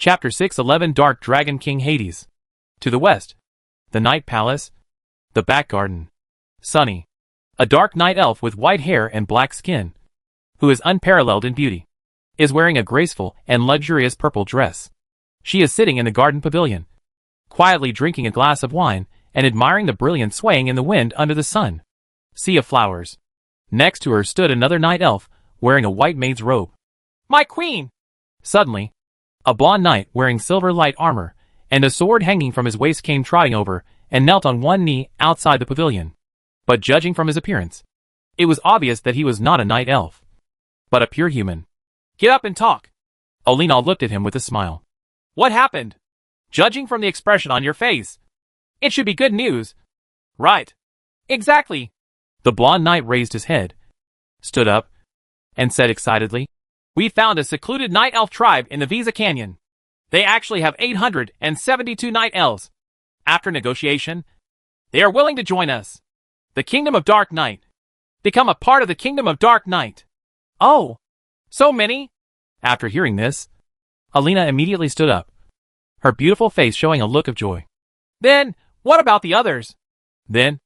Chapter 611 Dark Dragon King Hades. To the west. The Night Palace. The back garden. Sunny. A dark night elf with white hair and black skin, who is unparalleled in beauty, is wearing a graceful and luxurious purple dress. She is sitting in the garden pavilion, quietly drinking a glass of wine and admiring the brilliance swaying in the wind under the sun. Sea of flowers. Next to her stood another night elf, wearing a white maid's robe. "My queen!" Suddenly, a blonde knight wearing silver light armor and a sword hanging from his waist came trotting over and knelt on one knee outside the pavilion. But judging from his appearance, it was obvious that he was not a night elf, but a pure human. "Get up and talk." Olina looked at him with a smile. "What happened?" "Judging from the expression on your face, it should be good news." "Right. Exactly." The blonde knight raised his head, stood up, and said excitedly, "We found a secluded night elf tribe in the Visa Canyon. They actually have 872 night elves. After negotiation, they are willing to join us. The Kingdom of Dark Night. Become a part of the Kingdom of Dark Night." "Oh, so many?" After hearing this, Alina immediately stood up, her beautiful face showing a look of joy. "Then, what about the others?" Then,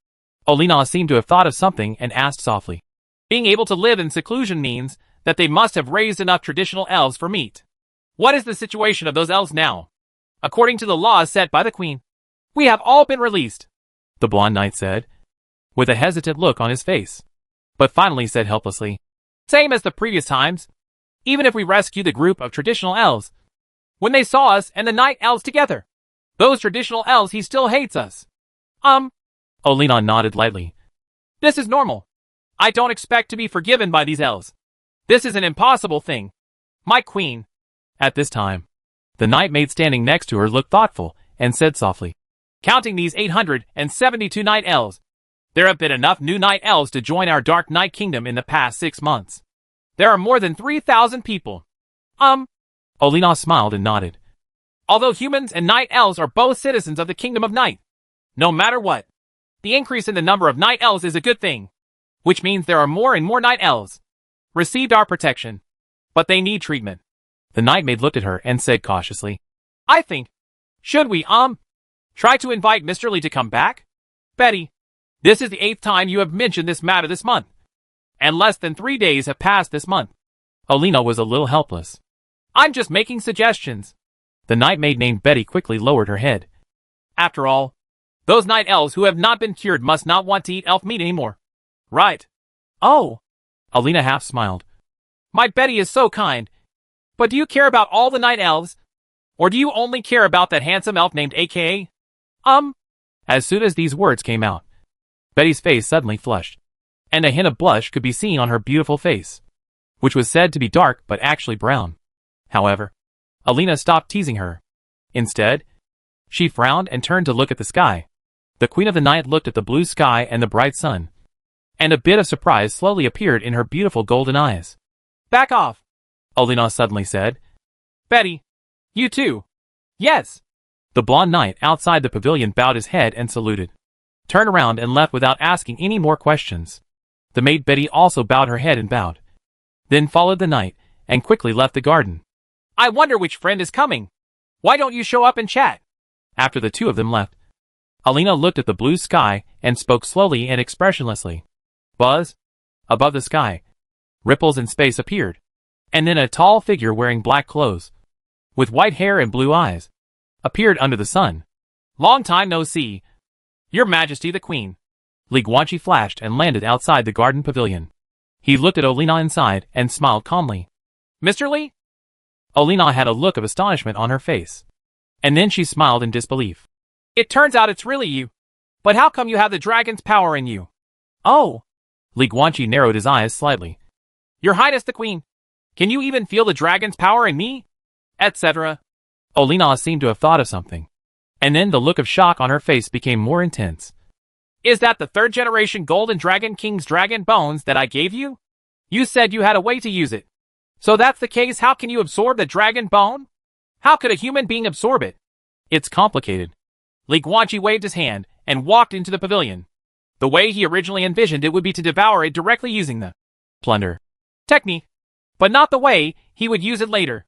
Olina seemed to have thought of something and asked softly, "Being able to live in seclusion means that they must have raised enough traditional elves for meat. What is the situation of those elves now? According to the laws set by the queen, we have all been released," the blonde knight said, with a hesitant look on his face, but finally said helplessly, "Same as the previous times. Even if we rescue the group of traditional elves, when they saw us and the night elves together, those traditional elves he still hates us." Olina nodded lightly. "This is normal. I don't expect to be forgiven by these elves. This is an impossible thing. My queen." At this time, the night maid standing next to her looked thoughtful and said softly, "Counting these 872 night elves, there have been enough new night elves to join our Dark Night Kingdom in the past 6 months. There are more than 3,000 people." Olina smiled and nodded. "Although humans and night elves are both citizens of the Kingdom of Night, no matter what, the increase in the number of night elves is a good thing, which means there are more and more night elves received our protection, but they need treatment." The night maid looked at her and said cautiously, "I think, should we, try to invite Mr. Lee to come back? Betty, this is the 8th time you have mentioned this matter this month, and less than 3 days have passed this month." Olina was a little helpless. "I'm just making suggestions." The night maid named Betty quickly lowered her head. "After all, those night elves who have not been cured must not want to eat elf meat anymore." "Right." "Oh." Alina half smiled. "My Betty is so kind. But do you care about all the night elves? Or do you only care about that handsome elf named AKA? As soon as these words came out, Betty's face suddenly flushed, and a hint of blush could be seen on her beautiful face, which was said to be dark but actually brown. However, Alina stopped teasing her. Instead, she frowned and turned to look at the sky. The Queen of the Night looked at the blue sky and the bright sun, and a bit of surprise slowly appeared in her beautiful golden eyes. "Back off," Olina suddenly said. "Betty, you too." "Yes." The blonde knight outside the pavilion bowed his head and saluted, turned around and left without asking any more questions. The maid Betty also bowed her head and bowed, then followed the knight and quickly left the garden. "I wonder which friend is coming. Why don't you show up and chat?" After the two of them left, Alina looked at the blue sky and spoke slowly and expressionlessly. Buzz, above the sky, ripples in space appeared, and then a tall figure wearing black clothes, with white hair and blue eyes, appeared under the sun. "Long time no see, Your Majesty the Queen." Li Guanqi flashed and landed outside the garden pavilion. He looked at Olina inside and smiled calmly. "Mr. Li?" Olina had a look of astonishment on her face, and then she smiled in disbelief. "It turns out it's really you. But how come you have the dragon's power in you?" "Oh." Li Guanqi narrowed his eyes slightly. "Your Highness the Queen, can you even feel the dragon's power in me?" Etc. Olina seemed to have thought of something, and then the look of shock on her face became more intense. "Is that the 3rd generation Golden Dragon King's dragon bones that I gave you? You said you had a way to use it. So that's the case. How can you absorb the dragon bone? How could a human being absorb it?" "It's complicated." Li Guanqi waved his hand and walked into the pavilion. The way he originally envisioned it would be to devour it directly using the plunder technique, but not the way he would use it later.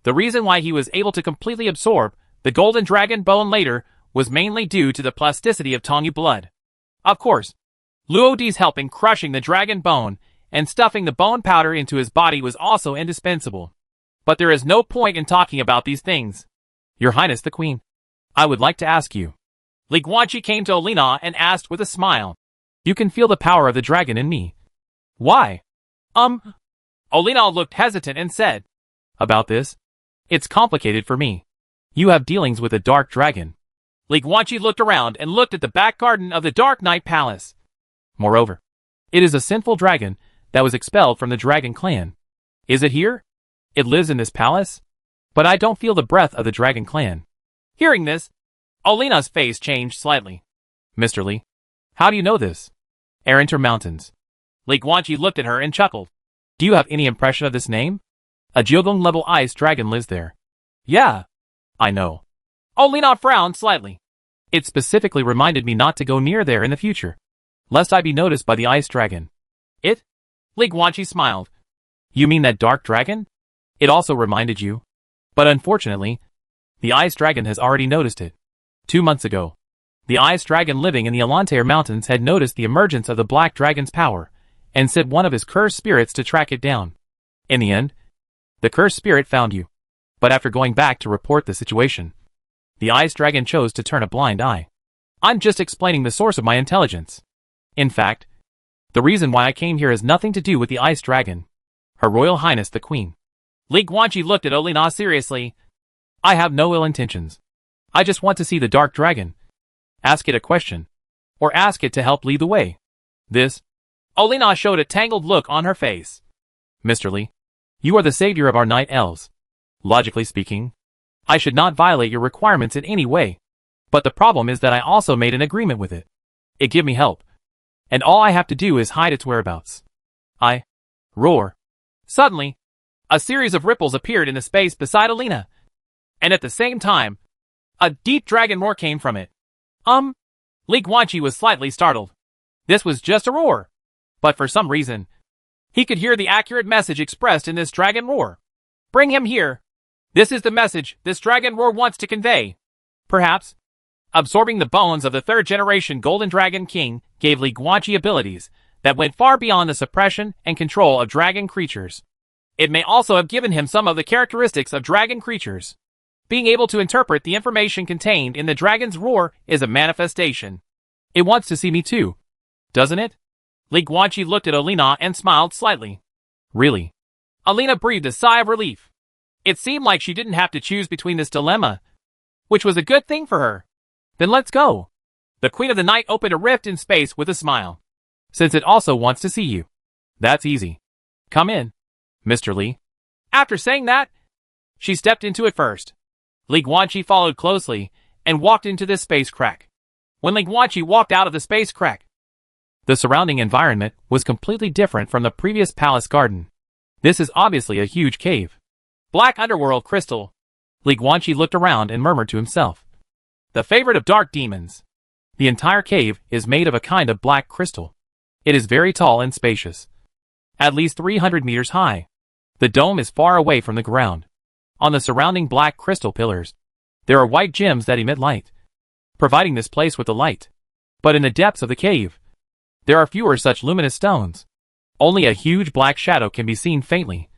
The reason why he was able to completely absorb the golden dragon bone later was mainly due to the plasticity of Tongyu blood. Of course, Luodi's help in crushing the dragon bone and stuffing the bone powder into his body was also indispensable. But there is no point in talking about these things. Your Highness the Queen, I would like to ask you. Li Guanqi came to Olina and asked with a smile. You can feel the power of the dragon in me. Why? Olina looked hesitant and said, about this? It's complicated for me. You have dealings with a dark dragon. Li Guanqi looked around and looked at the back garden of the Dark Knight Palace. Moreover, it is a sinful dragon that was expelled from the dragon clan. Is it here? It lives in this palace? But I don't feel the breath of the dragon clan. Hearing this, Olina's face changed slightly. Mr. Li, how do you know this? Arenter Mountains. Li Guanqi looked at her and chuckled. Do you have any impression of this name? A Jiogong-level ice dragon lives there. Yeah, I know. Olina frowned slightly. It specifically reminded me not to go near there in the future, lest I be noticed by the ice dragon. It? Li Guanqi smiled. You mean that dark dragon? It also reminded you. But unfortunately, the ice dragon has already noticed it. 2 months ago, the ice dragon living in the Alantair Mountains had noticed the emergence of the black dragon's power and sent one of his cursed spirits to track it down. In the end, the cursed spirit found you. But after going back to report the situation, the ice dragon chose to turn a blind eye. I'm just explaining the source of my intelligence. In fact, the reason why I came here has nothing to do with the ice dragon. Her Royal Highness the Queen. Li Guanqi looked at Olina seriously. I have no ill intentions. I just want to see the dark dragon. Ask it a question. Or ask it to help lead the way. This. Olina showed a tangled look on her face. Mr. Li, you are the savior of our night elves. Logically speaking, I should not violate your requirements in any way. But the problem is that I also made an agreement with it. It give me help. And all I have to do is hide its whereabouts. I roar. Suddenly, a series of ripples appeared in the space beside Olina. And at the same time, a deep dragon roar came from it. Li Guanqi was slightly startled. This was just a roar. But for some reason, he could hear the accurate message expressed in this dragon roar. Bring him here. This is the message this dragon roar wants to convey. Perhaps, absorbing the bones of the third-generation Golden Dragon King gave Li Guanqi abilities that went far beyond the suppression and control of dragon creatures. It may also have given him some of the characteristics of dragon creatures. Being able to interpret the information contained in the dragon's roar is a manifestation. It wants to see me too, doesn't it? Li Guanqi looked at Olina and smiled slightly. Really? Olina breathed a sigh of relief. It seemed like she didn't have to choose between this dilemma, which was a good thing for her. Then let's go. The Queen of the Night opened a rift in space with a smile. Since it also wants to see you. That's easy. Come in, Mr. Li. After saying that, she stepped into it first. Li Guanqi followed closely and walked into this space crack. When Li Guanqi walked out of the space crack, the surrounding environment was completely different from the previous palace garden. This is obviously a huge cave. Black underworld crystal. Li Guanqi looked around and murmured to himself. The favorite of dark demons. The entire cave is made of a kind of black crystal. It is very tall and spacious. At least 300 meters high. The dome is far away from the ground. On the surrounding black crystal pillars, there are white gems that emit light, providing this place with the light. But in the depths of the cave, there are fewer such luminous stones. Only a huge black shadow can be seen faintly,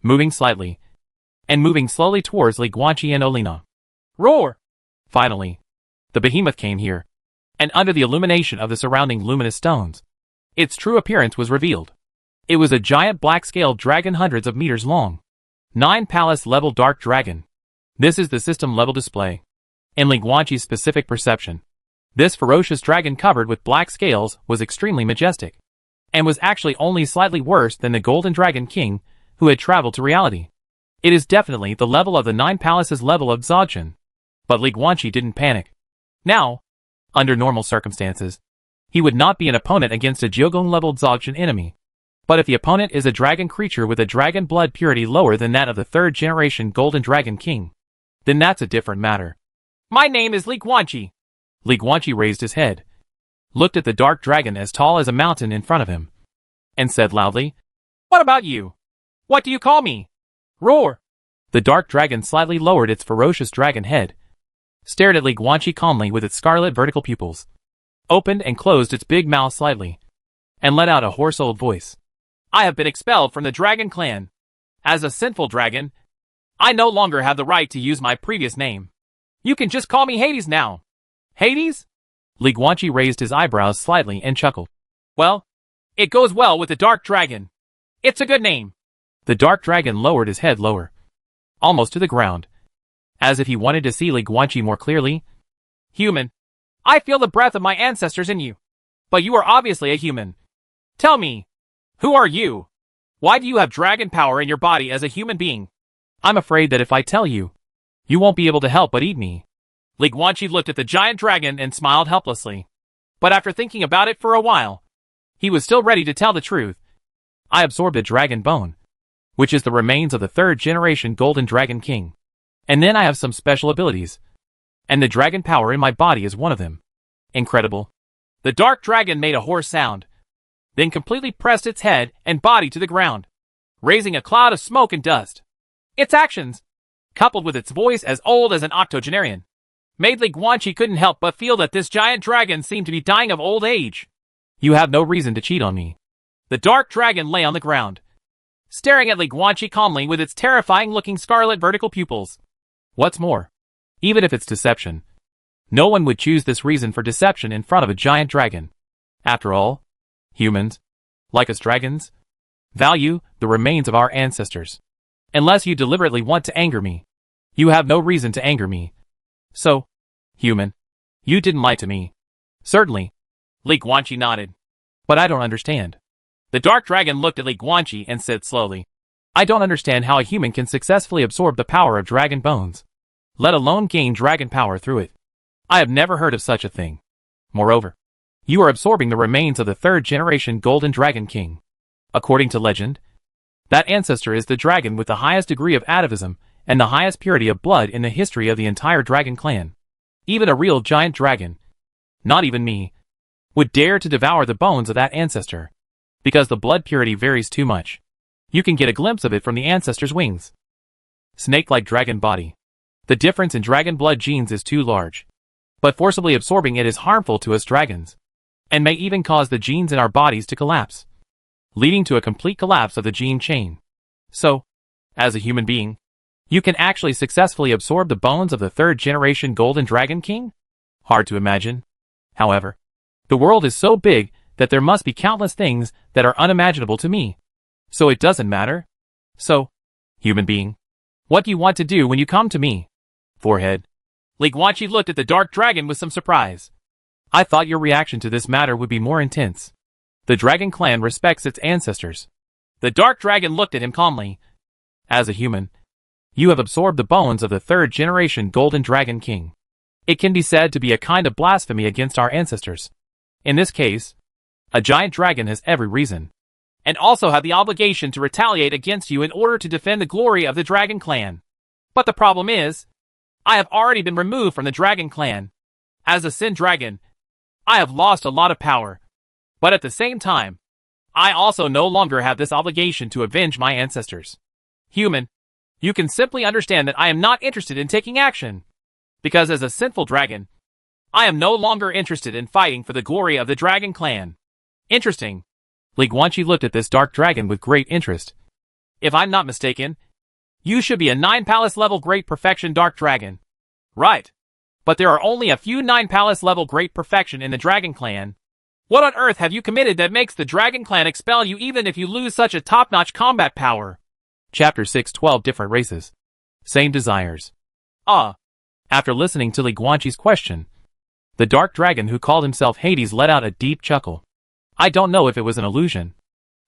moving slightly, and moving slowly towards Li Guanqi and Olina. Roar! Finally, the behemoth came here, and under the illumination of the surrounding luminous stones, its true appearance was revealed. It was a giant black-scaled dragon hundreds of meters long. 9 palace-level dark dragon. This is the system-level display. In Li Guanqi's specific perception, this ferocious dragon covered with black scales was extremely majestic, and was actually only slightly worse than the Golden Dragon King who had traveled to reality. It is definitely the level of the 9 palaces level of Zogchen. But Li Guanqi didn't panic. Now, under normal circumstances, he would not be an opponent against a Jiogong-level Zogchen enemy. But if the opponent is a dragon creature with a dragon blood purity lower than that of the 3rd generation Golden Dragon King, then that's a different matter. My name is Li Guanqi. Li Guanqi raised his head, looked at the dark dragon as tall as a mountain in front of him, and said loudly, What about you? What do you call me? Roar! The dark dragon slightly lowered its ferocious dragon head, stared at Li Guanqi calmly with its scarlet vertical pupils, opened and closed its big mouth slightly, and let out a hoarse old voice. I have been expelled from the dragon clan. As a sinful dragon, I no longer have the right to use my previous name. You can just call me Hades now. Hades? Li Guanqi raised his eyebrows slightly and chuckled. Well, it goes well with the dark dragon. It's a good name. The dark dragon lowered his head lower, almost to the ground, as if he wanted to see Li Guanqi more clearly. Human, I feel the breath of my ancestors in you. But you are obviously a human. Tell me, who are you? Why do you have dragon power in your body as a human being? I'm afraid that if I tell you, you won't be able to help but eat me. Li Guanqi looked at the giant dragon and smiled helplessly. But after thinking about it for a while, he was still ready to tell the truth. I absorbed a dragon bone, which is the remains of the 3rd generation Golden Dragon King. And then I have some special abilities. And the dragon power in my body is one of them. Incredible. The dark dragon made a hoarse sound, then completely pressed its head and body to the ground, raising a cloud of smoke and dust. Its actions, coupled with its voice as old as an octogenarian, made Li Guanqi couldn't help but feel that this giant dragon seemed to be dying of old age. You have no reason to cheat on me. The dark dragon lay on the ground, staring at Li Guanqi calmly with its terrifying-looking scarlet vertical pupils. What's more, even if it's deception, no one would choose this reason for deception in front of a giant dragon. After all, humans, like us dragons, value the remains of our ancestors. Unless you deliberately want to anger me, you have no reason to anger me. So, human, you didn't lie to me. Certainly. Li Guanqi nodded. But I don't understand. The dark dragon looked at Li Guanqi and said slowly, I don't understand how a human can successfully absorb the power of dragon bones, let alone gain dragon power through it. I have never heard of such a thing. Moreover, you are absorbing the remains of the 3rd generation Golden Dragon King. According to legend, that ancestor is the dragon with the highest degree of atavism and the highest purity of blood in the history of the entire dragon clan. Even a real giant dragon, not even me, would dare to devour the bones of that ancestor, because the blood purity varies too much. You can get a glimpse of it from the ancestor's wings. Snake-like dragon body. The difference in dragon blood genes is too large, but forcibly absorbing it is harmful to us dragons, and may even cause the genes in our bodies to collapse, leading to a complete collapse of the gene chain. So, as a human being, you can actually successfully absorb the bones of the 3rd generation Golden Dragon King? Hard to imagine. However, the world is so big that there must be countless things that are unimaginable to me. So it doesn't matter. So, human being, what do you want to do when you come to me? Forehead. Li Guanqi looked at the dark dragon with some surprise. I thought your reaction to this matter would be more intense. The dragon clan respects its ancestors. The dark dragon looked at him calmly. As a human, you have absorbed the bones of the 3rd generation Golden Dragon King. It can be said to be a kind of blasphemy against our ancestors. In this case, a giant dragon has every reason, and also have the obligation to retaliate against you in order to defend the glory of the dragon clan. But the problem is, I have already been removed from the dragon clan. As a sin dragon, I have lost a lot of power. But at the same time, I also no longer have this obligation to avenge my ancestors. Human, you can simply understand that I am not interested in taking action. Because as a sinful dragon, I am no longer interested in fighting for the glory of the dragon clan. Interesting. Li Guanqi looked at this dark dragon with great interest. If I'm not mistaken, you should be a 9 palace level great perfection dark dragon. Right. But there are only a few 9 palace level great perfection in the dragon clan. What on earth have you committed that makes the dragon clan expel you even if you lose such a top-notch combat power? Chapter 6 12 Different Races. Same Desires. After listening to Li Guanqi's question, the dark dragon who called himself Hades let out a deep chuckle. I don't know if it was an illusion,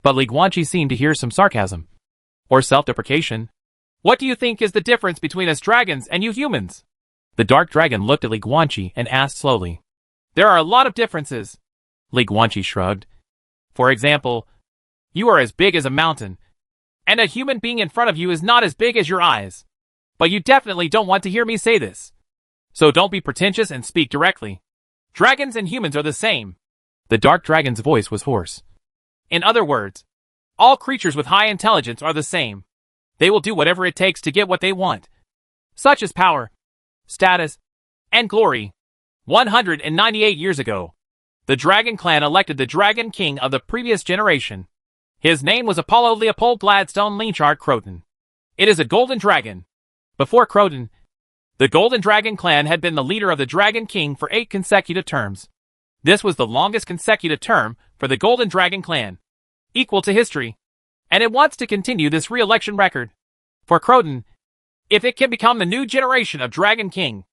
but Li Guanqi seemed to hear some sarcasm, or self-deprecation. What do you think is the difference between us dragons and you humans? The dark dragon looked at Li Guanqi and asked slowly. There are a lot of differences. Li Guanqi shrugged. For example, you are as big as a mountain, and a human being in front of you is not as big as your eyes. But you definitely don't want to hear me say this. So don't be pretentious and speak directly. Dragons and humans are the same. The dark dragon's voice was hoarse. In other words, all creatures with high intelligence are the same. they will do whatever it takes to get what they want, such as power, status, and glory. 198 years ago, the Dragon Clan elected the Dragon King of the previous generation. His name was Apollo Leopold Gladstone Leonchart Croton. It is a golden dragon. Before Croton, the Golden Dragon Clan had been the leader of the Dragon King for 8 consecutive terms. This was the longest consecutive term for the Golden Dragon Clan, equal to history, and it wants to continue this re-election record. For Croton, if it can become the new generation of Dragon King,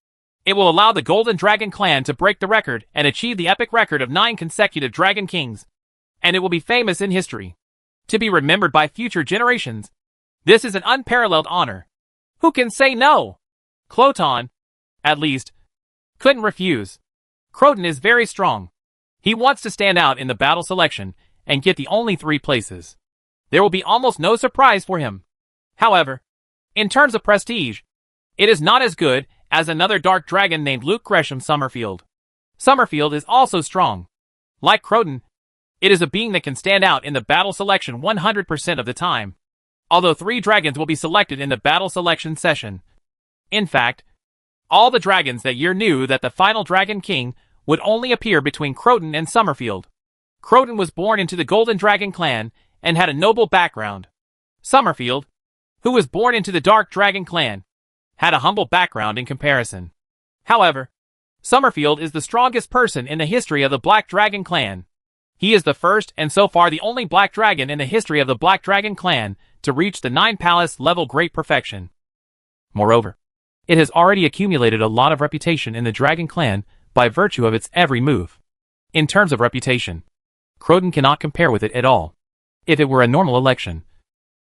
it will allow the Golden Dragon Clan to break the record and achieve the epic record of 9 consecutive Dragon Kings, and it will be famous in history, to be remembered by future generations. This is an unparalleled honor. Who can say no? Cloton, at least, couldn't refuse. Croton is very strong. He wants to stand out in the battle selection and get the only 3 places. There will be almost no surprise for him. However, in terms of prestige, it is not as good as another dark dragon named Luke Gresham Summerfield. Summerfield is also strong. Like Croton, it is a being that can stand out in the battle selection 100% of the time. Although 3 dragons will be selected in the battle selection session. In fact, all the dragons that year knew that the final Dragon King would only appear between Croton and Summerfield. Croton was born into the Golden Dragon Clan and had a noble background. Summerfield, who was born into the Dark Dragon Clan, had a humble background in comparison. However, Summerfield is the strongest person in the history of the Black Dragon Clan. He is the first and so far the only Black Dragon in the history of the Black Dragon Clan to reach the 9 Palace level great perfection. Moreover, it has already accumulated a lot of reputation in the Dragon Clan by virtue of its every move. In terms of reputation, Croton cannot compare with it at all. If it were a normal election,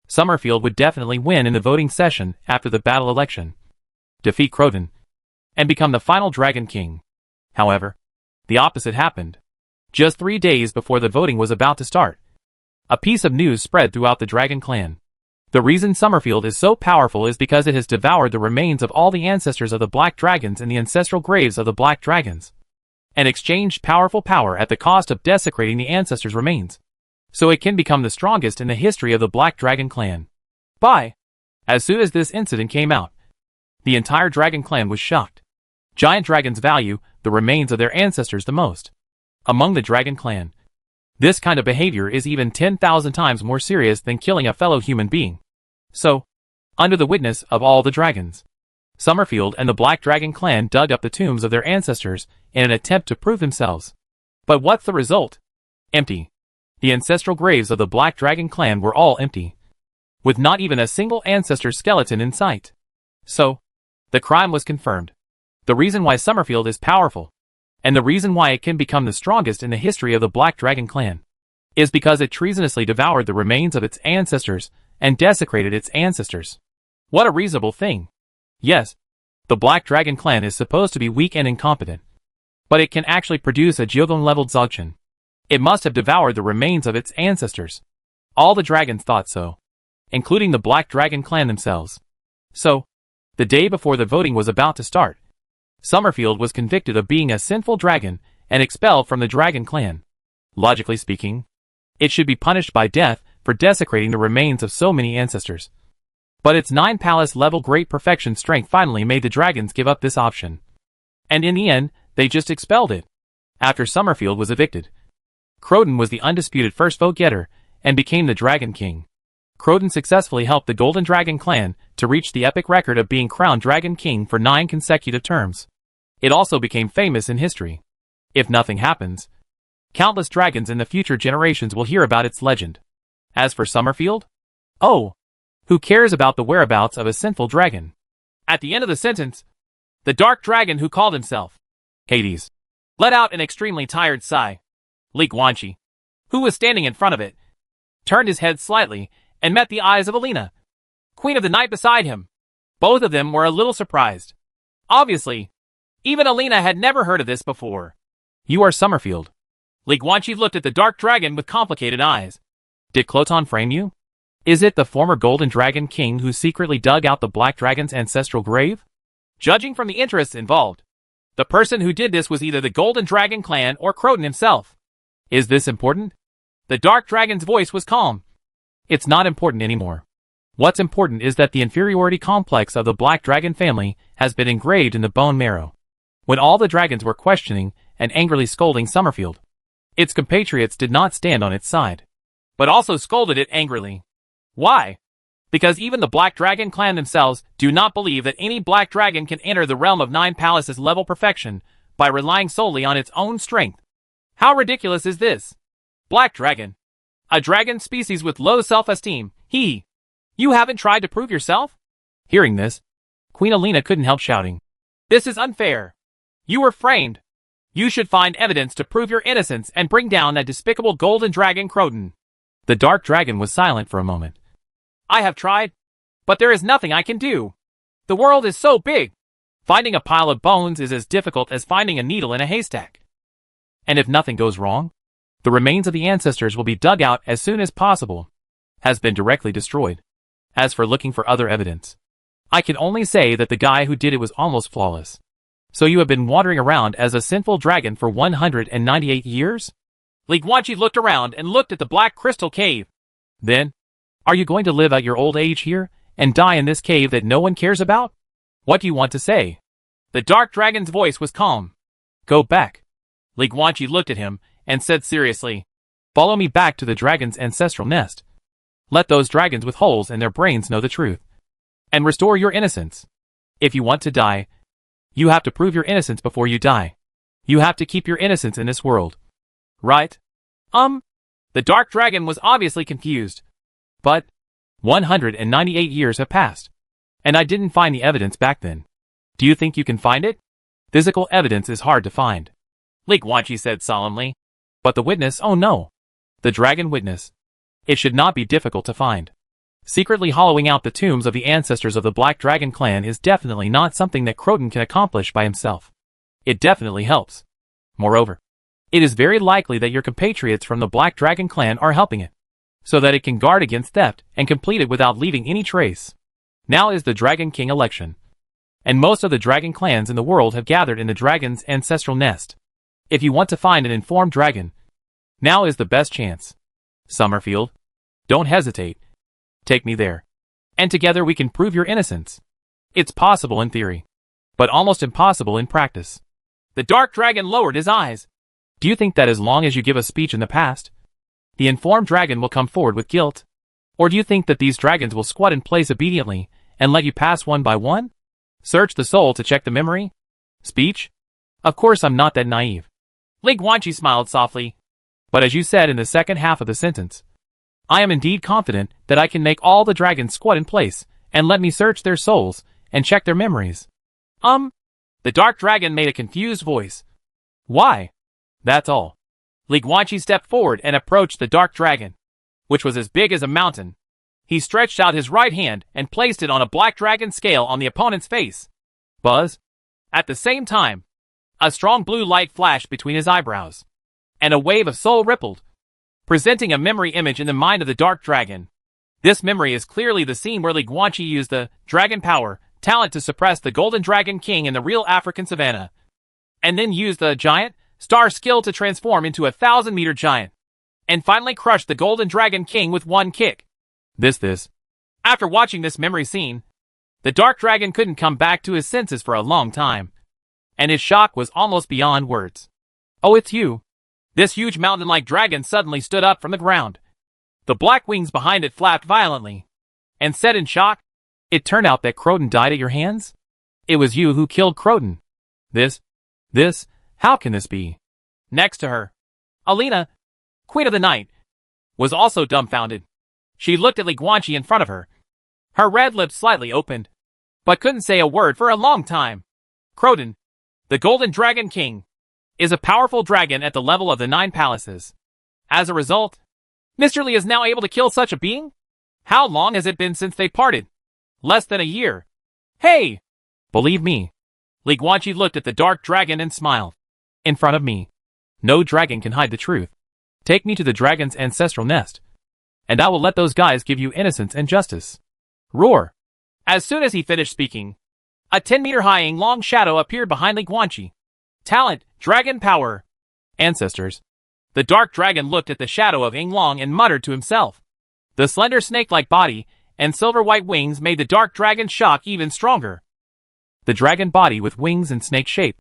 Summerfield would definitely win in the voting session after the battle election, defeat Croton, and become the final Dragon King. However, the opposite happened. Just 3 days before the voting was about to start, a piece of news spread throughout the Dragon Clan. The reason Summerfield is so powerful is because it has devoured the remains of all the ancestors of the Black Dragons in the ancestral graves of the Black Dragons, and exchanged powerful power at the cost of desecrating the ancestors' remains, so it can become the strongest in the history of the Black Dragon Clan. As soon as this incident came out, the entire Dragon Clan was shocked. Giant dragons value the remains of their ancestors the most. Among the Dragon Clan, this kind of behavior is even 10,000 times more serious than killing a fellow human being. So, under the witness of all the dragons, Summerfield and the Black Dragon Clan dug up the tombs of their ancestors in an attempt to prove themselves. But what's the result? Empty. The ancestral graves of the Black Dragon Clan were all empty, with not even a single ancestor's skeleton in sight. So, the crime was confirmed. The reason why Summerfield is powerful, and the reason why it can become the strongest in the history of the Black Dragon Clan, is because it treasonously devoured the remains of its ancestors and desecrated its ancestors. What a reasonable thing. Yes, the Black Dragon Clan is supposed to be weak and incompetent, but it can actually produce a Jyogon-leveled Dzogchen. It must have devoured the remains of its ancestors. All the dragons thought so, including the Black Dragon Clan themselves. So, the day before the voting was about to start, Summerfield was convicted of being a sinful dragon and expelled from the Dragon Clan. Logically speaking, it should be punished by death for desecrating the remains of so many ancestors. But its 9 Palace level great perfection strength finally made the dragons give up this option. And in the end, they just expelled it. After Summerfield was evicted, Croton was the undisputed first vote getter and became the Dragon King. Croton successfully helped the Golden Dragon Clan to reach the epic record of being crowned Dragon King for 9 consecutive terms. It also became famous in history. If nothing happens, countless dragons in the future generations will hear about its legend. As for Summerfield? Oh, who cares about the whereabouts of a sinful dragon? At the end of the sentence, the dark dragon who called himself Hades let out an extremely tired sigh. Li Guanxi, who was standing in front of it, turned his head slightly and met the eyes of Alina, Queen of the Night, beside him. Both of them were a little surprised. Obviously, even Alina had never heard of this before. You are Summerfield. Li Guanxi looked at the dark dragon with complicated eyes. Did Cloton frame you? Is it the former Golden Dragon King who secretly dug out the Black Dragon's ancestral grave? Judging from the interests involved, the person who did this was either the Golden Dragon Clan or Croton himself. Is this important? The dark dragon's voice was calm. It's not important anymore. What's important is that the inferiority complex of the Black Dragon family has been engraved in the bone marrow. When all the dragons were questioning and angrily scolding Summerfield, its compatriots did not stand on its side, but also scolded it angrily. Why? Because even the Black Dragon clan themselves do not believe that any Black Dragon can enter the realm of 9 Palaces level perfection by relying solely on its own strength. How ridiculous is this? Black Dragon, a dragon species with low self-esteem, you haven't tried to prove yourself? Hearing this, Queen Alina couldn't help shouting. This is unfair. You were framed. You should find evidence to prove your innocence and bring down that despicable golden dragon Croton. The dark dragon was silent for a moment. I have tried, but there is nothing I can do. The world is so big. Finding a pile of bones is as difficult as finding a needle in a haystack. And if nothing goes wrong, the remains of the ancestors will be dug out as soon as possible. Has been directly destroyed. As for looking for other evidence, I can only say that the guy who did it was almost flawless. So you have been wandering around as a sinful dragon for 198 years? Li Guanqi looked around and looked at the black crystal cave. Then, are you going to live out your old age here and die in this cave that no one cares about? What do you want to say? The dark dragon's voice was calm. Go back. Li Guanqi looked at him and said seriously, follow me back to the dragon's ancestral nest. Let those dragons with holes in their brains know the truth. And restore your innocence. If you want to die, you have to prove your innocence before you die. You have to keep your innocence in this world. Right? The dark dragon was obviously confused. But 198 years have passed, and I didn't find the evidence back then. Do you think you can find it? Physical evidence is hard to find. Li Guanqi said solemnly. But the witness, oh no. The dragon witness. It should not be difficult to find. Secretly hollowing out the tombs of the ancestors of the Black Dragon clan is definitely not something that Croton can accomplish by himself. It definitely helps. Moreover, it is very likely that your compatriots from the Black Dragon clan are helping it, so that it can guard against theft and complete it without leaving any trace. Now is the Dragon King election, and most of the dragon clans in the world have gathered in the dragon's ancestral nest. If you want to find an informed dragon, now is the best chance. Summerfield, don't hesitate. Take me there. And together we can prove your innocence. It's possible in theory, but almost impossible in practice. The dark dragon lowered his eyes. Do you think that as long as you give a speech in the past, the informed dragon will come forward with guilt? Or do you think that these dragons will squat in place obediently and let you pass one by one? Search the soul to check the memory? Speech? Of course I'm not that naive. Li Guanqi smiled softly. But as you said in the second half of the sentence, I am indeed confident that I can make all the dragons squat in place and let me search their souls and check their memories. The dark dragon made a confused voice. Why? That's all. Li Guanqi stepped forward and approached the dark dragon, which was as big as a mountain. He stretched out his right hand and placed it on a black dragon scale on the opponent's face. Buzz. At the same time, a strong blue light flashed between his eyebrows, and a wave of soul rippled, presenting a memory image in the mind of the dark dragon. This memory is clearly the scene where Li Guanqi used the dragon power talent to suppress the golden dragon king in the real African savannah, and then used the giant star skill to transform into a 1,000-meter giant, and finally crushed the golden dragon king with one kick. After watching this memory scene, the dark dragon couldn't come back to his senses for a long time, and his shock was almost beyond words. Oh, it's you. This huge mountain-like dragon suddenly stood up from the ground. The black wings behind it flapped violently, and said in shock, it turned out that Croton died at your hands? It was you who killed Croton. How can this be? Next to her, Alina, Queen of the Night, was also dumbfounded. She looked at Li Guanqi in front of her. Her red lips slightly opened, but couldn't say a word for a long time. Croton, the Golden Dragon King, is a powerful dragon at the level of the 9 Palaces. As a result, Mr. Li is now able to kill such a being? How long has it been since they parted? Less than a year. Hey! Believe me. Li Guanqi looked at the dark dragon and smiled. In front of me, no dragon can hide the truth. Take me to the dragon's ancestral nest, and I will let those guys give you innocence and justice. Roar! As soon as he finished speaking, a 10-meter high long shadow appeared behind Li Guanqi. Talent, dragon power. Ancestors. The dark dragon looked at the shadow of Ying Long and muttered to himself. The slender snake-like body and silver-white wings made the dark dragon's shock even stronger. The dragon body with wings and snake shape,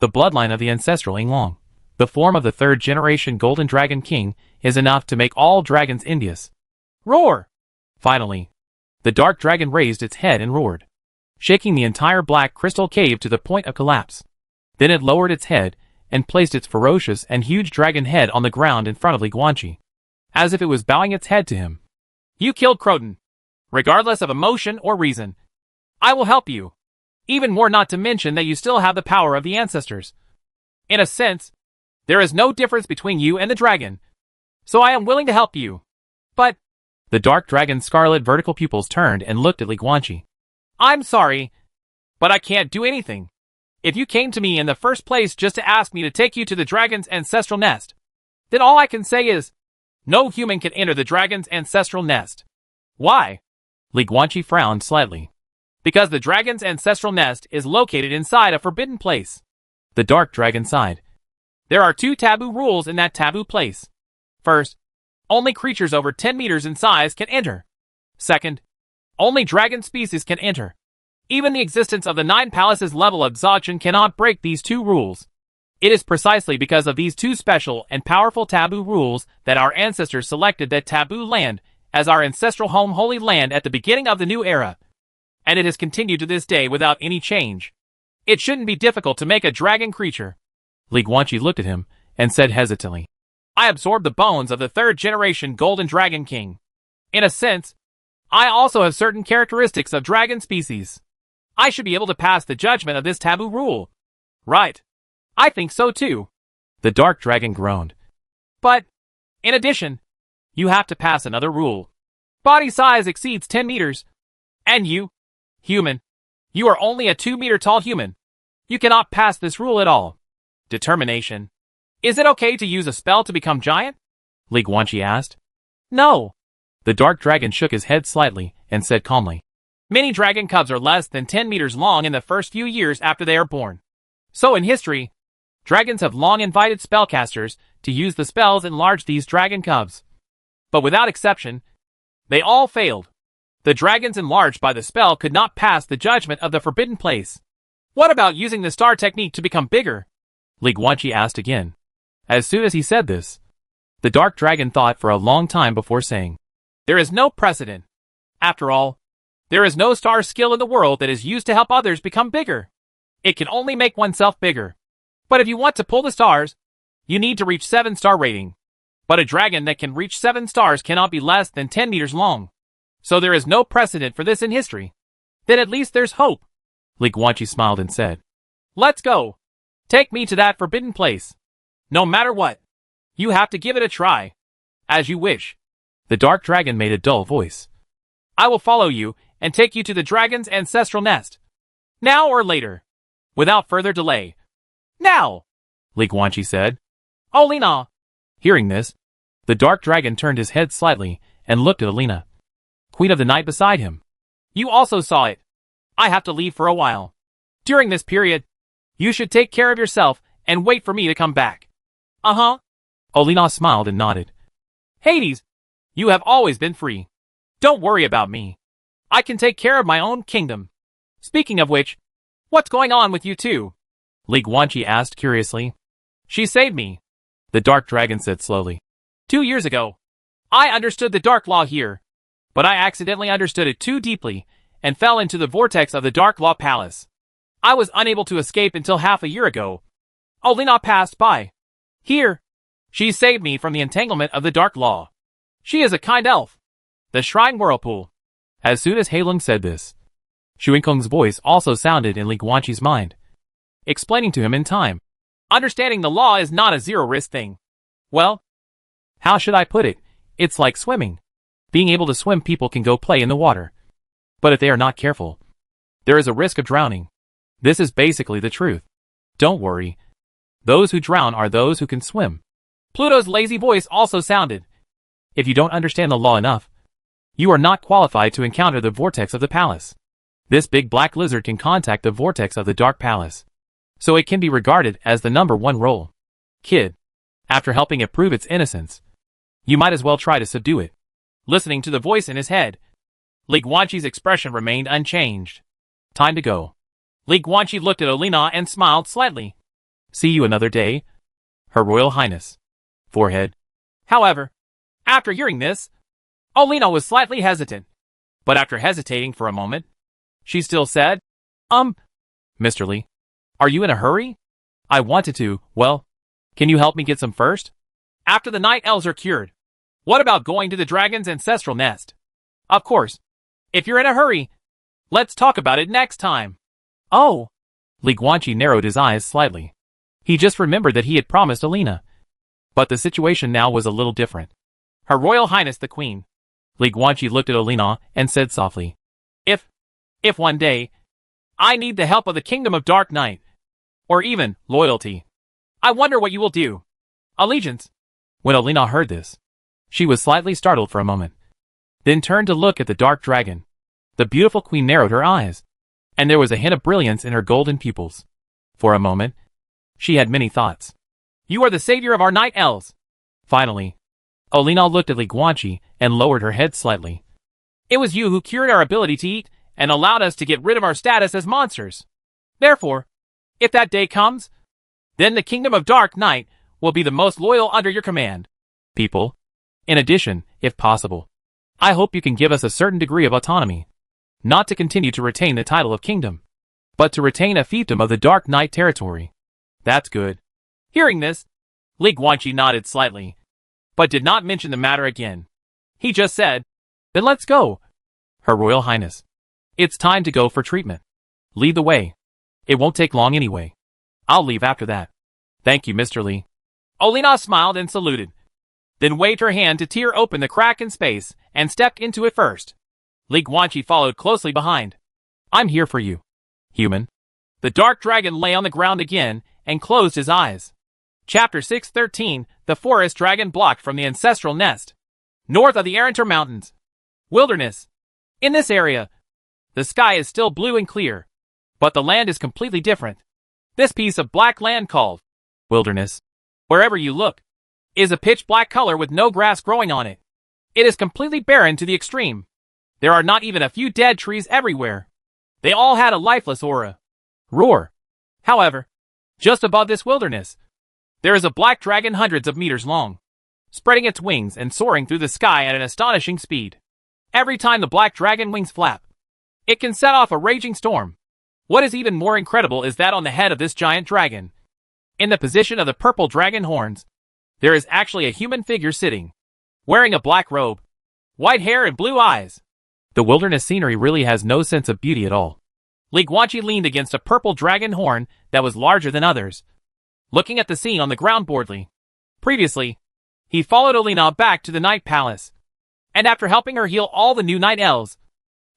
the bloodline of the ancestral Yinglong, the form of the third-generation Golden Dragon King is enough to make all dragons envious. Roar! Finally, the dark dragon raised its head and roared, shaking the entire black crystal cave to the point of collapse. Then it lowered its head and placed its ferocious and huge dragon head on the ground in front of Li Guanqi, as if it was bowing its head to him. You killed Croton. Regardless of emotion or reason, I will help you. Even more, not to mention that you still have the power of the ancestors. In a sense, there is no difference between you and the dragon, so I am willing to help you. But the dark dragon's scarlet vertical pupils turned and looked at Li Guanqi. I'm sorry, but I can't do anything. If you came to me in the first place just to ask me to take you to the dragon's ancestral nest, then all I can say is, no human can enter the dragon's ancestral nest. Why? Li Guanqi frowned slightly. Because the dragon's ancestral nest is located inside a forbidden place. The dark dragon sighed. There are 2 taboo rules in that taboo place. First, only creatures over 10 meters in size can enter. Second, only dragon species can enter. Even the existence of the 9 palaces level of Dzogchen cannot break these 2 rules. It is precisely because of these 2 special and powerful taboo rules that our ancestors selected that taboo land as our ancestral home holy land at the beginning of the new era. And it has continued to this day without any change. It shouldn't be difficult to make a dragon creature. Li Guanqi looked at him and said hesitantly, I absorbed the bones of the 3rd generation Golden Dragon King. In a sense, I also have certain characteristics of dragon species. I should be able to pass the judgment of this taboo rule. Right. I think so too. The dark dragon groaned. But, in addition, you have to pass another rule. Body size exceeds 10 meters. And you, human, you are only a 2-meter tall human. You cannot pass this rule at all. Determination. Is it okay to use a spell to become giant? Li Guanqi asked. No. The dark dragon shook his head slightly and said calmly. Many dragon cubs are less than 10 meters long in the first few years after they are born. So in history, dragons have long invited spellcasters to use the spells enlarge these dragon cubs. But without exception, they all failed. The dragons enlarged by the spell could not pass the judgment of the forbidden place. What about using the star technique to become bigger? Li Guanqi asked again. As soon as he said this, the dark dragon thought for a long time before saying, There is no precedent. After all, there is no star skill in the world that is used to help others become bigger. It can only make oneself bigger. But if you want to pull the stars, you need to reach 7-star rating. But a dragon that can reach 7 stars cannot be less than 10 meters long. So there is no precedent for this in history. Then at least there's hope. Li Guanqi smiled and said, Let's go. Take me to that forbidden place. No matter what, you have to give it a try. As you wish. The dark dragon made a dull voice. I will follow you and take you to the dragon's ancestral nest. Now or later. Without further delay. Now! Li Guanqi said. Alina! Hearing this, the dark dragon turned his head slightly and looked at Alina, queen of the night beside him. You also saw it. I have to leave for a while. During this period, you should take care of yourself and wait for me to come back. Uh-huh. Alina smiled and nodded. Hades, you have always been free. Don't worry about me. I can take care of my own kingdom. Speaking of which, what's going on with you two? Li Guanqi asked curiously. She saved me, the dark dragon said slowly. 2 years ago, I understood the dark law here, but I accidentally understood it too deeply and fell into the vortex of the dark law palace. I was unable to escape until half a year ago. Alina passed by. Here, she saved me from the entanglement of the dark law. She is a kind elf. The shrine whirlpool. As soon as Heilung said this, Xuankong's voice also sounded in Li Guanqi's mind, explaining to him in time. Understanding the law is not a zero-risk thing. Well, how should I put it? It's like swimming. Being able to swim, people can go play in the water. But if they are not careful, there is a risk of drowning. This is basically the truth. Don't worry. Those who drown are those who can swim. Pluto's lazy voice also sounded. If you don't understand the law enough, you are not qualified to encounter the vortex of the palace. This big black lizard can contact the vortex of the dark palace, so it can be regarded as the #1 role. Kid, after helping it prove its innocence, you might as well try to subdue it. Listening to the voice in his head, Li Guanqi's expression remained unchanged. Time to go. Li Guanqi looked at Olina and smiled slightly. See you another day, Her Royal Highness. Forehead. However, after hearing this, Olina was slightly hesitant. But after hesitating for a moment, she still said, Mr. Li, are you in a hurry? I wanted to, well, can you help me get some first? After the night elves are cured, what about going to the dragon's ancestral nest? Of course, if you're in a hurry, let's talk about it next time. Oh. Li Guanqi narrowed his eyes slightly. He just remembered that he had promised Olina. But the situation now was a little different. Her Royal Highness the Queen. Li Guanqi looked at Olina and said softly, If one day, I need the help of the Kingdom of Dark Night, or even loyalty, I wonder what you will do. Allegiance. When Olina heard this, she was slightly startled for a moment, then turned to look at the dark dragon. The beautiful queen narrowed her eyes, and there was a hint of brilliance in her golden pupils. For a moment, she had many thoughts. You are the savior of our night elves. Finally, Olina looked at Li Guanqi and lowered her head slightly. It was you who cured our ability to eat and allowed us to get rid of our status as monsters. Therefore, if that day comes, then the Kingdom of Dark Night will be the most loyal under your command. People, in addition, if possible, I hope you can give us a certain degree of autonomy, not to continue to retain the title of kingdom, but to retain a fiefdom of the Dark Night territory. That's good. Hearing this, Li Guanqi nodded slightly, but did not mention the matter again. He just said, Then let's go, Her Royal Highness. It's time to go for treatment. Lead the way. It won't take long anyway. I'll leave after that. Thank you, Mr. Li. Olina smiled and saluted, then waved her hand to tear open the crack in space and stepped into it first. Li Guanqi followed closely behind. I'm here for you, human. The dark dragon lay on the ground again and closed his eyes. Chapter 613, The Forest Dragon Blocked from the Ancestral Nest. North of the Arantor Mountains. Wilderness. In this area, the sky is still blue and clear, but the land is completely different. This piece of black land called wilderness, wherever you look, is a pitch black color with no grass growing on it. It is completely barren to the extreme. There are not even a few dead trees everywhere. They all had a lifeless aura. Roar. However, just above this wilderness, there is a black dragon hundreds of meters long, spreading its wings and soaring through the sky at an astonishing speed. Every time the black dragon wings flap, it can set off a raging storm. What is even more incredible is that on the head of this giant dragon, in the position of the purple dragon horns, there is actually a human figure sitting, wearing a black robe, white hair and blue eyes. The wilderness scenery really has no sense of beauty at all. Li Guanqi leaned against a purple dragon horn that was larger than others, looking at the scene on the ground boredly. Previously, he followed Olina back to the Night Palace, and after helping her heal all the new night elves,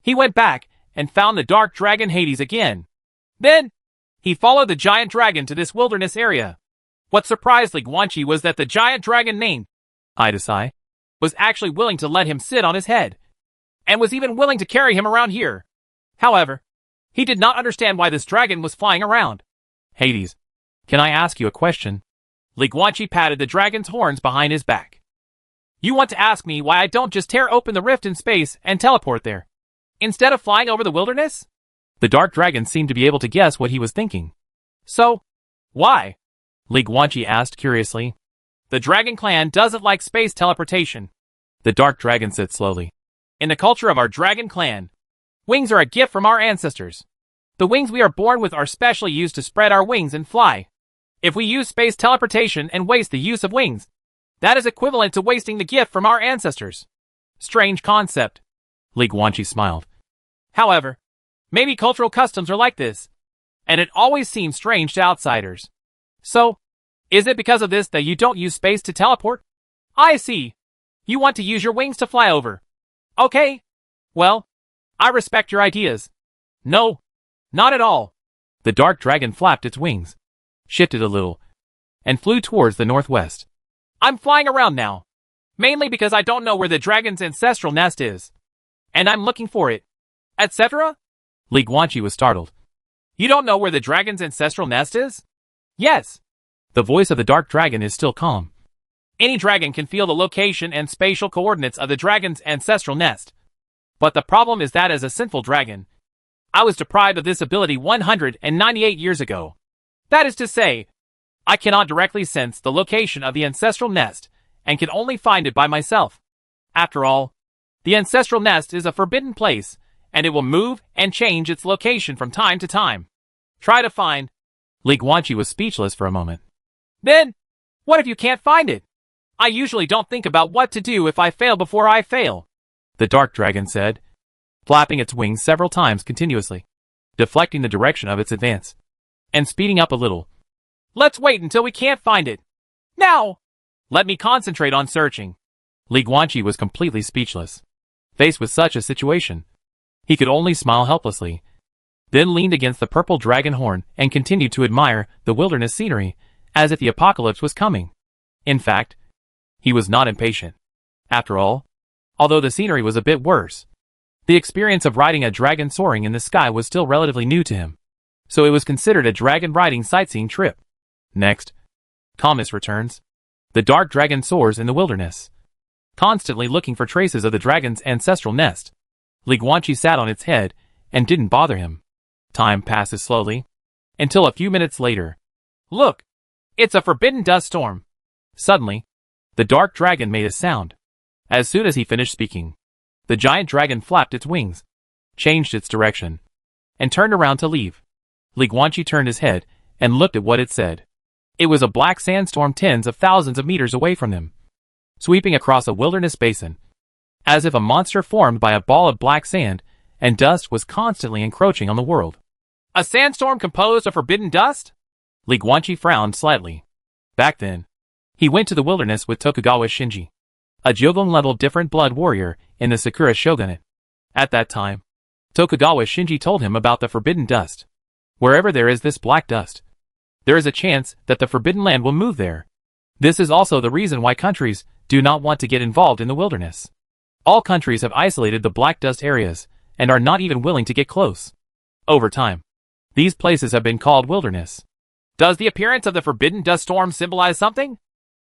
he went back and found the dark dragon Hades again. Then, he followed the giant dragon to this wilderness area. What surprised Li Guanqi was that the giant dragon named Idasai was actually willing to let him sit on his head, and was even willing to carry him around here. However, he did not understand why this dragon was flying around. Hades, can I ask you a question? Li Guanqi patted the dragon's horns behind his back. You want to ask me why I don't just tear open the rift in space and teleport there, instead of flying over the wilderness? The dark dragon seemed to be able to guess what he was thinking. So, why? Li Guanqi asked curiously. The dragon clan doesn't like space teleportation, the dark dragon said slowly. In the culture of our dragon clan, wings are a gift from our ancestors. The wings we are born with are specially used to spread our wings and fly. If we use space teleportation and waste the use of wings, that is equivalent to wasting the gift from our ancestors. Strange concept. Li Guanqi smiled. However, maybe cultural customs are like this, and it always seems strange to outsiders. So, is it because of this that you don't use space to teleport? I see. You want to use your wings to fly over. Okay. Well, I respect your ideas. No, not at all. The dark dragon flapped its wings, shifted a little, and flew towards the northwest. I'm flying around now, mainly because I don't know where the dragon's ancestral nest is, and I'm looking for it, etc. Li Guanqi was startled. You don't know where the dragon's ancestral nest is? Yes. The voice of the dark dragon is still calm. Any dragon can feel the location and spatial coordinates of the dragon's ancestral nest. But the problem is that as a sinful dragon, I was deprived of this ability 198 years ago. That is to say, I cannot directly sense the location of the ancestral nest and can only find it by myself. After all, the ancestral nest is a forbidden place, and it will move and change its location from time to time. Try to find. Li Guanqi was speechless for a moment. Then, what if you can't find it? I usually don't think about what to do if I fail before I fail, the dark dragon said, flapping its wings several times continuously, deflecting the direction of its advance, and speeding up a little. Let's wait until we can't find it. Now! Let me concentrate on searching. Li Guanqi was completely speechless. Faced with such a situation, he could only smile helplessly, then leaned against the purple dragon horn and continued to admire the wilderness scenery as if the apocalypse was coming. In fact, he was not impatient. After all, although the scenery was a bit worse, the experience of riding a dragon soaring in the sky was still relatively new to him, so it was considered a dragon riding sightseeing trip. Next, calmness returns. The dark dragon soars in the wilderness, constantly looking for traces of the dragon's ancestral nest. Li Guanqi sat on its head and didn't bother him. Time passes slowly, until a few minutes later. Look! It's a forbidden dust storm. Suddenly, the dark dragon made a sound. As soon as he finished speaking, the giant dragon flapped its wings, changed its direction, and turned around to leave. Li Guanqi turned his head and looked at what it said. It was a black sandstorm tens of thousands of meters away from them, sweeping across a wilderness basin, as if a monster formed by a ball of black sand and dust was constantly encroaching on the world. A sandstorm composed of forbidden dust? Li Guanqi frowned slightly. Back then, he went to the wilderness with Tokugawa Shinji, a Jogon-level different blood warrior in the Sakura shogunate. At that time, Tokugawa Shinji told him about the forbidden dust. Wherever there is this black dust, there is a chance that the forbidden land will move there. This is also the reason why countries do not want to get involved in the wilderness. All countries have isolated the black dust areas and are not even willing to get close. Over time, these places have been called wilderness. Does the appearance of the forbidden dust storm symbolize something?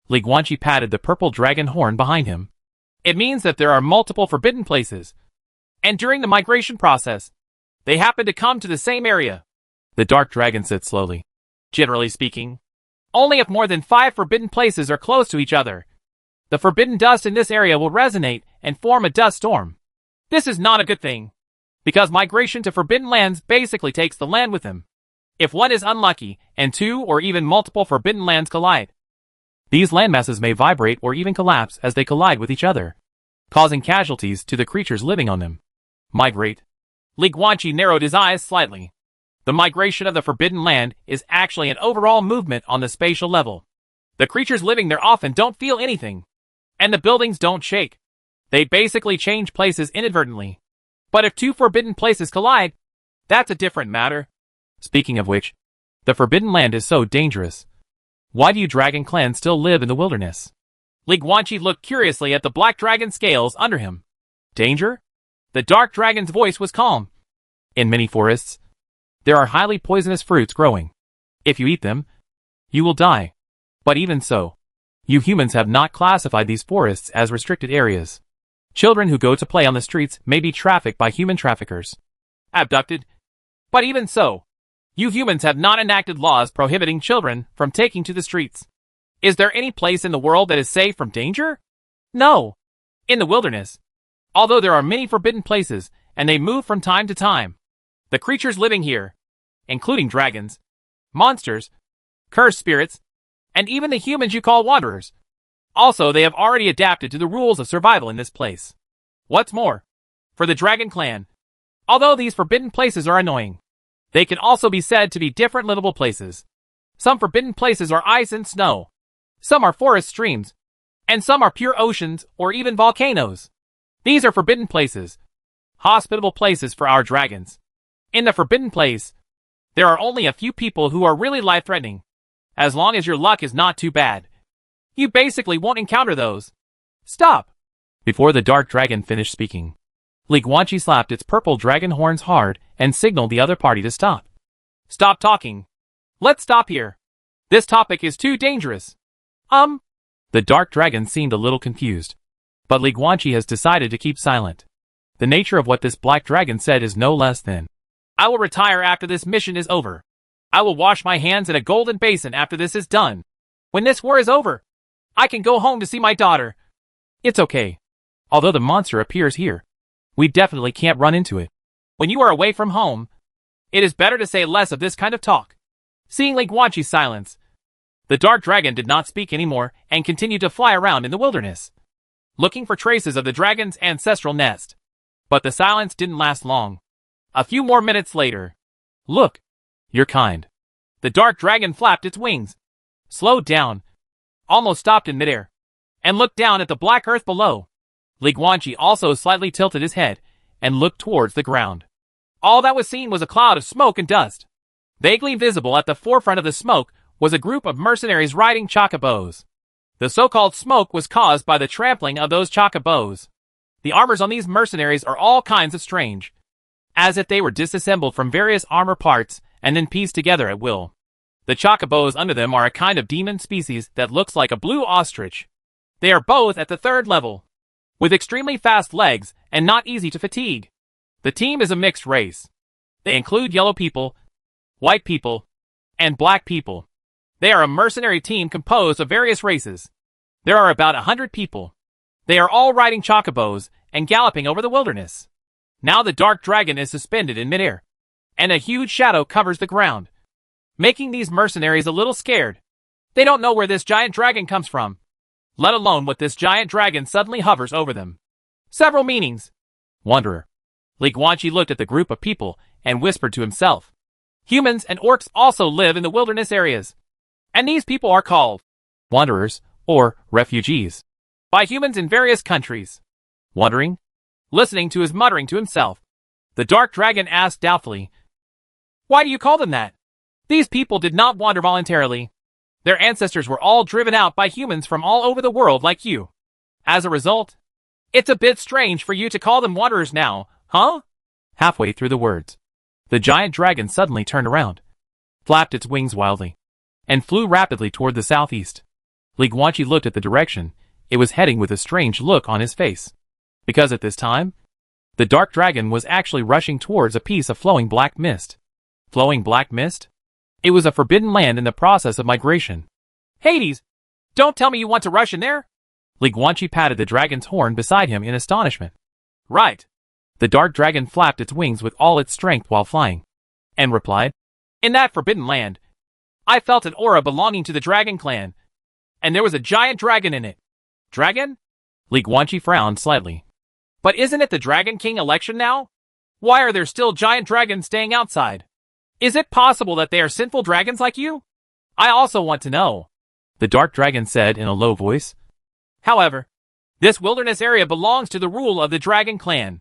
Li Guanqi patted the purple dragon horn behind him. It means that there are multiple forbidden places, and during the migration process, they happen to come to the same area. The dark dragon said slowly. Generally speaking, only if more than 5 forbidden places are close to each other, the forbidden dust in this area will resonate and form a dust storm. This is not a good thing, because migration to forbidden lands basically takes the land with them. If one is unlucky and 2 or even multiple forbidden lands collide, these landmasses may vibrate or even collapse as they collide with each other, causing casualties to the creatures living on them. Migrate. Li Guanqi narrowed his eyes slightly. The migration of the forbidden land is actually an overall movement on the spatial level. The creatures living there often don't feel anything, and the buildings don't shake. They basically change places inadvertently. But if 2 forbidden places collide, that's a different matter. Speaking of which, the forbidden land is so dangerous. Why do you dragon clans still live in the wilderness? Li Guanqi looked curiously at the black dragon scales under him. Danger? The dark dragon's voice was calm. In many forests, there are highly poisonous fruits growing. If you eat them, you will die. But even so, you humans have not classified these forests as restricted areas. Children who go to play on the streets may be trafficked by human traffickers. Abducted. But even so, you humans have not enacted laws prohibiting children from taking to the streets. Is there any place in the world that is safe from danger? No. In the wilderness, although there are many forbidden places, and they move from time to time, the creatures living here, including dragons, monsters, cursed spirits, and even the humans you call wanderers, also they have already adapted to the rules of survival in this place. What's more, for the dragon clan, although these forbidden places are annoying, they can also be said to be different livable places. Some forbidden places are ice and snow, some are forest streams, and some are pure oceans or even volcanoes. These are forbidden places, hospitable places for our dragons. In the forbidden place, there are only a few people who are really life-threatening. As long as your luck is not too bad, you basically won't encounter those. Stop! Before the dark dragon finished speaking, Li Guanqi slapped its purple dragon horns hard and signaled the other party to stop. Stop talking. Let's stop here. This topic is too dangerous. The dark dragon seemed a little confused, but Li Guanqi has decided to keep silent. The nature of what this black dragon said is no less than, "I will retire after this mission is over. I will wash my hands in a golden basin after this is done. When this war is over, I can go home to see my daughter." It's okay. Although the monster appears here, we definitely can't run into it. When you are away from home, it is better to say less of this kind of talk. Seeing Li Guanqi's silence, the dark dragon did not speak anymore and continued to fly around in the wilderness, looking for traces of the dragon's ancestral nest. But the silence didn't last long. A few more minutes later. "Look, you're kind." The dark dragon flapped its wings, slowed down, almost stopped in midair, and looked down at the black earth below. Li Guanqi also slightly tilted his head and looked towards the ground. All that was seen was a cloud of smoke and dust. Vaguely visible at the forefront of the smoke was a group of mercenaries riding chocobos. The so-called smoke was caused by the trampling of those chocobos. The armors on these mercenaries are all kinds of strange, as if they were disassembled from various armor parts and then pieced together at will. The chocobos under them are a kind of demon species that looks like a blue ostrich. They are both at the 3rd level, with extremely fast legs and not easy to fatigue. The team is a mixed race. They include yellow people, white people, and black people. They are a mercenary team composed of various races. There are about 100 people. They are all riding chocobos and galloping over the wilderness. Now the dark dragon is suspended in midair, and a huge shadow covers the ground, making these mercenaries a little scared. They don't know where this giant dragon comes from, let alone what this giant dragon suddenly hovers over them. Several meanings. Wanderer. Li Guanqi looked at the group of people and whispered to himself. Humans and orcs also live in the wilderness areas, and these people are called wanderers or refugees by humans in various countries. Wondering? Listening to his muttering to himself, the dark dragon asked doubtfully, "Why do you call them that? These people did not wander voluntarily. Their ancestors were all driven out by humans from all over the world like you. As a result, it's a bit strange for you to call them wanderers now, huh?" Halfway through the words, the giant dragon suddenly turned around, flapped its wings wildly, and flew rapidly toward the southeast. Li Guanqi looked at the direction it was heading with a strange look on his face, because at this time, the dark dragon was actually rushing towards a piece of flowing black mist. Flowing black mist? It was a forbidden land in the process of migration. "Hades! Don't tell me you want to rush in there?" Li Guanqi patted the dragon's horn beside him in astonishment. "Right." The dark dragon flapped its wings with all its strength while flying, and replied, "In that forbidden land, I felt an aura belonging to the dragon clan, and there was a giant dragon in it." "Dragon?" Li Guanqi frowned slightly. "But isn't it the Dragon King election now? Why are there still giant dragons staying outside? Is it possible that they are sinful dragons like you? I also want to know," the dark dragon said in a low voice. "However, this wilderness area belongs to the rule of the Dragon Clan.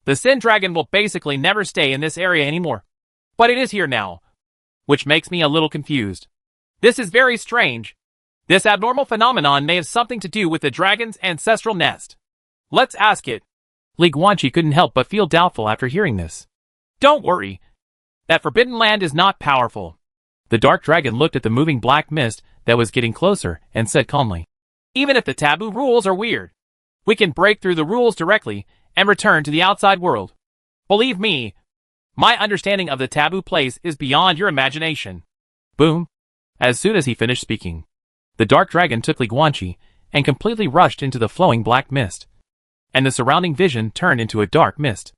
The Sin Dragon will basically never stay in this area anymore. But it is here now, which makes me a little confused. This is very strange. This abnormal phenomenon may have something to do with the dragon's ancestral nest. Let's ask it." Li Guanqi couldn't help but feel doubtful after hearing this. "Don't worry. That forbidden land is not powerful." The dark dragon looked at the moving black mist that was getting closer and said calmly, "Even if the taboo rules are weird, we can break through the rules directly and return to the outside world. Believe me, my understanding of the taboo place is beyond your imagination." Boom! As soon as he finished speaking, the dark dragon took Li Guanqi and completely rushed into the flowing black mist, and the surrounding vision turned into a dark mist.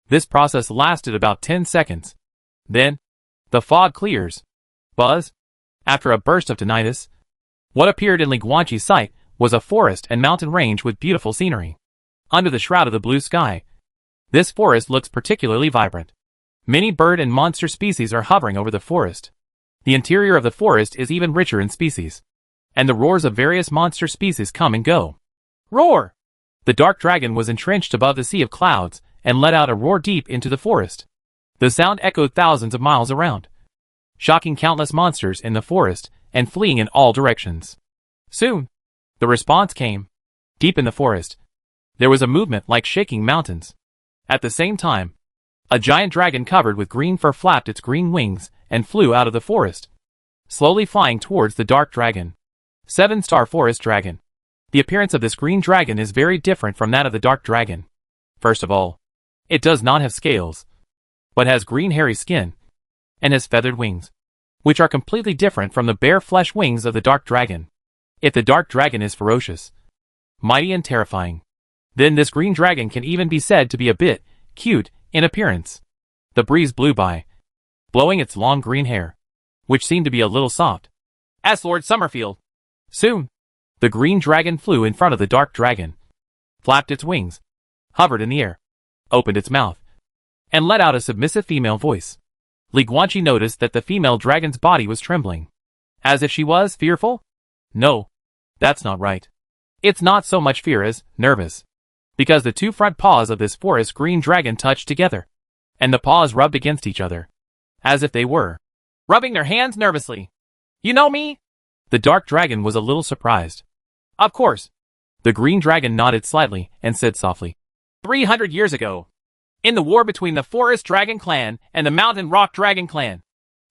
This process lasted about 10 seconds. Then, the fog clears. Buzz! After a burst of tinnitus, what appeared in Li Guanqi's sight was a forest and mountain range with beautiful scenery. Under the shroud of the blue sky, this forest looks particularly vibrant. Many bird and monster species are hovering over the forest. The interior of the forest is even richer in species, and the roars of various monster species come and go. Roar! The dark dragon was entrenched above the sea of clouds and let out a roar deep into the forest. The sound echoed thousands of miles around, shocking countless monsters in the forest and fleeing in all directions. Soon, the response came. Deep in the forest, there was a movement like shaking mountains. At the same time, a giant dragon covered with green fur flapped its green wings and flew out of the forest, slowly flying towards the dark dragon. 7-star forest dragon. The appearance of this green dragon is very different from that of the dark dragon. First of all, It does not have scales, but has green hairy skin, and has feathered wings, which are completely different from the bare flesh wings of the dark dragon. If the dark dragon is ferocious, mighty and terrifying, then this green dragon can even be said to be a bit cute in appearance. The breeze blew by, blowing its long green hair, which seemed to be a little soft. As Lord Summerfield. Soon, the green dragon flew in front of the dark dragon, flapped its wings, hovered in the air, opened its mouth, and let out a submissive female voice. Li Guanqi noticed that the female dragon's body was trembling. As if she was fearful? No, that's not right. It's not so much fear as nervous, because the two front paws of this forest green dragon touched together, and the paws rubbed against each other, as if they were rubbing their hands nervously. You know me? The dark dragon was a little surprised. Of course. The green dragon nodded slightly and said softly, 300 years ago, in the war between the Forest Dragon Clan and the Mountain Rock Dragon Clan,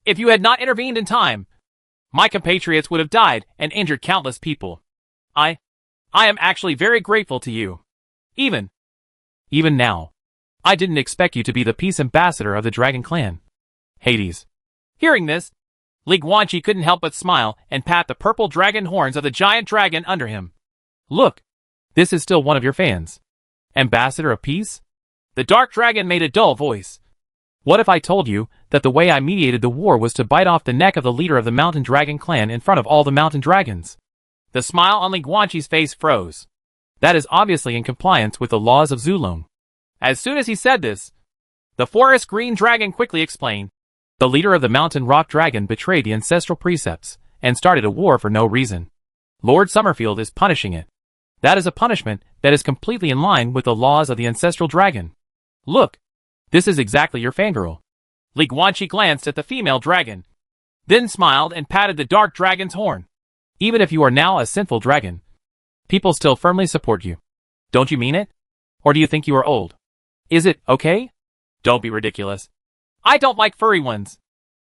if you had not intervened in time, my compatriots would have died and injured countless people. I am actually very grateful to you. Even now, I didn't expect you to be the peace ambassador of the Dragon Clan. Hades. Hearing this, Li Guanqi couldn't help but smile and pat the purple dragon horns of the giant dragon under him. Look, this is still one of your fans. Ambassador of Peace? The dark dragon made a dull voice. What if I told you that the way I mediated the war was to bite off the neck of the leader of the Mountain Dragon Clan in front of all the mountain dragons? The smile on Li Guanqi's face froze. That is obviously in compliance with the laws of Zulong. As soon as he said this, the forest green dragon quickly explained. The leader of the Mountain Rock Dragon betrayed the ancestral precepts and started a war for no reason. Lord Summerfield is punishing it. That is a punishment that is completely in line with the laws of the ancestral dragon. Look, this is exactly your fangirl. Li Guanqi glanced at the female dragon, then smiled and patted the dark dragon's horn. Even if you are now a sinful dragon, people still firmly support you. Don't you mean it? Or do you think you are old? Is it okay? Don't be ridiculous. I don't like furry ones,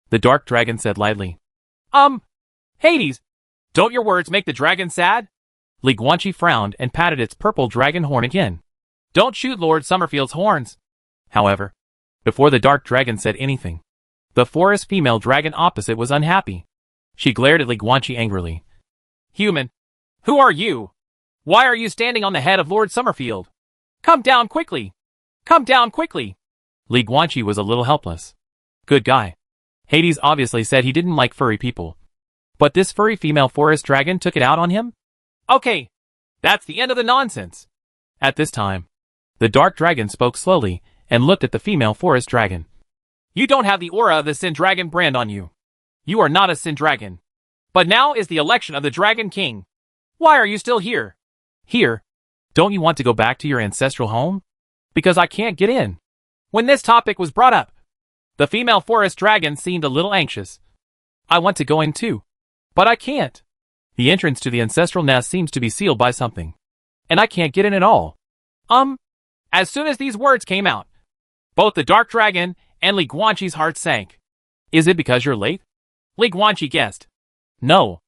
the dark dragon said lightly. Hades, don't your words make the dragon sad? Li Guanqi frowned and patted its purple dragon horn again. Don't shoot Lord Summerfield's horns. However, before the dark dragon said anything, the forest female dragon opposite was unhappy. She glared at Li Guanqi angrily. Human, who are you? Why are you standing on the head of Lord Summerfield? Come down quickly! Come down quickly! Li Guanqi was a little helpless. Good guy. Hades obviously said he didn't like furry people. But this furry female forest dragon took it out on him? Okay, that's the end of the nonsense. At this time, the dark dragon spoke slowly and looked at the female forest dragon. You don't have the aura of the Sin Dragon brand on you. You are not a Sin Dragon. But now is the election of the Dragon King. Why are you still here? Here? Don't you want to go back to your ancestral home? Because I can't get in. When this topic was brought up, the female forest dragon seemed a little anxious. I want to go in too. But I can't. The entrance to the ancestral nest seems to be sealed by something. And I can't get in at all. As soon as these words came out, both the dark dragon and Li Guanqi's heart sank. Is it because you're late? Li Guanqi guessed. No.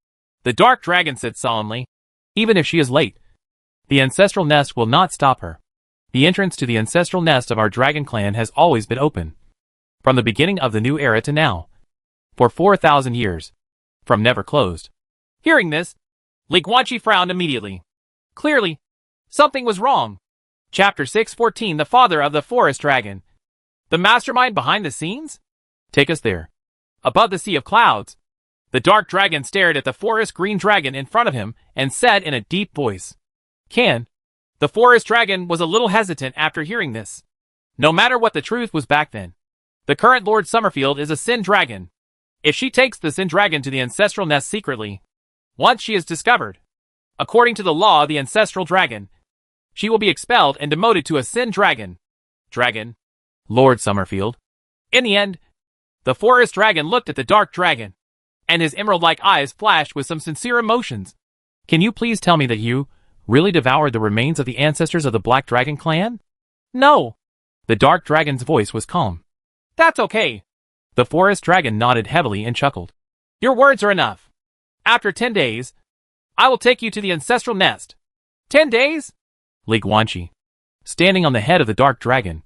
The dark dragon said solemnly. Even if she is late, the ancestral nest will not stop her. The entrance to the ancestral nest of our dragon clan has always been open. From the beginning of the new era to now. For 4,000 years. From never closed. Hearing this, Li Guanqi frowned immediately. Clearly, something was wrong. Chapter 614 The Father of the Forest Dragon. The mastermind behind the scenes? Take us there. Above the sea of clouds, the dark dragon stared at the forest green dragon in front of him and said in a deep voice. The forest dragon was a little hesitant after hearing this. No matter what the truth was back then, the current Lord Summerfield is a Sin Dragon. If she takes the Sin Dragon to the ancestral nest secretly, once she is discovered, according to the law of the ancestral dragon, she will be expelled and demoted to a Sin Dragon. Lord Summerfield. In the end, the forest dragon looked at the dark dragon, and his emerald-like eyes flashed with some sincere emotions. Can you please tell me that you really devoured the remains of the ancestors of the Black Dragon clan? No. The dark dragon's voice was calm. That's okay. The forest dragon nodded heavily and chuckled. Your words are enough. After 10 days, I will take you to the ancestral nest. 10 days? Li Guanqi, standing on the head of the dark dragon,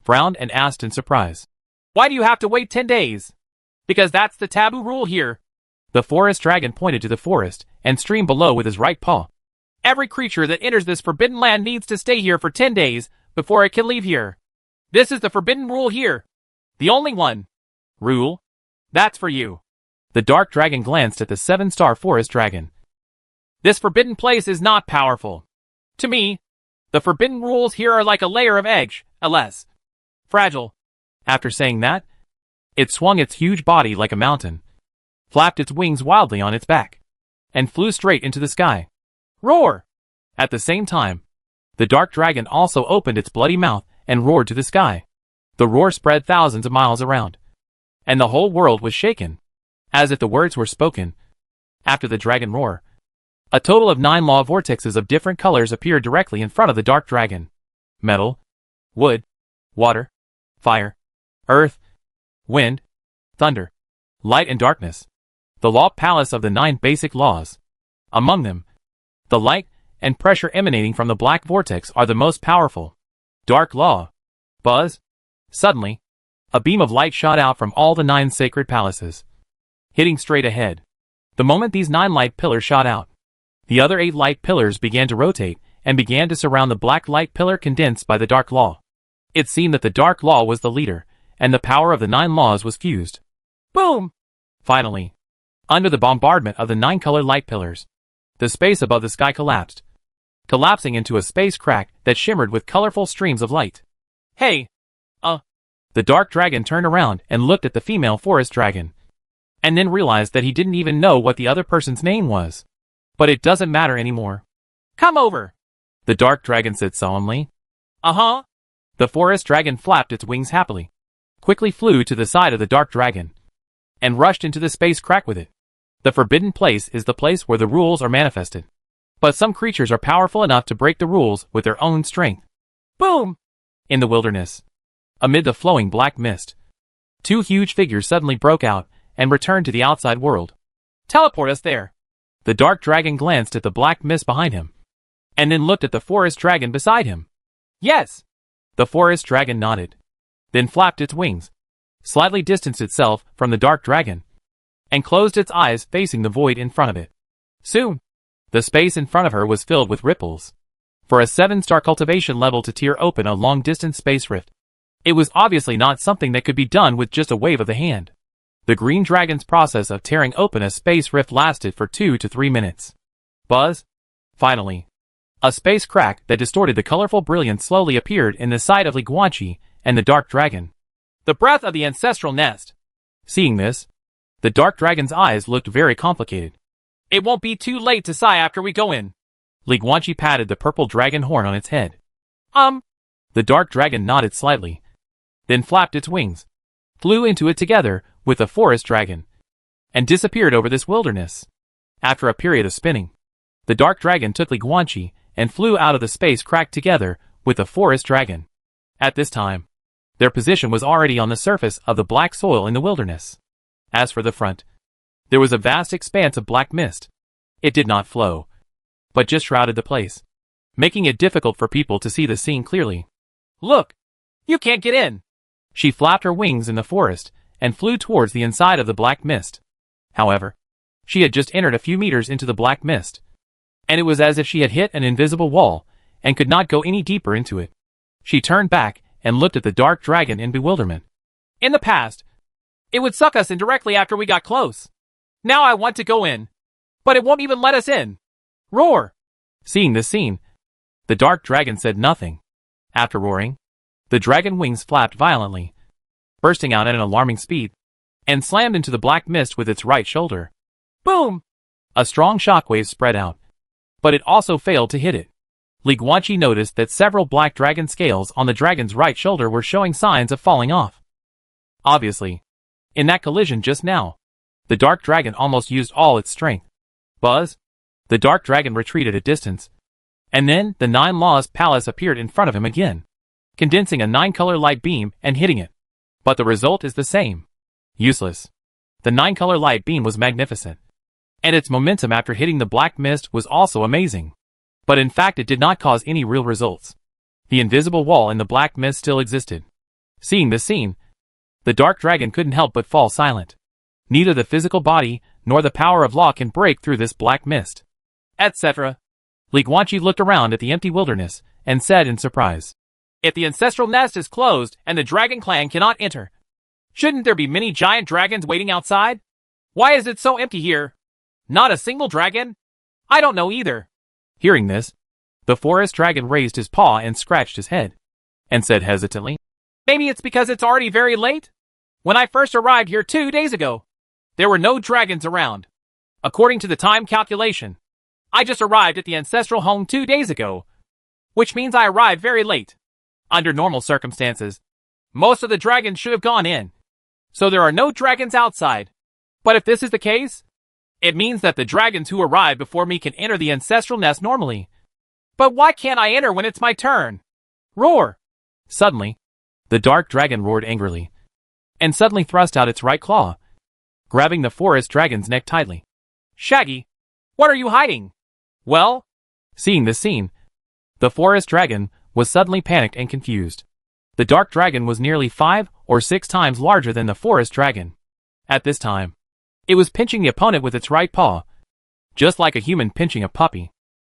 frowned and asked in surprise. Why do you have to wait 10 days? Because that's the taboo rule here. The forest dragon pointed to the forest and stream below with his right paw. Every creature that enters this forbidden land needs to stay here for 10 days before it can leave here. This is the forbidden rule here. The only one. Rule? That's for you. The dark dragon glanced at the 7-star forest dragon. This forbidden place is not powerful. To me, the forbidden rules here are like a layer of eggs, less fragile. After saying that, it swung its huge body like a mountain, flapped its wings wildly on its back, and flew straight into the sky. Roar! At the same time, the dark dragon also opened its bloody mouth and roared to the sky. The roar spread thousands of miles around, and the whole world was shaken, as if the words were spoken. After the dragon roar, a total of 9 law vortexes of different colors appeared directly in front of the dark dragon. Metal, wood, water, fire, earth, wind, thunder, light and darkness. The law palace of the 9 basic laws. Among them, the light and pressure emanating from the black vortex are the most powerful. Dark law. Buzz. Suddenly, a beam of light shot out from all the 9 sacred palaces, hitting straight ahead. The moment these 9 light pillars shot out, the other 8 light pillars began to rotate and began to surround the black light pillar condensed by the dark law. It seemed that the dark law was the leader, and the power of the 9 laws was fused. Boom! Finally, under the bombardment of the 9 color light pillars, the space above the sky collapsed, collapsing into a space crack that shimmered with colorful streams of light. Hey! The dark dragon turned around and looked at the female forest dragon, and then realized that he didn't even know what the other person's name was. But it doesn't matter anymore. Come over! The dark dragon said solemnly. Uh-huh. The forest dragon flapped its wings happily, quickly flew to the side of the dark dragon, and rushed into the space crack with it. The forbidden place is the place where the rules are manifested. But some creatures are powerful enough to break the rules with their own strength. Boom! In the wilderness, amid the flowing black mist, 2 huge figures suddenly broke out and returned to the outside world. Teleport us there! The dark dragon glanced at the black mist behind him, and then looked at the forest dragon beside him. Yes! The forest dragon nodded, then flapped its wings, slightly distanced itself from the dark dragon, and closed its eyes facing the void in front of it. Soon, the space in front of her was filled with ripples. For a 7-star cultivation level to tear open a long-distance space rift, it was obviously not something that could be done with just a wave of the hand. The green dragon's process of tearing open a space rift lasted for 2 to 3 minutes. Buzz. Finally, a space crack that distorted the colorful brilliance slowly appeared in the sight of Li Guanqi and the dark dragon. The breath of the ancestral nest. Seeing this, the dark dragon's eyes looked very complicated. It won't be too late to sigh after we go in. Li Guanqi patted the purple dragon horn on its head. The dark dragon nodded slightly, then flapped its wings, flew into it together with the forest dragon, and disappeared over this wilderness. After a period of spinning, the dark dragon took Li Guanqi and flew out of the space crack together with the forest dragon. At this time, their position was already on the surface of the black soil in the wilderness. As for the front, there was a vast expanse of black mist. It did not flow, but just shrouded the place, making it difficult for people to see the scene clearly. Look! You can't get in! She flapped her wings in the forest and flew towards the inside of the black mist. However, she had just entered a few meters into the black mist, and it was as if she had hit an invisible wall and could not go any deeper into it. She turned back and looked at the dark dragon in bewilderment. In the past, it would suck us in directly after we got close. Now I want to go in, but it won't even let us in. Roar! Seeing this scene, the dark dragon said nothing. After roaring, the dragon wings flapped violently, bursting out at an alarming speed, and slammed into the black mist with its right shoulder. Boom! A strong shockwave spread out, but it also failed to hit it. Li Guanqi noticed that several black dragon scales on the dragon's right shoulder were showing signs of falling off. Obviously, in that collision just now, the dark dragon almost used all its strength. Buzz! The dark dragon retreated a distance, and then the 9 Laws Palace appeared in front of him again, condensing a 9-color light beam and hitting it. But the result is the same. Useless. The 9-color light beam was magnificent, and its momentum after hitting the black mist was also amazing. But in fact it did not cause any real results. The invisible wall in the black mist still existed, Seeing this scene, the dark dragon couldn't help but fall silent. Neither the physical body nor the power of law can break through this black mist. Etc. Li Guanqi looked around at the empty wilderness and said in surprise, "If the ancestral nest is closed and the dragon clan cannot enter, shouldn't there be many giant dragons waiting outside? Why is it so empty here? Not a single dragon? I don't know either." Hearing this, the forest dragon raised his paw and scratched his head, and said hesitantly, "Maybe it's because it's already very late? When I first arrived here 2 days ago, there were no dragons around. According to the time calculation, I just arrived at the ancestral home 2 days ago, which means I arrived very late. Under normal circumstances, most of the dragons should have gone in, so there are no dragons outside. But if this is the case, it means that the dragons who arrived before me can enter the ancestral nest normally. But why can't I enter when it's my turn? Roar!" Suddenly, the dark dragon roared angrily, and suddenly thrust out its right claw, grabbing the forest dragon's neck tightly. "Shaggy, what are you hiding?" "Well?" Seeing this scene, the forest dragon was suddenly panicked and confused. The dark dragon was nearly 5 or 6 times larger than the forest dragon. At this time, it was pinching the opponent with its right paw, just like a human pinching a puppy.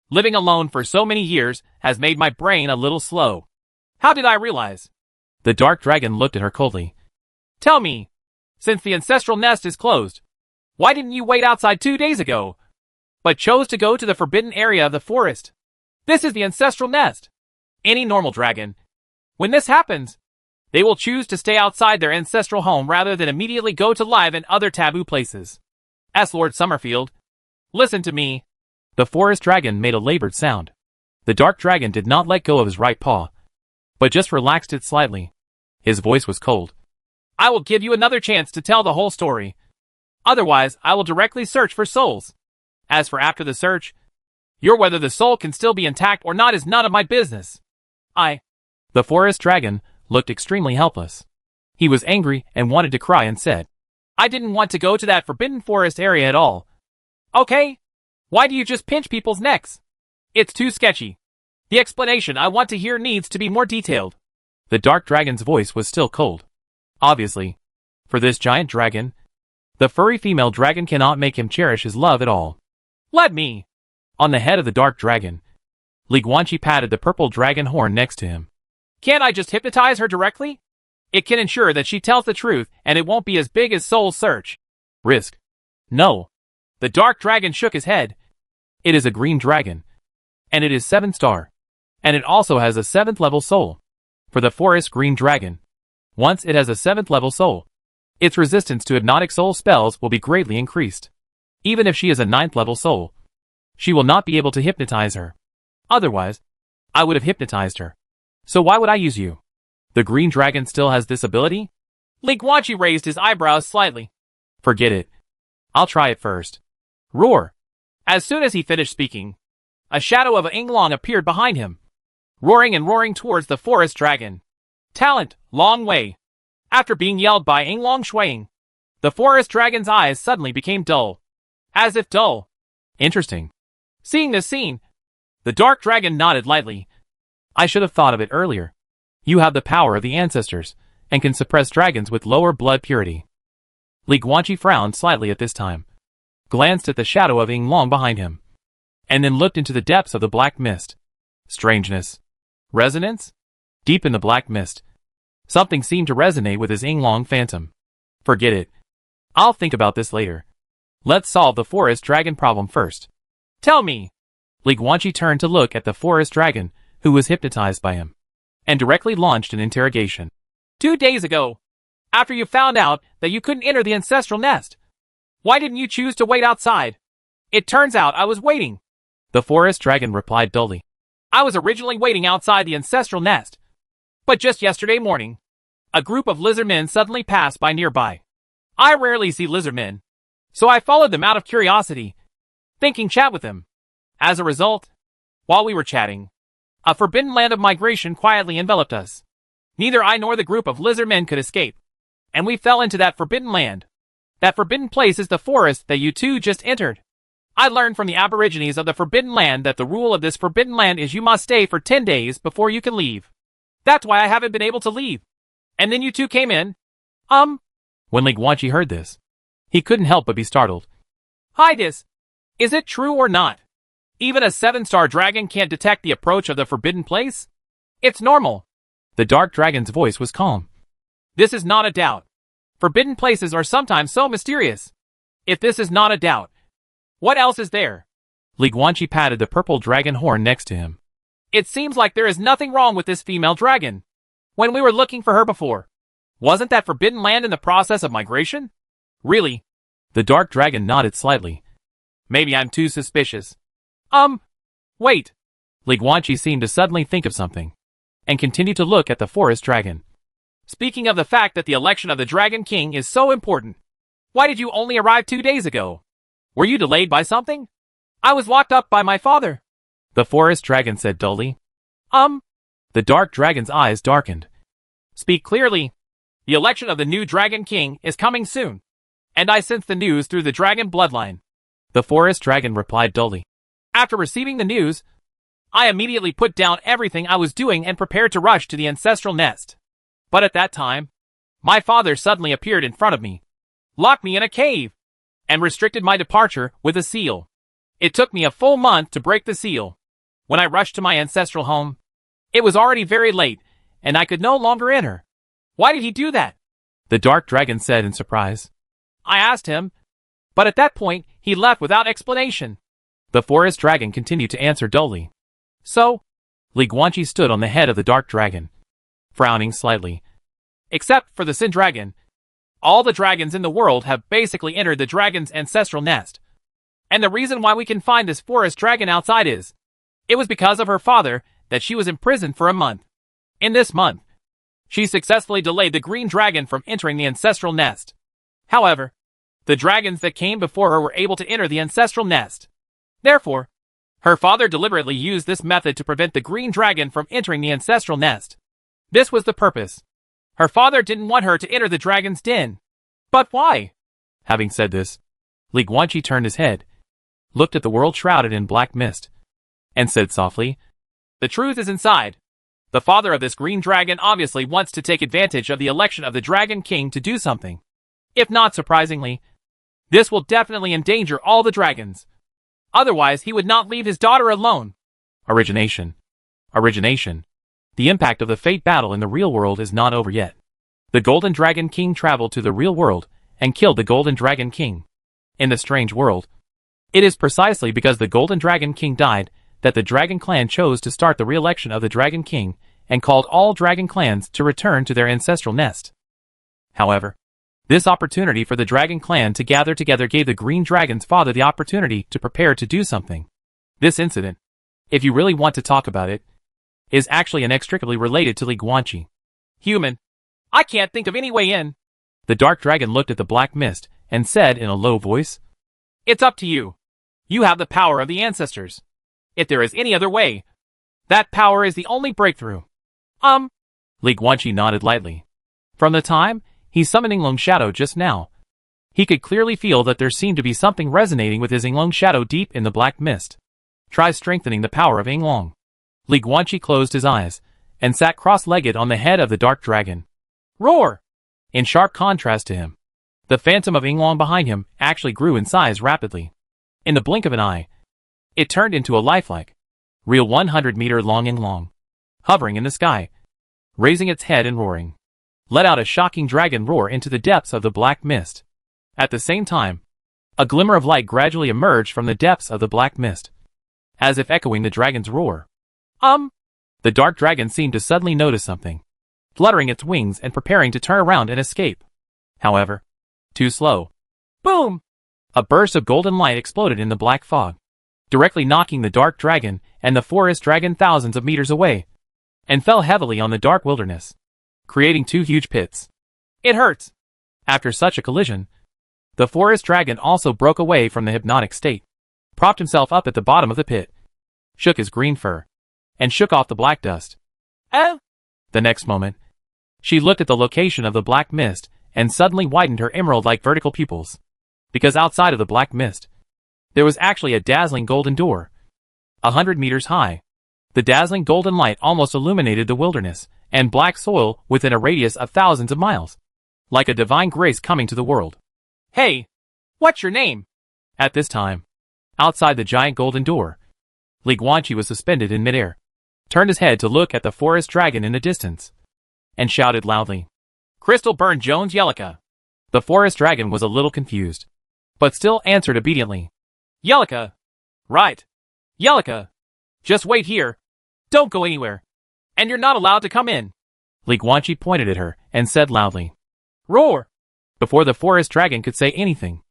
Living alone for so many years has made my brain a little slow. How did I realize? The dark dragon looked at her coldly. "Tell me, since the ancestral nest is closed, why didn't you wait outside 2 days ago, but chose to go to the forbidden area of the forest? This is the ancestral nest. Any normal dragon, when this happens, they will choose to stay outside their ancestral home rather than immediately go to live and other taboo places. As Lord Summerfield, listen to me." The forest dragon made a labored sound. The dark dragon did not let go of his right paw, but just relaxed it slightly. His voice was cold. "I will give you another chance to tell the whole story. Otherwise, I will directly search for souls. As for after the search, whether the soul can still be intact or not is none of my business. The forest dragon looked extremely helpless. He was angry and wanted to cry and said, "I didn't want to go to that forbidden forest area at all." "Okay. Why do you just pinch people's necks? It's too sketchy. The explanation I want to hear needs to be more detailed." The dark dragon's voice was still cold. Obviously, for this giant dragon, the furry female dragon cannot make him cherish his love at all. "Let me." On the head of the dark dragon, Li Guanqi patted the purple dragon horn next to him. "Can't I just hypnotize her directly? It can ensure that she tells the truth and it won't be as big as Soul Search. Risk. No." The dark dragon shook his head. "It is a green dragon, and it is 7-star, and it also has a 7th level soul. For the forest green dragon, once it has a 7th level soul, its resistance to hypnotic soul spells will be greatly increased. Even if she is a 9th level soul, she will not be able to hypnotize her. Otherwise, I would have hypnotized her. So why would I use you? The green dragon still has this ability?" Li Guanqi raised his eyebrows slightly. "Forget it. I'll try it first." Roar! As soon as he finished speaking, a shadow of a Yinglong appeared behind him, roaring and roaring towards the forest dragon. Talent, long way. After being yelled by Yinglong Shuang, the forest dragon's eyes suddenly became dull. As if dull. Interesting. Seeing this scene, the dark dragon nodded lightly. "I should have thought of it earlier. You have the power of the ancestors, and can suppress dragons with lower blood purity." Li Guanqi frowned slightly at this time, glanced at the shadow of Yinglong behind him, and then looked into the depths of the black mist. Strangeness. Resonance? Deep in the black mist, something seemed to resonate with his Yinglong phantom. Forget it. I'll think about this later. Let's solve the forest dragon problem first. Tell me. Li Guanqi turned to look at the forest dragon, who was hypnotized by him, and directly launched an interrogation. 2 days ago, after you found out that you couldn't enter the ancestral nest, why didn't you choose to wait outside? It turns out I was waiting. The forest dragon replied dully. I was originally waiting outside the ancestral nest, but just yesterday morning, a group of lizardmen suddenly passed by nearby. I rarely see lizardmen, so I followed them out of curiosity, thinking chat with them. As a result, while we were chatting, a forbidden land of migration quietly enveloped us. Neither I nor the group of lizardmen could escape, and we fell into that forbidden land. That forbidden place is the forest that you two just entered. I learned from the aborigines of the forbidden land that the rule of this forbidden land is you must stay for 10 days before you can leave. That's why I haven't been able to leave. And then you two came in? When Li Guanqi heard this, he couldn't help but be startled. Highness, is it true or not? Even a 7-star dragon can't detect the approach of the forbidden place? It's normal. The dark dragon's voice was calm. This is not a doubt. Forbidden places are sometimes so mysterious. If this is not a doubt, what else is there? Li Guanqi patted the purple dragon horn next to him. It seems like there is nothing wrong with this female dragon. When we were looking for her before, wasn't that forbidden land in the process of migration? Really? The dark dragon nodded slightly. Maybe I'm too suspicious. Wait. Li Guanqi seemed to suddenly think of something, and continued to look at the forest dragon. Speaking of the fact that the election of the Dragon King is so important, why did you only arrive 2 days ago? Were you delayed by something? I was locked up by my father, the forest dragon said dully. The dark dragon's eyes darkened. Speak clearly. The election of the new Dragon King is coming soon, and I sense the news through the dragon bloodline, the forest dragon replied dully. After receiving the news, I immediately put down everything I was doing and prepared to rush to the ancestral nest. But at that time, my father suddenly appeared in front of me, locked me in a cave, and restricted my departure with a seal. It took me a full month to break the seal. When I rushed to my ancestral home, it was already very late, and I could no longer enter. Why did he do that? The dark dragon said in surprise. I asked him, but at that point, he left without explanation. The forest dragon continued to answer dully. So, Li Guanqi stood on the head of the dark dragon, frowning slightly. Except for the Sin Dragon, all the dragons in the world have basically entered the dragon's ancestral nest. And the reason why we can find this forest dragon outside is, it was because of her father that she was imprisoned for a month. In this month, she successfully delayed the green dragon from entering the ancestral nest. However, the dragons that came before her were able to enter the ancestral nest. Therefore, her father deliberately used this method to prevent the green dragon from entering the ancestral nest. This was the purpose. Her father didn't want her to enter the dragon's den. But why? Having said this, Li Guanqi turned his head, looked at the world shrouded in black mist, and said softly, The truth is inside. The father of this green dragon obviously wants to take advantage of the election of the Dragon King to do something. If not surprisingly, this will definitely endanger all the dragons. Otherwise, he would not leave his daughter alone. Origination. The impact of the fate battle in the real world is not over yet. The Golden Dragon King traveled to the real world and killed the Golden Dragon King. In the strange world, it is precisely because the Golden Dragon King died that the Dragon Clan chose to start the re-election of the Dragon King and called all Dragon Clans to return to their ancestral nest. However, this opportunity for the Dragon Clan to gather together gave the Green Dragon's father the opportunity to prepare to do something. This incident, if you really want to talk about it, is actually inextricably related to Li Guanqi. Human, I can't think of any way in. The dark dragon looked at the black mist and said in a low voice, It's up to you. You have the power of the ancestors. If there is any other way, that power is the only breakthrough. Li Guanqi nodded lightly. From the time he summoned Yinglong Shadow just now, he could clearly feel that there seemed to be something resonating with his Yinglong Shadow deep in the black mist. Try strengthening the power of Yinglong. Li Guanqi closed his eyes and sat cross-legged on the head of the dark dragon. Roar! In sharp contrast to him, the phantom of Yinglong behind him actually grew in size rapidly. In the blink of an eye, it turned into a lifelike, real 100-meter-long Yinglong, hovering in the sky, raising its head and roaring, let out a shocking dragon roar into the depths of the black mist. At the same time, a glimmer of light gradually emerged from the depths of the black mist, as if echoing the dragon's roar. The dark dragon seemed to suddenly notice something, fluttering its wings and preparing to turn around and escape. However, too slow. Boom! A burst of golden light exploded in the black fog, directly knocking the dark dragon and the forest dragon thousands of meters away, and fell heavily on the dark wilderness, creating two huge pits. It hurts. After such a collision, the forest dragon also broke away from the hypnotic state, propped himself up at the bottom of the pit, shook his green fur, and shook off the black dust. The next moment, she looked at the location of the black mist and suddenly widened her emerald-like vertical pupils, because outside of the black mist, there was actually a dazzling golden door, 100 meters high. The dazzling golden light almost illuminated the wilderness, and black soil within a radius of thousands of miles. Like a divine grace coming to the world. Hey! What's your name? At this time, outside the giant golden door, Li Guanqi was suspended in midair, turned his head to look at the forest dragon in the distance, and shouted loudly, Crystal Burn Jones Yelica. The forest dragon was a little confused, but still answered obediently. Yelica! Right. Yelica! Just wait here. Don't go anywhere. And you're not allowed to come in. Li Guanqi pointed at her and said loudly, Roar! Before the forest dragon could say anything,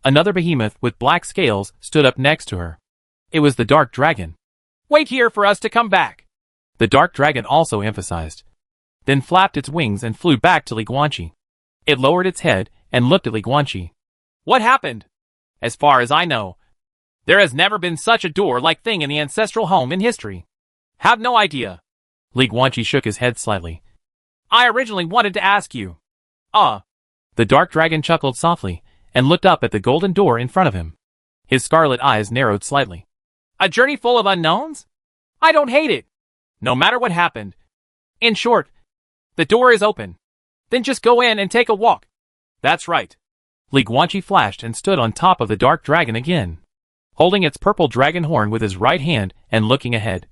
another behemoth with black scales stood up next to her. It was the dark dragon. Wait here for us to come back. The dark dragon also emphasized, then flapped its wings and flew back to Li Guanqi. It lowered its head and looked at Li Guanqi. What happened? As far as I know, there has never been such a door-like thing in the ancestral home in history. Have no idea. Li Guanqi shook his head slightly. I originally wanted to ask you. The dark dragon chuckled softly and looked up at the golden door in front of him. His scarlet eyes narrowed slightly. A journey full of unknowns? I don't hate it. No matter what happened. In short, the door is open. Then just go in and take a walk. That's right. Li Guanqi flashed and stood on top of the dark dragon again, holding its purple dragon horn with his right hand and looking ahead.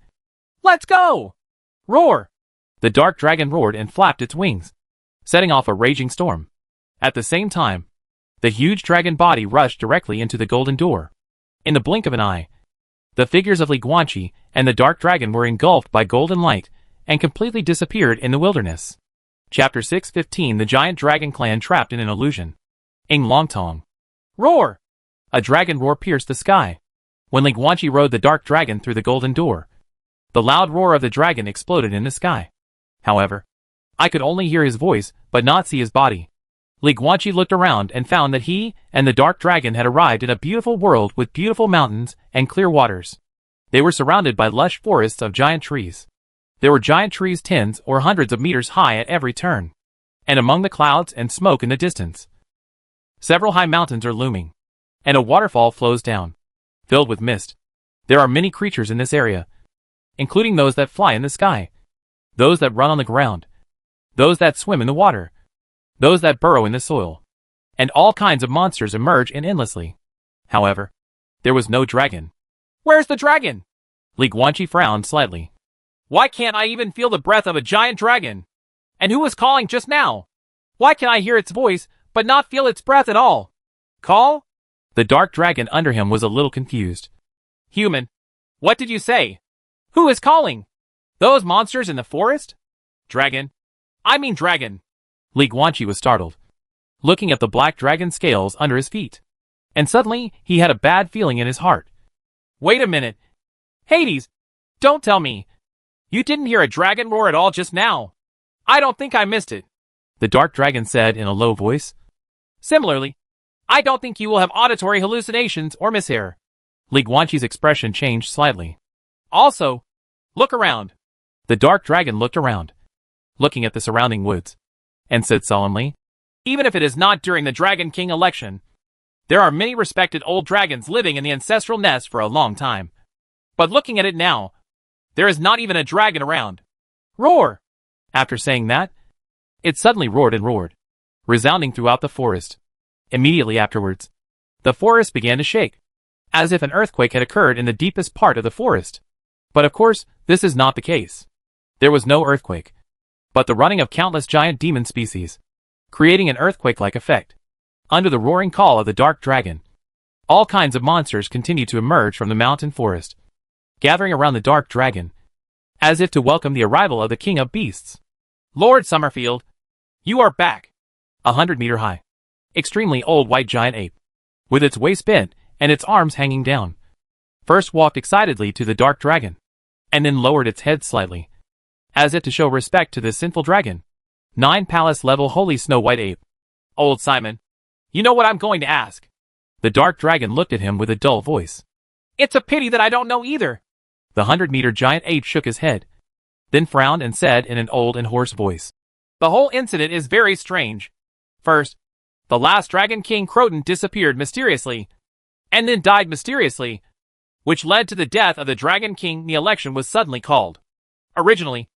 Let's go! Roar! The dark dragon roared and flapped its wings, setting off a raging storm. At the same time, the huge dragon body rushed directly into the golden door. In the blink of an eye, the figures of Li Guanqi and the dark dragon were engulfed by golden light and completely disappeared in the wilderness. Chapter 6:15 The Giant Dragon Clan Trapped in an Illusion. Ing Longtong. Roar! A dragon roar pierced the sky. When Li Guanqi rode the dark dragon through the golden door, the loud roar of the dragon exploded in the sky. However, I could only hear his voice but not see his body. Li Guanqi looked around and found that he and the dark dragon had arrived in a beautiful world with beautiful mountains and clear waters. They were surrounded by lush forests of giant trees. There were giant trees tens or hundreds of meters high at every turn. And among the clouds and smoke in the distance, several high mountains are looming, and a waterfall flows down, filled with mist. There are many creatures in this area, including those that fly in the sky, those that run on the ground, those that swim in the water, those that burrow in the soil, and all kinds of monsters emerge in endlessly. However, there was no dragon. Where's the dragon? Li Guanqi frowned slightly. Why can't I even feel the breath of a giant dragon? And who was calling just now? Why can I hear its voice, but not feel its breath at all? Call? The dark dragon under him was a little confused. Human, what did you say? Who is calling? Those monsters in the forest? Dragon. I mean dragon. Li Guanqi was startled, looking at the black dragon scales under his feet. And suddenly, he had a bad feeling in his heart. Wait a minute. Hades, don't tell me. You didn't hear a dragon roar at all just now. I don't think I missed it. The dark dragon said in a low voice. Similarly, I don't think you will have auditory hallucinations or mishear. Li Guanqi's expression changed slightly. Also, look around. The dark dragon looked around, looking at the surrounding woods, and said solemnly, even if it is not during the Dragon King election, there are many respected old dragons living in the ancestral nest for a long time. But looking at it now, there is not even a dragon around. Roar! After saying that, it suddenly roared and roared, resounding throughout the forest. Immediately afterwards, the forest began to shake, as if an earthquake had occurred in the deepest part of the forest. But of course, this is not the case. There was no earthquake, but the running of countless giant demon species, creating an earthquake-like effect. Under the roaring call of the dark dragon, all kinds of monsters continued to emerge from the mountain forest, gathering around the dark dragon, as if to welcome the arrival of the king of beasts. Lord Summerfield, you are back. 100-meter high, extremely old white giant ape, with its waist bent and its arms hanging down, first walked excitedly to the dark dragon, and then lowered its head slightly, as if to show respect to this sinful dragon. 9 palace-level holy snow white ape. Old Simon, you know what I'm going to ask. The dark dragon looked at him with a dull voice. It's a pity that I don't know either. The 100-meter giant ape shook his head, then frowned and said in an old and hoarse voice. The whole incident is very strange. First, the last Dragon King Croton disappeared mysteriously, and then died mysteriously, which led to the death of the Dragon King. The election was suddenly called. Originally,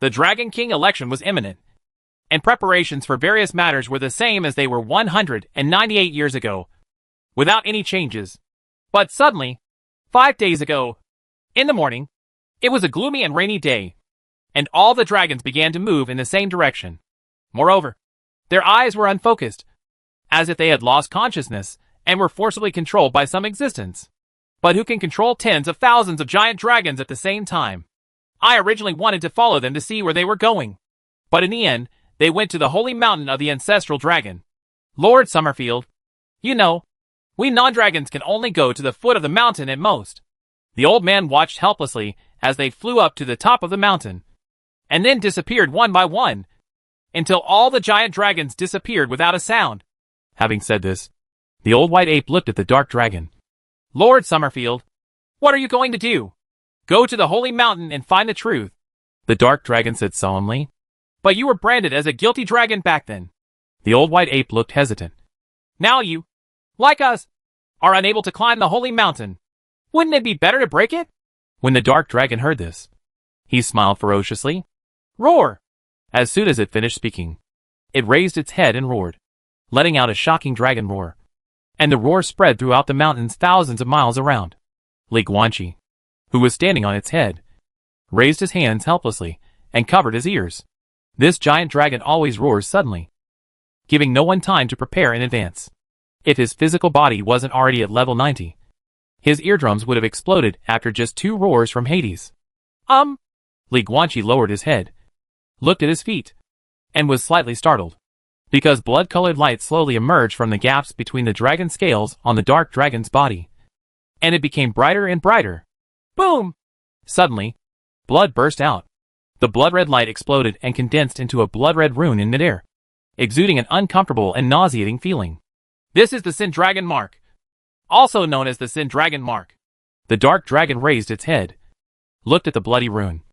The Dragon King election was imminent, and preparations for various matters were the same as they were 198 years ago, without any changes. But suddenly, 5 days ago, in the morning, it was a gloomy and rainy day, and all the dragons began to move in the same direction. Moreover, their eyes were unfocused, as if they had lost consciousness and were forcibly controlled by some existence. But who can control tens of thousands of giant dragons at the same time? I originally wanted to follow them to see where they were going, but in the end, they went to the holy mountain of the ancestral dragon. Lord Summerfield, you know, we non-dragons can only go to the foot of the mountain at most. The old man watched helplessly as they flew up to the top of the mountain, and then disappeared one by one, until all the giant dragons disappeared without a sound. Having said this, the old white ape looked at the dark dragon. Lord Summerfield, what are you going to do? Go to the holy mountain and find the truth, the dark dragon said solemnly. But you were branded as a guilty dragon back then. The old white ape looked hesitant. Now you, like us, are unable to climb the holy mountain. Wouldn't it be better to break it? When the dark dragon heard this, he smiled ferociously. Roar! As soon as it finished speaking, it raised its head and roared, letting out a shocking dragon roar. And the roar spread throughout the mountains thousands of miles around. Li Guanqi, who was standing on its head, raised his hands helplessly and covered his ears. This giant dragon always roars suddenly, giving no one time to prepare in advance. If his physical body wasn't already at level 90, his eardrums would have exploded after just 2 roars from Hades. Li Guanqi lowered his head, looked at his feet, and was slightly startled, because blood-colored light slowly emerged from the gaps between the dragon scales on the dark dragon's body, and it became brighter and brighter. Boom! Suddenly, blood burst out. The blood-red light exploded and condensed into a blood-red rune in midair, exuding an uncomfortable and nauseating feeling. This is the Sin Dragon Mark, also known as the Sin Dragon Mark. The dark dragon raised its head, looked at the bloody rune,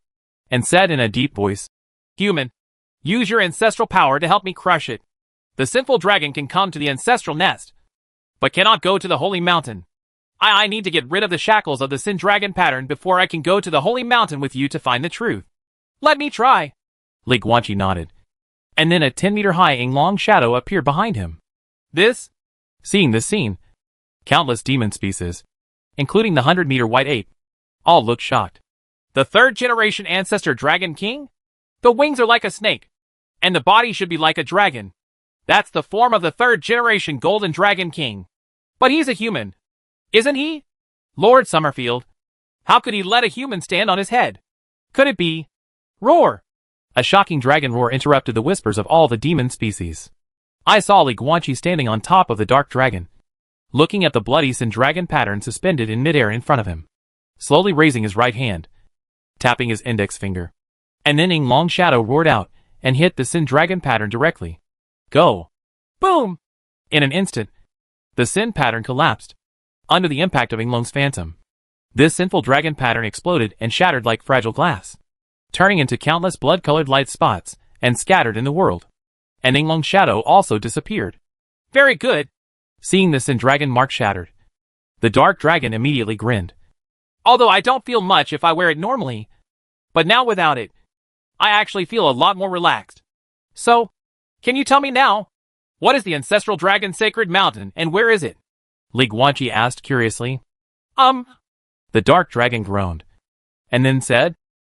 and said in a deep voice, Human, use your ancestral power to help me crush it. The sinful dragon can come to the ancestral nest, but cannot go to the holy mountain. I need to get rid of the shackles of the Sin Dragon pattern before I can go to the holy mountain with you to find the truth. Let me try. Li Guanqi nodded, and then a 10-meter-high Yinglong shadow appeared behind him. Seeing this scene, countless demon species, including the 100-meter white ape, all looked shocked. The 3rd-generation ancestor Dragon King? The wings are like a snake, and the body should be like a dragon. That's the form of the 3rd-generation Golden Dragon King. But he's a human, isn't he? Lord Summerfield, how could he let a human stand on his head? Could it be? Roar! A shocking dragon roar interrupted the whispers of all the demon species. I saw Li Guanqi standing on top of the dark dragon, looking at the bloody Sin Dragon pattern suspended in midair in front of him, slowly raising his right hand, tapping his index finger. And then Yinglong shadow roared out and hit the Sin Dragon pattern directly. Go! Boom! In an instant, the Sin pattern collapsed under the impact of Yinglong's phantom. This sinful dragon pattern exploded and shattered like fragile glass, turning into countless blood-colored light spots and scattered in the world. And Yinglong's shadow also disappeared. Very good. Seeing the Sin Dragon mark shattered, the dark dragon immediately grinned. Although I don't feel much if I wear it normally, but now without it, I actually feel a lot more relaxed. So, can you tell me now, what is the ancestral dragon sacred mountain and where is it? Li Guanqi asked curiously. The dark dragon groaned, and then said,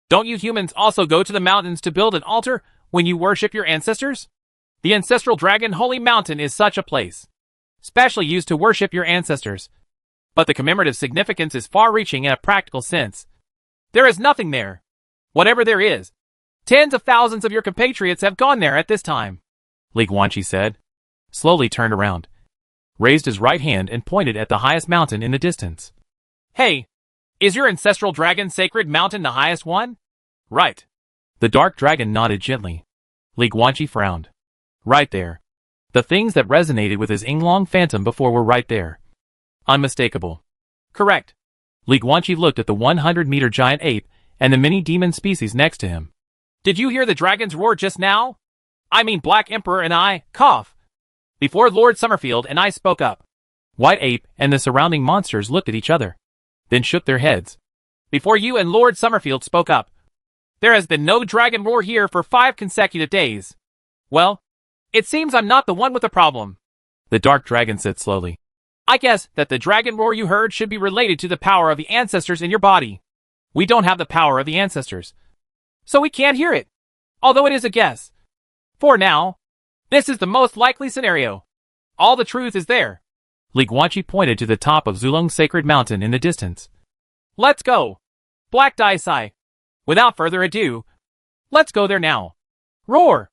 Don't you humans also go to the mountains to build an altar when you worship your ancestors? The ancestral dragon holy mountain is such a place, specially used to worship your ancestors. But the commemorative significance is far-reaching in a practical sense. There is nothing there. Whatever there is, tens of thousands of your compatriots have gone there at this time. Li Guanqi said, slowly turned around, raised his right hand and pointed at the highest mountain in the distance. Hey, is your ancestral dragon sacred mountain the highest one? Right. The dark dragon nodded gently. Li Guanqi frowned. Right there. The things that resonated with his Yinglong phantom before were right there. Unmistakable. Correct. Li Guanqi looked at the 100-meter giant ape and the many demon species next to him. Did you hear the dragon's roar just now? I mean Black Emperor and I, cough. Before Lord Summerfield and I spoke up. White Ape and the surrounding monsters looked at each other, then shook their heads. Before you and Lord Summerfield spoke up, There has been no dragon roar here for 5 consecutive days. Well, it seems I'm not the one with the problem. The dark dragon said slowly. I guess that the dragon roar you heard should be related to the power of the ancestors in your body. We don't have the power of the ancestors, so we can't hear it. Although it is a guess. For now, this is the most likely scenario. All the truth is there. Li Guanqi pointed to the top of Zulong's sacred mountain in the distance. Let's go. Black Dai Sai. Without further ado, let's go there now. Roar!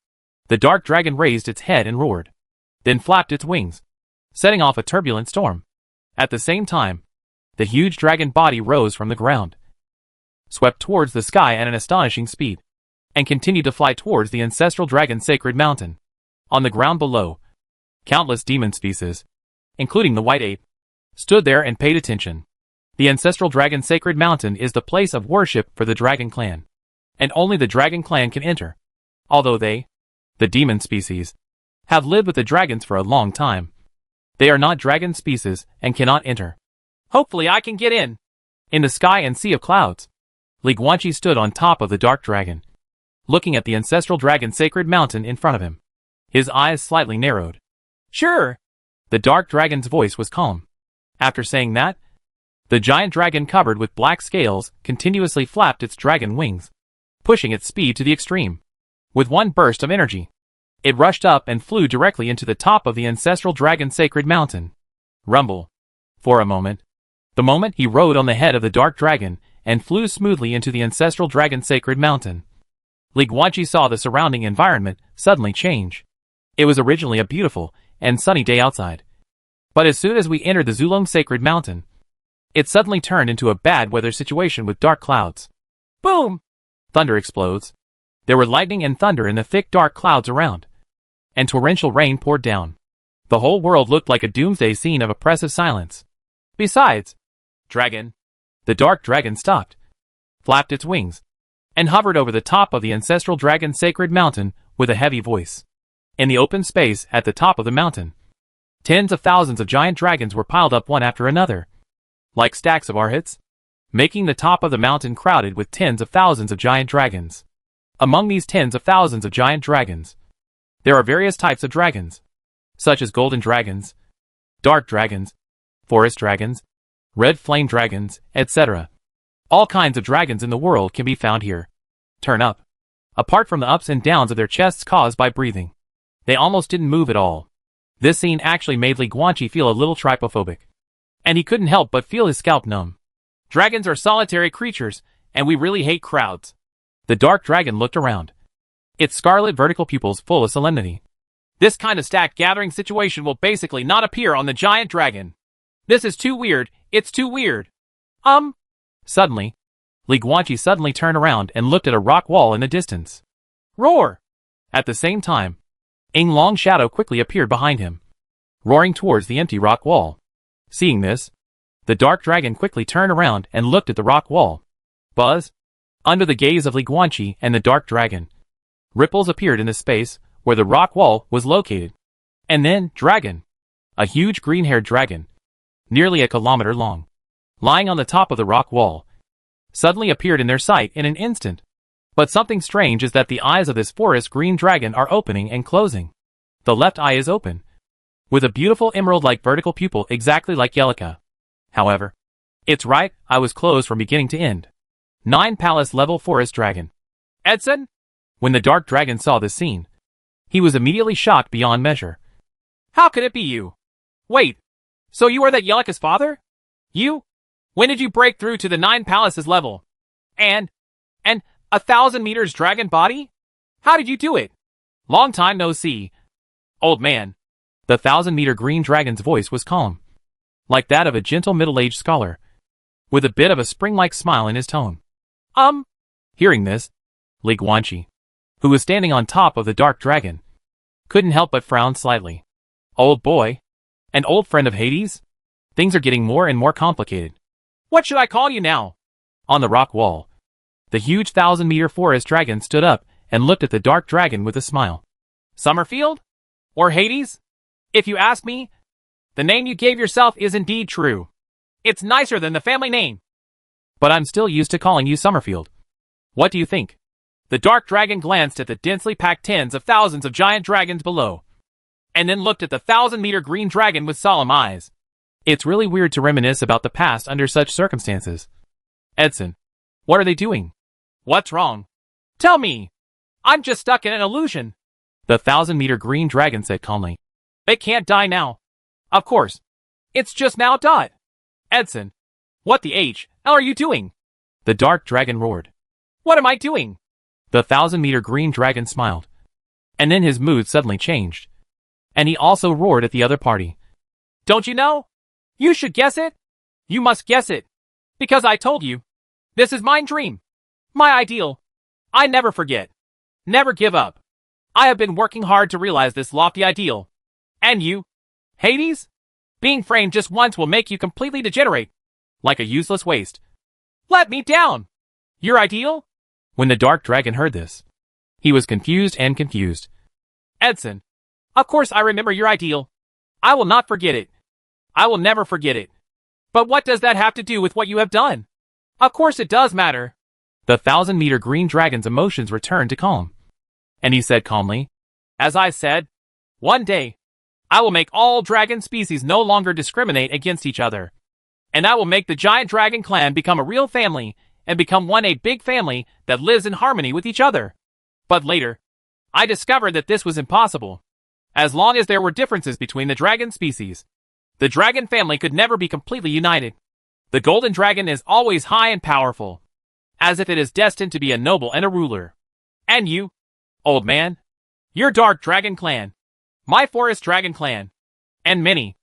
The dark dragon raised its head and roared, then flapped its wings, setting off a turbulent storm. At the same time, the huge dragon body rose from the ground, swept towards the sky at an astonishing speed, and continued to fly towards the ancestral dragon's sacred mountain. On the ground below, countless demon species, including the white ape, stood there and paid attention. The ancestral dragon's sacred mountain is the place of worship for the dragon clan, and only the dragon clan can enter. Although they, the demon species, have lived with the dragons for a long time, they are not dragon species and cannot enter. Hopefully I can get in. In the sky and sea of clouds, Li Guanqi stood on top of the dark dragon, looking at the ancestral dragon's sacred mountain in front of him. His eyes slightly narrowed. Sure. The dark dragon's voice was calm. After saying that, the giant dragon covered with black scales continuously flapped its dragon wings, pushing its speed to the extreme. With one burst of energy, it rushed up and flew directly into the top of the ancestral dragon's sacred mountain. Rumble. For a moment, the moment he rode on the head of the dark dragon and flew smoothly into the ancestral dragon's sacred mountain. Li Guanqi saw the surrounding environment suddenly change. It was originally a beautiful and sunny day outside, but as soon as we entered the Zulong sacred mountain, it suddenly turned into a bad weather situation with dark clouds. Boom! Thunder explodes. There were lightning and thunder in the thick dark clouds around, and torrential rain poured down. The whole world looked like a doomsday scene of oppressive silence. Besides, dragon. The dark dragon stopped, flapped its wings, and hovered over the top of the ancestral dragon's sacred mountain with a heavy voice. In the open space at the top of the mountain, tens of thousands of giant dragons were piled up one after another, like stacks of arhats, making the top of the mountain crowded with tens of thousands of giant dragons. Among these tens of thousands of giant dragons, there are various types of dragons, such as golden dragons, dark dragons, forest dragons, red flame dragons, etc. All kinds of dragons in the world can be found here. Turn up. Apart from the ups and downs of their chests caused by breathing, they almost didn't move at all. This scene actually made Li Guanqi feel a little trypophobic, and he couldn't help but feel his scalp numb. Dragons are solitary creatures, and we really hate crowds. The dark dragon looked around, its scarlet vertical pupils full of solemnity. This kind of stack gathering situation will basically not appear on the giant dragon. This is too weird, it's too weird. Suddenly, Li Guanqi suddenly turned around and looked at a rock wall in the distance. Roar! At the same time, Ying Long's shadow quickly appeared behind him, roaring towards the empty rock wall. Seeing this, the dark dragon quickly turned around and looked at the rock wall. Buzz! Under the gaze of Li Guanqi and the dark dragon, ripples appeared in the space where the rock wall was located. And then, dragon! A huge green-haired dragon, nearly a kilometer long, lying on the top of the rock wall, suddenly appeared in their sight in an instant. But something strange is that the eyes of this forest green dragon are opening and closing. The left eye is open, with a beautiful emerald-like vertical pupil exactly like Yelica. However, its right eye was closed from beginning to end. 9 Palace level forest dragon. Edson? When the dark dragon saw this scene, he was immediately shocked beyond measure. How could it be you? Wait, so you are that Yelica's father? You? When did you break through to the 9 Palaces level? And 1,000 meters dragon body? How did you do it? Long time no see. Old man. The 1,000-meter green dragon's voice was calm, like that of a gentle middle-aged scholar, with a bit of a spring-like smile in his tone. Hearing this, Li Guanqi, who was standing on top of the dark dragon, couldn't help but frown slightly. Old boy? An old friend of Hades? Things are getting more and more complicated. What should I call you now? On the rock wall, the huge 1,000-meter forest dragon stood up and looked at the dark dragon with a smile. Summerfield? Or Hades? If you ask me, the name you gave yourself is indeed true. It's nicer than the family name. But I'm still used to calling you Summerfield. What do you think? The dark dragon glanced at the densely packed tens of thousands of giant dragons below, and then looked at the 1,000-meter green dragon with solemn eyes. It's really weird to reminisce about the past under such circumstances. Edson, what are they doing? What's wrong? Tell me. I'm just stuck in an illusion. The 1,000-meter green dragon said calmly. They can't die now. Of course. It's just now dot. Edson, what the hell are you doing? The dark dragon roared. What am I doing? The 1,000-meter green dragon smiled. And then his mood suddenly changed. And he also roared at the other party. Don't you know? You should guess it. You must guess it. Because I told you. This is my dream. My ideal. I never forget. Never give up. I have been working hard to realize this lofty ideal. And you? Hades? Being framed just once will make you completely degenerate. Like a useless waste. Let me down. Your ideal? When the dark dragon heard this, he was confused. Edson, of course I remember your ideal. I will not forget it. I will never forget it. But what does that have to do with what you have done? Of course it does matter. The 1,000-meter green dragon's emotions returned to calm. And he said calmly, as I said, one day, I will make all dragon species no longer discriminate against each other. And I will make the giant dragon clan become a real family and become a big family that lives in harmony with each other. But later, I discovered that this was impossible. As long as there were differences between the dragon species, the dragon family could never be completely united. The golden dragon is always high and powerful, as if it is destined to be a noble and a ruler. And you, old man, your dark dragon clan, my forest dragon clan, and many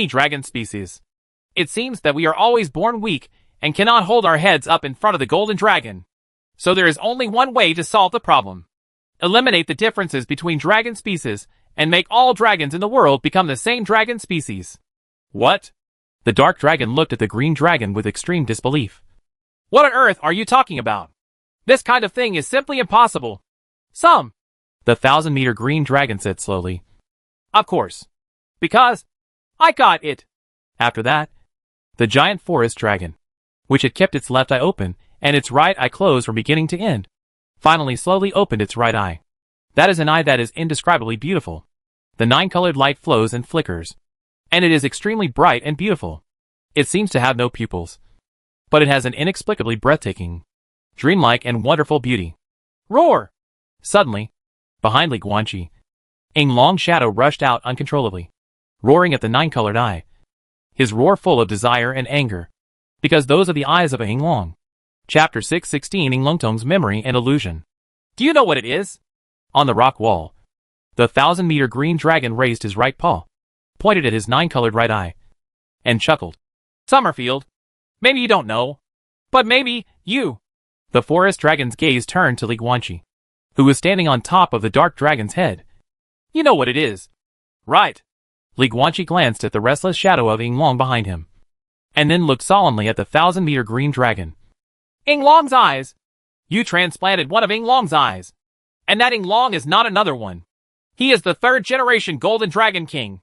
dragon species. It seems that we are always born weak and cannot hold our heads up in front of the golden dragon. So there is only one way to solve the problem. Eliminate the differences between dragon species and make all dragons in the world become the same dragon species. What? The dark dragon looked at the green dragon with extreme disbelief. What on earth are you talking about? This kind of thing is simply impossible. The 1,000-meter green dragon said slowly. Of course. Because I got it. After that, the giant forest dragon, which had kept its left eye open and its right eye closed from beginning to end, finally slowly opened its right eye. That is an eye that is indescribably beautiful. The 9-colored light flows and flickers, and it is extremely bright and beautiful. It seems to have no pupils, but it has an inexplicably breathtaking, dreamlike and wonderful beauty. Roar! Suddenly, behind Li Guanqi, a long shadow rushed out uncontrollably, roaring at the 9-colored eye. His roar full of desire and anger, because those are the eyes of a Yinglong. Chapter 616 Yinglongtong's Memory and Illusion. Do you know what it is? On the rock wall, the 1,000-meter green dragon raised his right paw, pointed at his 9-colored right eye, and chuckled. Summerfield, maybe you don't know, but maybe you. The forest dragon's gaze turned to Li Guanqi, who was standing on top of the dark dragon's head. You know what it is, right? Li Guanqi glanced at the restless shadow of Yinglong behind him, and then looked solemnly at the 1,000-meter green dragon. Yinglong's eyes! You transplanted one of Yinglong's eyes, and that Yinglong is not another one. He is the 3rd-generation Golden Dragon King.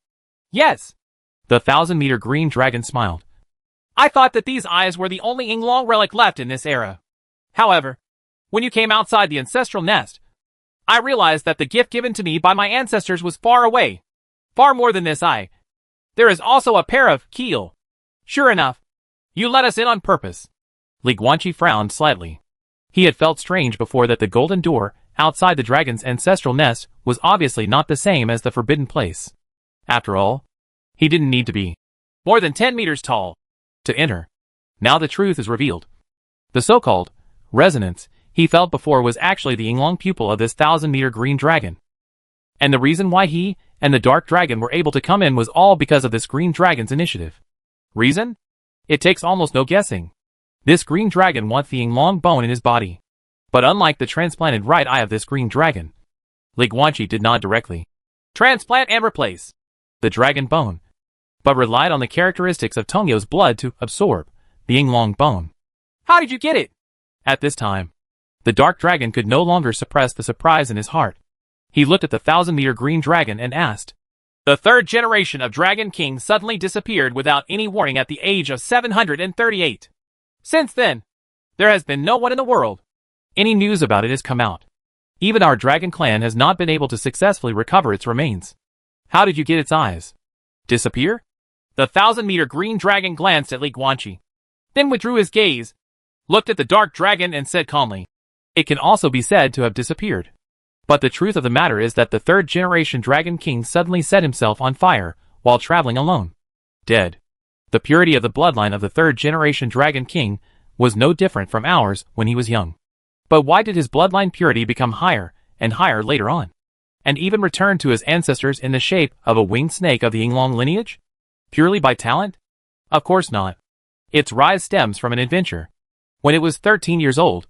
Yes. The 1,000-meter green dragon smiled. I thought that these eyes were the only Yinglong relic left in this era. However, when you came outside the ancestral nest, I realized that the gift given to me by my ancestors was far away. Far more than this eye. There is also a pair of keel. Sure enough, you let us in on purpose. Li Guanqi frowned slightly. He had felt strange before that the golden door outside the dragon's ancestral nest was obviously not the same as the forbidden place. After all, he didn't need to be more than 10 meters tall to enter. Now the truth is revealed. The so-called resonance he felt before was actually the Yinglong pupil of this 1,000-meter green dragon. And the reason why he and the dark dragon were able to come in was all because of this green dragon's initiative. Reason? It takes almost no guessing. This green dragon wants the Yinglong bone in his body. But unlike the transplanted right eye of this green dragon, Li Guanqi did not directly transplant and replace the dragon bone, but relied on the characteristics of Tongyo's blood to absorb the Yinglong bone. How did you get it? At this time, the dark dragon could no longer suppress the surprise in his heart. He looked at the 1,000-meter green dragon and asked. The 3rd generation of Dragon King suddenly disappeared without any warning at the age of 738. Since then, there has been no one in the world any news about it has come out. Even our dragon clan has not been able to successfully recover its remains. How did you get its eyes? Disappear? The 1,000-meter green dragon glanced at Li Guanqi, then withdrew his gaze, looked at the dark dragon and said calmly, "It can also be said to have disappeared. But the truth of the matter is that the third-generation Dragon King suddenly set himself on fire while traveling alone. Dead. The purity of the bloodline of the third-generation Dragon King was no different from ours when he was young. But why did his bloodline purity become higher and higher later on, and even return to his ancestors in the shape of a winged snake of the Yinglong lineage? Purely by talent? Of course not. Its rise stems from an adventure. When it was 13 years old,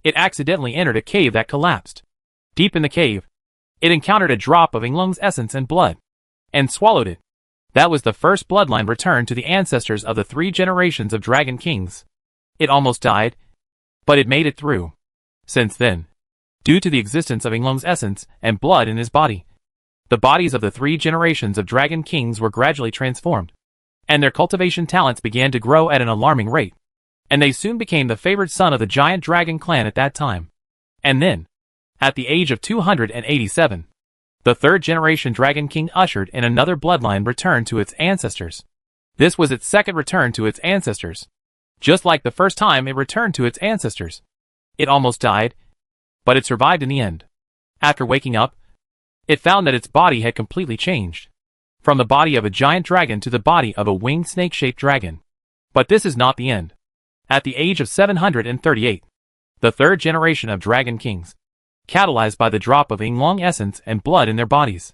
it accidentally entered a cave that collapsed. Deep in the cave, it encountered a drop of Yinglong's essence and blood, and swallowed it. That was the first bloodline returned to the ancestors of the 3 generations of Dragon Kings. It almost died, but it made it through. Since then, due to the existence of Yinglong's essence and blood in his body, the bodies of the 3 generations of Dragon Kings were gradually transformed, and their cultivation talents began to grow at an alarming rate, and they soon became the favored son of the giant dragon clan at that time. And then, at the age of 287, the 3rd-generation Dragon King ushered in another bloodline return to its ancestors. This was its second return to its ancestors. Just like the first time it returned to its ancestors. It almost died, but it survived in the end. After waking up, it found that its body had completely changed. From the body of a giant dragon to the body of a winged snake-shaped dragon. But this is not the end. At the age of 738, the 3rd generation of Dragon Kings, catalyzed by the drop of Yinglong essence and blood in their bodies,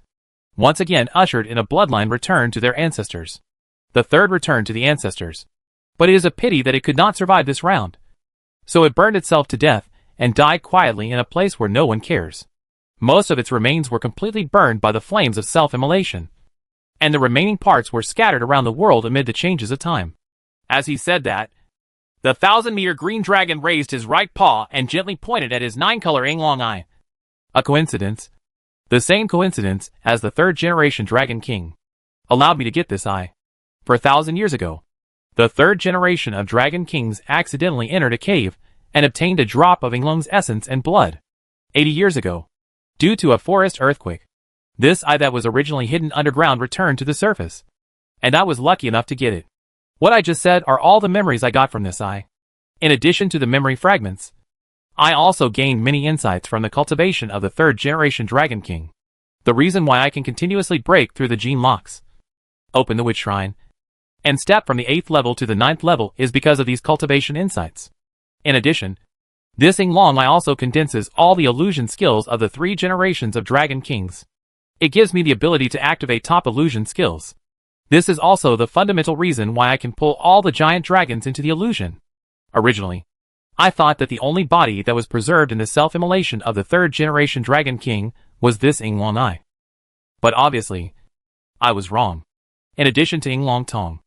once again ushered in a bloodline return to their ancestors. The 3rd returned to the ancestors. But it is a pity that it could not survive this round. So it burned itself to death and died quietly in a place where no one cares. Most of its remains were completely burned by the flames of self-immolation, and the remaining parts were scattered around the world amid the changes of time. As he said that, the 1,000-meter green dragon raised his right paw and gently pointed at his 9-color Yinglong eye. A coincidence? The same coincidence as the 3rd-generation Dragon King allowed me to get this eye. For 1,000 years ago, the 3rd generation of Dragon Kings accidentally entered a cave and obtained a drop of Yinglong's essence and blood. 80 years ago, due to a forest earthquake, this eye that was originally hidden underground returned to the surface, and I was lucky enough to get it. What I just said are all the memories I got from this eye. In addition to the memory fragments, I also gained many insights from the cultivation of the 3rd generation Dragon King. The reason why I can continuously break through the gene locks, open the witch shrine, and step from the 8th level to the 9th level is because of these cultivation insights. In addition, this Yinglong eye also condenses all the illusion skills of the 3 generations of Dragon Kings. It gives me the ability to activate top illusion skills. This is also the fundamental reason why I can pull all the giant dragons into the illusion. Originally, I thought that the only body that was preserved in the self-immolation of the 3rd generation Dragon King was this Yinglong eye. But obviously, I was wrong. In addition to Yinglong Tong,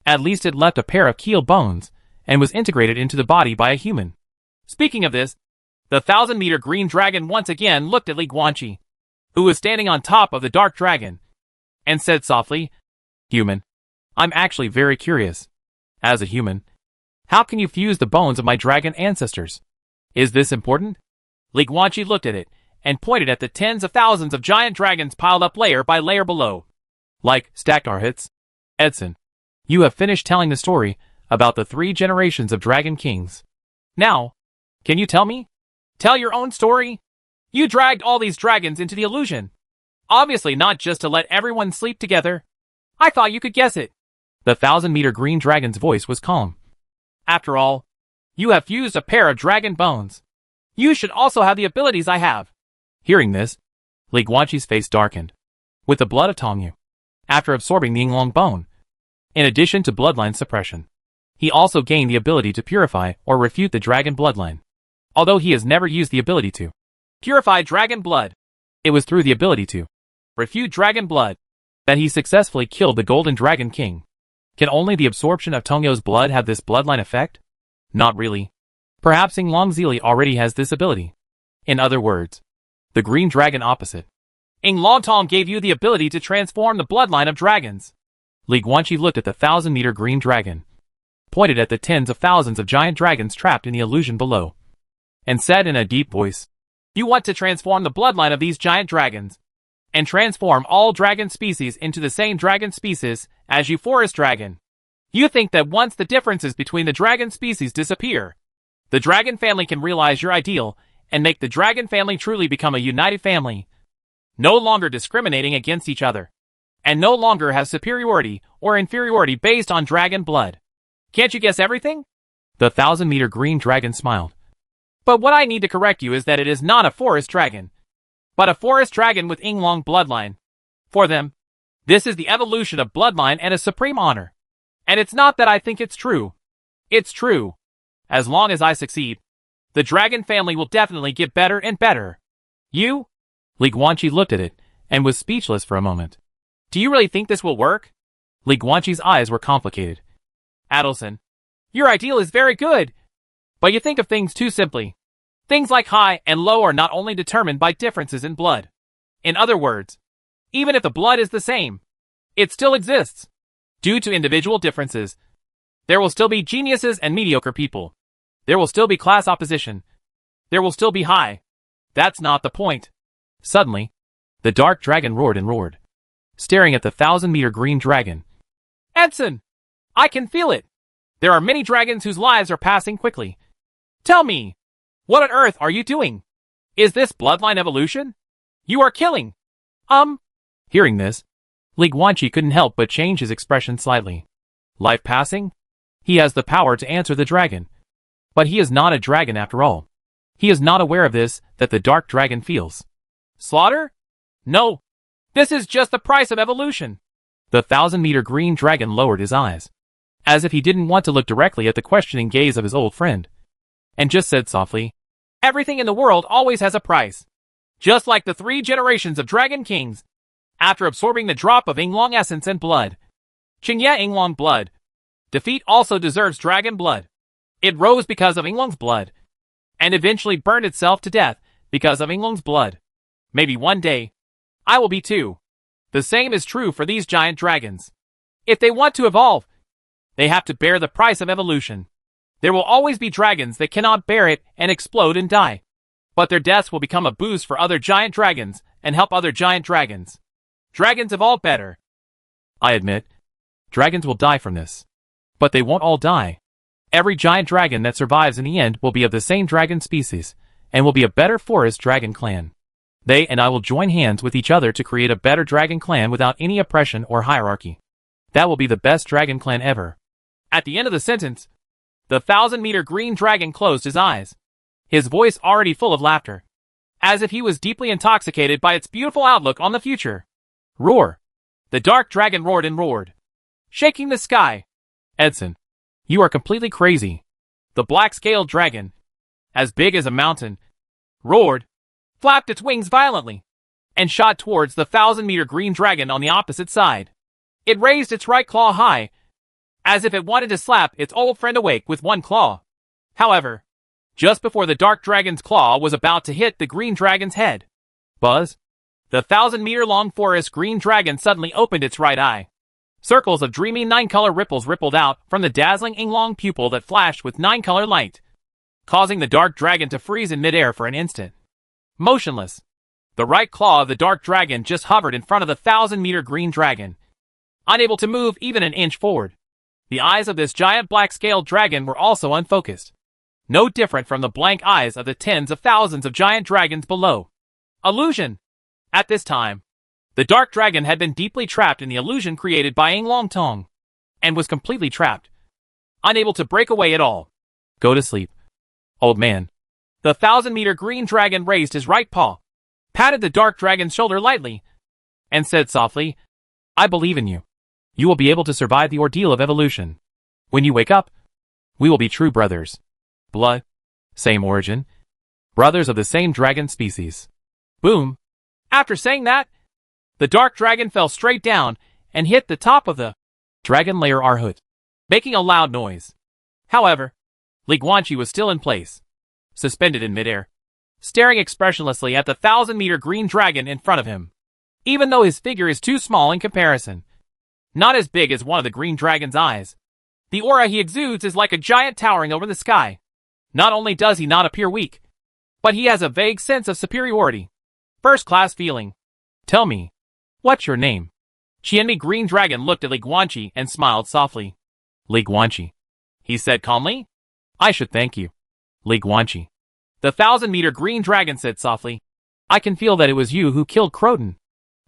at least it left a pair of keel bones and was integrated into the body by a human. Speaking of this, the 1,000-meter green dragon once again looked at Li Guanqi, who was standing on top of the dark dragon, and said softly, "Human, I'm actually very curious. As a human, how can you fuse the bones of my dragon ancestors? Is this important?" Li Guanqi looked at it and pointed at the tens of thousands of giant dragons piled up layer by layer below. Like stacked hits. Edson, you have finished telling the story about the 3 generations of Dragon Kings. Now, can you tell me? Tell your own story? You dragged all these dragons into the illusion. Obviously not just to let everyone sleep together. I thought you could guess it. The 1,000-meter green dragon's voice was calm. After all, you have fused a pair of dragon bones. You should also have the abilities I have. Hearing this, Li Guanqi's face darkened. With the blood of Tongyu, after absorbing the Yinglong bone, in addition to bloodline suppression, he also gained the ability to purify or refute the dragon bloodline. Although he has never used the ability to purify dragon blood, it was through the ability to refute dragon blood that he successfully killed the Golden Dragon King. Can only the absorption of Tongyu's blood have this bloodline effect? Not really. Perhaps Yinglong Zili already has this ability. In other words, the green dragon opposite. Yinglong Tong gave you the ability to transform the bloodline of dragons. Li Guanqi looked at the 1,000-meter green dragon, pointed at the tens of thousands of giant dragons trapped in the illusion below. and said in a deep voice, "You want to transform the bloodline of these giant dragons, and transform all dragon species into the same dragon species as you forest dragon. You think that once the differences between the dragon species disappear, the dragon family can realize your ideal and make the dragon family truly become a united family, no longer discriminating against each other, and no longer have superiority or inferiority based on dragon blood. Can't you guess everything?" The 1,000-meter green dragon smiled. "But what I need to correct you is that it is not a forest dragon, but a forest dragon with Yinglong bloodline. For them, this is the evolution of bloodline and a supreme honor. And it's not that I think it's true. It's true. As long as I succeed, the dragon family will definitely get better and better. You?" Li Guanqi looked at it and was speechless for a moment. "Do you really think this will work?" Li Guanqi's eyes were complicated. "Adelson, your ideal is very good, but you think of things too simply. Things like high and low are not only determined by differences in blood. In other words, even if the blood is the same, it still exists. Due to individual differences, there will still be geniuses and mediocre people. There will still be class opposition. There will still be high. That's not the point." Suddenly, the dark dragon roared and roared, staring at the 1,000-meter green dragon. "Edson, I can feel it. There are many dragons whose lives are passing quickly. Tell me, what on earth are you doing? Is this bloodline evolution? You are killing. Hearing this, Li Guanqi couldn't help but change his expression slightly. Life passing? He has the power to answer the dragon. But he is not a dragon after all. He is not aware of this, that the dark dragon feels. Slaughter? No. This is just the price of evolution. The 1,000-meter green dragon lowered his eyes, as if he didn't want to look directly at the questioning gaze of his old friend, and just said softly, "Everything in the world always has a price. Just like the 3 generations of dragon kings, after absorbing the drop of Yinglong essence and blood. Qingye Yinglong blood. Defeat also deserves dragon blood. It rose because of Yinglong's blood, and eventually burned itself to death because of Yinglong's blood. Maybe one day, I will be too. The same is true for these giant dragons. If they want to evolve, they have to bear the price of evolution. There will always be dragons that cannot bear it and explode and die. But their deaths will become a boost for other giant dragons and help other giant dragons. Dragons evolve better. I admit, dragons will die from this. But they won't all die. Every giant dragon that survives in the end will be of the same dragon species, and will be a better forest dragon clan. They and I will join hands with each other to create a better dragon clan without any oppression or hierarchy. That will be the best dragon clan ever." At the end of the sentence, the 1,000-meter green dragon closed his eyes, his voice already full of laughter, as if he was deeply intoxicated by its beautiful outlook on the future. Roar! The dark dragon roared and roared, shaking the sky. "Edson, you are completely crazy." The black-scaled dragon, as big as a mountain, roared, flapped its wings violently, and shot towards the 1,000-meter green dragon on the opposite side. It raised its right claw high, as if it wanted to slap its old friend awake with one claw. However, just before the dark dragon's claw was about to hit the green dragon's head, buzz, the 1,000-meter-long forest green dragon suddenly opened its right eye. Circles of dreamy 9-color ripples rippled out from the dazzling Yinglong pupil that flashed with 9-color light, causing the dark dragon to freeze in midair for an instant. Motionless, the right claw of the dark dragon just hovered in front of the 1,000-meter green dragon, unable to move even an inch forward. The eyes of this giant black-scaled dragon were also unfocused, no different from the blank eyes of the tens of thousands of giant dragons below. Illusion! At this time, the dark dragon had been deeply trapped in the illusion created by Yinglong Tong, and was completely trapped, unable to break away at all. "Go to sleep, old man." The 1,000-meter green dragon raised his right paw, patted the dark dragon's shoulder lightly, and said softly, "I believe in you. You will be able to survive the ordeal of evolution. When you wake up, we will be true brothers. Blood, same origin, brothers of the same dragon species." Boom! After saying that, the dark dragon fell straight down and hit the top of the dragon layer Arhut, making a loud noise. However, Li Guanqi was still in place, suspended in midair, staring expressionlessly at the 1,000-meter green dragon in front of him. Even though his figure is too small in comparison, not as big as one of the green dragon's eyes, the aura he exudes is like a giant towering over the sky. Not only does he not appear weak, but he has a vague sense of superiority. First-class feeling. Tell me, what's your name? Qianmi Green Dragon looked at Li Guanqi and smiled softly. Li Guanqi, he said calmly. I should thank you. Li Guanqi. The 1,000-meter Green Dragon said softly. I can feel that it was you who killed Croton.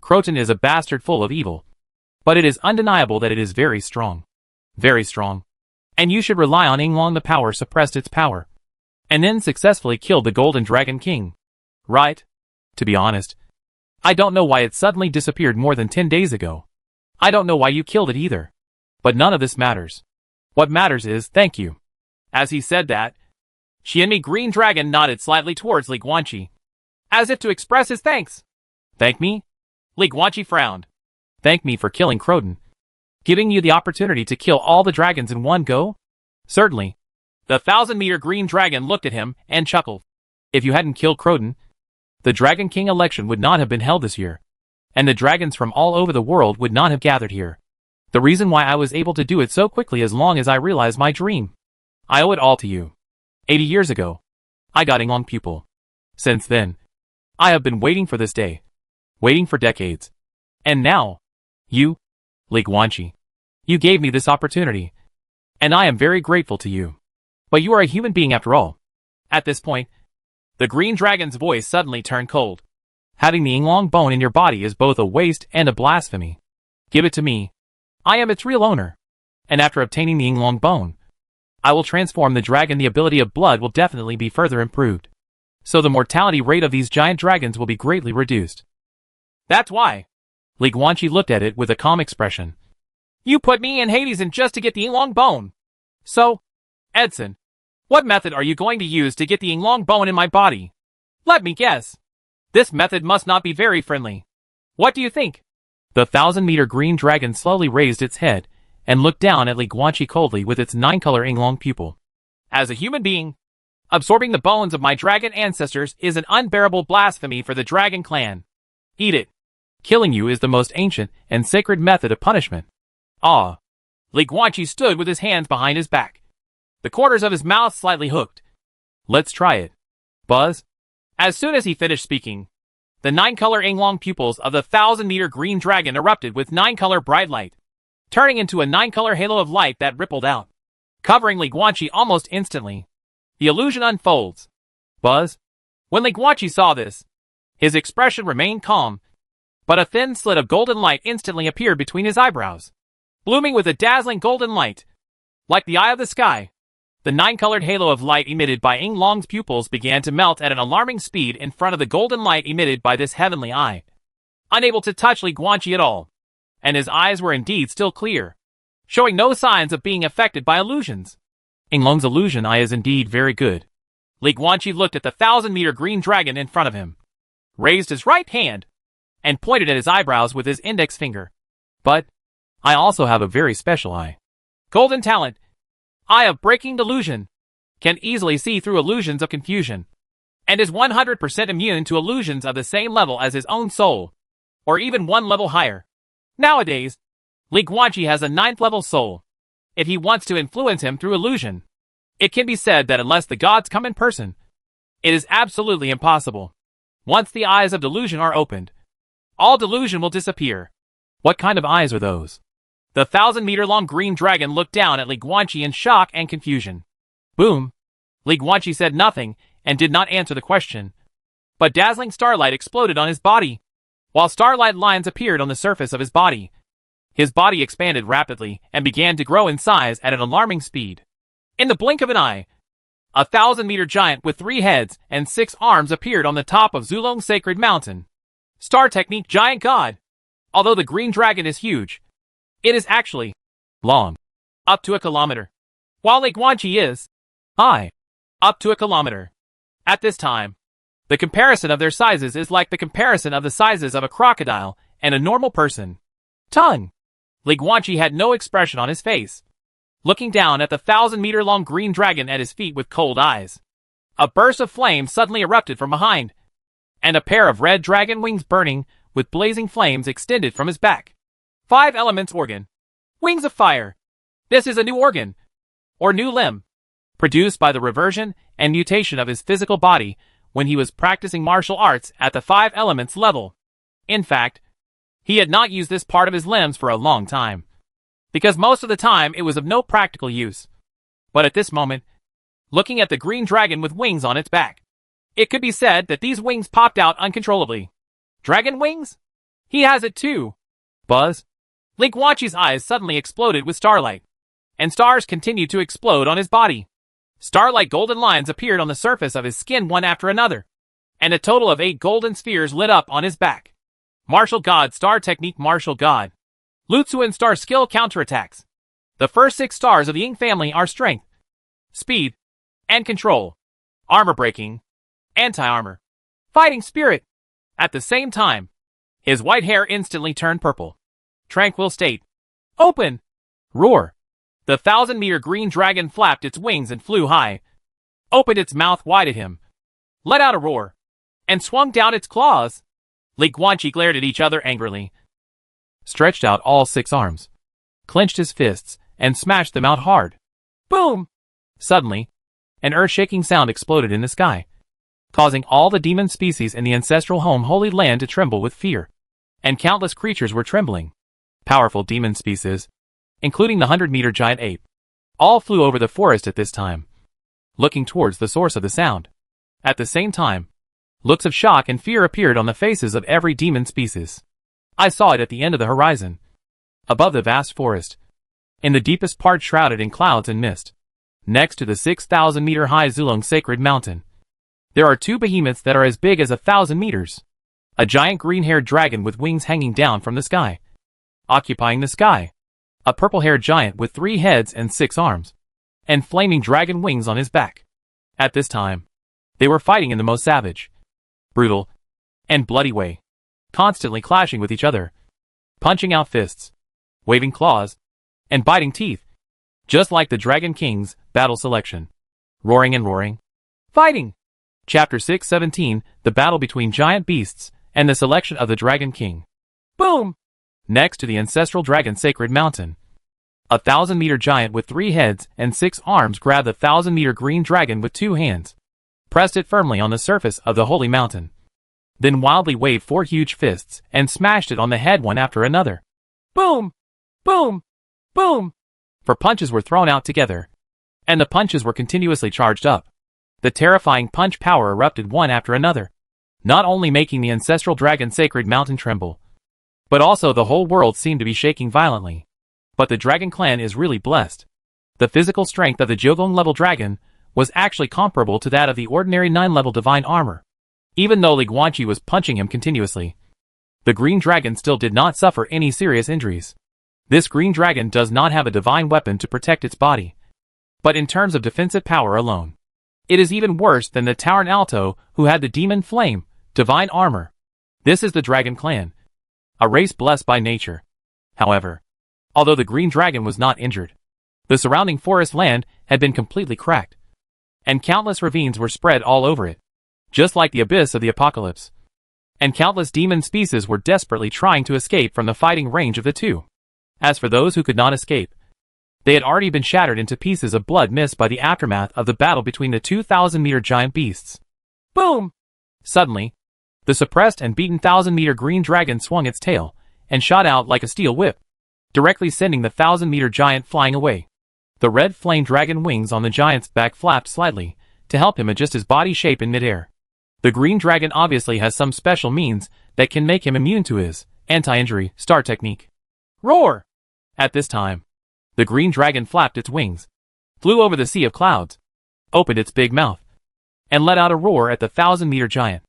Croton is a bastard full of evil. But it is undeniable that it is very strong. Very strong. And you should rely on Yinglong. The power suppressed its power. And then successfully killed the Golden Dragon King. Right? To be honest, I don't know why it suddenly disappeared more than 10 days ago. I don't know why you killed it either. But none of this matters. What matters is, thank you. As he said that, Qianmi Green Dragon nodded slightly towards Li Guanqi, as if to express his thanks. Thank me? Li Guanqi frowned. Thank me for killing Croton. Giving you the opportunity to kill all the dragons in one go? Certainly. The 1,000-meter Green Dragon looked at him and chuckled. If you hadn't killed Croton, the Dragon King election would not have been held this year, and the dragons from all over the world would not have gathered here. The reason why I was able to do it so quickly as long as I realized my dream. I owe it all to you. 80 years ago, I got Yinglong pupil. Since then, I have been waiting for this day. Waiting for decades. And now, you, Li Guanqi, you gave me this opportunity. And I am very grateful to you. But you are a human being after all. At this point, the Green Dragon's voice suddenly turned cold. Having the Yinglong bone in your body is both a waste and a blasphemy. Give it to me. I am its real owner. And after obtaining the Yinglong bone, I will transform the dragon. The ability of blood will definitely be further improved. So the mortality rate of these giant dragons will be greatly reduced. That's why. Li Guanqi looked at it with a calm expression. You put me in Hades in just to get the Yinglong bone. So, Edson, what method are you going to use to get the Yinglong bone in my body? Let me guess. This method must not be very friendly. What do you think? The 1,000-meter Green Dragon slowly raised its head and looked down at Li Guanqi coldly with its 9-color Yinglong pupil. As a human being, absorbing the bones of my dragon ancestors is an unbearable blasphemy for the Dragon Clan. Eat it. Killing you is the most ancient and sacred method of punishment. Ah. Li Guanqi stood with his hands behind his back, the corners of his mouth slightly hooked. Let's try it. Buzz. As soon as he finished speaking, the 9-color Yinglong pupils of the 1,000-meter Green Dragon erupted with 9-color bright light, turning into a 9-color halo of light that rippled out, covering Li Guanqi almost instantly. The illusion unfolds. Buzz. When Li Guanqi saw this, his expression remained calm, but a thin slit of golden light instantly appeared between his eyebrows, blooming with a dazzling golden light. Like the eye of the sky, the 9-colored halo of light emitted by Yinglong's pupils began to melt at an alarming speed in front of the golden light emitted by this heavenly eye. Unable to touch Li Guanqi at all, and his eyes were indeed still clear, showing no signs of being affected by illusions. Yinglong's illusion eye is indeed very good. Li Guanqi looked at the 1,000-meter Green Dragon in front of him, raised his right hand, and pointed at his eyebrows with his index finger. But I also have a very special eye. Golden talent. Eye of breaking delusion. Can easily see through illusions of confusion. And is 100% immune to illusions of the same level as his own soul. Or even one level higher. Nowadays, Li Guanqi has a 9th level soul. If he wants to influence him through illusion, it can be said that unless the gods come in person, it is absolutely impossible. Once the eyes of delusion are opened, all delusion will disappear. What kind of eyes are those? The 1,000-meter-long Green Dragon looked down at Li Guanqi in shock and confusion. Boom! Li Guanqi said nothing and did not answer the question. But dazzling starlight exploded on his body, while starlight lines appeared on the surface of his body. His body expanded rapidly and began to grow in size at an alarming speed. In the blink of an eye, a 1,000-meter giant with 3 heads and 6 arms appeared on the top of Zulong's sacred mountain. Star Technique Giant God. Although the Green Dragon is huge, it is actually long, up to a kilometer, while Li Guanqi is high, up to a kilometer. At this time, the comparison of their sizes is like the comparison of the sizes of a crocodile and a normal person. Tongue. Li Guanqi had no expression on his face, looking down at the 1,000-meter-long Green Dragon at his feet with cold eyes. A burst of flame suddenly erupted from behind, and a pair of red dragon wings burning with blazing flames extended from his back. 5 elements organ. Wings of fire. This is a new organ, or new limb, produced by the reversion and mutation of his physical body, when he was practicing martial arts at the 5 elements level. In fact, he had not used this part of his limbs for a long time, because most of the time it was of no practical use. But at this moment, looking at the green dragon with wings on its back, it could be said that these wings popped out uncontrollably. Dragon wings? He has it too. Buzz? Lee Guanqi's eyes suddenly exploded with starlight, and stars continued to explode on his body. Starlight golden lines appeared on the surface of his skin one after another, and a total of 8 golden spheres lit up on his back. Martial God Star Technique Martial God. Lutsuan Star Skill Counterattacks. The first 6 stars of the Ying family are Strength, Speed, and Control, Armor Breaking, Anti-Armor, Fighting Spirit. At the same time, his white hair instantly turned purple. Tranquil State. Open! Roar! The 1,000-meter green dragon flapped its wings and flew high, opened its mouth wide at him, let out a roar, and swung down its claws. Lee Guanqi glared at each other angrily, stretched out all 6 arms, clenched his fists, and smashed them out hard. Boom! Suddenly, an earth-shaking sound exploded in the sky, causing all the demon species in the ancestral home Holy Land to tremble with fear, and countless creatures were trembling. Powerful demon species, including the 100-meter giant ape, all flew over the forest at this time, looking towards the source of the sound. At the same time, looks of shock and fear appeared on the faces of every demon species. I saw it at the end of the horizon, above the vast forest, in the deepest part shrouded in clouds and mist, next to the 6,000-meter-high Zulong Sacred Mountain. There are 2 behemoths that are as big as 1,000 meters. A giant green-haired dragon with wings hanging down from the sky, occupying the sky. A purple-haired giant with 3 heads and 6 arms, and flaming dragon wings on his back. At this time, they were fighting in the most savage, brutal, and bloody way, constantly clashing with each other, punching out fists, waving claws, and biting teeth, just like the Dragon King's battle selection. Roaring and roaring. Fighting! Chapter 617, The Battle Between Giant Beasts, and the Selection of the Dragon King. Boom! Next to the ancestral dragon sacred mountain, a 1,000-meter giant with 3 heads and 6 arms grabbed the 1,000-meter green dragon with 2 hands, pressed it firmly on the surface of the holy mountain, then wildly waved 4 huge fists and smashed it on the head one after another. Boom! Boom! Boom! 4 punches were thrown out together, and the punches were continuously charged up. The terrifying punch power erupted one after another, not only making the ancestral dragon sacred mountain tremble, but also the whole world seemed to be shaking violently. But the dragon clan is really blessed. The physical strength of the Jogong level dragon was actually comparable to that of the ordinary 9-level divine armor. Even though Lee Guanqi was punching him continuously, the green dragon still did not suffer any serious injuries. This green dragon does not have a divine weapon to protect its body, but in terms of defensive power alone, it is even worse than the Tauren Alto, who had the demon flame, divine armor. This is the dragon clan, a race blessed by nature. However, although the green dragon was not injured, the surrounding forest land had been completely cracked, and countless ravines were spread all over it, just like the abyss of the apocalypse. And countless demon species were desperately trying to escape from the fighting range of the two. As for those who could not escape, they had already been shattered into pieces of blood missed by the aftermath of the battle between the 2,000-meter giant beasts. Boom! Suddenly, the suppressed and beaten 1,000-meter green dragon swung its tail and shot out like a steel whip, directly sending the 1,000-meter giant flying away. The red flame dragon wings on the giant's back flapped slightly to help him adjust his body shape in midair. The green dragon obviously has some special means that can make him immune to his anti-injury star technique. Roar! At this time, the green dragon flapped its wings, flew over the sea of clouds, opened its big mouth, and let out a roar at the 1,000-meter giant.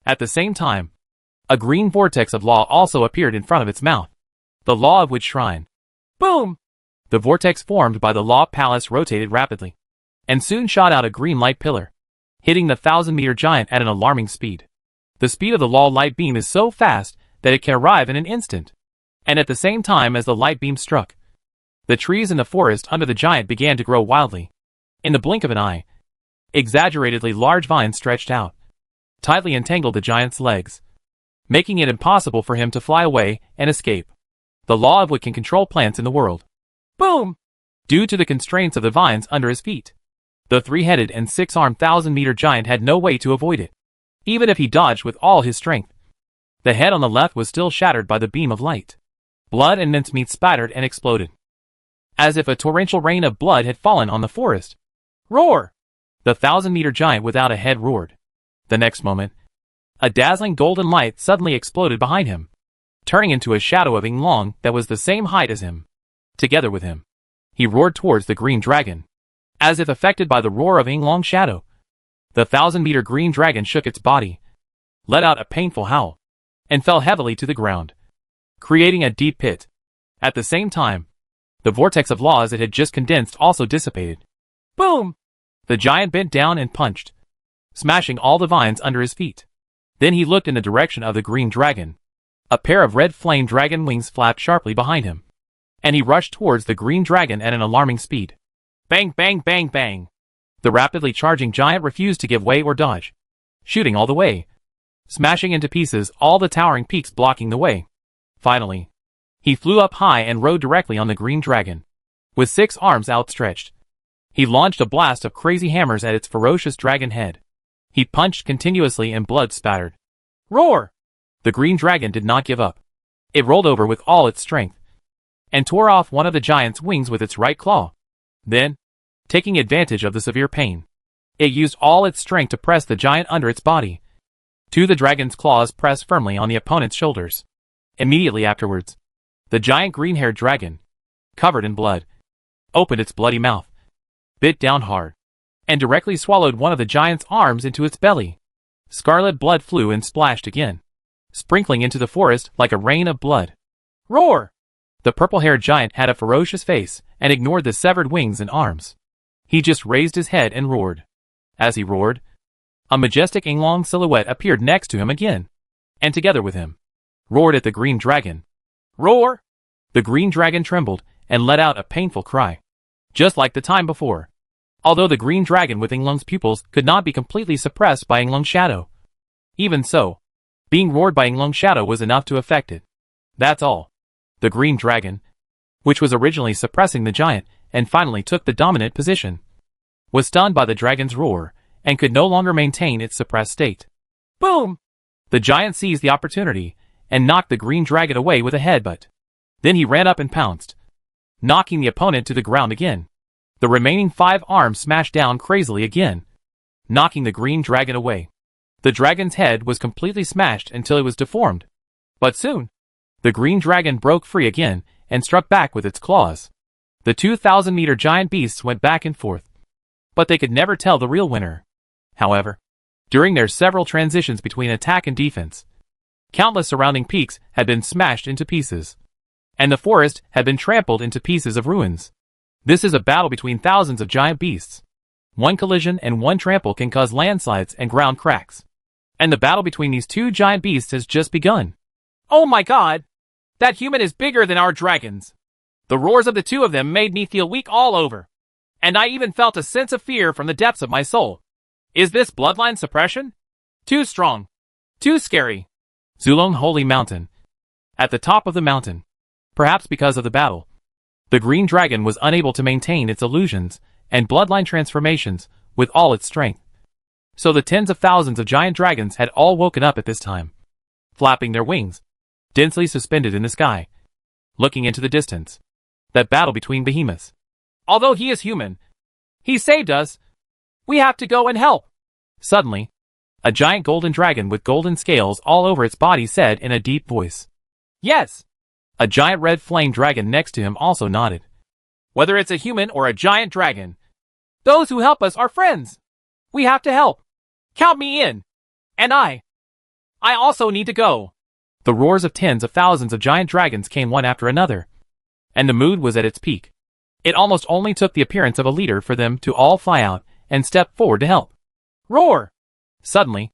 At the same time, a green vortex of law also appeared in front of its mouth, the law of which shrine. Boom! The vortex formed by the law palace rotated rapidly, and soon shot out a green light pillar, hitting the 1,000-meter giant at an alarming speed. The speed of the law light beam is so fast that it can arrive in an instant, and at the same time as the light beam struck, the trees in the forest under the giant began to grow wildly. In the blink of an eye, exaggeratedly large vines stretched out, tightly entangled the giant's legs, making it impossible for him to fly away and escape. The law of what can control plants in the world. Boom! Due to the constraints of the vines under his feet, the 3-headed and 6-armed 1,000-meter giant had no way to avoid it. even if he dodged with all his strength. The head on the left was still shattered by the beam of light. Blood and mincemeat spattered and exploded, as if a torrential rain of blood had fallen on the forest. Roar! The 1,000-meter giant without a head roared. The next moment, a dazzling golden light suddenly exploded behind him, turning into a shadow of Yinglong that was the same height as him. Together with him, he roared towards the green dragon. As if affected by the roar of Yinglong's shadow, the 1,000-meter green dragon shook its body, let out a painful howl, and fell heavily to the ground, creating a deep pit. At the same time, the vortex of laws it had just condensed also dissipated. Boom! The giant bent down and punched, smashing all the vines under his feet. Then he looked in the direction of the green dragon. A pair of red flame dragon wings flapped sharply behind him, and he rushed towards the green dragon at an alarming speed. Bang, bang, bang, bang! The rapidly charging giant refused to give way or dodge, shooting all the way, smashing into pieces all the towering peaks blocking the way. Finally, he flew up high and rode directly on the green dragon. With 6 arms outstretched, he launched a blast of crazy hammers at its ferocious dragon head. He punched continuously and blood spattered. Roar! The green dragon did not give up. It rolled over with all its strength, and tore off one of the giant's wings with its right claw. Then, taking advantage of the severe pain, it used all its strength to press the giant under its body. The dragon's claws pressed firmly on the opponent's shoulders. Immediately afterwards, the giant green-haired dragon, covered in blood, opened its bloody mouth, bit down hard, and directly swallowed one of the giant's arms into its belly. Scarlet blood flew and splashed again, sprinkling into the forest like a rain of blood. Roar! The purple-haired giant had a ferocious face and ignored the severed wings and arms. He just raised his head and roared. As he roared, a majestic Yinglong silhouette appeared next to him again, and together with him, roared at the green dragon. Roar! The green dragon trembled and let out a painful cry, just like the time before. Although the green dragon with Yinglong's pupils could not be completely suppressed by Yinglong's shadow. Even so, being roared by Yinglong's shadow was enough to affect it. That's all. The green dragon, which was originally suppressing the giant and finally took the dominant position, was stunned by the dragon's roar and could no longer maintain its suppressed state. Boom! The giant seized the opportunity and knocked the green dragon away with a headbutt. Then he ran up and pounced, knocking the opponent to the ground again. The remaining 5 arms smashed down crazily again, knocking the green dragon away. The dragon's head was completely smashed until it was deformed. But soon, the green dragon broke free again and struck back with its claws. The 2,000-meter giant beasts went back and forth, but they could never tell the real winner. However, during their several transitions between attack and defense, countless surrounding peaks had been smashed into pieces, and the forest had been trampled into pieces of ruins. This is a battle between thousands of giant beasts. One collision and one trample can cause landslides and ground cracks. And the battle between these 2 giant beasts has just begun. Oh my god! That human is bigger than our dragons! The roars of the 2 of them made me feel weak all over. And I even felt a sense of fear from the depths of my soul. Is this bloodline suppression? Too strong. Too scary. Zulong Holy Mountain. At the top of the mountain, perhaps because of the battle, the green dragon was unable to maintain its illusions and bloodline transformations with all its strength. So the tens of thousands of giant dragons had all woken up at this time, flapping their wings, densely suspended in the sky, looking into the distance. That battle between behemoths. Although he is human, he saved us. We have to go and help. Suddenly, a giant golden dragon with golden scales all over its body said in a deep voice. Yes. A giant red flame dragon next to him also nodded. Whether it's a human or a giant dragon, those who help us are friends. We have to help. Count me in. And I also need to go. The roars of tens of thousands of giant dragons came one after another, and the mood was at its peak. It almost only took the appearance of a leader for them to all fly out and step forward to help. Roar! Suddenly,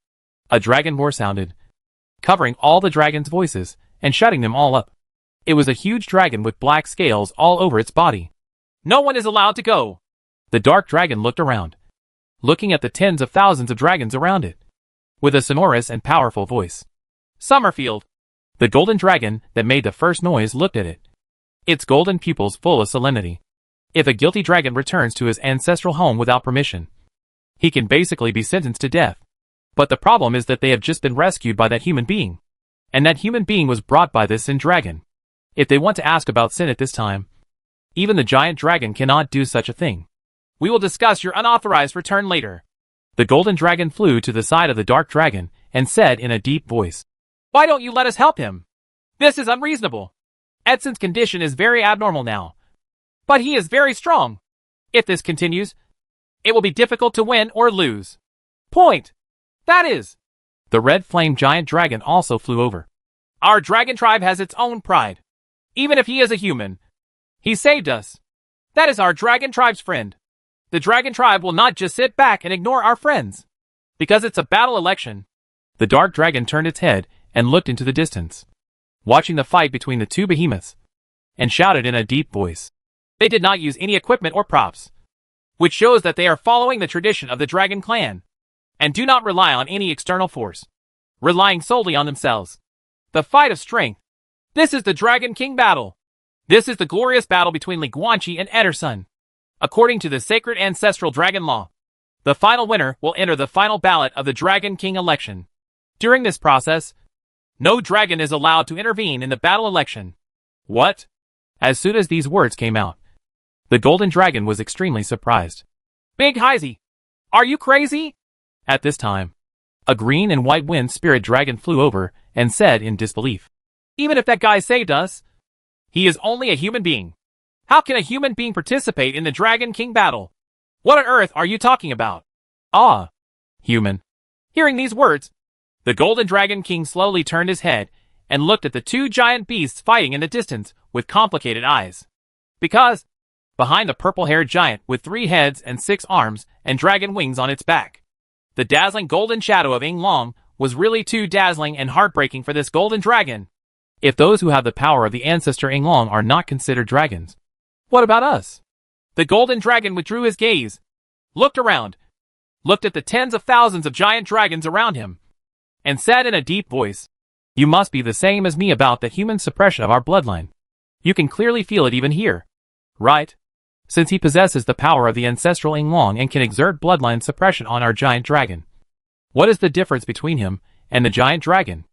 a dragon roar sounded, covering all the dragons' voices and shutting them all up. It was a huge dragon with black scales all over its body. No one is allowed to go. The dark dragon looked around, looking at the tens of thousands of dragons around it, with a sonorous and powerful voice. Summerfield. The golden dragon that made the first noise looked at it, its golden pupils full of solemnity. If a guilty dragon returns to his ancestral home without permission, he can basically be sentenced to death. But the problem is that they have just been rescued by that human being. And that human being was brought by this Sin Dragon. If they want to ask about Sin at this time, even the giant dragon cannot do such a thing. We will discuss your unauthorized return later. The golden dragon flew to the side of the dark dragon and said in a deep voice, "Why don't you let us help him? This is unreasonable. Edson's condition is very abnormal now. But he is very strong. If this continues, it will be difficult to win or lose. Point. That is." The red flame giant dragon also flew over. "Our dragon tribe has its own pride. Even if he is a human, he saved us. That is our dragon tribe's friend. The dragon tribe will not just sit back and ignore our friends. Because it's a battle election." The dark dragon turned its head and looked into the distance, watching the fight between the two behemoths, and shouted in a deep voice. They did not use any equipment or props, which shows that they are following the tradition of the dragon clan, and do not rely on any external force, relying solely on themselves. The fight of strength. This is the Dragon King battle. This is the glorious battle between Li Guanqi and Ederson. According to the sacred ancestral dragon law, the final winner will enter the final ballot of the Dragon King election. During this process, no dragon is allowed to intervene in the battle election. What? As soon as these words came out, the golden dragon was extremely surprised. Big Heisey, are you crazy? At this time, a green and white wind spirit dragon flew over and said in disbelief, "Even if that guy saved us, he is only a human being. How can a human being participate in the Dragon King battle? What on earth are you talking about?" "Ah, human." Hearing these words, the golden dragon king slowly turned his head and looked at the two giant beasts fighting in the distance with complicated eyes. Because, behind the purple-haired giant with 3 heads and 6 arms and dragon wings on its back, the dazzling golden shadow of Ing Long was really too dazzling and heartbreaking for this golden dragon. If those who have the power of the ancestor Ing Long are not considered dragons, what about us? The golden dragon withdrew his gaze, looked around, looked at the tens of thousands of giant dragons around him, and said in a deep voice, "You must be the same as me about the human suppression of our bloodline. You can clearly feel it even here, right? Since he possesses the power of the ancestral Ing Long and can exert bloodline suppression on our giant dragon. What is the difference between him and the giant dragon?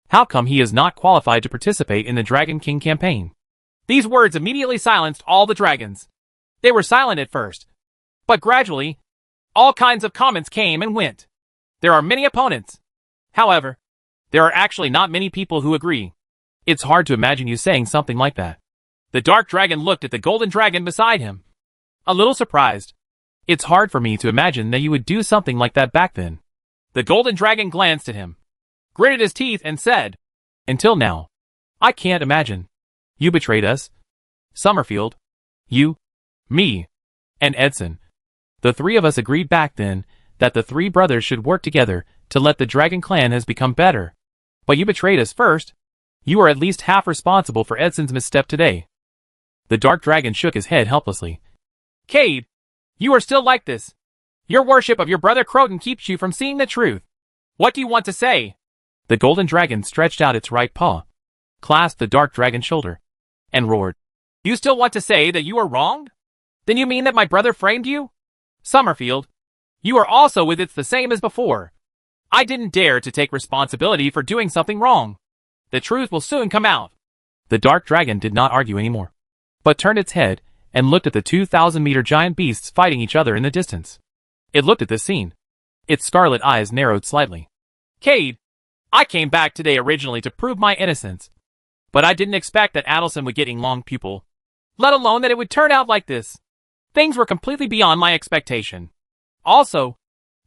How come he is not qualified to participate in the Dragon King campaign?" These words immediately silenced all the dragons. They were silent at first, but gradually, all kinds of comments came and went. There are many opponents. However, there are actually not many people who agree. It's hard to imagine you saying something like that. The dark dragon looked at the golden dragon beside him, a little surprised. It's hard for me to imagine that you would do something like that back then. The golden dragon glanced at him, gritted his teeth and said, "Until now, I can't imagine. You betrayed us. Summerfield. You, me, and Edson. The 3 of us agreed back then that the 3 brothers should work together to let the Dragon Clan has become better. But you betrayed us first. You are at least half responsible for Edson's misstep today." The dark dragon shook his head helplessly. "Cade, you are still like this. Your worship of your brother Croton keeps you from seeing the truth. What do you want to say?" The golden dragon stretched out its right paw, clasped the dark dragon's shoulder, and roared. "You still want to say that you are wronged? Then you mean that my brother framed you? Summerfield, you are also with it the same as before. I didn't dare to take responsibility for doing something wrong. The truth will soon come out." The dark dragon did not argue anymore, but turned its head and looked at the 2,000-meter giant beasts fighting each other in the distance. It looked at this scene. Its scarlet eyes narrowed slightly. "Cade, I came back today originally to prove my innocence, but I didn't expect that Adelson would get Ing Long pupil, let alone that it would turn out like this. Things were completely beyond my expectation. Also,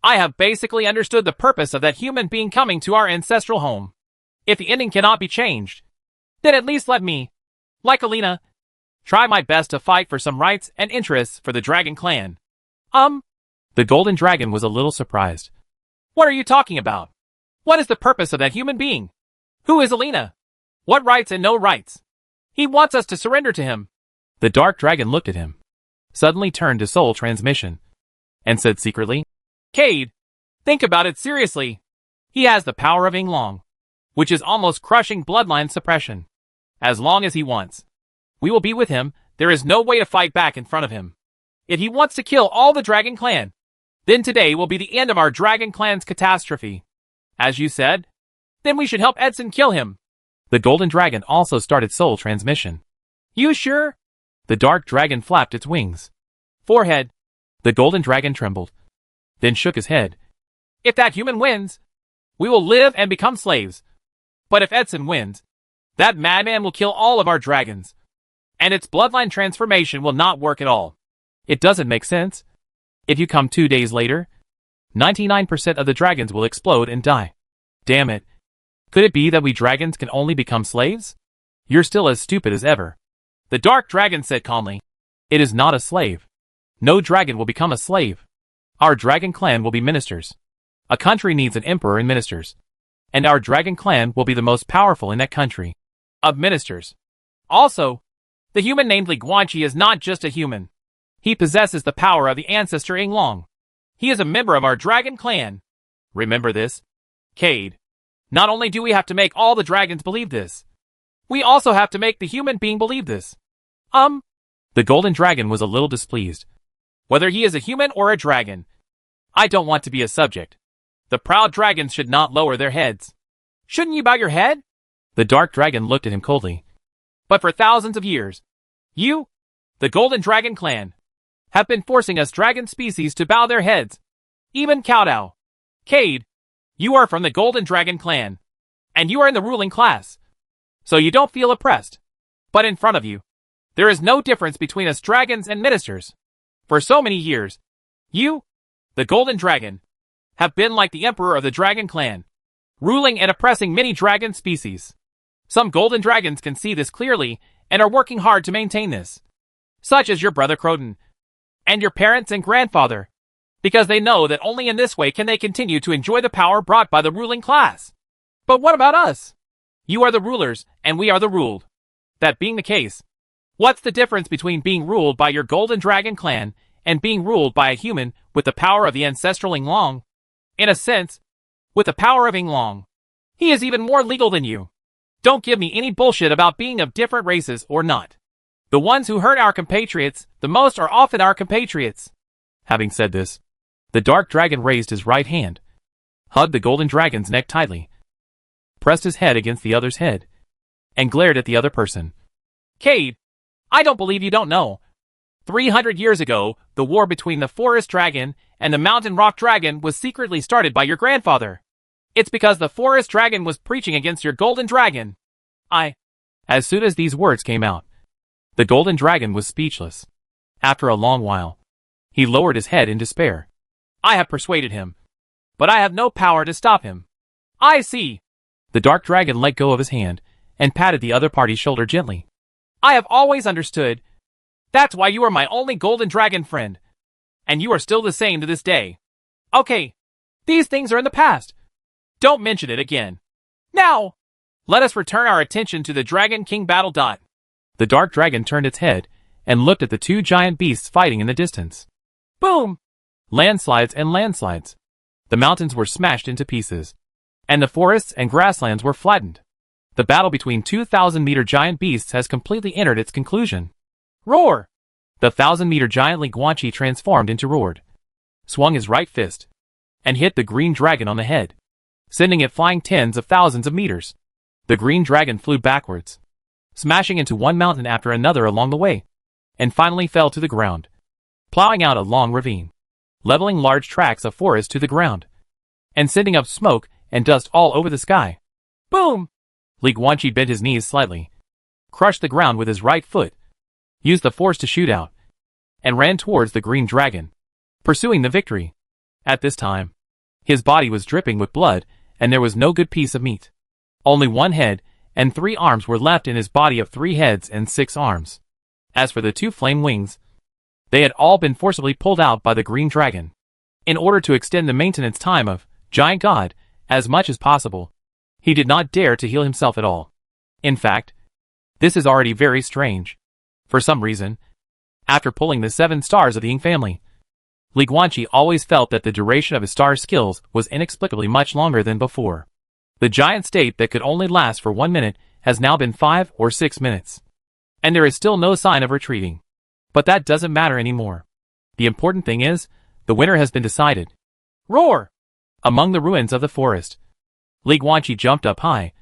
I have basically understood the purpose of that human being coming to our ancestral home. If the ending cannot be changed, then at least let me, like Alina, try my best to fight for some rights and interests for the Dragon Clan." The golden dragon was a little surprised. "What are you talking about? What is the purpose of that human being? Who is Alina? What rights and no rights? He wants us to surrender to him." The dark dragon looked at him, suddenly turned to soul transmission, and said secretly, "Cade, think about it seriously. He has the power of Ing Long, which is almost crushing bloodline suppression. As long as he wants, we will be with him. There is no way to fight back in front of him. If he wants to kill all the Dragon Clan, then today will be the end of our Dragon Clan's catastrophe. As you said? Then we should help Edson kill him. The golden dragon also started soul transmission. You sure? The dark dragon flapped its wings. Forehead. The golden dragon trembled, then shook his head. If that human wins, we will live and become slaves. But if Edson wins, that madman will kill all of our dragons. And its bloodline transformation will not work at all. It doesn't make sense. If you come 2 days later, 99% of the dragons will explode and die. Damn it. Could it be that we dragons can only become slaves? You're still as stupid as ever. The dark dragon said calmly. It is not a slave. No dragon will become a slave. Our dragon clan will be ministers. A country needs an emperor and ministers. And our dragon clan will be the most powerful in that country. Of ministers. Also, the human named Li Guanqi is not just a human. He possesses the power of the ancestor Yinglong. He is a member of our dragon clan. Remember this? Cade. Not only do we have to make all the dragons believe this, we also have to make the human being believe this. The golden dragon was a little displeased. Whether he is a human or a dragon, I don't want to be a subject. The proud dragons should not lower their heads. Shouldn't you bow your head? The dark dragon looked at him coldly. But for thousands of years, you, the golden dragon clan, have been forcing us dragon species to bow their heads. Even Kowtow. Cade, you are from the golden dragon clan, and you are in the ruling class. So you don't feel oppressed. But in front of you, there is no difference between us dragons and ministers. For so many years, you, the golden dragon, have been like the emperor of the dragon clan, ruling and oppressing many dragon species. Some golden dragons can see this clearly and are working hard to maintain this, such as your brother Croton, and your parents and grandfather, because they know that only in this way can they continue to enjoy the power brought by the ruling class. But what about us? You are the rulers, and we are the ruled. That being the case, what's the difference between being ruled by your golden dragon clan and being ruled by a human with the power of the ancestral Yinglong? In a sense, with the power of Yinglong, he is even more legal than you. Don't give me any bullshit about being of different races or not. The ones who hurt our compatriots the most are often our compatriots. Having said this, the dark dragon raised his right hand, hugged the golden dragon's neck tightly, pressed his head against the other's head, and glared at the other person. Cade, I don't believe you don't know. 300 years ago, the war between the forest dragon and the mountain rock dragon was secretly started by your grandfather. It's because the forest dragon was preaching against your golden dragon. As soon as these words came out, the golden dragon was speechless. After a long while, he lowered his head in despair. I have persuaded him, but I have no power to stop him. I see. The dark dragon let go of his hand and patted the other party's shoulder gently. I have always understood. That's why you are my only golden dragon friend. And you are still the same to this day. Okay, these things are in the past. Don't mention it again. Now, let us return our attention to the Dragon King battle. The dark dragon turned its head and looked at the two giant beasts fighting in the distance. Boom! Landslides and landslides. The mountains were smashed into pieces, and the forests and grasslands were flattened. The battle between 2,000-meter giant beasts has completely entered its conclusion. Roar! The 1,000-meter giant Li Guanqi transformed into roared, swung his right fist, and hit the green dragon on the head, sending it flying tens of thousands of meters. The green dragon flew backwards, smashing into one mountain after another along the way, and finally fell to the ground, plowing out a long ravine, leveling large tracts of forest to the ground, and sending up smoke and dust all over the sky. Boom! Li Guanqi bent his knees slightly, crushed the ground with his right foot, used the force to shoot out, and ran towards the green dragon, pursuing the victory. At this time, his body was dripping with blood, and there was no good piece of meat. Only one head and 3 arms were left in his body of 3 heads and 6 arms. As for the 2 flame wings, they had all been forcibly pulled out by the green dragon, in order to extend the maintenance time of Giant God as much as possible. He did not dare to heal himself at all. In fact, this is already very strange. For some reason, after pulling the 7 stars of the Ying family, Li Guanqi always felt that the duration of his star skills was inexplicably much longer than before. The giant state that could only last for 1 minute has now been 5 or 6 minutes. And there is still no sign of retreating. But that doesn't matter anymore. The important thing is, the winner has been decided. Roar! Among the ruins of the forest, Li Guanqi jumped up high,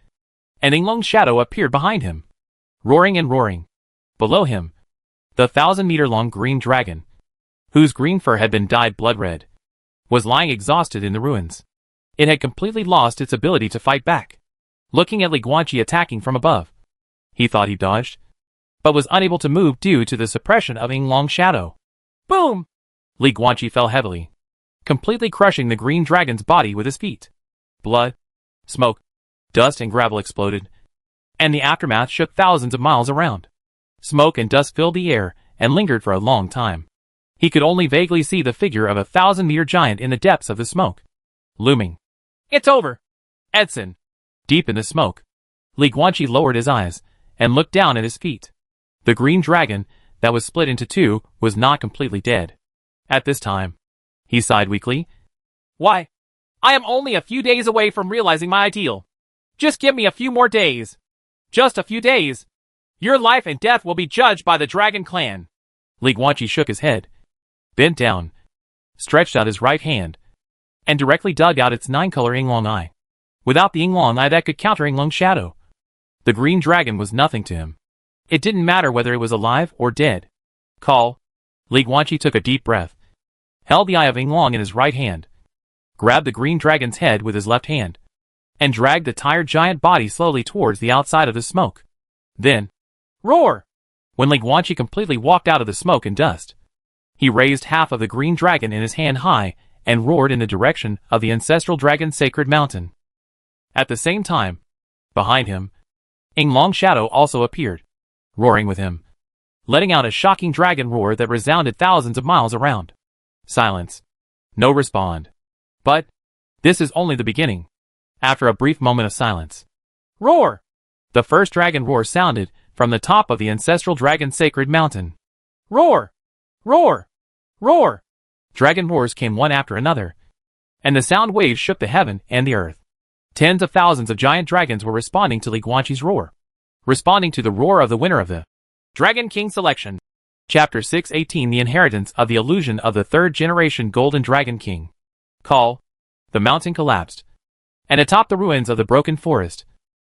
and Yinglong's shadow appeared behind him, roaring and roaring. Below him, the 1,000-meter-long green dragon, whose green fur had been dyed blood-red, was lying exhausted in the ruins. It had completely lost its ability to fight back. Looking at Li Guanqi attacking from above, he thought he dodged, but was unable to move due to the suppression of Yinglong's shadow. Boom! Li Guanqi fell heavily, completely crushing the green dragon's body with his feet. Blood, smoke, dust and gravel exploded, and the aftermath shook thousands of miles around. Smoke and dust filled the air and lingered for a long time. He could only vaguely see the figure of a 1,000-meter giant in the depths of the smoke, looming. It's over! Edson! Deep in the smoke, Li Guanqi lowered his eyes and looked down at his feet. The green dragon, that was split into two, was not completely dead. At this time, he sighed weakly. Why? I am only a few days away from realizing my ideal. Just give me a few more days. Just a few days. Your life and death will be judged by the Dragon Clan. Li Guanqi shook his head, bent down, stretched out his right hand, and directly dug out its 9-color Yinglong eye. Without the Yinglong eye that could counter Yinglong's shadow, the green dragon was nothing to him. It didn't matter whether it was alive or dead. Call. Li Guanqi took a deep breath, held the eye of Yinglong in his right hand, grabbed the green dragon's head with his left hand, and dragged the tired giant body slowly towards the outside of the smoke. Then, roar! When Li Guanqi completely walked out of the smoke and dust, he raised half of the green dragon in his hand high and roared in the direction of the ancestral dragon's sacred mountain. At the same time, behind him, Yinglong's shadow also appeared, roaring with him, letting out a shocking dragon roar that resounded thousands of miles around. Silence. No respond. But this is only the beginning. After a brief moment of silence, roar! The first dragon roar sounded from the top of the ancestral dragon's sacred mountain. Roar! Roar! Roar! Dragon roars came one after another, and the sound waves shook the heaven and the earth. Tens of thousands of giant dragons were responding to Li Guanqi's roar, responding to the roar of the winner of the Dragon King Selection. Chapter 618 The Inheritance of the Illusion of the Third Generation Golden Dragon King. Call. The mountain collapsed, and atop the ruins of the broken forest,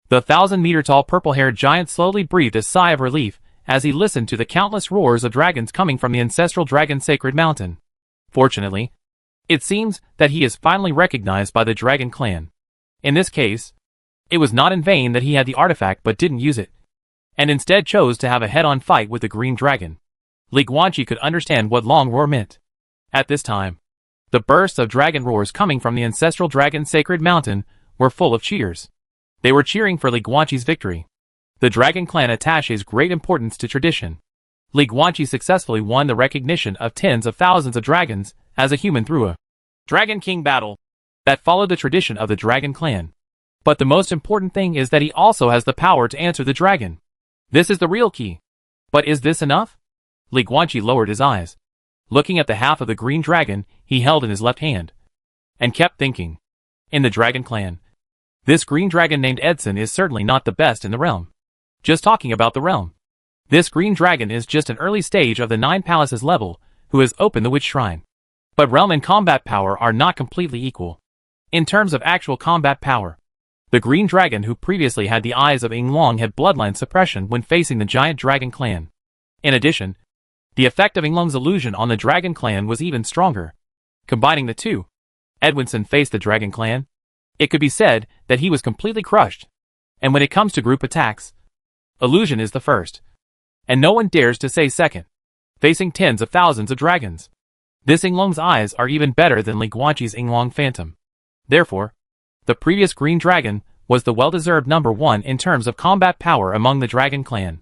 the 1,000-meter-tall purple-haired giant slowly breathed a sigh of relief as he listened to the countless roars of dragons coming from the ancestral dragon's sacred mountain. Fortunately, it seems that he is finally recognized by the Dragon Clan. In this case, it was not in vain that he had the artifact but didn't use it, and instead chose to have a head-on fight with the green dragon. Li Guanqi could understand what long roar meant. At this time, the bursts of dragon roars coming from the ancestral dragon's sacred mountain were full of cheers. They were cheering for Li Guanqi's victory. The Dragon Clan attaches great importance to tradition. Li Guanqi successfully won the recognition of tens of thousands of dragons as a human through a Dragon King battle that followed the tradition of the Dragon Clan. But the most important thing is that he also has the power to answer the dragon. This is the real key. But is this enough? Li Guanqi lowered his eyes, looking at the half of the green dragon he held in his left hand, and kept thinking. In the Dragon Clan, this green dragon named Edson is certainly not the best in the realm. Just talking about the realm. This green dragon is just an early stage of the 9 Palaces level who has opened the Witch Shrine. But realm and combat power are not completely equal. In terms of actual combat power, the green dragon who previously had the eyes of Yinglong had bloodline suppression when facing the giant Dragon Clan. In addition, the effect of Yinglong's illusion on the Dragon Clan was even stronger. Combining the two, Edwinson faced the Dragon Clan. It could be said that he was completely crushed. And when it comes to group attacks, illusion is the first, and no one dares to say second, facing tens of thousands of dragons. This Yinglong's eyes are even better than Li Guanqi's Yinglong Phantom. Therefore, the previous green dragon was the well-deserved number 1 in terms of combat power among the Dragon Clan.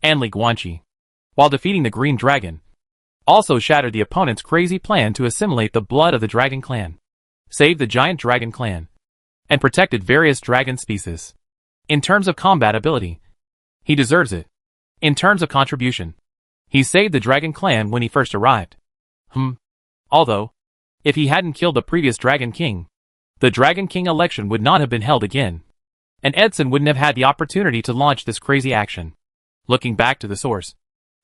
And Li Guanqi, while defeating the green dragon, also shattered the opponent's crazy plan to assimilate the blood of the Dragon Clan, saved the giant Dragon Clan, and protected various dragon species. In terms of combat ability, he deserves it. In terms of contribution, he saved the Dragon Clan when he first arrived. Although, if he hadn't killed the previous Dragon King, the Dragon King election would not have been held again, and Edson wouldn't have had the opportunity to launch this crazy action. Looking back to the source,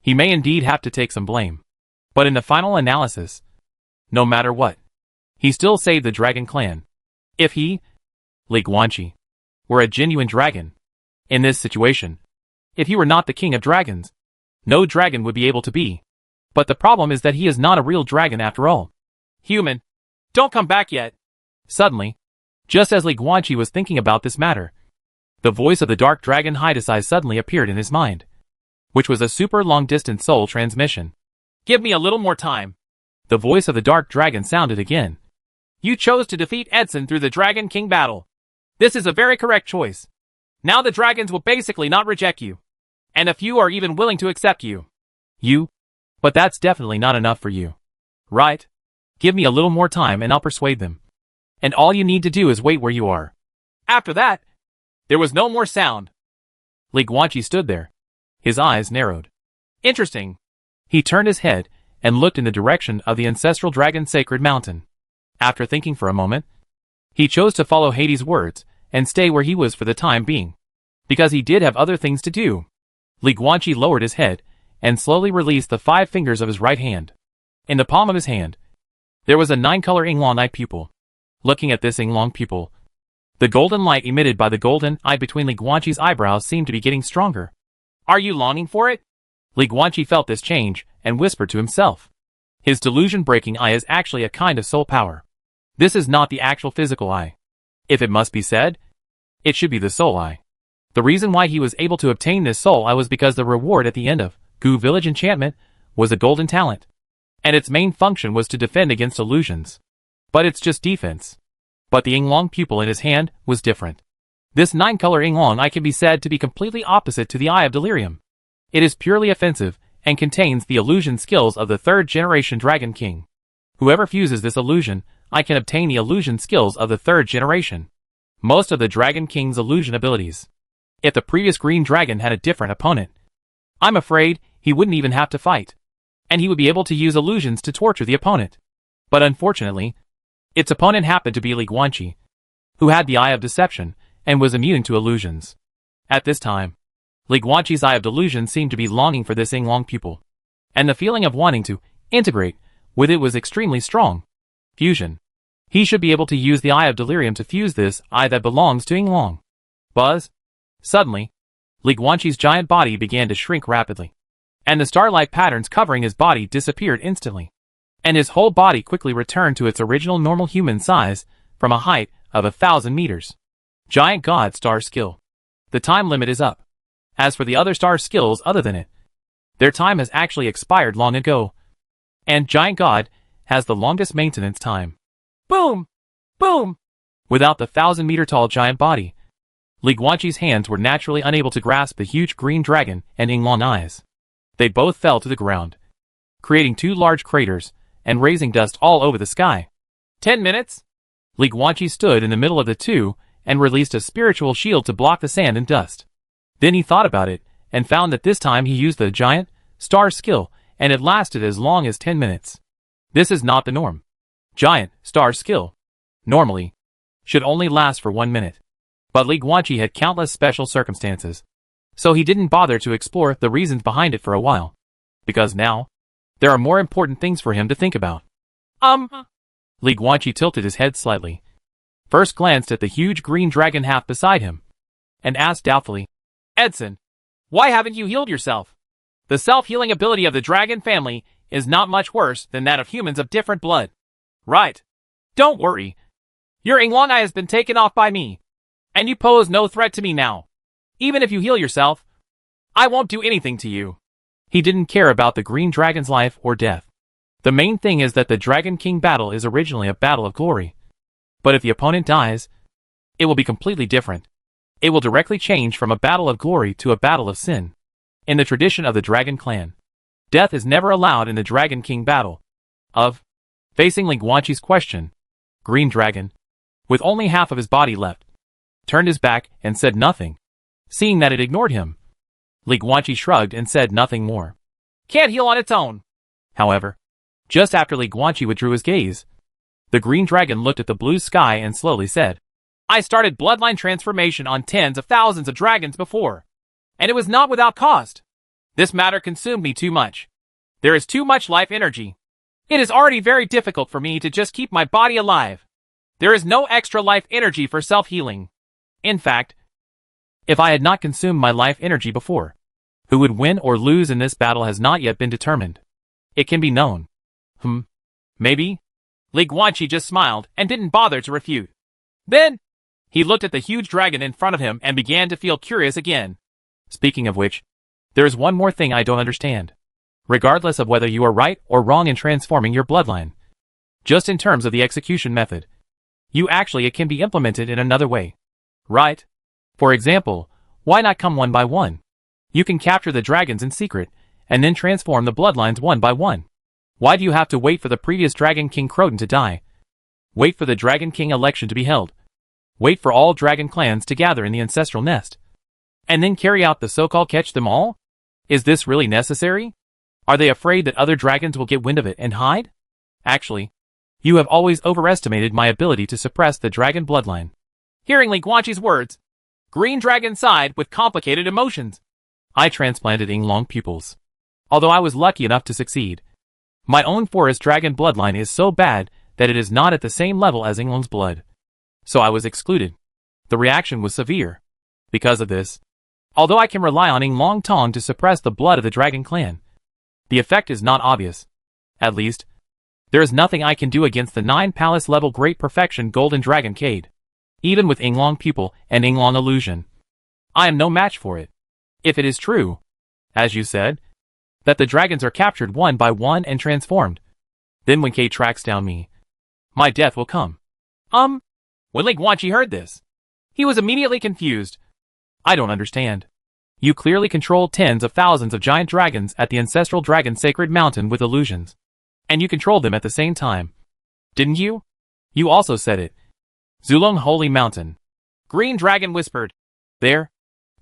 he may indeed have to take some blame. But in the final analysis, no matter what, he still saved the Dragon Clan. If he Li Guanxi were a genuine dragon. In this situation, if he were not the king of dragons, no dragon would be able to be. But the problem is that he is not a real dragon after all. Human, don't come back yet. Suddenly, just as Li Guanxi was thinking about this matter, the voice of the dark dragon Hidesai suddenly appeared in his mind, which was a super long-distance soul transmission. Give me a little more time. The voice of the dark dragon sounded again. You chose to defeat Edson through the Dragon King battle. This is a very correct choice. Now the dragons will basically not reject you. And a few are even willing to accept you. But that's definitely not enough for you. Right? Give me a little more time and I'll persuade them. And all you need to do is wait where you are. After that, there was no more sound. Li Guanxi stood there. His eyes narrowed. Interesting. He turned his head and looked in the direction of the ancestral dragon sacred mountain. After thinking for a moment, he chose to follow Hades' words and stay where he was for the time being, because he did have other things to do. Li Guanxi lowered his head and slowly released the 5 fingers of his right hand. In the palm of his hand, there was a 9-color Yinglong eye pupil. Looking at this Yinglong pupil, the golden light emitted by the golden eye between Li Guanxi's eyebrows seemed to be getting stronger. Are you longing for it? Li Guanxi felt this change and whispered to himself. His delusion-breaking eye is actually a kind of soul power. This is not the actual physical eye. If it must be said, it should be the soul eye. The reason why he was able to obtain this soul eye was because the reward at the end of Gu Village enchantment was a golden talent, and its main function was to defend against illusions. But it's just defense. But the Yinglong pupil in his hand was different. This 9-color Yinglong eye can be said to be completely opposite to the Eye of Delirium. It is purely offensive and contains the illusion skills of the 3rd generation Dragon King. Whoever fuses this illusion eye can obtain the illusion skills of the 3rd generation. Most of the Dragon King's illusion abilities. If the previous green dragon had a different opponent, I'm afraid he wouldn't even have to fight, and he would be able to use illusions to torture the opponent. But unfortunately, its opponent happened to be Li Guanxi, who had the Eye of Deception and was immune to illusions. At this time, Li Guanxi's Eye of Delusion seemed to be longing for this Yinglong pupil, and the feeling of wanting to integrate with it was extremely strong. Fusion. He should be able to use the Eye of Delirium to fuse this eye that belongs to Yinglong. Buzz. Suddenly, Li Guanxi's giant body began to shrink rapidly, and the starlight patterns covering his body disappeared instantly, and his whole body quickly returned to its original normal human size from a height of 1,000 meters. Giant God Star Skill. The time limit is up. As for the other star skills other than it, their time has actually expired long ago, and Giant God has the longest maintenance time. Boom! Boom! Without the 1,000-meter tall giant body, Li Guanxi's hands were naturally unable to grasp the huge green dragon and Yinglong eyes. They both fell to the ground, creating 2 large craters and raising dust all over the sky. 10 minutes? Li Guanxi stood in the middle of the two and released a spiritual shield to block the sand and dust. Then he thought about it and found that this time he used the giant star skill and it lasted as long as 10 minutes. This is not the norm. Giant star skill, normally, should only last for 1 minute. But Li Guanxi had countless special circumstances, so he didn't bother to explore the reasons behind it for a while, because now, there are more important things for him to think about. Li Guanxi tilted his head slightly, first glanced at the huge green dragon half beside him, and asked doubtfully, Edson, why haven't you healed yourself? The self-healing ability of the dragon family is not much worse than that of humans of different blood. Right. Don't worry. Your Yinglong eye has been taken off by me, and you pose no threat to me now. Even if you heal yourself, I won't do anything to you. He didn't care about the green dragon's life or death. The main thing is that the Dragon King battle is originally a battle of glory. But if the opponent dies, it will be completely different. It will directly change from a battle of glory to a battle of sin. In the tradition of the Dragon Clan, death is never allowed in the Dragon King battle. Facing Li Guanxi's question, Green Dragon, with only half of his body left, turned his back and said nothing. Seeing that it ignored him, Li Guanxi shrugged and said nothing more. Can't heal on its own. However, just after Li Guanxi withdrew his gaze, the green dragon looked at the blue sky and slowly said, I started bloodline transformation on tens of thousands of dragons before, and it was not without cost. This matter consumed me too much. There is too much life energy. It is already very difficult for me to just keep my body alive. There is no extra life energy for self-healing. In fact, if I had not consumed my life energy before, who would win or lose in this battle has not yet been determined. It can be known. Maybe? Li Guanqi just smiled and didn't bother to refute. Then, he looked at the huge dragon in front of him and began to feel curious again. Speaking of which, there is one more thing I don't understand. Regardless of whether you are right or wrong in transforming your bloodline, just in terms of the execution method, it can be implemented in another way. Right? For example, why not come one by one? You can capture the dragons in secret, and then transform the bloodlines one by one. Why do you have to wait for the previous Dragon King Croton to die? Wait for the Dragon King election to be held. Wait for all dragon clans to gather in the ancestral nest. And then carry out the so-called catch them all? Is this really necessary? Are they afraid that other dragons will get wind of it and hide? Actually, you have always overestimated my ability to suppress the dragon bloodline. Hearing Li Guanqi's words, Green Dragon sighed with complicated emotions. I transplanted Yinglong pupils. Although I was lucky enough to succeed, my own forest dragon bloodline is so bad that it is not at the same level as Yinglong's blood. So I was excluded. The reaction was severe. Because of this, although I can rely on Yinglong Tong to suppress the blood of the dragon clan, the effect is not obvious. At least, there is nothing I can do against the 9 palace level Great Perfection Golden Dragon Cade. Even with Yinglong Pupil and Yinglong Illusion, I am no match for it. If it is true, as you said, that the dragons are captured one by one and transformed, then when Cade tracks down me, my death will come. When Li Guanqi heard this, he was immediately confused. I don't understand. You clearly controlled tens of thousands of giant dragons at the ancestral dragon sacred mountain with illusions. And you controlled them at the same time. Didn't you? You also said it. Zulong Holy Mountain. Green Dragon whispered. There.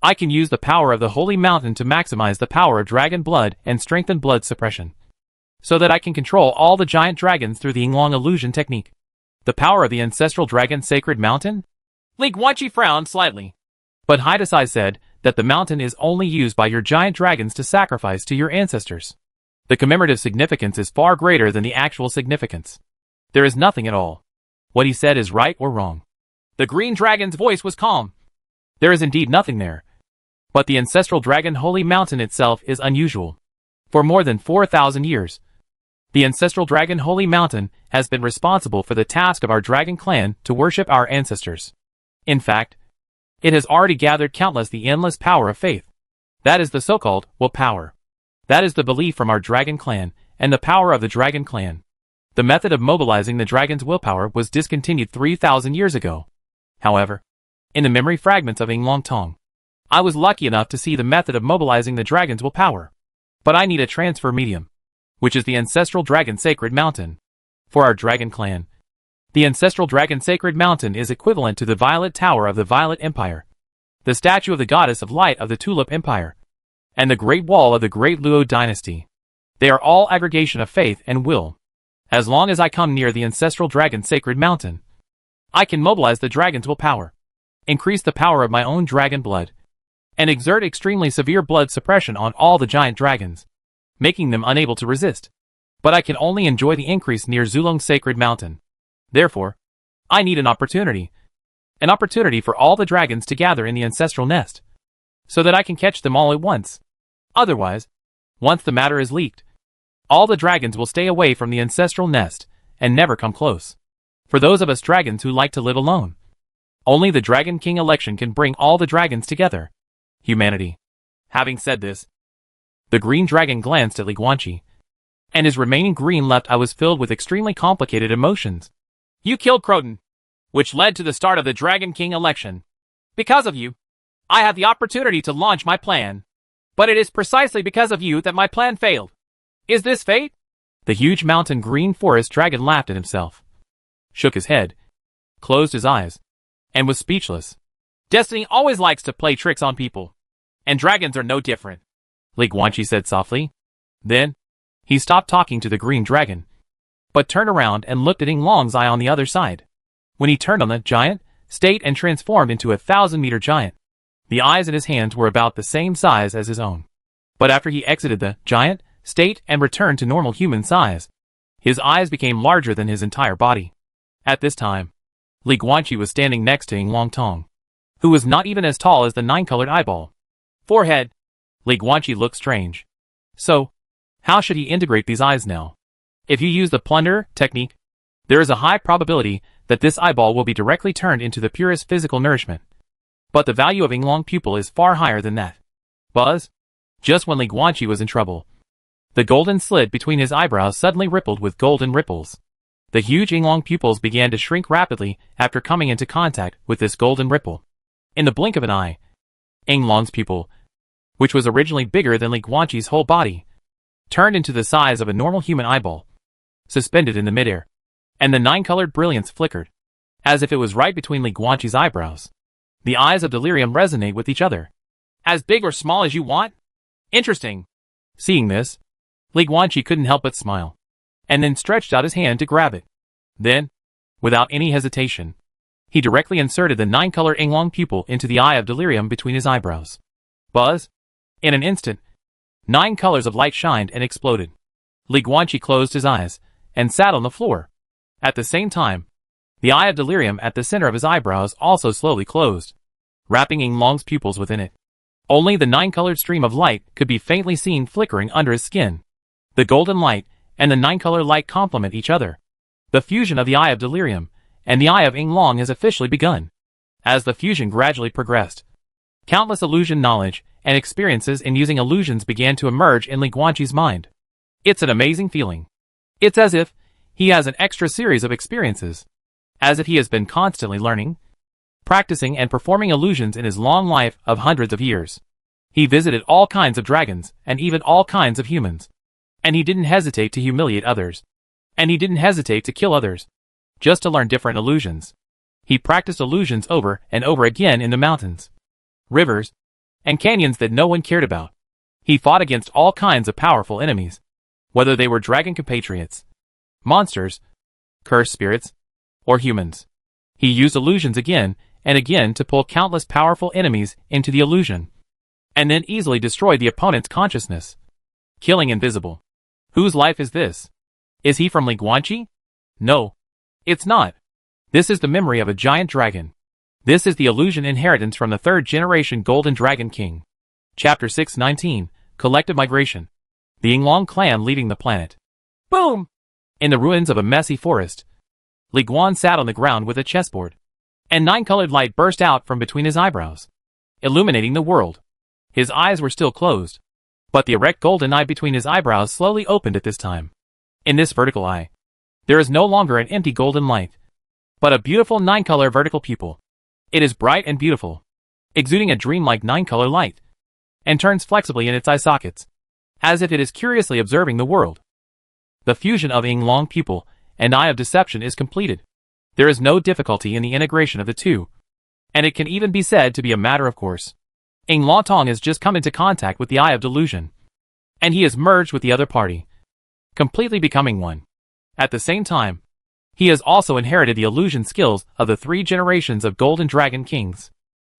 I can use the power of the Holy Mountain to maximize the power of dragon blood and strengthen blood suppression, so that I can control all the giant dragons through the Yinglong illusion technique. The power of the ancestral dragon sacred mountain? Li Guanqi frowned slightly. But Haidasai said that the mountain is only used by your giant dragons to sacrifice to your ancestors. The commemorative significance is far greater than the actual significance. There is nothing at all. What he said is right or wrong. The green dragon's voice was calm. There is indeed nothing there. But the ancestral dragon holy mountain itself is unusual. For more than 4,000 years, the ancestral dragon holy mountain has been responsible for the task of our dragon clan to worship our ancestors. In fact, it has already gathered the endless power of faith. That is the so-called willpower. That is the belief from our dragon clan and the power of the dragon clan. The method of mobilizing the dragon's willpower was discontinued 3,000 years ago. However, in the memory fragments of Yinglong Tong, I was lucky enough to see the method of mobilizing the dragon's willpower. But I need a transfer medium, which is the ancestral dragon sacred mountain. For our dragon clan, the ancestral dragon sacred mountain is equivalent to the violet tower of the Violet Empire, the statue of the goddess of light of the Tulip Empire, and the great wall of the great Luo dynasty. They are all aggregation of faith and will. As long as I come near the ancestral dragon sacred mountain, I can mobilize the dragon's willpower, increase the power of my own dragon blood, and exert extremely severe blood suppression on all the giant dragons, making them unable to resist. But I can only enjoy the increase near Zulong's sacred mountain. Therefore, I need an opportunity for all the dragons to gather in the ancestral nest, so that I can catch them all at once. Otherwise, once the matter is leaked, all the dragons will stay away from the ancestral nest and never come close. For those of us dragons who like to live alone, only the Dragon King election can bring all the dragons together. Humanity. Having said this, the green dragon glanced at Li Guanqi, and his remaining green left eye was filled with extremely complicated emotions. You killed Croton, which led to the start of the Dragon King election. Because of you, I have the opportunity to launch my plan. But it is precisely because of you that my plan failed. Is this fate? The huge mountain green forest dragon laughed at himself, shook his head, closed his eyes, and was speechless. Destiny always likes to play tricks on people, and dragons are no different, Li Guanqi said softly. Then, he stopped talking to the green dragon, but turned around and looked at Yinglong's eye on the other side. When he turned on the giant, stayed and transformed into a 1,000-meter giant. The eyes in his hands were about the same size as his own. But after he exited the giant state and returned to normal human size, his eyes became larger than his entire body. At this time, Li Guanqi was standing next to Ying Long Tong, who was not even as tall as the nine-colored eyeball. Forehead. Li Guanqi looked strange. So, how should he integrate these eyes now? If you use the plunder technique, there is a high probability that this eyeball will be directly turned into the purest physical nourishment. But the value of Ying Long pupil is far higher than that. Buzz? Just when Li Guanqi was in trouble, the golden slit between his eyebrows suddenly rippled with golden ripples. The huge Ying Long pupils began to shrink rapidly after coming into contact with this golden ripple. In the blink of an eye, Ying Long's pupil, which was originally bigger than Li Guanqi's whole body, turned into the size of a normal human eyeball, suspended in the midair, and the nine-colored brilliance flickered, as if it was right between Li Guanqi's eyebrows. The eyes of delirium resonate with each other. As big or small as you want? Interesting. Seeing this, Li Guanqi couldn't help but smile, and then stretched out his hand to grab it. Then, without any hesitation, he directly inserted the nine-color Ying Long pupil into the eye of delirium between his eyebrows. Buzz? In an instant, 9 colors of light shined and exploded. Li Guanqi closed his eyes and sat on the floor. At the same time, the eye of delirium at the center of his eyebrows also slowly closed, wrapping Ying Long's pupils within it. Only the 9-colored stream of light could be faintly seen flickering under his skin. The golden light and the 9-color light complement each other. The fusion of the eye of delirium and the eye of Ying Long has officially begun. As the fusion gradually progressed, countless illusion knowledge and experiences in using illusions began to emerge in Li Guanqi's mind. It's an amazing feeling. It's as if he has an extra series of experiences. As if he has been constantly learning, practicing and performing illusions in his long life of hundreds of years. He visited all kinds of dragons and even all kinds of humans. And he didn't hesitate to humiliate others. And he didn't hesitate to kill others, just to learn different illusions. He practiced illusions over and over again in the mountains, rivers, and canyons that no one cared about. He fought against all kinds of powerful enemies, whether they were dragon compatriots, monsters, cursed spirits, or humans. He used illusions again and again to pull countless powerful enemies into the illusion, and then easily destroyed the opponent's consciousness, killing invisible. Whose life is this? Is he from Li Guanqi? No, it's not. This is the memory of a giant dragon. This is the illusion inheritance from the 3rd generation Golden Dragon King. Chapter 619, Collective Migration. The Ying Long clan leaving the planet. Boom! In the ruins of a messy forest, Li Guan sat on the ground with a chessboard, and 9-colored light burst out from between his eyebrows, illuminating the world. His eyes were still closed, but the erect golden eye between his eyebrows slowly opened at this time. In this vertical eye, there is no longer an empty golden light, but a beautiful 9-color vertical pupil. It is bright and beautiful, exuding a dreamlike 9-color light, and turns flexibly in its eye sockets, as if it is curiously observing the world. The fusion of Ying Long pupil and eye of deception is completed. There is no difficulty in the integration of the two, and it can even be said to be a matter of course. Ying Long Tong has just come into contact with the eye of delusion, and he has merged with the other party, completely becoming one. At the same time, he has also inherited the illusion skills of the 3 generations of Golden Dragon Kings.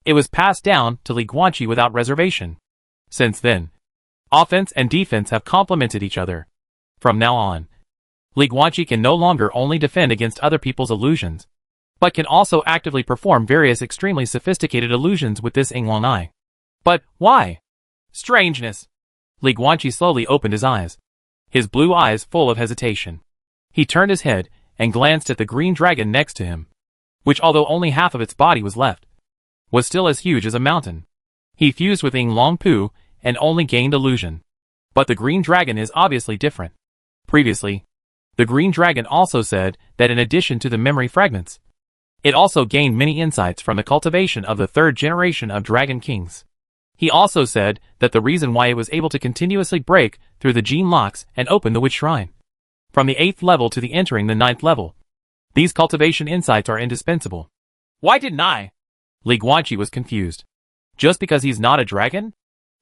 It was passed down to Li Guanqi without reservation. Since then, offense and defense have complemented each other. From now on, Li Guanqi can no longer only defend against other people's illusions, but can also actively perform various extremely sophisticated illusions with this Ying Long eye. But why? Strangeness. Li Guanqi slowly opened his eyes, his blue eyes full of hesitation. He turned his head and glanced at the green dragon next to him, which, although only half of its body was left, was still as huge as a mountain. He fused with Ying Long Pu and only gained illusion. But the green dragon is obviously different. Previously, the green dragon also said that in addition to the memory fragments, it also gained many insights from the cultivation of the 3rd generation of Dragon Kings. He also said that the reason why it was able to continuously break through the gene locks and open the witch shrine, from the 8th level to the entering the 9th level, these cultivation insights are indispensable. Why didn't I? Li Guanqi was confused. Just because he's not a dragon?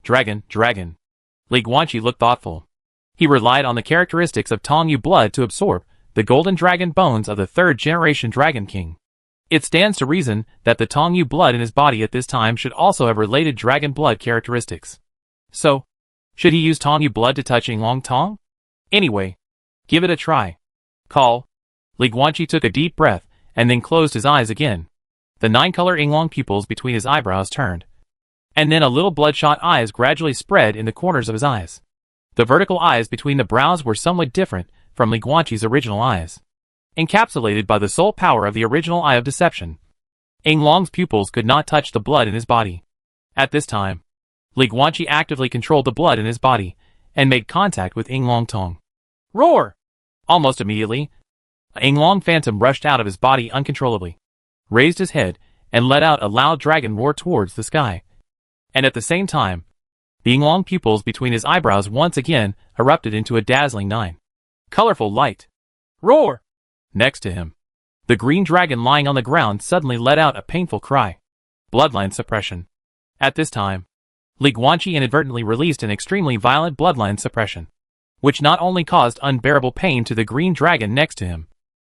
Dragon. Li Guanqi looked thoughtful. He relied on the characteristics of Tongyu blood to absorb the golden dragon bones of the 3rd generation Dragon King. It stands to reason that the Tongyu blood in his body at this time should also have related dragon blood characteristics. So, should he use Tongyu blood to touch Ying Long Tong? Anyway, give it a try. Call. Li Guanqi took a deep breath and then closed his eyes again. The 9-color oolong pupils between his eyebrows turned, and then a little bloodshot eyes gradually spread in the corners of his eyes. The vertical eyes between the brows were somewhat different from Li Guanqi's original eyes, encapsulated by the sole power of the original eye of deception. Oolong's pupils could not touch the blood in his body. At this time, Li Guanqi actively controlled the blood in his body and made contact with Oolong Tong. Roar! Almost immediately, Oolong Phantom rushed out of his body uncontrollably, raised his head, and let out a loud dragon roar towards the sky. And at the same time, the oolong pupils between his eyebrows once again erupted into a dazzling 9-colorful light. Roar! Next to him, the green dragon lying on the ground suddenly let out a painful cry. Bloodline suppression. At this time, Li Guanqi inadvertently released an extremely violent bloodline suppression, which not only caused unbearable pain to the green dragon next to him,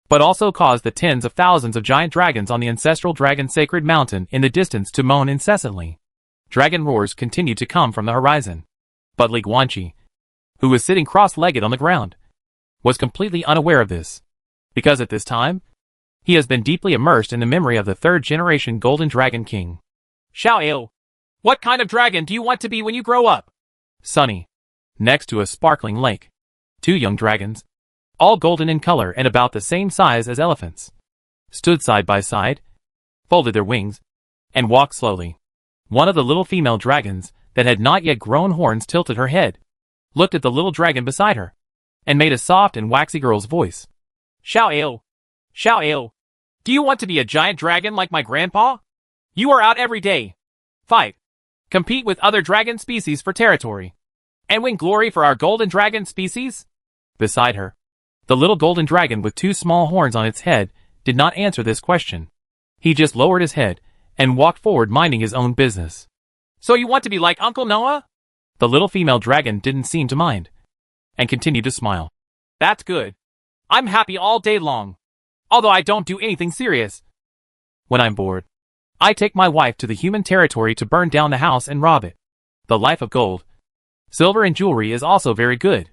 but also caused the tens of thousands of giant dragons on the ancestral dragon sacred mountain in the distance to moan incessantly. Dragon roars continued to come from the horizon, but Li Guanqi, who was sitting cross-legged on the ground, was completely unaware of this, because at this time, he has been deeply immersed in the memory of the 3rd-generation Golden Dragon King. Xiao, what kind of dragon do you want to be when you grow up? Sunny. Next to a sparkling lake, 2 young dragons, all golden in color and about the same size as elephants, stood side by side, folded their wings, and walked slowly. One of the little female dragons that had not yet grown horns tilted her head, looked at the little dragon beside her, and made a soft and waxy girl's voice. Xiao, do you want to be a giant dragon like my grandpa? You are out every day. Fight. Compete with other dragon species for territory, and win glory for our golden dragon species? Beside her, the little golden dragon with 2 small horns on its head did not answer this question. He just lowered his head and walked forward minding his own business. So you want to be like Uncle Noah? The little female dragon didn't seem to mind, and continued to smile. That's good. I'm happy all day long, although I don't do anything serious. When I'm bored, I take my wife to the human territory to burn down the house and rob it. The life of gold, silver and jewelry is also very good.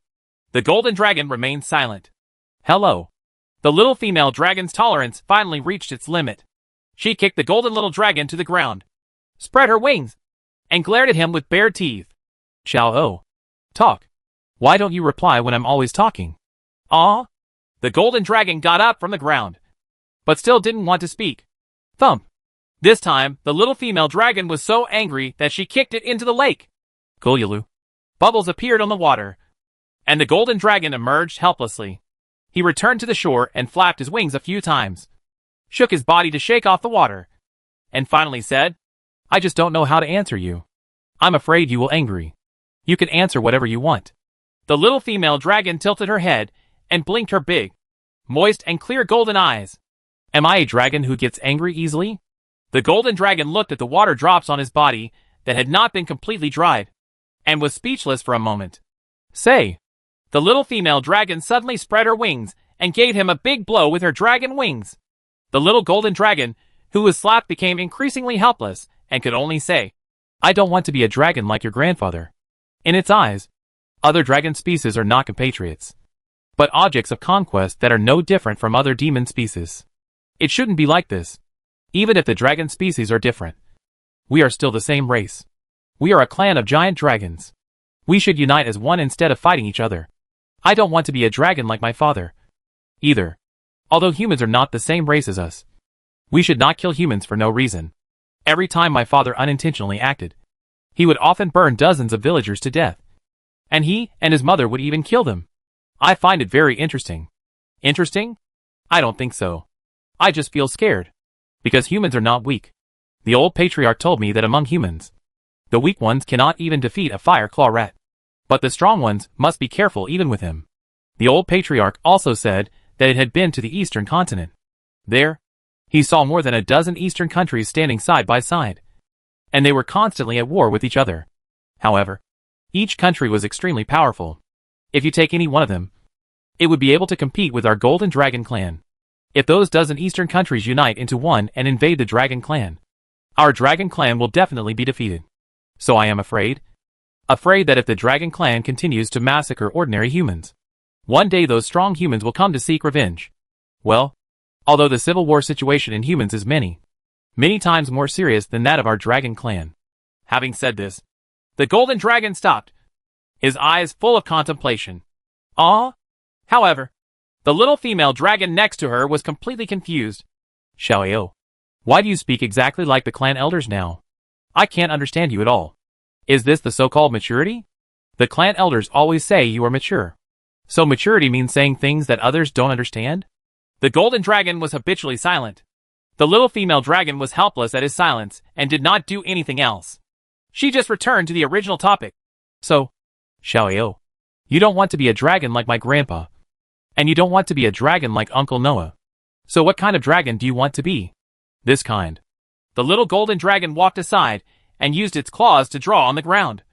The golden dragon remained silent. Hello. The little female dragon's tolerance finally reached its limit. She kicked the golden little dragon to the ground, spread her wings, and glared at him with bared teeth. Xiao, talk. Why don't you reply when I'm always talking? Ah? The golden dragon got up from the ground, but still didn't want to speak. Thump. This time, the little female dragon was so angry that she kicked it into the lake. Gulyalu. Bubbles appeared on the water, and the golden dragon emerged helplessly. He returned to the shore and flapped his wings a few times, shook his body to shake off the water, and finally said, I just don't know how to answer you. I'm afraid you will angry. You can answer whatever you want. The little female dragon tilted her head and blinked her big, moist and clear golden eyes. Am I a dragon who gets angry easily? The golden dragon looked at the water drops on his body that had not been completely dried, and was speechless for a moment. Say. The little female dragon suddenly spread her wings and gave him a big blow with her dragon wings. The little golden dragon, who was slapped, became increasingly helpless and could only say, I don't want to be a dragon like your grandfather. In its eyes, other dragon species are not compatriots, but objects of conquest that are no different from other demon species. It shouldn't be like this. Even if the dragon species are different, we are still the same race. We are a clan of giant dragons. We should unite as one instead of fighting each other. I don't want to be a dragon like my father, either. Although humans are not the same race as us, we should not kill humans for no reason. Every time my father unintentionally acted, he would often burn dozens of villagers to death, and he and his mother would even kill them. I find it very interesting. Interesting? I don't think so. I just feel scared, because humans are not weak. The old patriarch told me that among humans, the weak ones cannot even defeat a fire claw rat, but the strong ones must be careful even with him. The old patriarch also said that it had been to the eastern continent. There, he saw more than a dozen eastern countries standing side by side, and they were constantly at war with each other. However, each country was extremely powerful. If you take any one of them, it would be able to compete with our Golden Dragon clan. If those dozen eastern countries unite into one and invade the Dragon clan, our Dragon clan will definitely be defeated. So I am afraid that if the Dragon clan continues to massacre ordinary humans, one day those strong humans will come to seek revenge. Well, Although the civil war situation in humans is many times more serious than that of our dragon clan. Having said this, the golden dragon stopped, his eyes full of contemplation. However, the little female dragon next to her was completely confused. Xiaoyou, why do you speak exactly like the clan elders now? I can't understand you at all. Is this the so-called maturity? The clan elders always say you are mature. So maturity means saying things that others don't understand? The golden dragon was habitually silent. The little female dragon was helpless at his silence and did not do anything else. She just returned to the original topic. So, Xiaoyou, you don't want to be a dragon like my grandpa. And you don't want to be a dragon like Uncle Noah. So what kind of dragon do you want to be? This kind. The little golden dragon walked aside and used its claws to draw on the ground.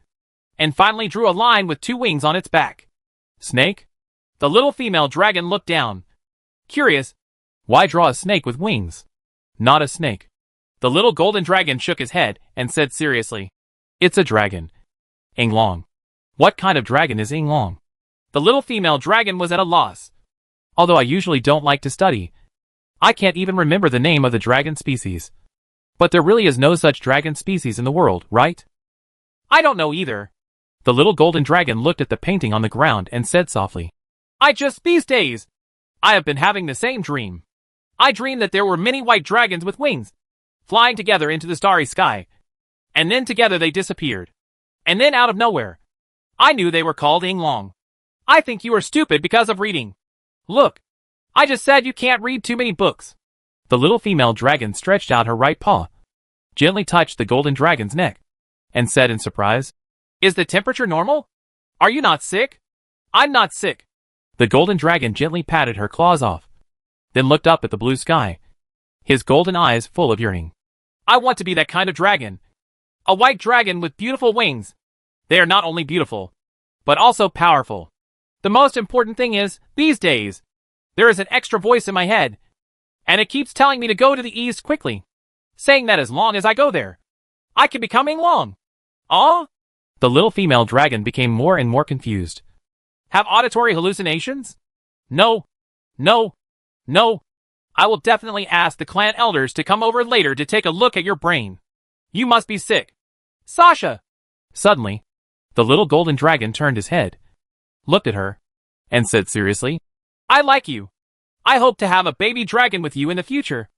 And finally drew a line with 2 wings on its back. Snake? The little female dragon looked down. Curious. Why draw a snake with wings? Not a snake. The little golden dragon shook his head and said seriously. It's a dragon. Yinglong. What kind of dragon is Yinglong? The little female dragon was at a loss. Although I usually don't like to study, I can't even remember the name of the dragon species. But there really is no such dragon species in the world, right? I don't know either. The little golden dragon looked at the painting on the ground and said softly. These days, I have been having the same dream. I dreamed that there were many white dragons with wings, flying together into the starry sky. And then together they disappeared. And then out of nowhere, I knew they were called Yinglong. I think you are stupid because of reading. Look, I just said you can't read too many books. The little female dragon stretched out her right paw, gently touched the golden dragon's neck, and said in surprise, Is the temperature normal? Are you not sick? I'm not sick. The golden dragon gently patted her claws off, then looked up at the blue sky, his golden eyes full of yearning. I want to be that kind of dragon. A white dragon with beautiful wings. They are not only beautiful, but also powerful. The most important thing is, these days, there is an extra voice in my head, and it keeps telling me to go to the east quickly, saying that as long as I go there, I can become Yinglong. The little female dragon became more and more confused. Have auditory hallucinations? No. I will definitely ask the clan elders to come over later to take a look at your brain. You must be sick. Sasha! Suddenly, the little golden dragon turned his head, looked at her, and said seriously, I like you. I hope to have a baby dragon with you in the future.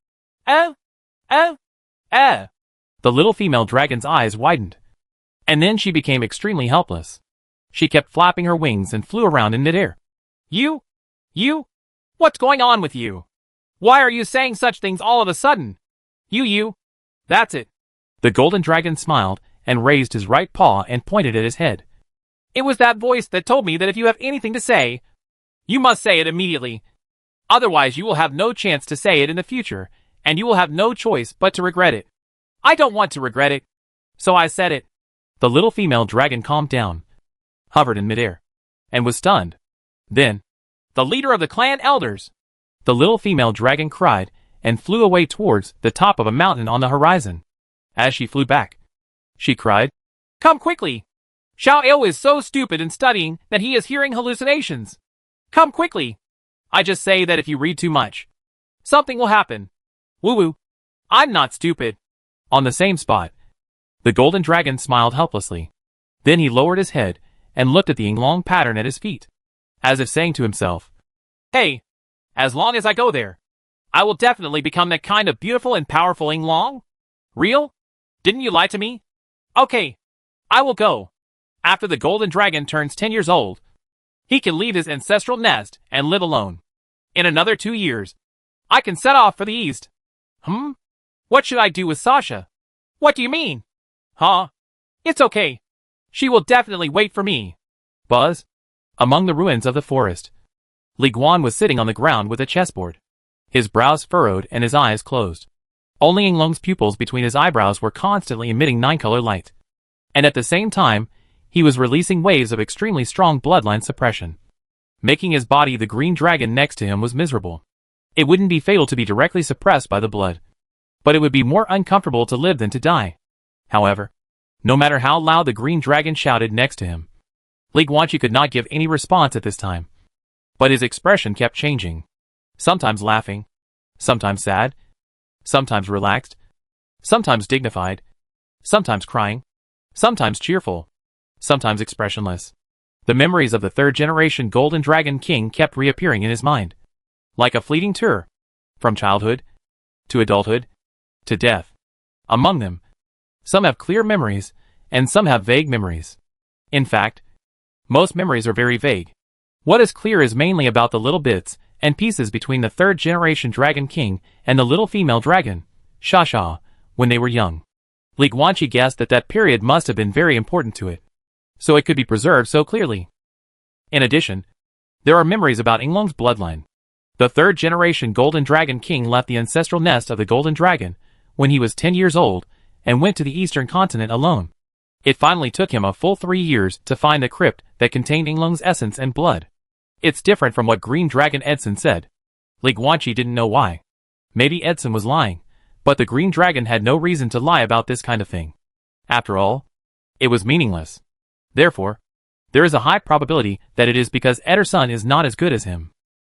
The little female dragon's eyes widened, and then she became extremely helpless. She kept flapping her wings and flew around in midair. You? What's going on with you? Why are you saying such things all of a sudden? You. That's it. The golden dragon smiled and raised his right paw and pointed at his head. It was that voice that told me that if you have anything to say, you must say it immediately. Otherwise you will have no chance to say it in the future, and you will have no choice but to regret it. I don't want to regret it. So I said it. The little female dragon calmed down, hovered in midair, and was stunned. Then, the leader of the clan elders, the little female dragon cried and flew away towards the top of a mountain on the horizon. As she flew back, she cried, Come quickly! Xiaoyou is so stupid in studying that he is hearing hallucinations. Come quickly! I just say that if you read too much, something will happen. Woo-woo. I'm not stupid. On the same spot, the golden dragon smiled helplessly. Then he lowered his head and looked at the Yinglong pattern at his feet, as if saying to himself, Hey, as long as I go there, I will definitely become that kind of beautiful and powerful Yinglong. Real? Didn't you lie to me? Okay, I will go. After the golden dragon turns 10 years old, he can leave his ancestral nest and live alone. In another 2 years, I can set off for the east. What should I do with Sasha? What do you mean? It's okay. She will definitely wait for me. Buzz. Among the ruins of the forest, Li Guan was sitting on the ground with a chessboard, his brows furrowed and his eyes closed. Only Yinglong's pupils between his eyebrows were constantly emitting 9-color light. And at the same time, he was releasing waves of extremely strong bloodline suppression. Making his body the green dragon next to him was miserable. It wouldn't be fatal to be directly suppressed by the blood, but it would be more uncomfortable to live than to die. However, no matter how loud the green dragon shouted next to him, Li Guanqi could not give any response at this time. But his expression kept changing, sometimes laughing, sometimes sad, sometimes relaxed, sometimes dignified, sometimes crying, sometimes cheerful, sometimes expressionless. The memories of the third-generation Golden Dragon King kept reappearing in his mind, like a fleeting tour, from childhood, to adulthood, to death. Among them, some have clear memories, and some have vague memories. In fact, most memories are very vague. What is clear is mainly about the little bits and pieces between the third-generation Dragon King and the little female dragon, Sha, when they were young. Li Guanqi guessed that that period must have been very important to it, so it could be preserved so clearly. In addition, there are memories about Yinglong's bloodline. The third-generation Golden Dragon King left the ancestral nest of the Golden Dragon when he was 10 years old and went to the eastern continent alone. It finally took him a full 3 years to find the crypt that contained Yinglong's essence and blood. It's different from what Green Dragon Edson said. Li Guanqi didn't know why. Maybe Edson was lying, but the Green Dragon had no reason to lie about this kind of thing. After all, it was meaningless. Therefore, there is a high probability that it is because Ederson is not as good as him.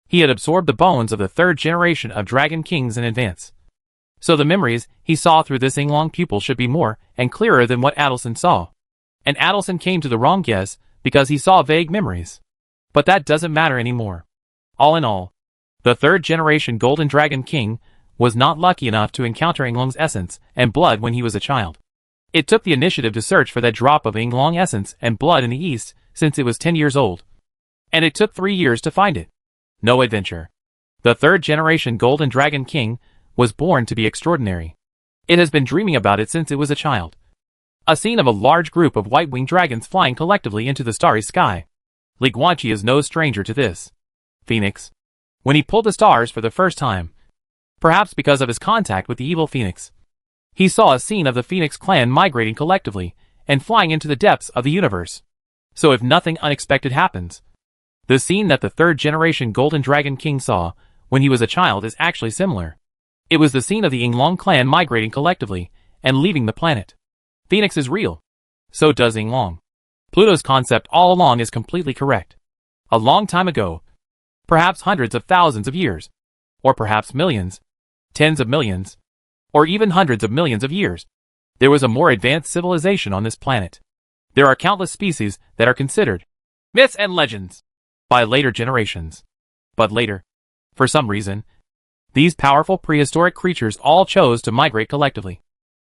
He had absorbed the bones of the third generation of Dragon Kings in advance. So the memories he saw through this Yinglong pupil should be more and clearer than what Adelson saw. And Adelson came to the wrong guess because he saw vague memories. But that doesn't matter anymore. All in all, the third generation Golden Dragon King was not lucky enough to encounter Yinglong's essence and blood when he was a child. It took the initiative to search for that drop of Yinglong essence and blood in the east since it was 10 years old. And it took 3 years to find it. No adventure. The third generation Golden Dragon King was born to be extraordinary. It has been dreaming about it since it was a child. A scene of a large group of white-winged dragons flying collectively into the starry sky. Li Guanqi is no stranger to this. Phoenix. When he pulled the stars for the first time, perhaps because of his contact with the evil Phoenix, he saw a scene of the Phoenix clan migrating collectively and flying into the depths of the universe. So if nothing unexpected happens, the scene that the third generation Golden Dragon King saw when he was a child is actually similar. It was the scene of the Yinglong clan migrating collectively and leaving the planet. Phoenix is real. So does Yinglong. Pluto's concept all along is completely correct. A long time ago, perhaps hundreds of thousands of years, or perhaps millions, tens of millions, or even hundreds of millions of years, there was a more advanced civilization on this planet. There are countless species that are considered myths and legends by later generations. But later, for some reason, these powerful prehistoric creatures all chose to migrate collectively,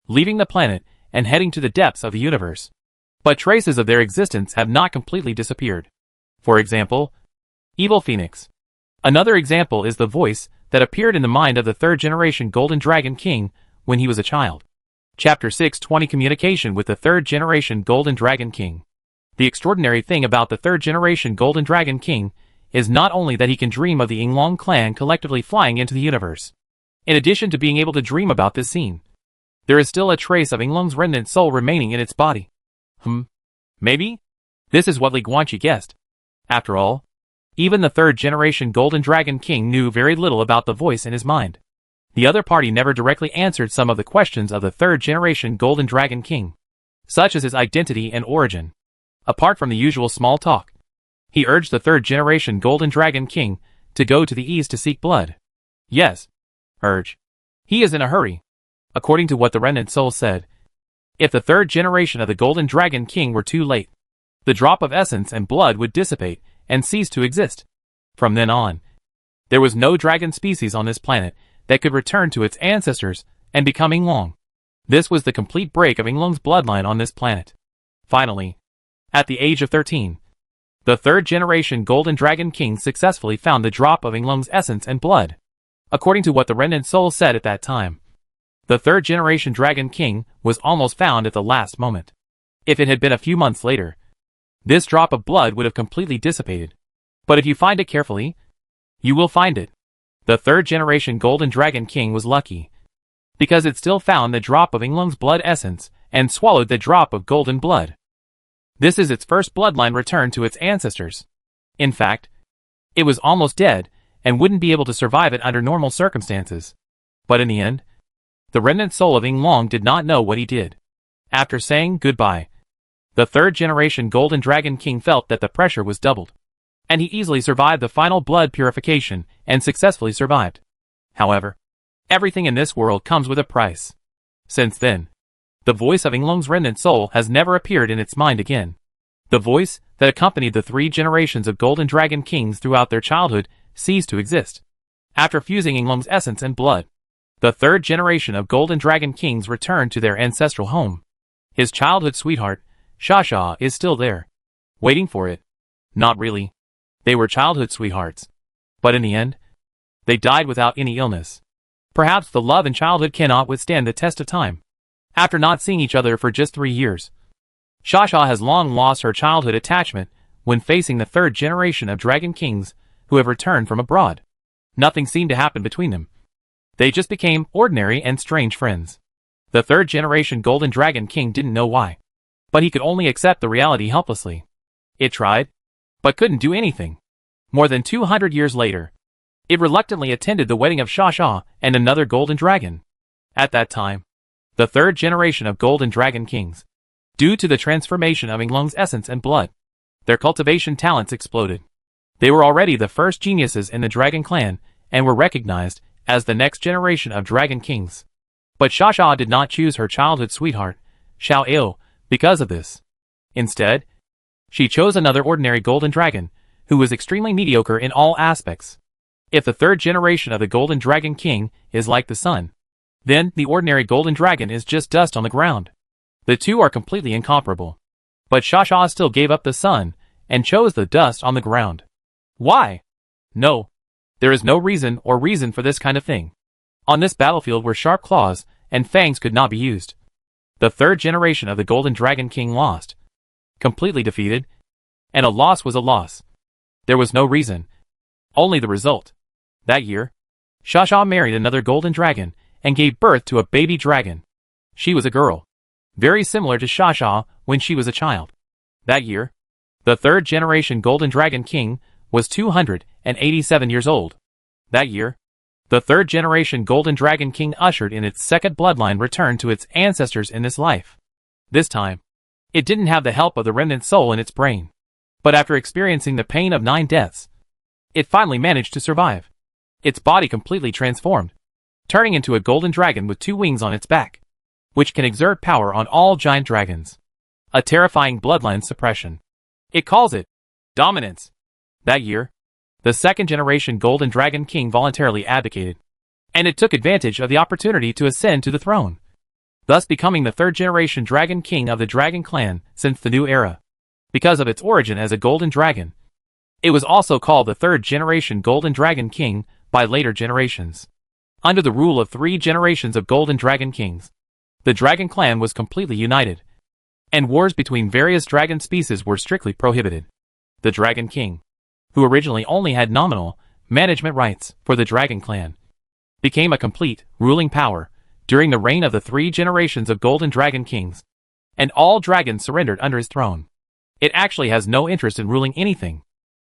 leaving the planet and heading to the depths of the universe. But traces of their existence have not completely disappeared. For example, Evil Phoenix. Another example is the voice that appeared in the mind of the third generation Golden Dragon King when he was a child. Chapter 620 Communication with the third generation Golden Dragon King. The extraordinary thing about the third generation Golden Dragon King is not only that he can dream of the Yinglong clan collectively flying into the universe. In addition to being able to dream about this scene, there is still a trace of Yinglong's remnant soul remaining in its body. Maybe? This is what Li Guanqi guessed. After all, even the third generation Golden Dragon King knew very little about the voice in his mind. The other party never directly answered some of the questions of the third generation Golden Dragon King, such as his identity and origin. Apart from the usual small talk, he urged the third generation Golden Dragon King to go to the east to seek blood. Yes, urge. He is in a hurry. According to what the remnant soul said, if the third generation of the Golden Dragon King were too late, the drop of essence and blood would dissipate and cease to exist. From then on, there was no dragon species on this planet that could return to its ancestors and become Yinglong. This was the complete break of Yinglong's bloodline on this planet. Finally, at the age of 13, the third generation Golden Dragon King successfully found the drop of Yinglong's essence and blood. According to what the remnant soul said at that time, the third generation Dragon King was almost found at the last moment. If it had been a few months later, this drop of blood would have completely dissipated. But if you find it carefully, you will find it. The third generation Golden Dragon King was lucky, because it still found the drop of Yinglong's blood essence and swallowed the drop of golden blood. This is its first bloodline return to its ancestors. In fact, it was almost dead and wouldn't be able to survive it under normal circumstances. But in the end, the remnant soul of Yinglong did not know what he did. After saying goodbye, the third generation Golden Dragon King felt that the pressure was doubled, and he easily survived the final blood purification and successfully survived. However, Everything in this world comes with a price. Since then, the voice of Yinglong's remnant soul has never appeared in its mind again. The voice that accompanied the 3 generations of Golden Dragon Kings throughout their childhood ceased to exist. After fusing Yinglong's essence and blood, the 3rd generation of Golden Dragon Kings returned to their ancestral home. His childhood sweetheart, Shasha, is still there, waiting for it. Not really. They were childhood sweethearts. But in the end, they died without any illness. Perhaps the love in childhood cannot withstand the test of time. After not seeing each other for just 3 years, Shasha has long lost her childhood attachment when facing the 3rd generation of Dragon Kings who have returned from abroad. Nothing seemed to happen between them. They just became ordinary and strange friends. The 3rd generation Golden Dragon King didn't know why, but he could only accept the reality helplessly. It tried, but couldn't do anything. More than 200 years later, it reluctantly attended the wedding of Shasha and another Golden Dragon. At that time, the 3rd generation of Golden Dragon Kings, due to the transformation of Yinglong's essence and blood, their cultivation talents exploded. They were already the first geniuses in the Dragon Clan and were recognized as the next generation of Dragon Kings. But Shasha did not choose her childhood sweetheart, Xiao Eo, because of this. Instead, she chose another ordinary Golden Dragon, who was extremely mediocre in all aspects. If the 3rd generation of the Golden Dragon King is like the sun, then the ordinary Golden Dragon is just dust on the ground. The two are completely incomparable. But Shasha still gave up the sun and chose the dust on the ground. Why? No. There is no reason for this kind of thing. On this battlefield where sharp claws and fangs could not be used, the 3rd generation of the Golden Dragon King lost. Completely defeated. And a loss was a loss. There was no reason. Only the result. That year, Shasha married another Golden Dragon and gave birth to a baby dragon. She was a girl, very similar to Shasha when she was a child. That year, the 3rd generation Golden Dragon King was 287 years old. That year, the 3rd generation Golden Dragon King ushered in its 2nd bloodline return to its ancestors in this life. This time, it didn't have the help of the remnant soul in its brain. But after experiencing the pain of 9 deaths, it finally managed to survive. Its body completely transformed, turning into a golden dragon with 2 wings on its back, which can exert power on all giant dragons. A terrifying bloodline suppression. It calls it dominance. That year, the 2nd generation Golden Dragon King voluntarily abdicated, and it took advantage of the opportunity to ascend to the throne, thus becoming the 3rd generation Dragon King of the Dragon Clan since the new era. Because of its origin as a golden dragon, it was also called the 3rd generation Golden Dragon King by later generations. Under the rule of 3 generations of Golden Dragon Kings, the Dragon Clan was completely united, and wars between various dragon species were strictly prohibited. The Dragon King, who originally only had nominal management rights for the Dragon Clan, became a complete ruling power during the reign of the 3 generations of Golden Dragon Kings, and all dragons surrendered under his throne. It actually has no interest in ruling anything.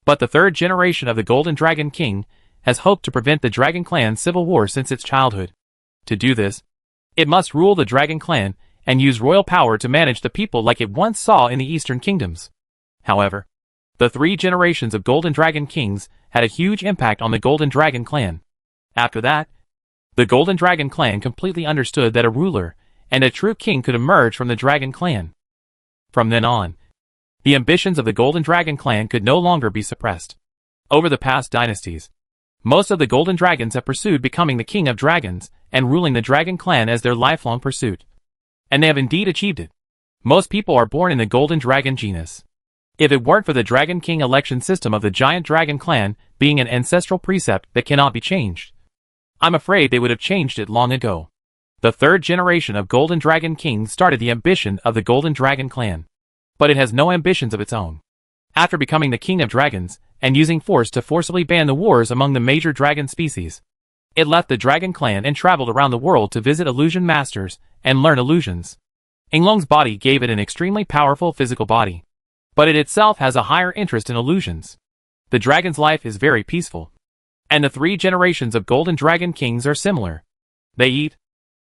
But the 3rd generation of the Golden Dragon King has hoped to prevent the Dragon Clan's civil war since its childhood. To do this, it must rule the Dragon Clan and use royal power to manage the people like it once saw in the Eastern Kingdoms. However, the 3 generations of Golden Dragon Kings had a huge impact on the Golden Dragon Clan. After that, the Golden Dragon Clan completely understood that a ruler and a true king could emerge from the Dragon Clan. From then on, the ambitions of the Golden Dragon Clan could no longer be suppressed. Over the past dynasties, most of the Golden Dragons have pursued becoming the King of Dragons and ruling the Dragon Clan as their lifelong pursuit. And they have indeed achieved it. Most people are born in the Golden Dragon genus. If it weren't for the Dragon King election system of the Giant Dragon Clan being an ancestral precept that cannot be changed, I'm afraid they would have changed it long ago. The 3rd generation of Golden Dragon Kings started the ambition of the Golden Dragon Clan, but it has no ambitions of its own. After becoming the King of Dragons and using force to forcibly ban the wars among the major dragon species, it left the Dragon Clan and traveled around the world to visit illusion masters and learn illusions. Yinglong's body gave it an extremely powerful physical body, but it itself has a higher interest in illusions. The dragon's life is very peaceful, and the 3 generations of Golden Dragon Kings are similar. They eat,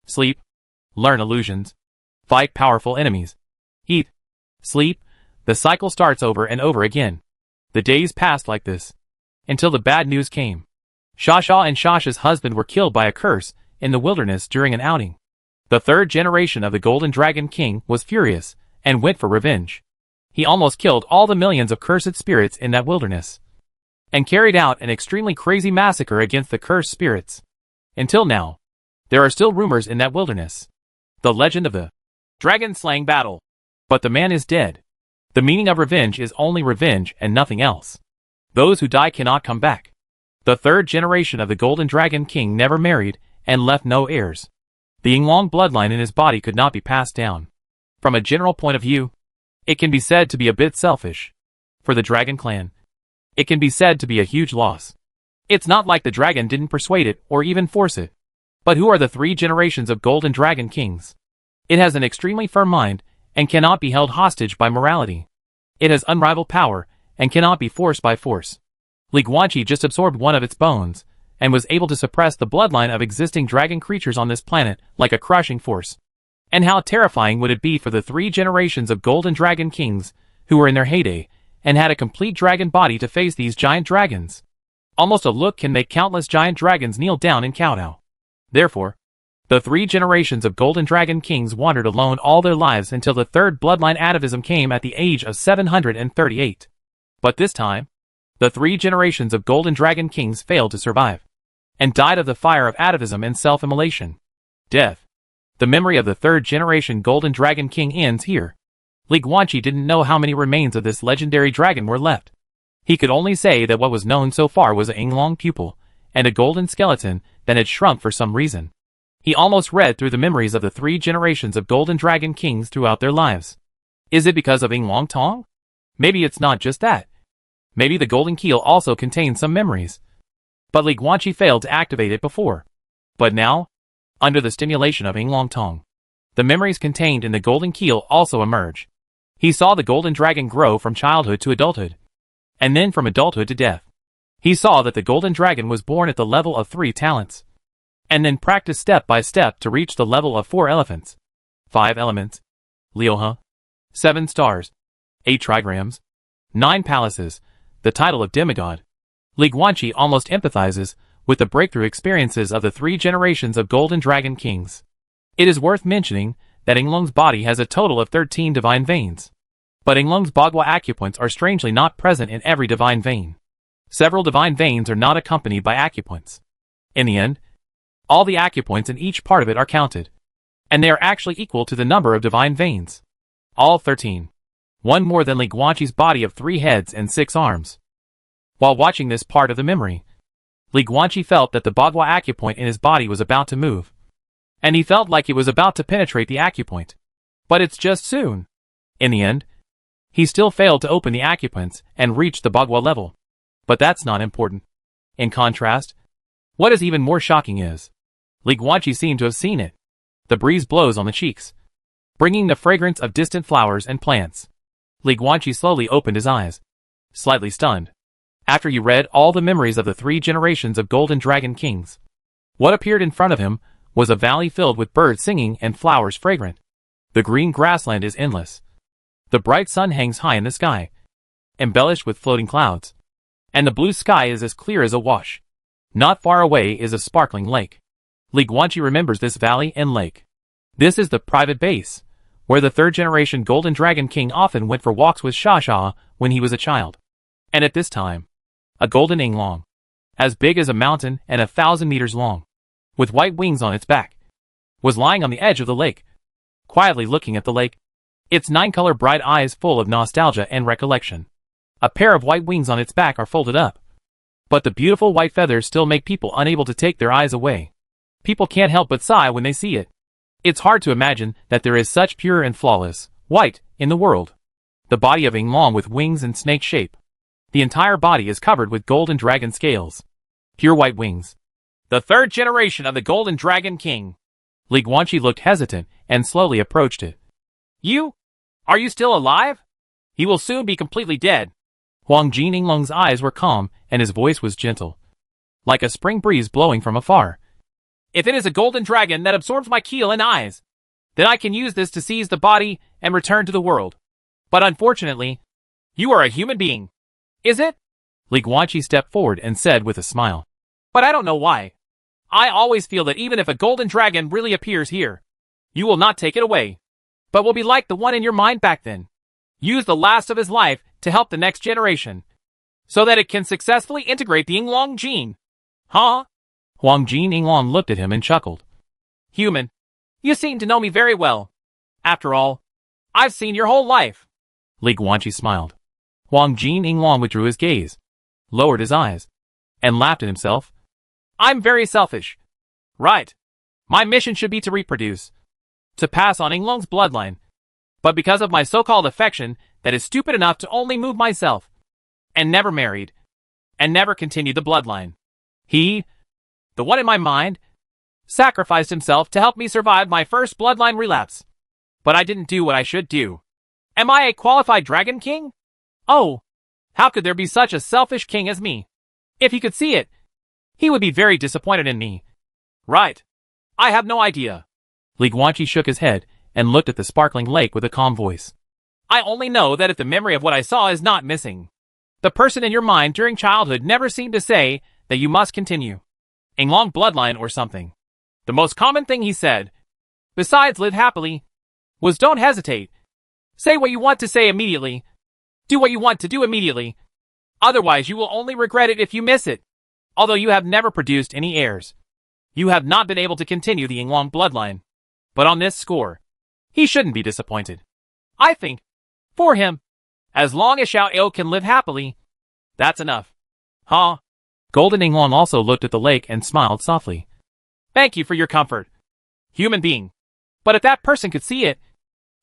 sleep, learn illusions, fight powerful enemies, eat, sleep. The cycle starts over and over again. The days passed like this, until the bad news came. Shasha and Shasha's husband were killed by a curse in the wilderness during an outing. The third generation of the Golden Dragon King was furious and went for revenge. He almost killed all the millions of cursed spirits in that wilderness and carried out an extremely crazy massacre against the cursed spirits. Until now, there are still rumors in that wilderness. The legend of the dragon-slaying battle. But the man is dead. The meaning of revenge is only revenge and nothing else. Those who die cannot come back. The third generation of the Golden Dragon King never married and left no heirs. The Yinglong bloodline in his body could not be passed down. From a general point of view, it can be said to be a bit selfish. For the Dragon Clan, it can be said to be a huge loss. It's not like the dragon didn't persuade it or even force it. But who are the three generations of Golden Dragon Kings? It has an extremely firm mind and cannot be held hostage by morality. It has unrivaled power and cannot be forced by force. Li Guanqi just absorbed one of its bones and was able to suppress the bloodline of existing dragon creatures on this planet like a crushing force. And how terrifying would it be for the three generations of Golden Dragon Kings who were in their heyday and had a complete dragon body to face these giant dragons? Almost a look can make countless giant dragons kneel down in kowtow. Therefore, the three generations of Golden Dragon Kings wandered alone all their lives until the third bloodline atavism came at the age of 738. But this time, the three generations of Golden Dragon Kings failed to survive and died of the fire of atavism and self-immolation. Death. The memory of the third generation Golden Dragon King ends here. Li Guanqi didn't know how many remains of this legendary dragon were left. He could only say that what was known so far was a Yinglong pupil and a golden skeleton that had shrunk for some reason. He almost read through the memories of the three generations of Golden Dragon Kings throughout their lives. Is it because of Yinglong Tong? Maybe it's not just that. Maybe the Golden Keel also contains some memories. But Li Guanqi failed to activate it before. But now, under the stimulation of Yinglong Tong, the memories contained in the Golden Keel also emerge. He saw the Golden Dragon grow from childhood to adulthood, and then from adulthood to death. He saw that the Golden Dragon was born at the level of 3 talents, and then practiced step by step to reach the level of 4 elephants, 5 elements, Liuhe, 7 stars, 8 trigrams, 9 palaces, the title of demigod. Li Guanqi almost empathizes with the breakthrough experiences of the three generations of Golden Dragon Kings. It is worth mentioning that Yinglong's body has a total of 13 divine veins. But Yinglong's Bagua acupoints are strangely not present in every divine vein. Several divine veins are not accompanied by acupoints. In the end, all the acupoints in each part of it are counted, and they are actually equal to the number of divine veins. All 13. One more than Li Guanqi's body of 3 heads and 6 arms. While watching this part of the memory, Li Guanqi felt that the Bagua acupoint in his body was about to move, and he felt like it was about to penetrate the acupoint. But it's just soon. In the end, he still failed to open the acupoints and reach the Bagua level. But that's not important. In contrast, what is even more shocking is, Li Guanqi seemed to have seen it. The breeze blows on the cheeks, bringing the fragrance of distant flowers and plants. Li Guanqi slowly opened his eyes, slightly stunned. After he read all the memories of the 3 generations of Golden Dragon Kings, what appeared in front of him was a valley filled with birds singing and flowers fragrant. The green grassland is endless. The bright sun hangs high in the sky, embellished with floating clouds, and the blue sky is as clear as a wash. Not far away is a sparkling lake. Li Guanqi remembers this valley and lake. This is the private base, where the 3rd generation Golden Dragon King often went for walks with Sha when he was a child. And at this time, a golden Yinglong, as big as a mountain and 1,000 meters long, with white wings on its back, was lying on the edge of the lake, quietly looking at the lake, its 9-color bright eyes full of nostalgia and recollection. A pair of white wings on its back are folded up, but the beautiful white feathers still make people unable to take their eyes away. People can't help but sigh when they see it. It's hard to imagine that there is such pure and flawless white in the world. The body of Yinglong with wings and snake shape. The entire body is covered with golden dragon scales. Pure white wings. The 3rd generation of the Golden Dragon King. Li Guanqi looked hesitant and slowly approached it. You? Are you still alive? He will soon be completely dead. Huang Jin Yinglong's eyes were calm and his voice was gentle, like a spring breeze blowing from afar. If it is a golden dragon that absorbs my keel and eyes, then I can use this to seize the body and return to the world. But unfortunately, you are a human being. Is it? Li Guanqi stepped forward and said with a smile. But I don't know why. I always feel that even if a golden dragon really appears here, you will not take it away, but will be like the one in your mind back then. Use the last of his life to help the next generation, so that it can successfully integrate the Yinglong gene. Huh? Huang Jin Yinglong looked at him and chuckled. Human, you seem to know me very well. After all, I've seen your whole life. Li Guanqi smiled. Huang Jin Yinglong withdrew his gaze, lowered his eyes, and laughed at himself. I'm very selfish. Right. My mission should be to reproduce, to pass on Yinglong's bloodline. But because of my so-called affection that is stupid enough to only move myself, and never married, and never continued the bloodline. He, the one in my mind, sacrificed himself to help me survive my first bloodline relapse. But I didn't do what I should do. Am I a qualified Dragon King? Oh, how could there be such a selfish king as me? If he could see it, he would be very disappointed in me. Right. I have no idea. Li Guanqi shook his head and looked at the sparkling lake with a calm voice. I only know that if the memory of what I saw is not missing, the person in your mind during childhood never seemed to say that you must continue Yinglong bloodline or something. The most common thing he said, besides live happily, was don't hesitate. Say what you want to say immediately. Do what you want to do immediately. Otherwise you will only regret it if you miss it. Although you have never produced any heirs, you have not been able to continue the Yinglong bloodline. But on this score, he shouldn't be disappointed. I think, for him, as long as Xiao Ao can live happily, that's enough. Huh? Golden Yinglong also looked at the lake and smiled softly. Thank you for your comfort, human being. But if that person could see it,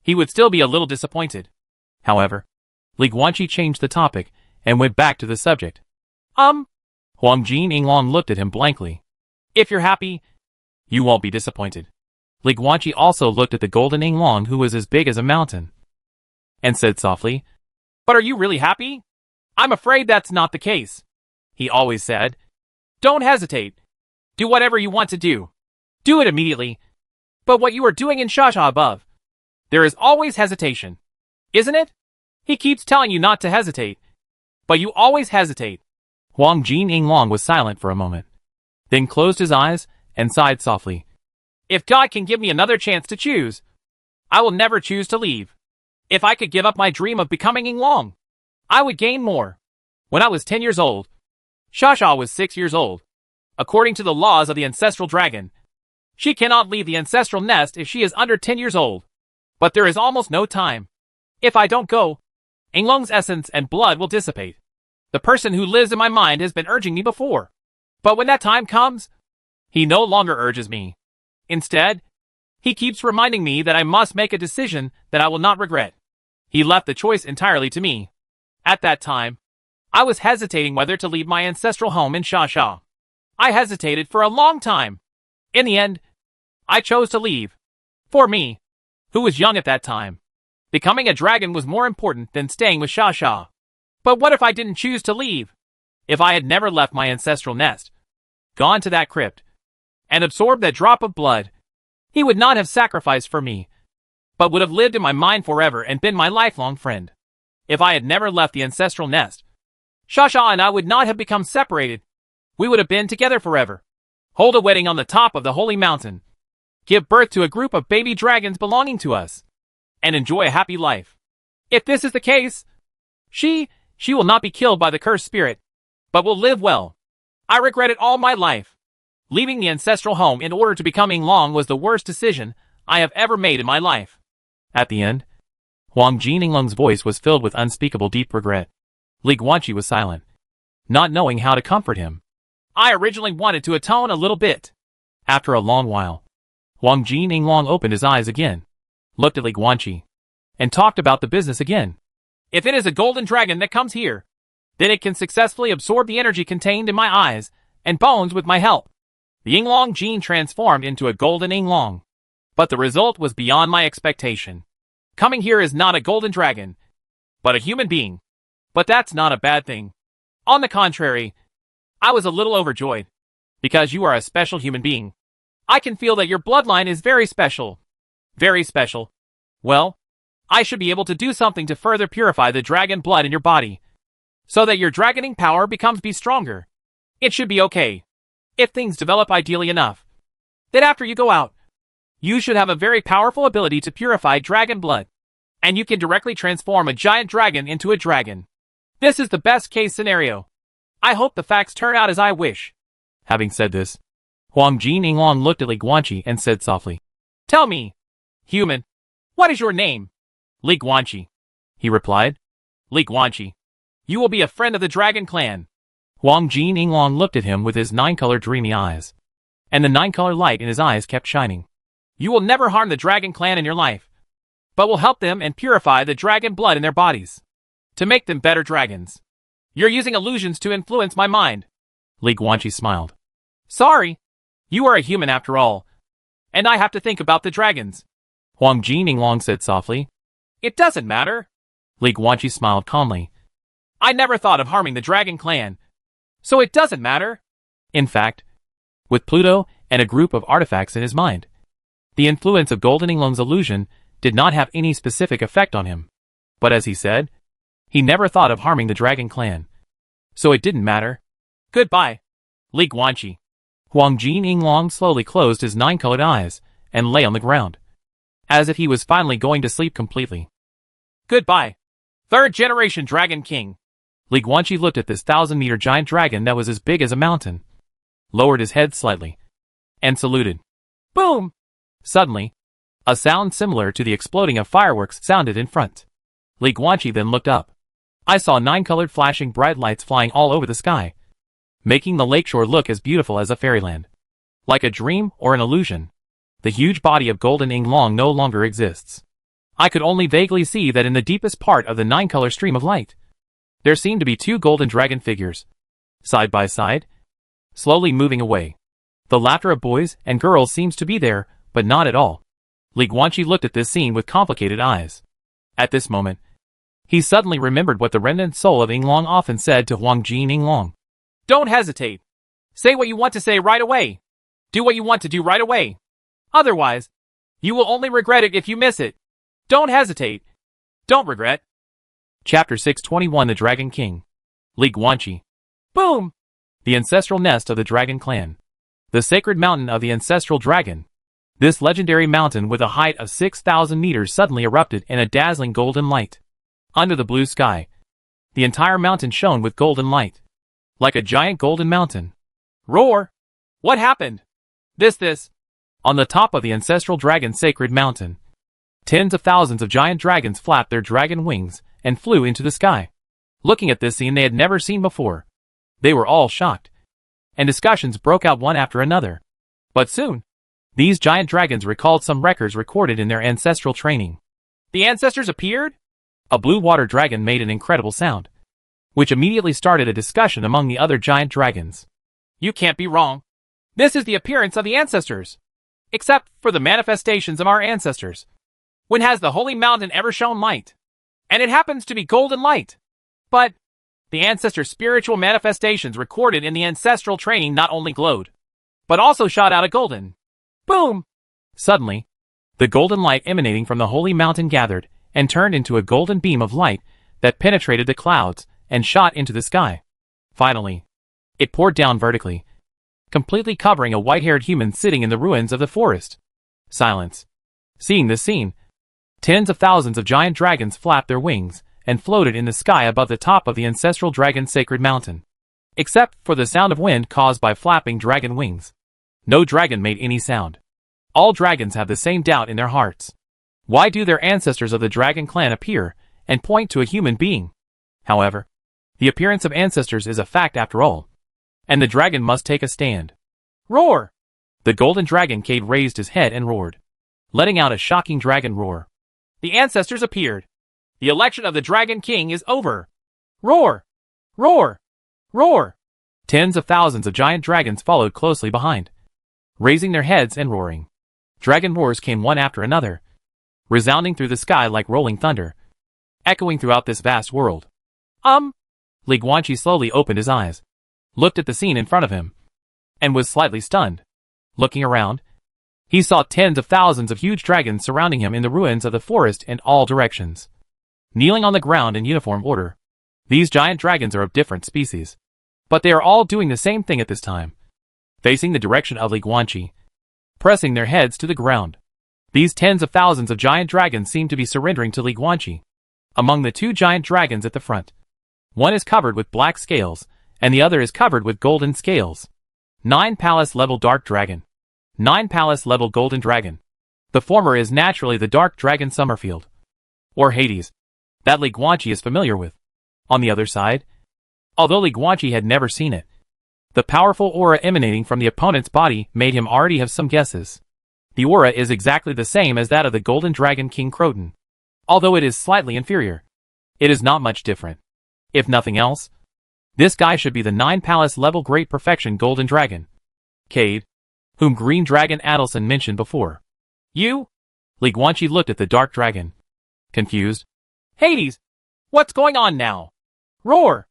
he would still be a little disappointed. However, Li Guanqi changed the topic and went back to the subject. Huang Jin Yinglong looked at him blankly. If you're happy, you won't be disappointed. Li Guanqi also looked at the golden Yinglong who was as big as a mountain, and said softly, But are you really happy? I'm afraid that's not the case. He always said, Don't hesitate. Do whatever you want to do. Do it immediately. But what you are doing in Shasha above, there is always hesitation. Isn't it? He keeps telling you not to hesitate, but you always hesitate. Huang Jin Yinglong was silent for a moment, then closed his eyes and sighed softly. If God can give me another chance to choose, I will never choose to leave. If I could give up my dream of becoming Yinglong, I would gain more. When I was 10 years old, Shasha was 6 years old. According to the laws of the ancestral dragon, she cannot leave the ancestral nest if she is under 10 years old. But there is almost no time. If I don't go, Yinglong's essence and blood will dissipate. The person who lives in my mind has been urging me before. But when that time comes, he no longer urges me. Instead, he keeps reminding me that I must make a decision that I will not regret. He left the choice entirely to me. At that time, I was hesitating whether to leave my ancestral home in Shasha. I hesitated for a long time. In the end, I chose to leave. For me, who was young at that time, becoming a dragon was more important than staying with Shasha. But what if I didn't choose to leave? If I had never left my ancestral nest, gone to that crypt, and absorbed that drop of blood, he would not have sacrificed for me, but would have lived in my mind forever and been my lifelong friend. If I had never left the ancestral nest, Shasha and I would not have become separated. We would have been together forever. Hold a wedding on the top of the holy mountain. Give birth to a group of baby dragons belonging to us. And enjoy a happy life. If this is the case, she will not be killed by the cursed spirit, but will live well. I regret it all my life. Leaving the ancestral home in order to become Yinglong was the worst decision I have ever made in my life. At the end, Huang Jin Yinglong's voice was filled with unspeakable deep regret. Li Guanqi was silent, not knowing how to comfort him. I originally wanted to atone a little bit. After a long while, Huang Jin Yinglong opened his eyes again, looked at Li Guanqi, and talked about the business again. If it is a golden dragon that comes here, then it can successfully absorb the energy contained in my eyes and bones with my help. The Yinglong gene transformed into a golden Yinglong. But the result was beyond my expectation. Coming here is not a golden dragon, but a human being. But that's not a bad thing. On the contrary, I was a little overjoyed, because you are a special human being. I can feel that your bloodline is very special. Very special. Well, I should be able to do something to further purify the dragon blood in your body, so that your dragoning power becomes stronger. It should be okay. If things develop ideally enough, then after you go out, you should have a very powerful ability to purify dragon blood, and you can directly transform a giant dragon into a dragon. This is the best case scenario. I hope the facts turn out as I wish. Having said this, Huang Jinlong looked at Li Guanqi and said softly, "Tell me, human, what is your name?" "Li Guanqi," he replied. "Li Guanqi, you will be a friend of the Dragon Clan." Huang Jinlong looked at him with his 9-color dreamy eyes, and the 9-color light in his eyes kept shining. "You will never harm the Dragon Clan in your life, but will help them and purify the dragon blood in their bodies, to make them better dragons. You're using illusions to influence my mind." Li Guanqi smiled. "Sorry, you are a human after all, and I have to think about the dragons." Huang Jinlong said softly. "It doesn't matter." Li Guanqi smiled calmly. "I never thought of harming the Dragon Clan, so it doesn't matter." In fact, with Pluto and a group of artifacts in his mind, the influence of Golden Yinglong's illusion did not have any specific effect on him. But as he said, he never thought of harming the Dragon Clan, so it didn't matter. "Goodbye, Li Guanqi." Huang Jinlong slowly closed his 9-colored eyes and lay on the ground, as if he was finally going to sleep completely. "Goodbye, third-generation Dragon King." Li Guanqi looked at this 1,000-meter giant dragon that was as big as a mountain, lowered his head slightly, and saluted. Boom! Suddenly, a sound similar to the exploding of fireworks sounded in front. Li Guanqi then looked up. I saw 9-colored flashing bright lights flying all over the sky, making the lakeshore look as beautiful as a fairyland. Like a dream or an illusion, the huge body of Golden Yinglong no longer exists. I could only vaguely see that in the deepest part of the 9-color stream of light, there seemed to be 2 golden dragon figures, side by side, slowly moving away. The laughter of boys and girls seems to be there, but not at all. Li Guanqi looked at this scene with complicated eyes. At this moment, he suddenly remembered what the remnant soul of Yinglong often said to Huang Jinlong. "Don't hesitate. Say what you want to say right away. Do what you want to do right away. Otherwise, you will only regret it if you miss it. Don't hesitate. Don't regret." Chapter 621 The Dragon King. Li Guanqi. Boom! The ancestral nest of the Dragon Clan. The sacred mountain of the ancestral dragon. This legendary mountain with a height of 6,000 meters suddenly erupted in a dazzling golden light. Under the blue sky, the entire mountain shone with golden light, like a giant golden mountain. Roar! What happened? This. On the top of the ancestral dragon's sacred mountain, tens of thousands of giant dragons flapped their dragon wings and flew into the sky. Looking at this scene they had never seen before, they were all shocked, and discussions broke out one after another. But soon, these giant dragons recalled some records recorded in their ancestral training. The ancestors appeared? A blue water dragon made an incredible sound, which immediately started a discussion among the other giant dragons. You can't be wrong. This is the appearance of the ancestors. Except for the manifestations of our ancestors. When has the holy mountain ever shown light? And it happens to be golden light. But the ancestors' spiritual manifestations recorded in the ancestral training not only glowed, but also shot out a golden. Boom! Suddenly, the golden light emanating from the holy mountain gathered and turned into a golden beam of light that penetrated the clouds and shot into the sky. Finally, it poured down vertically, completely covering a white-haired human sitting in the ruins of the forest. Silence. Seeing this scene, tens of thousands of giant dragons flapped their wings and floated in the sky above the top of the ancestral dragon's sacred mountain. Except for the sound of wind caused by flapping dragon wings, no dragon made any sound. All dragons have the same doubt in their hearts. Why do their ancestors of the Dragon Clan appear and point to a human being? However, the appearance of ancestors is a fact after all, and the dragon must take a stand. Roar! The golden dragon Cade raised his head and roared, letting out a shocking dragon roar. The ancestors appeared. The election of the Dragon King is over. Roar! Roar! Roar! Tens of thousands of giant dragons followed closely behind, raising their heads and roaring. Dragon roars came one after another, resounding through the sky like rolling thunder, echoing throughout this vast world. Li Guanqi slowly opened his eyes, looked at the scene in front of him, and was slightly stunned. Looking around, he saw tens of thousands of huge dragons surrounding him in the ruins of the forest in all directions. Kneeling on the ground in uniform order, these giant dragons are of different species, but they are all doing the same thing at this time. facing the direction of Li Guanqi, pressing their heads to the ground. These tens of thousands of giant dragons seem to be surrendering to Li Guanqi. Among the two giant dragons at the front, one is covered with black scales, and the other is covered with golden scales. 9 Palace-level Dark Dragon. 9 Palace-level Golden Dragon. The former is naturally the Dark Dragon Summerfield, or Hades, that Li Guanqi is familiar with. On the other side, although Li Guanqi had never seen it, the powerful aura emanating from the opponent's body made him already have some guesses. The aura is exactly the same as that of the Golden Dragon King Croton, although it is slightly inferior. It is not much different. If nothing else, this guy should be the 9 Palace-level Great Perfection Golden Dragon, Cade, whom Green Dragon Adelson mentioned before. You? Li Guanqi looked at the Dark Dragon, confused. Hades! What's going on now? Roar!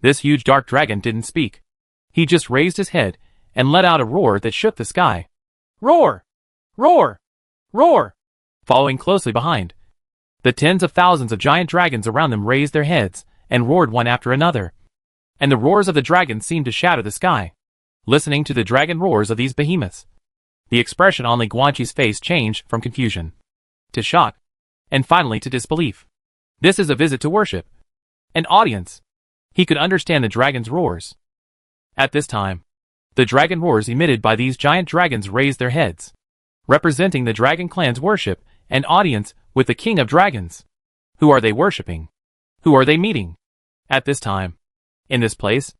This huge Dark Dragon didn't speak. He just raised his head and let out a roar that shook the sky. Roar! Roar! Roar! Following closely behind, the tens of thousands of giant dragons around them raised their heads and roared one after another. And the roars of the dragons seemed to shatter the sky. Listening to the dragon roars of these behemoths, the expression on Li Guanqi's face changed from confusion to shock, and finally to disbelief. This is a visit to worship. An audience. He could understand the dragon's roars. At this time, the dragon roars emitted by these giant dragons raised their heads, representing the dragon clan's worship and audience with the king of dragons. Who are they worshipping? Who are they meeting? At this time, in this place,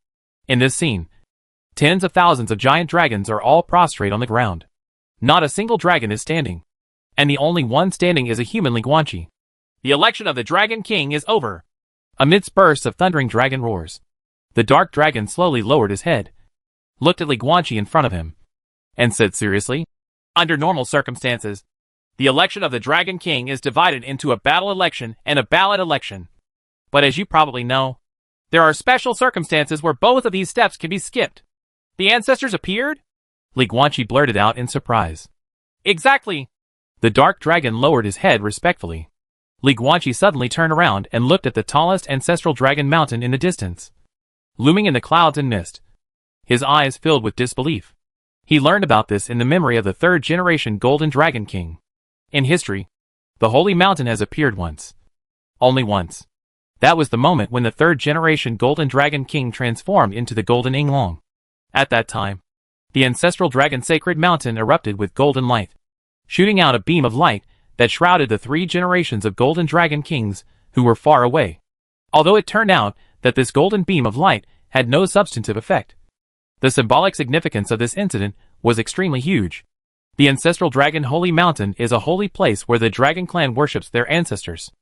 in this scene, tens of thousands of giant dragons are all prostrate on the ground. Not a single dragon is standing, and the only one standing is a human Li Guanqi. The election of the Dragon King is over. Amidst bursts of thundering dragon roars, the Dark Dragon slowly lowered his head, looked at Li Guanqi in front of him, and said seriously, under normal circumstances, the election of the Dragon King is divided into a battle election and a ballot election. But as you probably know, there are special circumstances where both of these steps can be skipped. The ancestors appeared? Li Guanqi blurted out in surprise. Exactly. The Dark Dragon lowered his head respectfully. Li Guanqi suddenly turned around and looked at the tallest ancestral dragon mountain in the distance, looming in the clouds and mist. His eyes filled with disbelief. He learned about this in the memory of the third-generation Golden Dragon King. In history, the Holy Mountain has appeared once. Only once. That was the moment when the third-generation Golden Dragon King transformed into the Golden Yinglong. At that time, the ancestral dragon sacred mountain erupted with golden light, shooting out a beam of light that shrouded the 3 generations of Golden Dragon Kings who were far away. Although it turned out that this golden beam of light had no substantive effect, the symbolic significance of this incident was extremely huge. The ancestral dragon Holy Mountain is a holy place where the dragon clan worships their ancestors.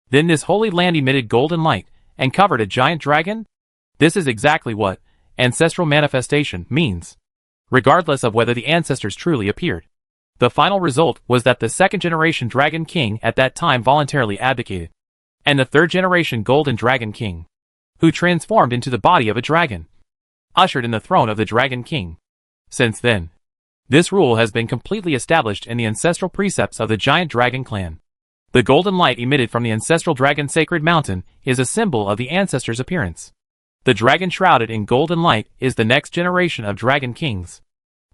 Then this holy land emitted golden light and covered a giant dragon? This is exactly what ancestral manifestation means, regardless of whether the ancestors truly appeared. The final result was that the second-generation Dragon King at that time voluntarily abdicated, and the third-generation Golden Dragon King, who transformed into the body of a dragon, ushered in the throne of the Dragon King. Since then, this rule has been completely established in the ancestral precepts of the giant dragon clan. The golden light emitted from the ancestral dragon sacred mountain is a symbol of the ancestors' appearance. The dragon shrouded in golden light is the next generation of Dragon Kings.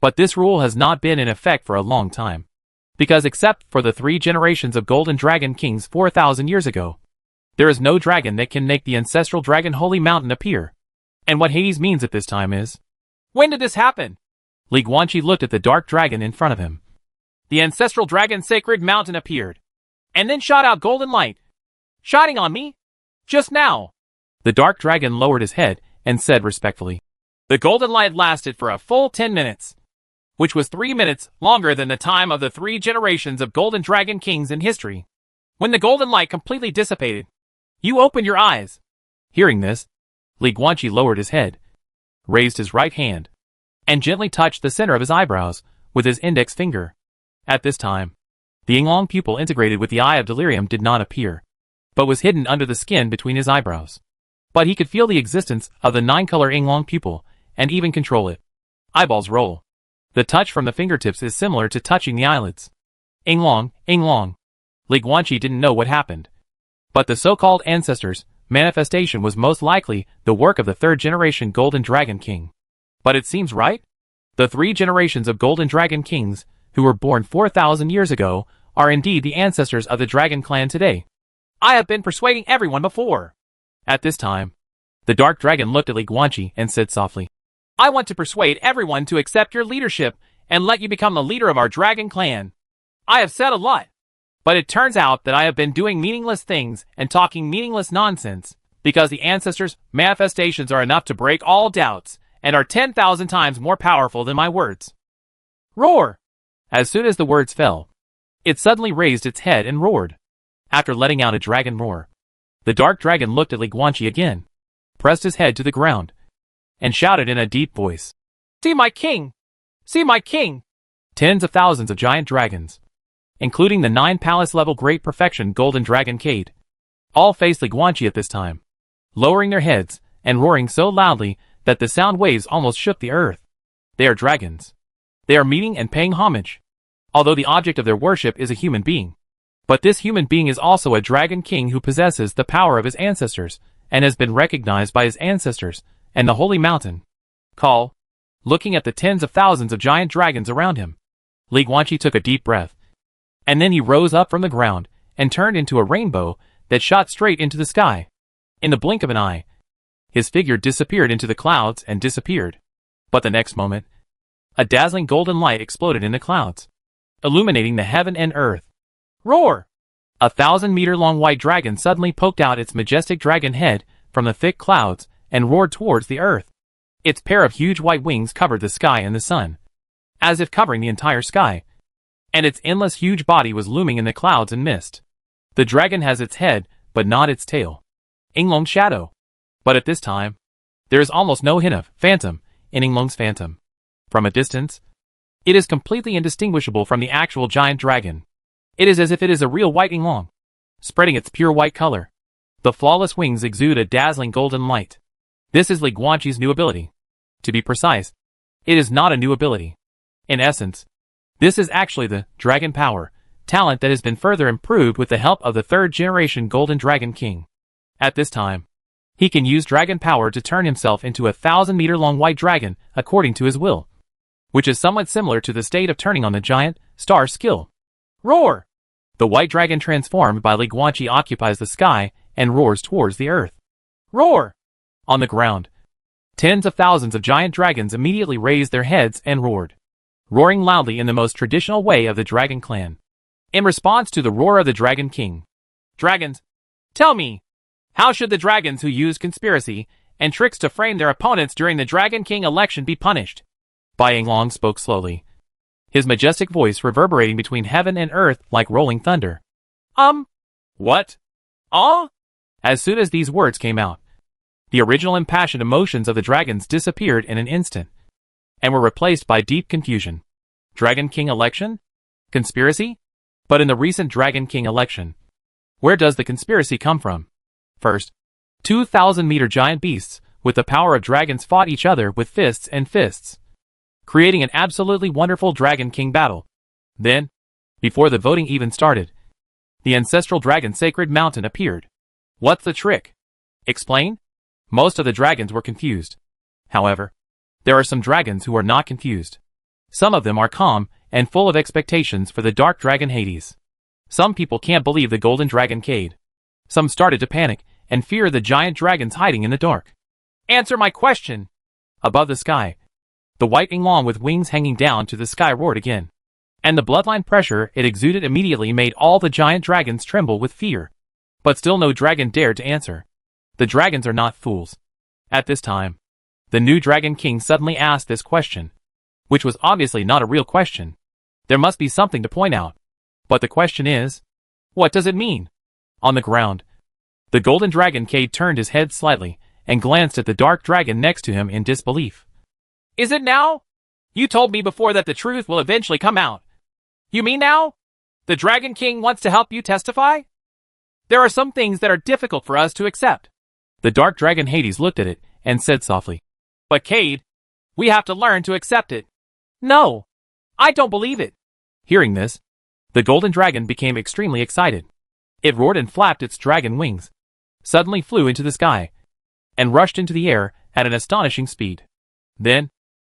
But this rule has not been in effect for a long time, because except for the 3 generations of Golden Dragon Kings 4,000 years ago, there is no dragon that can make the ancestral dragon Holy Mountain appear. And what Hades means at this time is, when did this happen? Li Guanqi looked at the dark dragon in front of him. The ancestral dragon sacred mountain appeared, and then shot out golden light, shining on me, just now. The dark dragon lowered his head and said respectfully, the golden light lasted for a full 10 minutes. Which was 3 minutes longer than the time of the 3 generations of Golden Dragon Kings in history. When the golden light completely dissipated, you opened your eyes. Hearing this, Li Guanqi lowered his head, raised his right hand, and gently touched the center of his eyebrows with his index finger. At this time, the Yinglong pupil integrated with the Eye of Delirium did not appear, but was hidden under the skin between his eyebrows. But he could feel the existence of the 9-color Yinglong pupil and even control it. Eyeballs roll. The touch from the fingertips is similar to touching the eyelids. Yinglong, Yinglong. Li Guanqi didn't know what happened, but the so-called ancestors' manifestation was most likely the work of the third-generation Golden Dragon King. But it seems right? The 3 generations of Golden Dragon Kings, who were born 4,000 years ago, are indeed the ancestors of the Dragon Clan today. I have been persuading everyone before. At this time, the Dark Dragon looked at Li Guanqi and said softly, I want to persuade everyone to accept your leadership and let you become the leader of our Dragon Clan. I have said a lot, but it turns out that I have been doing meaningless things and talking meaningless nonsense, because the ancestors' manifestations are enough to break all doubts and are 10,000 times more powerful than my words. Roar! As soon as the words fell, it suddenly raised its head and roared. After letting out a dragon roar, the Dark Dragon looked at Li Guanqi again, pressed his head to the ground, and shouted in a deep voice, See my king! See my king! Tens of thousands of giant dragons, including the 9 palace-level Great Perfection Golden Dragon Cade, all faced Li Guanqi at this time, lowering their heads and roaring so loudly that the sound waves almost shook the earth. They are dragons. They are meeting and paying homage, although the object of their worship is a human being. But this human being is also a dragon king who possesses the power of his ancestors and has been recognized by his ancestors and the holy mountain. Call, looking at the tens of thousands of giant dragons around him. Li Guanqi took a deep breath, and then he rose up from the ground and turned into a rainbow that shot straight into the sky. In the blink of an eye, his figure disappeared into the clouds and disappeared. But the next moment, a dazzling golden light exploded in the clouds, illuminating the heaven and earth. Roar! A 1,000-meter-long white dragon suddenly poked out its majestic dragon head from the thick clouds and roared towards the earth. Its pair of huge white wings covered the sky and the sun, as if covering the entire sky, and its endless huge body was looming in the clouds and mist. The dragon has its head, but not its tail. Yinglong's shadow. But at this time, there is almost no hint of phantom in Yinglong's phantom. From a distance, it is completely indistinguishable from the actual giant dragon. It is as if it is a real white Yinglong, spreading its pure white color. The flawless wings exude a dazzling golden light. This is Li Guanqi's new ability. To be precise, it is not a new ability. In essence, this is actually the dragon power, talent that has been further improved with the help of the 3rd generation Golden Dragon King. At this time, he can use dragon power to turn himself into a 1,000-meter-long white dragon according to his will, which is somewhat similar to the state of turning on the giant star skill. Roar! The white dragon transformed by Li Guanqi occupies the sky and roars towards the earth. Roar! On the ground, tens of thousands of giant dragons immediately raised their heads and roared, roaring loudly in the most traditional way of the Dragon Clan. In response to the roar of the Dragon King, Dragons, tell me, how should the dragons who use conspiracy and tricks to frame their opponents during the Dragon King election be punished? Bai Yinglong spoke slowly, his majestic voice reverberating between heaven and earth like rolling thunder. What? As soon as these words came out, the original impassioned emotions of the dragons disappeared in an instant, and were replaced by deep confusion. Dragon King election? Conspiracy? But in the recent Dragon King election, where does the conspiracy come from? First, 2,000-meter giant beasts with the power of dragons fought each other with fists and fists, creating an absolutely wonderful Dragon King battle. Then, before the voting even started, the ancestral dragon Sacred Mountain appeared. What's the trick? Explain? Most of the dragons were confused. However, there are some dragons who are not confused. Some of them are calm and full of expectations for the Dark Dragon Hades. Some people can't believe the Golden Dragon Cade. Some started to panic and fear the giant dragons hiding in the dark. Answer my question! Above the sky, the white Yinglong with wings hanging down to the sky roared again, and the bloodline pressure it exuded immediately made all the giant dragons tremble with fear. But still no dragon dared to answer. The dragons are not fools. At this time, the new Dragon King suddenly asked this question, which was obviously not a real question. There must be something to point out. But the question is, what does it mean? On the ground, the Golden Dragon Cade turned his head slightly and glanced at the Dark Dragon next to him in disbelief. Is it now? You told me before that the truth will eventually come out. You mean now? The Dragon King wants to help you testify? There are some things that are difficult for us to accept. The Dark Dragon Hades looked at it and said softly, But Cade, we have to learn to accept it. No, I don't believe it. Hearing this, the Golden Dragon became extremely excited. It roared and flapped its dragon wings, suddenly flew into the sky, and rushed into the air at an astonishing speed. Then,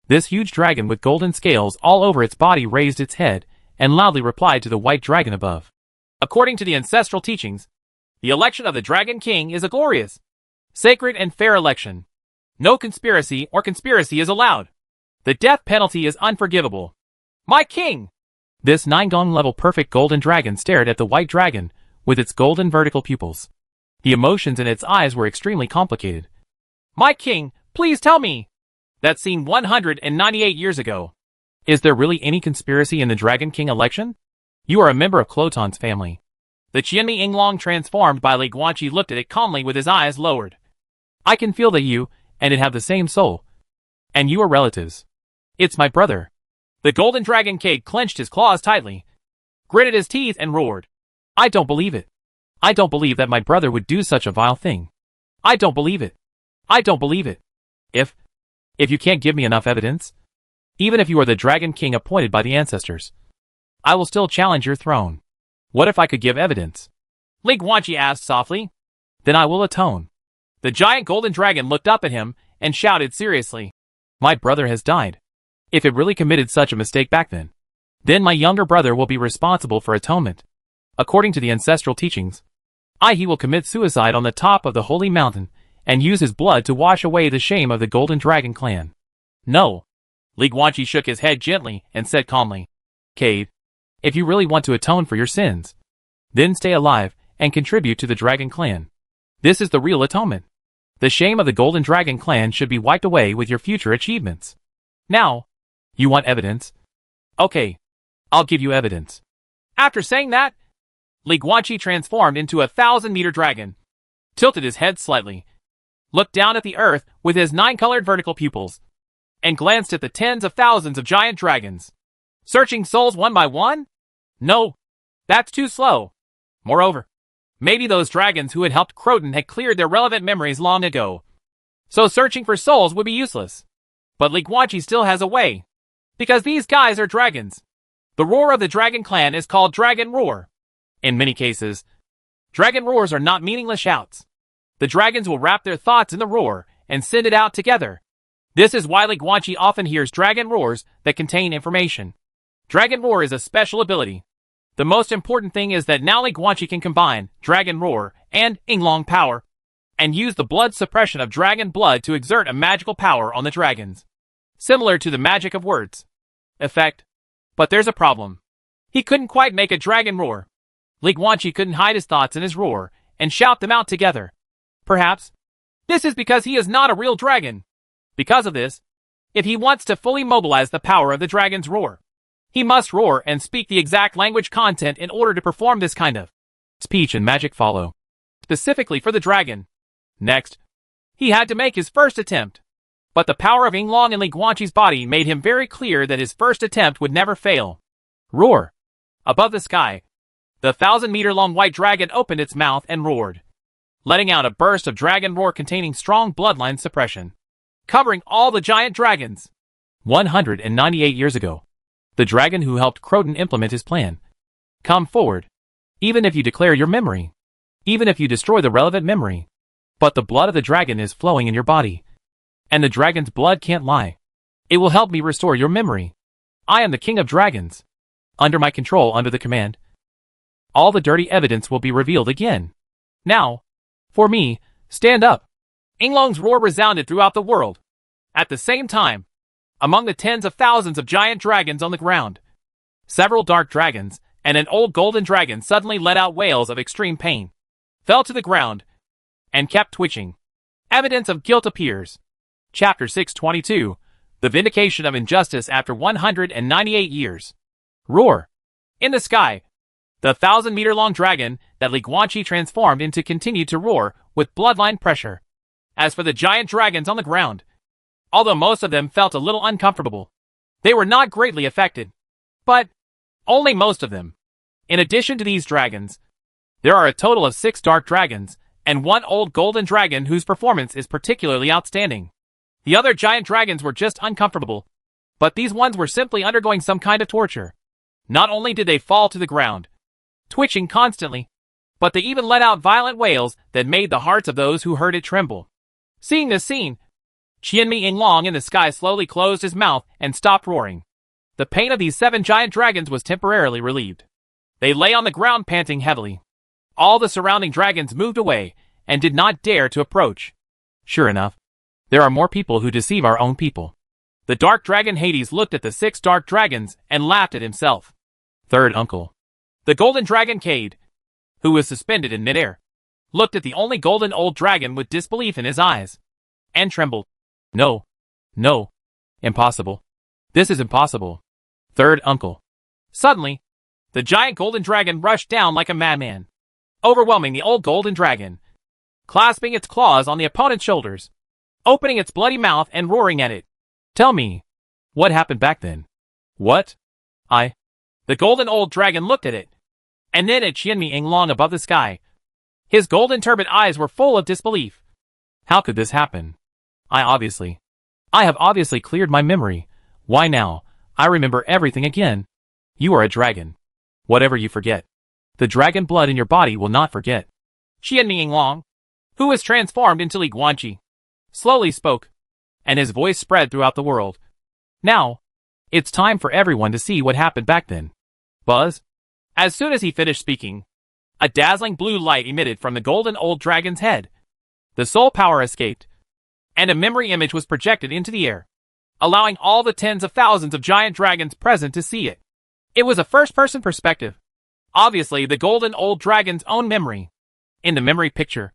This huge dragon with golden scales all over its body raised its head and loudly replied to the white dragon above. According to the ancestral teachings, the election of the Dragon King is a glorious, sacred and fair election. No conspiracy is allowed. The death penalty is unforgivable. My king! This 9-gong level perfect golden dragon stared at the white dragon with its golden vertical pupils. The emotions in its eyes were extremely complicated. My king, please tell me! That scene 198 years ago. Is there really any conspiracy in the Dragon King election? You are a member of Cloton's family. The Qianmi Yinglong transformed by Li Guanqi looked at it calmly with his eyes lowered. I can feel that you and it have the same soul. And you are relatives. It's my brother. The golden dragon Cade clenched his claws tightly, gritted his teeth and roared. I don't believe it. I don't believe that my brother would do such a vile thing. I don't believe it. I don't believe it. If you can't give me enough evidence, even if you are the Dragon King appointed by the ancestors, I will still challenge your throne. What if I could give evidence? Li Guanqi asked softly. Then I will atone. The giant golden dragon looked up at him and shouted seriously. My brother has died. If it really committed such a mistake back then my younger brother will be responsible for atonement. According to the ancestral teachings, he will commit suicide on the top of the holy mountain and use his blood to wash away the shame of the Golden Dragon clan. No. Li Guanqi shook his head gently and said calmly. Cade, if you really want to atone for your sins, then stay alive and contribute to the Dragon clan. This is the real atonement. The shame of the Golden Dragon clan should be wiped away with your future achievements. Now, you want evidence? Okay, I'll give you evidence. After saying that, Li Guanqi transformed into a 1,000-meter dragon, tilted his head slightly, looked down at the earth with his 9-colored vertical pupils, and glanced at the tens of thousands of giant dragons. Searching souls one by one? No, that's too slow. Moreover, maybe those dragons who had helped Croton had cleared their relevant memories long ago, so searching for souls would be useless. But Li Guanqi still has a way, because these guys are dragons. The roar of the Dragon Clan is called Dragon Roar. In many cases, dragon roars are not meaningless shouts. The dragons will wrap their thoughts in the roar and send it out together. This is why Li Guanqi often hears dragon roars that contain information. Dragon Roar is a special ability. The most important thing is that now Li Guanqi can combine Dragon Roar and Yinglong power, and use the blood suppression of dragon blood to exert a magical power on the dragons. Similar to the magic of words effect. But there's a problem. He couldn't quite make a dragon roar. Li Guanqi couldn't hide his thoughts in his roar and shout them out together. Perhaps this is because he is not a real dragon. Because of this, if he wants to fully mobilize the power of the dragon's roar, he must roar and speak the exact language content in order to perform this kind of speech and magic follow, specifically for the dragon. Next, he had to make his first attempt. But the power of Yinglong in Li Guanqi's body made him very clear that his first attempt would never fail. Roar! Above the sky, the 1,000-meter-long white dragon opened its mouth and roared, letting out a burst of dragon roar containing strong bloodline suppression, covering all the giant dragons. 198 years ago, the dragon who helped Croton implement his plan. Come forward. Even if you declare your memory. Even if you destroy the relevant memory. But the blood of the dragon is flowing in your body. And the dragon's blood can't lie. It will help me restore your memory. I am the king of dragons. Under my control, under the command, all the dirty evidence will be revealed again. Now, for me, stand up. Yinglong's roar resounded throughout the world. At the same time, among the tens of thousands of giant dragons on the ground, several dark dragons and an old golden dragon suddenly let out wails of extreme pain, fell to the ground, and kept twitching. Evidence of guilt appears. Chapter 622, The Vindication of Injustice After 198 Years. Roar! In the sky, the 1,000-meter-long dragon that Li Guanqi transformed into continued to roar with bloodline pressure. As for the giant dragons on the ground, although most of them felt a little uncomfortable, they were not greatly affected. But only most of them. In addition to these dragons, there are a total of 6 dark dragons and 1 old golden dragon whose performance is particularly outstanding. The other giant dragons were just uncomfortable, but these ones were simply undergoing some kind of torture. Not only did they fall to the ground, twitching constantly, but they even let out violent wails that made the hearts of those who heard it tremble. Seeing this scene, Qianmi-Yinglong in the sky slowly closed his mouth and stopped roaring. The pain of these 7 giant dragons was temporarily relieved. They lay on the ground panting heavily. All the surrounding dragons moved away and did not dare to approach. Sure enough, there are more people who deceive our own people. The dark dragon Hades looked at the 6 dark dragons and laughed at himself. Third uncle. The golden dragon Cade, who was suspended in midair, looked at the only golden old dragon with disbelief in his eyes, and trembled. No. No. Impossible. This is impossible. Third uncle. Suddenly, the giant golden dragon rushed down like a madman, overwhelming the old golden dragon, clasping its claws on the opponent's shoulders, opening its bloody mouth and roaring at it. Tell me, what happened back then? What? The golden old dragon looked at it, and then at Qianmi-Yinglong above the sky. His golden turbid eyes were full of disbelief. How could this happen? I have obviously cleared my memory. Why now? I remember everything again. You are a dragon. Whatever you forget, the dragon blood in your body will not forget. Qianmi-Yinglong, who was transformed into Li Guanqi, slowly spoke, and his voice spread throughout the world. Now, it's time for everyone to see what happened back then. Buzz. As soon as he finished speaking, a dazzling blue light emitted from the golden old dragon's head. The soul power escaped, and a memory image was projected into the air, allowing all the tens of thousands of giant dragons present to see it. It was a first-person perspective. Obviously, the golden old dragon's own memory. In the memory picture,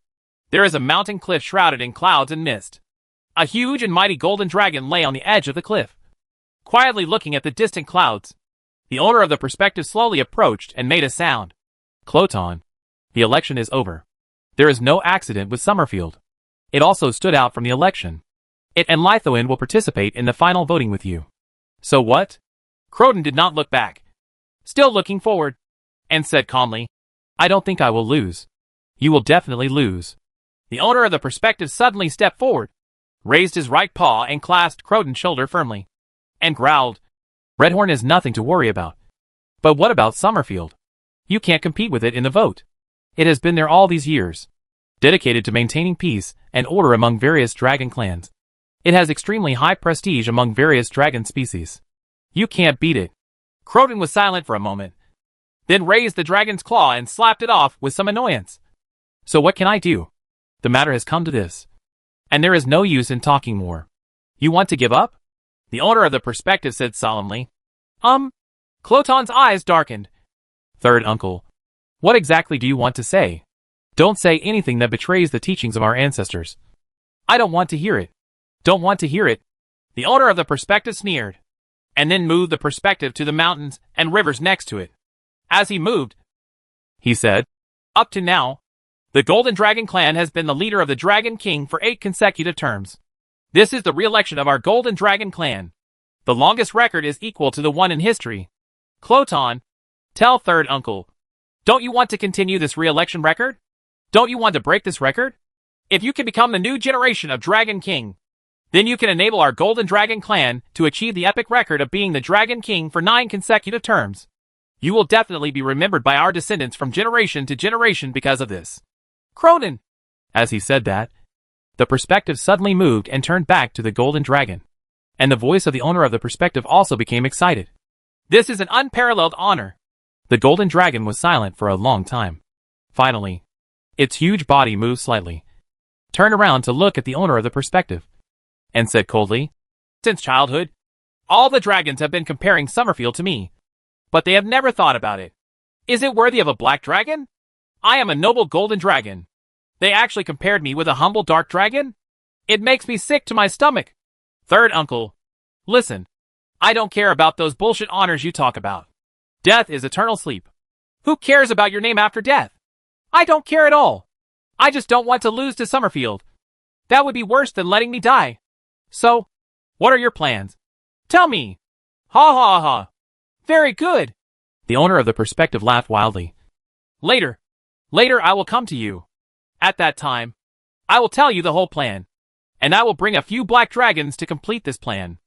there is a mountain cliff shrouded in clouds and mist. A huge and mighty golden dragon lay on the edge of the cliff, quietly looking at the distant clouds. The owner of the perspective slowly approached and made a sound. Cloton, the election is over. There is no accident with Summerfield. It also stood out from the election. It and Lithuan will participate in the final voting with you. So what? Croton did not look back, still looking forward, and said calmly, I don't think I will lose. You will definitely lose. The owner of the perspective suddenly stepped forward, raised his right paw and clasped Croton's shoulder firmly, and growled, Redhorn is nothing to worry about. But what about Summerfield? You can't compete with it in the vote. It has been there all these years, dedicated to maintaining peace and order among various dragon clans. It has extremely high prestige among various dragon species. You can't beat it. Croton was silent for a moment, then raised the dragon's claw and slapped it off with some annoyance. So what can I do? The matter has come to this, and there is no use in talking more. You want to give up? The owner of the perspective said solemnly. Cloton's eyes darkened. Third uncle, what exactly do you want to say? Don't say anything that betrays the teachings of our ancestors. I don't want to hear it. Don't want to hear it. The owner of the perspective sneered, and then moved the perspective to the mountains and rivers next to it. As he moved, he said, Up to now, the Golden Dragon Clan has been the leader of the Dragon King for 8 consecutive terms. This is the re-election of our Golden Dragon Clan. The longest record is equal to the one in history. Cloton, tell third uncle, don't you want to continue this re-election record? Don't you want to break this record? If you can become the new generation of Dragon King, then you can enable our Golden Dragon Clan to achieve the epic record of being the Dragon King for 9 consecutive terms. You will definitely be remembered by our descendants from generation to generation because of this. Croton! As he said that, the perspective suddenly moved and turned back to the Golden Dragon, and the voice of the owner of the perspective also became excited. This is an unparalleled honor. The Golden Dragon was silent for a long time. Finally, its huge body moved slightly, turned around to look at the owner of the perspective, and said coldly, Since childhood, all the dragons have been comparing Summerfield to me, but they have never thought about it. Is it worthy of a black dragon? I am a noble golden dragon. They actually compared me with a humble dark dragon? It makes me sick to my stomach. Third uncle, listen, I don't care about those bullshit honors you talk about. Death is eternal sleep. Who cares about your name after death? I don't care at all. I just don't want to lose to Summerfield. That would be worse than letting me die. So, what are your plans? Tell me. Ha ha ha. Very good. The owner of the perspective laughed wildly. Later I will come to you. At that time, I will tell you the whole plan, and I will bring a few black dragons to complete this plan.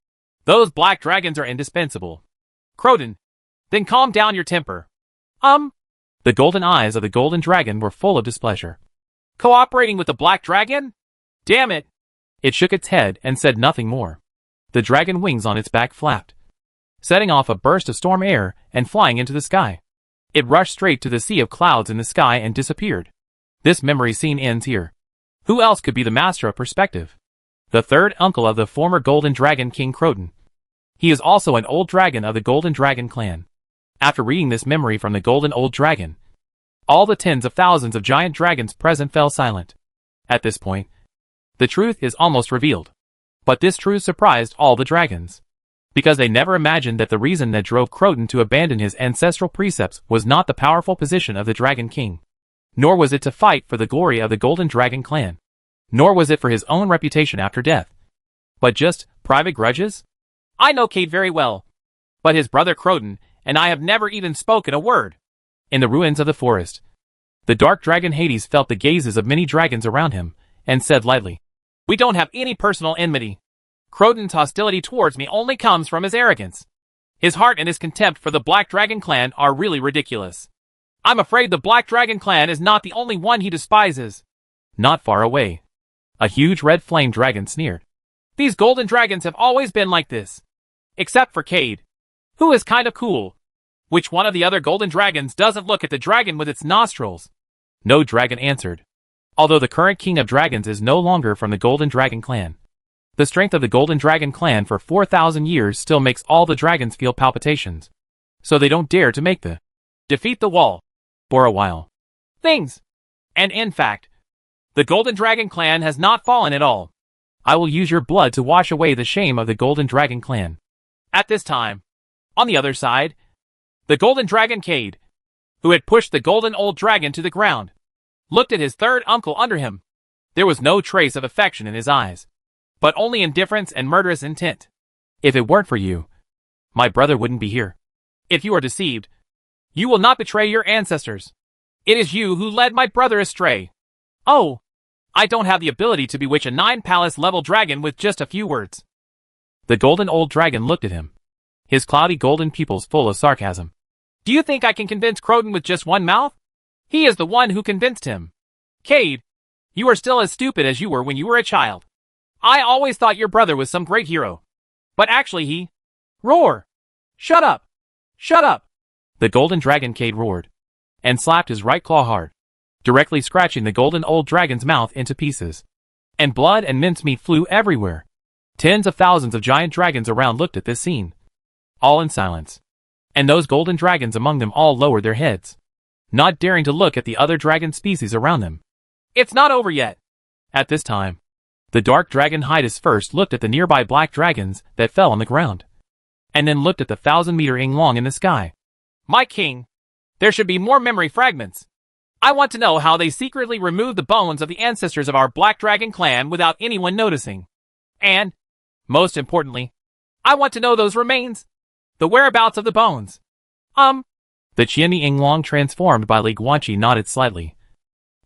Those black dragons are indispensable. Croton, then calm down your temper. The golden eyes of the golden dragon were full of displeasure. Cooperating with the black dragon? Damn it. It shook its head and said nothing more. The dragon wings on its back flapped, setting off a burst of storm air and flying into the sky. It rushed straight to the sea of clouds in the sky and disappeared. This memory scene ends here. Who else could be the master of perspective? The third uncle of the former Golden Dragon King Croton. He is also an old dragon of the Golden Dragon clan. After reading this memory from the Golden Old Dragon, all the tens of thousands of giant dragons present fell silent. At this point, the truth is almost revealed. But this truth surprised all the dragons, because they never imagined that the reason that drove Croton to abandon his ancestral precepts was not the powerful position of the Dragon King, nor was it to fight for the glory of the Golden Dragon clan, nor was it for his own reputation after death, but just private grudges. I know Cade very well, but his brother Croton and I have never even spoken a word. In the ruins of the forest, the dark dragon Hades felt the gazes of many dragons around him, and said lightly, "We don't have any personal enmity. Croton's hostility towards me only comes from his arrogance. His heart and his contempt for the Black Dragon clan are really ridiculous. I'm afraid the Black Dragon clan is not the only one he despises." Not far away, a huge red flame dragon sneered. "These golden dragons have always been like this. Except for Cade, who is kind of cool. Which one of the other golden dragons doesn't look at the dragon with its nostrils?" No dragon answered. Although the current king of dragons is no longer from the Golden Dragon clan, the strength of the Golden Dragon clan for 4,000 years still makes all the dragons feel palpitations. So they don't dare to make the defeat the wall for a while. Things. And in fact, the Golden Dragon clan has not fallen at all. I will use your blood to wash away the shame of the Golden Dragon clan. At this time, on the other side, the Golden Dragon Cade, who had pushed the Golden Old Dragon to the ground, looked at his third uncle under him. There was no trace of affection in his eyes, but only indifference and murderous intent. "If it weren't for you, my brother wouldn't be here. If you are deceived, you will not betray your ancestors. It is you who led my brother astray. Oh, I don't have the ability to bewitch a 9-palace level dragon with just a few words." The Golden Old Dragon looked at him, his cloudy golden pupils full of sarcasm. "Do you think I can convince Croton with just one mouth? He is the one who convinced him. Cade, you are still as stupid as you were when you were a child. I always thought your brother was some great hero. But actually he... Roar! Shut up! Shut up!" The Golden Dragon Cade roared, and slapped his right claw hard, directly scratching the Golden Old Dragon's mouth into pieces. And blood and mincemeat flew everywhere. Tens of thousands of giant dragons around looked at this scene, all in silence. And those golden dragons among them all lowered their heads, not daring to look at the other dragon species around them. "It's not over yet." At this time, the dark dragon Hydas first looked at the nearby black dragons that fell on the ground, and then looked at the 1,000-meter Inglong in the sky. "My king, there should be more memory fragments. I want to know how they secretly removed the bones of the ancestors of our Black Dragon clan without anyone noticing. And, most importantly, I want to know those remains. The whereabouts of the bones." The Qianmi Inglong transformed by Li Guanqi nodded slightly,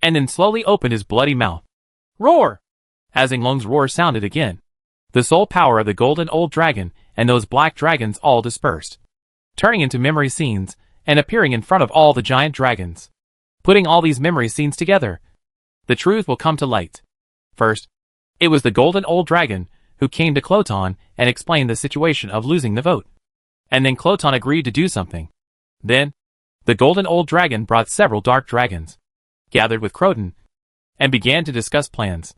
and then slowly opened his bloody mouth. "Roar!" As Inglong's roar sounded again, the soul power of the Golden Old Dragon and those black dragons all dispersed, turning into memory scenes and appearing in front of all the giant dragons. Putting all these memory scenes together, the truth will come to light. First, it was the Golden Old Dragon who came to Cloton and explained the situation of losing the vote. And then Cloton agreed to do something. Then, the Golden Old Dragon brought several dark dragons, gathered with Croton, and began to discuss plans.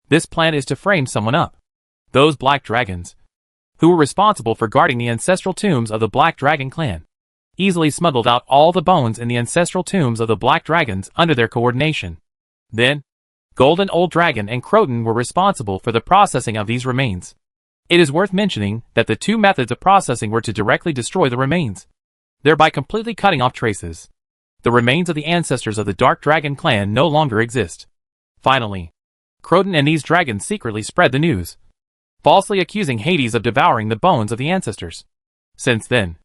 This plan is to frame someone up. Those black dragons, who were responsible for guarding the ancestral tombs of the Black Dragon clan, easily smuggled out all the bones in the ancestral tombs of the black dragons under their coordination. Then, Golden Old Dragon and Croton were responsible for the processing of these remains. It is worth mentioning that the two methods of processing were to directly destroy the remains, thereby completely cutting off traces. The remains of the ancestors of the Dark Dragon clan no longer exist. Finally, Croton and these dragons secretly spread the news, falsely accusing Hades of devouring the bones of the ancestors. Since then,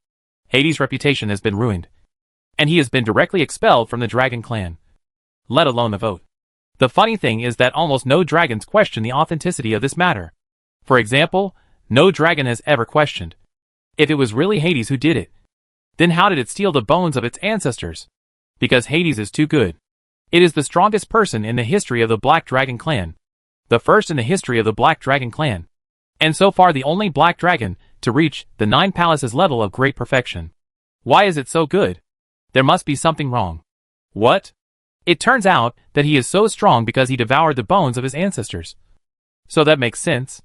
Hades' reputation has been ruined, and he has been directly expelled from the Dragon clan, let alone the vote. The funny thing is that almost no dragons question the authenticity of this matter. For example, no dragon has ever questioned if it was really Hades who did it. Then how did it steal the bones of its ancestors? Because Hades is too good. It is the strongest person in the history of the Black Dragon clan. the first in the history of the Black Dragon clan, and so far the only Black Dragon to reach the 9 Palaces level of great perfection. Why is it so good? There must be something wrong. What? It turns out that he is so strong because he devoured the bones of his ancestors. So that makes sense.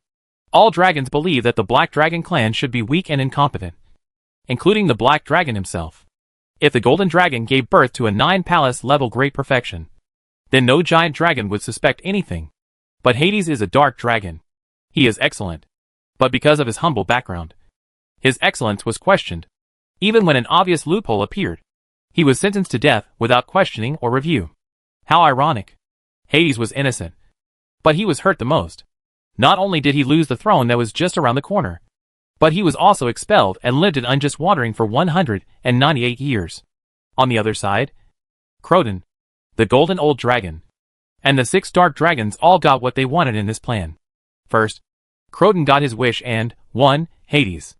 All dragons believe that the Black Dragon clan should be weak and incompetent, including the Black Dragon himself. If the Golden Dragon gave birth to a 9 Palace level great perfection, then no giant dragon would suspect anything. But Hades is a dark dragon. He is excellent. But because of his humble background, his excellence was questioned. Even when an obvious loophole appeared, he was sentenced to death without questioning or review. How ironic. Hades was innocent, but he was hurt the most. Not only did he lose the throne that was just around the corner, but he was also expelled and lived in unjust wandering for 198 years. On the other side, Croton, the golden old dragon, and the 6 dark dragons all got what they wanted in this plan. First, Croton got his wish and won Hades.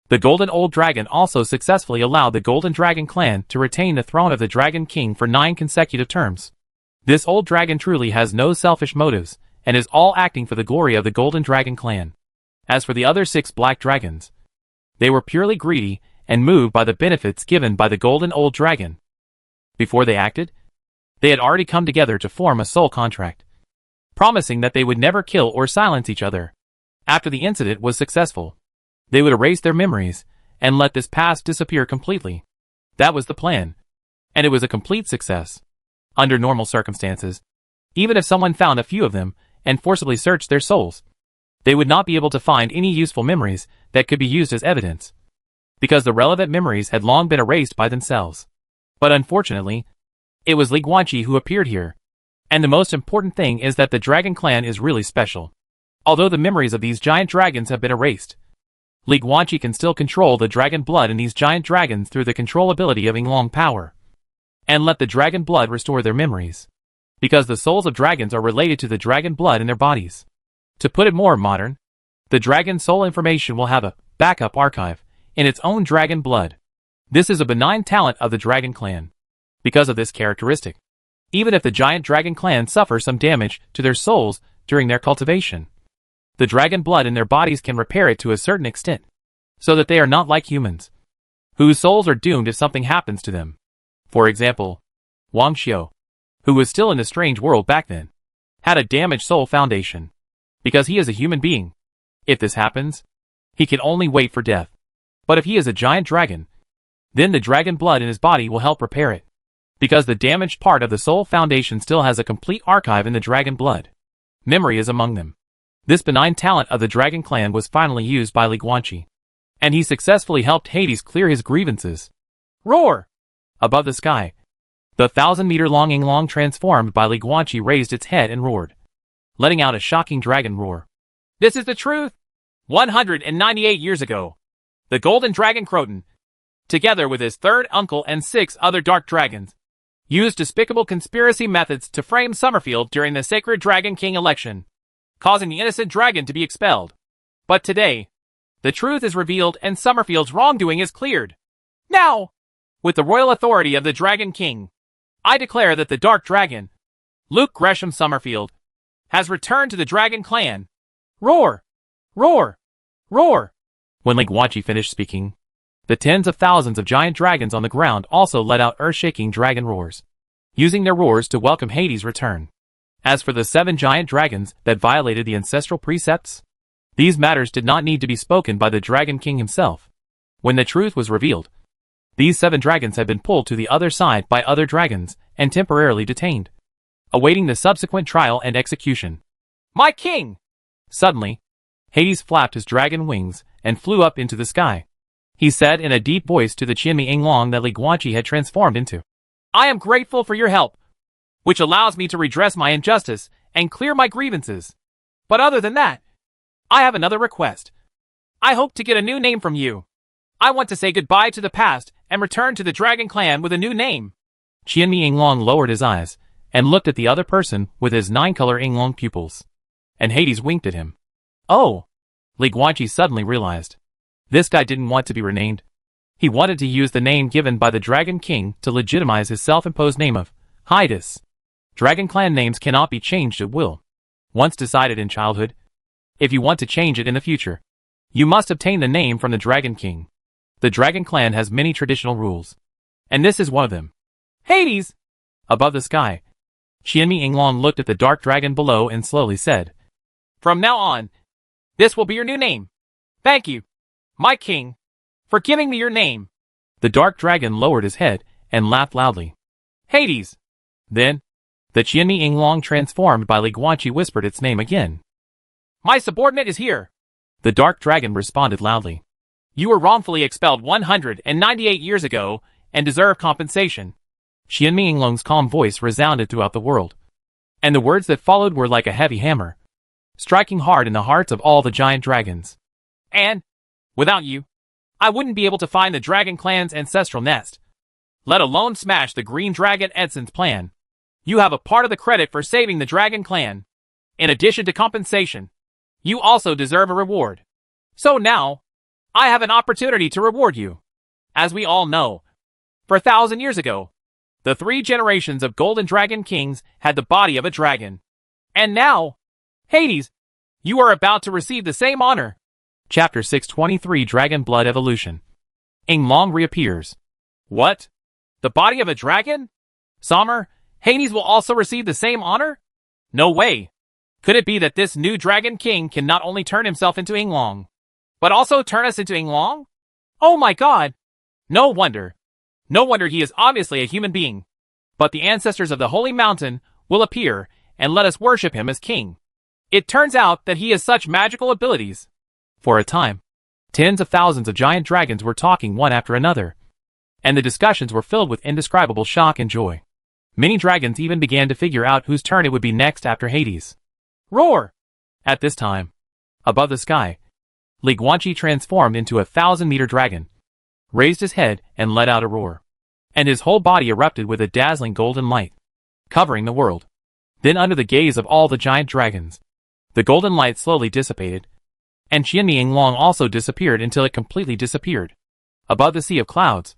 The golden old dragon also successfully allowed the Golden Dragon clan to retain the throne of the Dragon King for 9 consecutive terms. This old dragon truly has no selfish motives, and is all acting for the glory of the Golden Dragon clan. As for the other 6 black dragons, they were purely greedy and moved by the benefits given by the golden old dragon. Before they acted, they had already come together to form a soul contract, promising that they would never kill or silence each other. After the incident was successful, they would erase their memories and let this past disappear completely. That was the plan, and it was a complete success. Under normal circumstances, even if someone found a few of them and forcibly searched their souls, they would not be able to find any useful memories that could be used as evidence, because the relevant memories had long been erased by themselves. But unfortunately, it was Li Guanqi who appeared here. And the most important thing is that the Dragon Clan is really special. Although the memories of these giant dragons have been erased, Li Guanqi can still control the dragon blood in these giant dragons through the control ability of Yinglong power, and let the dragon blood restore their memories, because the souls of dragons are related to the dragon blood in their bodies. To put it more modern, the dragon soul information will have a backup archive in its own dragon blood. This is a benign talent of the Dragon Clan. Because of this characteristic, even if the giant dragon clan suffers some damage to their souls during their cultivation, the dragon blood in their bodies can repair it to a certain extent, so that they are not like humans, whose souls are doomed if something happens to them. For example, Wang Xiu, who was still in the strange world back then, had a damaged soul foundation. Because he is a human being, if this happens, he can only wait for death. But if he is a giant dragon, then the dragon blood in his body will help repair it, because the damaged part of the soul foundation still has a complete archive in the dragon blood. Memory is among them. This benign talent of the Dragon Clan was finally used by Li Guanqi, and he successfully helped Hades clear his grievances. Roar! Above the sky, the 1,000-meter-long Yinglong transformed by Li Guanqi raised its head and roared, letting out a shocking dragon roar. This is the truth! 198 years ago, the Golden Dragon Croton, together with his third uncle and 6 other dark dragons, used despicable conspiracy methods to frame Summerfield during the Sacred Dragon King election, causing the innocent dragon to be expelled. But today, the truth is revealed and Summerfield's wrongdoing is cleared. Now, with the royal authority of the Dragon King, I declare that the Dark Dragon, Luke Gresham Summerfield, has returned to the Dragon Clan. Roar! Roar! Roar! When Li Guanqi finished speaking, the tens of thousands of giant dragons on the ground also let out earth-shaking dragon roars, using their roars to welcome Hades' return. As for the 7 giant dragons that violated the ancestral precepts, these matters did not need to be spoken by the Dragon King himself. When the truth was revealed, these 7 dragons had been pulled to the other side by other dragons and temporarily detained, awaiting the subsequent trial and execution. My king! Suddenly, Hades flapped his dragon wings and flew up into the sky. He said in a deep voice to the Qianmi Yinglong that Li Guanqi had transformed into, I am grateful for your help, which allows me to redress my injustice and clear my grievances. But other than that, I have another request. I hope to get a new name from you. I want to say goodbye to the past and return to the Dragon Clan with a new name. Qianmi Yinglong lowered his eyes and looked at the other person with his 9-color Yinglong pupils. And Hades winked at him. Oh! Li Guanqi suddenly realized. This guy didn't want to be renamed. He wanted to use the name given by the Dragon King to legitimize his self-imposed name of Hades. Dragon Clan names cannot be changed at will. once decided in childhood. If you want to change it in the future, you must obtain the name from the Dragon King. The Dragon Clan has many traditional rules, and this is one of them. Hades! Above the sky, Qianmi Yinglong looked at the dark dragon below and slowly said, "From now on, this will be your new name. Thank you, my king, for giving me your name." The dark dragon lowered his head and laughed loudly. Hades! Then, the Qianmi Yinglong transformed by Li Guanqi whispered its name again. "My subordinate is here." The dark dragon responded loudly. "You were wrongfully expelled 198 years ago and deserve compensation." Qianmi Yinglong's calm voice resounded throughout the world, and the words that followed were like a heavy hammer, striking hard in the hearts of all the giant dragons. "And, without you, I wouldn't be able to find the Dragon Clan's ancestral nest, let alone smash the Green Dragon Edson's plan. You have a part of the credit for saving the Dragon Clan. In addition to compensation, you also deserve a reward. So now, I have an opportunity to reward you. As we all know, for 1,000 years ago, the 3 generations of Golden Dragon Kings had the body of a dragon. And now, Hades, you are about to receive the same honor." Chapter 623 Dragon Blood Evolution. Yinglong reappears. "What? The body of a dragon? Sommer, Hades will also receive the same honor? No way. Could it be that this new Dragon King can not only turn himself into Yinglong, but also turn us into Yinglong? Oh my god! No wonder. No wonder he is obviously a human being. But the ancestors of the Holy Mountain will appear and let us worship him as king. It turns out that he has such magical abilities." For a time, tens of thousands of giant dragons were talking one after another, and the discussions were filled with indescribable shock and joy. Many dragons even began to figure out whose turn it would be next after Hades. Roar! At this time, above the sky, Li Guanqi transformed into a 1,000-meter dragon, raised his head and let out a roar, and his whole body erupted with a dazzling golden light, covering the world. Then under the gaze of all the giant dragons, the golden light slowly dissipated, and Qianmi Yinglong also disappeared until it completely disappeared. Above the sea of clouds,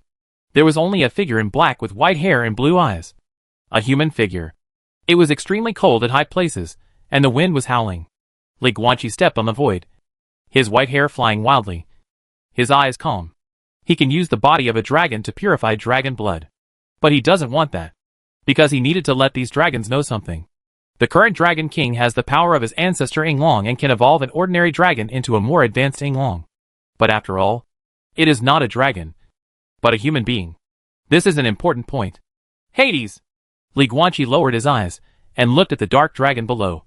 there was only a figure in black with white hair and blue eyes. A human figure. It was extremely cold at high places, and the wind was howling. Li Guanqi stepped on the void, his white hair flying wildly, his eyes calm. He can use the body of a dragon to purify dragon blood. But he doesn't want that, because he needed to let these dragons know something. The current Dragon King has the power of his ancestor Yinglong and can evolve an ordinary dragon into a more advanced Yinglong. But after all, it is not a dragon, but a human being. This is an important point. Hades! Li Guanqi lowered his eyes and looked at the dark dragon below,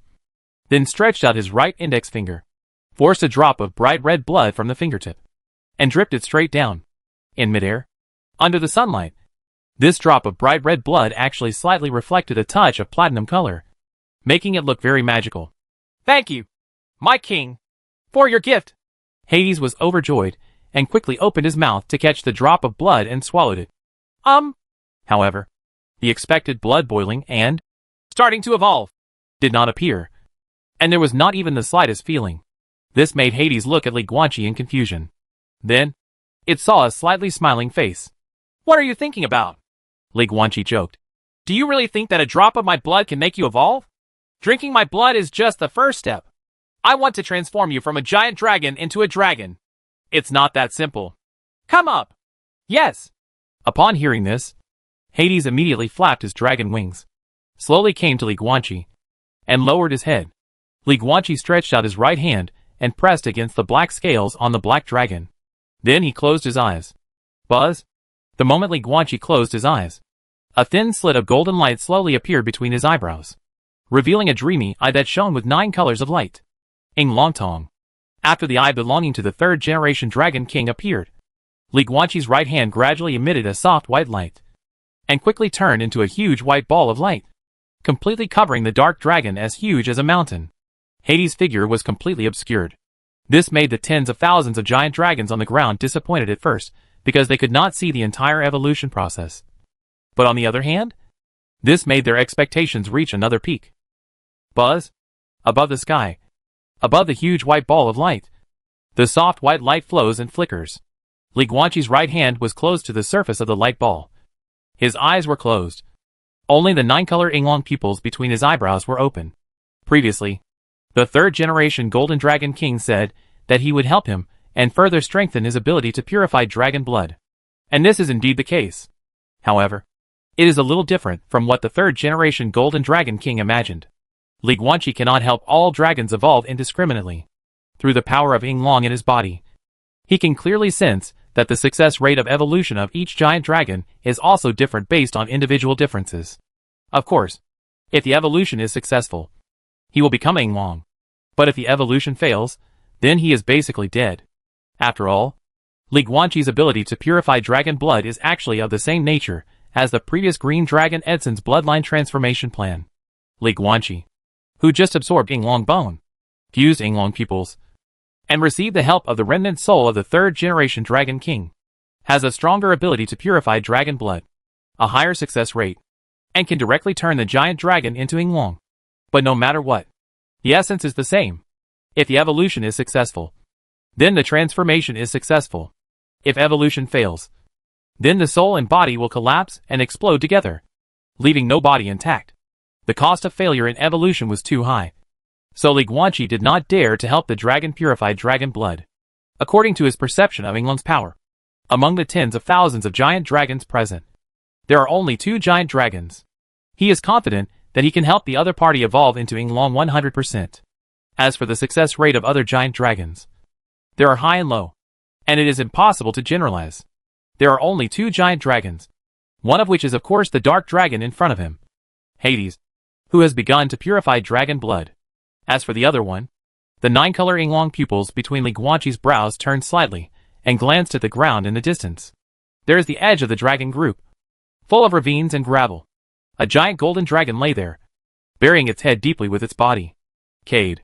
then stretched out his right index finger, forced a drop of bright red blood from the fingertip, and dripped it straight down. In midair, under the sunlight, this drop of bright red blood actually slightly reflected a touch of platinum color, making it look very magical. "Thank you, my king, for your gift." Hades was overjoyed and quickly opened his mouth to catch the drop of blood and swallowed it. However, the expected blood boiling and starting to evolve did not appear, and there was not even the slightest feeling. This made Hades look at Li Guanqi in confusion. Then, it saw a slightly smiling face. "What are you thinking about?" Li Guanqi joked. "Do you really think that a drop of my blood can make you evolve? Drinking my blood is just the first step. I want to transform you from a giant dragon into a dragon. It's not that simple. Come up." "Yes." Upon hearing this, Hades immediately flapped his dragon wings, slowly came to Li Guanqi, and lowered his head. Li Guanqi stretched out his right hand and pressed against the black scales on the black dragon. Then he closed his eyes. Buzz! The moment Li Guanqi closed his eyes, a thin slit of golden light slowly appeared between his eyebrows, revealing a dreamy eye that shone with 9 colors of light. Yinglong Tong. After the eye belonging to the 3rd generation Dragon King appeared, Li Guanqi's right hand gradually emitted a soft white light, and quickly turned into a huge white ball of light, completely covering the dark dragon as huge as a mountain. Hades' figure was completely obscured. This made the tens of thousands of giant dragons on the ground disappointed at first, because they could not see the entire evolution process. But on the other hand, this made their expectations reach another peak. Buzz! Above the sky, above the huge white ball of light, the soft white light flows and flickers. Li Guanqi's right hand was close to the surface of the light ball. His eyes were closed. Only the 9-color Yinglong pupils between his eyebrows were open. Previously, The third generation Golden Dragon King said that he would help him and further strengthen his ability to purify dragon blood. And this is indeed the case. However, it is a little different from what the third generation Golden Dragon King imagined. Li Guanqi cannot help all dragons evolve indiscriminately. Through the power of Yinglong in his body, he can clearly sense that the success rate of evolution of each giant dragon is also different based on individual differences. Of course, if the evolution is successful, he will become Yinglong. But if the evolution fails, then he is basically dead. After all, Li Guanqi's ability to purify dragon blood is actually of the same nature as the previous green dragon Edson's bloodline transformation plan. Li Guanqi, who just absorbed Yinglong bone, fused Yinglong pupils, and received the help of the remnant soul of the third generation Dragon King, has a stronger ability to purify dragon blood, a higher success rate, and can directly turn the giant dragon into Yinglong. But no matter what, the essence is the same. If the evolution is successful, then the transformation is successful. If evolution fails, then the soul and body will collapse and explode together, leaving no body intact. The cost of failure in evolution was too high, so Li Guanqi did not dare to help the dragon purify dragon blood. According to his perception of Yinglong's power, among the tens of thousands of giant dragons present, there are only 2 giant dragons. He is confident that he can help the other party evolve into Yinglong 100%. As for the success rate of other giant dragons, there are high and low, and it is impossible to generalize. There are only 2 giant dragons, one of which is of course the dark dragon in front of him, Hades, who has begun to purify dragon blood. As for the other one, the 9-color Yinglong pupils between Li Guanqi's brows turned slightly and glanced at the ground in the distance. There is the edge of the dragon group, full of ravines and gravel. A giant golden dragon lay there, burying its head deeply with its body. Cade.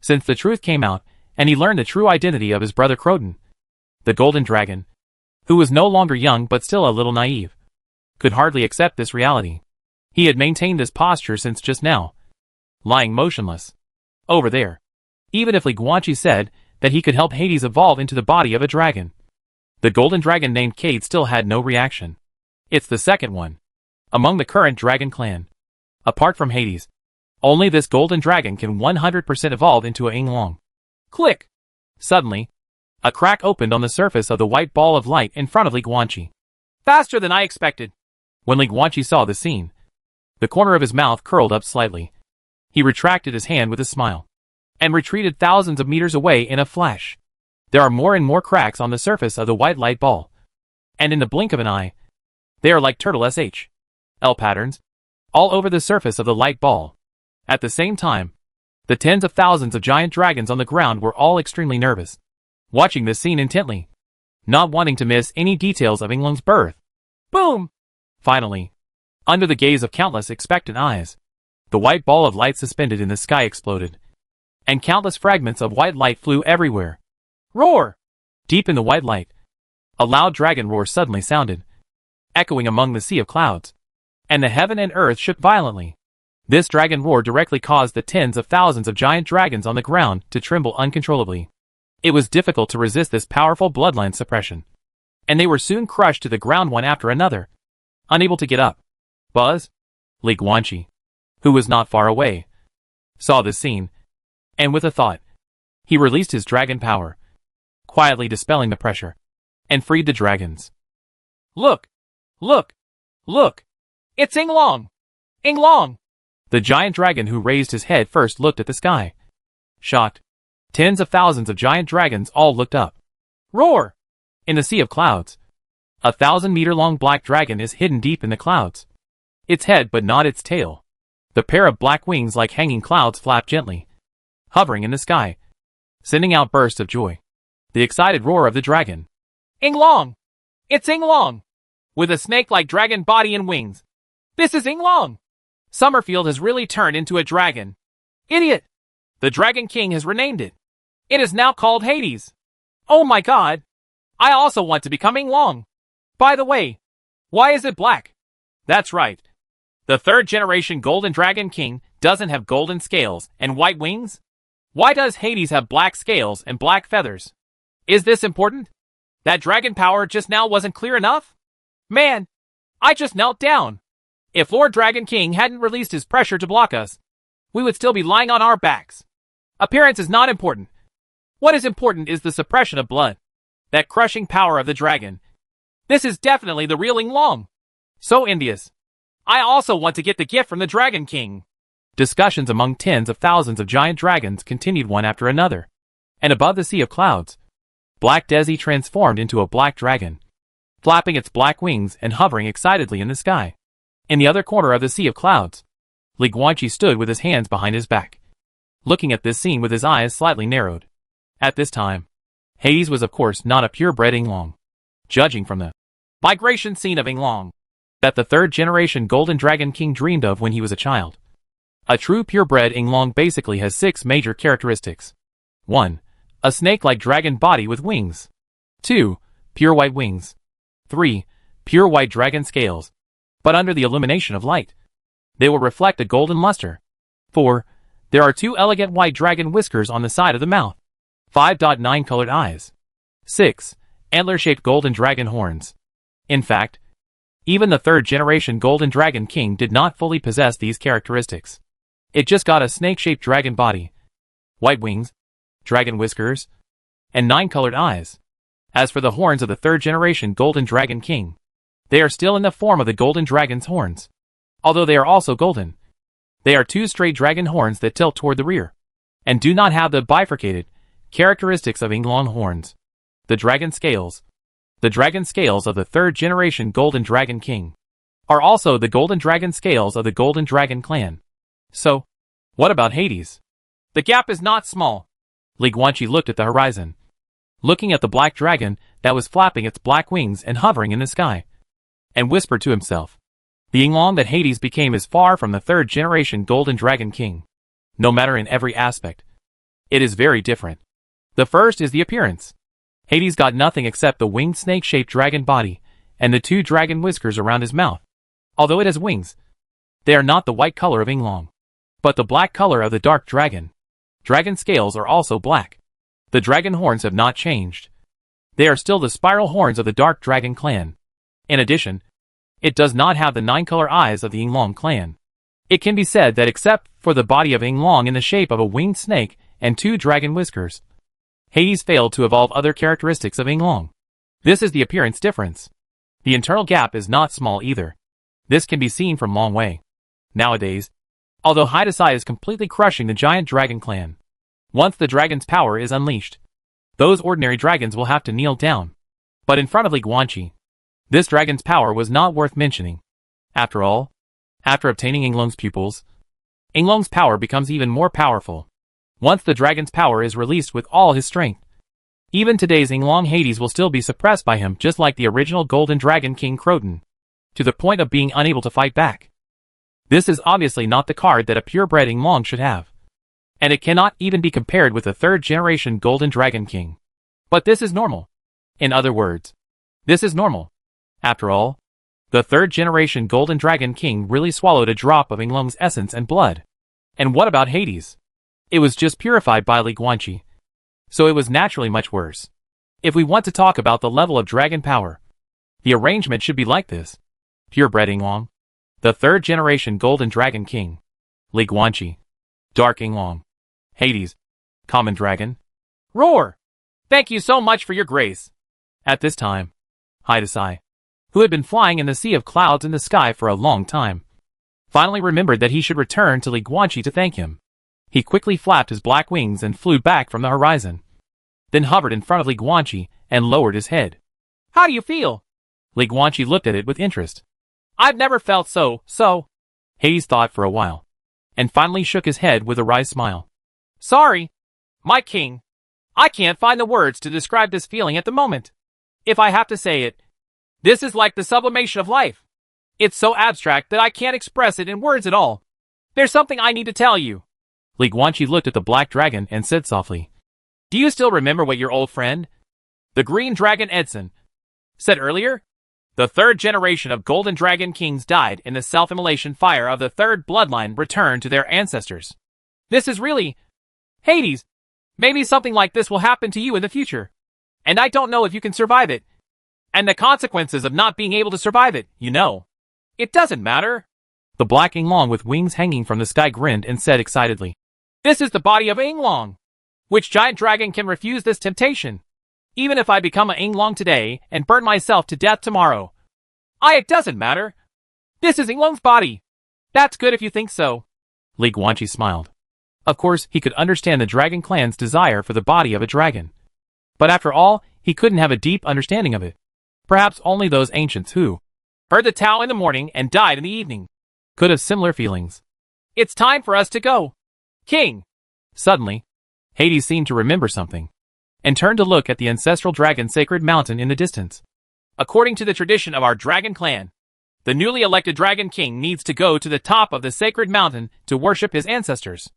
Since the truth came out, and he learned the true identity of his brother Croton, the golden dragon, who was no longer young but still a little naive, could hardly accept this reality. He had maintained this posture since just now, lying motionless over there. Even if Li Guanqi said that he could help Hades evolve into the body of a dragon, the golden dragon named Cade still had no reaction. It's the second one among the current dragon clan. Apart from Hades, only this golden dragon can 100% evolve into a Yinglong. Click! Suddenly, a crack opened on the surface of the white ball of light in front of Li Guanqi. Faster than I expected. When Li Guanqi saw the scene, the corner of his mouth curled up slightly. He retracted his hand with a smile, and retreated thousands of meters away in a flash. There are more and more cracks on the surface of the white light ball, and in the blink of an eye, they are like turtle SHL patterns, all over the surface of the light ball. At the same time, the tens of thousands of giant dragons on the ground were all extremely nervous, watching this scene intently, not wanting to miss any details of Yinglong's birth. Boom! Finally, under the gaze of countless expectant eyes, the white ball of light suspended in the sky exploded, and countless fragments of white light flew everywhere. Roar! Deep in the white light, a loud dragon roar suddenly sounded, echoing among the sea of clouds, and the heaven and earth shook violently. This dragon roar directly caused the tens of thousands of giant dragons on the ground to tremble uncontrollably. It was difficult to resist this powerful bloodline suppression, and they were soon crushed to the ground one after another, unable to get up. Buzz? Li Guanqi, who was not far away, saw this scene, and with a thought, he released his dragon power, quietly dispelling the pressure, and freed the dragons. Look! Look! Look! It's Yinglong! Yinglong! The giant dragon who raised his head first looked at the sky. Shocked, tens of thousands of giant dragons all looked up. Roar! In the sea of clouds, a 1,000-meter-long black dragon is hidden deep in the clouds. Its head but not its tail. The pair of black wings like hanging clouds flap gently, hovering in the sky, sending out bursts of joy. The excited roar of the dragon. Yinglong! It's Yinglong! With a snake-like dragon body and wings. This is Yinglong! Summerfield has really turned into a dragon. Idiot! The Dragon King has renamed it. It is now called Hades. Oh my god! I also want to become Yinglong. By the way, why is it black? That's right. The third generation Golden Dragon King doesn't have golden scales and white wings. Why does Hades have black scales and black feathers? Is this important? That dragon power just now wasn't clear enough? Man, I just knelt down. If Lord Dragon King hadn't released his pressure to block us, we would still be lying on our backs. Appearance is not important. What is important is the suppression of blood. That crushing power of the dragon. This is definitely the real Yinglong. So envious. I also want to get the gift from the Dragon King. Discussions among tens of thousands of giant dragons continued one after another. And above the sea of clouds, Black Desi transformed into a black dragon, flapping its black wings and hovering excitedly in the sky. In the other corner of the sea of clouds, Li Guanqi stood with his hands behind his back, looking at this scene with his eyes slightly narrowed. At this time, Hades was of course not a purebred Yinglong, judging from the migration scene of Yinglong that the third-generation Golden Dragon King dreamed of when he was a child. A true purebred Yinglong basically has 6 major characteristics. 1. A snake-like dragon body with wings. 2. Pure white wings. 3. Pure white dragon scales, but under the illumination of light, they will reflect a golden luster. 4. There are 2 elegant white dragon whiskers on the side of the mouth. 5. 9 colored eyes. 6. Antler-shaped golden dragon horns. In fact, even the third-generation Golden Dragon King did not fully possess these characteristics. It just got a snake-shaped dragon body, white wings, dragon whiskers, and 9 colored eyes. As for the horns of the third-generation Golden Dragon King, they are still in the form of the golden dragon's horns, although they are also golden. They are 2 straight dragon horns that tilt toward the rear, and do not have the bifurcated characteristics of Yinglong horns. The dragon scales. The dragon scales of the third-generation Golden Dragon King are also the golden dragon scales of the Golden Dragon clan. So, what about Hades? The gap is not small. Li Guanqi looked at the horizon, looking at the black dragon that was flapping its black wings and hovering in the sky, and whispered to himself, the Yinglong that Hades became is far from the third-generation Golden Dragon King, no matter in every aspect. It is very different. The first is the appearance. Hades got nothing except the winged snake-shaped dragon body and the 2 dragon whiskers around his mouth. Although it has wings, they are not the white color of Yinglong, but the black color of the dark dragon. Dragon scales are also black. The dragon horns have not changed. They are still the spiral horns of the Dark Dragon clan. In addition, it does not have the 9 color eyes of the Yinglong clan. It can be said that except for the body of Yinglong in the shape of a winged snake and 2 dragon whiskers, Hades failed to evolve other characteristics of Yinglong. This is the appearance difference. The internal gap is not small either. This can be seen from long way. Nowadays, although Hidesai is completely crushing the giant dragon clan, once the dragon's power is unleashed, those ordinary dragons will have to kneel down. But in front of Li Guanqi, this dragon's power was not worth mentioning. After all, after obtaining Yinglong's pupils, Yinglong's power becomes even more powerful. Once the dragon's power is released with all his strength, even today's Yinglong Hades will still be suppressed by him just like the original Golden Dragon King Croton, to the point of being unable to fight back. This is obviously not the card that a purebred Yinglong should have, and it cannot even be compared with the third-generation Golden Dragon King. But this is normal. In other words, this is normal. After all, the third-generation Golden Dragon King really swallowed a drop of Yinglong's essence and blood. And what about Hades? It was just purified by Li Guanqi, so it was naturally much worse. If we want to talk about the level of dragon power, the arrangement should be like this. Purebred Yinglong, the third-generation Golden Dragon King, Li Guanqi, Dark Yinglong, Hades, Common Dragon. Roar! Thank you so much for your grace. At this time, Hidesai, who had been flying in the sea of clouds in the sky for a long time, finally remembered that he should return to Li Guanqi to thank him. He quickly flapped his black wings and flew back from the horizon, then hovered in front of Li Guanqi and lowered his head. How do you feel? Li Guanqi looked at it with interest. I've never felt so. Hades thought for a while, and finally shook his head with a wry smile. Sorry, my king. I can't find the words to describe this feeling at the moment. If I have to say it, this is like the sublimation of life. It's so abstract that I can't express it in words at all. There's something I need to tell you. Li Guanqi looked at the black dragon and said softly, Do you still remember what your old friend, the green dragon Edson, said earlier? The third generation of Golden Dragon Kings died in the self-immolation fire of the third bloodline returned to their ancestors. This is really... Hades, maybe something like this will happen to you in the future. And I don't know if you can survive it. And the consequences of not being able to survive it, you know. It doesn't matter. The black Yinglong with wings hanging from the sky grinned and said excitedly, This is the body of Yinglong. Which giant dragon can refuse this temptation? Even if I become a Yinglong today and burn myself to death tomorrow. It doesn't matter. This is Yinglong's body. That's good if you think so. Li Guanqi smiled. Of course, he could understand the dragon clan's desire for the body of a dragon. But after all, he couldn't have a deep understanding of it. Perhaps only those ancients who heard the Tao in the morning and died in the evening could have similar feelings. It's time for us to go, King. Suddenly, Hades seemed to remember something and turned to look at the ancestral dragon sacred mountain in the distance. According to the tradition of our dragon clan, the newly elected dragon king needs to go to the top of the sacred mountain to worship his ancestors.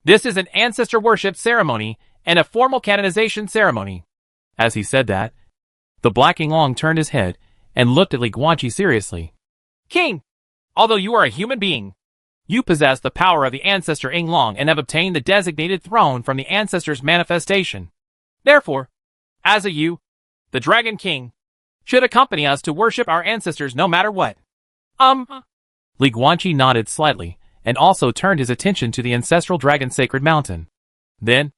This is an ancestor worship ceremony and a formal canonization ceremony. As he said that, the Black Yinglong turned his head and looked at Li Guanqi seriously. King, although you are a human being, you possess the power of the ancestor Yinglong and have obtained the designated throne from the ancestor's manifestation. Therefore, as you, the Dragon King, should accompany us to worship our ancestors no matter what. Li Guanqi nodded slightly and also turned his attention to the ancestral dragon sacred mountain. Then,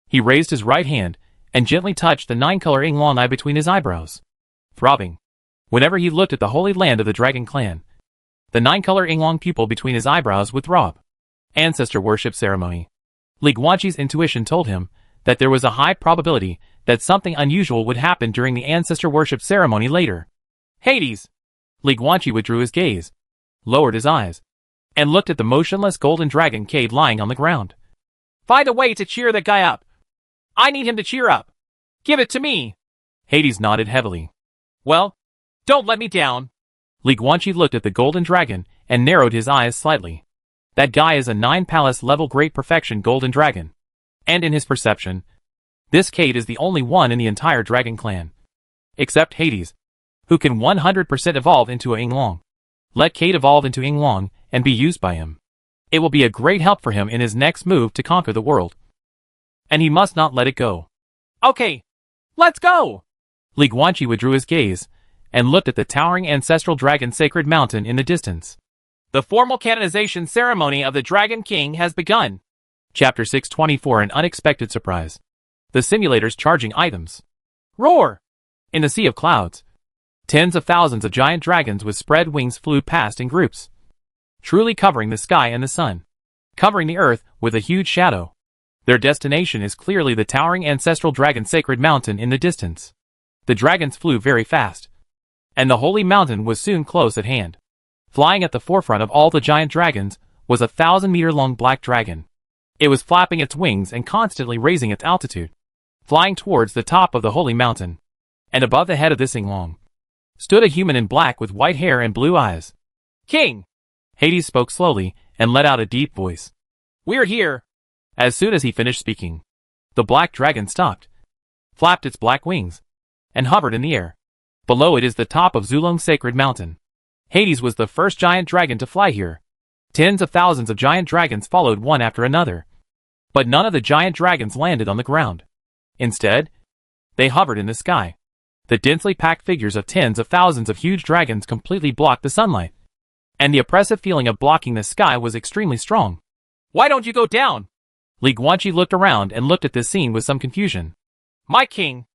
he raised his right hand and gently touched the 9-color Yinglong eye between his eyebrows. Throbbing, whenever he looked at the holy land of the dragon clan, the 9-color Yinglong pupil between his eyebrows would throb. Ancestor worship ceremony. Li Guanqi's intuition told him that there was a high probability that something unusual would happen during the ancestor worship ceremony later. Hades! Li Guanqi withdrew his gaze, lowered his eyes, and looked at the motionless golden dragon cave lying on the ground. Find a way to cheer that guy up. I need him to cheer up. Give it to me. Hades nodded heavily. Well, don't let me down. Li Guanqi looked at the golden dragon and narrowed his eyes slightly. That guy is a 9-palace level great perfection golden dragon. And in his perception, this Cade is the only one in the entire dragon clan. Except Hades, who can 100% evolve into a Yinglong. Let Cade evolve into Yinglong and be used by him. It will be a great help for him in his next move to conquer the world. And he must not let it go. Okay, let's go! Li Guanqi withdrew his gaze and looked at the towering ancestral dragon sacred mountain in the distance. The formal canonization ceremony of the Dragon King has begun. Chapter 624 An Unexpected Surprise. The simulators charging items. Roar! In the sea of clouds, tens of thousands of giant dragons with spread wings flew past in groups, truly covering the sky and the sun, covering the earth with a huge shadow. Their destination is clearly the towering ancestral dragon sacred mountain in the distance. The dragons flew very fast, and the holy mountain was soon close at hand. Flying at the forefront of all the giant dragons was a 1,000-meter-long black dragon. It was flapping its wings and constantly raising its altitude, flying towards the top of the holy mountain. And above the head of this Yinglong stood a human in black with white hair and blue eyes. King! Hades spoke slowly and let out a deep voice. We're here! As soon as he finished speaking, the black dragon stopped, flapped its black wings, and hovered in the air. Below it is the top of Zulong's sacred mountain. Hades was the first giant dragon to fly here. Tens of thousands of giant dragons followed one after another. But none of the giant dragons landed on the ground. Instead, they hovered in the sky. The densely packed figures of tens of thousands of huge dragons completely blocked the sunlight. And the oppressive feeling of blocking the sky was extremely strong. Why don't you go down? Li Guanqi looked around and looked at this scene with some confusion. My king,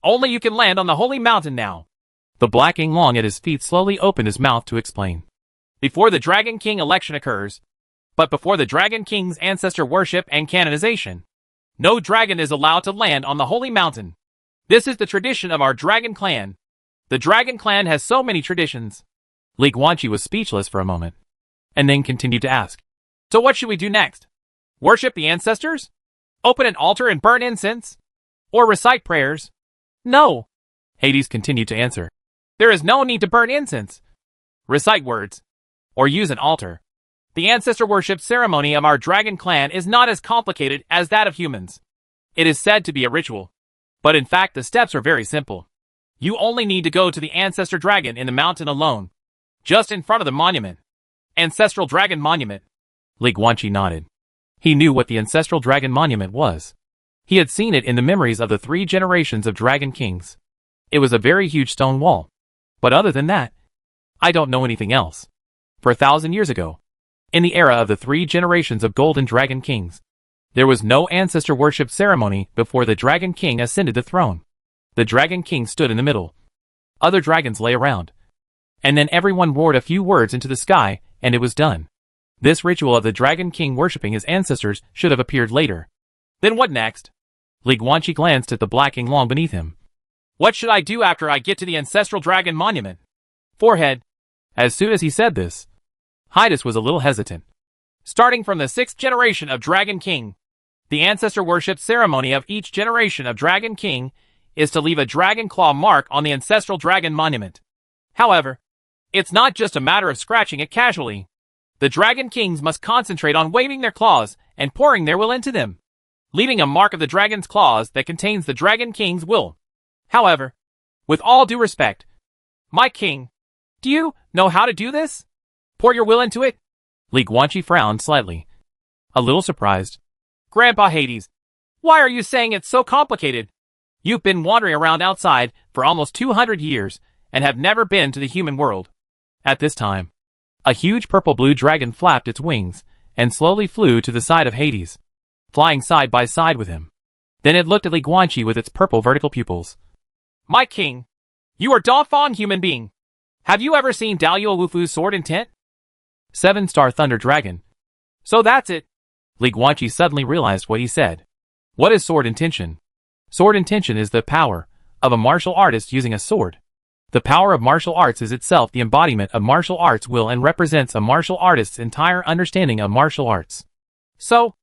only you can land on the holy mountain now. The black Yinglong at his feet slowly opened his mouth to explain. Before the Dragon King election occurs, but before the Dragon King's ancestor worship and canonization, no dragon is allowed to land on the holy mountain. This is the tradition of our dragon clan. The dragon clan has so many traditions. Li Guanqi was speechless for a moment, and then continued to ask. So what should we do next? Worship the ancestors? Open an altar and burn incense? Or recite prayers? No. Hades continued to answer. There is no need to burn incense, recite words, or use an altar. The ancestor worship ceremony of our dragon clan is not as complicated as that of humans. It is said to be a ritual, but in fact the steps are very simple. You only need to go to the ancestor dragon in the mountain alone, just in front of the monument. Ancestral Dragon Monument. Li Guanqi nodded. He knew what the Ancestral Dragon Monument was. He had seen it in the memories of the 3 generations of Dragon Kings. It was a very huge stone wall. But other than that, I don't know anything else. For 1,000 years ago, in the era of the 3 generations of Golden Dragon Kings, There was no ancestor worship ceremony before the Dragon King ascended the throne. The Dragon King stood in the middle. Other dragons lay around. And then everyone roared a few words into the sky, and it was done. This ritual of the Dragon King worshipping his ancestors should have appeared later. Then what next? Li Guanqi glanced at the black ink long beneath him. What should I do after I get to the ancestral dragon monument? Forehead. As soon as he said this, Hydas was a little hesitant. Starting from the 6th generation of Dragon King, the ancestor worship ceremony of each generation of Dragon King is to leave a dragon claw mark on the ancestral dragon monument. However, it's not just a matter of scratching it casually. The Dragon Kings must concentrate on waving their claws and pouring their will into them, leaving a mark of the dragon's claws that contains the Dragon King's will. However, with all due respect, my king, do you know how to do this? Pour your will into it? Li Guanqi frowned slightly, a little surprised. Grandpa Hades, why are you saying it's so complicated? You've been wandering around outside for almost 200 years and have never been to the human world. At this time, a huge purple-blue dragon flapped its wings and slowly flew to the side of Hades, flying side by side with him. Then it looked at Li Guanqi with its purple vertical pupils. My king, you are Dafeng human being. Have you ever seen Daliao Wufu's sword intent? 7-star thunder dragon. So that's it. Li Guanqi suddenly realized what he said. What is sword intention? Sword intention is the power of a martial artist using a sword. The power of martial arts is itself the embodiment of martial arts will and represents a martial artist's entire understanding of martial arts. So,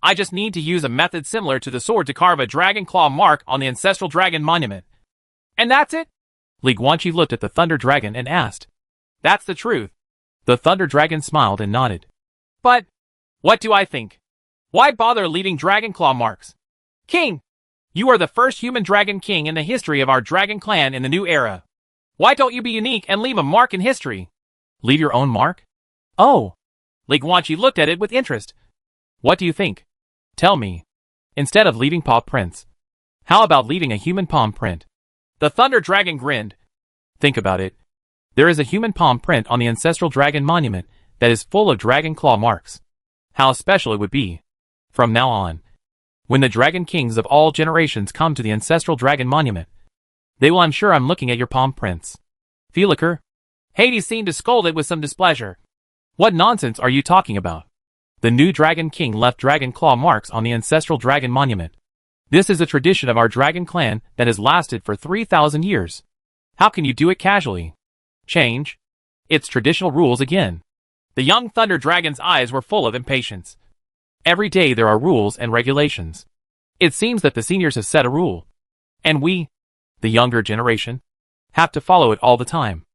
I just need to use a method similar to the sword to carve a dragon claw mark on the ancestral dragon monument. And that's it? Li Guanqi looked at the thunder dragon and asked. That's the truth. The thunder dragon smiled and nodded. But, what do I think? Why bother leaving dragon claw marks? King, you are the first human dragon king in the history of our dragon clan in the new era. Why don't you be unique and leave a mark in history? Leave your own mark? Oh. Li Guanqi looked at it with interest. What do you think? Tell me. Instead of leaving paw prints, how about leaving a human palm print? The thunder dragon grinned. Think about it. There is a human palm print on the ancestral dragon monument that is full of dragon claw marks. How special it would be. From now on, when the dragon kings of all generations come to the ancestral dragon monument, they will ensure I'm looking at your palm prints. Feliker? Hades seemed to scold it with some displeasure. What nonsense are you talking about? The new dragon king left dragon claw marks on the ancestral dragon monument. This is a tradition of our dragon clan that has lasted for 3,000 years. How can you do it casually? Change. It's traditional rules again. The young thunder dragon's eyes were full of impatience. Every day there are rules and regulations. It seems that the seniors have set a rule. And we, the younger generation, have to follow it all the time.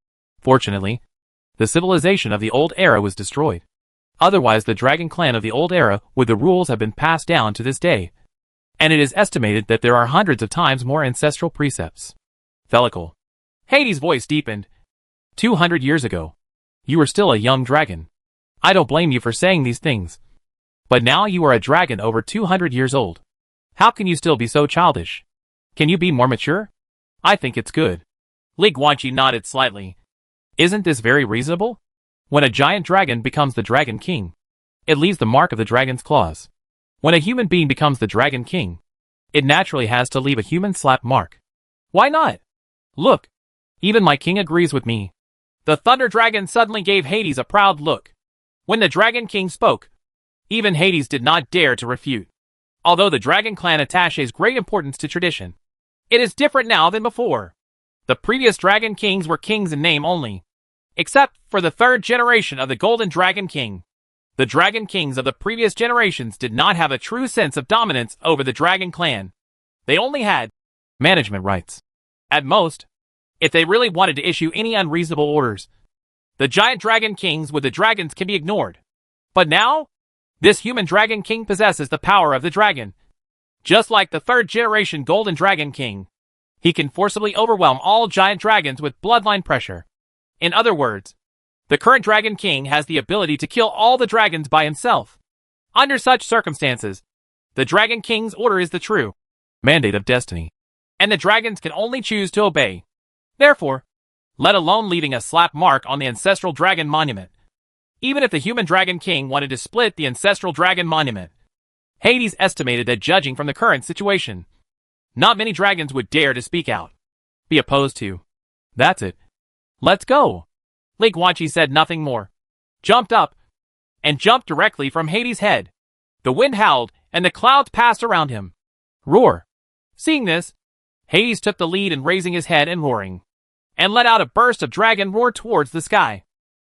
Fortunately, the civilization of the old era was destroyed. Otherwise the dragon clan of the old era would the rules have been passed down to this day. And it is estimated that there are hundreds of times more ancestral precepts. Felical. Hades' voice deepened. 200 years ago, you were still a young dragon. I don't blame you for saying these things. But now you are a dragon over 200 years old. How can you still be so childish? Can you be more mature? I think it's good. Li Guanqi nodded slightly. Isn't this very reasonable? When a giant dragon becomes the Dragon King, it leaves the mark of the dragon's claws. When a human being becomes the Dragon King, it naturally has to leave a human slap mark. Why not? Look, even my king agrees with me. The Thunder Dragon suddenly gave Hades a proud look. When the Dragon King spoke, even Hades did not dare to refute. Although the Dragon Clan attaches great importance to tradition, it is different now than before. The previous Dragon Kings were kings in name only, except for the third generation of the Golden Dragon King. The Dragon Kings of the previous generations did not have a true sense of dominance over the Dragon Clan. They only had management rights. At most, if they really wanted to issue any unreasonable orders, the giant Dragon Kings with the dragons can be ignored. But now, this human Dragon King possesses the power of the dragon. Just like the third generation Golden Dragon King, he can forcibly overwhelm all giant dragons with bloodline pressure. In other words, the current Dragon King has the ability to kill all the dragons by himself. Under such circumstances, the Dragon King's order is the true mandate of destiny, and the dragons can only choose to obey. Therefore, let alone leaving a slap mark on the ancestral dragon monument. Even if the human Dragon King wanted to split the ancestral dragon monument, Hades estimated that judging from the current situation, not many dragons would dare to speak out, be opposed to. That's it. Let's go. Lee Guanqi said nothing more, jumped up, and jumped directly from Hades' head. The wind howled, and the clouds passed around him. Roar. Seeing this, Hades took the lead in raising his head and roaring, and let out a burst of dragon roar towards the sky.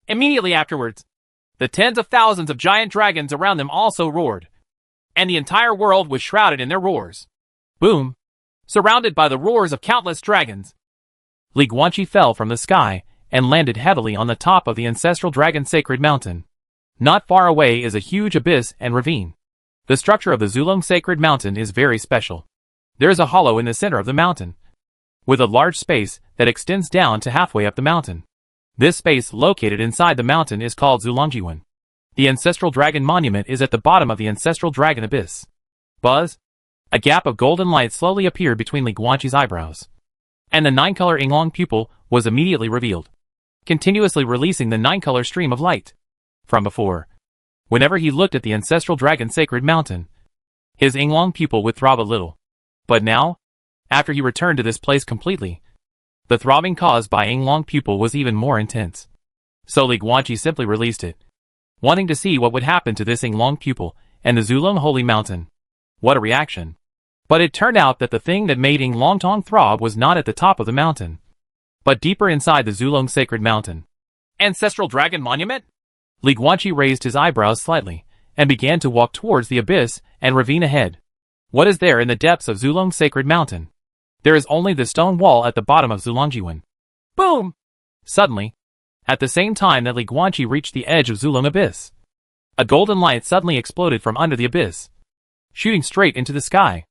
Immediately afterwards, the tens of thousands of giant dragons around them also roared, and the entire world was shrouded in their roars. Boom! Surrounded by the roars of countless dragons, Lee Guanqi fell from the sky and landed heavily on the top of the ancestral dragon sacred mountain. Not far away is a huge abyss and ravine. The structure of the Zulong sacred mountain is very special. There is a hollow in the center of the mountain, with a large space that extends down to halfway up the mountain. This space located inside the mountain is called Zulongjiwen. The ancestral dragon monument is at the bottom of the ancestral dragon abyss. Buzz! A gap of golden light slowly appeared between Lee Guanqi's eyebrows, and the 9-color Yinglong pupil was immediately revealed, continuously releasing the 9-color stream of light. From before, whenever he looked at the ancestral dragon sacred mountain, his Yinglong pupil would throb a little. But now, after he returned to this place completely, the throbbing caused by Yinglong pupil was even more intense. So Lee Guanqi simply released it, wanting to see what would happen to this Yinglong pupil and the Zulong holy mountain. What a reaction. But it turned out that the thing that made Yinglong Tong throb was not at the top of the mountain, but deeper inside the Zulong sacred mountain. Ancestral dragon monument? Lee Guanqi raised his eyebrows slightly, and began to walk towards the abyss and ravine ahead. What is there in the depths of Zulong sacred mountain? There is only the stone wall at the bottom of Zulongjiwen. Boom! Suddenly, at the same time that Lee Guanqi reached the edge of Zulong abyss, a golden light suddenly exploded from under the abyss, shooting straight into the sky.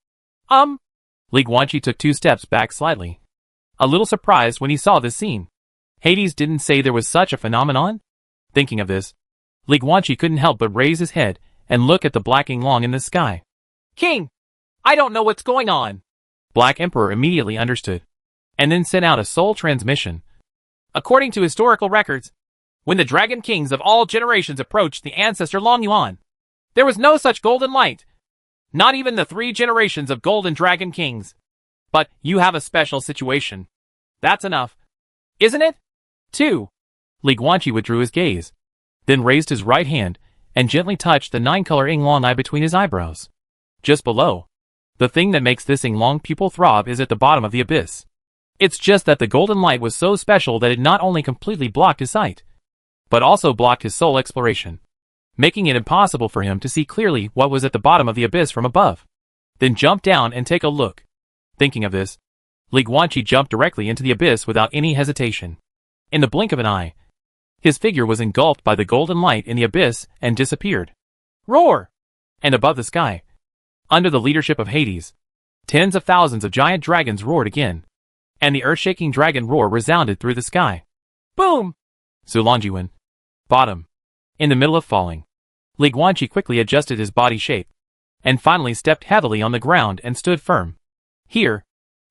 Lee Guanqi took 2 steps back slightly, a little surprised when he saw this scene. Hades didn't say there was such a phenomenon? Thinking of this, Lee Guanqi couldn't help but raise his head and look at the Black Yinglong in the sky. King! I don't know what's going on. Black Emperor immediately understood, and then sent out a soul transmission. According to historical records, when the dragon kings of all generations approached the ancestor Long Yuan, there was no such golden light. Not even the 3 generations of golden dragon kings. But you have a special situation. That's enough. Isn't it? 2. Lee Guanqi withdrew his gaze, then raised his right hand and gently touched the 9-color Yinglong eye between his eyebrows. Just below, the thing that makes this Yinglong pupil throb is at the bottom of the abyss. It's just that the golden light was so special that it not only completely blocked his sight, but also blocked his soul exploration, making it impossible for him to see clearly what was at the bottom of the abyss from above. Then jump down and take a look. Thinking of this, Lee Guanqi jumped directly into the abyss without any hesitation. In the blink of an eye, his figure was engulfed by the golden light in the abyss and disappeared. Roar! And above the sky, under the leadership of Hades, tens of thousands of giant dragons roared again, and the earth-shaking dragon roar resounded through the sky. Boom! Zulongjiwen. Bottom. In the middle of falling, Lee Guanqi quickly adjusted his body shape, and finally stepped heavily on the ground and stood firm. Here,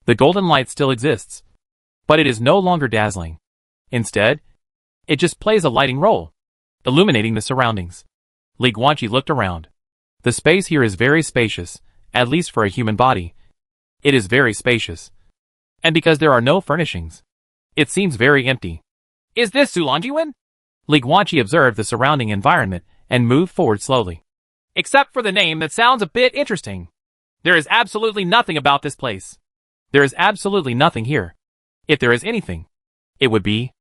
the golden light still exists, but it is no longer dazzling. Instead, it just plays a lighting role, illuminating the surroundings. Lee Guanqi looked around. The space here is very spacious, at least for a human body. It is very spacious. And because there are no furnishings, it seems very empty. Is this Zulongjiwen? Lee Guanqi observed the surrounding environment and moved forward slowly. Except for the name that sounds a bit interesting. There is absolutely nothing about this place. There is absolutely nothing here. If there is anything, it would be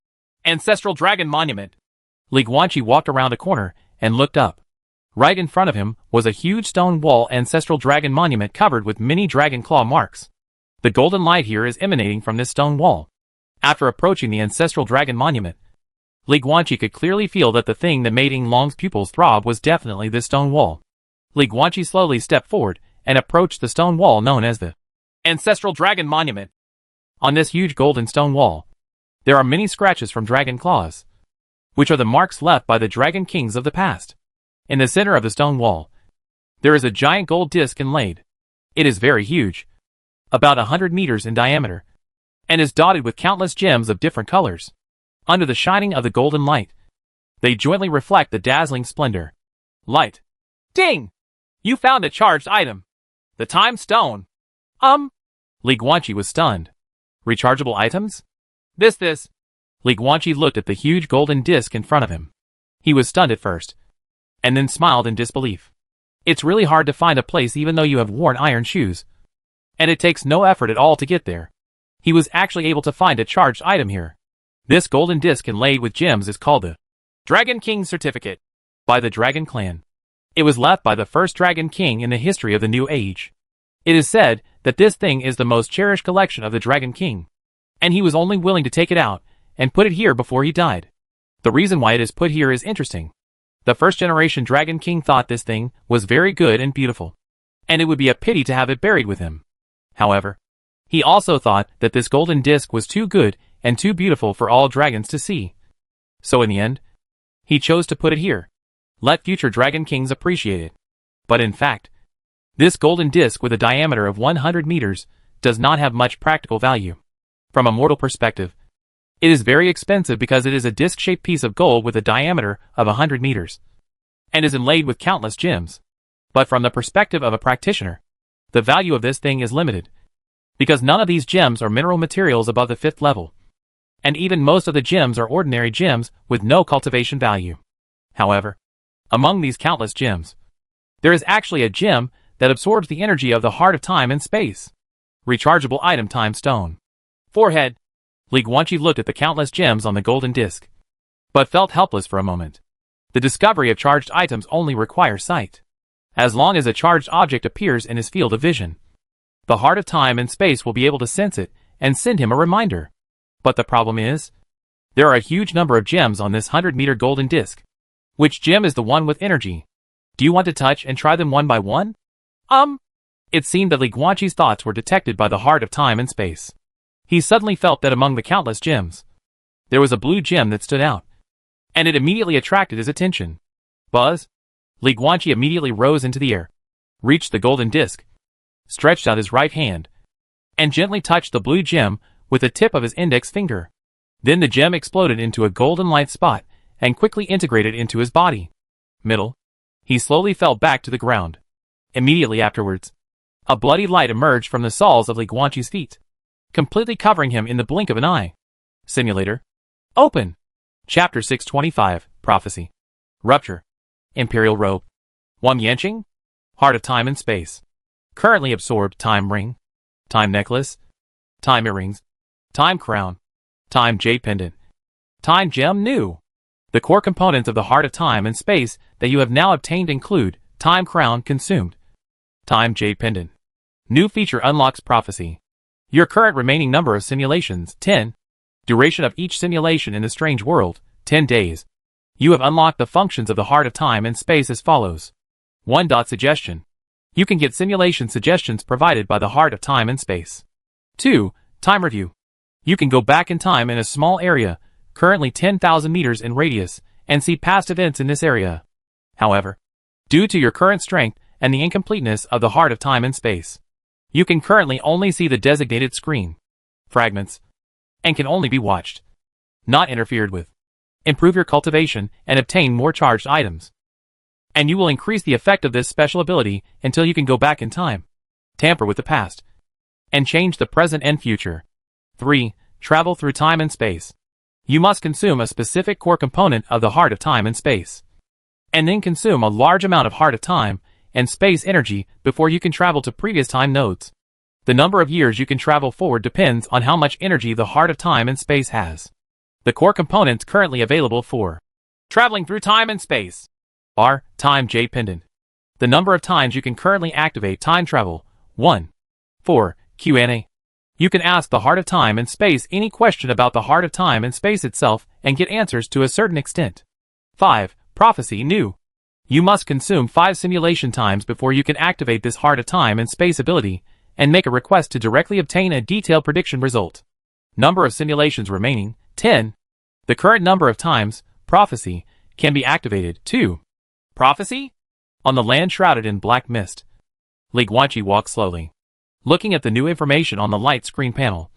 Ancestral Dragon Monument. Lee Guanqi walked around a corner and looked up. Right in front of him was a huge stone wall Ancestral Dragon Monument covered with many dragon claw marks. The golden light here is emanating from this stone wall. After approaching the Ancestral Dragon Monument, Lee Guanqi could clearly feel that the thing that made Yinglong's pupils throb was definitely this stone wall. Lee Guanqi slowly stepped forward and approached the stone wall known as the Ancestral Dragon Monument. On this huge golden stone wall, there are many scratches from dragon claws, which are the marks left by the dragon kings of the past. In the center of the stone wall, there is a giant gold disc inlaid. It is very huge, about 100 meters in diameter, and is dotted with countless gems of different colors. Under the shining of the golden light, they jointly reflect the dazzling splendor. Light. Ding! You found a charged item. The time stone. Li Guanqi was stunned. Rechargeable items? This. Li Guanqi looked at the huge golden disc in front of him. He was stunned at first, and then smiled in disbelief. It's really hard to find a place even though you have worn iron shoes. And it takes no effort at all to get there. He was actually able to find a charged item here. This golden disc inlaid with gems is called the Dragon King Certificate by the Dragon Clan. It was left by the first Dragon King in the history of the New Age. It is said that this thing is the most cherished collection of the Dragon King, and he was only willing to take it out and put it here before he died. The reason why it is put here is interesting. The first generation Dragon King thought this thing was very good and beautiful, and it would be a pity to have it buried with him. However, he also thought that this golden disc was too good and too beautiful for all dragons to see. So in the end, he chose to put it here. Let future Dragon Kings appreciate it. But in fact, this golden disc with a diameter of 100 meters does not have much practical value. From a mortal perspective, it is very expensive because it is a disc-shaped piece of gold with a diameter of 100 meters, and is inlaid with countless gems. But from the perspective of a practitioner, the value of this thing is limited, because none of these gems are mineral materials above the 5th level, and even most of the gems are ordinary gems with no cultivation value. However, among these countless gems, there is actually a gem that absorbs the energy of the heart of time and space. Rechargeable item time stone. Forehead. Li Guanqi looked at the countless gems on the golden disc, but felt helpless for a moment. The discovery of charged items only requires sight. As long as a charged object appears in his field of vision, the heart of time and space will be able to sense it and send him a reminder. But the problem is, there are a huge number of gems on this 100-meter golden disc. Which gem is the one with energy? Do you want to touch and try them one by one? It seemed that Li Guanqi's thoughts were detected by the heart of time and space. He suddenly felt that among the countless gems, there was a blue gem that stood out, and it immediately attracted his attention. Buzz! Li Guanqi immediately rose into the air, reached the golden disc, stretched out his right hand, and gently touched the blue gem with the tip of his index finger. Then the gem exploded into a golden light spot and quickly integrated into his body. He slowly fell back to the ground. Immediately afterwards, a bloody light emerged from the soles of Li Guanqi's feet, completely covering him in the blink of an eye. Simulator. Open. Chapter 625, Prophecy. Rupture. Imperial Robe. Wang Yanqing. Heart of Time and Space. Currently absorbed Time Ring. Time Necklace. Time Earrings. Time Crown. Time Jade Pendant. Time Gem New. The core components of the Heart of Time and Space that you have now obtained include Time Crown consumed. Time Jade Pendant. New feature unlocks Prophecy. Your current remaining number of simulations, 10. Duration of each simulation in the strange world, 10 days. You have unlocked the functions of the Heart of Time and Space as follows. 1. Suggestion. You can get simulation suggestions provided by the Heart of Time and Space. 2. Time Review. You can go back in time in a small area, currently 10,000 meters in radius, and see past events in this area. However, due to your current strength and the incompleteness of the Heart of Time and Space, you can currently only see the designated screen fragments, and can only be watched, not interfered with. Improve your cultivation and obtain more charged items, and you will increase the effect of this special ability until you can go back in time, tamper with the past, and change the present and future. 3. Travel through time and space. You must consume a specific core component of the Heart of Time and Space, and then consume a large amount of Heart of Time and Space energy before you can travel to previous time nodes. The number of years you can travel forward depends on how much energy the Heart of Time and Space has. The core components currently available for traveling through time and space are Time Jade Pendant. The number of times you can currently activate time travel, 1. 4. Q&A. You can ask the Heart of Time and Space any question about the Heart of Time and Space itself and get answers to a certain extent. 5. Prophecy New. You must consume 5 simulation times before you can activate this Heart of Time and Space ability and make a request to directly obtain a detailed prediction result. Number of simulations remaining, 10. The current number of times, Prophecy, can be activated, 2. Prophecy? On the land shrouded in black mist, Li Guanqi walked slowly, looking at the new information on the light screen panel.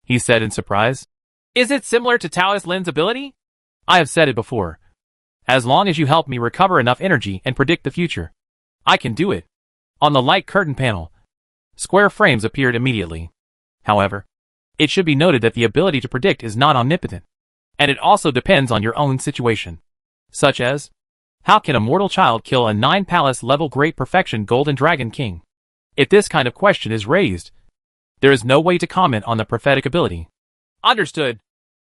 He said in surprise, "Is it similar to Taoist Lin's ability? I have said it before. As long as you help me recover enough energy and predict the future, I can do it. On the light curtain panel, square frames appeared immediately. However, it should be noted that the ability to predict is not omnipotent, and it also depends on your own situation. Such as, how can a mortal child kill a 9-palace level great perfection golden dragon king? If this kind of question is raised, there is no way to comment on the prophetic ability. Understood.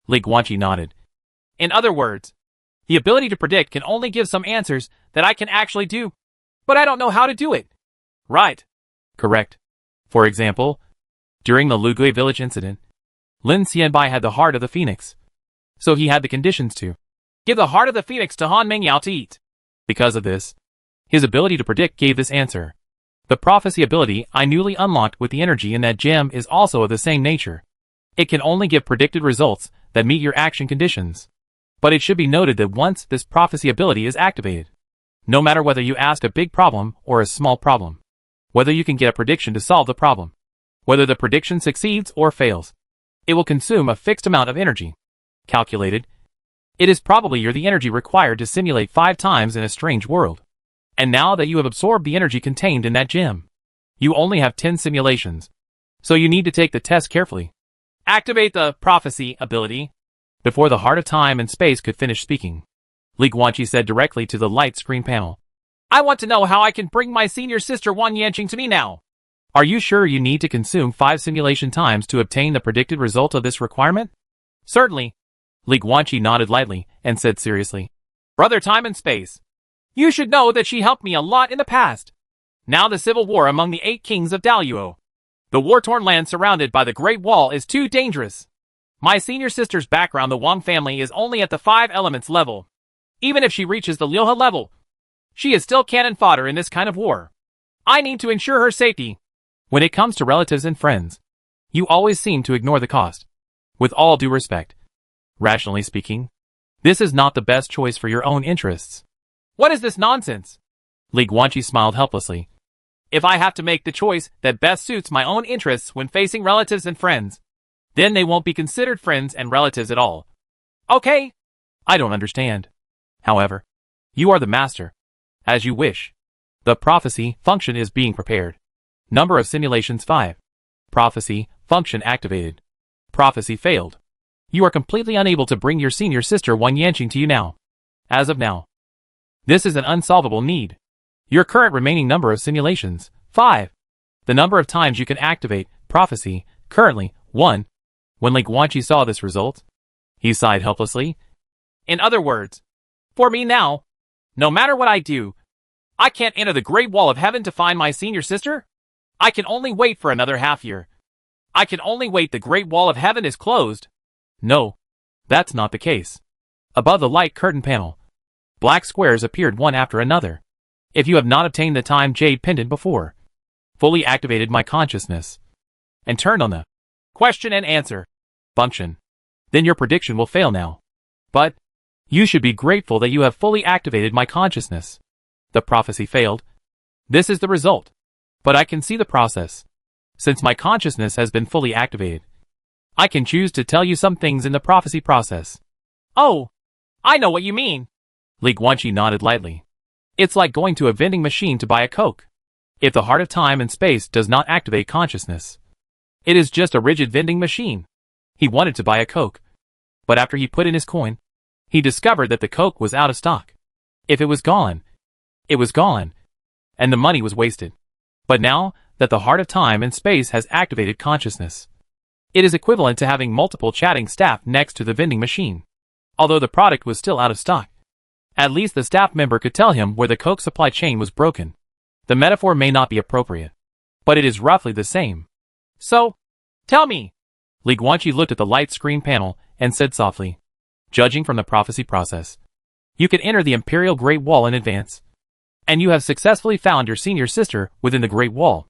Li Guanqi nodded. In other words, the ability to predict can only give some answers that I can actually do, but I don't know how to do it. Right. Correct. For example, during the Lugui village incident, Lin Xianbai had the heart of the phoenix, so he had the conditions to give the heart of the phoenix to Han Mingyao to eat. Because of this, his ability to predict gave this answer. The prophecy ability I newly unlocked with the energy in that gem is also of the same nature. It can only give predicted results that meet your action conditions. But it should be noted that once this prophecy ability is activated, no matter whether you asked a big problem or a small problem, whether you can get a prediction to solve the problem, whether the prediction succeeds or fails, it will consume a fixed amount of energy. Calculated, it is probably the energy required to simulate 5 times in a strange world. And now that you have absorbed the energy contained in that gem, you only have 10 simulations. So you need to take the test carefully. Activate the prophecy ability. Before the Heart of Time and Space could finish speaking, Li Guanqi said directly to the light screen panel, I want to know how I can bring my senior sister Wan Yanqing to me now. Are you sure you need to consume 5 simulation times to obtain the predicted result of this requirement? Certainly. Li Guanqi nodded lightly and said seriously, Brother Time and Space, you should know that she helped me a lot in the past. Now the civil war among the 8 kings of Daluo. The war-torn land surrounded by the Great Wall is too dangerous. My senior sister's background, the Wang family, is only at the 5 elements level. Even if she reaches the Liuhe level, she is still cannon fodder in this kind of war. I need to ensure her safety. When it comes to relatives and friends, you always seem to ignore the cost. With all due respect, rationally speaking, this is not the best choice for your own interests. What is this nonsense? Li Guanqi smiled helplessly. If I have to make the choice that best suits my own interests when facing relatives and friends, then they won't be considered friends and relatives at all. Okay? I don't understand. However, you are the master. As you wish. The prophecy function is being prepared. Number of simulations 5. Prophecy function activated. Prophecy failed. You are completely unable to bring your senior sister Wan Yanqing to you now. As of now. This is an unsolvable need. Your current remaining number of simulations, 5. The number of times you can activate prophecy, currently, 1. When Li Guanqi saw this result, he sighed helplessly. In other words, for me now, no matter what I do, I can't enter the Great Wall of Heaven to find my senior sister? I can only wait for another half year. I can only wait. The Great Wall of Heaven is closed. No, that's not the case. Above the light curtain panel, black squares appeared one after another. If you have not obtained the time jade pendant before, fully activated my consciousness, and turned on the question and answer function, then your prediction will fail now. But you should be grateful that you have fully activated my consciousness. The prophecy failed. This is the result. But I can see the process. Since my consciousness has been fully activated, I can choose to tell you some things in the prophecy process. Oh, I know what you mean. Li Guanqi nodded lightly. It's like going to a vending machine to buy a Coke. If the Heart of Time and Space does not activate consciousness, it is just a rigid vending machine. He wanted to buy a Coke, but after he put in his coin, he discovered that the Coke was out of stock. If it was gone, and the money was wasted. But now that the Heart of Time and Space has activated consciousness, it is equivalent to having multiple chatting staff next to the vending machine. Although the product was still out of stock, at least the staff member could tell him where the Coke supply chain was broken. The metaphor may not be appropriate, but it is roughly the same. So, tell me. Li Guanqi looked at the light screen panel and said softly, judging from the prophecy process, you can enter the Imperial Great Wall in advance. And you have successfully found your senior sister within the Great Wall.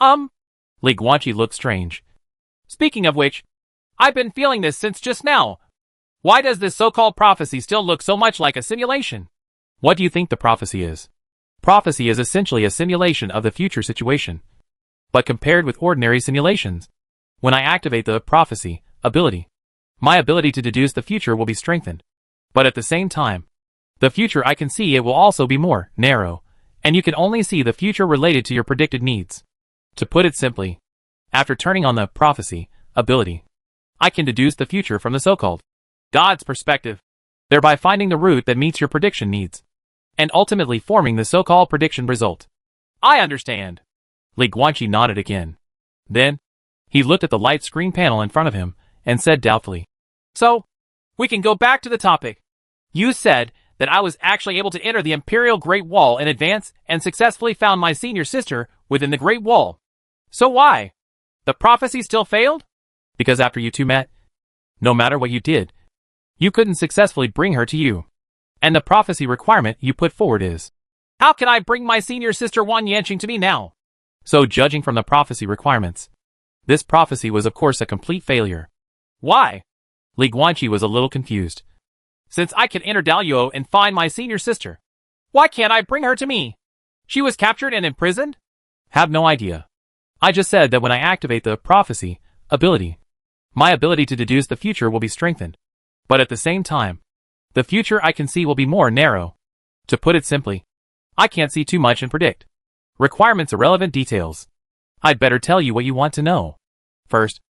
Li Guanqi looked strange. Speaking of which, I've been feeling this since just now. Why does this so-called prophecy still look so much like a simulation? What do you think the prophecy is? Prophecy is essentially a simulation of the future situation. But compared with ordinary simulations, when I activate the prophecy ability, my ability to deduce the future will be strengthened. But at the same time, the future I can see it will also be more narrow and you can only see the future related to your predicted needs. To put it simply, after turning on the prophecy ability, I can deduce the future from the so-called God's perspective, thereby finding the route that meets your prediction needs, and ultimately forming the so-called prediction result. I understand. Li Guanqi nodded again. Then, he looked at the light screen panel in front of him and said doubtfully, So, we can go back to the topic. You said that I was actually able to enter the Imperial Great Wall in advance and successfully found my senior sister within the Great Wall. So why? The prophecy still failed? Because after you two met, no matter what you did, you couldn't successfully bring her to you. And the prophecy requirement you put forward is, how can I bring my senior sister Wan Yanqing to me now? So judging from the prophecy requirements, this prophecy was of course a complete failure. Why? Li Guanqi was a little confused. Since I can enter Daluo and find my senior sister, why can't I bring her to me? She was captured and imprisoned? Have no idea. I just said that when I activate the prophecy ability, my ability to deduce the future will be strengthened. But at the same time, the future I can see will be more narrow. To put it simply, I can't see too much and predict requirements irrelevant details. I'd better tell you what you want to know. First,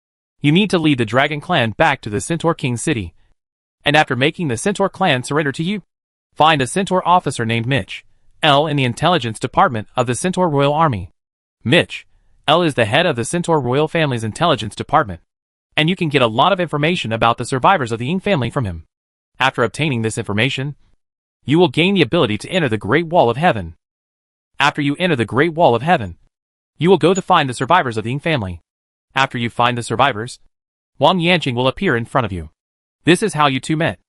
you need to lead the Dragon Clan back to the Centaur King's city. And after making the Centaur clan surrender to you, find a Centaur officer named Mitch L in the intelligence department of the Centaur Royal Army. Mitch L is the head of the Centaur Royal family's intelligence department, and you can get a lot of information about the survivors of the Ying family from him. After obtaining this information, you will gain the ability to enter the Great Wall of Heaven. After you enter the Great Wall of Heaven, you will go to find the survivors of the Ying family. After you find the survivors, Wan Yanqing will appear in front of you. This is how you two met.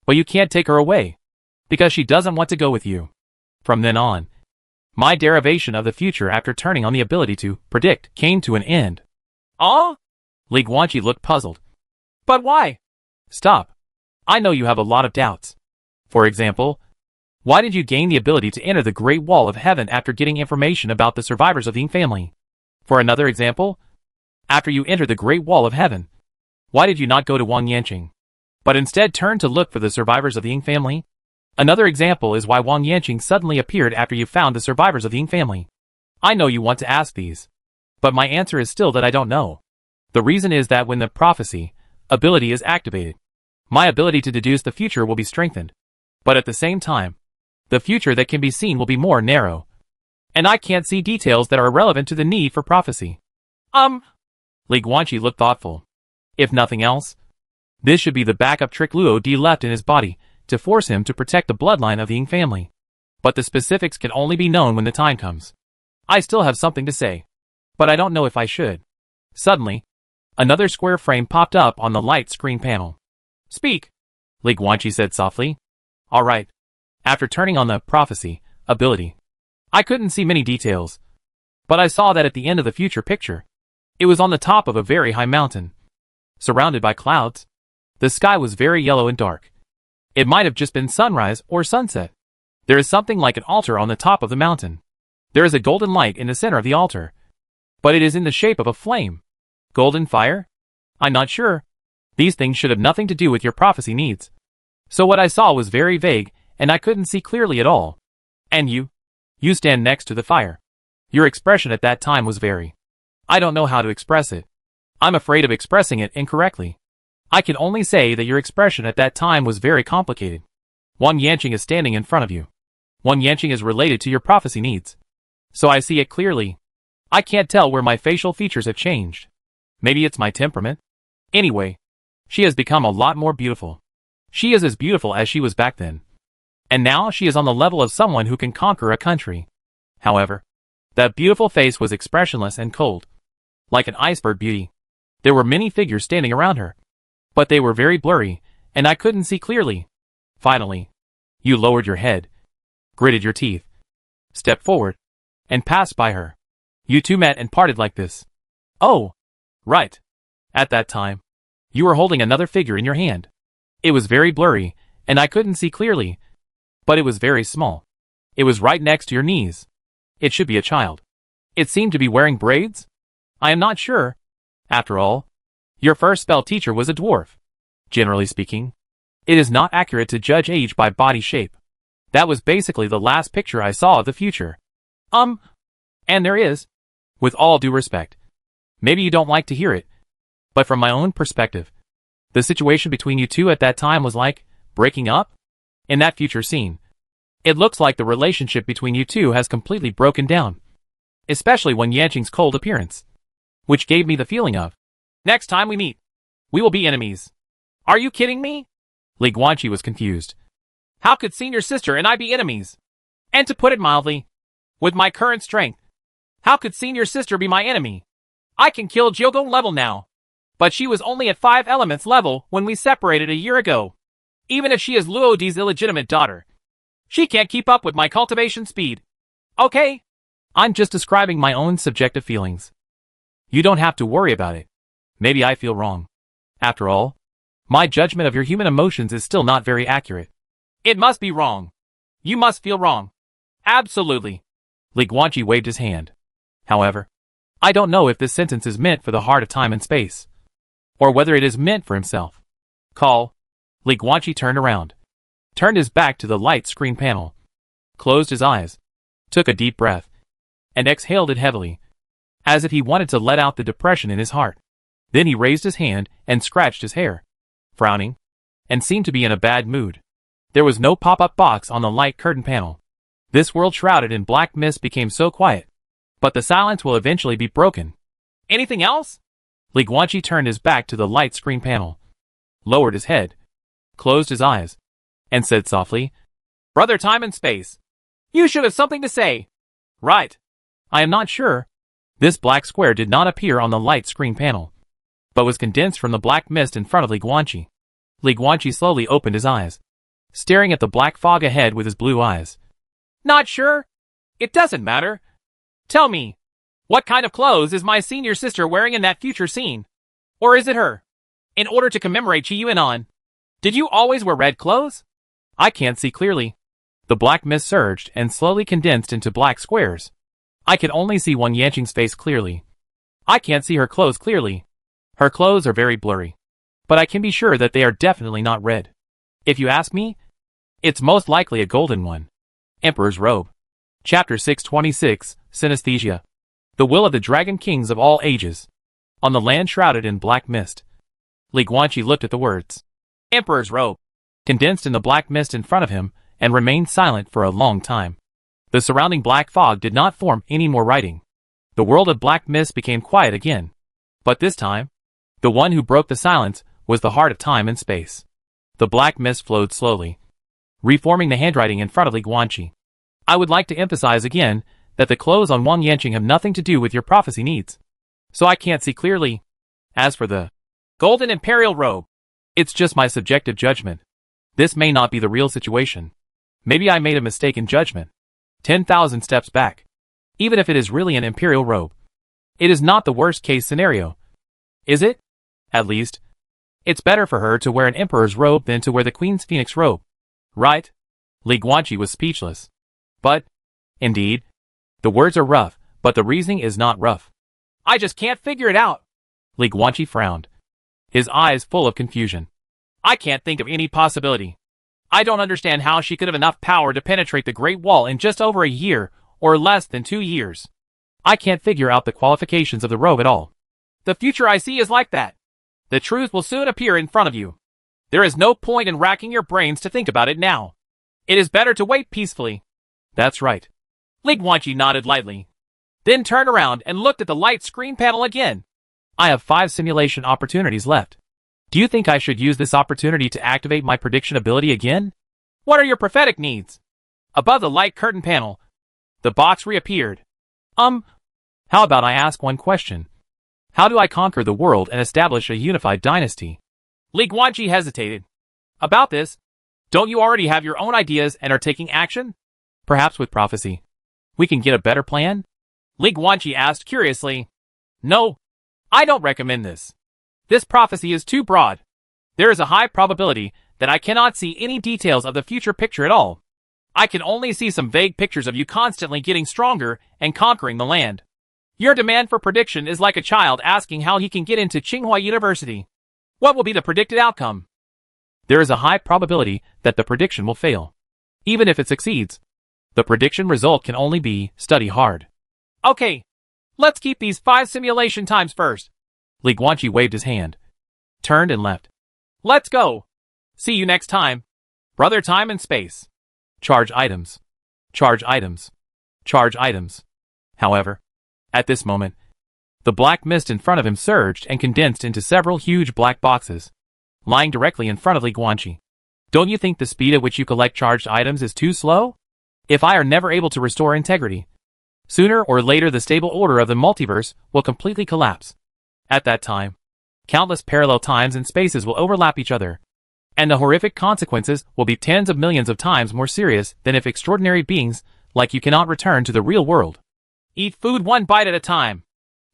But you can't take her away, because she doesn't want to go with you. From then on, my derivation of the future after turning on the ability to predict came to an end. Li Guanqi looked puzzled. But why? Stop. I know you have a lot of doubts. For example, why did you gain the ability to enter the Great Wall of Heaven after getting information about the survivors of the Ying family? For another example, after you enter the Great Wall of Heaven, why did you not go to Wan Yanqing, but instead turn to look for the survivors of the Ying family? Another example is why Wan Yanqing suddenly appeared after you found the survivors of the Ying family. I know you want to ask these, but my answer is still that I don't know. The reason is that when the prophecy ability is activated, my ability to deduce the future will be strengthened. But at the same time, the future that can be seen will be more narrow, and I can't see details that are relevant to the need for prophecy. Li Guanqi looked thoughtful. If nothing else, this should be the backup trick Luo Di left in his body to force him to protect the bloodline of the Ying family. But the specifics can only be known when the time comes. I still have something to say, but I don't know if I should. Suddenly, another square frame popped up on the light screen panel. Speak, Li Guanqi said softly. All right. After turning on the prophecy ability, I couldn't see many details, but I saw that at the end of the future picture, it was on the top of a very high mountain, surrounded by clouds. The sky was very yellow and dark. It might have just been sunrise or sunset. There is something like an altar on the top of the mountain. There is a golden light in the center of the altar, but it is in the shape of a flame. Golden fire? I'm not sure. These things should have nothing to do with your prophecy needs. So what I saw was very vague, and I couldn't see clearly at all. And you stand next to the fire. Your expression at that time was very... I don't know how to express it. I'm afraid of expressing it incorrectly. I can only say that your expression at that time was very complicated. Wan Yanqing is standing in front of you. Wan Yanqing is related to your prophecy needs. So I see it clearly. I can't tell where my facial features have changed. Maybe it's my temperament. Anyway, she has become a lot more beautiful. She is as beautiful as she was back then. And now she is on the level of someone who can conquer a country. However, that beautiful face was expressionless and cold. Like an iceberg beauty. There were many figures standing around her, but they were very blurry, and I couldn't see clearly. Finally, you lowered your head, gritted your teeth, stepped forward, and passed by her. You two met and parted like this. Oh, right. At that time, you were holding another figure in your hand. It was very blurry, and I couldn't see clearly, but it was very small. It was right next to your knees. It should be a child. It seemed to be wearing braids? I am not sure. After all, your first spell teacher was a dwarf. Generally speaking, it is not accurate to judge age by body shape. That was basically the last picture I saw of the future. And there is. With all due respect. Maybe you don't like to hear it. But from my own perspective, the situation between you two at that time was like breaking up? In that future scene, it looks like the relationship between you two has completely broken down. Especially when Yanqing's cold appearance. Which gave me the feeling of, next time we meet, we will be enemies. Are you kidding me? Li Guanqi was confused. How could senior sister and I be enemies? And to put it mildly, with my current strength, how could senior sister be my enemy? I can kill Jiogong level now. But she was only at 5 elements level when we separated a year ago. Even if she is Luodi's illegitimate daughter, she can't keep up with my cultivation speed. Okay? I'm just describing my own subjective feelings. You don't have to worry about it. Maybe I feel wrong. After all, my judgment of your human emotions is still not very accurate. It must be wrong. You must feel wrong. Absolutely. Li Guanqi waved his hand. However, I don't know if this sentence is meant for the heart of time and space, or whether it is meant for himself. Call. Li Guanqi turned around, turned his back to the light screen panel, closed his eyes, took a deep breath, and exhaled it heavily, as if he wanted to let out the depression in his heart. Then he raised his hand and scratched his hair, frowning, and seemed to be in a bad mood. There was no pop-up box on the light curtain panel. This world shrouded in black mist became so quiet. But the silence will eventually be broken. Anything else? Li Guanqi turned his back to the light screen panel, lowered his head, closed his eyes, and said softly, Brother Time and Space, you should have something to say. Right. I am not sure. This black square did not appear on the light screen panel, but was condensed from the black mist in front of Li Guanqi. Li Guanqi slowly opened his eyes, staring at the black fog ahead with his blue eyes. Not sure? It doesn't matter. Tell me, what kind of clothes is my senior sister wearing in that future scene? Or is it her? In order to commemorate Qi Yuanan, did you always wear red clothes? I can't see clearly. The black mist surged and slowly condensed into black squares. I can only see Wang Yanqing's face clearly. I can't see her clothes clearly. Her clothes are very blurry. But I can be sure that they are definitely not red. If you ask me, it's most likely a golden one. Emperor's Robe. Chapter 626, Synesthesia. The Will of the Dragon Kings of All Ages. On the land shrouded in black mist. Li Guanqi looked at the words, Emperor's Robe, condensed in the black mist in front of him, and remained silent for a long time. The surrounding black fog did not form any more writing. The world of black mist became quiet again. But this time, the one who broke the silence was the heart of time and space. The black mist flowed slowly, reforming the handwriting in front of Li Guanqi. I would like to emphasize again that the clothes on Wang Yanqing have nothing to do with your prophecy needs. So I can't see clearly. As for the Golden Imperial Robe, it's just my subjective judgment. This may not be the real situation. Maybe I made a mistake in judgment. 10,000 steps back. Even if it is really an Imperial Robe, it is not the worst case scenario. Is it? At least, it's better for her to wear an Emperor's Robe than to wear the Queen's Phoenix Robe. Right? Li Guanqi was speechless. But, indeed, the words are rough, but the reasoning is not rough. I just can't figure it out. Li Guanqi frowned, his eyes full of confusion. I can't think of any possibility. I don't understand how she could have enough power to penetrate the Great Wall in just over a year, or less than 2 years. I can't figure out the qualifications of the robe at all. The future I see is like that. The truth will soon appear in front of you. There is no point in racking your brains to think about it now. It is better to wait peacefully. That's right. Li Guanqi nodded lightly, then turned around and looked at the light screen panel again. I have 5 simulation opportunities left. Do you think I should use this opportunity to activate my prediction ability again? What are your prophetic needs? Above the light curtain panel, the box reappeared. How about I ask one question? How do I conquer the world and establish a unified dynasty? Li Guanqi hesitated. About this, don't you already have your own ideas and are taking action? Perhaps with prophecy, we can get a better plan? Li Guanqi asked curiously. No, I don't recommend this. This prophecy is too broad. There is a high probability that I cannot see any details of the future picture at all. I can only see some vague pictures of you constantly getting stronger and conquering the land. Your demand for prediction is like a child asking how he can get into Tsinghua University. What will be the predicted outcome? There is a high probability that the prediction will fail. Even if it succeeds, The prediction result can only be study hard. Okay, let's keep these 5 simulation times first. Li Guanqi waved his hand, turned and left. Let's go. See you next time. Brother Time and Space. Charge items. Charge items. Charge items. However, at this moment, the black mist in front of him surged and condensed into several huge black boxes, lying directly in front of Li Guanqi. Don't you think the speed at which you collect charged items is too slow? If I are never able to restore integrity, sooner or later the stable order of the multiverse will completely collapse. At that time, countless parallel times and spaces will overlap each other, and the horrific consequences will be tens of millions of times more serious than if extraordinary beings like you cannot return to the real world. Eat food one bite at a time,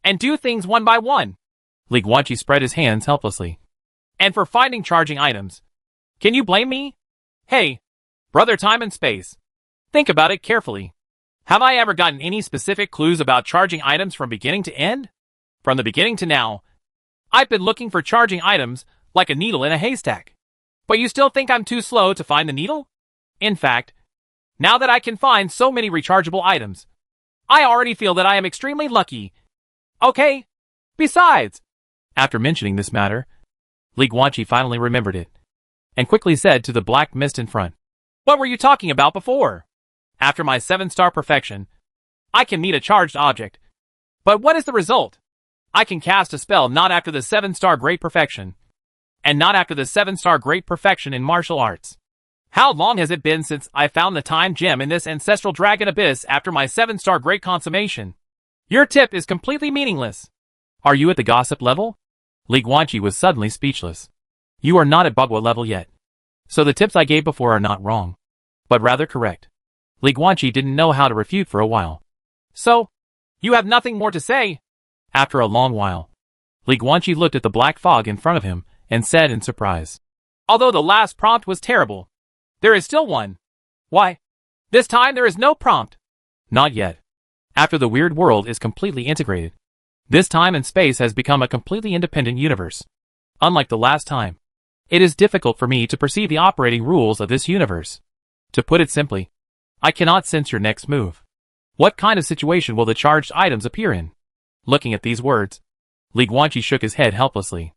and do things one by one. Li Guanqi spread his hands helplessly. And for finding charging items, can you blame me? Hey, Brother Time and Space, think about it carefully. Have I ever gotten any specific clues about charging items from beginning to end? From the beginning to now, I've been looking for charging items like a needle in a haystack. But you still think I'm too slow to find the needle? In fact, now that I can find so many rechargeable items, I already feel that I am extremely lucky. Okay. Besides, after mentioning this matter, Li Guanqi finally remembered it, and quickly said to the black mist in front, what were you talking about before? After my 7-star perfection, I can meet a charged object. But what is the result? I can cast a spell not after the 7-star great perfection, and not after the 7-star great perfection in martial arts. How long has it been since I found the time gem in this ancestral dragon abyss after my 7-star great consummation? Your tip is completely meaningless. Are you at the gossip level? Li Guanqi was suddenly speechless. You are not at Bugwa level yet. So the tips I gave before are not wrong, but rather correct. Li Guanqi didn't know how to refute for a while. So, you have nothing more to say? After a long while, Li Guanqi looked at the black fog in front of him and said in surprise, although the last prompt was terrible, there is still one. Why? This time there is no prompt. Not yet. After the weird world is completely integrated, this time and space has become a completely independent universe. Unlike the last time, it is difficult for me to perceive the operating rules of this universe. To put it simply, I cannot sense your next move. What kind of situation will the charged items appear in? Looking at these words, Li Guanqi shook his head helplessly.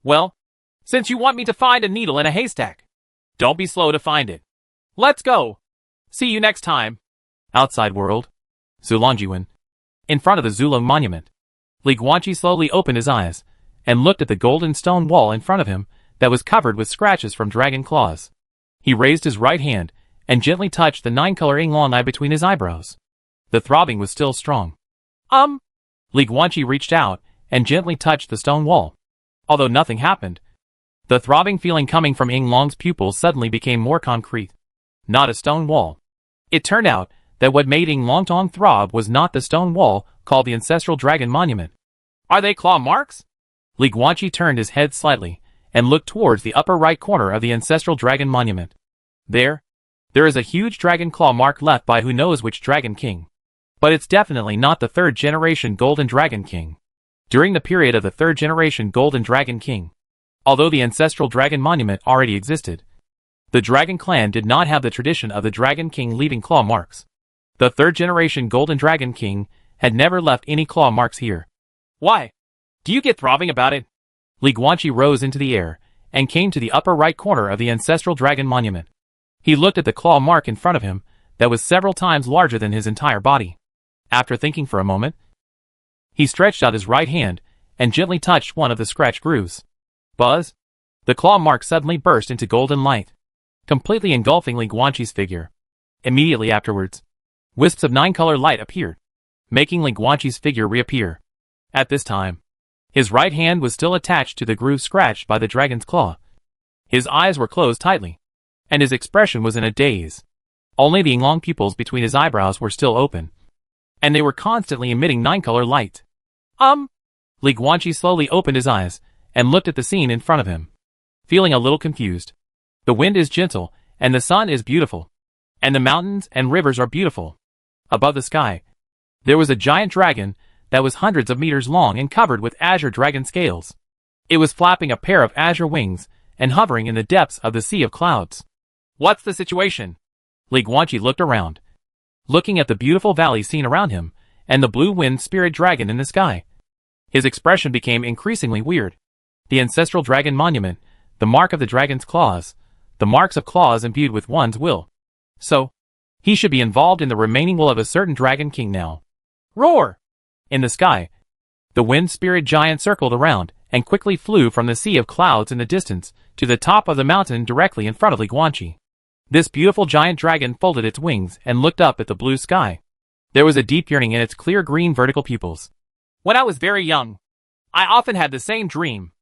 Well, since you want me to find a needle in a haystack, don't be slow to find it. Let's go. See you next time. Outside world. Zulongjiwen. In front of the Zulong monument, Li Guanqi slowly opened his eyes and looked at the golden stone wall in front of him that was covered with scratches from dragon claws. He raised his right hand and gently touched the 9-color Yinglong eye between his eyebrows. The throbbing was still strong. Li Guanqi reached out and gently touched the stone wall. Although nothing happened, the throbbing feeling coming from Yinglong's pupils suddenly became more concrete. Not a stone wall. It turned out that what made Yinglong throb was not the stone wall called the Ancestral Dragon Monument. Are they claw marks? Li Guanqi turned his head slightly and looked towards the upper right corner of the Ancestral Dragon Monument. There is a huge dragon claw mark left by who knows which Dragon King. But it's definitely not the 3rd generation Golden Dragon King. During the period of the 3rd generation Golden Dragon King, although the Ancestral Dragon Monument already existed, the Dragon Clan did not have the tradition of the Dragon King leaving claw marks. The 3rd generation Golden Dragon King had never left any claw marks here. Why? Do you get throbbing about it? Li Guanqi rose into the air and came to the upper right corner of the Ancestral Dragon Monument. He looked at the claw mark in front of him that was several times larger than his entire body. After thinking for a moment, he stretched out his right hand and gently touched one of the scratch grooves. Buzz! The claw mark suddenly burst into golden light, completely engulfing Li Guanqi's figure. Immediately afterwards, wisps of 9-color light appeared, making Li Guanqi's figure reappear. At this time, his right hand was still attached to the groove scratched by the dragon's claw. His eyes were closed tightly, and his expression was in a daze. Only the Yinglong pupils between his eyebrows were still open, and they were constantly emitting 9-color light. Li Guanqi slowly opened his eyes and looked at the scene in front of him, feeling a little confused. The wind is gentle, and the sun is beautiful, and the mountains and rivers are beautiful. Above the sky, there was a giant dragon that was hundreds of meters long and covered with azure dragon scales. It was flapping a pair of azure wings and hovering in the depths of the sea of clouds. What's the situation? Li Guanqi looked around looking at the beautiful valley scene around him, and the blue wind spirit dragon in the sky. His expression became increasingly weird. The ancestral dragon monument, the mark of the dragon's claws, the marks of claws imbued with one's will. So, he should be involved in the remaining will of a certain dragon king now. Roar! In the sky, the wind spirit giant circled around, and quickly flew from the sea of clouds in the distance to the top of the mountain directly in front of Li Guanqi. This beautiful giant dragon folded its wings and looked up at the blue sky. There was a deep yearning in its clear green vertical pupils. When I was very young, I often had the same dream.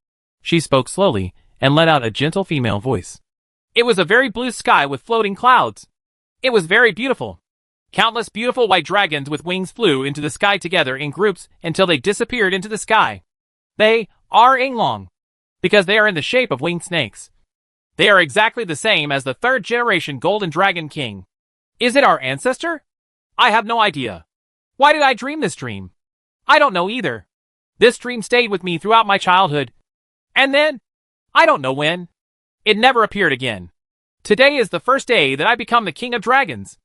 She spoke slowly and let out a gentle female voice. It was a very blue sky with floating clouds. It was very beautiful. Countless beautiful white dragons with wings flew into the sky together in groups until they disappeared into the sky. They are Inglong, because they are in the shape of winged snakes. They are exactly the same as the third generation Golden Dragon King. Is it our ancestor? I have no idea. Why did I dream this dream? I don't know either. This dream stayed with me throughout my childhood. And then, I don't know when. It never appeared again. Today is the first day that I become the King of Dragons.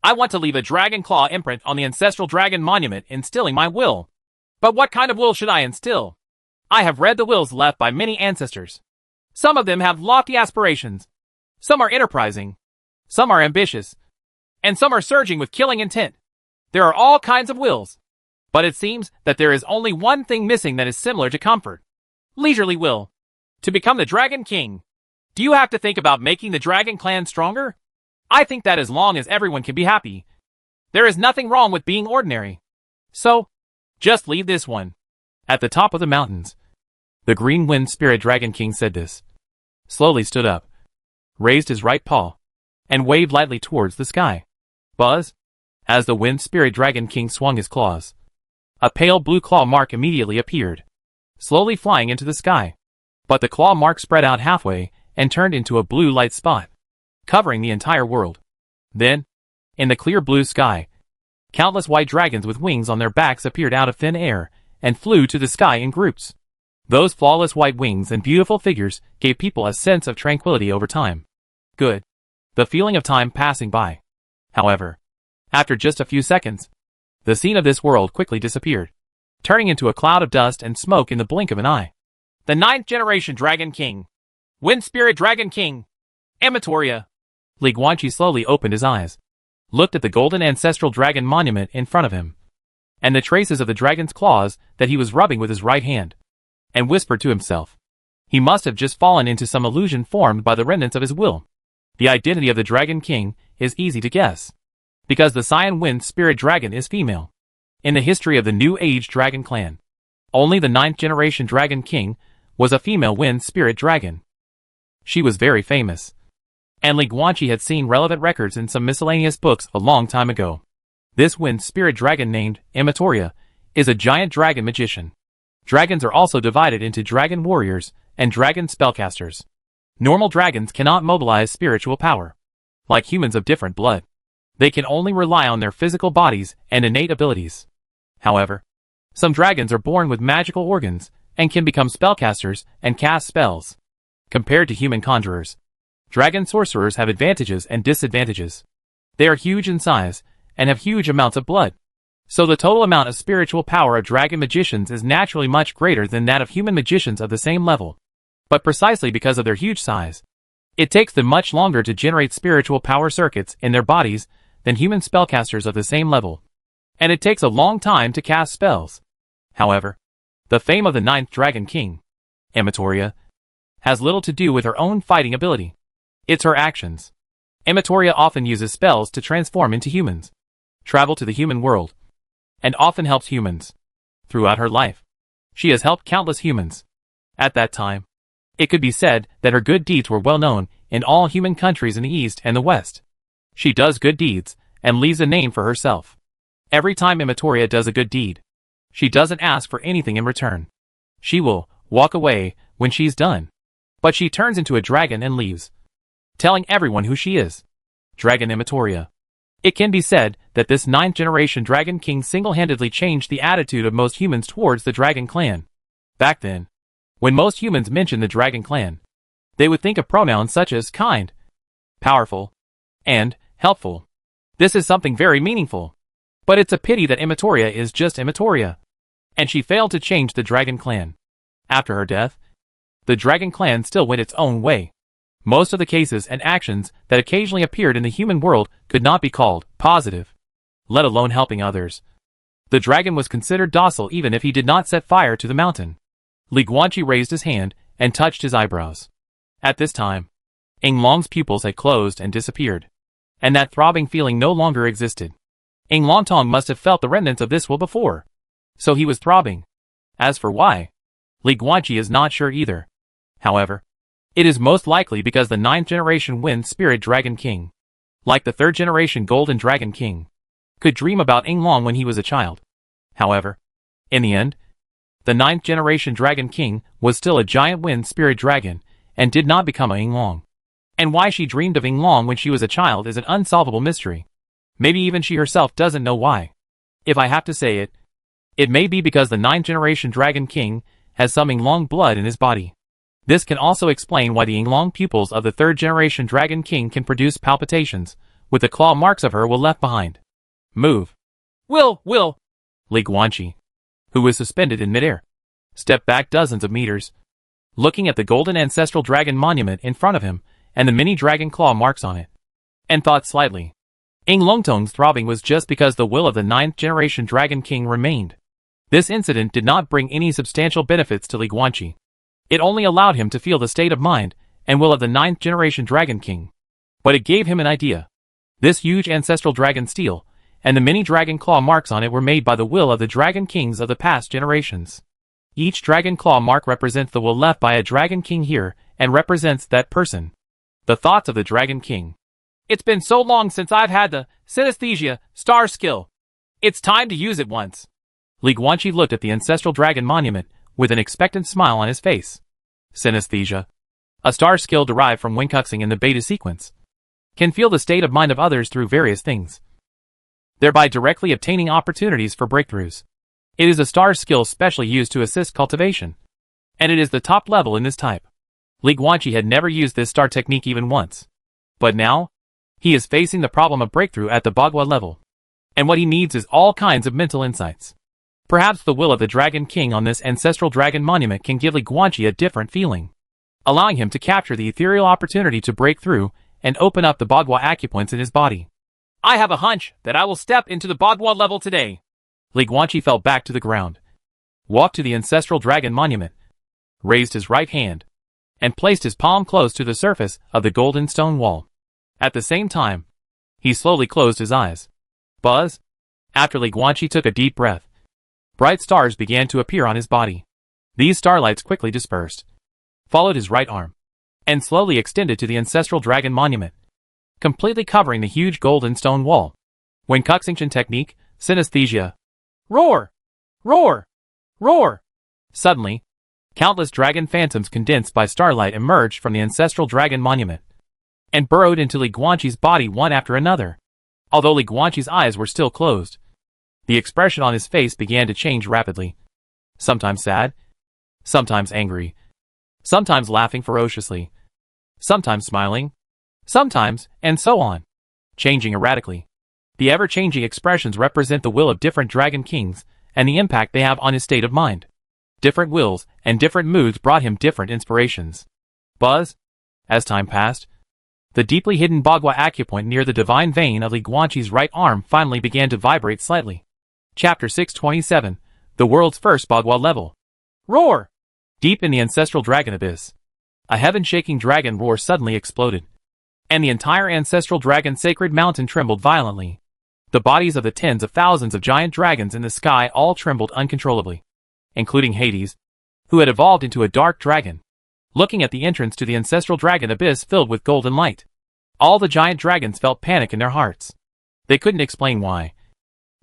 I want to leave a dragon claw imprint on the ancestral dragon monument, instilling my will. But what kind of will should I instill? I have read the wills left by many ancestors. Some of them have lofty aspirations. Some are enterprising. Some are ambitious. And some are surging with killing intent. There are all kinds of wills. But it seems that there is only one thing missing that is similar to comfort. Leisurely will. To become the Dragon King. Do you have to think about making the Dragon Clan stronger? I think that as long as everyone can be happy, there is nothing wrong with being ordinary. So, just leave this one. At the top of the mountains, the Green Wind Spirit Dragon King said this, slowly stood up, raised his right paw, and waved lightly towards the sky. Buzz! As the Wind Spirit Dragon King swung his claws, a pale blue claw mark immediately appeared, slowly flying into the sky. But the claw mark spread out halfway and turned into a blue light spot, covering the entire world. Then, in the clear blue sky, countless white dragons with wings on their backs appeared out of thin air and flew to the sky in groups. Those flawless white wings and beautiful figures gave people a sense of tranquility over time. Good. The feeling of time passing by. However, after just a few seconds, the scene of this world quickly disappeared, turning into a cloud of dust and smoke in the blink of an eye. The 9th generation Dragon King. Wind Spirit Dragon King. Amatoria. Li Guanqi slowly opened his eyes, looked at the golden ancestral dragon monument in front of him, and the traces of the dragon's claws that he was rubbing with his right hand, and whispered to himself. He must have just fallen into some illusion formed by the remnants of his will. The identity of the Dragon King is easy to guess, because the Cyan Wind Spirit Dragon is female. In the history of the New Age Dragon Clan, only the 9th generation Dragon King was a female Wind Spirit Dragon. She was very famous, and Li Guanqi had seen relevant records in some miscellaneous books a long time ago. This Wind Spirit Dragon named Amatoria is a giant dragon magician. Dragons are also divided into dragon warriors and dragon spellcasters. Normal dragons cannot mobilize spiritual power. Like humans of different blood, they can only rely on their physical bodies and innate abilities. However, some dragons are born with magical organs and can become spellcasters and cast spells. Compared to human conjurers, dragon sorcerers have advantages and disadvantages. They are huge in size and have huge amounts of blood. So the total amount of spiritual power of dragon magicians is naturally much greater than that of human magicians of the same level. But precisely because of their huge size, it takes them much longer to generate spiritual power circuits in their bodies than human spellcasters of the same level. And it takes a long time to cast spells. However, the fame of the 9th Dragon King, Amatoria, has little to do with her own fighting ability. It's her actions. Amatoria often uses spells to transform into humans, travel to the human world, and often helps humans. Throughout her life, she has helped countless humans. At that time, it could be said that her good deeds were well known in all human countries in the East and the West. She does good deeds and leaves a name for herself. Every time Amatoria does a good deed, she doesn't ask for anything in return. She will walk away when she's done. But she turns into a dragon and leaves, telling everyone who she is. Dragon Amatoria. It can be said that this 9th generation Dragon King single-handedly changed the attitude of most humans towards the Dragon Clan. Back then, when most humans mentioned the Dragon Clan, they would think of pronouns such as kind, powerful, and helpful. This is something very meaningful. But it's a pity that Imatoria is just Imatoria. And she failed to change the Dragon Clan. After her death, the Dragon Clan still went its own way. Most of the cases and actions that occasionally appeared in the human world could not be called positive, let alone helping others. The dragon was considered docile even if he did not set fire to the mountain. Li Guanqi raised his hand and touched his eyebrows. At this time, Ing Long's pupils had closed and disappeared, and that throbbing feeling no longer existed. Ing Longtong must have felt the remnants of this will before, so he was throbbing. As for why, Li Guanqi is not sure either. However, it is most likely because the 9th generation Wind Spirit Dragon King, like the 3rd generation Golden Dragon King, could dream about Ing Long when he was a child. However, in the end, the 9th generation Dragon King was still a giant Wind Spirit Dragon and did not become a Ing Long. And why she dreamed of Ing Long when she was a child is an unsolvable mystery. Maybe even she herself doesn't know why. If I have to say it, it may be because the 9th generation Dragon King has some Ing Long blood in his body. This can also explain why the Ing Long pupils of the 3rd generation Dragon King can produce palpitations, with the claw marks of her will left behind. Move. Will. Li Guanqi, who was suspended in midair, stepped back dozens of meters, looking at the golden ancestral dragon monument in front of him and the many dragon claw marks on it, and thought slightly. Ing Longtong's throbbing was just because the will of the 9th generation Dragon King remained. This incident did not bring any substantial benefits to Li Guanqi. It only allowed him to feel the state of mind and will of the 9th generation Dragon King. But it gave him an idea. This huge ancestral dragon steel, and the many dragon claw marks on it were made by the will of the Dragon Kings of the past generations. Each dragon claw mark represents the will left by a Dragon King here, and represents that person. The thoughts of the Dragon King. It's been so long since I've had the synesthesia star skill. It's time to use it once. Li Guanqi looked at the ancestral dragon monument with an expectant smile on his face. Synesthesia, a star skill derived from Wincuxing in the beta sequence, can feel the state of mind of others through various things, thereby directly obtaining opportunities for breakthroughs. It is a star skill specially used to assist cultivation, and it is the top level in this type. Li Guanqi had never used this star technique even once. But now, he is facing the problem of breakthrough at the Bagua level. And what he needs is all kinds of mental insights. Perhaps the will of the Dragon King on this ancestral dragon monument can give Li Guanqi a different feeling, allowing him to capture the ethereal opportunity to break through and open up the Bagua acupoints in his body. I have a hunch that I will step into the Bagua level today. Li Guanqi fell back to the ground, walked to the ancestral dragon monument, raised his right hand, and placed his palm close to the surface of the golden stone wall. At the same time, he slowly closed his eyes. Buzz! After Li Guanqi took a deep breath, bright stars began to appear on his body. These starlights quickly dispersed, followed his right arm, and slowly extended to the ancestral dragon monument, completely covering the huge golden stone wall. When Cuxington technique, synesthesia. Roar! Roar! Roar! Suddenly, countless dragon phantoms condensed by starlight emerged from the ancestral dragon monument, and burrowed into Li Guanqi's body one after another. Although Li Guanqi's eyes were still closed, the expression on his face began to change rapidly. Sometimes sad, sometimes angry, sometimes laughing ferociously, sometimes smiling, sometimes, and so on, changing erratically. The ever-changing expressions represent the will of different Dragon Kings and the impact they have on his state of mind. Different wills and different moods brought him different inspirations. Buzz! As time passed, the deeply hidden Bagua acupoint near the divine vein of Li Guanqi's right arm finally began to vibrate slightly. Chapter 627, the world's first Bagua level. Roar! Deep in the ancestral dragon abyss, a heaven-shaking dragon roar suddenly exploded, and the entire ancestral dragon sacred mountain trembled violently. The bodies of the tens of thousands of giant dragons in the sky all trembled uncontrollably, including Hades, who had evolved into a dark dragon, looking at the entrance to the ancestral dragon abyss filled with golden light. All the giant dragons felt panic in their hearts. They couldn't explain why,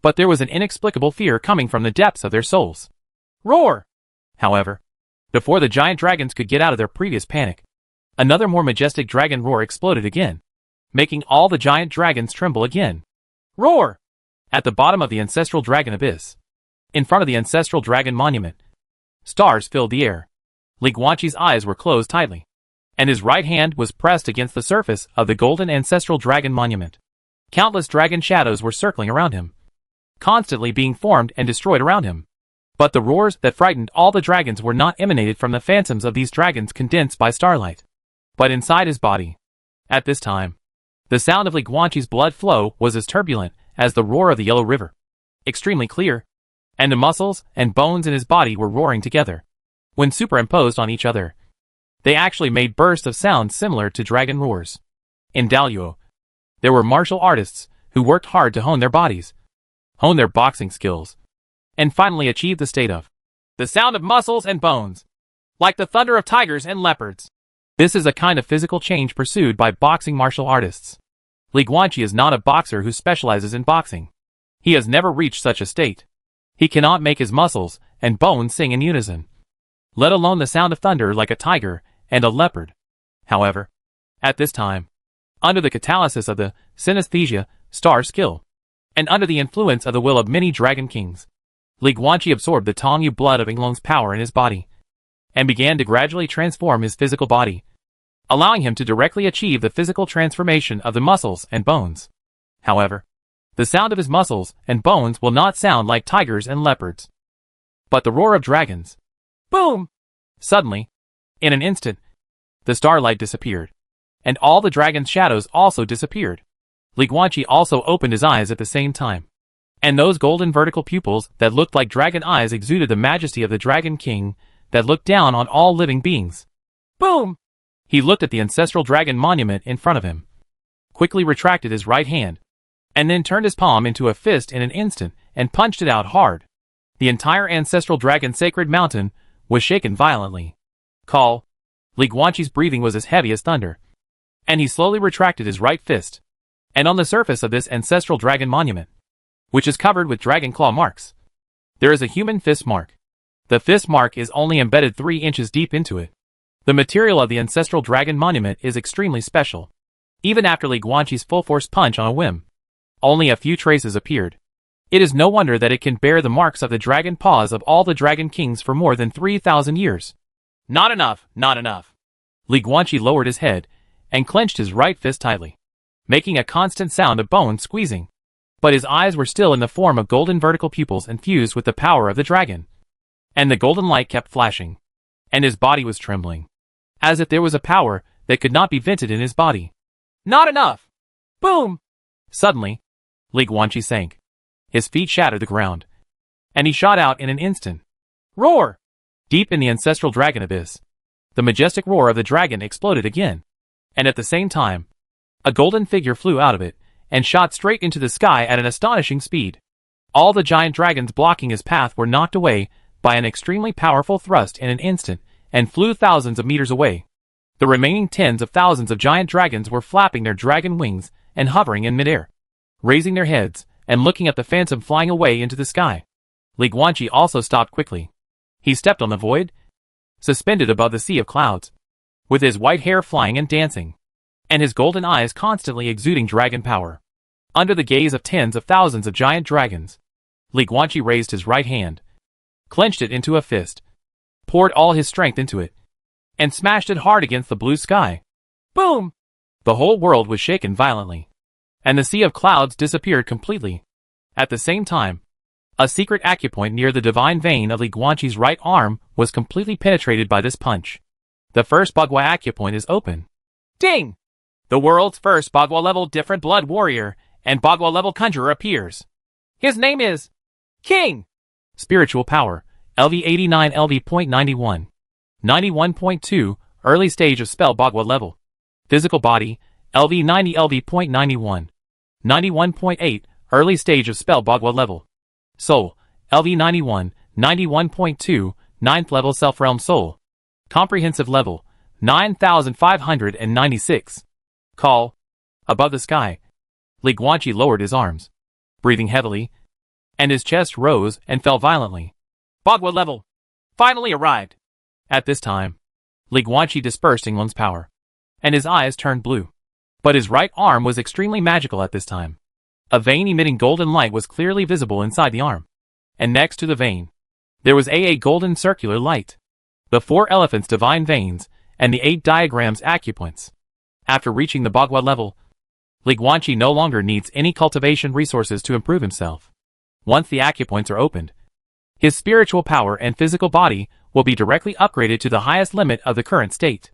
but there was an inexplicable fear coming from the depths of their souls. Roar! However, before the giant dragons could get out of their previous panic, another more majestic dragon roar exploded again, making all the giant dragons tremble again. Roar! At the bottom of the ancestral dragon abyss, in front of the ancestral dragon monument, stars filled the air. Li Guanqi's eyes were closed tightly, and his right hand was pressed against the surface of the golden ancestral dragon monument. Countless dragon shadows were circling around him, constantly being formed and destroyed around him. But the roars that frightened all the dragons were not emanated from the phantoms of these dragons condensed by starlight, but inside his body. At this time, the sound of Li Guanqi's blood flow was as turbulent as the roar of the Yellow River, extremely clear, and the muscles and bones in his body were roaring together. When superimposed on each other, they actually made bursts of sound similar to dragon roars. In Daluo, there were martial artists who worked hard to hone their bodies, hone their boxing skills, and finally achieve the state of the sound of muscles and bones, like the thunder of tigers and leopards. This is a kind of physical change pursued by boxing martial artists. Li Guanqi is not a boxer who specializes in boxing. He has never reached such a state. He cannot make his muscles and bones sing in unison, let alone the sound of thunder like a tiger and a leopard. However, at this time, under the catalysis of the synesthesia star skill, and under the influence of the will of many dragon kings, Li Guanqi absorbed the Tongyu blood of Yinglong's power in his body, and began to gradually transform his physical body, allowing him to directly achieve the physical transformation of the muscles and bones. However, the sound of his muscles and bones will not sound like tigers and leopards, but the roar of dragons. Boom! Suddenly, in an instant, the starlight disappeared, and all the dragon's shadows also disappeared. Li Guanqi also opened his eyes at the same time, and those golden vertical pupils that looked like dragon eyes exuded the majesty of the Dragon King that looked down on all living beings. Boom! He looked at the ancestral dragon monument in front of him, quickly retracted his right hand, and then turned his palm into a fist in an instant and punched it out hard. The entire ancestral dragon sacred mountain was shaken violently. Li Guanqi's breathing was as heavy as thunder, and he slowly retracted his right fist. And on the surface of this ancestral dragon monument, which is covered with dragon claw marks, there is a human fist mark. The fist mark is only embedded 3 inches deep into it. The material of the ancestral dragon monument is extremely special. Even after Li Guanqi's full-force punch on a whim, only a few traces appeared. It is no wonder that it can bear the marks of the dragon paws of all the dragon kings for more than 3,000 years. Not enough, not enough. Li Guanqi lowered his head and clenched his right fist tightly, making a constant sound of bone squeezing. But his eyes were still in the form of golden vertical pupils infused with the power of the dragon. And the golden light kept flashing, and his body was trembling, as if there was a power that could not be vented in his body. Not enough! Boom! Suddenly, Li Guanqi sank. His feet shattered the ground, and he shot out in an instant. Roar! Deep in the ancestral dragon abyss, the majestic roar of the dragon exploded again, and at the same time, a golden figure flew out of it and shot straight into the sky at an astonishing speed. All the giant dragons blocking his path were knocked away by an extremely powerful thrust in an instant and flew thousands of meters away. The remaining tens of thousands of giant dragons were flapping their dragon wings and hovering in midair, raising their heads and looking at the phantom flying away into the sky. Li Guanqi also stopped quickly. He stepped on the void, suspended above the sea of clouds, with his white hair flying and dancing, and his golden eyes constantly exuding dragon power. Under the gaze of tens of thousands of giant dragons, Li Guanqi raised his right hand, clenched it into a fist, poured all his strength into it, and smashed it hard against the blue sky. Boom! The whole world was shaken violently, and the sea of clouds disappeared completely. At the same time, a secret acupoint near the divine vein of Li Guanqi's right arm was completely penetrated by this punch. The first Bagua acupoint is open. Ding! The world's first Bagua level different blood warrior and Bagua level conjurer appears. His name is King! Spiritual power, LV89 LV.91. 91.2, early stage of spell Bagua level. Physical body, LV90 LV.91. 91.8, early stage of spell Bagua level. Soul, LV91, 91.2, 9th level self-realm soul. Comprehensive level, 9,596. Above the sky, Li Guanqi lowered his arms, breathing heavily, and his chest rose and fell violently. Bagua level finally arrived. At this time, Li Guanqi dispersed Yinglong's power, and his eyes turned blue. But his right arm was extremely magical at this time. A vein emitting golden light was clearly visible inside the arm, and next to the vein, there was a golden circular light. The 4 elephants' divine veins, and the 8 diagrams acupoints. After reaching the Bagua level, Li Guanqi no longer needs any cultivation resources to improve himself. Once the acupoints are opened, his spiritual power and physical body will be directly upgraded to the highest limit of the current state.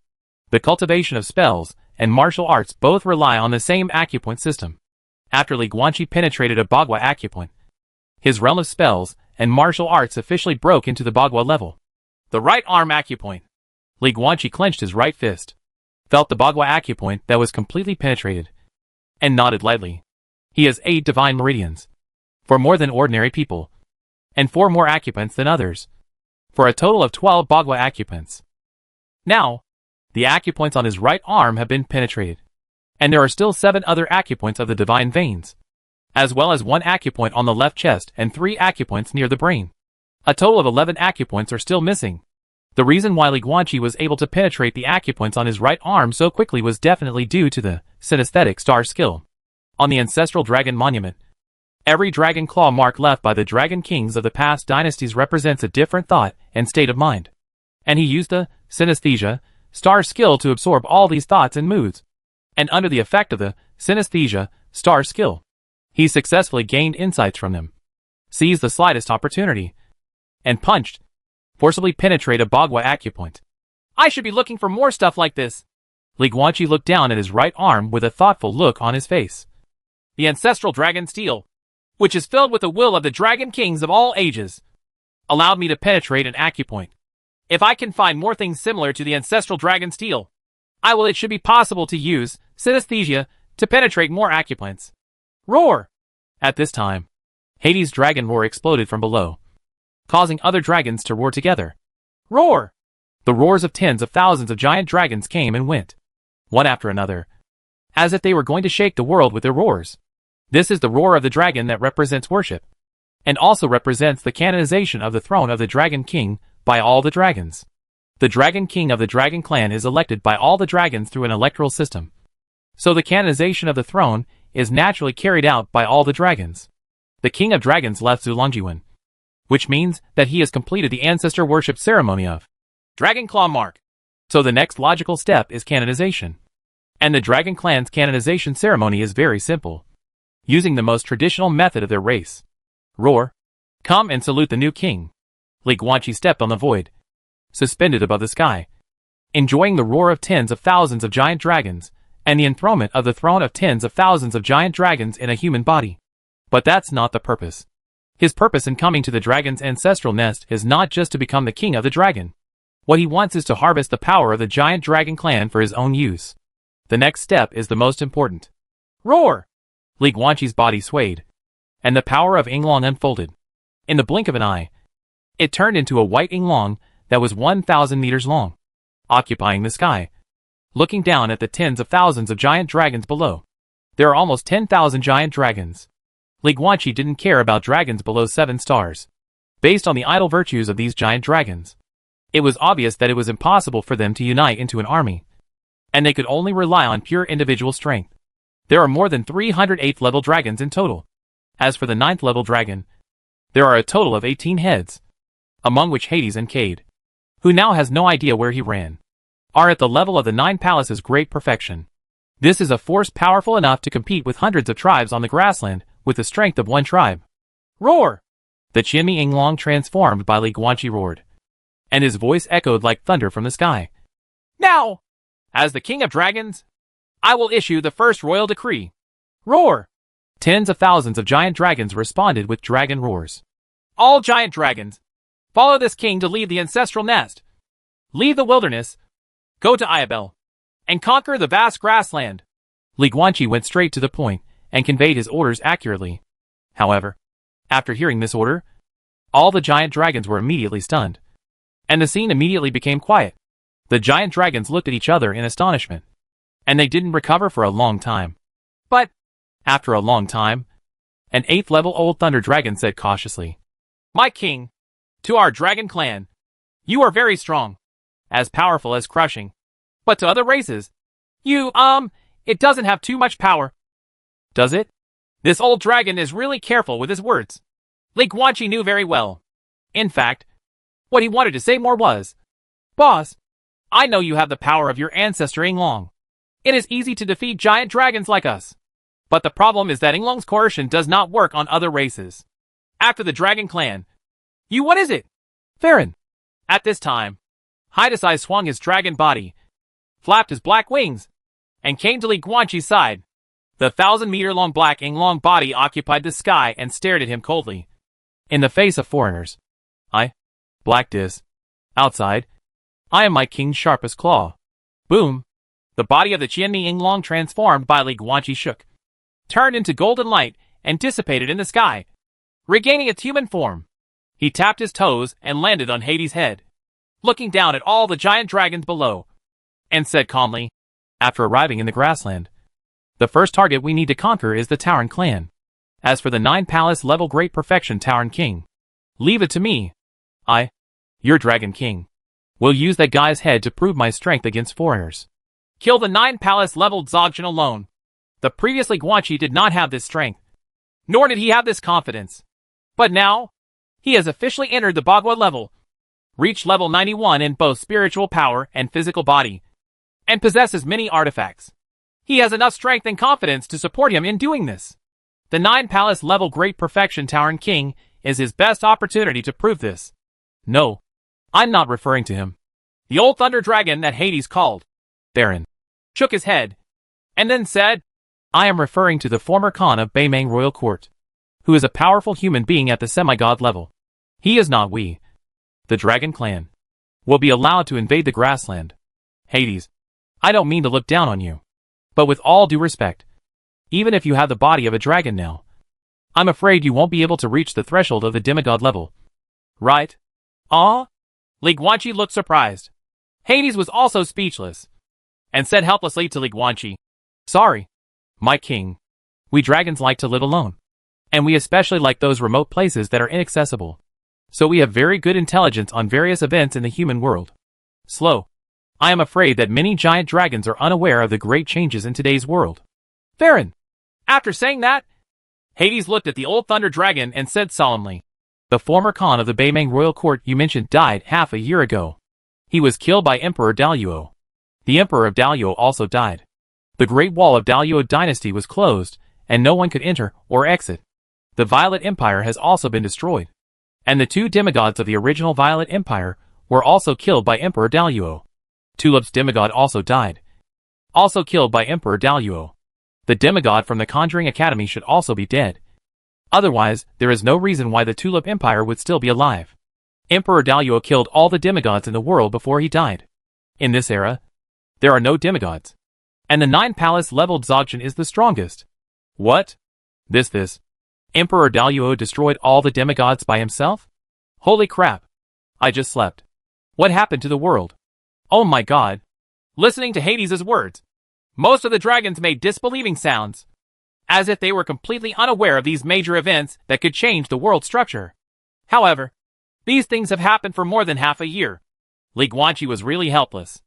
The cultivation of spells and martial arts both rely on the same acupoint system. After Li Guanqi penetrated a Bagua acupoint, his realm of spells and martial arts officially broke into the Bagua level. The right arm acupoint. Li Guanqi clenched his right fist, felt the Bagua acupoint that was completely penetrated, and nodded lightly. He has 8 divine meridians, 4 more than ordinary people, and 4 more acupoints than others, for a total of 12 Bagua acupoints. Now, the acupoints on his right arm have been penetrated, and there are still 7 other acupoints of the divine veins, as well as 1 acupoint on the left chest and 3 acupoints near the brain. A total of 11 acupoints are still missing. The reason why Li Guanqi was able to penetrate the acupoints on his right arm so quickly was definitely due to the synesthetic star skill. On the ancestral dragon monument, every dragon claw mark left by the dragon kings of the past dynasties represents a different thought and state of mind. And he used the synesthesia star skill to absorb all these thoughts and moods. And under the effect of the synesthesia star skill, he successfully gained insights from them, seized the slightest opportunity, and punched, forcibly penetrate a Bagua acupoint. I should be looking for more stuff like this. Li Guanqi looked down at his right arm with a thoughtful look on his face. The ancestral dragon steel, which is filled with the will of the dragon kings of all ages, allowed me to penetrate an acupoint. If I can find more things similar to the ancestral dragon steel, it should be possible to use synesthesia to penetrate more acupoints. Roar! At this time, Hades' dragon roar exploded from below, causing other dragons to roar together. Roar! The roars of tens of thousands of giant dragons came and went, one after another, as if they were going to shake the world with their roars. This is the roar of the dragon that represents worship, and also represents the canonization of the throne of the Dragon King by all the dragons. The Dragon King of the Dragon Clan is elected by all the dragons through an electoral system. So the canonization of the throne is naturally carried out by all the dragons. The King of Dragons left Zulongjiwen, which means that he has completed the ancestor worship ceremony of Dragon Claw Mark. So the next logical step is canonization. And the Dragon Clan's canonization ceremony is very simple, using the most traditional method of their race. Roar! Come and salute the new king. Li Guanqi stepped on the void, suspended above the sky, enjoying the roar of tens of thousands of giant dragons, and the enthronement of the throne of tens of thousands of giant dragons in a human body. But that's not the purpose. His purpose in coming to the dragon's ancestral nest is not just to become the king of the dragon. What he wants is to harvest the power of the giant dragon clan for his own use. The next step is the most important. Roar! Li Guanqi's body swayed, and the power of Yinglong unfolded. In the blink of an eye, it turned into a white Yinglong that was 1,000 meters long, occupying the sky, looking down at the tens of thousands of giant dragons below. There are almost 10,000 giant dragons. Li Guanqi didn't care about dragons below 7 stars. Based on the idle virtues of these giant dragons, it was obvious that it was impossible for them to unite into an army, and they could only rely on pure individual strength. There are more than 300 8th level dragons in total. As for the 9th level dragon, there are a total of 18 heads, among which Hades and Cade, who now has no idea where he ran, are at the level of the 9 palaces' great perfection. This is a force powerful enough to compete with hundreds of tribes on the grassland with the strength of one tribe. Roar! The Qinmi Yinglong transformed by Li Guanqi roared, and his voice echoed like thunder from the sky. Now, as the king of dragons, I will issue the first royal decree. Roar! Tens of thousands of giant dragons responded with dragon roars. All giant dragons, follow this king to leave the ancestral nest. Leave the wilderness, go to Iabel, and conquer the vast grassland. Li Guanqi went straight to the point and conveyed his orders accurately. However, after hearing this order, all the giant dragons were immediately stunned, and the scene immediately became quiet. The giant dragons looked at each other in astonishment, and they didn't recover for a long time. But, after a long time, an 8th level old thunder dragon said cautiously, My king, to our dragon clan, you are very strong, as powerful as crushing. But to other races, it doesn't have too much power. Does it? This old dragon is really careful with his words. Li Guanqi knew very well. In fact, what he wanted to say more was, Boss, I know you have the power of your ancestor Yinglong. It is easy to defeat giant dragons like us. But the problem is that Yinglong's coercion does not work on other races. After the Dragon Clan. What is it? Farron. At this time, Hidesai swung his dragon body, flapped his black wings, and came to Li Guanqi's side. The 1,000-meter-long black Yinglong body occupied the sky and stared at him coldly. In the face of foreigners. Black Dis. Outside. I am my king's sharpest claw. Boom. The body of the Qianmi Yinglong transformed by Li Guanqi shook, turned into golden light, and dissipated in the sky, regaining its human form. He tapped his toes and landed on Hades' head, looking down at all the giant dragons below, and said calmly, after arriving in the grassland, the first target we need to conquer is the Tauren clan. As for the 9-palace level Great Perfection Tauren King, leave it to me. Your Dragon King, will use that guy's head to prove my strength against foreigners. Kill the 9-palace level Dzogchen alone. The previous Li Guanqi did not have this strength, nor did he have this confidence. But now, he has officially entered the Bagua level, reached level 91 in both spiritual power and physical body, and possesses many artifacts. He has enough strength and confidence to support him in doing this. The 9-palace level Great Perfection Tauren King is his best opportunity to prove this. No, I'm not referring to him. The old Thunder Dragon that Hades called Baron shook his head, and then said, I am referring to the former Khan of Beimang Royal Court, who is a powerful human being at the semi-god level. He is not we, the Dragon Clan, will be allowed to invade the grassland. Hades, I don't mean to look down on you, but with all due respect, even if you have the body of a dragon now, I'm afraid you won't be able to reach the threshold of the demigod level. Right? Li Guanqi looked surprised. Hades was also speechless, and said helplessly to Li Guanqi, Sorry, my king. We dragons like to live alone, and we especially like those remote places that are inaccessible. So we have very good intelligence on various events in the human world. Slow. I am afraid that many giant dragons are unaware of the great changes in today's world. Farron. After saying that, Hades looked at the old Thunder Dragon and said solemnly, The former Khan of the Beimang Royal Court you mentioned died half a year ago. He was killed by Emperor Daluo. The Emperor of Daluo also died. The Great Wall of Daluo dynasty was closed, and no one could enter or exit. The Violet Empire has also been destroyed, and the 2 demigods of the original Violet Empire were also killed by Emperor Daluo. Tulip's demigod also died, also killed by Emperor Daluo. The demigod from the Conjuring Academy should also be dead. Otherwise, there is no reason why the Tulip Empire would still be alive. Emperor Daluo killed all the demigods in the world before he died. In this era, there are no demigods, and the 9-palace level Dzogchen is the strongest. What? This. Emperor Daluo destroyed all the demigods by himself? Holy crap. I just slept. What happened to the world? Oh my god. Listening to Hades' words, most of the dragons made disbelieving sounds, as if they were completely unaware of these major events that could change the world structure. However, these things have happened for more than half a year. Li Guanqi was really helpless.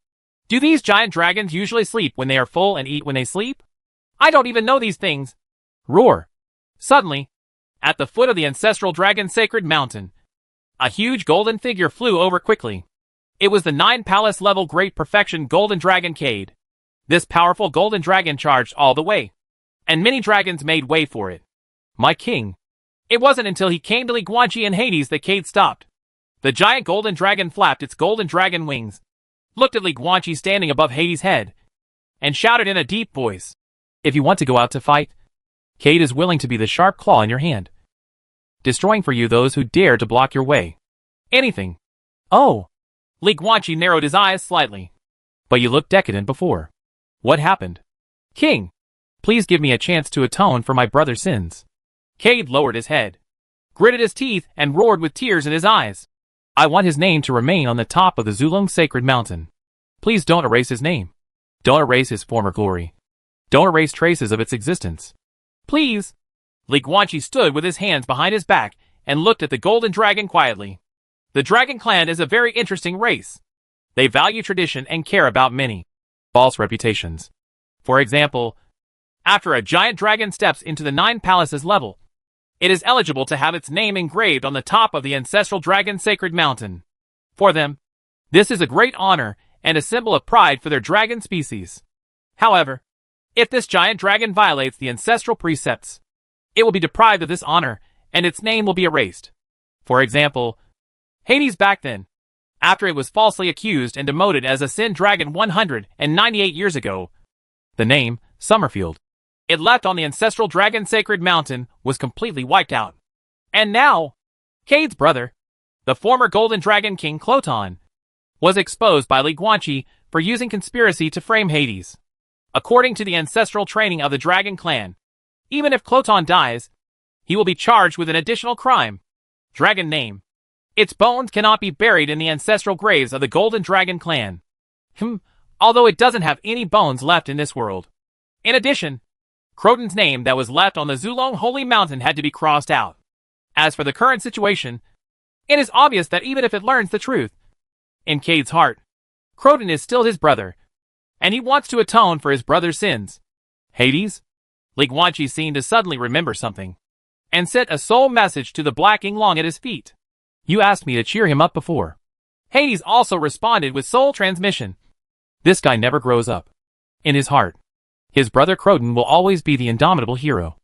Do these giant dragons usually sleep when they are full and eat when they sleep? I don't even know these things. Roar. Suddenly, at the foot of the ancestral dragon sacred mountain, a huge golden figure flew over quickly. It was the 9-palace level Great Perfection Golden Dragon Cade. This powerful golden dragon charged all the way, and many dragons made way for it. My king. It wasn't until he came to Li Guanqi and Hades that Cade stopped. The giant golden dragon flapped its golden dragon wings, looked at Li Guanqi standing above Hades' head, and shouted in a deep voice, If you want to go out to fight, Cade is willing to be the sharp claw in your hand, destroying for you those who dare to block your way. Anything. Oh. Li Guanqi narrowed his eyes slightly. But you looked decadent before. What happened? King, please give me a chance to atone for my brother's sins. Cade lowered his head, gritted his teeth, and roared with tears in his eyes. I want his name to remain on the top of the Zulong Sacred Mountain. Please don't erase his name. Don't erase his former glory. Don't erase traces of its existence. Please. Li Guanqi stood with his hands behind his back and looked at the golden dragon quietly. The Dragon Clan is a very interesting race. They value tradition and care about many false reputations. For example, after a giant dragon steps into the 9 palaces level, it is eligible to have its name engraved on the top of the ancestral dragon sacred mountain. For them, this is a great honor and a symbol of pride for their dragon species. However, If this giant dragon violates the ancestral precepts, it will be deprived of this honor, and its name will be erased. For example, Hades back then, after it was falsely accused and demoted as a sin dragon 198 years ago, the name, Summerfield, it left on the ancestral dragon sacred mountain was completely wiped out. And now, Cade's brother, the former golden dragon king Cloton, was exposed by Li Guanqi for using conspiracy to frame Hades. According to the ancestral training of the dragon clan, even if Cloton dies, he will be charged with an additional crime. Dragon name. Its bones cannot be buried in the ancestral graves of the golden dragon clan. Although it doesn't have any bones left in this world. In addition, Croton's name that was left on the Zulong Holy Mountain had to be crossed out. As for the current situation, it is obvious that even if it learns the truth, in Cade's heart, Croton is still his brother, and he wants to atone for his brother's sins. Hades? Li Guanqi seemed to suddenly remember something, and sent a soul message to the Black Yinglong at his feet. You asked me to cheer him up before. Hades also responded with soul transmission. This guy never grows up. In his heart, his brother Croton will always be the indomitable hero.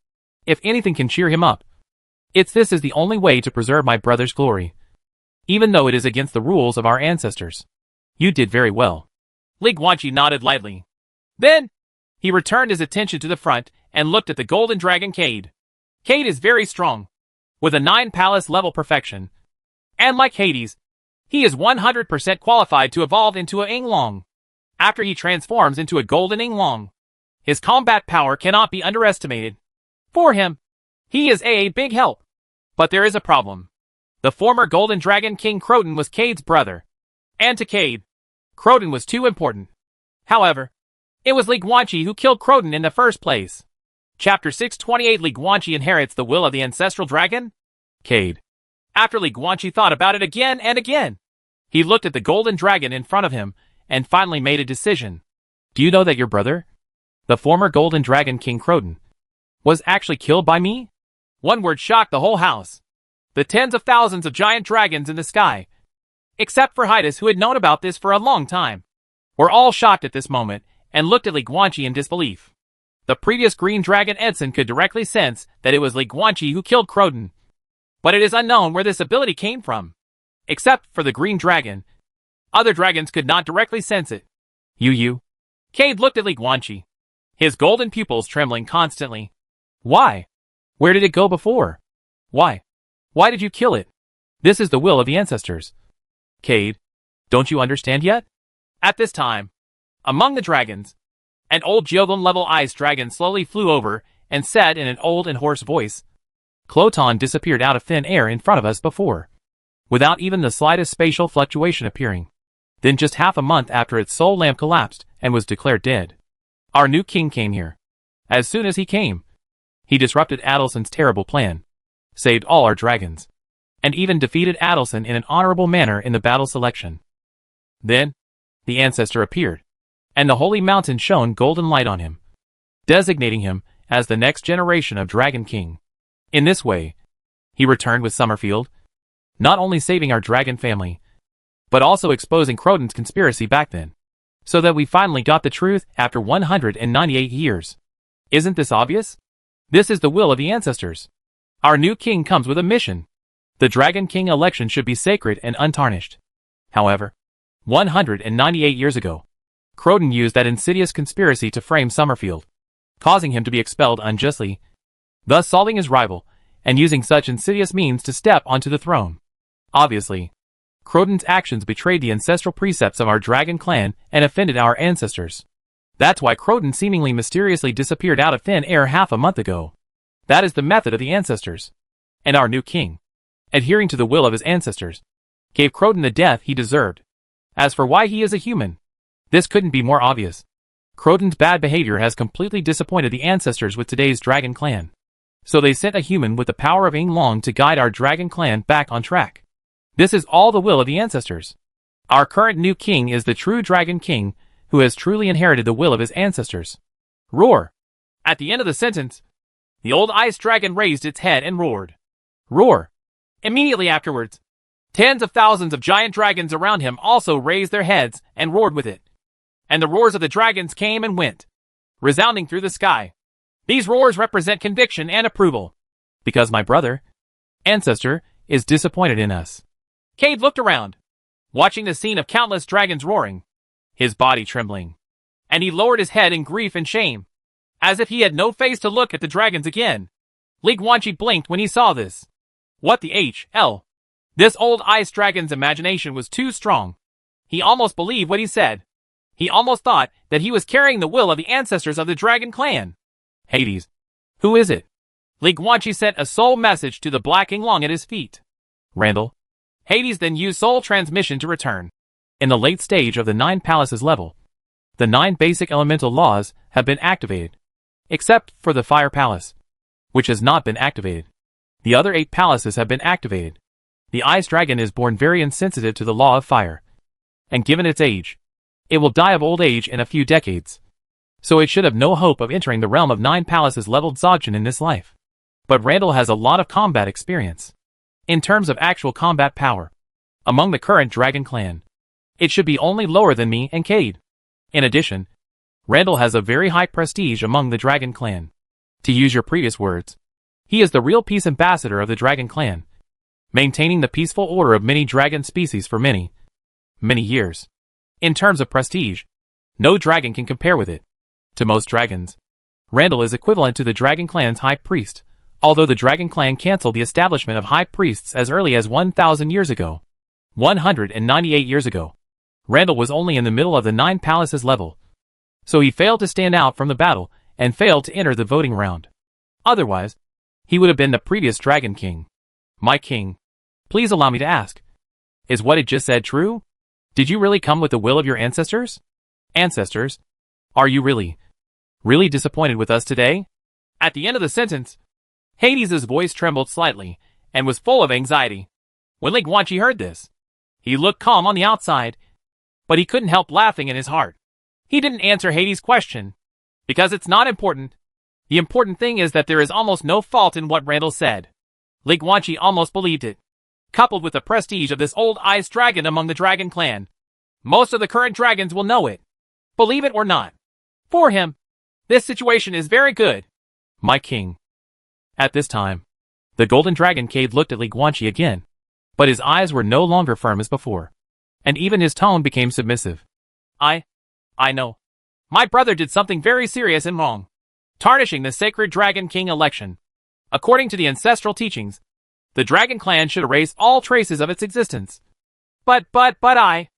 If anything can cheer him up, this is the only way to preserve my brother's glory. Even though it is against the rules of our ancestors. You did very well. Li Guanqi nodded lightly. Then, he returned his attention to the front and looked at the golden dragon Cade. Cade is very strong, with a 9-palace level perfection. And like Hades, he is 100% qualified to evolve into a Yinglong. After he transforms into a golden Yinglong, his combat power cannot be underestimated. For him, he is a big help. But there is a problem. The former golden dragon king Croton was Cade's brother. And to Cade, Croton was too important. However, it was Li Guanqi who killed Croton in the first place. Chapter 628 Li Guanqi inherits the will of the ancestral dragon? Cade. After Li Guanqi thought about it again and again, he looked at the golden dragon in front of him and finally made a decision. Do you know that your brother, the former golden dragon king Croton, was actually killed by me? One word shocked the whole house. The tens of thousands of giant dragons in the sky, except for Hydas who had known about this for a long time, were all shocked at this moment and looked at Li Guanqi in disbelief. The previous green dragon Edson could directly sense that it was Li Guanqi who killed Croton, but it is unknown where this ability came from. Except for the green dragon, other dragons could not directly sense it. You. Cade looked at Li Guanqi, his golden pupils trembling constantly. Why? Where did it go before? Why? Why did you kill it? This is the will of the ancestors. Cade, don't you understand yet? At this time, among the dragons, an old Geoglin-level ice dragon slowly flew over and said in an old and hoarse voice, Cloton disappeared out of thin air in front of us before, without even the slightest spatial fluctuation appearing. Then just half a month after its soul lamp collapsed and was declared dead, our new king came here. As soon as he came, he disrupted Adelson's terrible plan, saved all our dragons, and even defeated Adelson in an honorable manner in the battle selection. Then, the ancestor appeared, and the holy mountain shone golden light on him, designating him as the next generation of Dragon King. In this way, he returned with Summerfield, not only saving our dragon family, but also exposing Croton's conspiracy back then, so that we finally got the truth after 198 years. Isn't this obvious? This is the will of the ancestors. Our new king comes with a mission. The Dragon King election should be sacred and untarnished. However, 198 years ago, Croton used that insidious conspiracy to frame Summerfield, causing him to be expelled unjustly, thus solving his rival, and using such insidious means to step onto the throne. Obviously, Croton's actions betrayed the ancestral precepts of our dragon clan and offended our ancestors. That's why Croton seemingly mysteriously disappeared out of thin air half a month ago. That is the method of the ancestors. And our new king, adhering to the will of his ancestors, gave Croton the death he deserved. As for why he is a human, this couldn't be more obvious. Croton's bad behavior has completely disappointed the ancestors with today's dragon clan. So they sent a human with the power of Yinglong to guide our dragon clan back on track. This is all the will of the ancestors. Our current new king is the true dragon king, who has truly inherited the will of his ancestors. Roar! At the end of the sentence, the old ice dragon raised its head and roared. Roar! Immediately afterwards, tens of thousands of giant dragons around him also raised their heads and roared with it. And the roars of the dragons came and went, resounding through the sky. These roars represent conviction and approval. Because my brother, ancestor, is disappointed in us. Cade looked around, watching the scene of countless dragons roaring, his body trembling. And he lowered his head in grief and shame, as if he had no face to look at the dragons again. Li Guanqi blinked when he saw this. What the hell? This old ice dragon's imagination was too strong. He almost believed what he said. He almost thought that he was carrying the will of the ancestors of the dragon clan. Hades. Who is it? Li Guanqi sent a soul message to the Black Inglong at his feet. Randall. Hades then used soul transmission to return. In the late stage of the 9 Palaces level, the 9 basic elemental laws have been activated, except for the Fire Palace, which has not been activated. The other 8 palaces have been activated. The Ice Dragon is born very insensitive to the law of fire, and given its age, it will die of old age in a few decades. So it should have no hope of entering the realm of 9 palaces leveled Dzogchen in this life. But Randall has a lot of combat experience. In terms of actual combat power, among the current Dragon Clan, it should be only lower than me and Cade. In addition, Randall has a very high prestige among the Dragon Clan. To use your previous words, he is the real peace ambassador of the Dragon Clan, maintaining the peaceful order of many dragon species for many years. In terms of prestige, no dragon can compare with it. To most dragons, Randall is equivalent to the Dragon Clan's High Priest, although the Dragon Clan cancelled the establishment of High Priests as early as 1,000 years ago. 198 years ago, Randall was only in the middle of the 9 Palaces level, so he failed to stand out from the battle and failed to enter the voting round. Otherwise, he would have been the previous Dragon King. My king, please allow me to ask, is what it just said true? Did you really come with the will of your ancestors? Ancestors, are you really disappointed with us today? At the end of the sentence, Hades' voice trembled slightly and was full of anxiety. When Li Guanqi heard this, he looked calm on the outside, but he couldn't help laughing in his heart. He didn't answer Hades' question, because it's not important. The important thing is that there is almost no fault in what Randall said. Li Guanqi almost believed it. Coupled with the prestige of this old ice dragon among the Dragon Clan, most of the current dragons will know it. Believe it or not. For him, this situation is very good. My king. At this time, the Golden Dragon Cade looked at Li Guanqi again, but his eyes were no longer firm as before, and even his tone became submissive. I know. My brother did something very serious and wrong, tarnishing the sacred Dragon King election. According to the ancestral teachings, the Dragon Clan should erase all traces of its existence. But I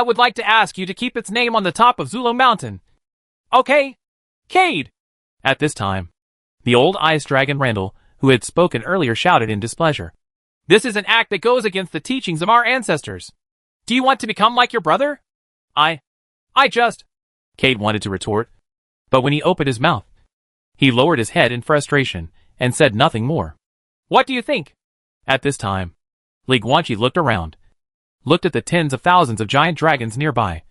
would like to ask you to keep its name on the top of Zulu Mountain. Okay? Cade! At this time, the old ice dragon Randall, who had spoken earlier, shouted in displeasure. This is an act that goes against the teachings of our ancestors. Do you want to become like your brother? Cade wanted to retort, but when he opened his mouth, he lowered his head in frustration and said nothing more. What do you think? At this time, Li Guanqi looked around, looked at the tens of thousands of giant dragons nearby,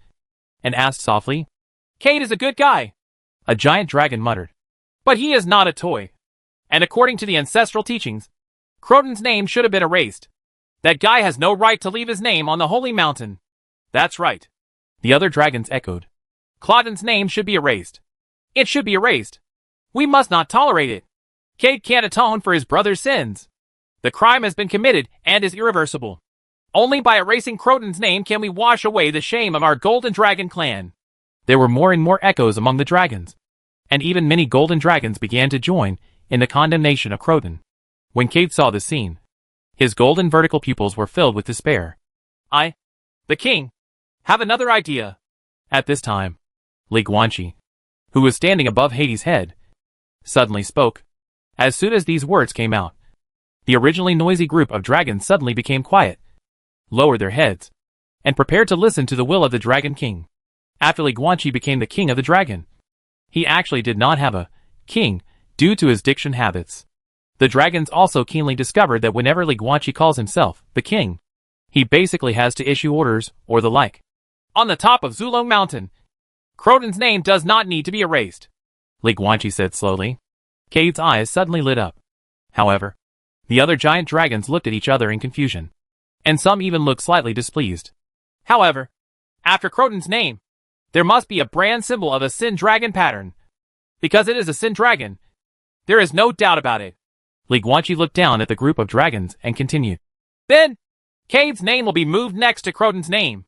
and asked softly, Cade is a good guy. A giant dragon muttered, but he is not a toy. And according to the ancestral teachings, Croton's name should have been erased. That guy has no right to leave his name on the holy mountain. That's right. The other dragons echoed. Clauden's name should be erased. It should be erased. We must not tolerate it. Cade can't atone for his brother's sins. The crime has been committed and is irreversible. Only by erasing Croton's name can we wash away the shame of our Golden Dragon Clan. There were more and more echoes among the dragons, and even many golden dragons began to join in the condemnation of Croton. When Cade saw the scene, his golden vertical pupils were filled with despair. The king, have another idea. At this time, Li Guanqi, who was standing above Hades' head, suddenly spoke. As soon as these words came out, the originally noisy group of dragons suddenly became quiet, lowered their heads, and prepared to listen to the will of the Dragon King. After Li Guanqi became the king of the dragon, he actually did not have a king due to his diction habits. The dragons also keenly discovered that whenever Li Guanqi calls himself the king, he basically has to issue orders or the like. On the top of Zulong Mountain, Croton's name does not need to be erased, Li Guanqi said slowly. Cade's eyes suddenly lit up. However, the other giant dragons looked at each other in confusion, and some even looked slightly displeased. However, after Croton's name, There must be a brand symbol of a Sin Dragon pattern. Because it is a Sin Dragon. There is no doubt about it. Li Guanqi looked down at the group of dragons and continued. Then, Cade's name will be moved next to Croton's name.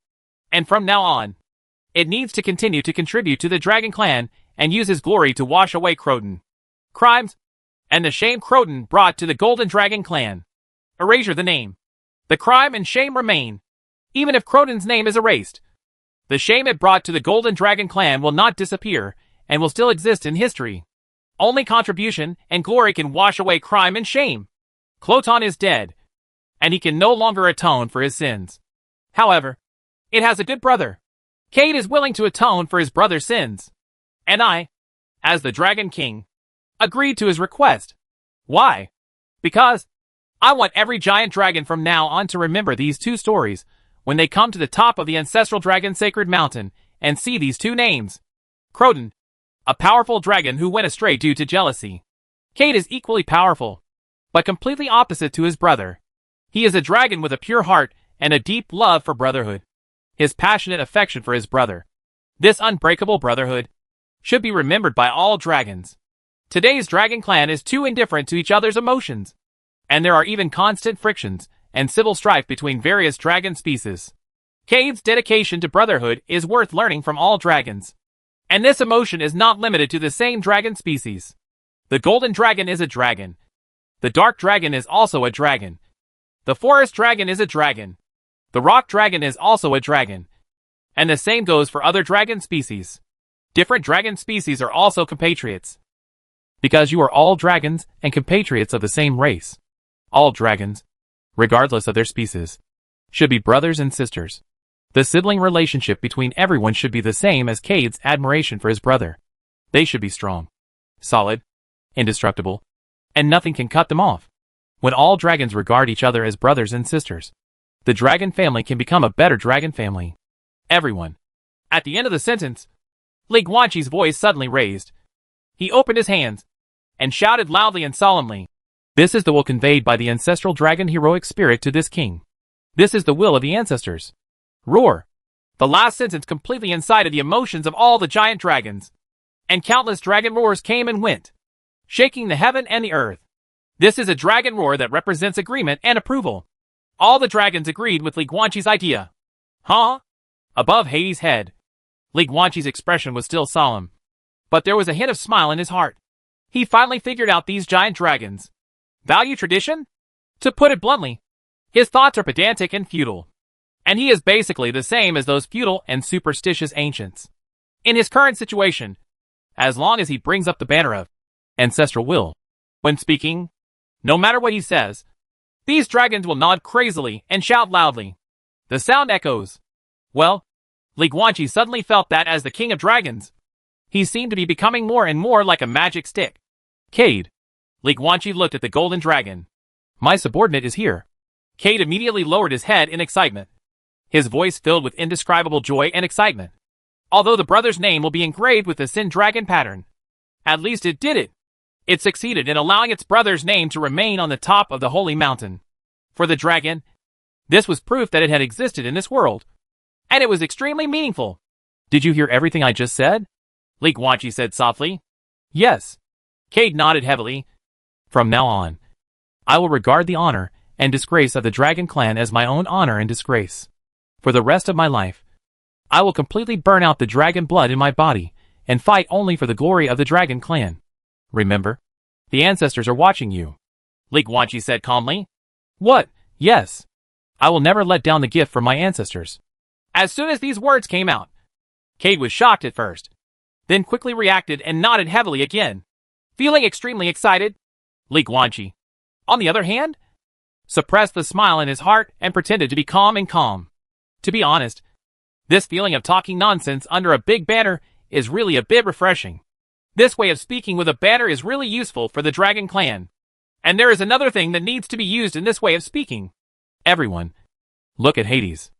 And from now on, it needs to continue to contribute to the Dragon Clan and use his glory to wash away Croton crimes and the shame Croton brought to the Golden Dragon Clan. Erasure the name. The crime and shame remain. Even if Croton's name is erased, the shame it brought to the Golden Dragon Clan will not disappear and will still exist in history. Only contribution and glory can wash away crime and shame. Croton is dead, and he can no longer atone for his sins. However, it has a good brother. Cade is willing to atone for his brother's sins. And I, as the Dragon King, agreed to his request. Why? Because I want every giant dragon from now on to remember these two stories when they come to the top of the ancestral dragon sacred mountain and see these two names. Croton, a powerful dragon who went astray due to jealousy. Cade is equally powerful, but completely opposite to his brother. He is a dragon with a pure heart and a deep love for brotherhood. His passionate affection for his brother. This unbreakable brotherhood should be remembered by all dragons. Today's dragon clan is too indifferent to each other's emotions, and there are even constant frictions and civil strife between various dragon species. Cade's dedication to brotherhood is worth learning from all dragons. And this emotion is not limited to the same dragon species. The golden dragon is a dragon. The dark dragon is also a dragon. The forest dragon is a dragon. The rock dragon is also a dragon. And the same goes for other dragon species. Different dragon species are also compatriots. Because you are all dragons and compatriots of the same race. All dragons, regardless of their species, should be brothers and sisters. The sibling relationship between everyone should be the same as Cade's admiration for his brother. They should be strong, solid, indestructible, and nothing can cut them off. When all dragons regard each other as brothers and sisters, the dragon family can become a better dragon family. Everyone. At the end of the sentence, Li Guanqi's voice suddenly raised. He opened his hands and shouted loudly and solemnly. This is the will conveyed by the ancestral dragon heroic spirit to this king. This is the will of the ancestors. Roar. The last sentence completely incited the emotions of all the giant dragons. And countless dragon roars came and went, shaking the heaven and the earth. This is a dragon roar that represents agreement and approval. All the dragons agreed with Li Guanqi's idea. Huh? Above Hades' head, Li Guanqi's expression was still solemn. But there was a hint of smile in his heart. He finally figured out these giant dragons value tradition? To put it bluntly, his thoughts are pedantic and feudal. And he is basically the same as those feudal and superstitious ancients. In his current situation, as long as he brings up the banner of ancestral will, when speaking, no matter what he says, these dragons will nod crazily and shout loudly. The sound echoes. Well, Li Guanqi suddenly felt that as the king of dragons, he seemed to be becoming more and more like a magic stick. Cade. Li Guanqi looked at the golden dragon. My subordinate is here. Cade immediately lowered his head in excitement. His voice filled with indescribable joy and excitement. Although the brother's name will be engraved with the Sin Dragon pattern, at least it did it. It succeeded in allowing its brother's name to remain on the top of the holy mountain. For the dragon, this was proof that it had existed in this world. And it was extremely meaningful. Did you hear everything I just said? Li Guanqi said softly. Yes. Cade nodded heavily. From now on, I will regard the honor and disgrace of the Dragon Clan as my own honor and disgrace. For the rest of my life, I will completely burn out the dragon blood in my body and fight only for the glory of the Dragon Clan. Remember, the ancestors are watching you. Li Guanqi said calmly. What? Yes. I will never let down the gift from my ancestors. As soon as these words came out, Cade was shocked at first, then quickly reacted and nodded heavily again. Feeling extremely excited, Li Guanqi, on the other hand, suppressed the smile in his heart and pretended to be calm and calm. To be honest, this feeling of talking nonsense under a big banner is really a bit refreshing. This way of speaking with a banner is really useful for the Dragon Clan. And there is another thing that needs to be used in this way of speaking. Everyone, look at Hades.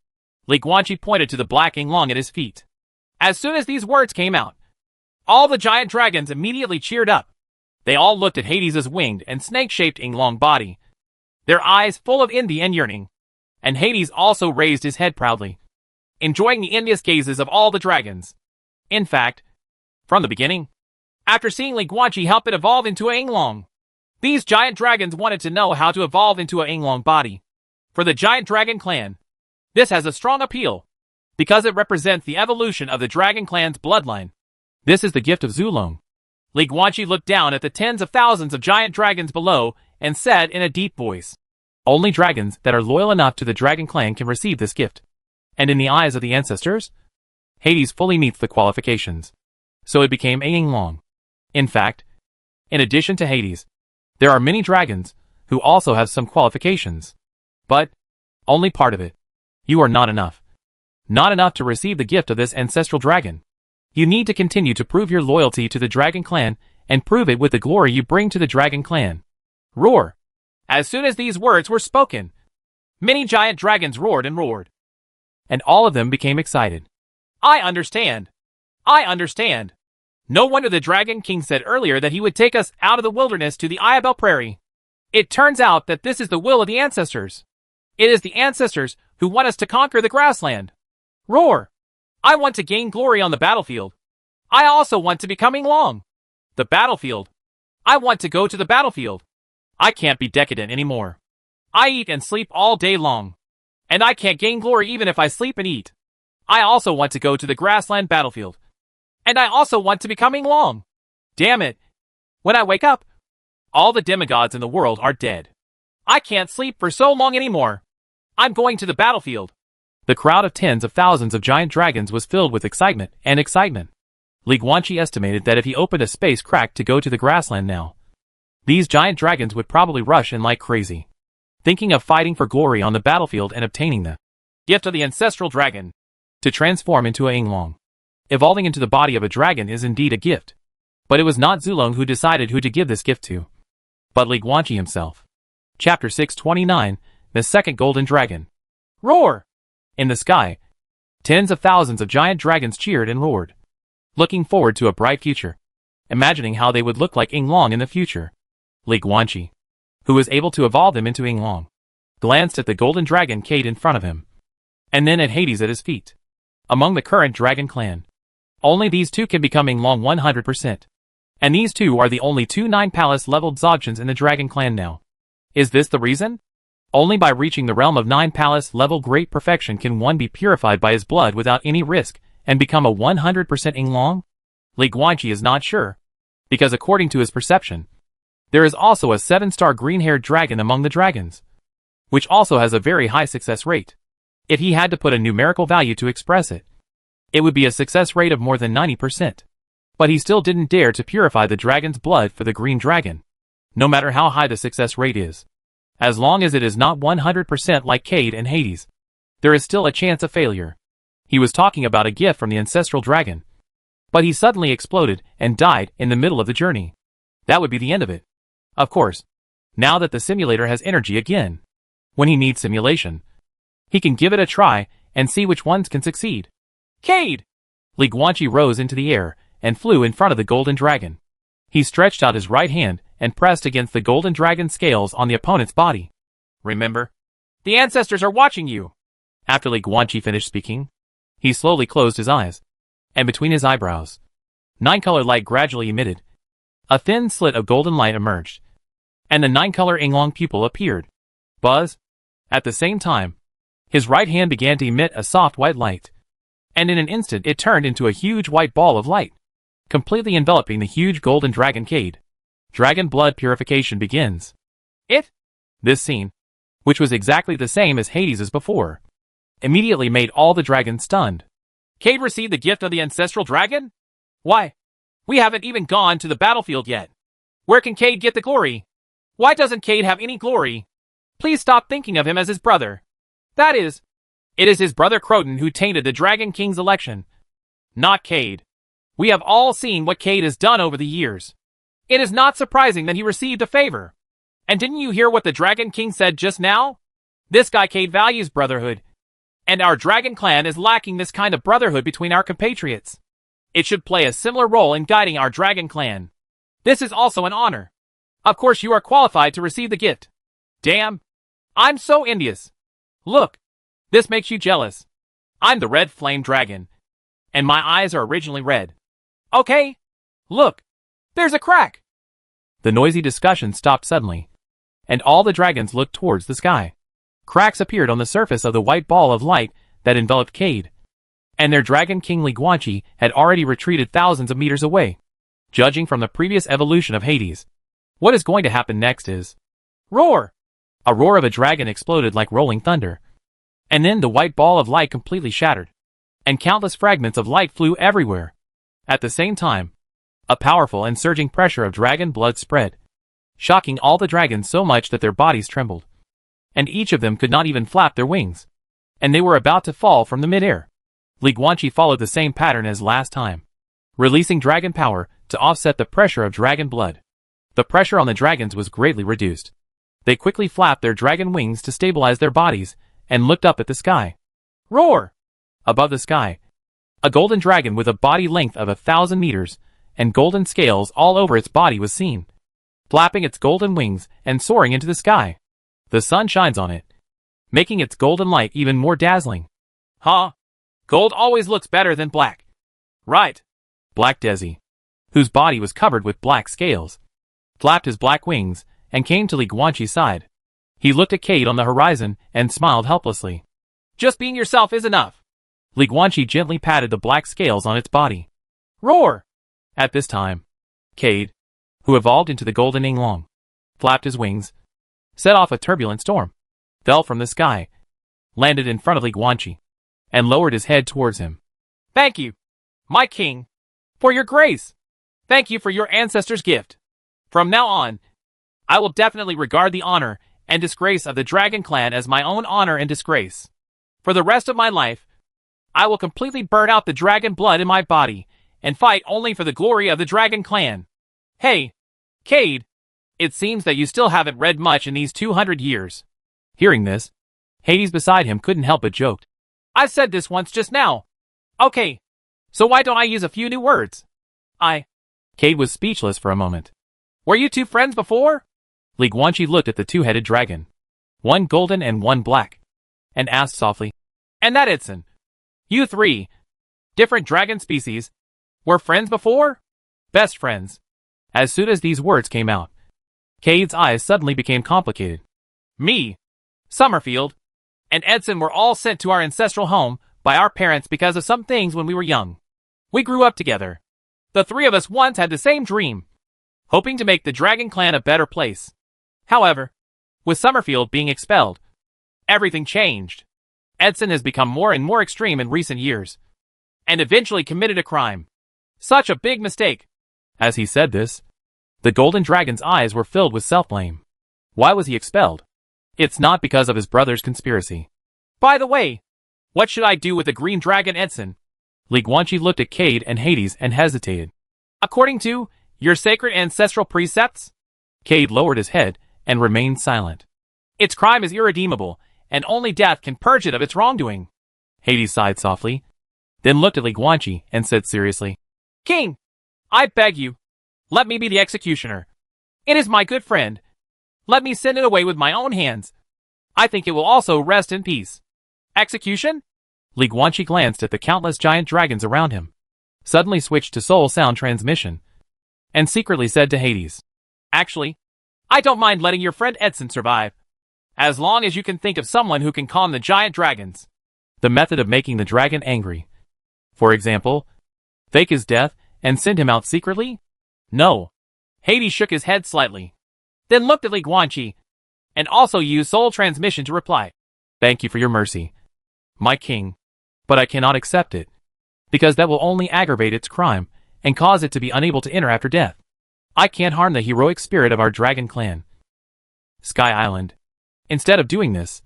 Li Guanqi pointed to the black Inglong at his feet. As soon as these words came out, all the giant dragons immediately cheered up. They all looked at Hades' winged and snake-shaped Inglong body, their eyes full of envy and yearning. And Hades also raised his head proudly, enjoying the envious gazes of all the dragons. In fact, from the beginning, after seeing Li Guanqi help it evolve into a Yinglong, these giant dragons wanted to know how to evolve into a Yinglong body. For the giant dragon clan, this has a strong appeal, because it represents the evolution of the dragon clan's bloodline. This is the gift of Zulong. Li Guanqi looked down at the tens of thousands of giant dragons below and said in a deep voice, "Only dragons that are loyal enough to the dragon clan can receive this gift." And in the eyes of the ancestors, Hades fully meets the qualifications. So it became a Yinglong. In fact, in addition to Hades, there are many dragons who also have some qualifications. But only part of it. You are not enough. Not enough to receive the gift of this ancestral dragon. You need to continue to prove your loyalty to the dragon clan and prove it with the glory you bring to the dragon clan. Roar! As soon as these words were spoken, many giant dragons roared and roared. And all of them became excited. I understand. I understand. No wonder the Dragon King said earlier that he would take us out of the wilderness to the Iabel Prairie. It turns out that this is the will of the ancestors. It is the ancestors who want us to conquer the grassland. Roar! I want to gain glory on the battlefield. I also want to become Yinglong. The battlefield. I want to go to the battlefield. I can't be decadent anymore. I eat and sleep all day long. And I can't gain glory even if I sleep and eat. I also want to go to the grassland battlefield. And I also want to become Yinglong. Damn it. When I wake up, all the demigods in the world are dead. I can't sleep for so long anymore. I'm going to the battlefield. The crowd of tens of thousands of giant dragons was filled with excitement and excitement. Li Guanqi estimated that if he opened a space crack to go to the grassland now, these giant dragons would probably rush in like crazy, thinking of fighting for glory on the battlefield and obtaining the gift of the ancestral dragon to transform into a Yinglong. Evolving into the body of a dragon is indeed a gift. But it was not Zulong who decided who to give this gift to, but Li Guanqi himself. Chapter 629, The Second Golden Dragon. Roar! In the sky, tens of thousands of giant dragons cheered and roared, looking forward to a bright future, imagining how they would look like Yinglong in the future. Li Guanqi, who was able to evolve them into Yinglong, glanced at the golden dragon Cade in front of him, and then at Hades at his feet. Among the current dragon clan, only these two can become Yinglong 100%. And these two are the only two 9 palace leveled Dzogchens in the dragon clan now. Is this the reason? Only by reaching the realm of 9 palace level great perfection can one be purified by his blood without any risk and become a 100% Yinglong? Li Guanqi is not sure, because according to his perception, there is also a 7-star green-haired dragon among the dragons, which also has a very high success rate. If he had to put a numerical value to express it, it would be a success rate of more than 90%. But he still didn't dare to purify the dragon's blood for the green dragon, no matter how high the success rate is. As long as it is not 100% like Cade and Hades, there is still a chance of failure. He was talking about a gift from the ancestral dragon, but he suddenly exploded and died in the middle of the journey. That would be the end of it. Of course, now that the simulator has energy again, when he needs simulation, he can give it a try and see which ones can succeed. Cade! Li Guanqi rose into the air and flew in front of the golden dragon. He stretched out his right hand and pressed against the golden dragon's scales on the opponent's body. Remember, the ancestors are watching you. After Li Guanqi finished speaking, he slowly closed his eyes, and between his eyebrows, 9-color light gradually emitted. A thin slit of golden light emerged, and the 9-color Yinglong pupil appeared. Buzz! At the same time, his right hand began to emit a soft white light, and in an instant it turned into a huge white ball of light, completely enveloping the huge golden dragon Cade. Dragon blood purification begins. This scene, which was exactly the same as Hades' before, immediately made all the dragons stunned. Cade received the gift of the ancestral dragon? Why? We haven't even gone to the battlefield yet. Where can Cade get the glory? Why doesn't Cade have any glory? Please stop thinking of him as his brother. It is his brother Croton who tainted the Dragon King's election, not Cade. We have all seen what Cade has done over the years. It is not surprising that he received a favor. And didn't you hear what the Dragon King said just now? This guy Cade values brotherhood, and our dragon clan is lacking this kind of brotherhood between our compatriots. It should play a similar role in guiding our dragon clan. This is also an honor. Of course you are qualified to receive the gift. Damn. I'm so envious. Look. This makes you jealous. I'm the red flame dragon, and my eyes are originally red. Okay. Look. There's a crack. The noisy discussion stopped suddenly, and all the dragons looked towards the sky. Cracks appeared on the surface of the white ball of light that enveloped Cade, and their dragon king Li Guanqi had already retreated thousands of meters away. Judging from the previous evolution of Hades, what is going to happen next is... Roar! A roar of a dragon exploded like rolling thunder, and then the white ball of light completely shattered, and countless fragments of light flew everywhere. At the same time, a powerful and surging pressure of dragon blood spread, shocking all the dragons so much that their bodies trembled, and each of them could not even flap their wings, and they were about to fall from the mid-air. Li Guanqi followed the same pattern as last time, releasing dragon power to offset the pressure of dragon blood. The pressure on the dragons was greatly reduced. They quickly flapped their dragon wings to stabilize their bodies and looked up at the sky. Roar! Above the sky, a golden dragon with a body length of 1,000 meters and golden scales all over its body was seen, flapping its golden wings and soaring into the sky. The sun shines on it, making its golden light even more dazzling. Huh? Gold always looks better than black. Right. Black Desi, whose body was covered with black scales, flapped his black wings and came to Li Guanqi's side. He looked at Cade on the horizon and smiled helplessly. Just being yourself is enough. Li Guanqi gently patted the black scales on its body. Roar! At this time, Cade, who evolved into the golden Yinglong, flapped his wings, set off a turbulent storm, fell from the sky, landed in front of Li Guanqi, and lowered his head towards him. Thank you, my king, for your grace. Thank you for your ancestors' gift. From now on, I will definitely regard the honor and disgrace of the Dragon Clan as my own honor and disgrace. For the rest of my life, I will completely burn out the dragon blood in my body and fight only for the glory of the Dragon Clan. Hey, Cade, it seems that you still haven't read much in these 200 years. Hearing this, Hades beside him couldn't help but joke. I said this once just now. Okay, so why don't I use a few new words? Cade was speechless for a moment. Were you two friends before? Li Guanqi looked at the two-headed dragon, one golden and one black, and asked softly, And that Idson, you three, different dragon species, were friends before? Best friends. As soon as these words came out, Cade's eyes suddenly became complicated. Me, Summerfield, and Edson were all sent to our ancestral home by our parents because of some things when we were young. We grew up together. The three of us once had the same dream, hoping to make the Dragon Clan a better place. However, with Summerfield being expelled, everything changed. Edson has become more and more extreme in recent years, and eventually committed a crime. Such a big mistake. As he said this, the golden dragon's eyes were filled with self-blame. Why was he expelled? It's not because of his brother's conspiracy. By the way, what should I do with the green dragon Edson? Li Guanqi looked at Cade and Hades and hesitated. According to your sacred ancestral precepts? Cade lowered his head and remained silent. Its crime is irredeemable, and only death can purge it of its wrongdoing. Hades sighed softly, then looked at Li Guanqi and said seriously, King, I beg you, let me be the executioner. It is my good friend. Let me send it away with my own hands. I think it will also rest in peace. Execution? Li Guanqi glanced at the countless giant dragons around him, suddenly switched to soul sound transmission, and secretly said to Hades, Actually, I don't mind letting your friend Edson survive, as long as you can think of someone who can calm the giant dragons. The method of making the dragon angry. For example, fake his death and send him out secretly? No. Hades shook his head slightly, then looked at Li Guanqi, and also used soul transmission to reply. Thank you for your mercy, my king, but I cannot accept it, because that will only aggravate its crime and cause it to be unable to enter after death. I can't harm the heroic spirit of our dragon clan. Sky Island. Instead of doing this,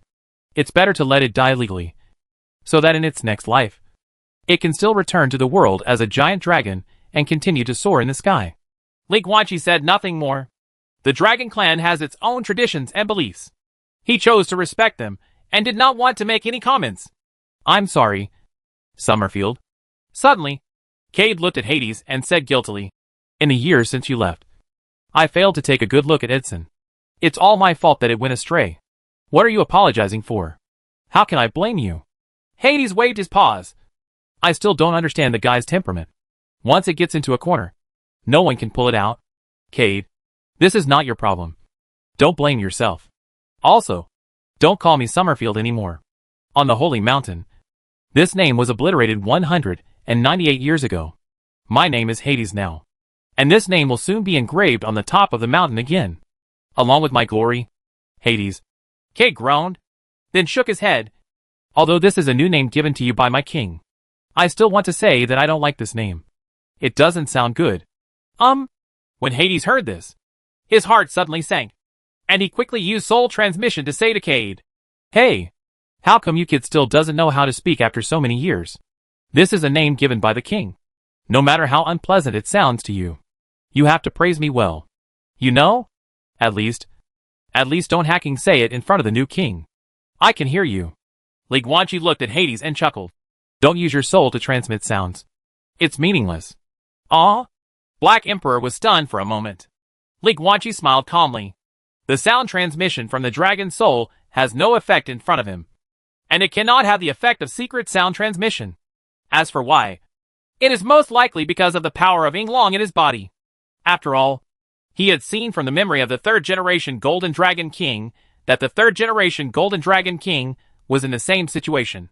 it's better to let it die legally, so that in its next life, it can still return to the world as a giant dragon and continue to soar in the sky. Li Guanqi said nothing more. The Dragon Clan has its own traditions and beliefs. He chose to respect them and did not want to make any comments. I'm sorry, Summerfield. Suddenly, Cade looked at Hades and said guiltily, In the years since you left, I failed to take a good look at Edson. It's all my fault that it went astray. What are you apologizing for? How can I blame you? Hades waved his paws, I still don't understand the guy's temperament. Once it gets into a corner, no one can pull it out. Cade, this is not your problem. Don't blame yourself. Also, don't call me Summerfield anymore. On the Holy Mountain, this name was obliterated 198 years ago. My name is Hades now. And this name will soon be engraved on the top of the mountain again, along with my glory. Hades. Cade groaned, then shook his head. Although this is a new name given to you by my king, I still want to say that I don't like this name. It doesn't sound good. When Hades heard this, his heart suddenly sank, and he quickly used soul transmission to say to Cade, "Hey, how come you kid still doesn't know how to speak after so many years? This is a name given by the king. No matter how unpleasant it sounds to you, you have to praise me well. You know? At least don't hacking say it in front of the new king. I can hear you." Li Guanqi looked at Hades and chuckled. "Don't use your soul to transmit sounds. It's meaningless." "Aw?" Black Emperor was stunned for a moment. Li Guanqi smiled calmly. The sound transmission from the dragon's soul has no effect in front of him, and it cannot have the effect of secret sound transmission. As for why, it is most likely because of the power of Yinglong in his body. After all, he had seen from the memory of the third-generation Golden Dragon King that the third-generation Golden Dragon King was in the same situation.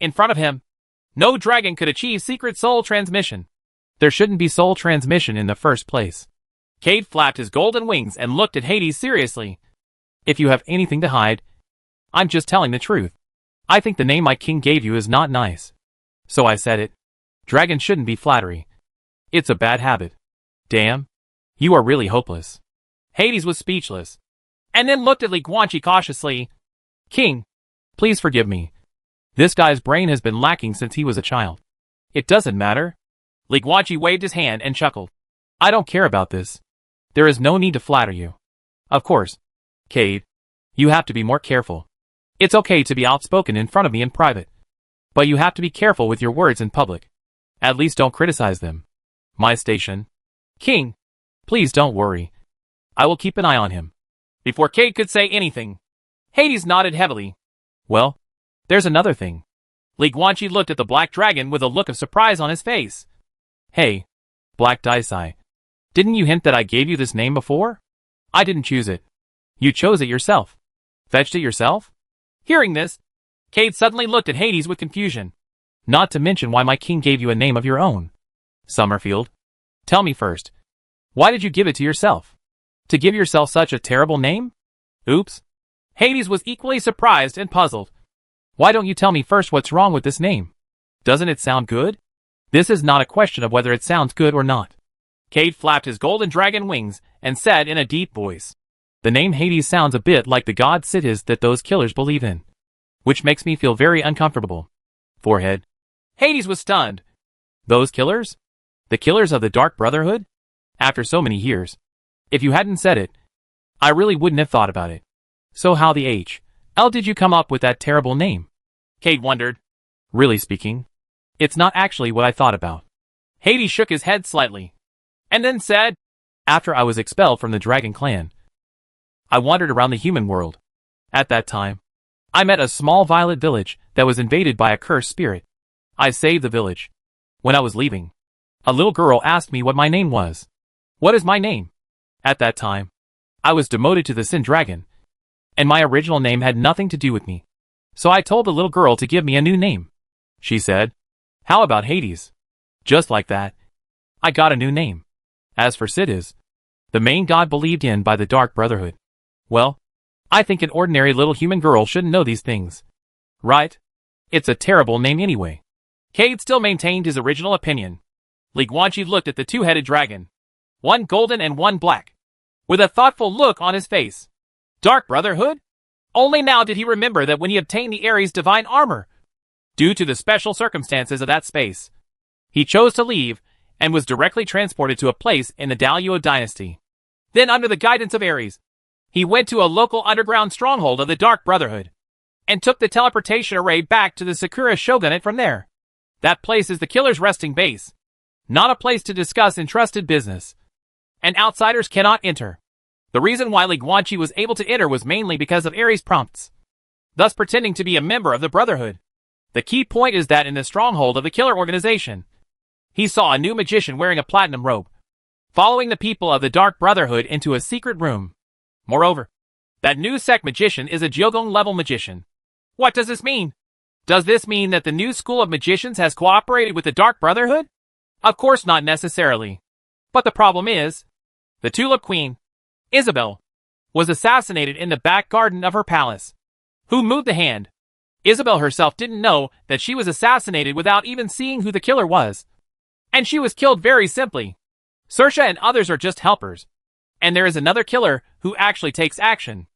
In front of him, no dragon could achieve secret soul transmission. There shouldn't be soul transmission in the first place. Cade flapped his golden wings and looked at Hades seriously. "If you have anything to hide, I'm just telling the truth. I think the name my king gave you is not nice. So I said it. Dragon shouldn't be flattery. It's a bad habit. Damn. You are really hopeless." Hades was speechless, and then looked at Li Guanqi cautiously. "King, please forgive me. This guy's brain has been lacking since he was a child. It doesn't matter." Li Guanqi waved his hand and chuckled. "I don't care about this. There is no need to flatter you. Of course, Cade, you have to be more careful. It's okay to be outspoken in front of me in private, but you have to be careful with your words in public. At least don't criticize them. My station. King, please don't worry. I will keep an eye on him." Before Cade could say anything, Hades nodded heavily. "Well, there's another thing." Li Guanqi looked at the black dragon with a look of surprise on his face. "Hey, Black Daisai, didn't you hint that I gave you this name before? I didn't choose it. You chose it yourself. Fetched it yourself?" Hearing this, Cade suddenly looked at Hades with confusion. "Not to mention why my king gave you a name of your own. Summerfield, tell me first, why did you give it to yourself? To give yourself such a terrible name? Oops." Hades was equally surprised and puzzled. "Why don't you tell me first what's wrong with this name? Doesn't it sound good? This is not a question of whether it sounds good or not." Cade flapped his golden dragon wings and said in a deep voice, "The name Hades sounds a bit like the god Siddhis that those killers believe in, which makes me feel very uncomfortable." Forehead. Hades was stunned. "Those killers? The killers of the Dark Brotherhood? After so many years. If you hadn't said it, I really wouldn't have thought about it. So how the hell did you come up with that terrible name?" Cade wondered. "Really speaking, it's not actually what I thought about." Hades shook his head slightly, and then said, "After I was expelled from the Dragon Clan, I wandered around the human world. At that time, I met a small violet village that was invaded by a cursed spirit. I saved the village. When I was leaving, a little girl asked me what my name was. What is my name? At that time, I was demoted to the Sin Dragon, and my original name had nothing to do with me. So I told the little girl to give me a new name. She said, 'How about Hades?' Just like that, I got a new name. As for Siddhis, the main god believed in by the Dark Brotherhood, well, I think an ordinary little human girl shouldn't know these things. Right? It's a terrible name anyway." Cade still maintained his original opinion. Li Guanqi looked at the two-headed dragon, one golden and one black, with a thoughtful look on his face. Dark Brotherhood? Only now did he remember that when he obtained the Ares divine armor, due to the special circumstances of that space, he chose to leave and was directly transported to a place in the Daluo dynasty. Then under the guidance of Ares, he went to a local underground stronghold of the Dark Brotherhood, and took the teleportation array back to the Sakura Shogunate from there. That place is the killer's resting base, not a place to discuss entrusted business, and outsiders cannot enter. The reason why Li Guanqi was able to enter was mainly because of Ares' prompts, thus pretending to be a member of the Brotherhood. The key point is that in the stronghold of the killer organization, he saw a new magician wearing a platinum robe, following the people of the Dark Brotherhood into a secret room. Moreover, that new sect magician is a Jiogong-level magician. What does this mean? Does this mean that the new school of magicians has cooperated with the Dark Brotherhood? Of course not necessarily. But the problem is, the Tulip Queen, Isabel, was assassinated in the back garden of her palace. Who moved the hand? Isabel herself didn't know that she was assassinated without even seeing who the killer was. And she was killed very simply. Saoirse and others are just helpers. And there is another killer who actually takes action.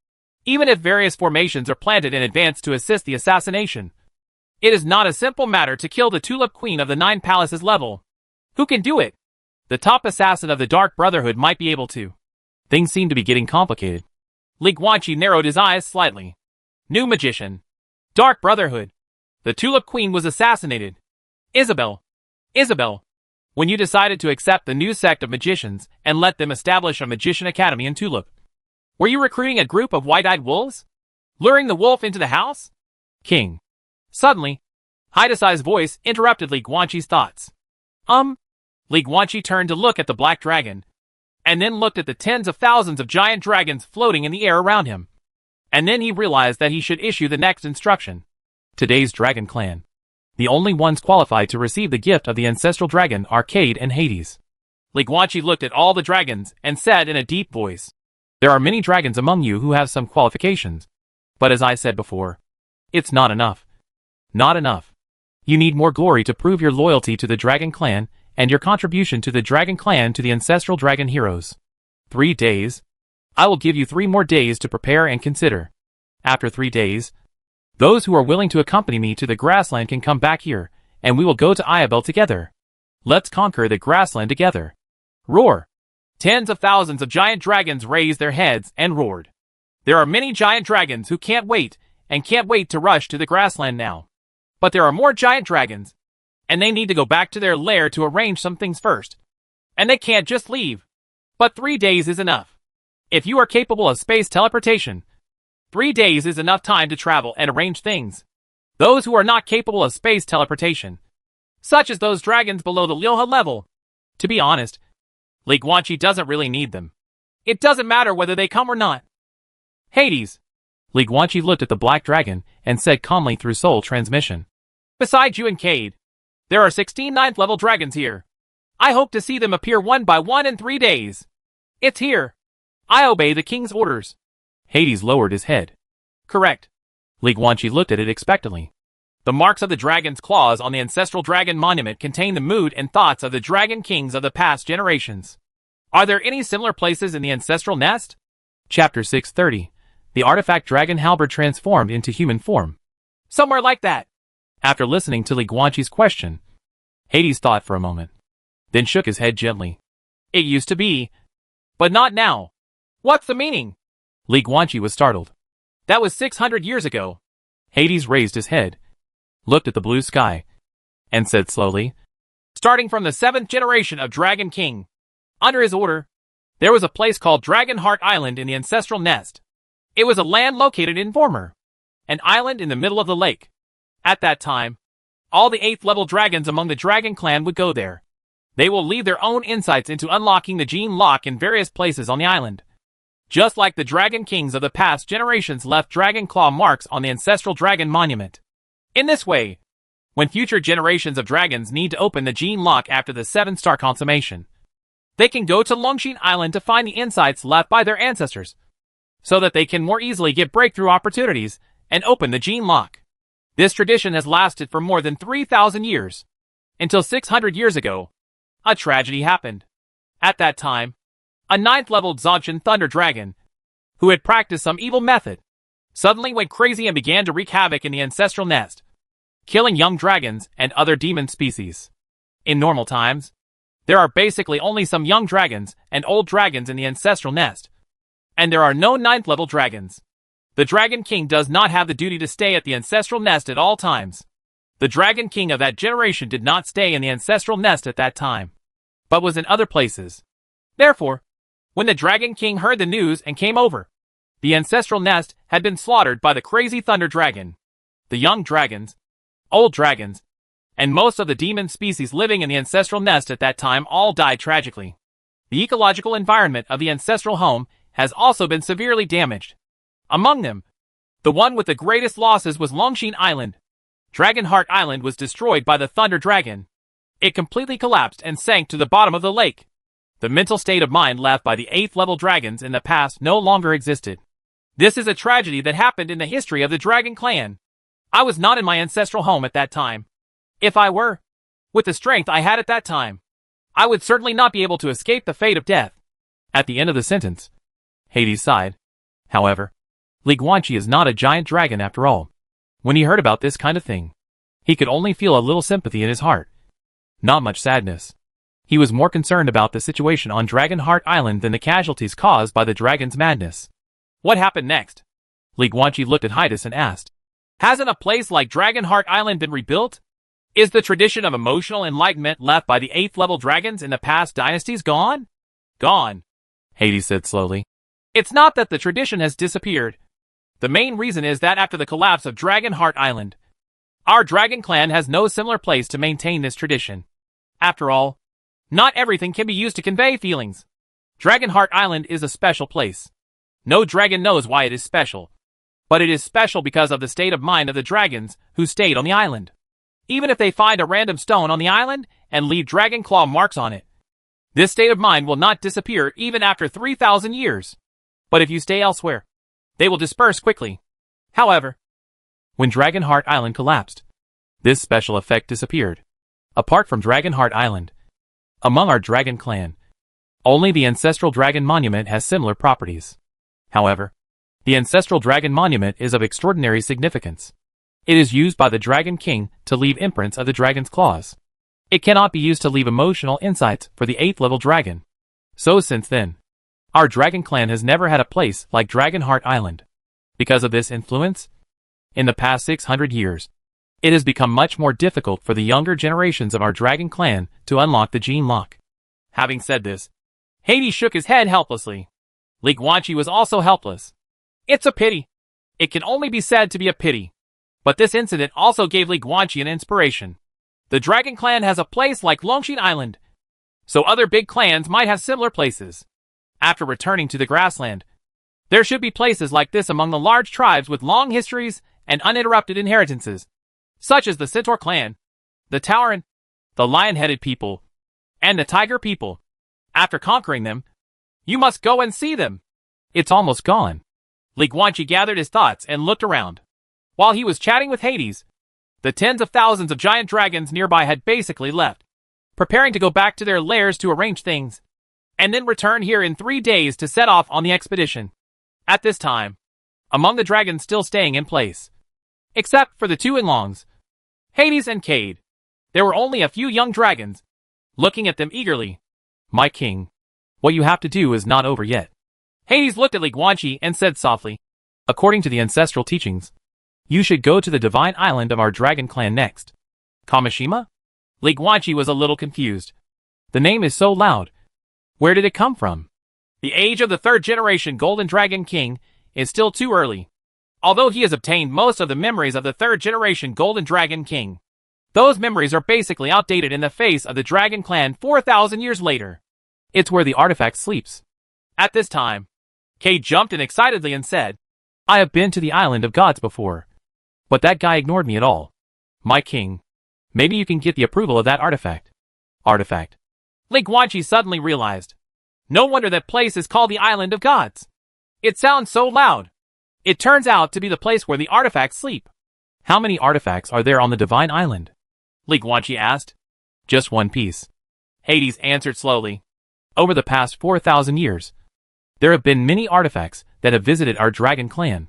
Even if various formations are planted in advance to assist the assassination, it is not a simple matter to kill the Tulip Queen of the Nine Palaces level. Who can do it? The top assassin of the Dark Brotherhood might be able to. Things seem to be getting complicated. Li Guanqi narrowed his eyes slightly. New magician. Dark Brotherhood. The Tulip Queen was assassinated. Isabel. When you decided to accept the new sect of magicians and let them establish a magician academy in Tulip, were you recruiting a group of white-eyed wolves? Luring the wolf into the house? King. Suddenly, Hidesai's voice interrupted Li Guanqi's thoughts. Li Guanqi turned to look at the black dragon, and then looked at the tens of thousands of giant dragons floating in the air around him. And then he realized that he should issue the next instruction. Today's Dragon Clan. The only ones qualified to receive the gift of the ancestral dragon are Cade and Hades. Li Guanqi looked at all the dragons and said in a deep voice, "There are many dragons among you who have some qualifications. But as I said before, it's not enough. Not enough. You need more glory to prove your loyalty to the Dragon Clan and your contribution to the Dragon Clan to the ancestral dragon heroes. 3 days. I will give you 3 more days to prepare and consider. After 3 days, those who are willing to accompany me to the grassland can come back here, and we will go to Iabel together. Let's conquer the grassland together." Roar! Tens of thousands of giant dragons raised their heads and roared. There are many giant dragons who can't wait to rush to the grassland now. But there are more giant dragons, and they need to go back to their lair to arrange some things first. And they can't just leave. But 3 days is enough. If you are capable of space teleportation, 3 days is enough time to travel and arrange things. Those who are not capable of space teleportation, such as those dragons below the Lyoha level, to be honest, Li Guanqi doesn't really need them. It doesn't matter whether they come or not. Hades. Li Guanqi looked at the black dragon and said calmly through soul transmission. Besides you and Cade, there are 16 9th-level dragons here. I hope to see them appear one by one in 3 days. It's here. I obey the king's orders. Hades lowered his head. Correct. Li Guanqi looked at it expectantly. The marks of the dragon's claws on the ancestral dragon monument contain the mood and thoughts of the dragon kings of the past generations. Are there any similar places in the ancestral nest? Chapter 630. The artifact dragon halberd transformed into human form. Somewhere like that. After listening to Li Guanqi's question, Hades thought for a moment, then shook his head gently. It used to be, but not now. What's the meaning? Li Guanqi was startled. That was 600 years ago. Hades raised his head, looked at the blue sky, and said slowly, starting from the 7th generation of Dragon King, under his order, there was a place called Dragon Heart Island in the ancestral nest. It was a land located in Vormer, an island in the middle of the lake. At that time, all the 8th-level dragons among the Dragon Clan would go there. They will leave their own insights into unlocking the gene lock in various places on the island. Just like the Dragon Kings of the past generations left dragon claw marks on the ancestral dragon monument. In this way, when future generations of dragons need to open the gene lock after the 7-star consummation, they can go to Longshin Island to find the insights left by their ancestors, so that they can more easily get breakthrough opportunities and open the gene lock. This tradition has lasted for more than 3,000 years, until 600 years ago, a tragedy happened. At that time, a 9th-level Zonshin Thunder Dragon, who had practiced some evil method, suddenly went crazy and began to wreak havoc in the ancestral nest, killing young dragons and other demon species. In normal times, there are basically only some young dragons and old dragons in the ancestral nest, and there are no 9th-level dragons. The Dragon King does not have the duty to stay at the ancestral nest at all times. The Dragon King of that generation did not stay in the ancestral nest at that time, but was in other places. Therefore, when the Dragon King heard the news and came over, the ancestral nest had been slaughtered by the crazy Thunder Dragon. The young dragons, old dragons, and most of the demon species living in the ancestral nest at that time all died tragically. The ecological environment of the ancestral home has also been severely damaged. Among them, the one with the greatest losses was Longshin Island. Dragonheart Island was destroyed by the Thunder Dragon. It completely collapsed and sank to the bottom of the lake. The mental state of mind left by the 8th level dragons in the past no longer existed. This is a tragedy that happened in the history of the Dragon Clan. I was not in my ancestral home at that time. If I were, with the strength I had at that time, I would certainly not be able to escape the fate of death. At the end of the sentence, Hades sighed. However, Li Guanqi is not a giant dragon after all. When he heard about this kind of thing, he could only feel a little sympathy in his heart. Not much sadness. He was more concerned about the situation on Dragonheart Island than the casualties caused by the dragon's madness. What happened next? Li Guanqi looked at Hades and asked. Hasn't a place like Dragonheart Island been rebuilt? Is the tradition of emotional enlightenment left by the 8th level dragons in the past dynasties gone? Gone, Hades said slowly. It's not that the tradition has disappeared. The main reason is that after the collapse of Dragonheart Island, our Dragon Clan has no similar place to maintain this tradition. After all, not everything can be used to convey feelings. Dragonheart Island is a special place. No dragon knows why it is special, but it is special because of the state of mind of the dragons who stayed on the island. Even if they find a random stone on the island and leave dragon claw marks on it, this state of mind will not disappear even after 3,000 years. But if you stay elsewhere, they will disperse quickly. However, when Dragonheart Island collapsed, this special effect disappeared. Apart from Dragonheart Island, among our Dragon Clan, only the Ancestral Dragon Monument has similar properties. However, the Ancestral Dragon Monument is of extraordinary significance. It is used by the Dragon King to leave imprints of the dragon's claws. It cannot be used to leave emotional insights for the 8th level dragon. So since then, our Dragon Clan has never had a place like Dragonheart Island. Because of this influence, in the past 600 years, it has become much more difficult for the younger generations of our Dragon Clan to unlock the gene lock. Having said this, Hades shook his head helplessly. Li Guanqi was also helpless. It's a pity. It can only be said to be a pity. But this incident also gave Li Guanqi an inspiration. The Dragon Clan has a place like Longshin Island, so other big clans might have similar places. After returning to the grassland, there should be places like this among the large tribes with long histories and uninterrupted inheritances, such as the Centaur clan, the Tauren, the lion-headed people, and the tiger people. After conquering them, you must go and see them. It's almost gone. Li Guanqi gathered his thoughts and looked around. While he was chatting with Hades, the tens of thousands of giant dragons nearby had basically left, preparing to go back to their lairs to arrange things, and then return here in 3 days to set off on the expedition. At this time, among the dragons still staying in place, except for the two Inlongs, Hades and Cade, there were only a few young dragons, looking at them eagerly. My king, what you have to do is not over yet. Hades looked at Li Guanqi and said softly, according to the ancestral teachings, you should go to the divine island of our Dragon Clan next. Kamishima? Li Guanqi was a little confused. The name is so loud. Where did it come from? The age of the 3rd generation Golden Dragon King is still too early. Although he has obtained most of the memories of the 3rd generation Golden Dragon King, those memories are basically outdated in the face of the Dragon Clan 4,000 years later. It's where the artifact sleeps. At this time, Kay jumped in excitedly and said, I have been to the Island of Gods before, but that guy ignored me at all. My king, maybe you can get the approval of that artifact. Artifact. Li Guanqi suddenly realized. No wonder that place is called the Island of Gods. It sounds so loud. It turns out to be the place where the artifacts sleep. How many artifacts are there on the Divine Island? Li Guanqi asked. Just one piece. Hades answered slowly. Over the past 4,000 years, there have been many artifacts that have visited our Dragon Clan.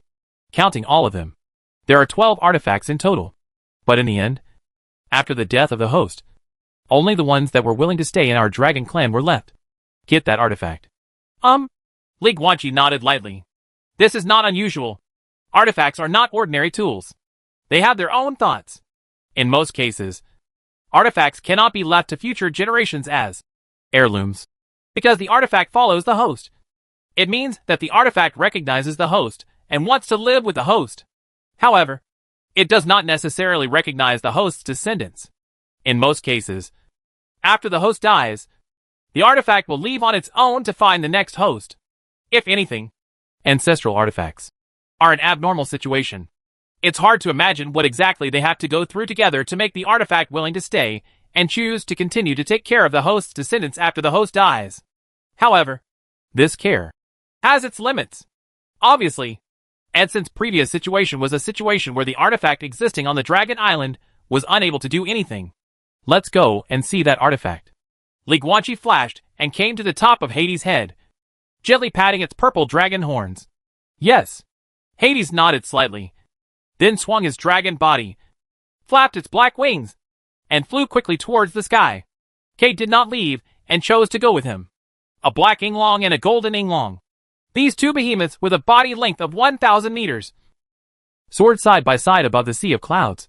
Counting all of them, there are 12 artifacts in total. But in the end, after the death of the host, only the ones that were willing to stay in our Dragon Clan were left. Get that artifact. Li Guanqi nodded lightly. This is not unusual. Artifacts are not ordinary tools. They have their own thoughts. In most cases, artifacts cannot be left to future generations as heirlooms, because the artifact follows the host. It means that the artifact recognizes the host and wants to live with the host. However, it does not necessarily recognize the host's descendants. In most cases, after the host dies, the artifact will leave on its own to find the next host. If anything, ancestral artifacts are an abnormal situation. It's hard to imagine what exactly they have to go through together to make the artifact willing to stay and choose to continue to take care of the host's descendants after the host dies. However, this care has its limits. Obviously, Edson's previous situation was a situation where the artifact existing on the Dragon Island was unable to do anything. Let's go and see that artifact. Li Guanqi flashed and came to the top of Hades' head, gently patting its purple dragon horns. Yes. Hades nodded slightly, then swung his dragon body, flapped its black wings, and flew quickly towards the sky. Kate did not leave and chose to go with him. A black Yinglong and a golden Yinglong. These two behemoths with a body length of 1,000 meters soared side by side above the sea of clouds,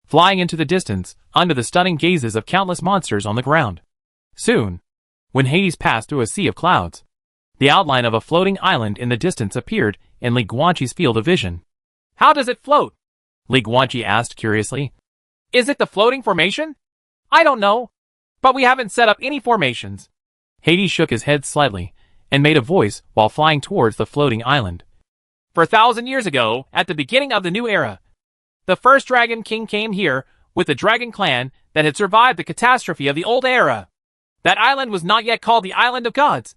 flying into the distance under the stunning gazes of countless monsters on the ground. Soon, when Hades passed through a sea of clouds, the outline of a floating island in the distance appeared in Li Guanqi's field of vision. How does it float? Li Guanqi asked curiously. Is it the floating formation? I don't know, but we haven't set up any formations. Hades shook his head slightly and made a voice while flying towards the floating island. For 1,000 years ago, at the beginning of the new era, the first Dragon King came here with the dragon clan that had survived the catastrophe of the old era. That island was not yet called the Island of Gods,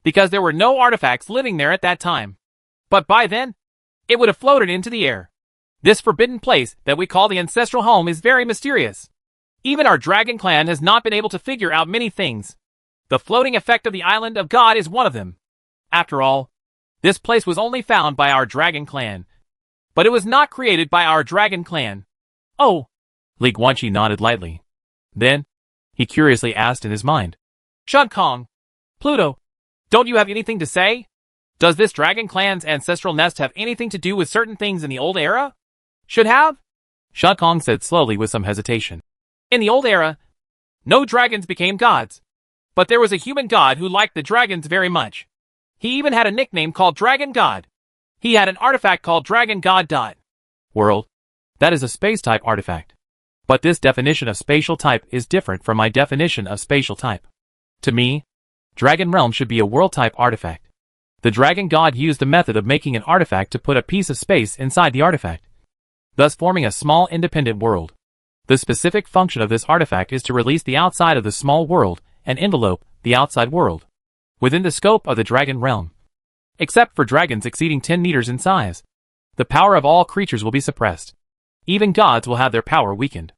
because there were no artifacts living there at that time. But by then, it would have floated into the air. This forbidden place that we call the ancestral home is very mysterious. Even our dragon clan has not been able to figure out many things. The floating effect of the Island of God is one of them. After all, this place was only found by our dragon clan. But it was not created by our dragon clan. Oh, Li Guanqi nodded lightly. Then, he curiously asked in his mind. Shun-Kong, Pluto, don't you have anything to say? Does this dragon clan's ancestral nest have anything to do with certain things in the old era? Should have? Shun-Kong said slowly with some hesitation. In the old era, no dragons became gods. But there was a human god who liked the dragons very much. He even had a nickname called Dragon God. He had an artifact called Dragon God. World. That is a space-type artifact. But this definition of spatial type is different from my definition of spatial type. To me, Dragon Realm should be a world-type artifact. The Dragon God used the method of making an artifact to put a piece of space inside the artifact, thus forming a small independent world. The specific function of this artifact is to release the outside of the small world and envelope the outside world within the scope of the Dragon Realm. Except for dragons exceeding 10 meters in size, the power of all creatures will be suppressed. Even gods will have their power weakened.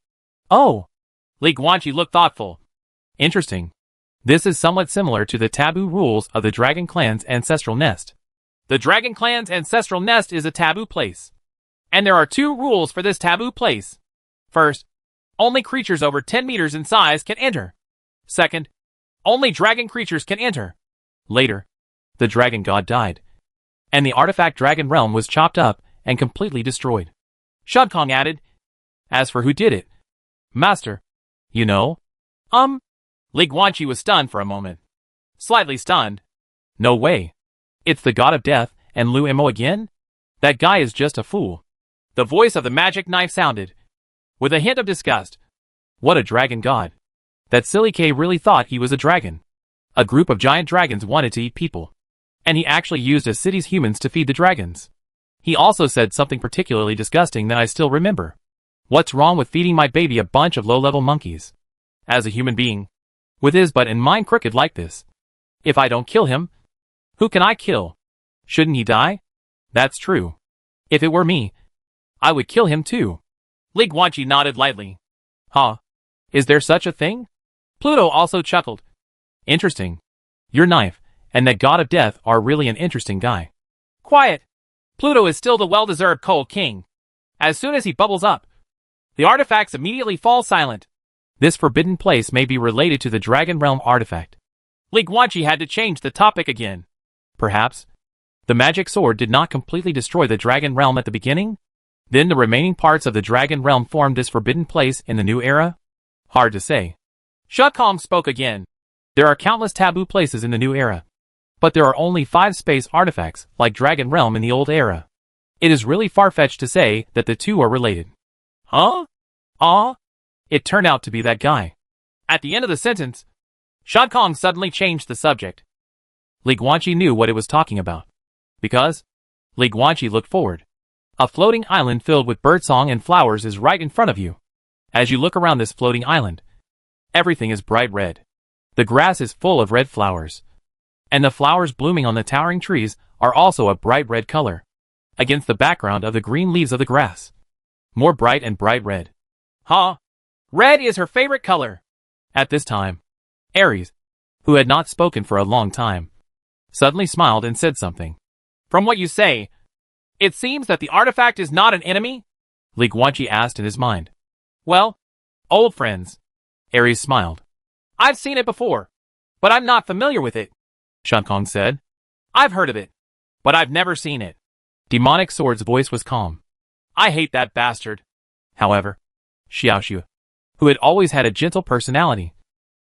Oh! Li Guanqi looked thoughtful. Interesting. This is somewhat similar to the taboo rules of the Dragon Clan's ancestral nest. The Dragon Clan's ancestral nest is a taboo place. And there are 2 rules for this taboo place. First, only creatures over 10 meters in size can enter. Second, only dragon creatures can enter. Later, the Dragon God died, and the artifact Dragon Realm was chopped up and completely destroyed. Shun-Kong added, As for who did it, Master, you know? Li Guanqi was stunned for a moment. Slightly stunned. No way. It's the god of death and Lu Mo again? That guy is just a fool. The voice of the magic knife sounded, with a hint of disgust. What a dragon god. That silly K really thought he was a dragon. A group of giant dragons wanted to eat people. And he actually used a city's humans to feed the dragons. He also said something particularly disgusting that I still remember. What's wrong with feeding my baby a bunch of low-level monkeys? As a human being, with his butt and mind crooked like this, if I don't kill him, who can I kill? Shouldn't he die? That's true. If it were me, I would kill him too. Li Guanqi nodded lightly. Huh? Is there such a thing? Pluto also chuckled. Interesting. Your knife and that god of death are really an interesting guy. Quiet. Pluto is still the well-deserved Cold King. As soon as he bubbles up, the artifacts immediately fall silent. This forbidden place may be related to the Dragon Realm artifact. Li Guanqi had to change the topic again. Perhaps the magic sword did not completely destroy the Dragon Realm at the beginning? Then the remaining parts of the Dragon Realm formed this forbidden place in the new era? Hard to say. Shun-Kong spoke again. There are countless taboo places in the new era. But there are only 5 space artifacts like Dragon Realm in the old era. It is really far-fetched to say that the 2 are related. Huh? Ah? It turned out to be that guy. At the end of the sentence, Shad Kong suddenly changed the subject. Li Guanqi knew what it was talking about. Because Li Guanqi looked forward. A floating island filled with birdsong and flowers is right in front of you. As you look around this floating island, everything is bright red. The grass is full of red flowers. And the flowers blooming on the towering trees are also a bright red color, against the background of the green leaves of the grass. More bright and bright red. Huh? Red is her favorite color. At this time, Aries, who had not spoken for a long time, suddenly smiled and said something. From what you say, it seems that the artifact is not an enemy? Li Guanqi asked in his mind. Well, old friends. Aries smiled. I've seen it before, but I'm not familiar with it, Shad Kong said. I've heard of it, but I've never seen it. Demonic Sword's voice was calm. I hate that bastard. However, Xiaoxiu, who had always had a gentle personality,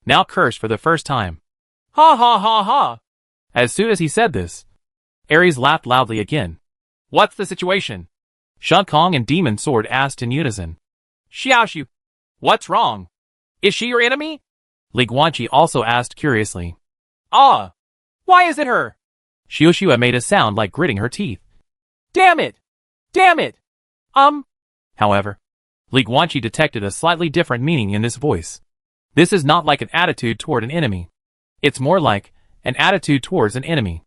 now cursed for the first time. Ha ha ha ha! As soon as he said this, Aries laughed loudly again. What's the situation? Shad Kong and Demon Sword asked in unison. Xiaoxiu, what's wrong? Is she your enemy? Li Guanqi also asked curiously. Ah! Why is it her? Xiaoxiu made a sound like gritting her teeth. Damn it! Damn it! However, Li Guanqi detected a slightly different meaning in this voice. This is not like an attitude toward an enemy. It's more like an attitude towards an enemy.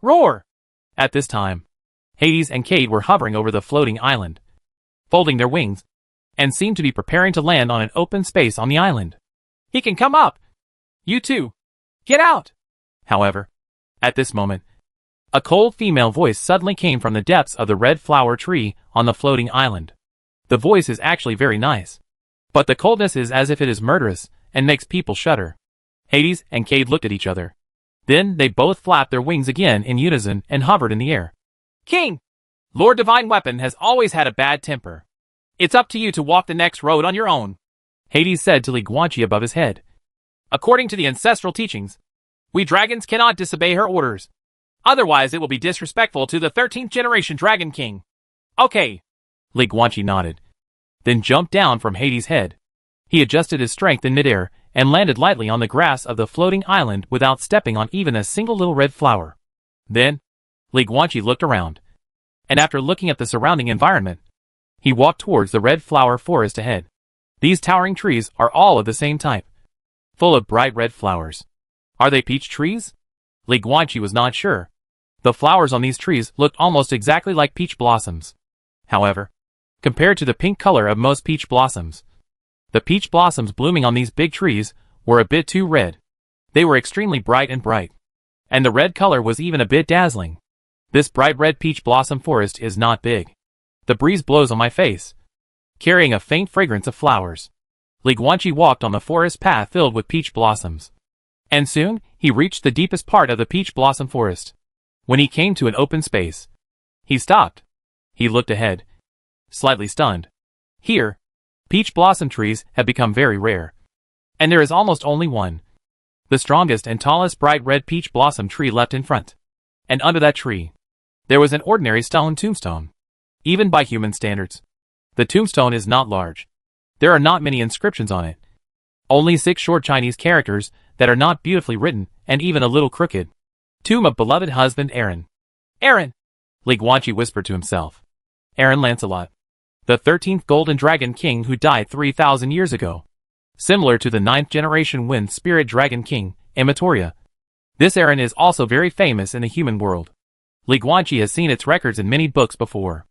Roar! At this time, Hades and Cade were hovering over the floating island, folding their wings, and seemed to be preparing to land on an open space on the island. He can come up! You too! Get out! However, at this moment, a cold female voice suddenly came from the depths of the red flower tree on the floating island. The voice is actually very nice, but the coldness is as if it is murderous and makes people shudder. Hades and Cade looked at each other. Then they both flapped their wings again in unison and hovered in the air. King! Lord Divine Weapon has always had a bad temper. It's up to you to walk the next road on your own, Hades said to Li Guanqi above his head. According to the ancestral teachings, we dragons cannot disobey her orders. Otherwise it will be disrespectful to the 13th generation Dragon King. Okay. Li Guanqi nodded, then jumped down from Hades' head. He adjusted his strength in midair and landed lightly on the grass of the floating island without stepping on even a single little red flower. Then, Li Guanqi looked around, and after looking at the surrounding environment, he walked towards the red flower forest ahead. These towering trees are all of the same type, full of bright red flowers. Are they peach trees? Li Guanqi was not sure. The flowers on these trees looked almost exactly like peach blossoms. However, compared to the pink color of most peach blossoms, the peach blossoms blooming on these big trees were a bit too red. They were extremely bright, and the red color was even a bit dazzling. This bright red peach blossom forest is not big. The breeze blows on my face, carrying a faint fragrance of flowers. Li Guanqi walked on the forest path filled with peach blossoms, and soon he reached the deepest part of the peach blossom forest. When he came to an open space, he stopped. He looked ahead, slightly stunned. Here, peach blossom trees have become very rare, and there is almost only one, the strongest and tallest bright red peach blossom tree left in front. And under that tree, there was an ordinary stone tombstone. Even by human standards, the tombstone is not large. There are not many inscriptions on it. Only 6 short Chinese characters that are not beautifully written and even a little crooked. Tomb of beloved husband Aaron. Aaron! Li Guanqi whispered to himself. Aaron Lancelot, the 13th Golden Dragon King who died 3,000 years ago. Similar to the 9th generation Wind Spirit Dragon King, Imatoria. This Aaron is also very famous in the human world. Li Guanqi has seen its records in many books before.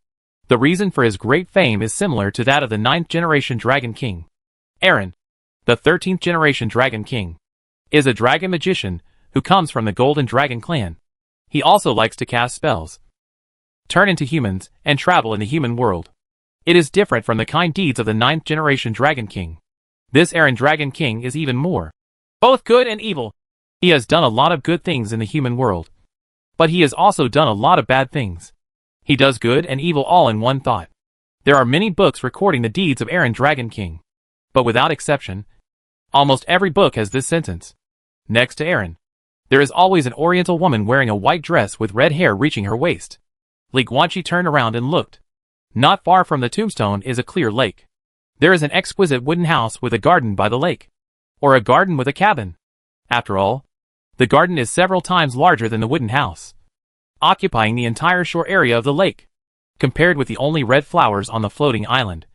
The reason for his great fame is similar to that of the 9th generation Dragon King. Aaron, the 13th generation Dragon King, is a dragon magician who comes from the Golden Dragon clan. He also likes to cast spells, turn into humans, and travel in the human world. It is different from the kind deeds of the 9th generation Dragon King. This Aaron Dragon King is even more, both good and evil. He has done a lot of good things in the human world, but he has also done a lot of bad things. He does good and evil all in one thought. There are many books recording the deeds of Aaron Dragon King, but without exception, almost every book has this sentence. Next to Aaron, there is always an oriental woman wearing a white dress with red hair reaching her waist. Li Guanqi turned around and looked. Not far from the tombstone is a clear lake. There is an exquisite wooden house with a garden by the lake. Or a garden with a cabin. After all, the garden is several times larger than the wooden house, occupying the entire shore area of the lake, compared with the only red flowers on the floating island.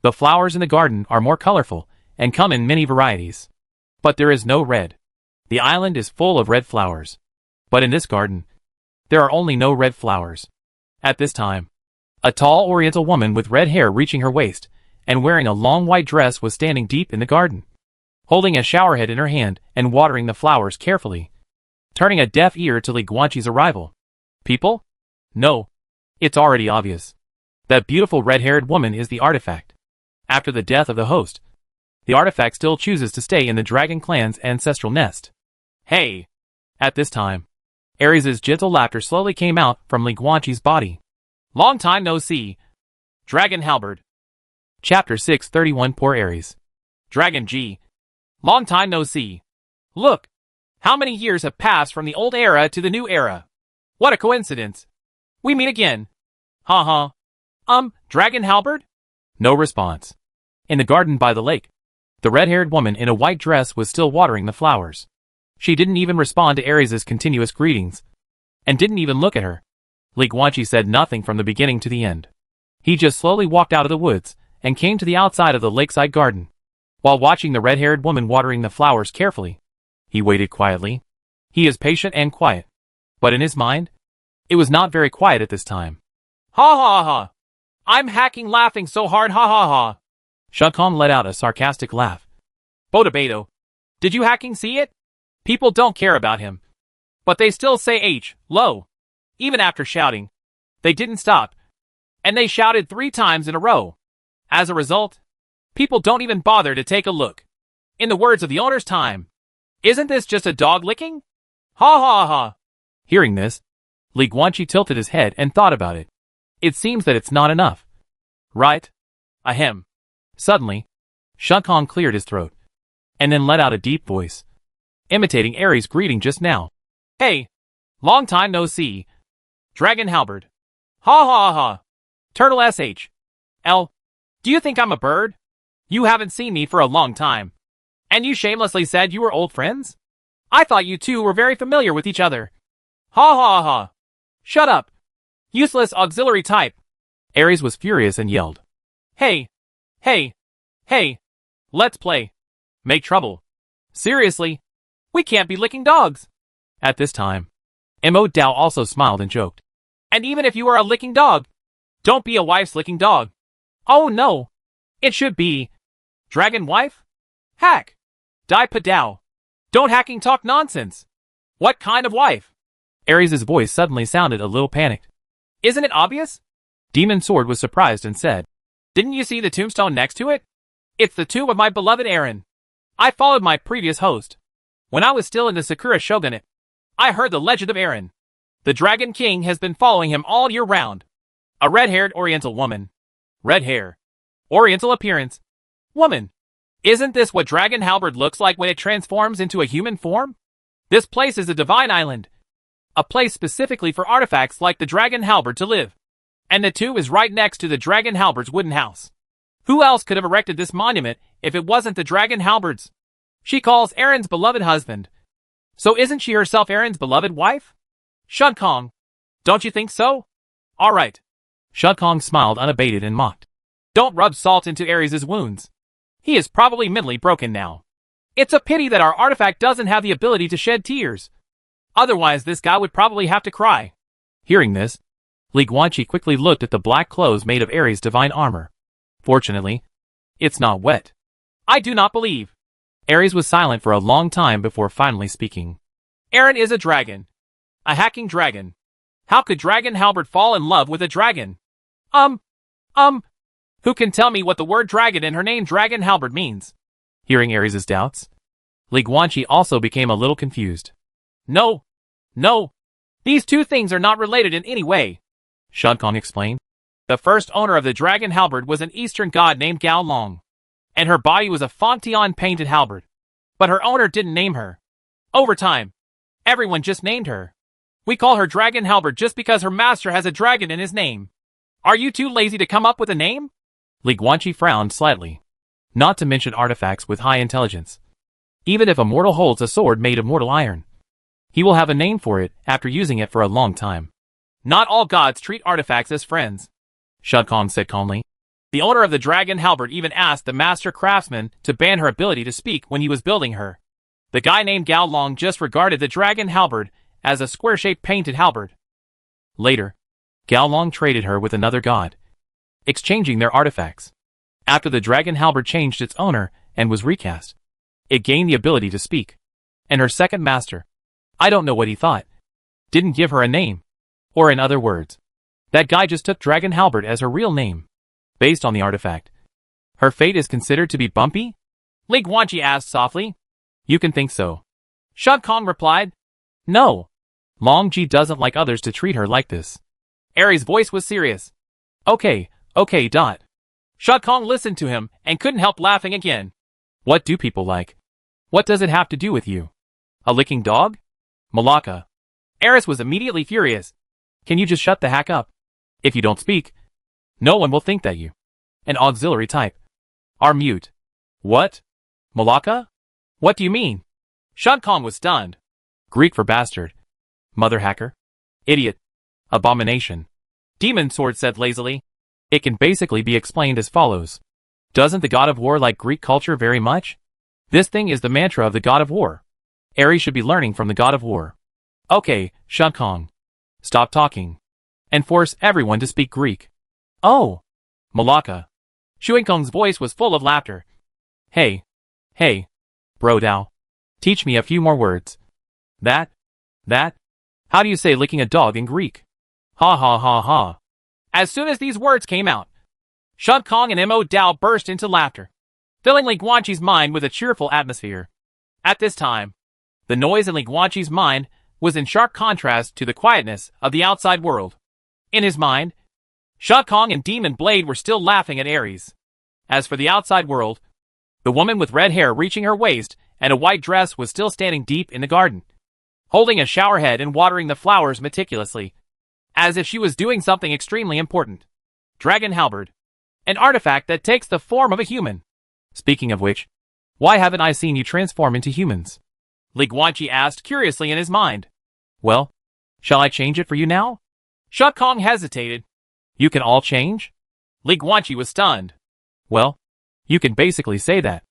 The flowers in the garden are more colorful and come in many varieties. But there is no red. The island is full of red flowers. But in this garden, there are only no red flowers. At this time, a tall Oriental woman with red hair reaching her waist and wearing a long white dress was standing deep in the garden, holding a showerhead in her hand and watering the flowers carefully, turning a deaf ear to Li Guanqi's arrival. People? No. It's already obvious. That beautiful red-haired woman is the artifact. After the death of the host, the artifact still chooses to stay in the dragon clan's ancestral nest. Hey! At this time, Ares' gentle laughter slowly came out from Li Guanqi's body. Long time no see. Dragon Halberd. Chapter 631. Poor Ares. Dragon G. Long time no see. Look! How many years have passed from the old era to the new era? What a coincidence. We meet again. Ha ha. Dragon Halberd? No response. In the garden by the lake, the red-haired woman in a white dress was still watering the flowers. She didn't even respond to Ares' continuous greetings, and didn't even look at her. Li Guanqi said nothing from the beginning to the end. He just slowly walked out of the woods and came to the outside of the lakeside garden. While watching the red-haired woman watering the flowers carefully, he waited quietly. He is patient and quiet. But in his mind, it was not very quiet at this time. Ha ha ha! I'm hacking laughing so hard, ha ha ha! Shunkan let out a sarcastic laugh. Botabeto, did you hacking see it? People don't care about him. But they still say H, low. Even after shouting. They didn't stop. And they shouted 3 times in a row. As a result, people don't even bother to take a look. In the words of the owner's time, isn't this just a dog licking? Ha ha ha! Hearing this, Li Guanqi tilted his head and thought about it. It seems that it's not enough. Right? Ahem. Suddenly, Shunkan cleared his throat, and then let out a deep voice, imitating Ares' greeting just now. Hey! Long time no see. Dragon Halberd. Ha ha ha! Turtle sh. L. Do you think I'm a bird? You haven't seen me for a long time. And you shamelessly said you were old friends? I thought you two were very familiar with each other. Ha ha ha! Shut up! Useless auxiliary type! Ares was furious and yelled. Hey! Hey! Hey! Let's play! Make trouble! Seriously? We can't be licking dogs! At this time, Mo Dao also smiled and joked. And even if you are a licking dog, don't be a wife's licking dog. Oh no! It should be dragon wife? Hack! Dai Padao! Don't hacking talk nonsense! What kind of wife? Ares' voice suddenly sounded a little panicked. Isn't it obvious? Demon Sword was surprised and said, Didn't you see the tombstone next to it? It's the tomb of my beloved Eren. I followed my previous host. When I was still in the Sakura Shogunate, I heard the legend of Eren. The Dragon King has been following him all year round. A red-haired Oriental woman. Red hair. Oriental appearance. Woman. Isn't this what Dragon Halberd looks like when it transforms into a human form? This place is a divine island. A place specifically for artifacts like the Dragon Halberd to live. And the tomb is right next to the Dragon Halberd's wooden house. Who else could have erected this monument if it wasn't the Dragon Halberd's? She calls Eren's beloved husband. So isn't she herself Eren's beloved wife? Shunkan, don't you think so? Alright. Shunkan smiled unabated and mocked. Don't rub salt into Ares' wounds. He is probably mentally broken now. It's a pity that our artifact doesn't have the ability to shed tears. Otherwise this guy would probably have to cry. Hearing this, Li Guanqi quickly looked at the black clothes made of Ares' divine armor. Fortunately, it's not wet. I do not believe. Ares was silent for a long time before finally speaking. Eren is a dragon. A hacking dragon. How could Dragon Halberd fall in love with a dragon? Who can tell me what the word dragon in her name Dragon Halberd means? Hearing Ares' doubts, Li Guanqi also became a little confused. No. These two things are not related in any way. Shunkan explained. The first owner of the Dragon Halberd was an Eastern god named Gao Long. And her body was a Fontion painted halberd. But her owner didn't name her. Over time, everyone just named her. We call her Dragon Halberd just because her master has a dragon in his name. Are you too lazy to come up with a name? Li Guanqi frowned slightly. Not to mention artifacts with high intelligence. Even if a mortal holds a sword made of mortal iron, he will have a name for it after using it for a long time. Not all gods treat artifacts as friends, Shadkong said calmly. The owner of the dragon halberd even asked the master craftsman to ban her ability to speak when he was building her. The guy named Gao Long just regarded the dragon halberd as a square-shaped painted halberd. Later, Gao Long traded her with another god, exchanging their artifacts. After the dragon halberd changed its owner and was recast, it gained the ability to speak. And her second master, I don't know what he thought, didn't give her a name. Or in other words, that guy just took dragon halberd as her real name, based on the artifact. Her fate is considered to be bumpy? Li Guanqi asked softly. You can think so. Shadkong replied. No. Long Ji doesn't like others to treat her like this. Aries' voice was serious. Okay. Shadkong listened to him and couldn't help laughing again. What do people like? What does it have to do with you? A licking dog? Malaka. Aries was immediately furious. Can you just shut the heck up? If you don't speak, no one will think that you, an auxiliary type, are mute. What? Malaka? What do you mean? Shadkong was stunned. Greek for bastard. Mother hacker. Idiot. Abomination. Demon Sword said lazily. It can basically be explained as follows. Doesn't the god of war like Greek culture very much? This thing is the mantra of the god of war. Ares should be learning from the god of war. Okay, Shadkong. Stop talking. And force everyone to speak Greek. Oh! Malaka. Shuinkong's voice was full of laughter. Hey. Bro Dao. Teach me a few more words. That? How do you say licking a dog in Greek? Ha. As soon as these words came out, Shadkong and Mo Dao burst into laughter, filling Li Guanqi's mind with a cheerful atmosphere. At this time, the noise in Li Guanqi's mind was in sharp contrast to the quietness of the outside world. In his mind, Shadkong and Demon Blade were still laughing at Ares. As for the outside world, the woman with red hair reaching her waist and a white dress was still standing deep in the garden, holding a shower head and watering the flowers meticulously, as if she was doing something extremely important. Dragon halberd. An artifact that takes the form of a human. Speaking of which, why haven't I seen you transform into humans? Li Guanqi asked curiously in his mind. Well, shall I change it for you now? Shadkong hesitated. You can all change? Li Guanqi was stunned. Well, you can basically say that.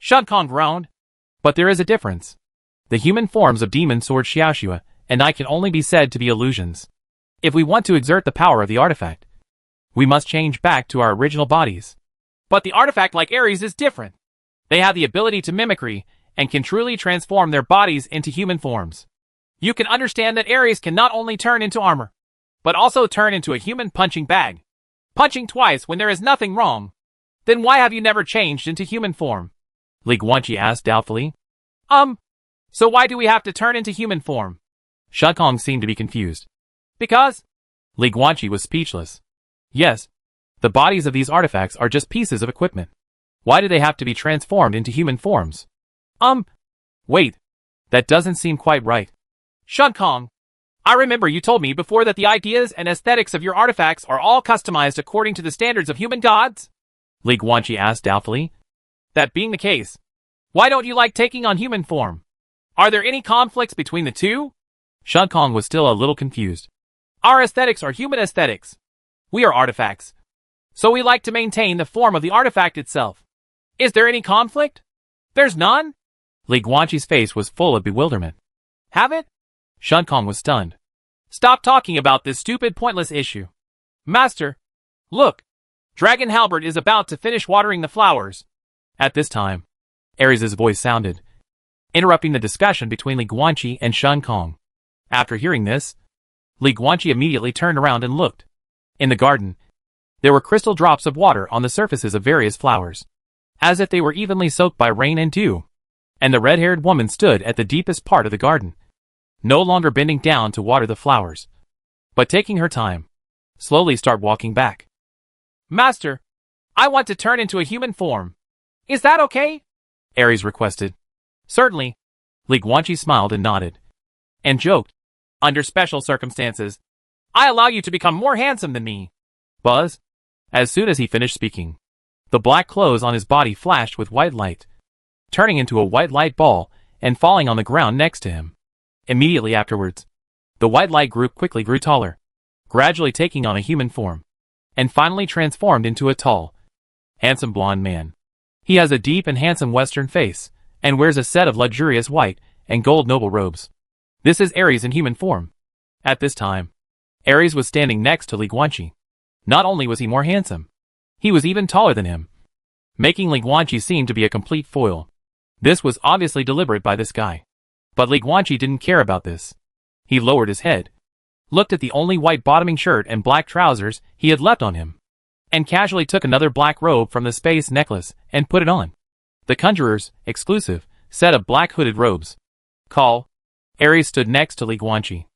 Shadkong groaned. But there is a difference. The human forms of Demon Sword Xiaoxua and I can only be said to be illusions. If we want to exert the power of the artifact, we must change back to our original bodies. But the artifact like Ares is different. They have the ability to mimicry and can truly transform their bodies into human forms. You can understand that Ares can not only turn into armor, but also turn into a human punching bag. Punching twice when there is nothing wrong. Then why have you never changed into human form? Li Guanqi asked doubtfully. So why do we have to turn into human form? Shadkong seemed to be confused. Because? Li Guanqi was speechless. Yes, the bodies of these artifacts are just pieces of equipment. Why do they have to be transformed into human forms? Wait, that doesn't seem quite right. Shadkong, I remember you told me before that the ideas and aesthetics of your artifacts are all customized according to the standards of human gods? Li Guanqi asked doubtfully. That being the case, why don't you like taking on human form? Are there any conflicts between the two? Shadkong was still a little confused. Our aesthetics are human aesthetics. We are artifacts. So we like to maintain the form of the artifact itself. Is there any conflict? There's none? Li Guanqi's face was full of bewilderment. Have it? Shadkong was stunned. Stop talking about this stupid, pointless issue. Master, look. Dragon Halberd is about to finish watering the flowers. At this time, Ares' voice sounded, interrupting the discussion between Li Guanqi and Shadkong. After hearing this, Li Guanqi immediately turned around and looked. In the garden, there were crystal drops of water on the surfaces of various flowers, as if they were evenly soaked by rain and dew. And the red-haired woman stood at the deepest part of the garden, no longer bending down to water the flowers, but taking her time, slowly start walking back. Master, I want to turn into a human form. Is that okay? Ares requested. Certainly. Li Guanqi smiled and nodded, and joked. Under special circumstances, I allow you to become more handsome than me. Buzz. As soon as he finished speaking, The black clothes on his body flashed with white light, turning into a white light ball and falling on the ground next to him. Immediately afterwards, the white light group quickly grew taller, gradually taking on a human form, and finally transformed into a tall, handsome blonde man. He has a deep and handsome Western face, and wears a set of luxurious white and gold noble robes. This is Ares in human form. At this time, Ares was standing next to Li Guanqi. Not only was he more handsome, he was even taller than him, making Li Guanqi seem to be a complete foil. This was obviously deliberate by this guy. But Li Guanqi didn't care about this. He lowered his head, looked at the only white bottoming shirt and black trousers he had left on him, and casually took another black robe from the space necklace and put it on. The Conjurer's exclusive set of black hooded robes. Call. Ares stood next to Li Guanqi,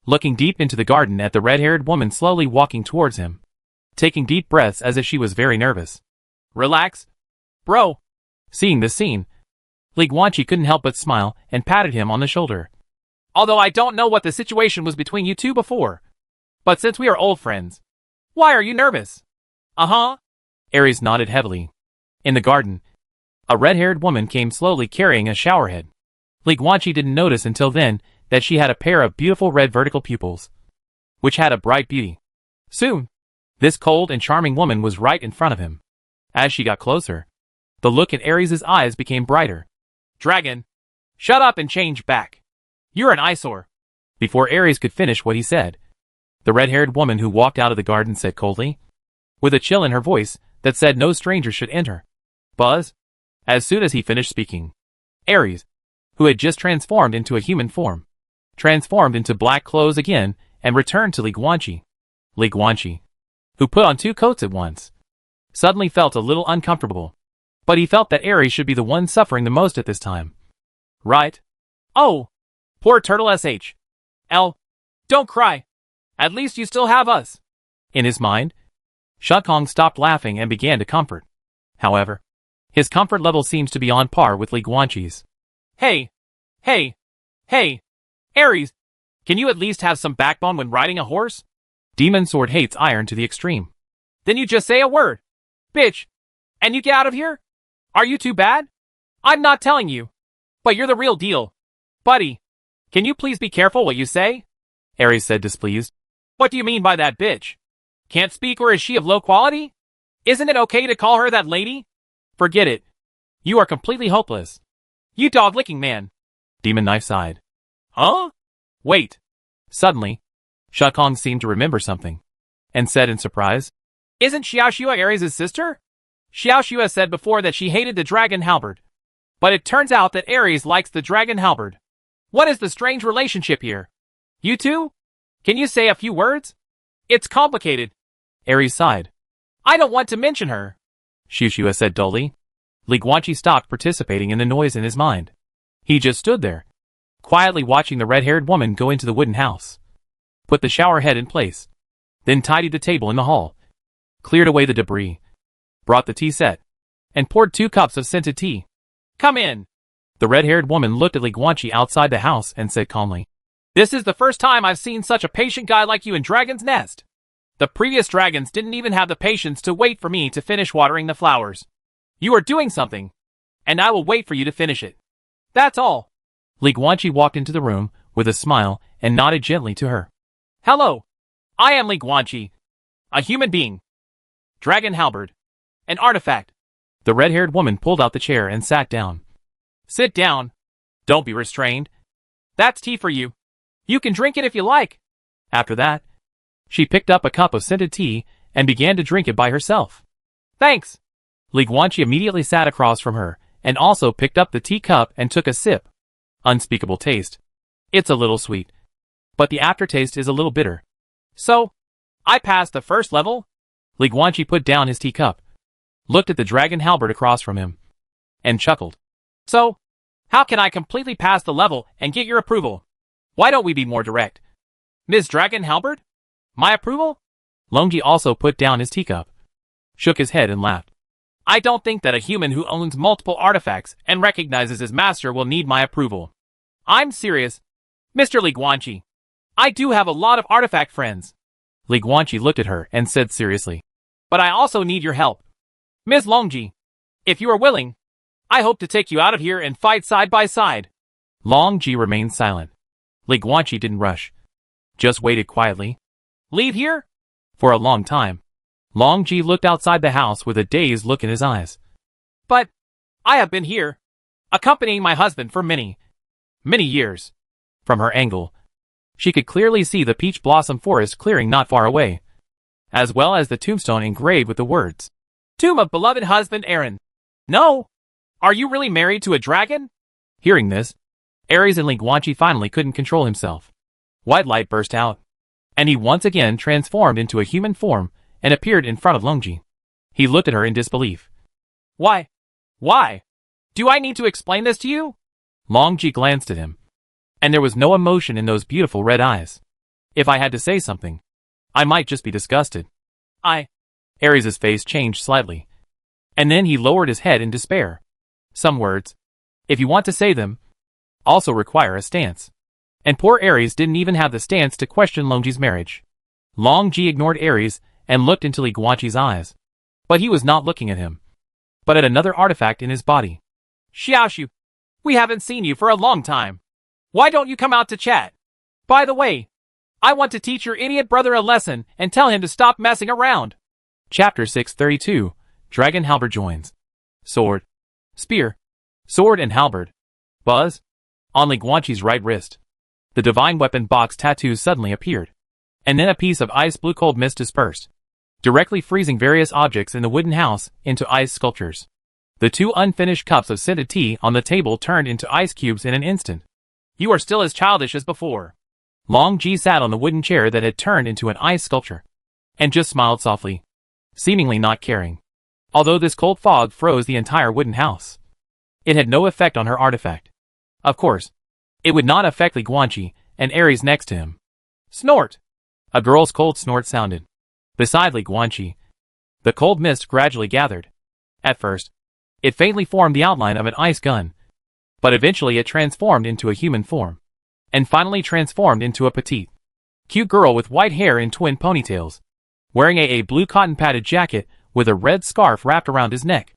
looking deep into the garden at the red-haired woman slowly walking towards him, taking deep breaths as if she was very nervous. Relax, bro. Seeing this scene, Li Guanqi couldn't help but smile and patted him on the shoulder. Although I don't know what the situation was between you two before, but since we are old friends, why are you nervous? Uh-huh. Ares nodded heavily. In the garden, a red-haired woman came slowly carrying a showerhead. Li Guanqi didn't notice until then that she had a pair of beautiful red vertical pupils, which had a bright beauty. Soon, this cold and charming woman was right in front of him. As she got closer, the look in Ares' eyes became brighter. Dragon, shut up and change back. You're an eyesore. Before Ares could finish what he said, the red-haired woman who walked out of the garden said coldly, with a chill in her voice that said no stranger should enter. Buzz. As soon as he finished speaking, Ares, who had just transformed into a human form, transformed into black clothes again and returned to Li Guanqi. Li Guanqi, who put on 2 coats at once, suddenly felt a little uncomfortable, but he felt that Ares should be the one suffering the most at this time. Right? Oh, poor turtle SH. Don't cry. At least you still have us. In his mind, Shukong stopped laughing and began to comfort. However, his comfort level seems to be on par with Li Guanqi's. Hey, Ares, can you at least have some backbone when riding a horse? Demon Sword hates iron to the extreme. Then you just say a word, bitch, and you get out of here? Are you too bad? I'm not telling you, but you're the real deal. Buddy, can you please be careful what you say? Ares said displeased. What do you mean by that bitch? Can't speak or is she of low quality? Isn't it okay to call her that lady? Forget it. You are completely hopeless. You dog-licking man. Demon Knife sighed. Huh? Wait. Suddenly, Shukong seemed to remember something, and said in surprise, Isn't Xiaoxua Ares' sister? Xiaoxua said before that she hated the dragon halberd. But it turns out that Ares likes the dragon halberd. What is the strange relationship here? You two? Can you say a few words? It's complicated. Ares sighed. I don't want to mention her. Xiaoxua said dully. Li Guanqi stopped participating in the noise in his mind. He just stood there, quietly watching the red-haired woman go into the wooden house, put the shower head in place, then tidied the table in the hall, cleared away the debris, brought the tea set, and poured 2 cups of scented tea. Come in. The red-haired woman looked at Li Guanqi outside the house and said calmly, This is the first time I've seen such a patient guy like you in Dragon's Nest. The previous dragons didn't even have the patience to wait for me to finish watering the flowers. You are doing something, and I will wait for you to finish it. That's all. Li Guanqi walked into the room with a smile and nodded gently to her. Hello. I am Li Guanqi, a human being. Dragon halberd. An artifact. The red-haired woman pulled out the chair and sat down. Sit down. Don't be restrained. That's tea for you. You can drink it if you like. After that, she picked up a cup of scented tea and began to drink it by herself. Thanks. Li Guanqi immediately sat across from her and also picked up the teacup and took a sip. Unspeakable taste. It's a little sweet, but the aftertaste is a little bitter. So, I passed the first level? Li Guanqi put down his teacup, looked at the dragon halberd across from him, and chuckled. So, how can I completely pass the level and get your approval? Why don't we be more direct? Ms. Dragon Halberd? My approval? Longji also put down his teacup, shook his head and laughed. I don't think that a human who owns multiple artifacts and recognizes his master will need my approval. I'm serious. Mr. Li Guanqi, I do have a lot of artifact friends. Li Guanqi looked at her and said seriously. But I also need your help. Ms. Longji, if you are willing, I hope to take you out of here and fight side by side. Longji remained silent. Li Guanqi didn't rush. Just waited quietly. Leave here? For a long time. Longji looked outside the house with a dazed look in his eyes. But I have been here, accompanying my husband for many years. From her angle, she could clearly see the peach blossom forest clearing not far away, as well as the tombstone engraved with the words, Tomb of beloved husband Aaron. No! Are you really married to a dragon? Hearing this, Ares and Li Guanqi finally couldn't control himself. White light burst out, and he once again transformed into a human form and appeared in front of Longji. He looked at her in disbelief. Why? Why? Do I need to explain this to you? Longji glanced at him, and there was no emotion in those beautiful red eyes. If I had to say something, I might just be disgusted. Ares' face changed slightly, and then he lowered his head in despair. Some words, if you want to say them, also require a stance. And poor Ares didn't even have the stance to question Longji's marriage. Longji ignored Ares and looked into Li Guanqi's eyes. But he was not looking at him, but at another artifact in his body. Xiaoshu, we haven't seen you for a long time. Why don't you come out to chat? By the way, I want to teach your idiot brother a lesson and tell him to stop messing around. Chapter 632, Dragon Halberd joins. Sword, spear, sword and halberd. Buzz. On Li Guanqi's right wrist, the divine weapon box tattoos suddenly appeared, and then a piece of ice blue cold mist dispersed, directly freezing various objects in the wooden house into ice sculptures. The two unfinished cups of scented tea on the table turned into ice cubes in an instant. You are still as childish as before. Longji sat on the wooden chair that had turned into an ice sculpture, and just smiled softly, seemingly not caring. Although this cold fog froze the entire wooden house, it had no effect on her artifact. Of course, it would not affect Li Guanqi and Ares next to him. Snort! A girl's cold snort sounded. Beside Li Guanqi, the cold mist gradually gathered. At first, it faintly formed the outline of an ice gun, but eventually it transformed into a human form, and finally transformed into a petite, cute girl with white hair in twin ponytails, wearing a blue cotton padded jacket with a red scarf wrapped around his neck.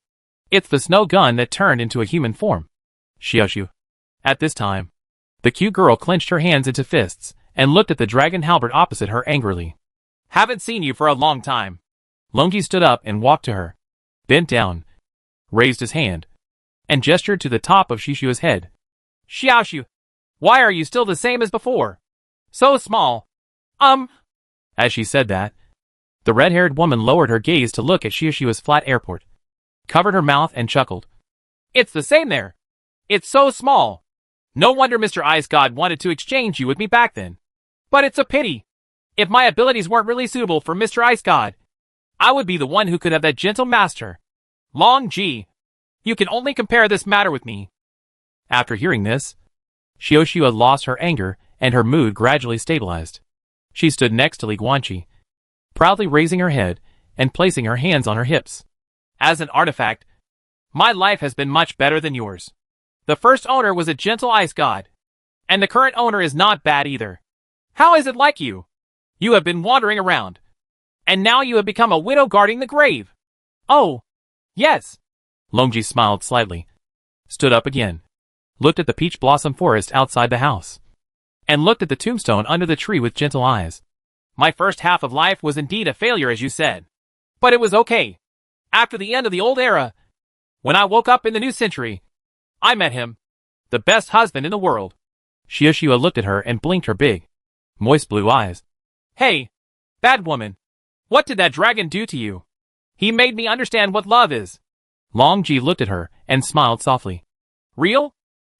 It's the snow gun that turned into a human form. Xiaoshu. At this time, the cute girl clenched her hands into fists and looked at the dragon halberd opposite her angrily. Haven't seen you for a long time. Longji stood up and walked to her, bent down, raised his hand, and gestured to the top of Shishua's head. Xiaoshu, why are you still the same as before? So small. As she said that, the red-haired woman lowered her gaze to look at Shishua's flat airport, covered her mouth and chuckled. It's the same there. It's so small. No wonder Mr. Ice God wanted to exchange you with me back then. But it's a pity. If my abilities weren't really suitable for Mr. Ice God, I would be the one who could have that gentle master. Longji, you can only compare this matter with me. After hearing this, Xiaoshu had lost her anger and her mood gradually stabilized. She stood next to Li Guanqi, proudly raising her head and placing her hands on her hips. As an artifact, my life has been much better than yours. The first owner was a gentle ice god, and the current owner is not bad either. How is it like you? You have been wandering around, and now you have become a widow guarding the grave. Oh, yes. Longji smiled slightly, stood up again, looked at the peach blossom forest outside the house, and looked at the tombstone under the tree with gentle eyes. My first half of life was indeed a failure, as you said, but it was okay. After the end of the old era, when I woke up in the new century, I met him, the best husband in the world. Xiaoshu looked at her and blinked her big, moist blue eyes. Hey, bad woman, what did that dragon do to you? He made me understand what love is. Longji looked at her and smiled softly. Real?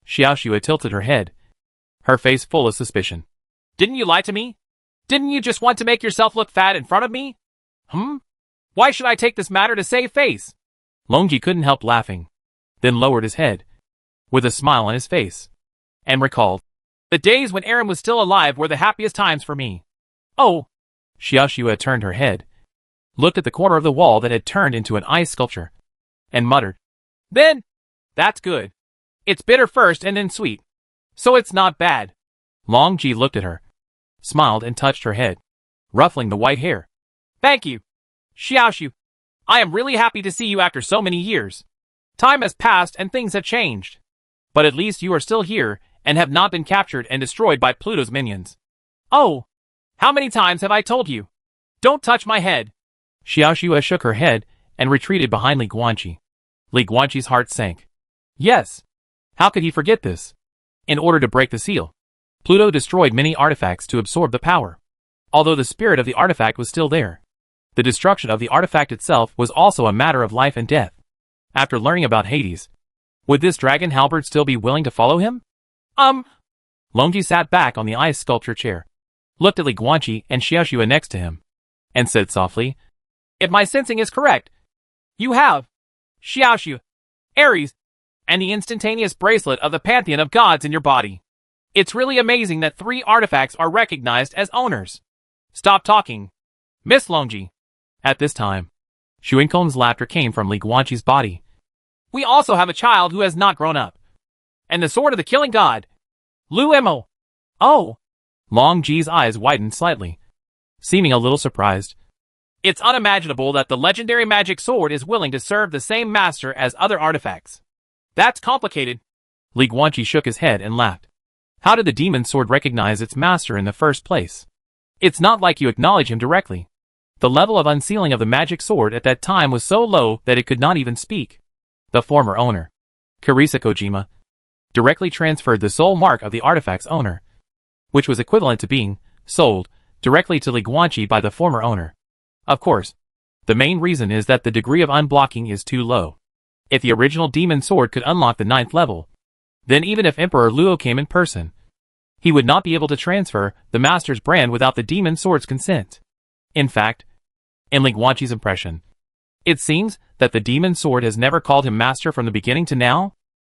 Xiaoshu tilted her head, her face full of suspicion. Didn't you lie to me? Didn't you just want to make yourself look fat in front of me? Why should I take this matter to save face? Longji couldn't help laughing, then lowered his head, with a smile on his face, and recalled, the days when Aaron was still alive were the happiest times for me. Oh! Xiaoshu had turned her head, looked at the corner of the wall that had turned into an ice sculpture, and muttered, Then, that's good. It's bitter first and then sweet. So it's not bad. Longji looked at her, smiled and touched her head, ruffling the white hair. Thank you, Xiaoshu. I am really happy to see you after so many years. Time has passed and things have changed. But at least you are still here and have not been captured and destroyed by Pluto's minions. Oh, how many times have I told you? Don't touch my head. Xiaoxue shook her head and retreated behind Li Guanqi. Li Guanqi's heart sank. Yes. How could he forget this? In order to break the seal, Pluto destroyed many artifacts to absorb the power. Although the spirit of the artifact was still there, the destruction of the artifact itself was also a matter of life and death. After learning about Hades, would this dragon halberd still be willing to follow him? Longji sat back on the ice sculpture chair, looked at Li Guanqi and Xiaoxue next to him, and said softly, if my sensing is correct, you have Xiaoxue, Ares, and the instantaneous bracelet of the pantheon of gods in your body. It's really amazing that 3 artifacts are recognized as owners. Stop talking, Miss Longji. At this time, Xuenkong's laughter came from Li Guanqi's body. We also have a child who has not grown up. And the sword of the killing god, Lu Emo. Oh. Longji's eyes widened slightly, seeming a little surprised. It's unimaginable that the legendary magic sword is willing to serve the same master as other artifacts. That's complicated. Li Guanqi shook his head and laughed. How did the demon sword recognize its master in the first place? It's not like you acknowledge him directly. The level of unsealing of the magic sword at that time was so low that it could not even speak. The former owner, Karisa Kojima, directly transferred the soul mark of the artifact's owner, which was equivalent to being sold directly to Li Guanqi by the former owner. Of course, the main reason is that the degree of unblocking is too low. If the original demon sword could unlock the 9th level, then even if Emperor Luo came in person, he would not be able to transfer the master's brand without the demon sword's consent. In fact, in Li Guanqi's impression, it seems that the demon sword has never called him master from the beginning to now.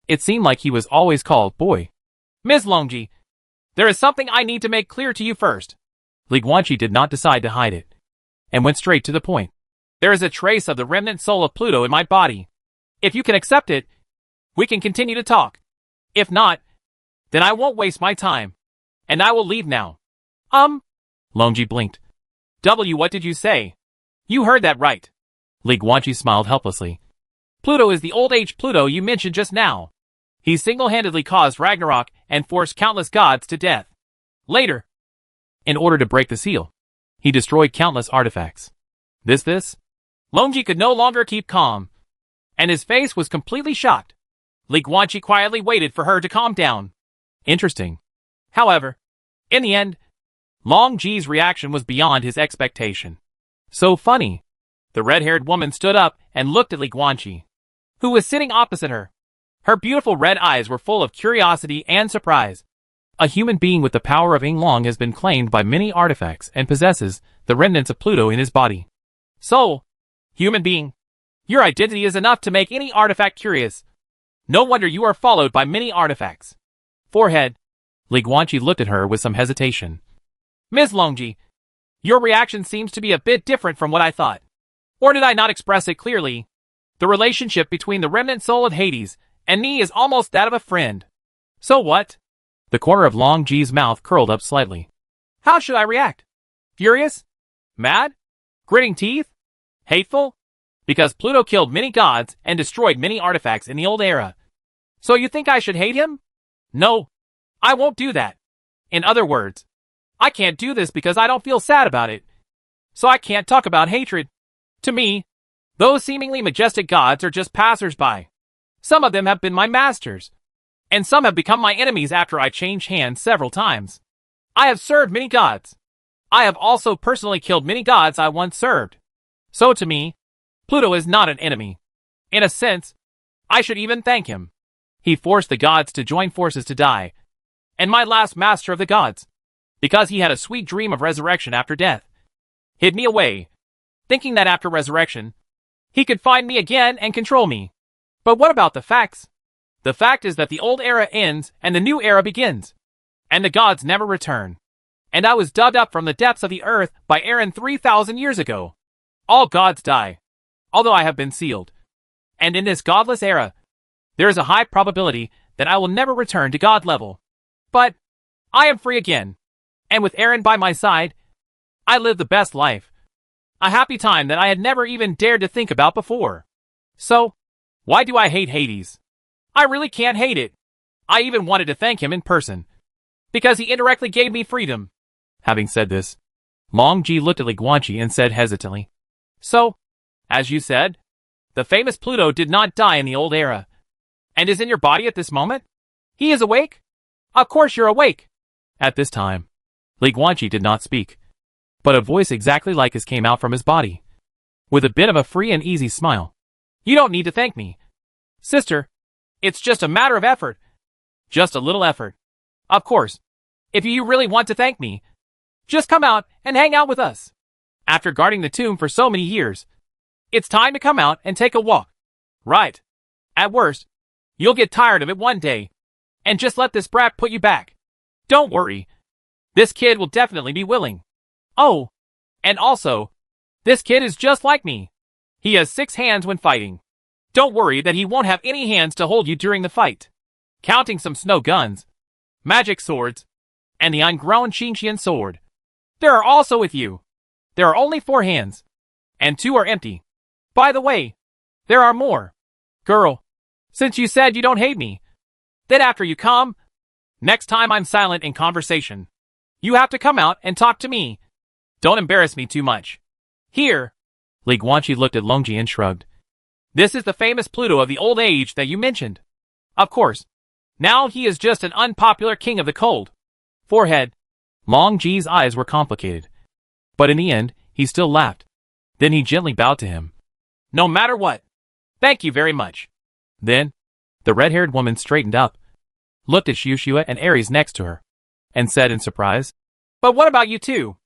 It seemed like he was always called boy. Ms. Longji, there is something I need to make clear to you first. Li Guanqi did not decide to hide it, and went straight to the point. There is a trace of the remnant soul of Pluto in my body. If you can accept it, we can continue to talk. If not, then I won't waste my time, and I will leave now. Longji blinked. What did you say? You heard that right. Li Guanqi smiled helplessly. Pluto is the old age Pluto you mentioned just now. He single-handedly caused Ragnarok and forced countless gods to death. Later, in order to break the seal, he destroyed countless artifacts. This? Longji could no longer keep calm, and his face was completely shocked. Li Guanqi quietly waited for her to calm down. Interesting. However, in the end, Longji's reaction was beyond his expectation. So funny. The red-haired woman stood up and looked at Li Guanqi, who was sitting opposite her. Her beautiful red eyes were full of curiosity and surprise. A human being with the power of Yinglong has been claimed by many artifacts and possesses the remnants of Pluto in his body. So, human being, your identity is enough to make any artifact curious. No wonder you are followed by many artifacts. Forehead. Li Guanqi looked at her with some hesitation. Ms. Longji, your reaction seems to be a bit different from what I thought. Or did I not express it clearly? The relationship between the remnant soul of Hades and me is almost that of a friend. So what? The corner of Longji's mouth curled up slightly. How should I react? Furious? Mad? Gritting teeth? Hateful? Because Pluto killed many gods and destroyed many artifacts in the old era. So you think I should hate him? No, I won't do that. In other words, I can't do this because I don't feel sad about it. So I can't talk about hatred. To me, those seemingly majestic gods are just passers-by. Some of them have been my masters, and some have become my enemies after I changed hands several times. I have served many gods. I have also personally killed many gods I once served. So to me, Pluto is not an enemy. In a sense, I should even thank him. He forced the gods to join forces to die, and my last master of the gods, because he had a sweet dream of resurrection after death, hid me away, thinking that after resurrection, he could find me again and control me. But what about the facts? The fact is that the old era ends and the new era begins, and the gods never return. And I was dug up from the depths of the earth by Aaron 3,000 years ago. All gods die, although I have been sealed. And in this godless era, there is a high probability that I will never return to god level. But I am free again, and with Aaron by my side, I live the best life. A happy time that I had never even dared to think about before. So, why do I hate Hades? I really can't hate it. I even wanted to thank him in person. Because he indirectly gave me freedom. Having said this, Long Ji looked at Li Guanqi and said hesitantly, So, as you said, the famous Pluto did not die in the old era, and is in your body at this moment? He is awake? Of course you're awake. At this time, Li Guanqi did not speak, but a voice exactly like his came out from his body, with a bit of a free and easy smile. You don't need to thank me, sister. It's just a matter of effort. Just a little effort. Of course, if you really want to thank me, just come out and hang out with us. After guarding the tomb for so many years, it's time to come out and take a walk. Right. At worst, you'll get tired of it one day, and just let this brat put you back. Don't worry. This kid will definitely be willing. Oh, and also, this kid is just like me. He has 6 hands when fighting. Don't worry that he won't have any hands to hold you during the fight. Counting some snow guns, magic swords, and the ungrown Xingqian sword. There are also with you. There are only 4 hands, and 2 are empty. By the way, there are more. Girl, since you said you don't hate me, then after you come, next time I'm silent in conversation, you have to come out and talk to me. Don't embarrass me too much. Here. Li Guanqi looked at Longji and shrugged. This is the famous Pluto of the old age that you mentioned. Of course. Now he is just an unpopular king of the cold. Forehead. Long Ji's eyes were complicated. But in the end, he still laughed. Then he gently bowed to him. No matter what. Thank you very much. Then, the red-haired woman straightened up, looked at Xiuxue and Ares next to her, and said in surprise, But what about you two?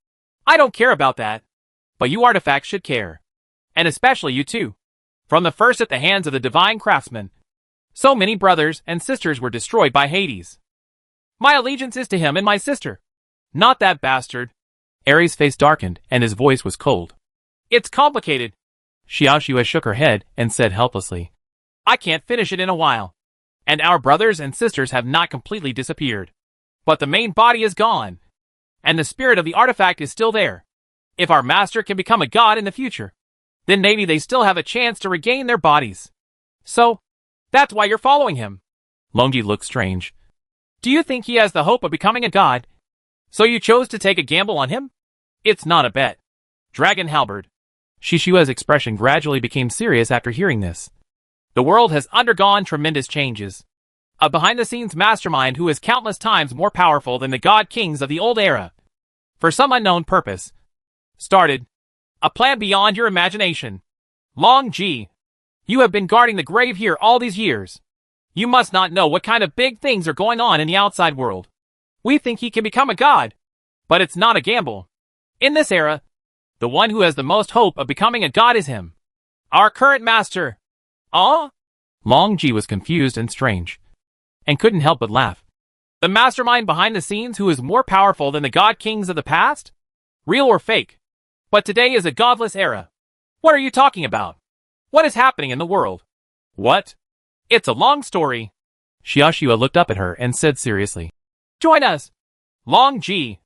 I don't care about that. But you artifacts should care. And especially you two. From the first at the hands of the divine craftsman, so many brothers and sisters were destroyed by Hades. My allegiance is to him and my sister. Not that bastard. Ares' face darkened and his voice was cold. It's complicated. Xiaoxue shook her head and said helplessly, I can't finish it in a while. And our brothers and sisters have not completely disappeared. But the main body is gone. And the spirit of the artifact is still there. If our master can become a god in the future, then maybe they still have a chance to regain their bodies. So, that's why you're following him. Longji looked strange. Do you think he has the hope of becoming a god? So you chose to take a gamble on him? It's not a bet. Dragon halberd. Xishua's expression gradually became serious after hearing this. The world has undergone tremendous changes. A behind-the-scenes mastermind who is countless times more powerful than the god kings of the old era, for some unknown purpose, started a plan beyond your imagination. Long Ji, you have been guarding the grave here all these years. You must not know what kind of big things are going on in the outside world. We think he can become a god, but it's not a gamble. In this era, the one who has the most hope of becoming a god is him. Our current master. Long Ji was confused and strange, and couldn't help but laugh. The mastermind behind the scenes who is more powerful than the god kings of the past? Real or fake? But today is a godless era. What are you talking about? What is happening in the world? What? It's a long story. Xiaoxue looked up at her and said seriously, Join us, Long Ji,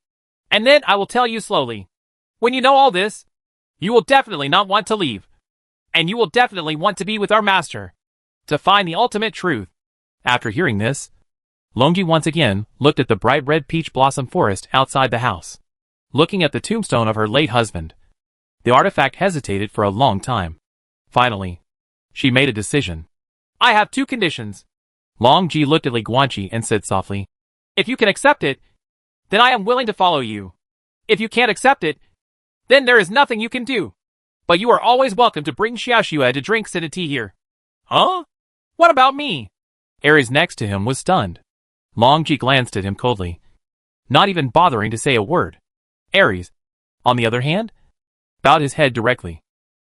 and then I will tell you slowly. When you know all this, you will definitely not want to leave. And you will definitely want to be with our master, to find the ultimate truth. After hearing this, Longji once again looked at the bright red peach blossom forest outside the house. Looking at the tombstone of her late husband, the artifact hesitated for a long time. Finally, she made a decision. I have 2 conditions. Long Ji looked at Li Guanqi and said softly, If you can accept it, then I am willing to follow you. If you can't accept it, then there is nothing you can do. But you are always welcome to bring Xiaoxue to drinks and a tea here. Huh? What about me? Ares next to him was stunned. Long Ji glanced at him coldly, not even bothering to say a word. Ares, on the other hand, bowed his head directly.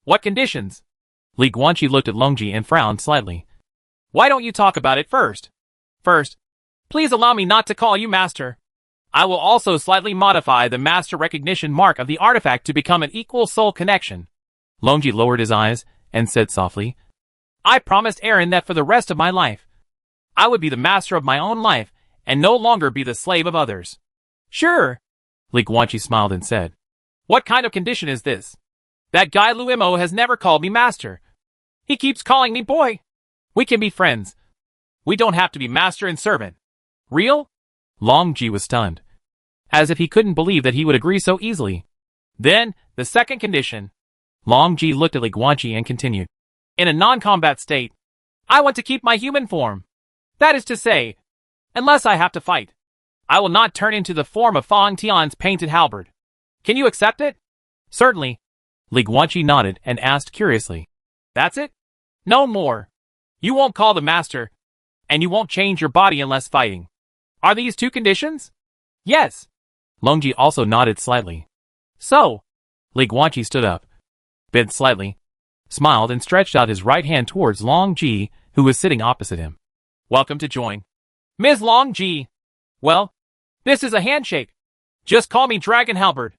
What conditions? Li Guanqi looked at Longji and frowned slightly. Why don't you talk about it first? First, please allow me not to call you master. I will also slightly modify the master recognition mark of the artifact to become an equal soul connection. Longji lowered his eyes and said softly, I promised Aaron that for the rest of my life, I would be the master of my own life and no longer be the slave of others. Sure. Li Guanqi smiled and said, What kind of condition is this? That guy Luimo has never called me master. He keeps calling me boy. We can be friends. We don't have to be master and servant. Real? Long Ji was stunned, as if he couldn't believe that he would agree so easily. Then, the second condition. Long Ji looked at Li Guanqi and continued. In a non-combat state, I want to keep my human form. That is to say, unless I have to fight, I will not turn into the form of Fang Tian's painted halberd. Can you accept it? Certainly. Li Guanqi nodded and asked curiously. That's it? No more. You won't call the master, and you won't change your body unless fighting. Are these two conditions? Yes. Longji also nodded slightly. So, Li Guanqi stood up, bent slightly, smiled and stretched out his right hand towards Long Ji, who was sitting opposite him. Welcome to join. Ms. Long Ji. Well, this is a handshake. Just call me Dragon Halberd.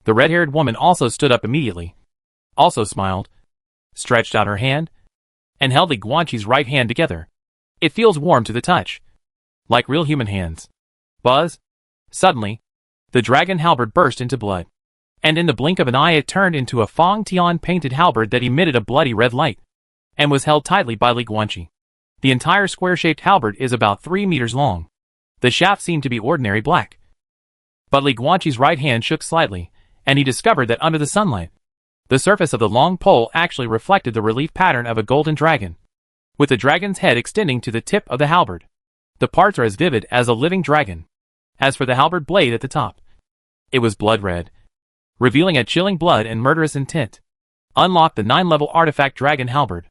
The red-haired woman also stood up immediately, also smiled, stretched out her hand, and held Li Guanqi's right hand together. It feels warm to the touch, like real human hands. Buzz. Suddenly, the dragon halberd burst into blood, and in the blink of an eye it turned into a Fang Tian painted halberd that emitted a bloody red light, and was held tightly by Li Guanqi. The entire square-shaped halberd is about 3 meters long. The shaft seemed to be ordinary black. But Li Guanqi's right hand shook slightly, and he discovered that under the sunlight, the surface of the long pole actually reflected the relief pattern of a golden dragon, with the dragon's head extending to the tip of the halberd. The parts are as vivid as a living dragon. As for the halberd blade at the top, it was blood red, revealing a chilling blood and murderous intent. Unlock the 9-level artifact dragon halberd.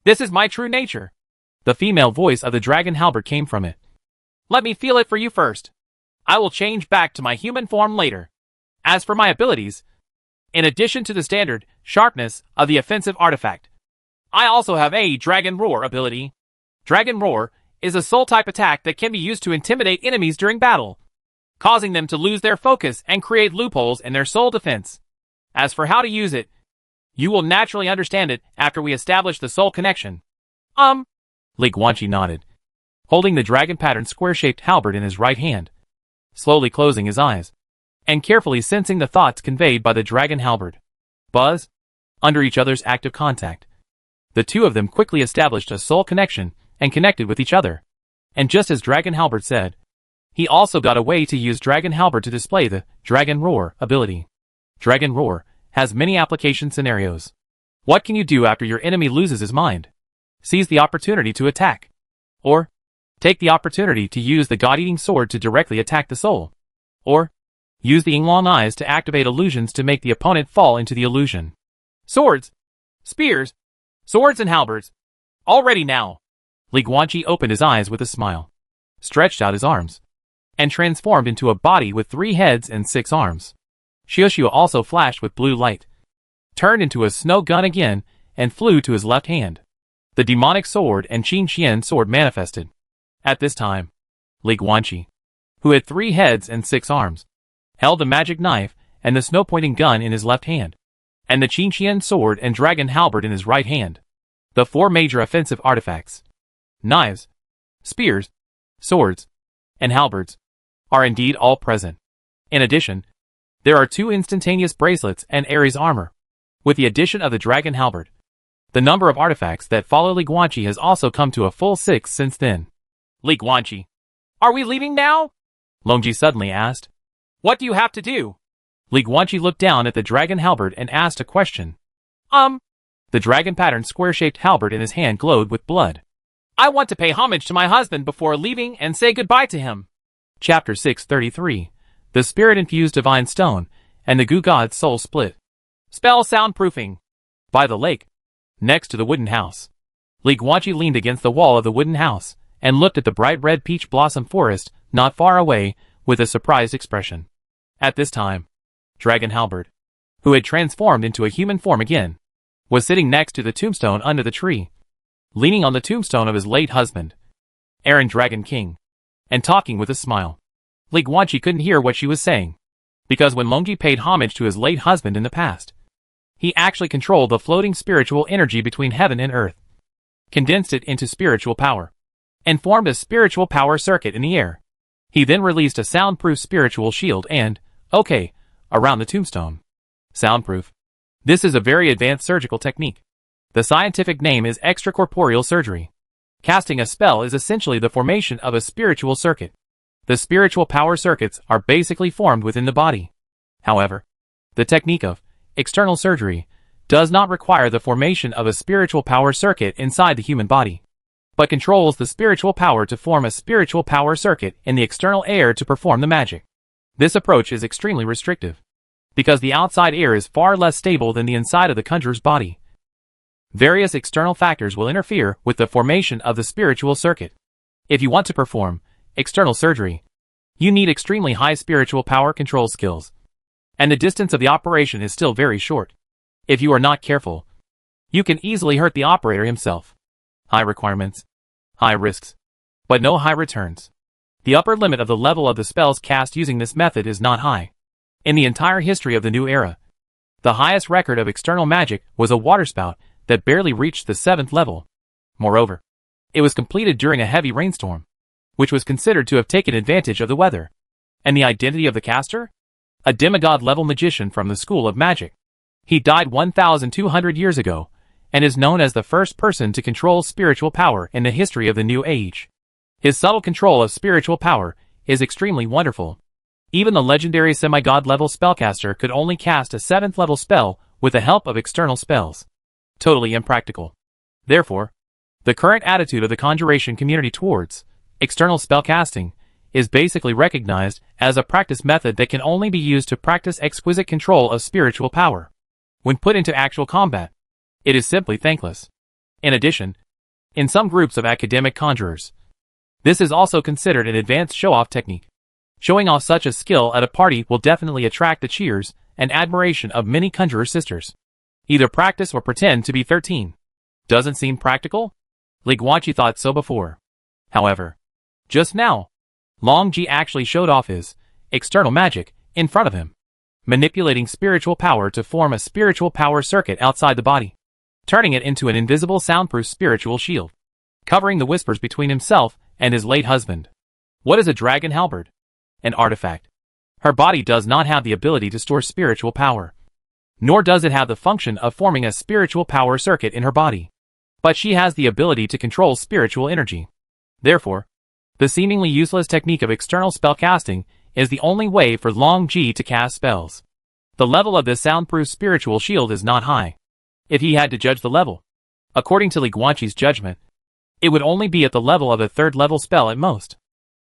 This is my true nature. The female voice of the dragon halberd came from it. Let me feel it for you first. I will change back to my human form later. As for my abilities, in addition to the standard sharpness of the offensive artifact, I also have a Dragon Roar ability. Dragon Roar is a soul-type attack that can be used to intimidate enemies during battle, causing them to lose their focus and create loopholes in their soul defense. As for how to use it, you will naturally understand it after we establish the soul connection. Li Guanqi nodded, holding the dragon pattern square-shaped halberd in his right hand, slowly closing his eyes, and carefully sensing the thoughts conveyed by the dragon halberd. Buzz. Under each other's active contact, the two of them quickly established a soul connection and connected with each other. And just as Dragon Halberd said, he also got a way to use Dragon Halberd to display the Dragon Roar ability. Dragon Roar has many application scenarios. What can you do after your enemy loses his mind? Seize the opportunity to attack. Or, take the opportunity to use the God-Eating Sword to directly attack the soul. Or, use the Yinglong Eyes to activate illusions to make the opponent fall into the illusion. Swords, spears, swords and halberds. All ready now. Li Guanqi opened his eyes with a smile, stretched out his arms, and transformed into a body with 3 heads and 6 arms. Xiuxiu also flashed with blue light, turned into a snow gun again, and flew to his left hand. The demonic sword and Qin Xian sword manifested. At this time, Li Guanqi, who had 3 heads and 6 arms, held the magic knife and the snow-pointing gun in his left hand, and the Qin Xian sword and dragon halberd in his right hand. The 4 major offensive artifacts, knives, spears, swords, and halberds, are indeed all present. In addition, there are 2 instantaneous bracelets and Ares armor. With the addition of the dragon halberd, the number of artifacts that follow Li Guanqi has also come to a full 6 since then. Li Guanqi, are we leaving now? Longji suddenly asked. What do you have to do? Li Guanqi looked down at the dragon halberd and asked a question. The dragon pattern square-shaped halberd in his hand glowed with blood. I want to pay homage to my husband before leaving and say goodbye to him. Chapter 633. The Spirit-Infused Divine Stone and the Gu God's Soul Split. Spell soundproofing. By the lake, next to the wooden house, Li Guanqi leaned against the wall of the wooden house and looked at the bright red peach blossom forest not far away with a surprised expression. At this time, Dragon Halberd, who had transformed into a human form again, was sitting next to the tombstone under the tree, leaning on the tombstone of his late husband, Aaron Dragon King, and talking with a smile. Li Guanqi couldn't hear what she was saying, because when Longji paid homage to his late husband in the past, he actually controlled the floating spiritual energy between heaven and earth, condensed it into spiritual power, and formed a spiritual power circuit in the air. He then released a soundproof spiritual shield and, around the tombstone. Soundproof. This is a very advanced surgical technique. The scientific name is extracorporeal surgery. Casting a spell is essentially the formation of a spiritual circuit. The spiritual power circuits are basically formed within the body. However, the technique of external surgery does not require the formation of a spiritual power circuit inside the human body, but controls the spiritual power to form a spiritual power circuit in the external air to perform the magic. This approach is extremely restrictive, because the outside air is far less stable than the inside of the conjurer's body. Various external factors will interfere with the formation of the spiritual circuit. If you want to perform external surgery, you need extremely high spiritual power control skills, and the distance of the operation is still very short. If you are not careful, you can easily hurt the operator himself. High requirements, high risks, but no high returns. The upper limit of the level of the spells cast using this method is not high. In the entire history of the new era, the highest record of external magic was a waterspout that barely reached the 7th level. Moreover, it was completed during a heavy rainstorm, which was considered to have taken advantage of the weather. And the identity of the caster? A demigod-level magician from the School of Magic. He died 1,200 years ago, and is known as the first person to control spiritual power in the history of the New Age. His subtle control of spiritual power is extremely wonderful. Even the legendary semi-god level spellcaster could only cast a 7th level spell with the help of external spells. Totally impractical. Therefore, the current attitude of the conjuration community towards external spellcasting is basically recognized as a practice method that can only be used to practice exquisite control of spiritual power. When put into actual combat, it is simply thankless. In addition, in some groups of academic conjurers, this is also considered an advanced show-off technique. Showing off such a skill at a party will definitely attract the cheers and admiration of many conjurer sisters. Either practice or pretend to be 13. Doesn't seem practical? Li Guanqi thought so before. However, just now, Long Ji actually showed off his external magic in front of him, manipulating spiritual power to form a spiritual power circuit outside the body, turning it into an invisible soundproof spiritual shield, covering the whispers between himself and his late husband. What is a dragon halberd? An artifact. Her body does not have the ability to store spiritual power, nor does it have the function of forming a spiritual power circuit in her body. But she has the ability to control spiritual energy. Therefore, the seemingly useless technique of external spellcasting is the only way for Long Ji to cast spells. The level of this soundproof spiritual shield is not high. If he had to judge the level, according to Li Guanqi's judgment, it would only be at the level of a 3rd level spell at most.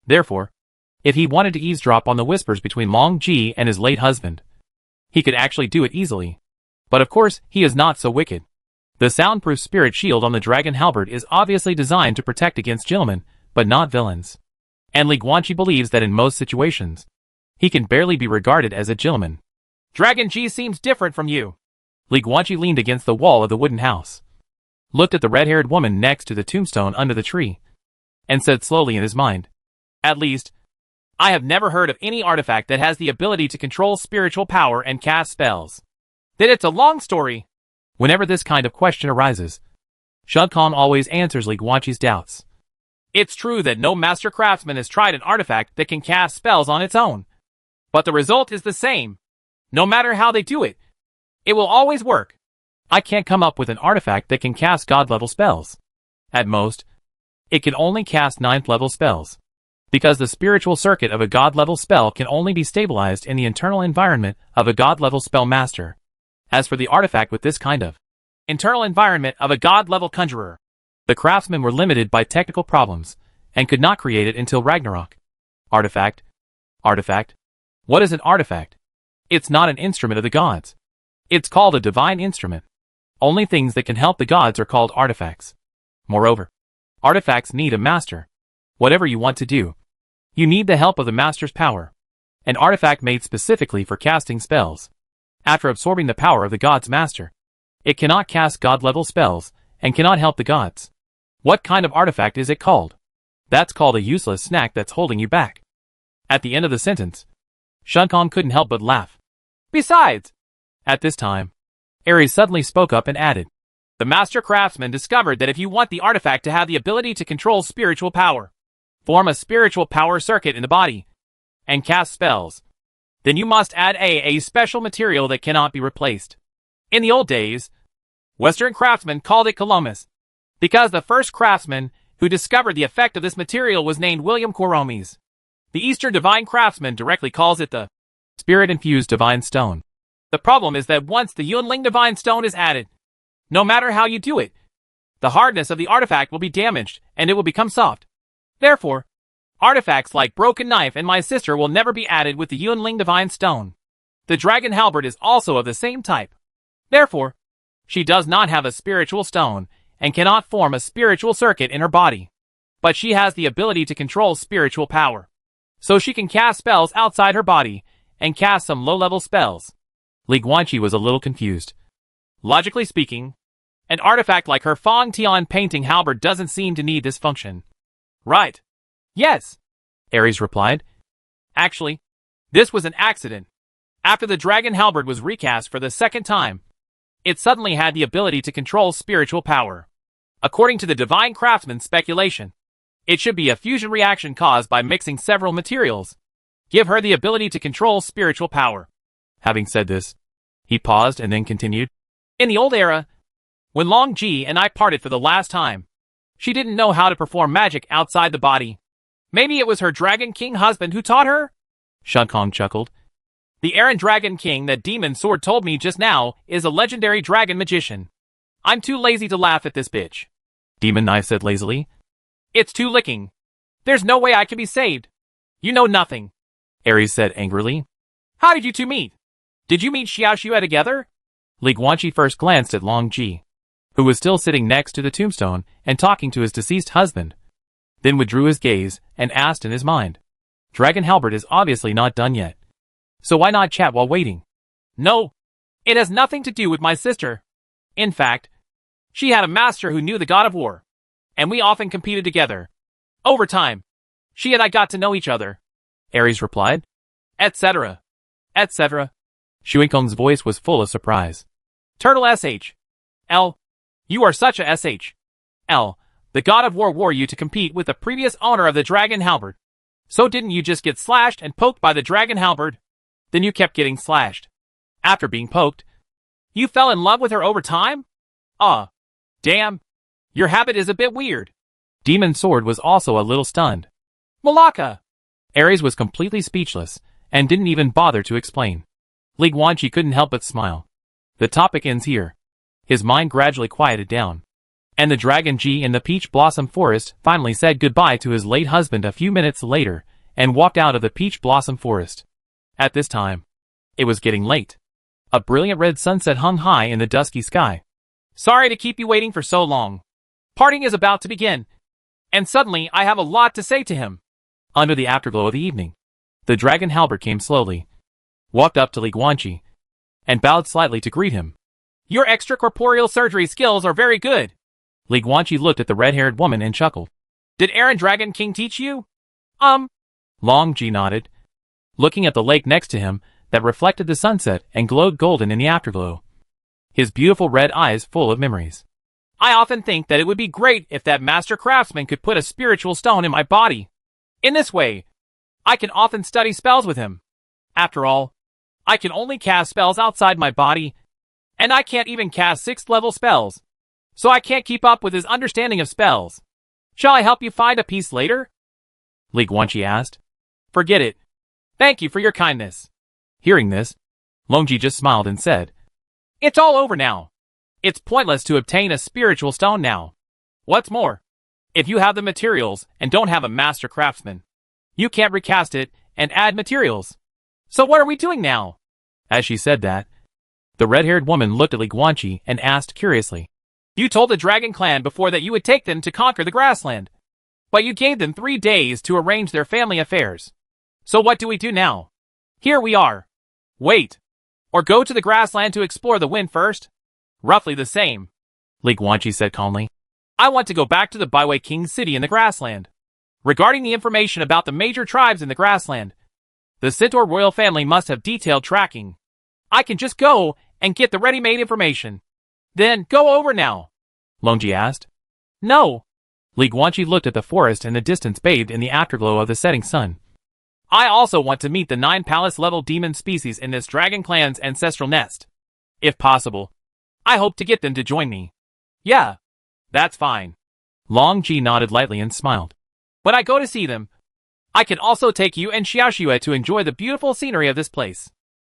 Therefore, if he wanted to eavesdrop on the whispers between Long Ji and his late husband, he could actually do it easily. But of course, he is not so wicked. The soundproof spirit shield on the dragon halberd is obviously designed to protect against gentlemen, but not villains. And Li Guanqi believes that in most situations, he can barely be regarded as a gentleman. Dragon Ji seems different from you. Li Guanqi leaned against the wall of the wooden house, looked at the red-haired woman next to the tombstone under the tree, and said slowly in his mind, "At least, I have never heard of any artifact that has the ability to control spiritual power and cast spells. Then it's a long story." Whenever this kind of question arises, Shun Kong always answers Li Guanqi's doubts. It's true that no master craftsman has tried an artifact that can cast spells on its own. But the result is the same. No matter how they do it, it will always work. I can't come up with an artifact that can cast god-level spells. At most, it can only cast 9th level spells, because the spiritual circuit of a god-level spell can only be stabilized in the internal environment of a god-level spell master. As for the artifact with this kind of internal environment of a god-level conjurer, the craftsmen were limited by technical problems, and could not create it until Ragnarok. Artifact? Artifact? What is an artifact? It's not an instrument of the gods. It's called a divine instrument. Only things that can help the gods are called artifacts. Moreover, artifacts need a master. Whatever you want to do, you need the help of the master's power. An artifact made specifically for casting spells. After absorbing the power of the god's master, it cannot cast god-level spells, and cannot help the gods. What kind of artifact is it called? That's called a useless snack that's holding you back. At the end of the sentence, Shun Kong couldn't help but laugh. Besides, at this time, Ares suddenly spoke up and added, the master craftsman discovered that if you want the artifact to have the ability to control spiritual power, form a spiritual power circuit in the body, and cast spells, then you must add a special material that cannot be replaced. In the old days, Western craftsmen called it Columbus, because the first craftsman who discovered the effect of this material was named William Quoromes. The Eastern divine craftsman directly calls it the spirit-infused divine stone. The problem is that once the Yunling divine stone is added, no matter how you do it, the hardness of the artifact will be damaged and it will become soft. Therefore, artifacts like Broken Knife and My Sister will never be added with the Yunling divine stone. The dragon halberd is also of the same type. Therefore, she does not have a spiritual stone and cannot form a spiritual circuit in her body. But she has the ability to control spiritual power. So she can cast spells outside her body and cast some low-level spells. Li Guanqi was a little confused. Logically speaking, an artifact like her Fong Tian painting halberd doesn't seem to need this function. Right. Yes, Ares replied. Actually, this was an accident. After the dragon halberd was recast for the second time, it suddenly had the ability to control spiritual power. According to the divine craftsman's speculation, it should be a fusion reaction caused by mixing several materials. Give her the ability to control spiritual power. Having said this, he paused and then continued. In the old era, when Long Ji and I parted for the last time, she didn't know how to perform magic outside the body. Maybe it was her Dragon King husband who taught her? Shun chuckled. The errant Dragon King that Demon Sword told me just now is a legendary dragon magician. I'm too lazy to laugh at this bitch. Demon Knife said lazily. It's too licking. There's no way I can be saved. You know nothing, Ares said angrily. How did you two meet? Did you meet Xiao Xue together? Li Guanqi first glanced at Long Ji, who was still sitting next to the tombstone and talking to his deceased husband, then withdrew his gaze and asked in his mind. Dragon halberd is obviously not done yet. So why not chat while waiting? No, it has nothing to do with my sister. In fact, she had a master who knew the god of war, and we often competed together. Over time, she and I got to know each other, Ares replied. Etc. Etc. Shuinkong's voice was full of surprise. Turtle SH. L. You are such a SH. L. The god of war wore you to compete with the previous owner of the dragon halberd. So didn't you just get slashed and poked by the dragon halberd? Then you kept getting slashed. After being poked, you fell in love with her over time? Damn. Your habit is a bit weird. Demon Sword was also a little stunned. Malaka! Ares was completely speechless and didn't even bother to explain. Li Guanqi couldn't help but smile. The topic ends here. His mind gradually quieted down, and the Dragon G in the Peach Blossom Forest finally said goodbye to his late husband a few minutes later and walked out of the Peach Blossom Forest. At this time, it was getting late. A brilliant red sunset hung high in the dusky sky. Sorry to keep you waiting for so long. Parting is about to begin, and suddenly I have a lot to say to him. Under the afterglow of the evening, the dragon halberd came slowly, walked up to Li Guanqi, and bowed slightly to greet him. Your extracorporeal surgery skills are very good. Li Guanqi looked at the red-haired woman and chuckled. Did Aaron Dragon King teach you? Long Ji nodded, looking at the lake next to him that reflected the sunset and glowed golden in the afterglow, his beautiful red eyes full of memories. I often think that it would be great if that master craftsman could put a spiritual stone in my body. In this way, I can often study spells with him. After all, I can only cast spells outside my body, and I can't even cast 6th-level spells, so I can't keep up with his understanding of spells. Shall I help you find a piece later? Li Guanqi asked. Forget it. Thank you for your kindness. Hearing this, Longji just smiled and said, It's all over now. It's pointless to obtain a spiritual stone now. What's more, if you have the materials and don't have a master craftsman, you can't recast it and add materials. So what are we doing now? As she said that, the red-haired woman looked at Li Guanqi and asked curiously, You told the Dragon Clan before that you would take them to conquer the grassland, but you gave them 3 days to arrange their family affairs. So what do we do now? Here we are. Wait. Or go to the grassland to explore the wind first? Roughly the same, Li Guanqi said calmly. I want to go back to the Baiwei King's city in the grassland. Regarding the information about the major tribes in the grassland, the Centaur royal family must have detailed tracking. I can just go and get the ready-made information. Then go over now, Longji asked. No. Li Guanqi looked at the forest in the distance bathed in the afterglow of the setting sun. I also want to meet the 9 palace-level demon species in this dragon clan's ancestral nest. If possible, I hope to get them to join me. Yeah, that's fine. Long Ji nodded lightly and smiled. When I go to see them, I can also take you and Xiaoxue to enjoy the beautiful scenery of this place.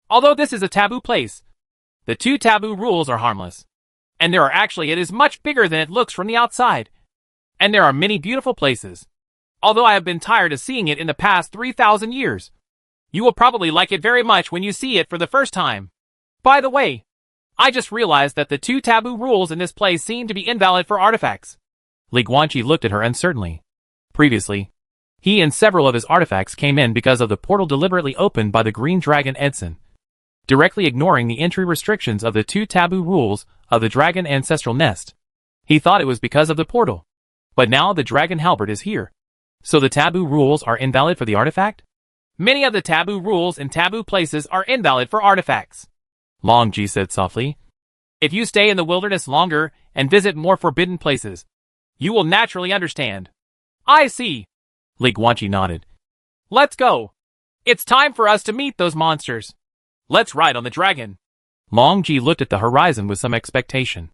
Although this is a taboo place, the 2 taboo rules are harmless. And it is much bigger than it looks from the outside. And there are many beautiful places. Although I have been tired of seeing it in the past 3,000 years. You will probably like it very much when you see it for the first time. By the way, I just realized that the 2 taboo rules in this place seem to be invalid for artifacts. Li Guanqi looked at her uncertainly. Previously, he and several of his artifacts came in because of the portal deliberately opened by the Green Dragon Edson, directly ignoring the entry restrictions of the 2 taboo rules of the Dragon Ancestral Nest. He thought it was because of the portal. But now the Dragon Halberd is here. So the taboo rules are invalid for the artifact? Many of the taboo rules in taboo places are invalid for artifacts. Long Ji said softly. If you stay in the wilderness longer and visit more forbidden places, you will naturally understand. I see. Li Guanqi nodded. Let's go. It's time for us to meet those monsters. Let's ride on the dragon. Long Ji looked at the horizon with some expectation.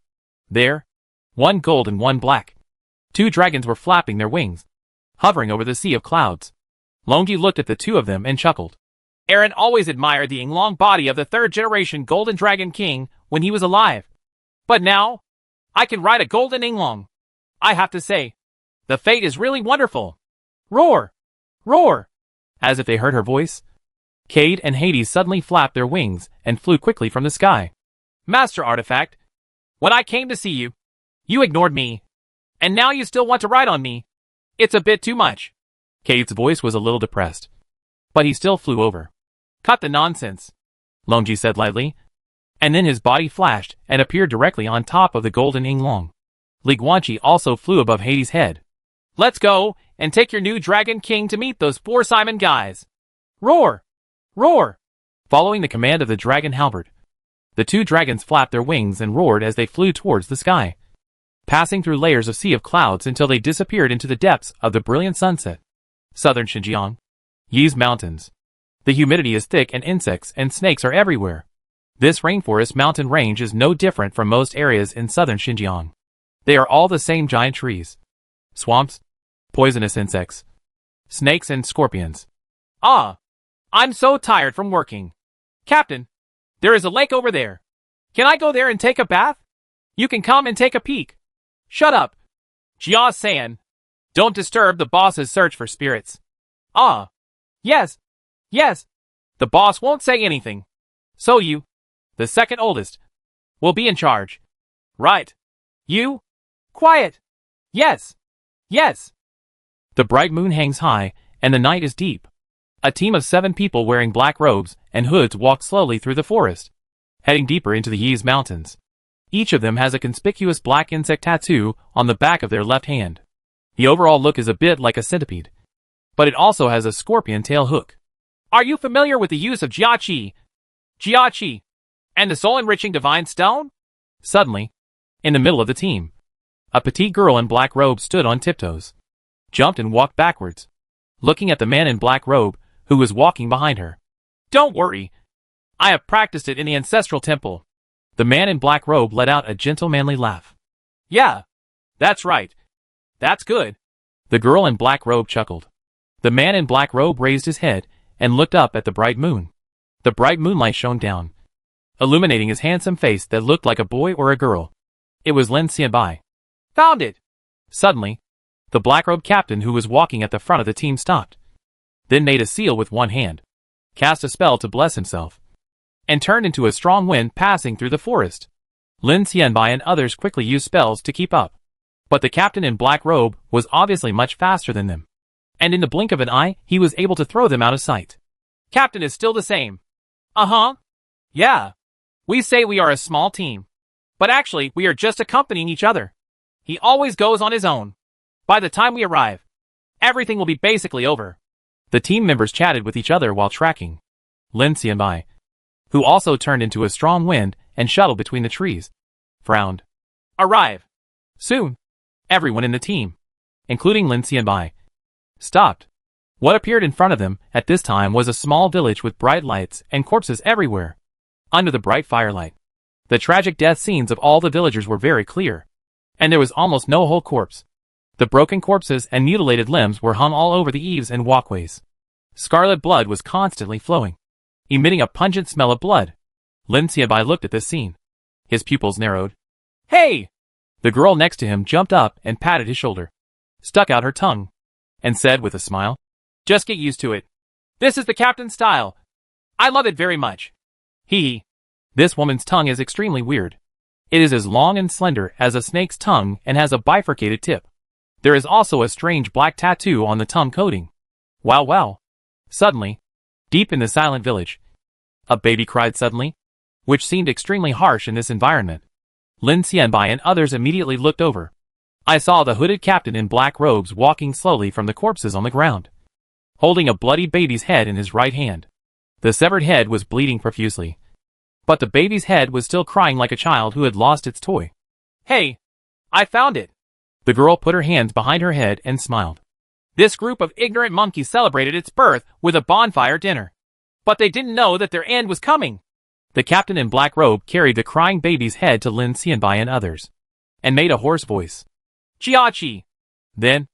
There, one gold and one black. 2 dragons were flapping their wings, hovering over the sea of clouds. Long Ji looked at the 2 of them and chuckled. Aaron always admired the long body of the 3rd generation Golden Dragon King when he was alive. But now, I can ride a Golden Yinglong. I have to say, the fate is really wonderful. Roar! Roar! As if they heard her voice, Cade and Hades suddenly flapped their wings and flew quickly from the sky. Master Artifact, when I came to see you, you ignored me. And now you still want to ride on me. It's a bit too much. Cade's voice was a little depressed, but he still flew over. Cut the nonsense, Long Ji said lightly, and then his body flashed and appeared directly on top of the Golden Yinglong. Li Guanqi also flew above Hades' head. Let's go and take your new Dragon King to meet those 4 Simon guys. Roar! Roar! Following the command of the Dragon Halberd, the 2 dragons flapped their wings and roared as they flew towards the sky, passing through layers of sea of clouds until they disappeared into the depths of the brilliant sunset. Southern Xinjiang. Yi's Mountains. The humidity is thick and insects and snakes are everywhere. This rainforest mountain range is no different from most areas in southern Xinjiang. They are all the same giant trees, swamps, poisonous insects, snakes and scorpions. Ah! I'm so tired from working. Captain, there is a lake over there. Can I go there and take a bath? You can come and take a peek. Shut up. Jia-san. Don't disturb the boss's search for spirits. Ah. Yes. Yes. The boss won't say anything. So you, the second oldest, will be in charge. Right. You? Quiet. Yes. Yes. The bright moon hangs high, and the night is deep. A team of 7 people wearing black robes and hoods walk slowly through the forest, heading deeper into the Yi's Mountains. Each of them has a conspicuous black insect tattoo on the back of their left hand. The overall look is a bit like a centipede, but it also has a scorpion tail hook. Are you familiar with the use of Jiaqi, and the soul-enriching divine stone? Suddenly, in the middle of the team, a petite girl in black robe stood on tiptoes, jumped and walked backwards, looking at the man in black robe who was walking behind her. Don't worry. I have practiced it in the ancestral temple. The man in black robe let out a gentle manly laugh. Yeah, that's right. That's good. The girl in black robe chuckled. The man in black robe raised his head and looked up at the bright moon. The bright moonlight shone down, illuminating his handsome face that looked like a boy or a girl. It was Lin Xianbai. Found it! Suddenly, the black-robed captain who was walking at the front of the team stopped, then made a seal with one hand, cast a spell to bless himself, and turned into a strong wind passing through the forest. Lin Xianbai and others quickly used spells to keep up, but the captain in black robe was obviously much faster than them, and in the blink of an eye he was able to throw them out of sight. Captain is still the same. Uh-huh. Yeah. We say we are a small team, but actually we are just accompanying each other. He always goes on his own. By the time we arrive, everything will be basically over. The team members chatted with each other while tracking Lin Xianbai, who also turned into a strong wind and shuttled between the trees, frowned. Arrive. Soon. Everyone in the team, including Lin Xianbai, stopped. What appeared in front of them at this time was a small village with bright lights and corpses everywhere. Under the bright firelight, The tragic death scenes of all the villagers were very clear, and there was almost no whole corpse. The broken corpses and mutilated limbs were hung all over the eaves and walkways. Scarlet blood was constantly flowing, emitting a pungent smell of blood. Lin Xianbai looked at this scene. His pupils narrowed. "Hey!" The girl next to him jumped up and patted his shoulder, stuck out her tongue, and said with a smile, "Just get used to it. This is the captain's style. I love it very much. Hee hee." This woman's tongue is extremely weird. It is as long and slender as a snake's tongue and has a bifurcated tip. There is also a strange black tattoo on the tongue coating. Wow wow. Suddenly, deep in the silent village, a baby cried suddenly, which seemed extremely harsh in this environment. Lin Xianbai and others immediately looked over. I saw the hooded captain in black robes walking slowly from the corpses on the ground, holding a bloody baby's head in his right hand. The severed head was bleeding profusely, but the baby's head was still crying like a child who had lost its toy. "Hey! I found it!" The girl put her hands behind her head and smiled. "This group of ignorant monkeys celebrated its birth with a bonfire dinner, but they didn't know that their end was coming." The captain in black robe carried the crying baby's head to Lin Xianbai and others, and made a hoarse voice. "Jiachi!" Then,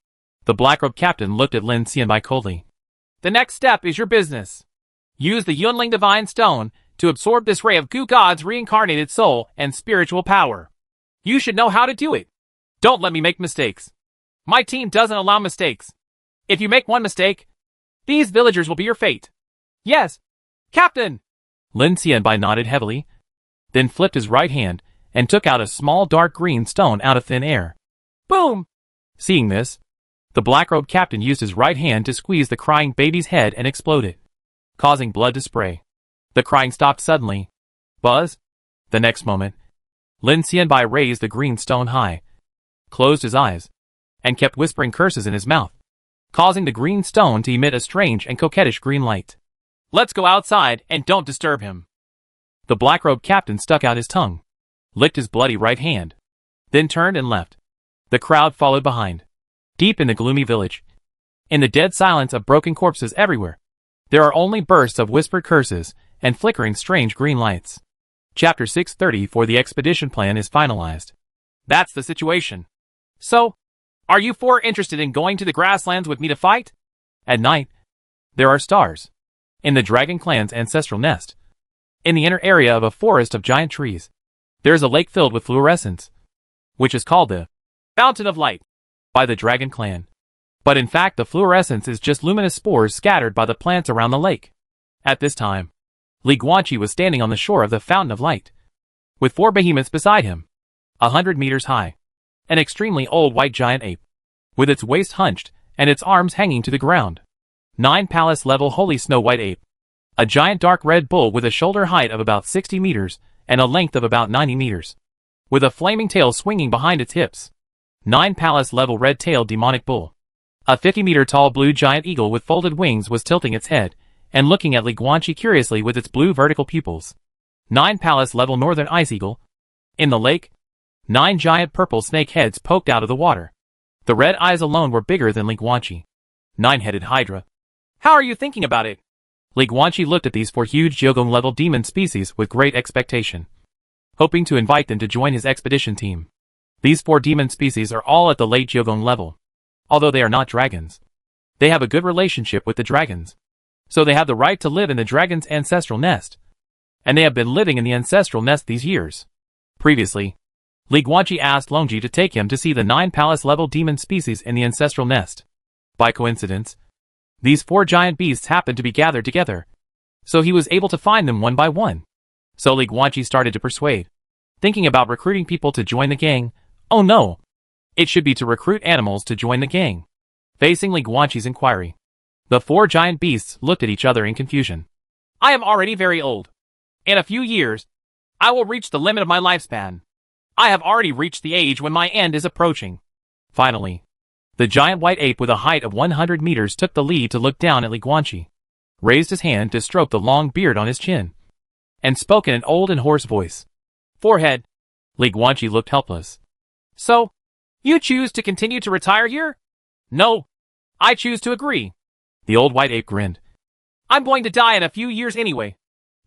the black-robed captain looked at Lin Xianbai coldly. "The next step is your business. Use the Yunling Divine Stone to absorb this ray of Gu God's reincarnated soul and spiritual power. You should know how to do it. Don't let me make mistakes. My team doesn't allow mistakes. If you make one mistake, these villagers will be your fate." "Yes, Captain!" Lin Xianbai nodded heavily, then flipped his right hand and took out a small dark green stone out of thin air. Boom! Seeing this, the black-robed captain used his right hand to squeeze the crying baby's head and exploded, causing blood to spray. The crying stopped suddenly. Buzz! The next moment, Lin Xianbai raised the green stone high, closed his eyes, and kept whispering curses in his mouth, causing the green stone to emit a strange and coquettish green light. "Let's go outside and don't disturb him." The black-robed captain stuck out his tongue, licked his bloody right hand, then turned and left. The crowd followed behind. Deep in the gloomy village, in the dead silence of broken corpses everywhere, there are only bursts of whispered curses and flickering strange green lights. Chapter 630 for the expedition plan is finalized. That's the situation. So, are you four interested in going to the grasslands with me to fight? At night, there are stars. In the Dragon Clan's ancestral nest, in the inner area of a forest of giant trees, there is a lake filled with fluorescence, which is called the Fountain of Light by the Dragon Clan. But in fact the fluorescence is just luminous spores scattered by the plants around the lake. At this time, Li Guanqi was standing on the shore of the Fountain of Light, with 4 behemoths beside him, 100 meters high, an extremely old white giant ape, with its waist hunched and its arms hanging to the ground. 9 palace-level holy snow white ape, a giant dark red bull with a shoulder height of about 60 meters and a length of about 90 meters, with a flaming tail swinging behind its hips. 9 palace-level red-tailed demonic bull. A 50-meter-tall blue giant eagle with folded wings was tilting its head and looking at Li Guanqi curiously with its blue vertical pupils. 9 palace-level northern ice eagle. In the lake, 9 giant purple snake heads poked out of the water. The red eyes alone were bigger than Li Guanqi. 9-headed hydra. How are you thinking about it? Li Guanqi looked at these 4 huge Jiugong-level demon species with great expectation, hoping to invite them to join his expedition team. These 4 demon species are all at the late Jiugong level. Although they are not dragons, they have a good relationship with the dragons, so they have the right to live in the dragon's ancestral nest, and they have been living in the ancestral nest these years. Previously, Li Guanqi asked Longji to take him to see the 9 palace-level demon species in the ancestral nest. By coincidence, these 4 giant beasts happened to be gathered together, so he was able to find them one by one. So Li Guanqi started to persuade, thinking about recruiting people to join the gang. Oh no! It should be to recruit animals to join the gang. Facing Li Guanqi's inquiry, the 4 giant beasts looked at each other in confusion. I am already very old. In a few years, I will reach the limit of my lifespan. I have already reached the age when my end is approaching. Finally, the giant white ape with a height of 100 meters took the lead to look down at Li Guanqi, raised his hand to stroke the long beard on his chin, and spoke in an old and hoarse voice. Forehead. Li Guanqi looked helpless. So, you choose to continue to retire here? No, I choose to agree. The old white ape grinned. I'm going to die in a few years anyway,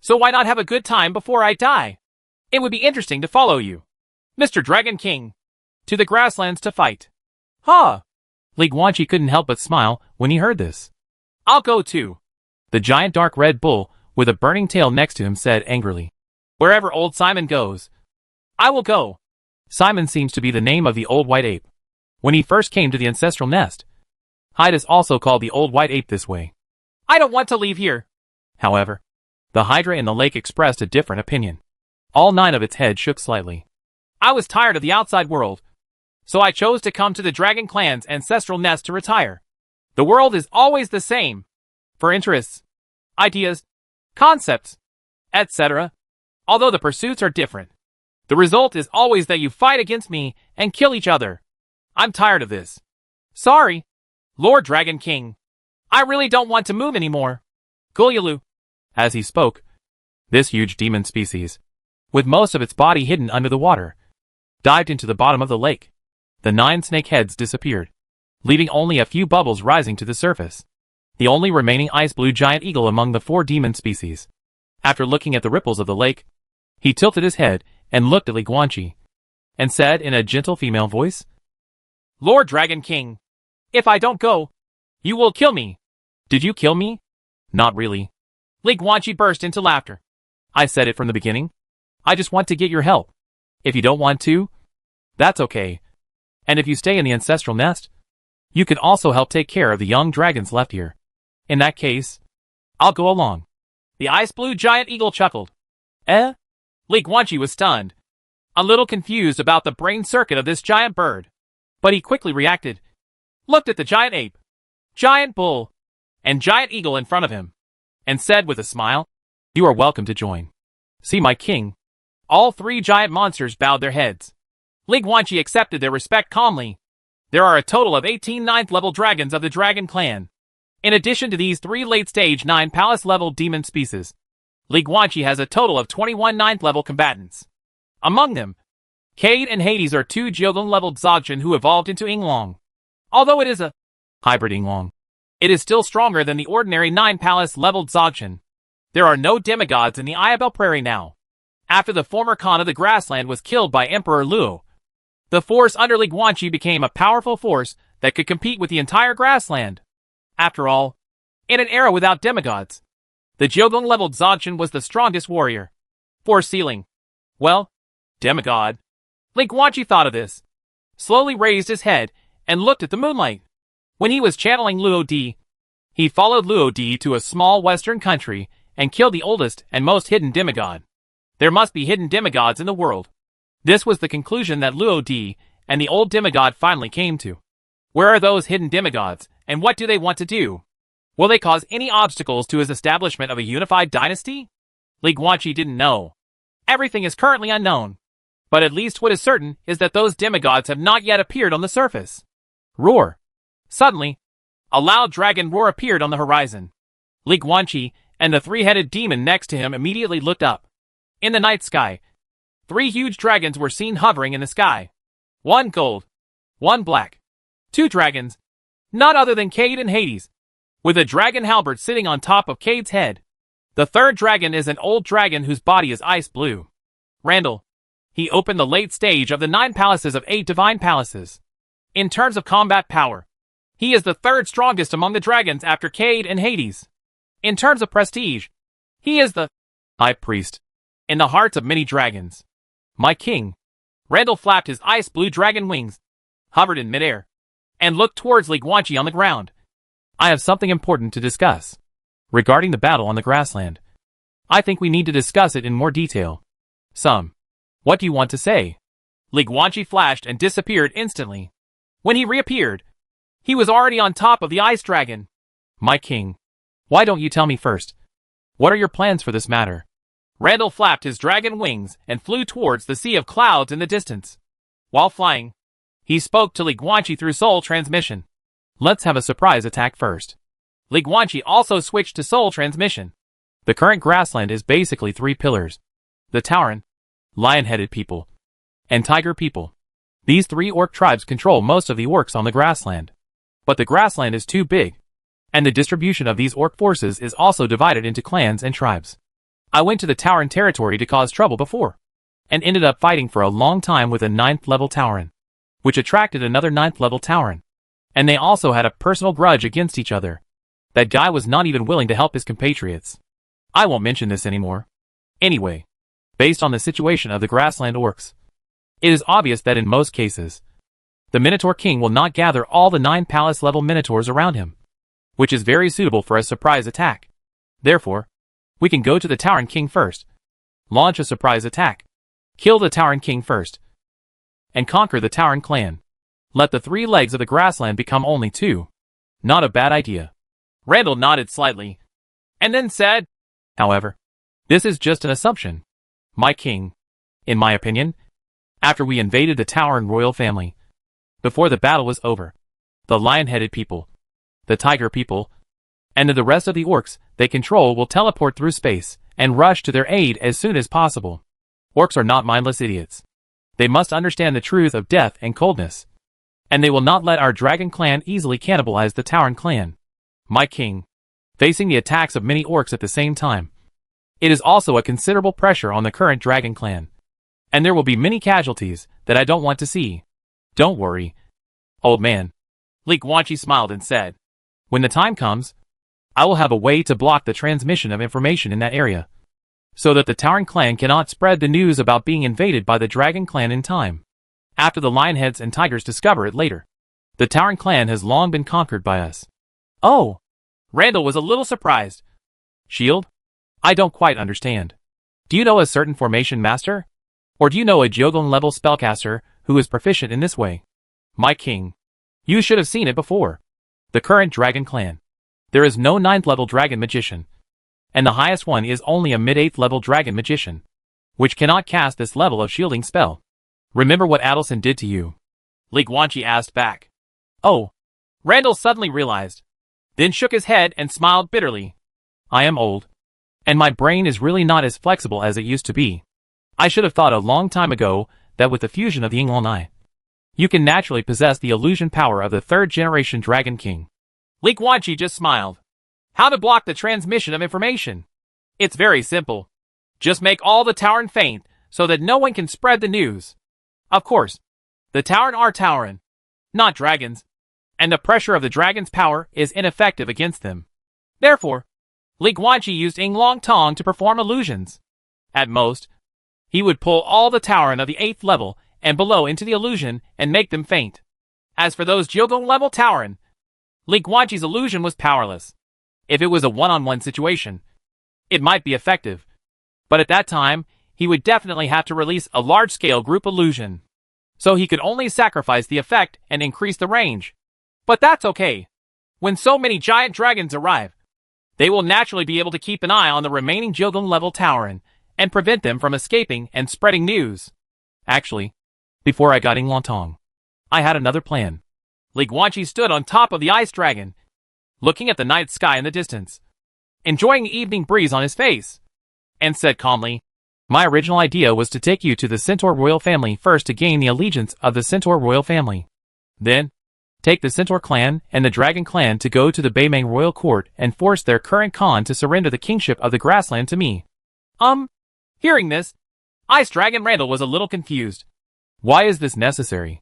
so why not have a good time before I die? It would be interesting to follow you, Mr. Dragon King, to the grasslands to fight. Ha! Li Guanqi couldn't help but smile when he heard this. I'll go too. The giant dark red bull, with a burning tail next to him, said angrily. Wherever old Simon goes, I will go. Simon seems to be the name of the old white ape. When he first came to the ancestral nest, Hydas also called the old white ape this way. I don't want to leave here. However, the hydra in the lake expressed a different opinion. All 9 of its heads shook slightly. I was tired of the outside world, so I chose to come to the Dragon Clan's ancestral nest to retire. The world is always the same, for interests, ideas, concepts, etc. Although the pursuits are different, the result is always that you fight against me and kill each other. I'm tired of this. Sorry, Lord Dragon King. I really don't want to move anymore. Gulyalu. As he spoke, this huge demon species, with most of its body hidden under the water, dived into the bottom of the lake. The 9 snake heads disappeared, leaving only a few bubbles rising to the surface. The only remaining ice blue giant eagle among the 4 demon species. After looking at the ripples of the lake, he tilted his head and looked at Li Guanqi, and said in a gentle female voice, Lord Dragon King, if I don't go, you will kill me. Did you kill me? Not really. Li Guanqi burst into laughter. I said it from the beginning. I just want to get your help. If you don't want to, that's okay. And if you stay in the ancestral nest, you can also help take care of the young dragons left here. In that case, I'll go along. The ice blue giant eagle chuckled. Eh? Li Guanqi was stunned, a little confused about the brain circuit of this giant bird. But he quickly reacted, looked at the giant ape, giant bull, and giant eagle in front of him, and said with a smile, You are welcome to join. See my king. All 3 giant monsters bowed their heads. Li Guanqi accepted their respect calmly. There are a total of 18 9th-level dragons of the Dragon Clan. In addition to these 3 late-stage 9 palace-level demon species, Li Guanqi has a total of 21 9th-level combatants. Among them, Cade and Hades are 2 Geodan-leveled Zogshan who evolved into Yinglong. Although it is a hybrid Yinglong, it is still stronger than the ordinary 9 palace-leveled Zogshan. There are no demigods in the Iabel Prairie now. After the former Khan of the Grassland was killed by Emperor Luo, the force under Li Guanqi became a powerful force that could compete with the entire Grassland. After all, in an era without demigods, the Geodan-leveled Zogshan was the strongest warrior. Force ceiling. Well, demigod. Li Guanqi thought of this, slowly raised his head, and looked at the moonlight. When he was channeling Luo Di, he followed Luo Di to a small western country and killed the oldest and most hidden demigod. There must be hidden demigods in the world. This was the conclusion that Luo Di and the old demigod finally came to. Where are those hidden demigods, and what do they want to do? Will they cause any obstacles to his establishment of a unified dynasty? Li Guanqi didn't know. Everything is currently unknown. But at least what is certain is that those demigods have not yet appeared on the surface. Roar. Suddenly, a loud dragon roar appeared on the horizon. Li Guanqi and the 3-headed demon next to him immediately looked up. In the night sky, 3 huge dragons were seen hovering in the sky. 1 gold, 1 black. 2 dragons, none other than Cade and Hades, with a dragon halberd sitting on top of Cade's head. The 3rd dragon is an old dragon whose body is ice blue. Randall. He opened the late stage of the 9 palaces of 8 divine palaces. In terms of combat power, he is the 3rd strongest among the dragons after Cade and Hades. In terms of prestige, he is the high priest in the hearts of many dragons. My king. Randall flapped his ice blue dragon wings, hovered in midair, and looked towards Li Guanqi on the ground. I have something important to discuss. Regarding the battle on the grassland, I think we need to discuss it in more detail. What do you want to say? Li Guanqi flashed and disappeared instantly. When he reappeared, he was already on top of the ice dragon. My king, why don't you tell me first? What are your plans for this matter? Randall flapped his dragon wings and flew towards the sea of clouds in the distance. While flying, he spoke to Li Guanqi through soul transmission. Let's have a surprise attack first. Li Guanqi also switched to soul transmission. The current grassland is basically 3 pillars. The Tauren, lion-headed people, and tiger people. These 3 orc tribes control most of the orcs on the grassland. But the grassland is too big, and the distribution of these orc forces is also divided into clans and tribes. I went to the Tauren territory to cause trouble before. and ended up fighting for a long time with a 9th level Tauren, which attracted another 9th level Tauren. And they also had a personal grudge against each other. That guy was not even willing to help his compatriots. I won't mention this anymore. Anyway, based on the situation of the grassland orcs, it is obvious that in most cases, the Minotaur King will not gather all the 9 palace level Minotaurs around him, which is very suitable for a surprise attack. Therefore, we can go to the Tauren King first, launch a surprise attack, kill the Tauren King first, and conquer the Tauren clan. Let the 3 legs of the grassland become only 2. Not a bad idea. Randall nodded slightly, and then said, however, this is just an assumption. My king, in my opinion, after we invaded the Tauren royal family, before the battle was over, the lion-headed people, the tiger people, and the rest of the orcs they control will teleport through space and rush to their aid as soon as possible. Orcs are not mindless idiots. They must understand the truth of death and coldness, and they will not let our dragon clan easily cannibalize the Tauren clan. My king, facing the attacks of many orcs at the same time, it is also a considerable pressure on the current dragon clan, and there will be many casualties that I don't want to see. Don't worry, old man. Li Guanqi smiled and said, when the time comes, I will have a way to block the transmission of information in that area, so that the Tauren clan cannot spread the news about being invaded by the dragon clan in time. After the lionheads and tigers discover it later, the Tauren clan has long been conquered by us. Oh! Randall was a little surprised. Shield? I don't quite understand. Do you know a certain formation master? Or do you know a Jogon level spellcaster who is proficient in this way? My king, you should have seen it before. The current dragon clan. There is no 9th level dragon magician, and the highest one is only a mid-8th level dragon magician, which cannot cast this level of shielding spell. Remember what Adelson did to you? Li Guanqi asked back. Oh! Randall suddenly realized, then shook his head and smiled bitterly. I am old, and my brain is really not as flexible as it used to be. I should have thought a long time ago that with the fusion of the Yinglong Eye, you can naturally possess the illusion power of the 3rd generation Dragon King. Li Guanqi just smiled. How to block the transmission of information? It's very simple. Just make all the Tauren faint so that no one can spread the news. Of course, the Tauren are Tauren, not dragons, and the pressure of the dragon's power is ineffective against them. Therefore, Li Guanqi used Yinglong Tong to perform illusions. At most, he would pull all the Tauren of the 8th level and below into the illusion and make them faint. As for those Jogon level Tauren, Li Guanqi's illusion was powerless. If it was a one-on-one situation, it might be effective, but at that time, he would definitely have to release a large-scale group illusion. So he could only sacrifice the effect and increase the range. But that's okay. When so many giant dragons arrive, they will naturally be able to keep an eye on the remaining Jogon level Tauren and prevent them from escaping and spreading news. Actually, before I got Yinglong Tong, I had another plan. Li Guanqi stood on top of the ice dragon, looking at the night sky in the distance, enjoying the evening breeze on his face, and said calmly, my original idea was to take you to the Centaur royal family first to gain the allegiance of the Centaur royal family. Then, take the Centaur clan and the Dragon clan to go to the Baimang royal court and force their current Khan to surrender the kingship of the grassland to me. Hearing this, Ice Dragon Randall was a little confused. Why is this necessary?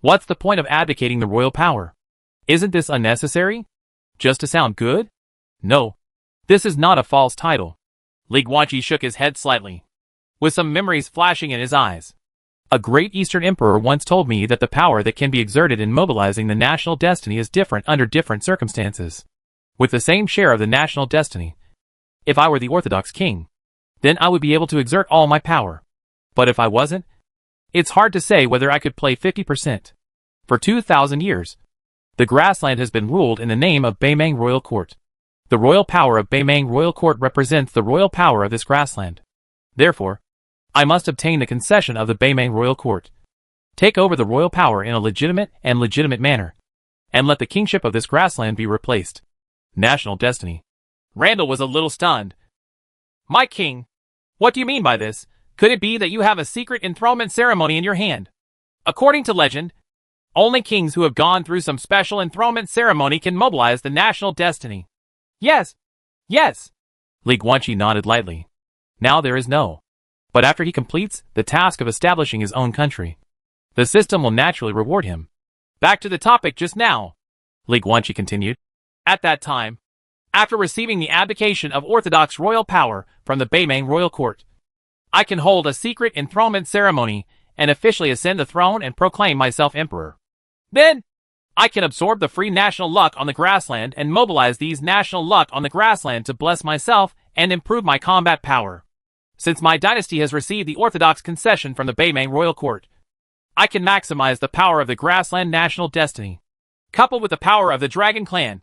What's the point of abdicating the royal power? Isn't this unnecessary? Just to sound good? No. This is not a false title. Li Guanqi shook his head slightly, with some memories flashing in his eyes. A great Eastern emperor once told me that the power that can be exerted in mobilizing the national destiny is different under different circumstances. With the same share of the national destiny, if I were the Orthodox king, then I would be able to exert all my power. But if I wasn't, it's hard to say whether I could play 50%. For 2,000 years, the grassland has been ruled in the name of Baimang Royal Court. The royal power of Baimang Royal Court represents the royal power of this grassland. Therefore, I must obtain the concession of the Baimang Royal Court, take over the royal power in a legitimate manner, and let the kingship of this grassland be replaced. National destiny. Randall was a little stunned. My king, what do you mean by this? Could it be that you have a secret enthronement ceremony in your hand? According to legend, only kings who have gone through some special enthronement ceremony can mobilize the national destiny. Yes. Li Guanqi nodded lightly. Now there is no But after he completes the task of establishing his own country, the system will naturally reward him. Back to the topic just now, Li Guanqi continued. At that time, after receiving the abdication of orthodox royal power from the Beimang royal court, I can hold a secret enthronement ceremony and officially ascend the throne and proclaim myself emperor. Then, I can absorb the free national luck on the grassland and mobilize these national luck on the grassland to bless myself and improve my combat power. Since my dynasty has received the orthodox concession from the Beimang royal court, I can maximize the power of the grassland national destiny. Coupled with the power of the dragon clan,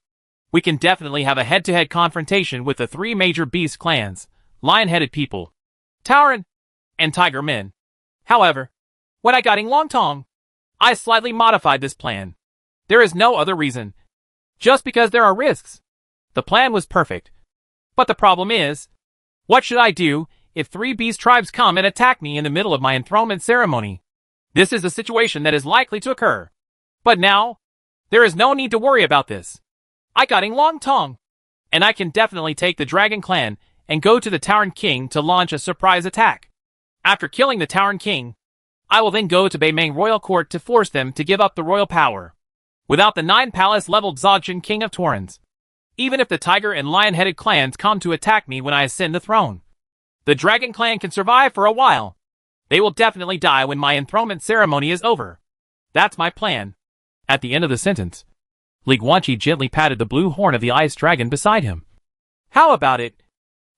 we can definitely have a head-to-head confrontation with the three major beast clans, lion-headed people, Tauren, and tiger men. However, when I got in Longtong, I slightly modified this plan. There is no other reason. Just because there are risks. The plan was perfect. But the problem is, what should I do if three beast tribes come and attack me in the middle of my enthronement ceremony? This is a situation that is likely to occur. But now, there is no need to worry about this. I got in Longtong, and I can definitely take the Dragon Clan and go to the Tauren King to launch a surprise attack. After killing the Tauren King, I will then go to Beimang Royal Court to force them to give up the royal power. Without the 9-palace-leveled Dzogchen King of Taurens, even if the tiger and lion-headed clans come to attack me when I ascend the throne, the Dragon Clan can survive for a while. They will definitely die when my enthronement ceremony is over. That's my plan. At the end of the sentence, Li Guanqi gently patted the blue horn of the ice dragon beside him. How about it,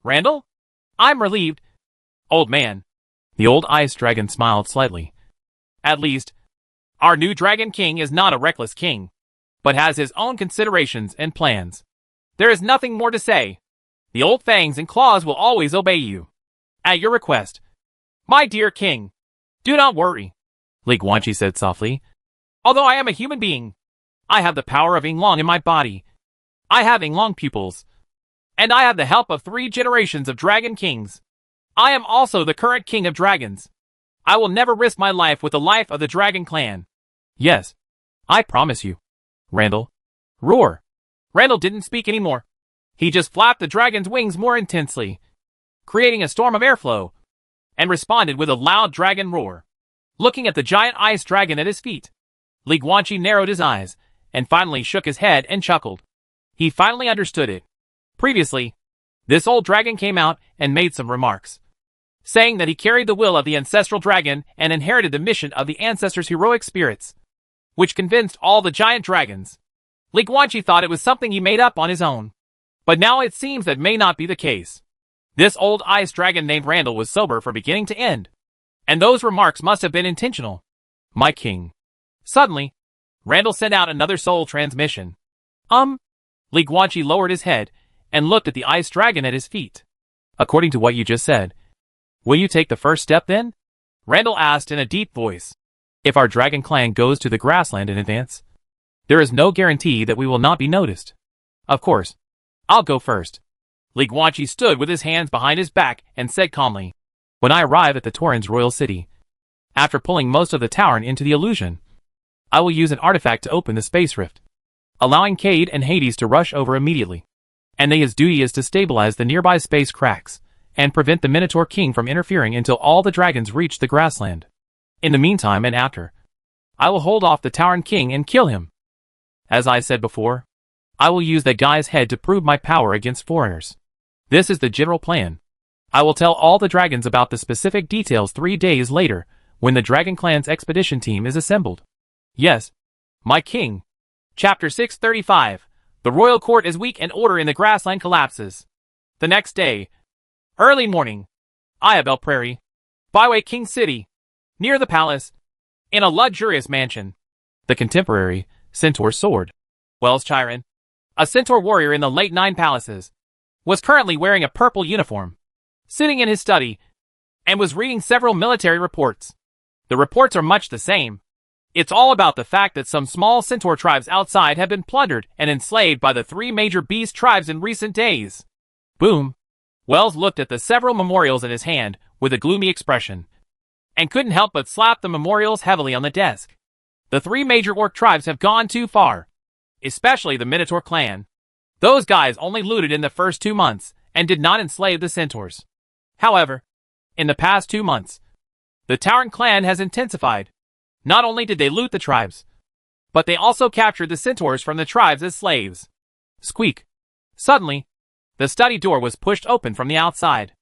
Randall? I'm relieved. Old man. The old ice dragon smiled slightly. At least, our new Dragon King is not a reckless king, but has his own considerations and plans. There is nothing more to say. The old fangs and claws will always obey you. At your request. My dear king. Do not worry, Li Guanqi said softly. Although I am a human being, I have the power of Yinglong in my body. I have Yinglong pupils. And I have the help of 3 generations of Dragon Kings. I am also the current king of dragons. I will never risk my life with the life of the Dragon Clan. Yes, I promise you. Randall. Roar. Randall didn't speak anymore. He just flapped the dragon's wings more intensely, creating a storm of airflow, and responded with a loud dragon roar. Looking at the giant ice dragon at his feet, Li Guanqi narrowed his eyes, and finally shook his head and chuckled. He finally understood it. Previously, this old dragon came out and made some remarks, saying that he carried the will of the ancestral dragon and inherited the mission of the ancestors' heroic spirits, which convinced all the giant dragons. Li Guanqi thought it was something he made up on his own. But now it seems that may not be the case. This old ice dragon named Randall was sober from beginning to end, and those remarks must have been intentional. My king. Suddenly, Randall sent out another soul transmission. Li Guanqi lowered his head and looked at the ice dragon at his feet. According to what you just said, will you take the first step then? Randall asked in a deep voice. If our dragon clan goes to the grassland in advance, there is no guarantee that we will not be noticed. Of course, I'll go first. Li Guanqi stood with his hands behind his back and said calmly, when I arrive at the Tauren's royal city, after pulling most of the Tauren into the illusion, I will use an artifact to open the space rift, allowing Cade and Hades to rush over immediately. And his duty is to stabilize the nearby space cracks and prevent the Minotaur King from interfering until all the dragons reach the grassland. In the meantime and after, I will hold off the Tauren King and kill him. As I said before, I will use that guy's head to prove my power against foreigners. This is the general plan. I will tell all the dragons about the specific details 3 days later when the Dragon Clan's expedition team is assembled. Yes, my king. Chapter 635. The royal court is weak and order in the grassland collapses. The next day, early morning, Ayabel Prairie, Byway King City, near the palace, in a luxurious mansion. The contemporary Centaur Sword. Wells Chiron, a centaur warrior in the late 9 palaces, was currently wearing a purple uniform, sitting in his study, and was reading several military reports. The reports are much the same. It's all about the fact that some small centaur tribes outside have been plundered and enslaved by the 3 major beast tribes in recent days. Boom. Wells looked at the several memorials in his hand with a gloomy expression, and couldn't help but slap the memorials heavily on the desk. The 3 major orc tribes have gone too far, especially the Minotaur clan. Those guys only looted in the first 2 months and did not enslave the centaurs. However, In the past 2 months, the Tauren clan has intensified. Not only did they loot the tribes, but they also captured the centaurs from the tribes as slaves. Squeak. Suddenly, the study door was pushed open from the outside.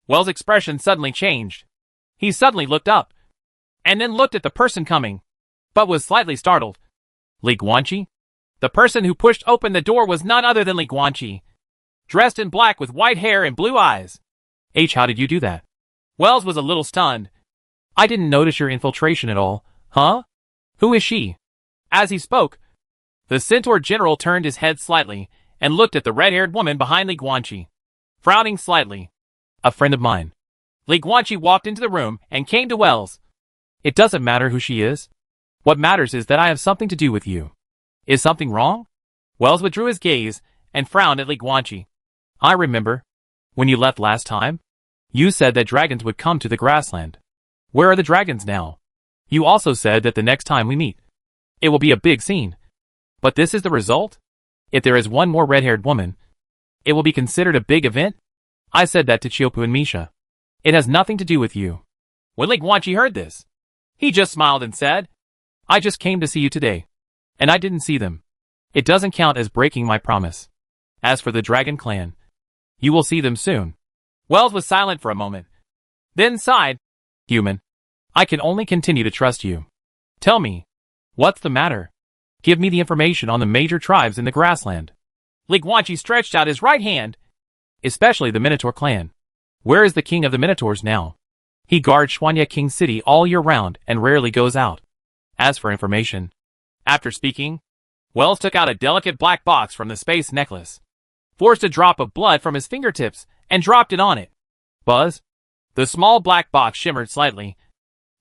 Well's expression suddenly changed. He suddenly looked up, and then looked at the person coming, but was slightly startled. Li Guanqi? The person who pushed open the door was none other than Li Guanqi, dressed in black with white hair and blue eyes. How did you do that? Wells was a little stunned. I didn't notice your infiltration at all. Huh? Who is she? As he spoke, the centaur general turned his head slightly and looked at the red-haired woman behind Li Guanqi, frowning slightly. A friend of mine. Li Guanqi walked into the room and came to Wells. It doesn't matter who she is. What matters is that I have something to do with you. Is something wrong? Wells withdrew his gaze and frowned at Li Guanqi. I remember. When you left last time, you said that dragons would come to the grassland. Where are the dragons now? You also said that the next time we meet, it will be a big scene. But this is the result? If there is one more red-haired woman, it will be considered a big event? I said that to Chiopu and Misha. It has nothing to do with you. When Li Guanqi heard this, he just smiled and said, I just came to see you today, and I didn't see them. It doesn't count as breaking my promise. As for the Dragon Clan, you will see them soon. Wells was silent for a moment, then sighed. Human, I can only continue to trust you. Tell me, what's the matter? Give me the information on the major tribes in the grassland. Li Guanqi stretched out his right hand, especially the Minotaur clan. Where is the king of the Minotaurs now? He guards Xuanya King City all year round and rarely goes out. As for information, after speaking, Wells took out a delicate black box from the space necklace, forced a drop of blood from his fingertips, and dropped it on it. Buzz. The small black box shimmered slightly,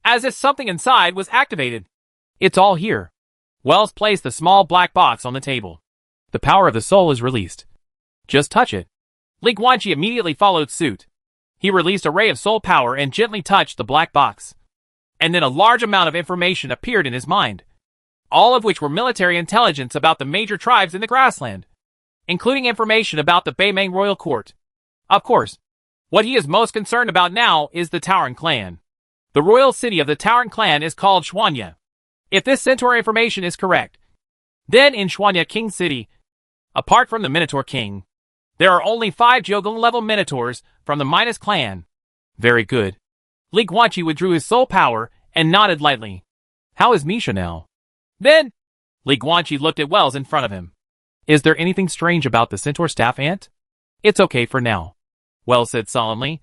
as if something inside was activated. It's all here. Wells placed the small black box on the table. The power of the soul is released. Just touch it. Li Guanqi immediately followed suit. He released a ray of soul power and gently touched the black box. And then a large amount of information appeared in his mind, all of which were military intelligence about the major tribes in the grassland, including information about the Beimeng royal court. Of course, what he is most concerned about now is the Tauren clan. The royal city of the Tauren clan is called Xuanya. If this centaur information is correct, then in Xuanya King City, apart from the Minotaur King, there are only 5 Jogan-level Minotaurs from the Midas clan. Very good. Li Guanqi withdrew his soul power and nodded lightly. How is Misha now? Then, Li Guanqi looked at Wells in front of him. Is there anything strange about the centaur staff ant? It's okay for now, Wells said solemnly.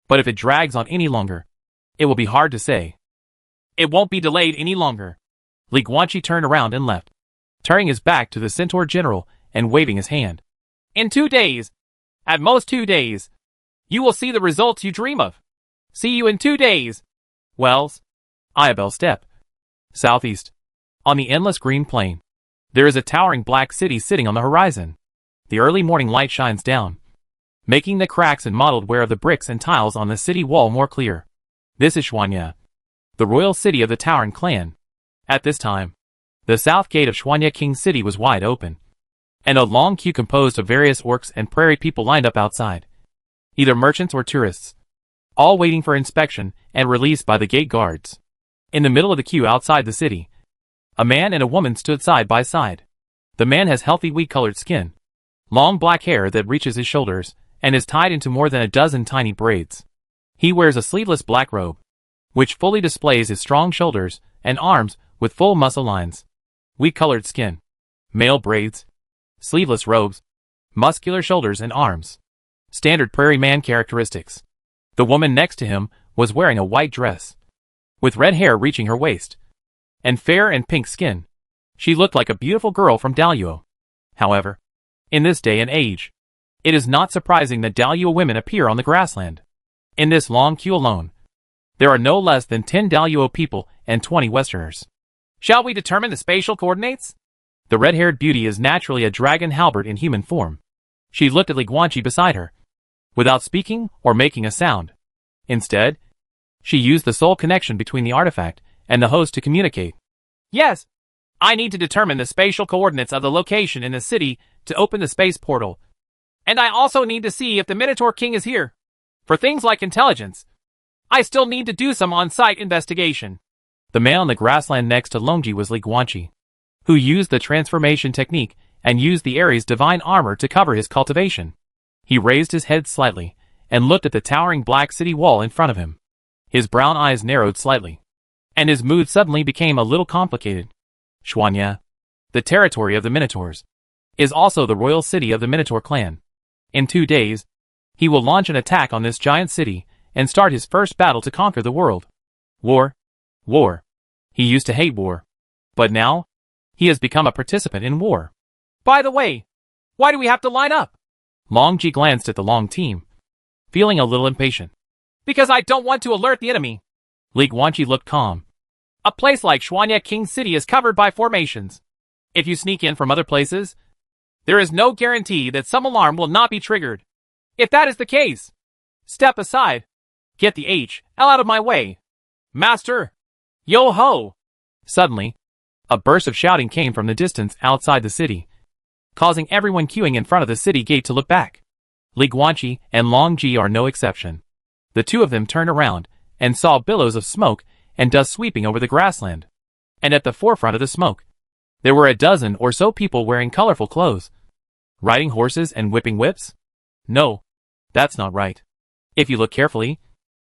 But if it drags on any longer, it will be hard to say. It won't be delayed any longer. Li Guanqi turned around and left, turning his back to the centaur general and waving his hand. In 2 days, at most 2 days, you will see the results you dream of. See you in 2 days. Wells. Iabel step. Southeast. On the endless green plain, there is a towering black city sitting on the horizon. The early morning light shines down, making the cracks and mottled wear of the bricks and tiles on the city wall more clear. This is Xuanya, the royal city of the Tauren clan. At this time, the south gate of Xuanya King City was wide open, and a long queue composed of various orcs and prairie people lined up outside, either merchants or tourists, all waiting for inspection and release by the gate guards. In the middle of the queue outside the city, a man and a woman stood side by side. The man has healthy wheat-colored skin, long black hair that reaches his shoulders, and is tied into more than a dozen tiny braids. He wears a sleeveless black robe, which fully displays his strong shoulders and arms with full muscle lines. Wheat-colored skin, male braids, sleeveless robes, muscular shoulders and arms. Standard prairie man characteristics. The woman next to him was wearing a white dress, with red hair reaching her waist, and fair and pink skin. She looked like a beautiful girl from Daluo. However, in this day and age, it is not surprising that Daluo women appear on the grassland. In this long queue alone, there are no less than 10 Daluo people and 20 Westerners. Shall we determine the spatial coordinates? The red-haired beauty is naturally a dragon halberd in human form. She looked at Li Guanqi beside her, without speaking or making a sound. Instead, she used the soul connection between the artifact and the host to communicate. Yes, I need to determine the spatial coordinates of the location in the city to open the space portal. And I also need to see if the Minotaur King is here. For things like intelligence, I still need to do some on-site investigation. The man on the grassland next to Longji was Li Guanqi, who used the transformation technique and used the Ares divine armor to cover his cultivation. He raised his head slightly and looked at the towering black city wall in front of him. His brown eyes narrowed slightly, and his mood suddenly became a little complicated. Xuanya, the territory of the Minotaurs, is also the royal city of the Minotaur clan. In 2 days, he will launch an attack on this giant city and start his first battle to conquer the world. War. War. He used to hate war. But now, he has become a participant in war. By the way, why do we have to line up? Longji glanced at the Long team, feeling a little impatient. Because I don't want to alert the enemy. Li Guanqi looked calm. A place like Xuanya King City is covered by formations. If you sneak in from other places, there is no guarantee that some alarm will not be triggered. If that is the case, step aside. Get the HL out of my way. Master! Yo-ho! Suddenly, a burst of shouting came from the distance outside the city, causing everyone queuing in front of the city gate to look back. Li Guanqi and Longji are no exception. The two of them turned around and saw billows of smoke and dust sweeping over the grassland. And at the forefront of the smoke, there were a dozen or so people wearing colorful clothes, riding horses and whipping whips. No, that's not right. If you look carefully,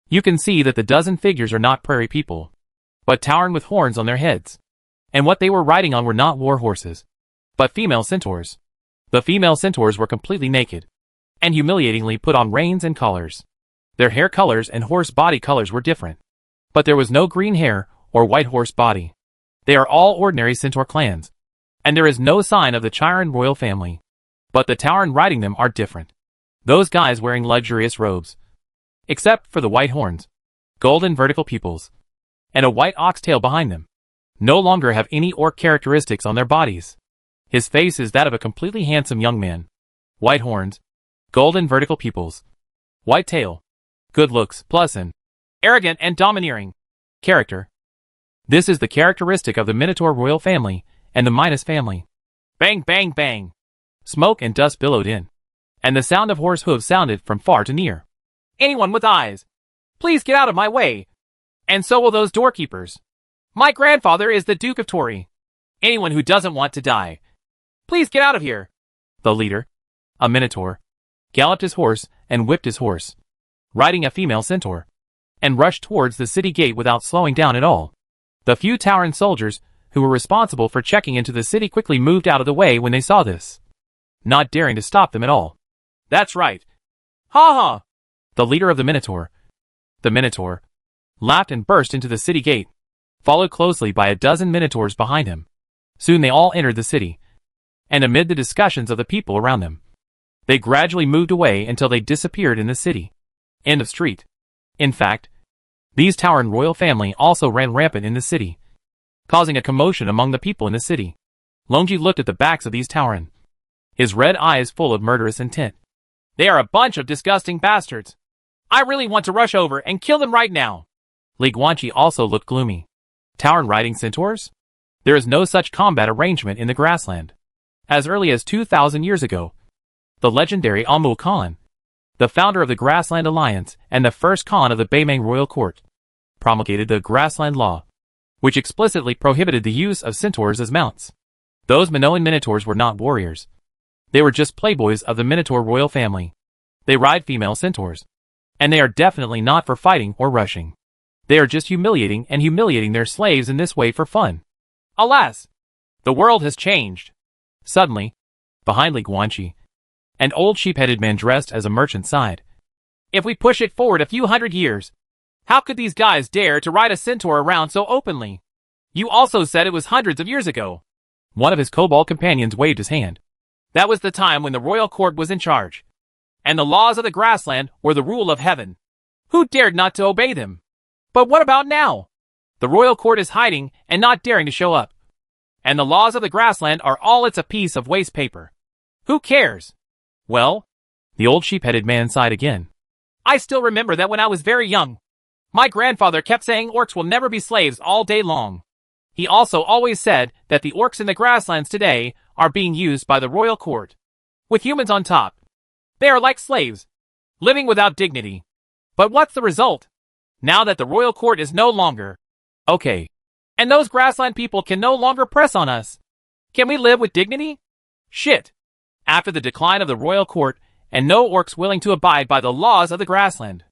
you can see that the dozen figures are not prairie people, but towering with horns on their heads. And what they were riding on were not war horses, but female centaurs. The female centaurs were completely naked, and humiliatingly put on reins and collars. Their hair colors and horse body colors were different, but there was no green hair or white horse body. They are all ordinary centaur clans, and there is no sign of the Chiron royal family. But the Tauren riding them are different. Those guys wearing luxurious robes, except for the white horns, golden vertical pupils, and a white oxtail behind them, no longer have any orc characteristics on their bodies. His face is that of a completely handsome young man. White horns, golden vertical pupils, white tail, good looks, plus an arrogant and domineering character. This is the characteristic of the Minotaur royal family and the Midas family. Bang, bang, bang. Smoke and dust billowed in, and the sound of horse hooves sounded from far to near. Anyone with eyes, please get out of my way. And so will those doorkeepers. My grandfather is the Duke of Tori. Anyone who doesn't want to die, please get out of here. The leader, a Minotaur, galloped his horse and whipped his horse, riding a female centaur, and rushed towards the city gate without slowing down at all. The few Tauren soldiers who were responsible for checking into the city quickly moved out of the way when they saw this, not daring to stop them at all. That's right. Ha ha! The leader of the Minotaur, laughed and burst into the city gate, followed closely by a dozen Minotaurs behind him. Soon they all entered the city, and amid the discussions of the people around them, they gradually moved away until they disappeared in the city. End of street. In fact, these Tauren royal family also ran rampant in the city, causing a commotion among the people in the city. Longji looked at the backs of these Tauren, his red eyes full of murderous intent. They are a bunch of disgusting bastards. I really want to rush over and kill them right now. Li Guanqi also looked gloomy. Tauren riding centaurs? There is no such combat arrangement in the grassland. As early as 2,000 years ago, the legendary Amu Khan, the founder of the Grassland Alliance and the first Khan of the Beimeng royal court, promulgated the Grassland Law, which explicitly prohibited the use of centaurs as mounts. Those Minoan Minotaurs were not warriors. They were just playboys of the Minotaur royal family. They ride female centaurs, and they are definitely not for fighting or rushing. They are just humiliating their slaves in this way for fun. Alas! The world has changed. Suddenly, behind Li Guanqi, an old sheep-headed man dressed as a merchant sighed. If we push it forward a few hundred years, how could these guys dare to ride a centaur around so openly? You also said it was hundreds of years ago. One of his kobold companions waved his hand. That was the time when the royal court was in charge, and the laws of the grassland were the rule of heaven. Who dared not to obey them? But what about now? The royal court is hiding and not daring to show up, and the laws of the grassland are all it's a piece of waste paper. Who cares? Well, the old sheep-headed man sighed again. I still remember that when I was very young, my grandfather kept saying orcs will never be slaves all day long. He also always said that the orcs in the grasslands today are being used by the royal court, with humans on top. They are like slaves, living without dignity. But what's the result? Now that the royal court is no longer okay, and those grassland people can no longer press on us, can we live with dignity? Shit. After the decline of the royal court, and no orcs willing to abide by the laws of the grassland,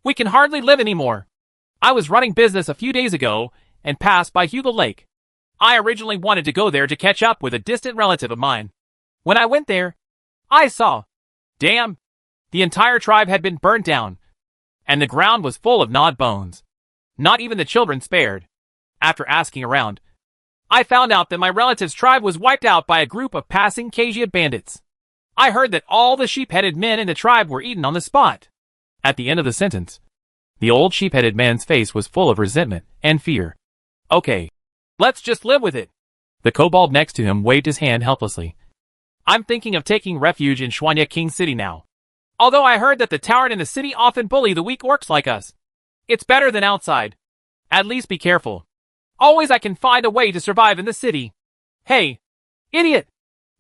we can hardly live anymore. I was running business a few days ago, and passed by Hugo Lake. I originally wanted to go there to catch up with a distant relative of mine. When I went there, I saw, damn, the entire tribe had been burnt down, and the ground was full of gnawed bones. Not even the children spared. After asking around, I found out that my relative's tribe was wiped out by a group of passing Kajia bandits. I heard that all the sheep-headed men in the tribe were eaten on the spot. At the end of the sentence, the old sheep-headed man's face was full of resentment and fear. Okay, let's just live with it. The kobold next to him waved his hand helplessly. I'm thinking of taking refuge in Schwanya King City now. Although I heard that the towern in the city often bully the weak orcs like us. It's better than outside. At least be careful. Always I can find a way to survive in the city. Hey, idiot!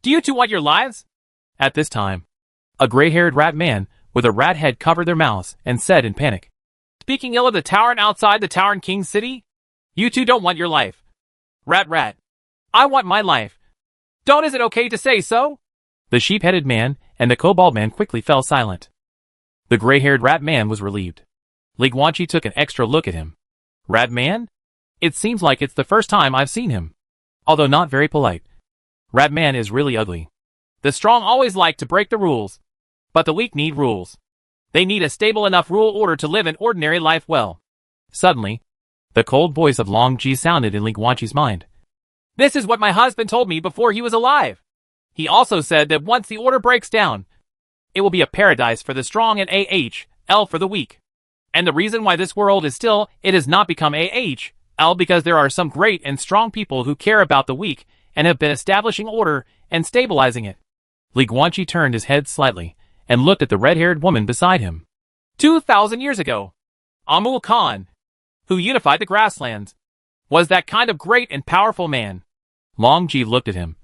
Do you two want your lives? At this time, a gray-haired rat man with a rat head covered their mouths and said in panic, speaking ill of the towern outside the Towern King City? You two don't want your life. Rat. I want my life. Don't is it okay to say so? The sheep-headed man and the kobold man quickly fell silent. The gray-haired rat man was relieved. Ligwanchi took an extra look at him. Rat man? It seems like it's the first time I've seen him. Although not very polite. Rat man is really ugly. The strong always like to break the rules. But the weak need rules. They need a stable enough rule order to live an ordinary life well. Suddenly, the cold voice of Long Ji sounded in Ligwanchi's mind. This is what my husband told me before he was alive. He also said that once the order breaks down, it will be a paradise for the strong and AHL for the weak. And the reason why this world is still, it has not become AHL because there are some great and strong people who care about the weak and have been establishing order and stabilizing it. Ligwanchi turned his head slightly and looked at the red-haired woman beside him. 2,000 years ago, Amul Khan, who unified the grasslands, was that kind of great and powerful man. Long Ji looked at him,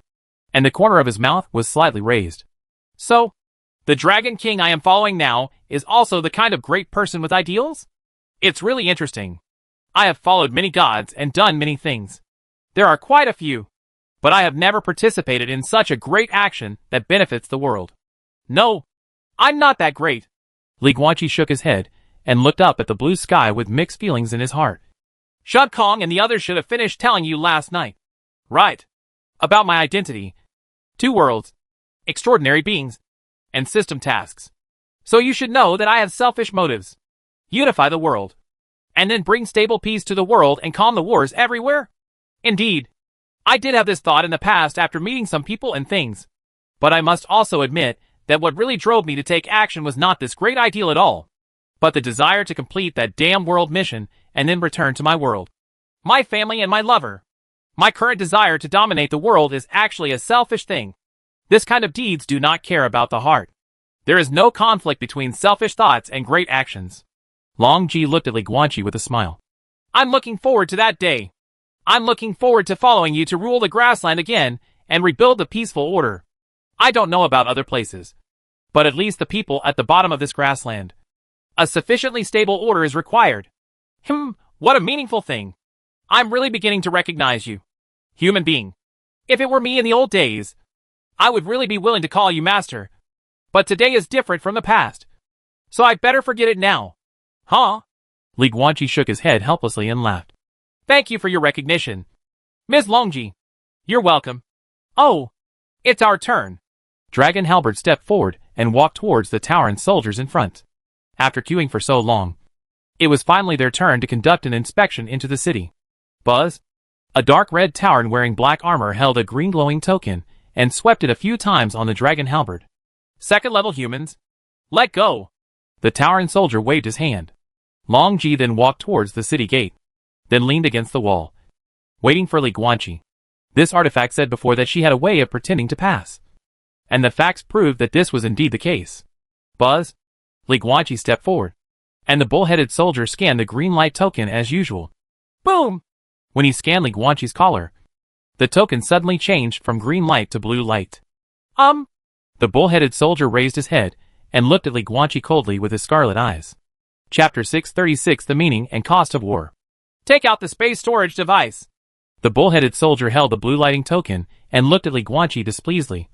and the corner of his mouth was slightly raised. So, the Dragon King I am following now is also the kind of great person with ideals? It's really interesting. I have followed many gods and done many things. There are quite a few, but I have never participated in such a great action that benefits the world. No, I'm not that great. Ligwanchi shook his head and looked up at the blue sky with mixed feelings in his heart. Shud Kong and the others should have finished telling you last night. Right. About my identity. 2 worlds. Extraordinary beings. And system tasks. So you should know that I have selfish motives. Unify the world. And then bring stable peace to the world and calm the wars everywhere? Indeed. I did have this thought in the past after meeting some people and things. But I must also admit that what really drove me to take action was not this great ideal at all, but the desire to complete that damn world mission and then return to my world. My family and my lover. My current desire to dominate the world is actually a selfish thing. This kind of deeds do not care about the heart. There is no conflict between selfish thoughts and great actions. Long Ji looked at Ligwanchi with a smile. I'm looking forward to that day. I'm looking forward to following you to rule the grassland again and rebuild the peaceful order. I don't know about other places, but at least the people at the bottom of this grassland. A sufficiently stable order is required. What a meaningful thing. I'm really beginning to recognize you. Human being. If it were me in the old days, I would really be willing to call you master. But today is different from the past. So I'd better forget it now. Huh? Ligwanchi shook his head helplessly and laughed. Thank you for your recognition. Ms. Longji. You're welcome. Oh, it's our turn. Dragon Halberd stepped forward and walked towards the tower and soldiers in front. After queuing for so long, it was finally their turn to conduct an inspection into the city. Buzz, a dark red towern wearing black armor, held a green glowing token and swept it a few times on the Dragon Halberd. Second level humans, let go. The towering soldier waved his hand. Long Ji then walked towards the city gate, then leaned against the wall, waiting for Ligwanchi. This artifact said before that she had a way of pretending to pass. And the facts proved that this was indeed the case. Buzz, Ligwanchi stepped forward, and the bull-headed soldier scanned the green light token as usual. Boom! When he scanned Ligwanchi's collar, the token suddenly changed from green light to blue light. The bull-headed soldier raised his head and looked at Ligwanchi coldly with his scarlet eyes. Chapter 636 The Meaning and Cost of War. Take out the space storage device. The bull-headed soldier held the blue lighting token and looked at Li Guanqi displeasedly.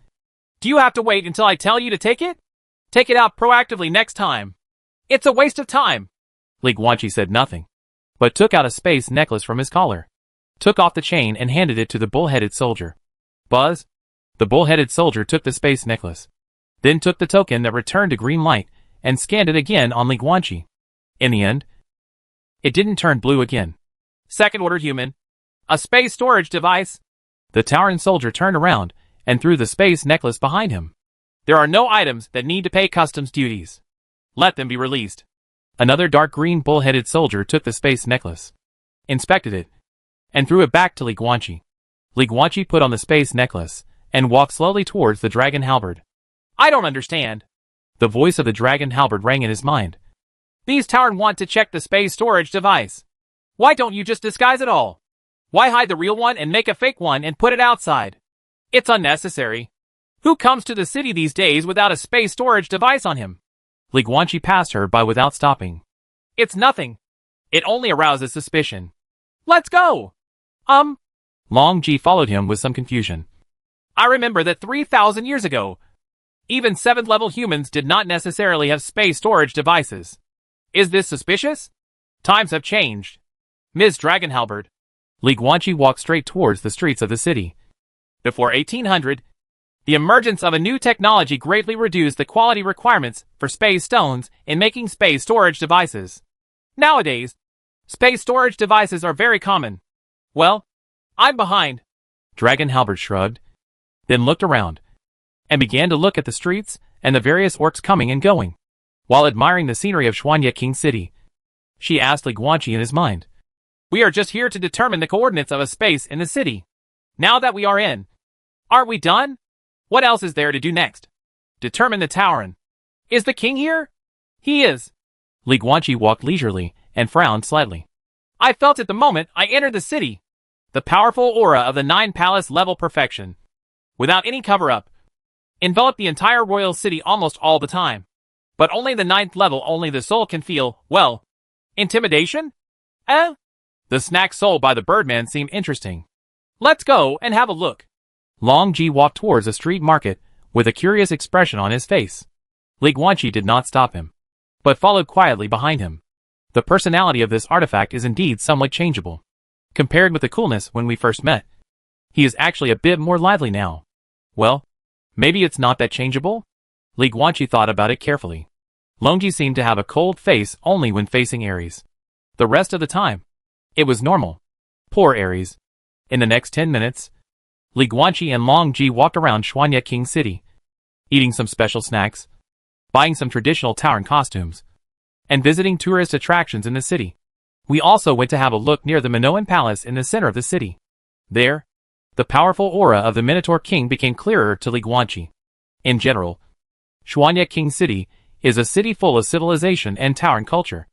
Do you have to wait until I tell you to take it? Take it out proactively next time. It's a waste of time. Li Guanqi said nothing, but took out a space necklace from his collar, took off the chain and handed it to the bull-headed soldier. Buzz. The bull-headed soldier took the space necklace, then took the token that returned a green light and scanned it again on Li Guanqi. In the end, it didn't turn blue again. Second-order human. A space storage device. The towering soldier turned around and threw the space necklace behind him. There are no items that need to pay customs duties. Let them be released. Another dark green bull-headed soldier took the space necklace, inspected it, and threw it back to Li Guanqi. Li Guanqi put on the space necklace and walked slowly towards the dragon halberd. I don't understand. The voice of the dragon halberd rang in his mind. These Tauren want to check the space storage device. Why don't you just disguise it all? Why hide the real one and make a fake one and put it outside? It's unnecessary. Who comes to the city these days without a space storage device on him? Li Guanqi passed her by without stopping. It's nothing. It only arouses suspicion. Let's go! Long Ji followed him with some confusion. I remember that 3,000 years ago, even 7th-level humans did not necessarily have space storage devices. Is this suspicious? Times have changed. Ms. Dragon Halberd. Li Guanqi walked straight towards the streets of the city. Before 1800, the emergence of a new technology greatly reduced the quality requirements for space stones in making space storage devices. Nowadays, space storage devices are very common. Well, I'm behind. Dragon Halberd shrugged, then looked around, and began to look at the streets and the various orcs coming and going. While admiring the scenery of Xuanye King City, she asked Li Guanqi in his mind. We are just here to determine the coordinates of a space in the city. Now that we are in, aren't we done? What else is there to do next? Determine the Tauren. Is the king here? He is. Li Guanqi walked leisurely and frowned slightly. I felt it the moment I entered the city. The powerful aura of the 9 palace level perfection, without any cover-up, enveloped the entire royal city almost all the time. But only the 9th level, only the soul can feel, well, intimidation? The snack sold by the Birdman seemed interesting. Let's go and have a look. Long Ji walked towards a street market with a curious expression on his face. Li Guanqi did not stop him, but followed quietly behind him. The personality of this artifact is indeed somewhat changeable. Compared with the coolness when we first met, he is actually a bit more lively now. Well, maybe it's not that changeable? Li Guanqi thought about it carefully. Longji seemed to have a cold face only when facing Ares. The rest of the time, it was normal. Poor Ares. In the next 10 minutes, Li Guanqi and Long Ji walked around Xuanye King City, eating some special snacks, buying some traditional Tauren costumes, and visiting tourist attractions in the city. We also went to have a look near the Minoan Palace in the center of the city. There, the powerful aura of the Minotaur King became clearer to Li Guanqi. In general, Xuanye King City is a city full of civilization and Tauren culture.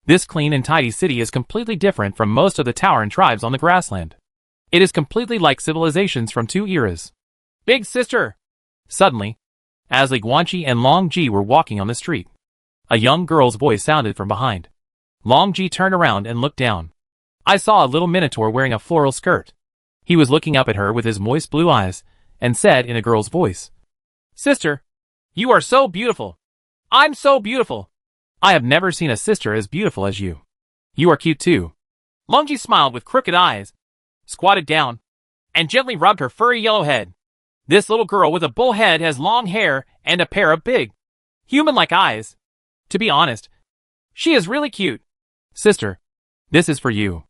This clean and tidy city is completely different from most of the Tauren tribes on the grassland. It is completely like civilizations from 2 eras. Big sister! Suddenly, as Li Guanqi and Long Ji were walking on the street, a young girl's voice sounded from behind. Long Ji turned around and looked down. I saw a little minotaur wearing a floral skirt. He was looking up at her with his moist blue eyes and said in a girl's voice, Sister, you are so beautiful. I'm so beautiful. I have never seen a sister as beautiful as you. You are cute too. Long Ji smiled with crooked eyes, squatted down, and gently rubbed her furry yellow head. This little girl with a bull head has long hair and a pair of big, human-like eyes. To be honest, she is really cute. Sister, this is for you.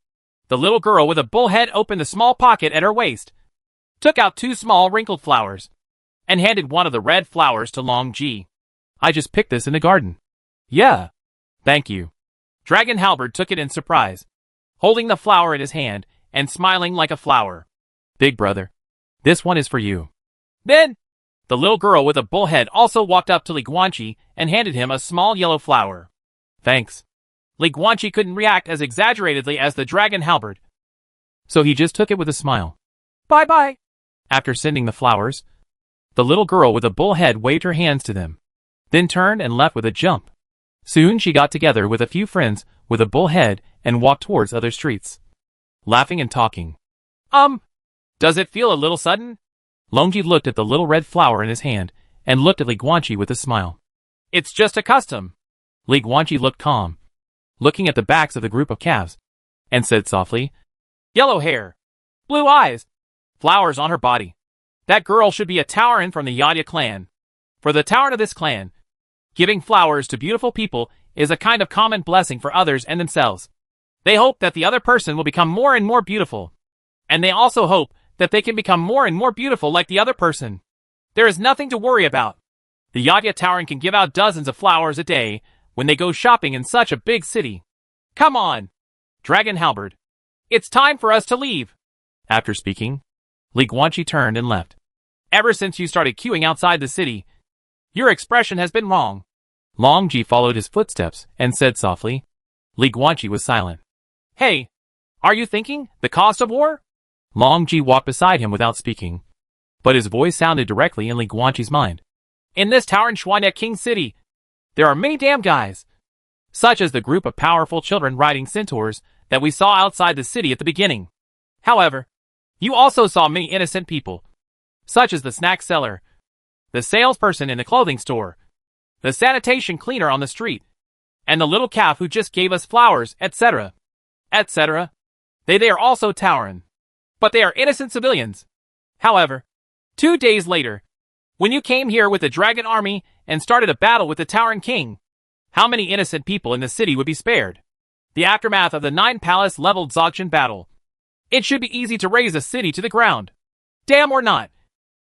The little girl with a bull head opened the small pocket at her waist, took out 2 small wrinkled flowers, and handed one of the red flowers to Long Ji. I just picked this in the garden. Yeah. Thank you. Dragon Halberd took it in surprise, holding the flower in his hand and smiling like a flower. Big brother, this one is for you. Then, the little girl with a bull head also walked up to Li Guanqi and handed him a small yellow flower. Thanks. Li Guanqi couldn't react as exaggeratedly as the Dragon Halberd, so he just took it with a smile. Bye-bye. After sending the flowers, the little girl with a bull head waved her hands to them, then turned and left with a jump. Soon she got together with a few friends with a bull head and walked towards other streets, laughing and talking. Does it feel a little sudden? Longji looked at the little red flower in his hand and looked at Li Guanqi with a smile. It's just a custom. Li Guanqi looked calm, looking at the backs of the group of calves, and said softly, Yellow hair, blue eyes, flowers on her body. That girl should be a Tauren from the Yadya clan. For the Tauren of this clan, giving flowers to beautiful people is a kind of common blessing for others and themselves. They hope that the other person will become more and more beautiful. And they also hope that they can become more and more beautiful like the other person. There is nothing to worry about. The Yadya Tauren can give out dozens of flowers a day when they go shopping in such a big city. Come on, Dragon Halberd. It's time for us to leave. After speaking, Li Guanqi turned and left. Ever since you started queuing outside the city, your expression has been wrong. Longji followed his footsteps and said softly. Li Guanqi was silent. Hey, are you thinking the cost of war? Longji walked beside him without speaking, but his voice sounded directly in Li Guanqi's mind. In this Tauren Shuanya King City, there are many damn guys, such as the group of powerful children riding centaurs that we saw outside the city at the beginning. However, you also saw many innocent people, such as the snack seller, the salesperson in the clothing store, the sanitation cleaner on the street, and the little calf who just gave us flowers, etc. etc. They are also Tauren, but they are innocent civilians. However, 2 days later, when you came here with the dragon army and started a battle with the Tauren king, how many innocent people in the city would be spared? The aftermath of the 9 palace leveled Zogshan battle. It should be easy to raise a city to the ground. Damn or not.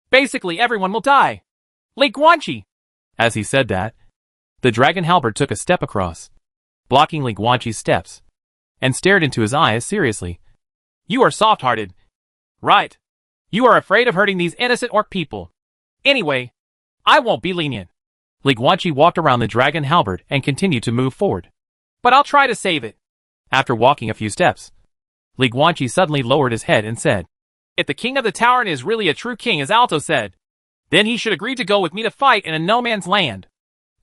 Basically everyone will die. Li Guanqi. As he said that, the dragon halberd took a step across, blocking Li Guanqi's steps, and stared into his eyes seriously. You are soft-hearted. Right. You are afraid of hurting these innocent orc people. Anyway, I won't be lenient. Li Guanqi walked around the dragon halberd and continued to move forward. But I'll try to save it. After walking a few steps, Li Guanqi suddenly lowered his head and said, If the king of the Tauren is really a true king as Alto said, then he should agree to go with me to fight in a no-man's land,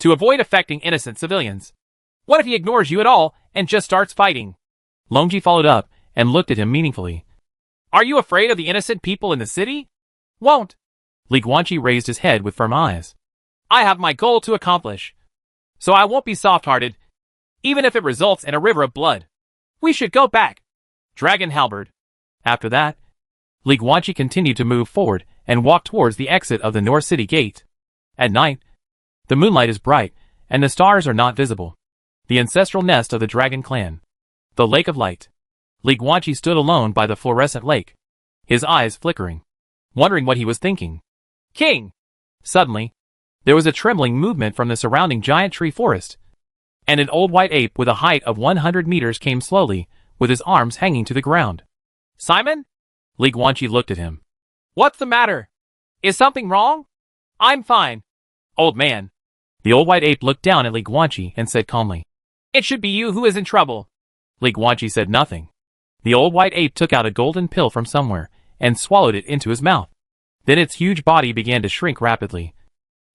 to avoid affecting innocent civilians. What if he ignores you at all and just starts fighting? Longji followed up and looked at him meaningfully. Are you afraid of the innocent people in the city? Won't. Li Guanqi raised his head with firm eyes. I have my goal to accomplish, so I won't be soft-hearted, even if it results in a river of blood. We should go back. Dragon halberd. After that, Li Guanqi continued to move forward and walked towards the exit of the North City Gate. At night, the moonlight is bright and the stars are not visible. The ancestral nest of the dragon clan. The Lake of Light. Li Guanqi stood alone by the fluorescent lake, his eyes flickering, wondering what he was thinking. King! Suddenly, there was a trembling movement from the surrounding giant tree forest, and an old white ape with a height of 100 meters came slowly, with his arms hanging to the ground. Simon? Li Guanqi looked at him. What's the matter? Is something wrong? I'm fine. Old man. The old white ape looked down at Li Guanqi and said calmly. It should be you who is in trouble. Li Guanqi said nothing. The old white ape took out a golden pill from somewhere and swallowed it into his mouth. Then its huge body began to shrink rapidly,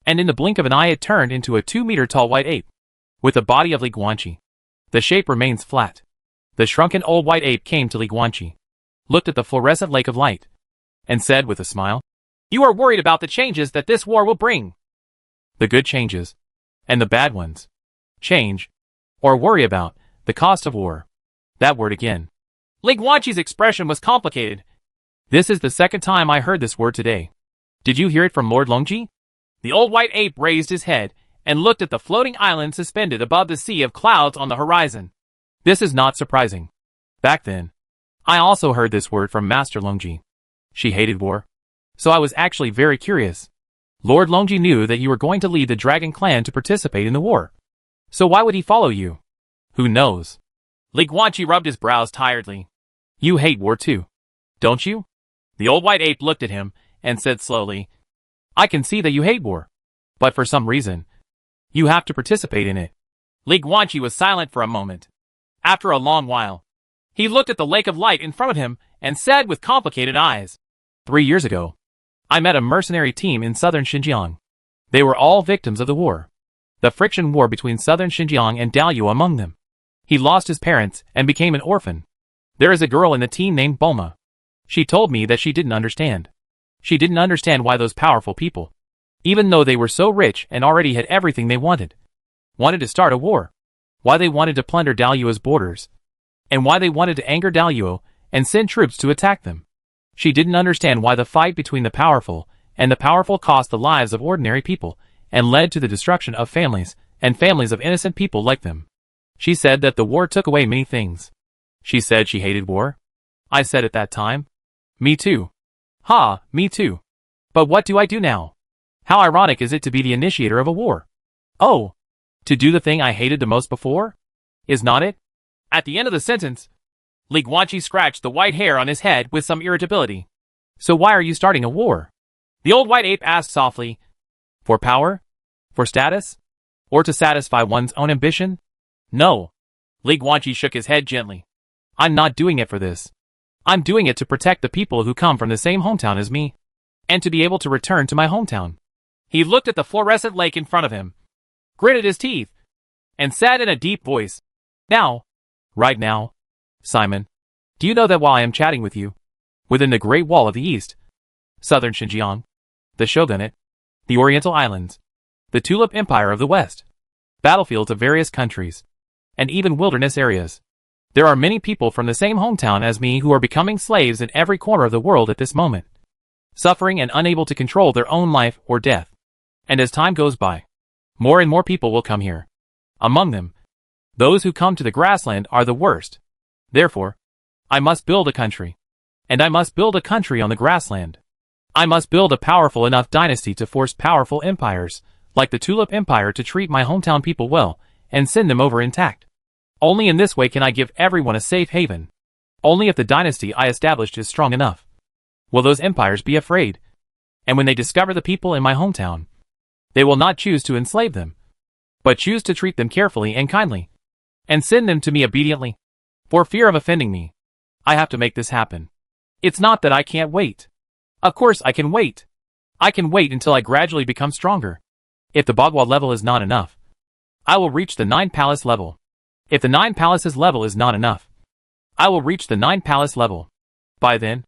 and in the blink of an eye it turned into a 2-meter-tall white ape, with the body of Li Guanqi. The shape remains flat. The shrunken old white ape came to Li Guanqi, looked at the fluorescent lake of light, and said with a smile, You are worried about the changes that this war will bring. The good changes, and the bad ones. Change, or worry about, the cost of war. That word again. Li Guanqi's expression was complicated. This is the second time I heard this word today. Did you hear it from Lord Longji? The old white ape raised his head and looked at the floating island suspended above the sea of clouds on the horizon. This is not surprising. Back then, I also heard this word from Master Longji. She hated war. So I was actually very curious. Lord Longji knew that you were going to lead the dragon clan to participate in the war. So why would he follow you? Who knows? Li Guanqi rubbed his brows tiredly. You hate war too, don't you? The old white ape looked at him and said slowly, I can see that you hate war, but for some reason, you have to participate in it. Li Guanqi was silent for a moment. After a long while, he looked at the lake of light in front of him and said with complicated eyes, 3 years ago, I met a mercenary team in southern Xinjiang. They were all victims of the war. The friction war between southern Xinjiang and Daluo among them. He lost his parents and became an orphan. There is a girl in the team named Bulma. She told me that she didn't understand. She didn't understand why those powerful people, even though they were so rich and already had everything they wanted to start a war. Why they wanted to plunder Daluo's borders. And why they wanted to anger Daluo and send troops to attack them. She didn't understand why the fight between the powerful and the powerful cost the lives of ordinary people and led to the destruction of families and families of innocent people like them. She said that the war took away many things. She said she hated war. I said at that time, me too. Ha, me too. But what do I do now? How ironic is it to be the initiator of a war? Oh, to do the thing I hated the most before? Is not it? At the end of the sentence, Li Guanqi scratched the white hair on his head with some irritability. So why are you starting a war? The old white ape asked softly. For power? For status? Or to satisfy one's own ambition? No. Li Guanqi shook his head gently. I'm not doing it for this. I'm doing it to protect the people who come from the same hometown as me. And to be able to return to my hometown. He looked at the fluorescent lake in front of him, gritted his teeth, and said in a deep voice, Now, right now, Simon, do you know that while I am chatting with you, within the Great Wall of the East, southern Xinjiang, the Shogunate, the Oriental Islands, the Tulip Empire of the West, battlefields of various countries, and even wilderness areas, there are many people from the same hometown as me who are becoming slaves in every corner of the world at this moment, suffering and unable to control their own life or death. And as time goes by, more and more people will come here. Among them, those who come to the grassland are the worst. Therefore, I must build a country. And I must build a country on the grassland. I must build a powerful enough dynasty to force powerful empires, like the Tulip Empire, to treat my hometown people well, and send them over intact. Only in this way can I give everyone a safe haven. Only if the dynasty I established is strong enough will those empires be afraid. And when they discover the people in my hometown, they will not choose to enslave them, but choose to treat them carefully and kindly, and send them to me obediently. For fear of offending me, I have to make this happen. It's not that I can't wait. Of course I can wait. I can wait until I gradually become stronger. If the Bagua level is not enough, I will reach the 9 Palace level. If the 9 Palaces level is not enough, I will reach the 9 Palace level. By then,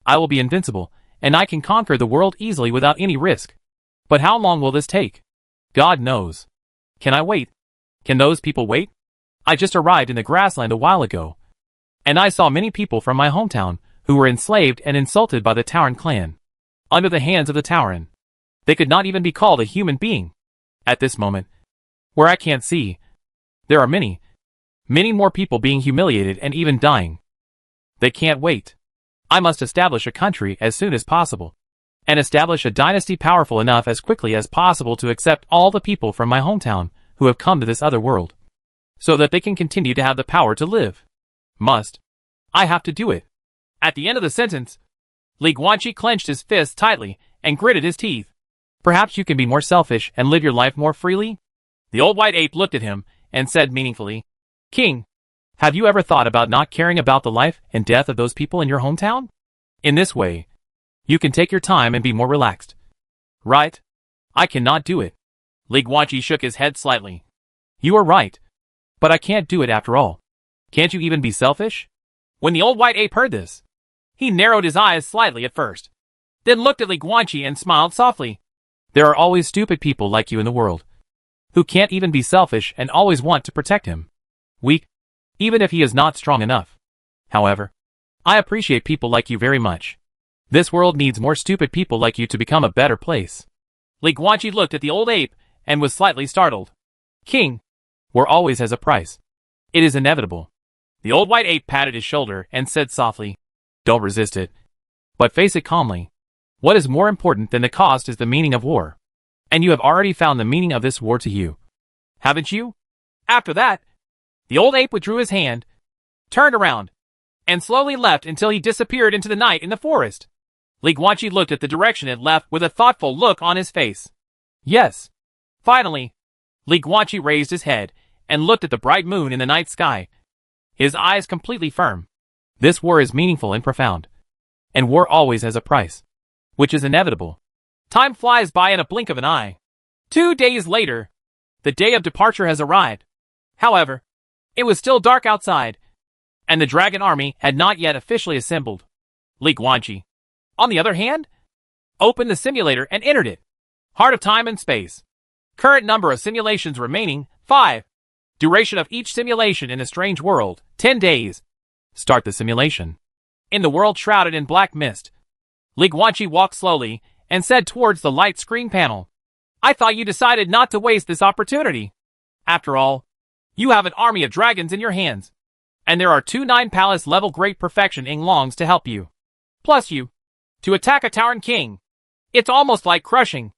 I will be invincible, and I can conquer the world easily without any risk. But how long will this take? God knows. Can I wait? Can those people wait? I just arrived in the grassland a while ago, and I saw many people from my hometown who were enslaved and insulted by the Tauren clan, under the hands of the Tauren. They could not even be called a human being. At this moment, where I can't see, there are many, many more people being humiliated and even dying. They can't wait. I must establish a country as soon as possible, and establish a dynasty powerful enough as quickly as possible to accept all the people from my hometown who have come to this other world, so that they can continue to have the power to live. Must. I have to do it. At the end of the sentence, Li Guanqi clenched his fists tightly and gritted his teeth. Perhaps you can be more selfish and live your life more freely? The old white ape looked at him and said meaningfully, King, have you ever thought about not caring about the life and death of those people in your hometown? In this way, you can take your time and be more relaxed. Right? I cannot do it. Li Guanqi shook his head slightly. You are right. But I can't do it after all. Can't you even be selfish? When the old white ape heard this, he narrowed his eyes slightly at first, then looked at Li Guanqi and smiled softly. There are always stupid people like you in the world, who can't even be selfish and always want to protect him. Weak, even if he is not strong enough. However, I appreciate people like you very much. This world needs more stupid people like you to become a better place. Li Guanqi looked at the old ape and was slightly startled. King, war always has a price. It is inevitable. The old white ape patted his shoulder and said softly, Don't resist it, but face it calmly. What is more important than the cost is the meaning of war. And you have already found the meaning of this war to you. Haven't you? After that, the old ape withdrew his hand, turned around, and slowly left until he disappeared into the night in the forest. Li Guanqi looked at the direction it left with a thoughtful look on his face. Yes. Finally, Li Guanqi raised his head and looked at the bright moon in the night sky, his eyes completely firm. This war is meaningful and profound. And war always has a price, which is inevitable. Time flies by in a blink of an eye. 2 days later, The day of departure has arrived. However, it was still dark outside, and the dragon army had not yet officially assembled. Li Guanqi, on the other hand, opened the simulator and entered it. Heart of time and space. Current number of simulations remaining, 5. Duration of each simulation in a strange world, 10 days. Start the simulation. In the world shrouded in black mist, Li Guanqi walked slowly and said towards the light screen panel, I thought you decided not to waste this opportunity. After all, you have an army of dragons in your hands, and there are 2 9-palace level great perfection Inglongs to help you. Plus to attack a Tauren King. It's almost like crushing.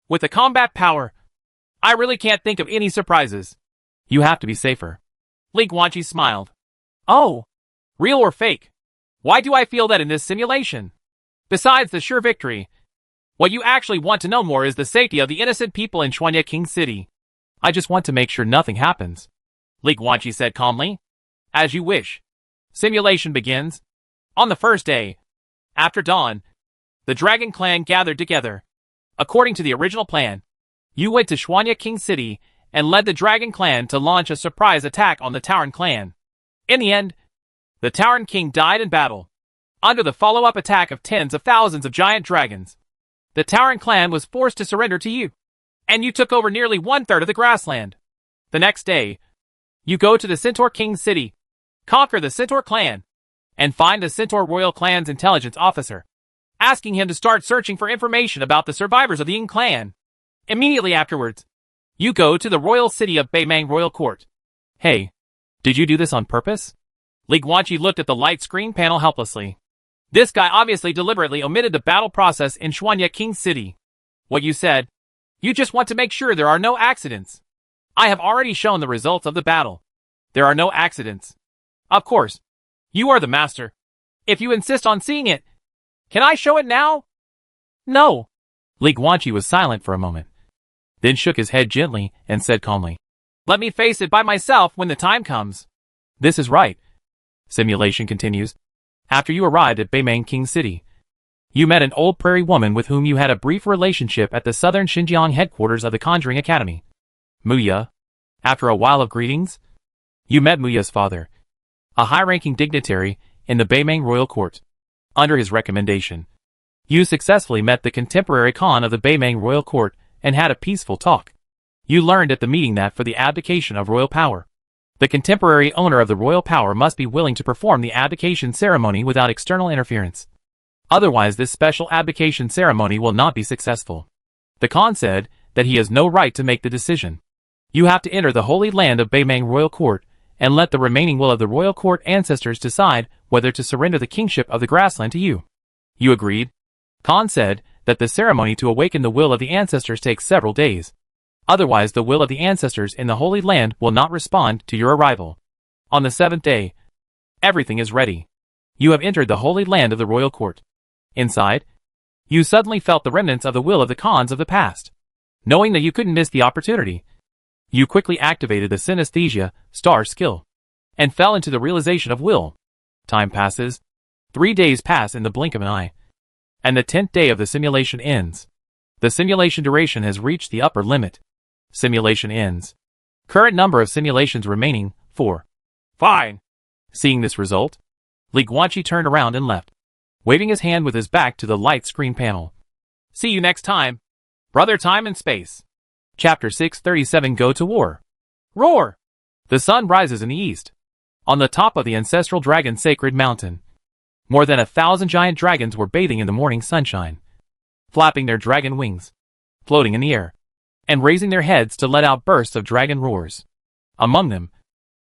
With the combat power, I really can't think of any surprises. You have to be safer. Li Guanqi smiled. Oh, real or fake? Why do I feel that in this simulation? Besides the sure victory, what you actually want to know more is the safety of the innocent people in Shuanya King City. I just want to make sure nothing happens. Li Guanqi said calmly. As you wish. Simulation begins. On the first day, after dawn, the Dragon Clan gathered together. According to the original plan, you went to Shuanya King City and led the Dragon Clan to launch a surprise attack on the Tauren Clan. In the end, the Tauren King died in battle, under the follow-up attack of tens of thousands of giant dragons. The Tauren Clan was forced to surrender to you, and you took over nearly 1/3 of the grassland. The next day, you go to the Centaur King City, conquer the Centaur Clan, and find the Centaur Royal Clan's intelligence officer, asking him to start searching for information about the survivors of the Ying Clan. Immediately afterwards, you go to the royal city of Beimang Royal Court. Hey, did you do this on purpose? Li Guanqi looked at the light screen panel helplessly. This guy obviously deliberately omitted the battle process in Shuanya King City. What you said, you just want to make sure there are no accidents. I have already shown the results of the battle. There are no accidents. Of course, you are the master. If you insist on seeing it, can I show it now? No. Li Guanqi was silent for a moment, then shook his head gently and said calmly, Let me face it by myself when the time comes. This is right. Simulation continues. After you arrived at Beimang King City, you met an old prairie woman with whom you had a brief relationship at the southern Xinjiang headquarters of the Conjuring Academy. Muya. After a while of greetings, you met Muya's father, a high-ranking dignitary in the Beimang Royal Court. Under his recommendation, you successfully met the contemporary Khan of the Beimang Royal Court and had a peaceful talk. You learned at the meeting that for the abdication of royal power, the contemporary owner of the royal power must be willing to perform the abdication ceremony without external interference. Otherwise, this special abdication ceremony will not be successful. The Khan said that he has no right to make the decision. You have to enter the holy land of Beimang Royal Court and let the remaining will of the royal court ancestors decide whether to surrender the kingship of the grassland to you. You agreed? Khan said that the ceremony to awaken the will of the ancestors takes several days. Otherwise, the will of the ancestors in the Holy Land will not respond to your arrival. On the 7th day, everything is ready. You have entered the Holy Land of the Royal Court. Inside, you suddenly felt the remnants of the will of the Khans of the past. Knowing that you couldn't miss the opportunity, you quickly activated the synesthesia star skill and fell into the realization of will. Time passes. 3 days pass in the blink of an eye, and the 10th day of the simulation ends. The simulation duration has reached the upper limit. Simulation ends. Current number of simulations remaining, 4. Fine. Seeing this result, Li Guanqi turned around and left, waving his hand with his back to the light screen panel. See you next time, brother time and space. Chapter 637 Go to War. Roar! The sun rises in the east, on the top of the ancestral dragon sacred mountain. More than 1,000 giant dragons were bathing in the morning sunshine, flapping their dragon wings, floating in the air, and raising their heads to let out bursts of dragon roars. Among them,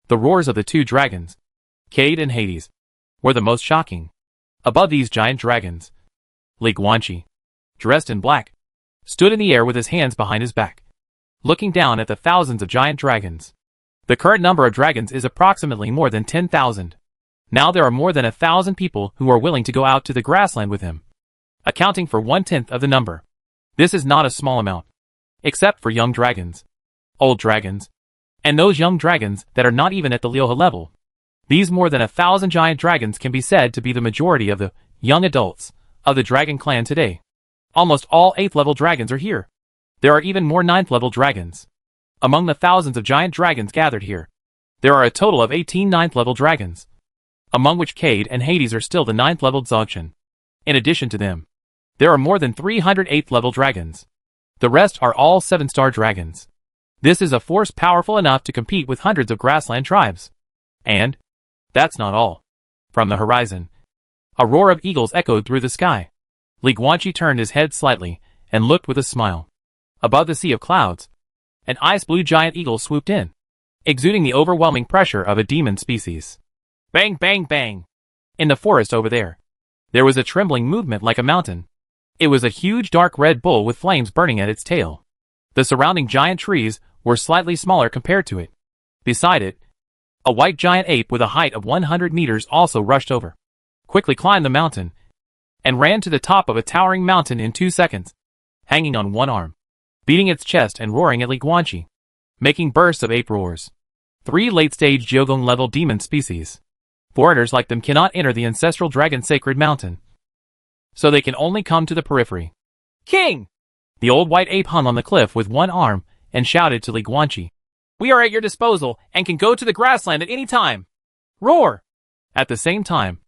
the roars of the 2 dragons, Cade and Hades, were the most shocking. Above these giant dragons, Li Guanqi, dressed in black, stood in the air with his hands behind his back, looking down at the thousands of giant dragons. The current number of dragons is approximately more than 10,000. Now there are more than 1,000 people who are willing to go out to the grassland with him, accounting for 1/10 of the number. This is not a small amount, except for young dragons, old dragons, and those young dragons that are not even at the Lioha level. These more than 1,000 giant dragons can be said to be the majority of the young adults of the Dragon Clan today. Almost all 8th level dragons are here. There are even more 9th level dragons. Among the thousands of giant dragons gathered here, there are a total of 18 ninth-level dragons, among which Cade and Hades are still the ninth-level Dzogchen. In addition to them, there are more than 300 eighth-level dragons. The rest are all 7-star dragons. This is a force powerful enough to compete with hundreds of grassland tribes. And that's not all. From the horizon, a roar of eagles echoed through the sky. Li Guanqi turned his head slightly and looked with a smile. Above the sea of clouds, an ice-blue giant eagle swooped in, exuding the overwhelming pressure of a demon species. Bang, bang, bang! In the forest over there was a trembling movement like a mountain. It was a huge dark red bull with flames burning at its tail. The surrounding giant trees were slightly smaller compared to it. Beside it, a white giant ape with a height of 100 meters also rushed over, quickly climbed the mountain, and ran to the top of a towering mountain in 2 seconds, hanging on one arm, beating its chest and roaring at Li Guanqi, making bursts of ape roars. 3 late-stage Jiugong-level demon species. Foreigners like them cannot enter the ancestral dragon sacred mountain, so they can only come to the periphery. King! The old white ape hung on the cliff with one arm and shouted to Li Guanqi. We are at your disposal and can go to the grassland at any time. Roar! At the same time,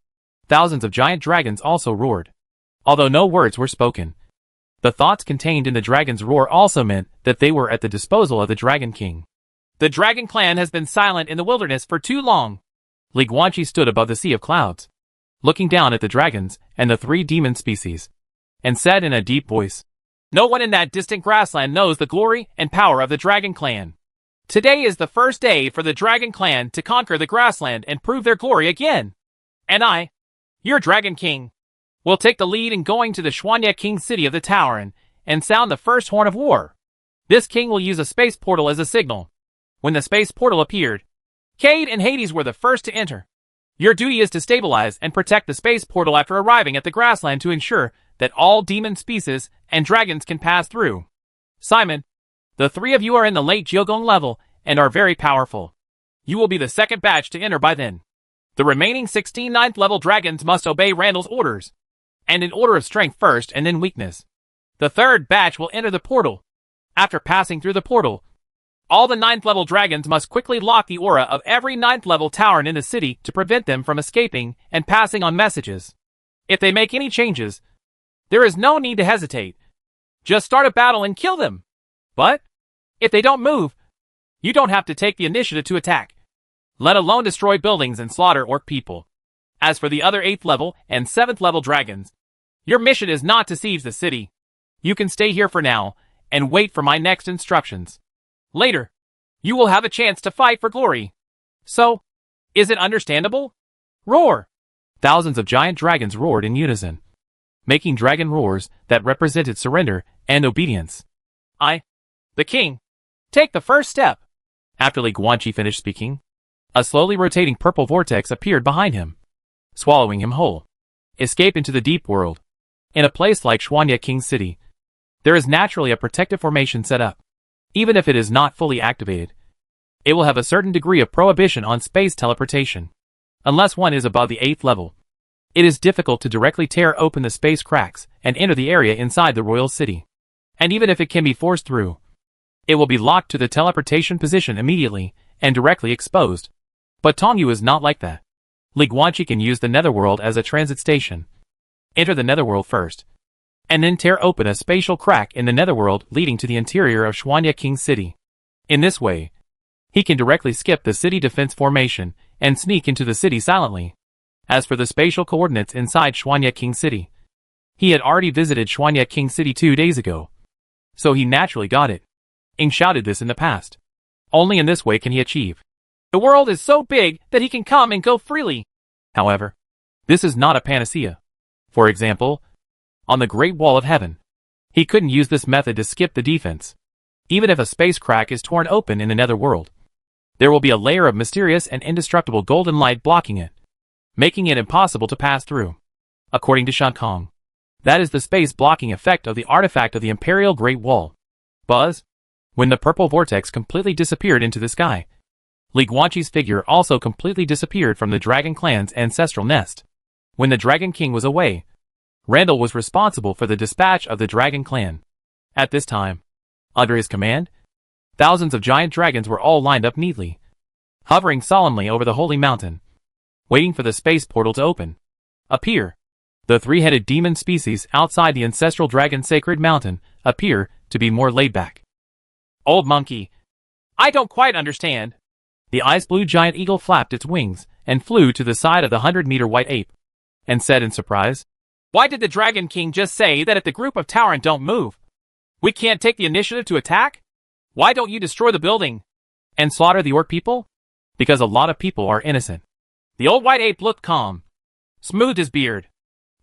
thousands of giant dragons also roared. Although no words were spoken, the thoughts contained in the dragon's roar also meant that they were at the disposal of the Dragon King. The Dragon Clan has been silent in the wilderness for too long. Li Guanqi stood above the sea of clouds, looking down at the dragons and the 3 demon species, and said in a deep voice, No one in that distant grassland knows the glory and power of the Dragon Clan. Today is the first day for the Dragon Clan to conquer the grassland and prove their glory again. And I, your Dragon King, will take the lead in going to the Xuanya King city of the Tauren and sound the first horn of war. This king will use a space portal as a signal. When the space portal appeared, Cade and Hades were the first to enter. Your duty is to stabilize and protect the space portal after arriving at the grassland to ensure that all demon species and dragons can pass through. Simon, the 3 of you are in the late Jiugong level and are very powerful. You will be the second batch to enter by then. The remaining 16 ninth level dragons must obey Randall's orders, and in order of strength first and then weakness. The 3rd batch will enter the portal. After passing through the portal, all the 9th level dragons must quickly lock the aura of every 9th level Tauren in the city to prevent them from escaping and passing on messages. If they make any changes, there is no need to hesitate. Just start a battle and kill them. But if they don't move, you don't have to take the initiative to attack, let alone destroy buildings and slaughter orc people. As for the other 8th level and 7th level dragons, your mission is not to siege the city. You can stay here for now and wait for my next instructions. Later, you will have a chance to fight for glory. So, is it understandable? Roar! Thousands of giant dragons roared in unison, making dragon roars that represented surrender and obedience. I, the king, take the first step. After Li Guanqi finished speaking, a slowly rotating purple vortex appeared behind him, swallowing him whole. Escape into the deep world. In a place like Xuanya King City, there is naturally a protective formation set up. Even if it is not fully activated, it will have a certain degree of prohibition on space teleportation. Unless one is above the 8th level, it is difficult to directly tear open the space cracks and enter the area inside the royal city. And even if it can be forced through, it will be locked to the teleportation position immediately and directly exposed. But Tongyu is not like that. Li Guanqi can use the netherworld as a transit station. Enter the netherworld first, and then tear open a spatial crack in the netherworld leading to the interior of Xuanya King City. In this way, he can directly skip the city defense formation and sneak into the city silently. As for the spatial coordinates inside Xuanya King City, he had already visited Xuanya King City 2 days ago, so he naturally got it. Ing shouted this in the past. Only in this way can he achieve. The world is so big that he can come and go freely. However, this is not a panacea. For example, on the Great Wall of Heaven, he couldn't use this method to skip the defense. Even if a space crack is torn open in the netherworld, there will be a layer of mysterious and indestructible golden light blocking it, making it impossible to pass through. According to Shan Kong, that is the space blocking effect of the artifact of the Imperial Great Wall. Buzz, when the purple vortex completely disappeared into the sky, Li Guanqi's figure also completely disappeared from the Dragon Clan's ancestral nest. When the Dragon King was away, Randall was responsible for the dispatch of the Dragon Clan. At this time, under his command, Thousands of giant dragons were all lined up neatly, hovering solemnly over the holy mountain, waiting for the space portal to open. Appear. The three-headed demon species outside the ancestral dragon sacred mountain appear to be more laid back. Old monkey. I don't quite understand. The ice blue giant eagle flapped its wings and flew to the side of the 100-meter white ape, and said in surprise, "Why did the Dragon King just say that if the group of Tauren don't move, we can't take the initiative to attack? Why don't you destroy the building and slaughter the orc people? Because a lot of people are innocent." The old white ape looked calm, smoothed his beard,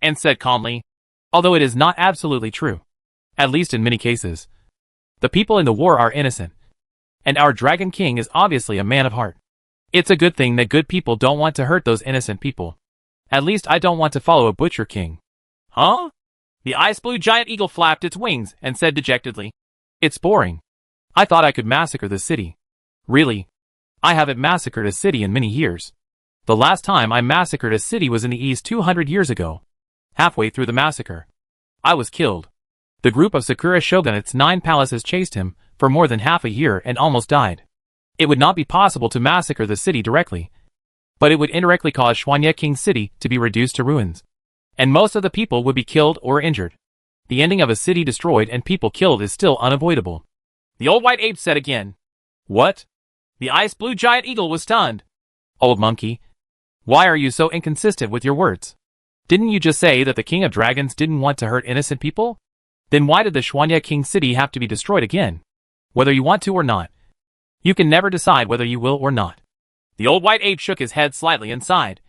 and said calmly, although it is not absolutely true, at least in many cases, the people in the war are innocent, and our Dragon King is obviously a man of heart. It's a good thing that good people don't want to hurt those innocent people. At least I don't want to follow a butcher king. Huh? The ice blue giant eagle flapped its wings and said dejectedly, "It's boring. I thought I could massacre the city. Really? I haven't massacred a city in many years. The last time I massacred a city was in the East 200 years ago. Halfway through the massacre, I was killed. The group of Sakura Shogunate's 9 palaces chased him for more than half a year and almost died. It would not be possible to massacre the city directly, but it would indirectly cause Xuanye King City to be reduced to ruins, and most of the people would be killed or injured. The ending of a city destroyed and people killed is still unavoidable." The old white ape said again. "What?" The ice blue giant eagle was stunned. "Old monkey, why are you so inconsistent with your words? Didn't you just say that the King of Dragons didn't want to hurt innocent people? Then why did the Xuanye King City have to be destroyed again? Whether you want to or not. You can never decide whether you will or not." The old white ape shook his head slightly and sighed.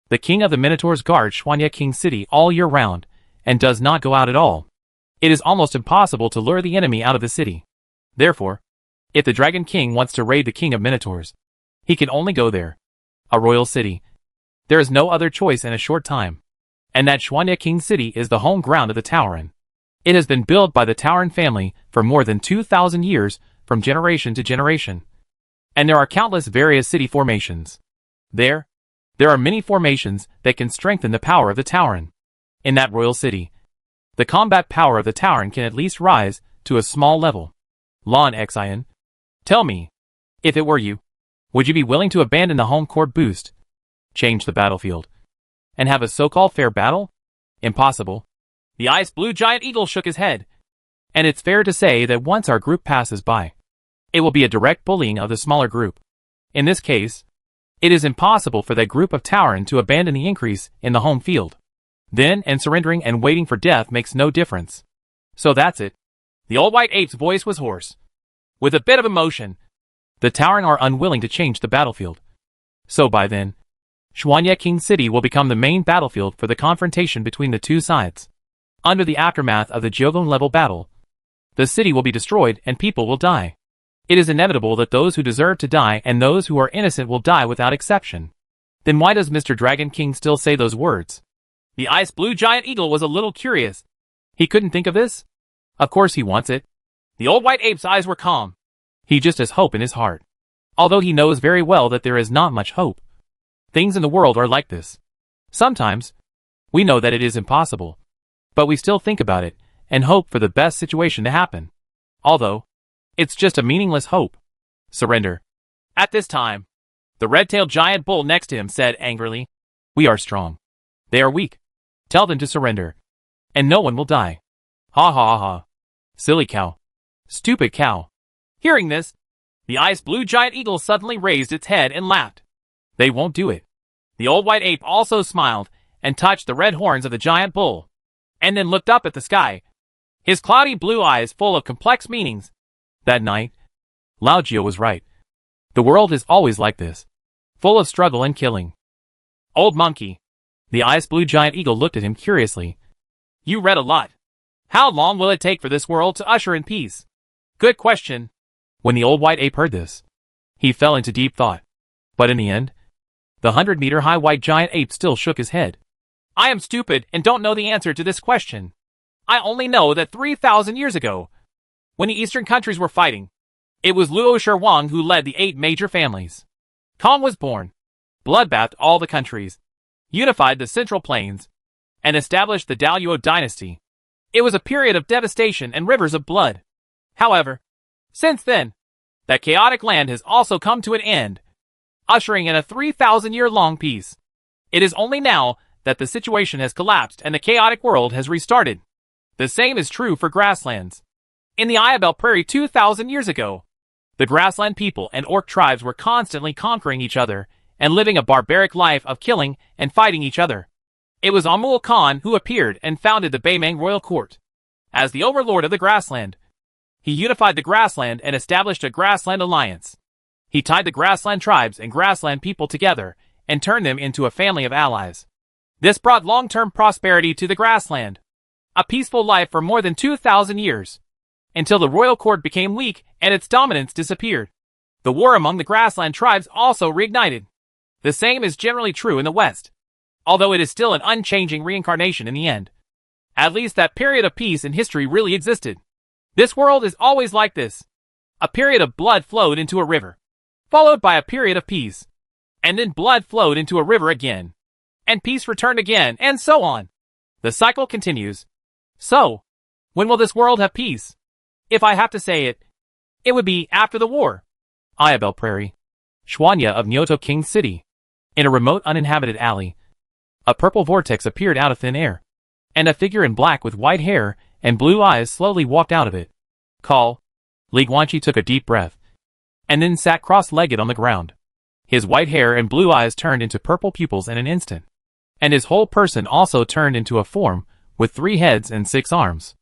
"The King of the Minotaurs guards Xuanye King City all year round, and does not go out at all. It is almost impossible to lure the enemy out of the city. Therefore, if the Dragon King wants to raid the King of Minotaurs, he can only go there. A royal city. There is no other choice in a short time. And that Xuanye King City is the home ground of the Tauren. It has been built by the Tauren family for more than 2,000 years, from generation to generation. And there are countless various city formations. There are many formations that can strengthen the power of the Tauren. In that royal city, the combat power of the Tauren can at least rise to a small level. Lon Xian, tell me, if it were you, would you be willing to abandon the home court boost, change the battlefield, and have a so-called fair battle? Impossible." The ice blue giant eagle shook his head. "And it's fair to say that once our group passes by, it will be a direct bullying of the smaller group. In this case, it is impossible for that group of Tauren to abandon the increase in the home field. Then and surrendering and waiting for death makes no difference. So that's it." The old white ape's voice was hoarse, with a bit of emotion. "The Tauren are unwilling to change the battlefield. So by then, Xuanye King City will become the main battlefield for the confrontation between the two sides. Under the aftermath of the Jyogon level battle, the city will be destroyed and people will die. It is inevitable that those who deserve to die and those who are innocent will die without exception. Then why does Mr. Dragon King still say those words?" The ice blue giant eagle was a little curious. He couldn't think of this? Of course he wants it. The old white ape's eyes were calm. He just has hope in his heart, although he knows very well that there is not much hope. Things in the world are like this. Sometimes, we know that it is impossible, but we still think about it and hope for the best situation to happen. Although, it's just a meaningless hope. Surrender. At this time, the red-tailed giant bull next to him said angrily, "We are strong. They are weak. Tell them to surrender, and no one will die." Ha ha ha. Silly cow. Stupid cow. Hearing this, the ice blue giant eagle suddenly raised its head and laughed. "They won't do it." The old white ape also smiled and touched the red horns of the giant bull, and then looked up at the sky, his cloudy blue eyes full of complex meanings. That night, Lao Jio was right. The world is always like this, full of struggle and killing. Old monkey. The ice blue giant eagle looked at him curiously. "You read a lot. How long will it take for this world to usher in peace?" "Good question." When the old white ape heard this, he fell into deep thought. But in the end, the 100-meter-high white giant ape still shook his head. "I am stupid and don't know the answer to this question. I only know that 3,000 years ago, when the eastern countries were fighting, it was Luo Shirwang who led the 8 major families. Kong was born, bloodbathed all the countries, unified the Central Plains, and established the Daluo dynasty. It was a period of devastation and rivers of blood. However, since then, That chaotic land has also come to an end, ushering in a 3,000-year-long peace. It is only now that the situation has collapsed and the chaotic world has restarted. The same is true for grasslands. In the Ayabel Prairie 2,000 years ago, the grassland people and orc tribes were constantly conquering each other and living a barbaric life of killing and fighting each other. It was Amul Khan who appeared and founded the Baymang royal court. As the overlord of the grassland, he unified the grassland and established a grassland alliance. He tied the grassland tribes and grassland people together and turned them into a family of allies. This brought long-term prosperity to the grassland. A peaceful life for more than 2,000 years, until the royal court became weak and its dominance disappeared. The war among the grassland tribes also reignited. The same is generally true in the West, although it is still an unchanging reincarnation in the end. At least that period of peace in history really existed. This world is always like this. A period of blood flowed into a river, followed by a period of peace, and then blood flowed into a river again, and peace returned again, and so on. The cycle continues. So, when will this world have peace? If I have to say it, it would be after the war. Ayabel Prairie, Shwanya of Nyoto King City. In a remote uninhabited alley, a purple vortex appeared out of thin air, and a figure in black with white hair and blue eyes slowly walked out of it. Call. Li Guanqi took a deep breath, and then sat cross-legged on the ground. His white hair and blue eyes turned into purple pupils in an instant, and his whole person also turned into a form with 3 heads and 6 arms.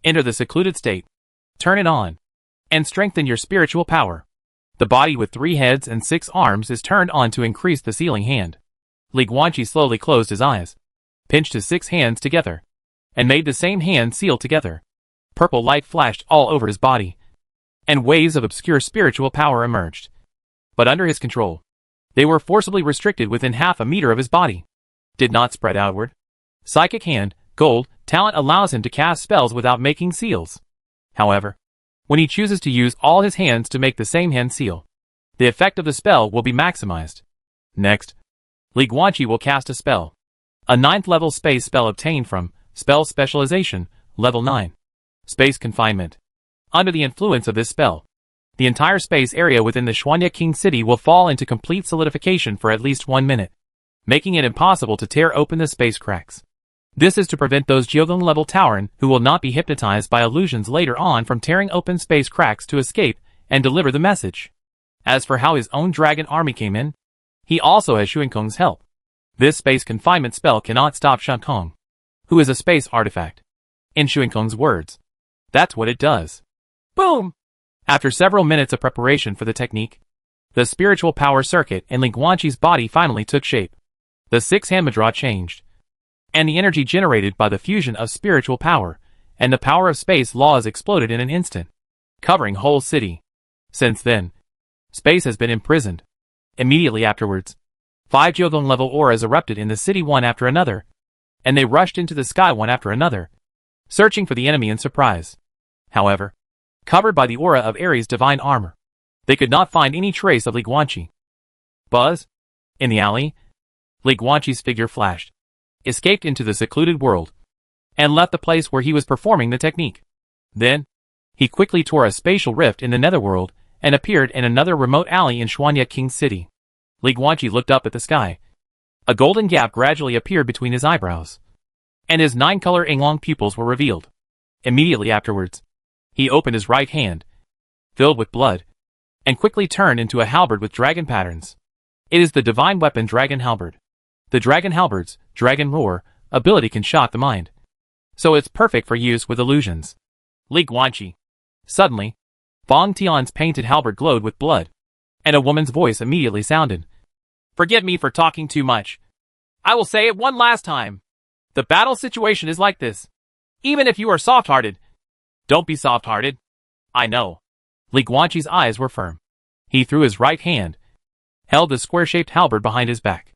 Enter the secluded state. Turn it on, and strengthen your spiritual power. The body with 3 heads and 6 arms is turned on to increase the sealing hand. Li Guanqi slowly closed his eyes, pinched his 6 hands together, and made the same hand seal together. Purple light flashed all over his body, and waves of obscure spiritual power emerged. But under his control, they were forcibly restricted within half a meter of his body. Did not spread outward. Psychic hand, gold, talent allows him to cast spells without making seals. However, when he chooses to use all his hands to make the same hand seal, the effect of the spell will be maximized. Next, Li Guanqi will cast a spell. A 9th level space spell obtained from Spell Specialization, Level 9. Space Confinement. Under the influence of this spell, the entire space area within the Shwanya King City will fall into complete solidification for at least 1 minute, making it impossible to tear open the space cracks. This is to prevent those Geogon-level Tauren who will not be hypnotized by illusions later on from tearing open space cracks to escape and deliver the message. As for how his own dragon army came in, he also has Xuankong's help. This space confinement spell cannot stop Xuankong, who is a space artifact. In Xuankong's words, that's what it does. Boom! After several minutes of preparation for the technique, the spiritual power circuit in Li Guanqi's body finally took shape. The 6-hand mudra changed, and the energy generated by the fusion of spiritual power and the power of space laws exploded in an instant, covering whole city. Since then, space has been imprisoned. Immediately afterwards, 5 Geogon-level auras erupted in the city one after another, and they rushed into the sky one after another, searching for the enemy in surprise. However, covered by the aura of Ares' divine armor, they could not find any trace of Li Guanqi. Buzz? In the alley, Li Guanqi's figure flashed, escaped into the secluded world, and left the place where he was performing the technique. Then, he quickly tore a spatial rift in the netherworld and appeared in another remote alley in Shwanya King City. Li Guanqi looked up at the sky. A golden gap gradually appeared between his eyebrows, and his 9-color Inglong pupils were revealed. Immediately afterwards, he opened his right hand, filled with blood, and quickly turned into a halberd with dragon patterns. It is the divine weapon Dragon Halberd. The Dragon Halberd's Dragon Roar ability can shock the mind, so it's perfect for use with illusions. Li Guanqi. Suddenly, Bong Tian's painted halberd glowed with blood, and a woman's voice immediately sounded. Forgive me for talking too much. I will say it one last time. The battle situation is like this. Even if you are soft-hearted, don't be soft-hearted. I know. Li Guanqi's eyes were firm. He threw his right hand, held the square-shaped halberd behind his back,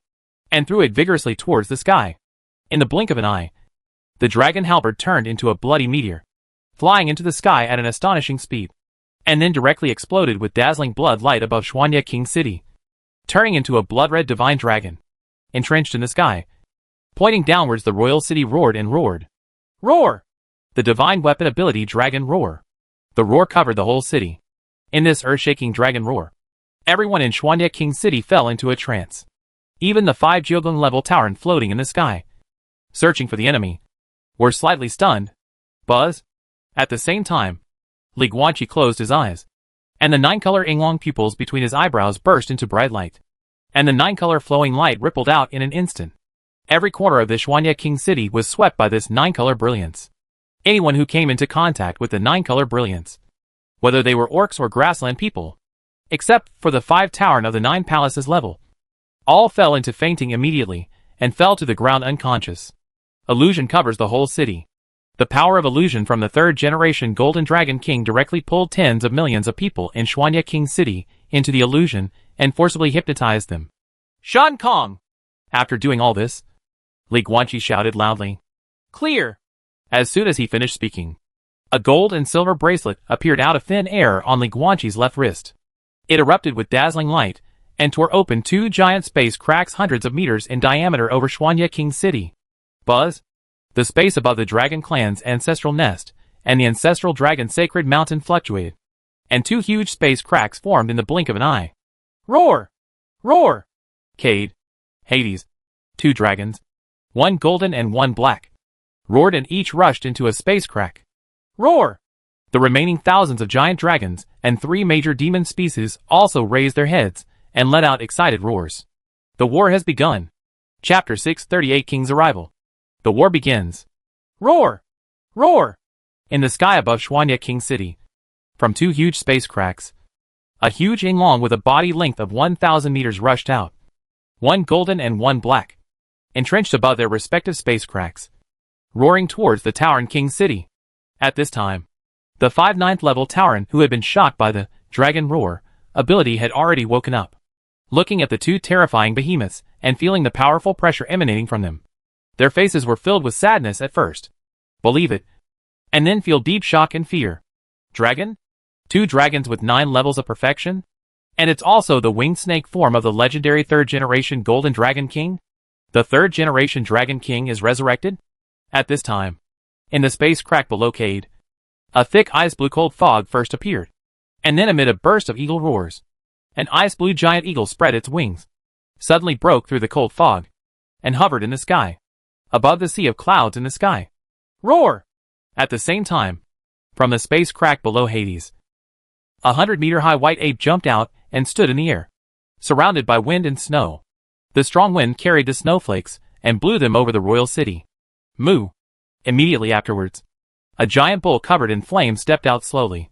and threw it vigorously towards the sky. In the blink of an eye, the dragon halberd turned into a bloody meteor, flying into the sky at an astonishing speed, and then directly exploded with dazzling blood light above Shwanya King City, turning into a blood-red divine dragon. Entrenched in the sky, pointing downwards, the royal city roared and roared. Roar! The divine weapon ability Dragon Roar. The roar covered the whole city, In this earth-shaking dragon roar, everyone in Xuanya King City fell into a trance. Even the 5 Jyogun-level Tauren floating in the sky, searching for the enemy, were slightly stunned. Buzz? At the same time, Li Guanqi closed his eyes, and the 9-color Yinglong pupils between his eyebrows burst into bright light, and the 9-color flowing light rippled out in an instant. Every corner of the Xuanya King City was swept by this 9-color brilliance. Anyone who came into contact with the 9-color brilliance, whether they were orcs or grassland people, except for the 5 Tauren of the 9 palaces level, all fell into fainting immediately and fell to the ground unconscious. Illusion covers the whole city. The power of illusion from the 3rd generation Golden Dragon King directly pulled tens of millions of people in Xuanya King City into the illusion and forcibly hypnotized them. Shan Kong! After doing all this, Li Guanqi shouted loudly, "Clear!" As soon as he finished speaking, a gold and silver bracelet appeared out of thin air on Li Guanqi's left wrist. It erupted with dazzling light and tore open 2 giant space cracks hundreds of meters in diameter over Xuanya King City. Buzz? The space above the Dragon Clan's ancestral nest and the ancestral Dragon Sacred Mountain fluctuated, and 2 huge space cracks formed in the blink of an eye. Roar! Roar! Cade, Hades, 2 dragons, 1 golden and 1 black, roared and each rushed into a space crack. Roar! The remaining thousands of giant dragons and 3 major demon species also raised their heads and let out excited roars. The war has begun. Chapter 638 King's Arrival. The war begins. Roar! Roar! In the sky above Xuanya King City, from 2 huge space cracks, a huge Yinglong with a body length of 1,000 meters rushed out. 1 golden and 1 black, entrenched above their respective space cracks, roaring towards the Tauren King City. At this time, the 5 9th level Tauren who had been shocked by the Dragon Roar ability had already woken up. Looking at the 2 terrifying behemoths and feeling the powerful pressure emanating from them, their faces were filled with sadness at first. Believe it. And then feel deep shock and fear. Dragon? 2 dragons with 9 levels of perfection? And it's also the winged snake form of the legendary 3rd generation Golden Dragon King? The 3rd generation Dragon King is resurrected? At this time, in the space crack below Cade, a thick ice blue cold fog first appeared, and then amid a burst of eagle roars, an ice blue giant eagle spread its wings, suddenly broke through the cold fog, and hovered in the sky, above the sea of clouds in the sky. Roar! At the same time, from the space crack below Hades, a 100-meter-high white ape jumped out and stood in the air, surrounded by wind and snow. The strong wind carried the snowflakes and blew them over the royal city. Moo! Immediately afterwards, a giant bull covered in flames stepped out slowly,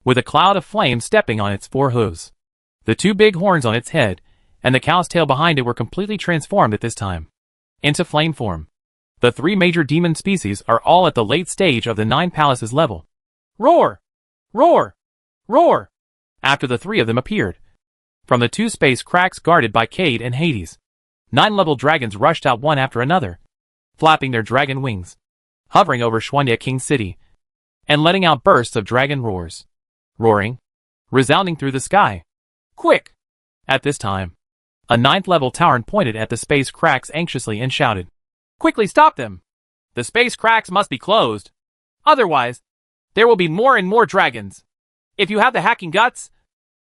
with a cloud of flame stepping on its 4 hooves. The 2 big horns on its head and the cow's tail behind it were completely transformed at this time into flame form. The 3 major demon species are all at the late stage of the 9 palaces level. Roar! Roar! Roar! After the 3 of them appeared, from the 2 space cracks guarded by Cade and Hades, 9 level dragons rushed out one after another, flapping their dragon wings, hovering over Xuanya King City, and letting out bursts of dragon roars, roaring, resounding through the sky. Quick! At this time, a 9th level Tauren pointed at the space cracks anxiously and shouted, "Quickly stop them! The space cracks must be closed. Otherwise, there will be more and more dragons. If you have the hacking guts,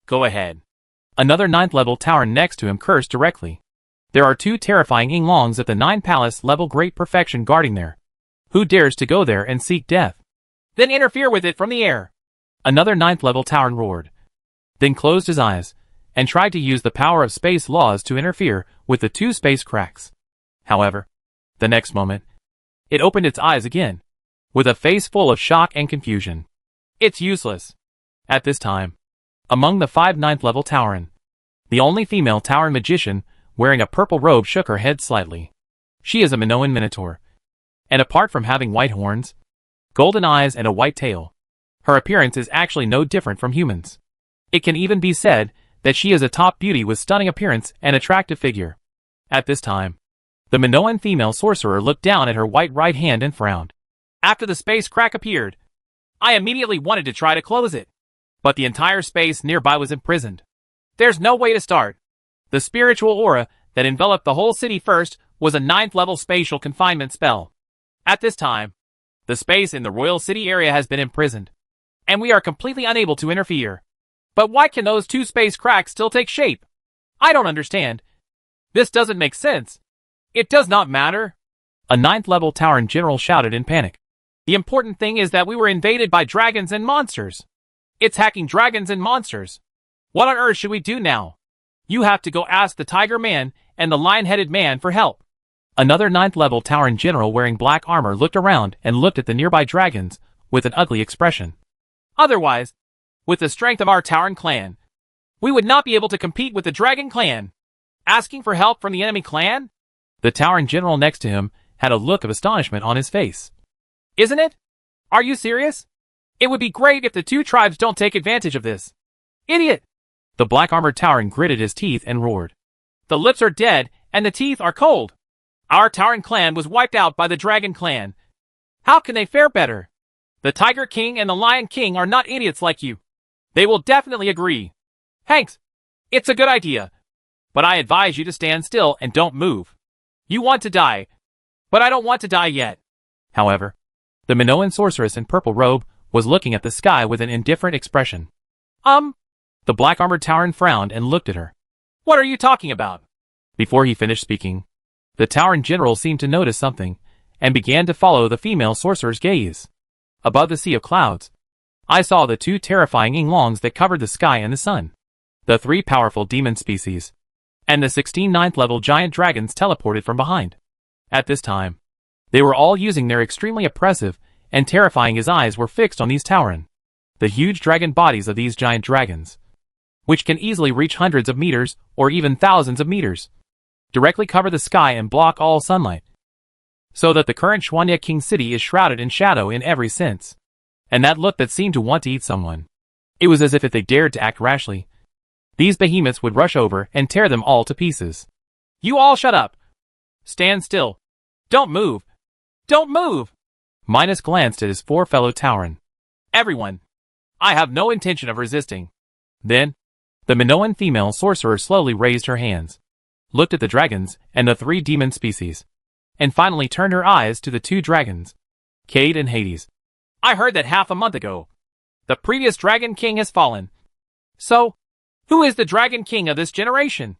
go ahead." Another 9th level Tauren next to him cursed directly. There are 2 terrifying Yinglongs at the 9 palace level great perfection guarding there. Who dares to go there and seek death? Then interfere with it from the air. Another 9th level Tauren roared, then closed his eyes and tried to use the power of space laws to interfere with the 2 space cracks. However, the next moment, it opened its eyes again, with a face full of shock and confusion. It's useless. At this time, among the 5 9th level Tauren, the only female Tauren magician wearing a purple robe shook her head slightly. She is a Minoan Minotaur, and apart from having white horns, golden eyes and a white tail, her appearance is actually no different from humans. It can even be said that she is a top beauty with stunning appearance and attractive figure. At this time, the Minoan female sorcerer looked down at her white right hand and frowned. After the space crack appeared, I immediately wanted to try to close it, but the entire space nearby was imprisoned. There's no way to start. The spiritual aura that enveloped the whole city first was a 9th level spatial confinement spell. At this time, the space in the royal city area has been imprisoned, and we are completely unable to interfere. But why can those two space cracks still take shape? I don't understand. This doesn't make sense. It does not matter. A ninth-level Tauren general shouted in panic. The important thing is that we were invaded by dragons and monsters. It's hacking dragons and monsters. What on earth should we do now? You have to go ask the Tiger Man and the Lion-Headed Man for help. Another ninth-level Tauren general wearing black armor looked around and looked at the nearby dragons with an ugly expression. Otherwise, with the strength of our Tauren clan, we would not be able to compete with the Dragon Clan. Asking for help from the enemy clan? The Tauren general next to him had a look of astonishment on his face. Isn't it? Are you serious? It would be great if the two tribes don't take advantage of this. Idiot! The black-armored Tauren gritted his teeth and roared. The lips are dead and the teeth are cold. Our Tauren clan was wiped out by the Dragon Clan. How can they fare better? The Tiger King and the Lion King are not idiots like you. They will definitely agree. Hanks, it's a good idea. But I advise you to stand still and don't move. You want to die, but I don't want to die yet. However, the Minoan sorceress in purple robe was looking at the sky with an indifferent expression. The black-armored Tauren frowned and looked at her. What are you talking about? Before he finished speaking, the Tauren general seemed to notice something and began to follow the female sorcerer's gaze. Above the sea of clouds, I saw the two terrifying Yinglongs that covered the sky and the sun. The three powerful demon species, and the 16 ninth-level giant dragons teleported from behind. At this time, they were all using their extremely oppressive and terrifying eyes were fixed on these Tauren. The huge dragon bodies of these giant dragons, which can easily reach hundreds of meters or even thousands of meters, directly cover the sky and block all sunlight, so that the current Shuanya King city is shrouded in shadow in every sense. And that look that seemed to want to eat someone. It was as if they dared to act rashly, these behemoths would rush over and tear them all to pieces. You all shut up. Stand still. Don't move. Don't move. Midas glanced at his four fellow Tauren. Everyone. I have no intention of resisting. Then, the Minoan female sorcerer slowly raised her hands, looked at the dragons and the three demon species, and finally turned her eyes to the two dragons, Cade and Hades. I heard that half a month ago. The previous Dragon King has fallen. So, who is the Dragon King of this generation?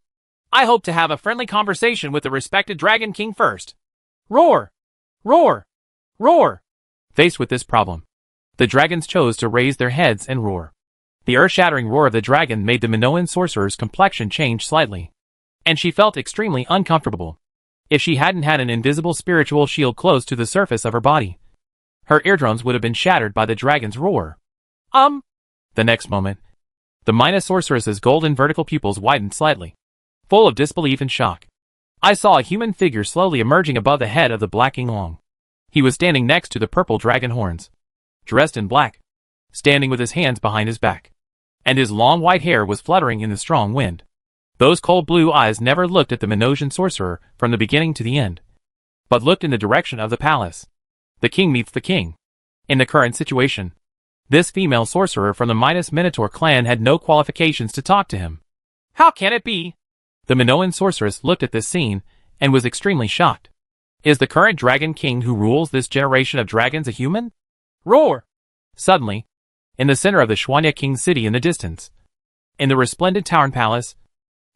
I hope to have a friendly conversation with the respected Dragon King first. Roar! Roar! Roar! Faced with this problem, the dragons chose to raise their heads and roar. The earth-shattering roar of the dragon made the Minoan sorcerer's complexion change slightly, and she felt extremely uncomfortable. If she hadn't had an invisible spiritual shield close to the surface of her body, her eardrums would have been shattered by the dragon's roar. The next moment, the Midas sorceress's golden vertical pupils widened slightly, full of disbelief and shock. I saw a human figure slowly emerging above the head of the black Yinglong. He was standing next to the purple dragon horns, dressed in black, standing with his hands behind his back, and his long white hair was fluttering in the strong wind. Those cold blue eyes never looked at the Minosian sorcerer from the beginning to the end, but looked in the direction of the palace. The king meets the king. In the current situation, this female sorcerer from the Midas Minotaur clan had no qualifications to talk to him. How can it be? The Minoan sorceress looked at this scene and was extremely shocked. Is the current Dragon King who rules this generation of dragons a human? Roar! Suddenly, in the center of the Shuanya King city in the distance, in the resplendent Tauren palace,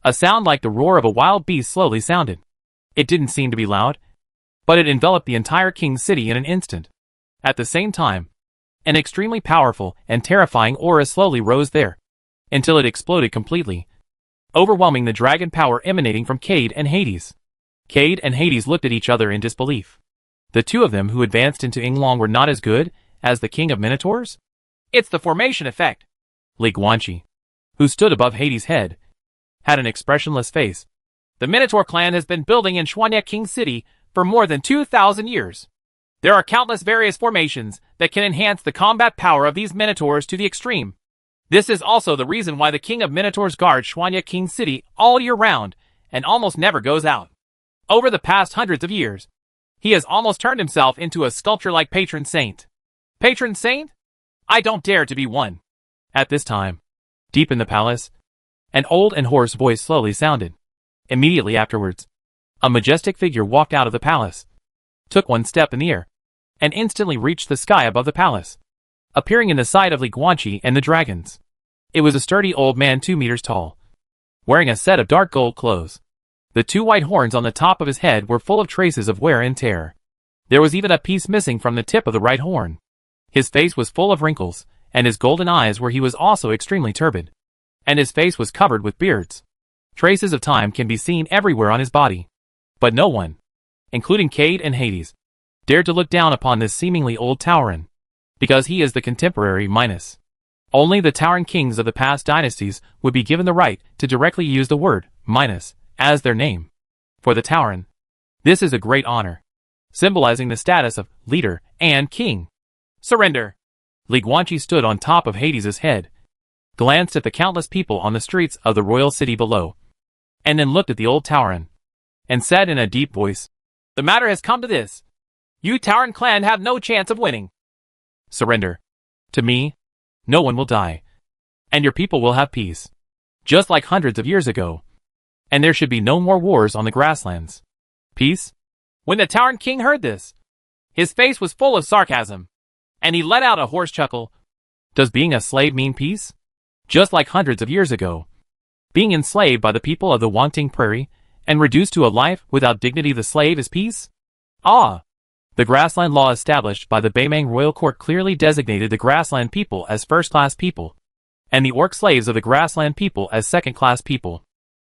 a sound like the roar of a wild beast slowly sounded. It didn't seem to be loud, but it enveloped the entire King city in an instant. At the same time, an extremely powerful and terrifying aura slowly rose there, until it exploded completely, overwhelming the dragon power emanating from Cade and Hades. Cade and Hades looked at each other in disbelief. The two of them who advanced into Yinglong were not as good as the King of Minotaurs? It's the formation effect. Li Guanxi, who stood above Hades' head, had an expressionless face. The Minotaur clan has been building in Shuanya King City for more than 2,000 years. There are countless various formations that can enhance the combat power of these Minotaurs to the extreme. This is also the reason why the King of Minotaurs guards Shuanya King City all year round and almost never goes out. Over the past hundreds of years, he has almost turned himself into a sculpture-like patron saint. Patron saint? I don't dare to be one. At this time, deep in the palace, an old and hoarse voice slowly sounded. Immediately afterwards, a majestic figure walked out of the palace, took one step in the air, and instantly reached the sky above the palace, appearing in the sight of Li Guanxi and the dragons. It was a sturdy old man 2 meters tall, wearing a set of dark gold clothes. The 2 white horns on the top of his head were full of traces of wear and tear. There was even a piece missing from the tip of the right horn. His face was full of wrinkles, and his golden eyes were he was also extremely turbid. And his face was covered with beards. Traces of time can be seen everywhere on his body. But no one, including Cade and Hades, dared to look down upon this seemingly old Tauren, because he is the contemporary Minos. Only the Tauren kings of the past dynasties would be given the right to directly use the word Minos as their name. For the Tauren, this is a great honor, symbolizing the status of leader and king. Surrender! Li Guanqi stood on top of Hades' head, glanced at the countless people on the streets of the royal city below, and then looked at the old Tauren, and said in a deep voice, "The matter has come to this. You Tauren clan have no chance of winning. Surrender. To me, no one will die, and your people will have peace, just like hundreds of years ago, and there should be no more wars on the grasslands. Peace?" When the Tauren king heard this, his face was full of sarcasm, and he let out a hoarse chuckle. Does being a slave mean peace? Just like hundreds of years ago, being enslaved by the people of the Wanting Prairie and reduced to a life without dignity, the slave is peace? Ah! The grassland law established by the Baimang royal court clearly designated the grassland people as first-class people, and the orc slaves of the grassland people as second-class people.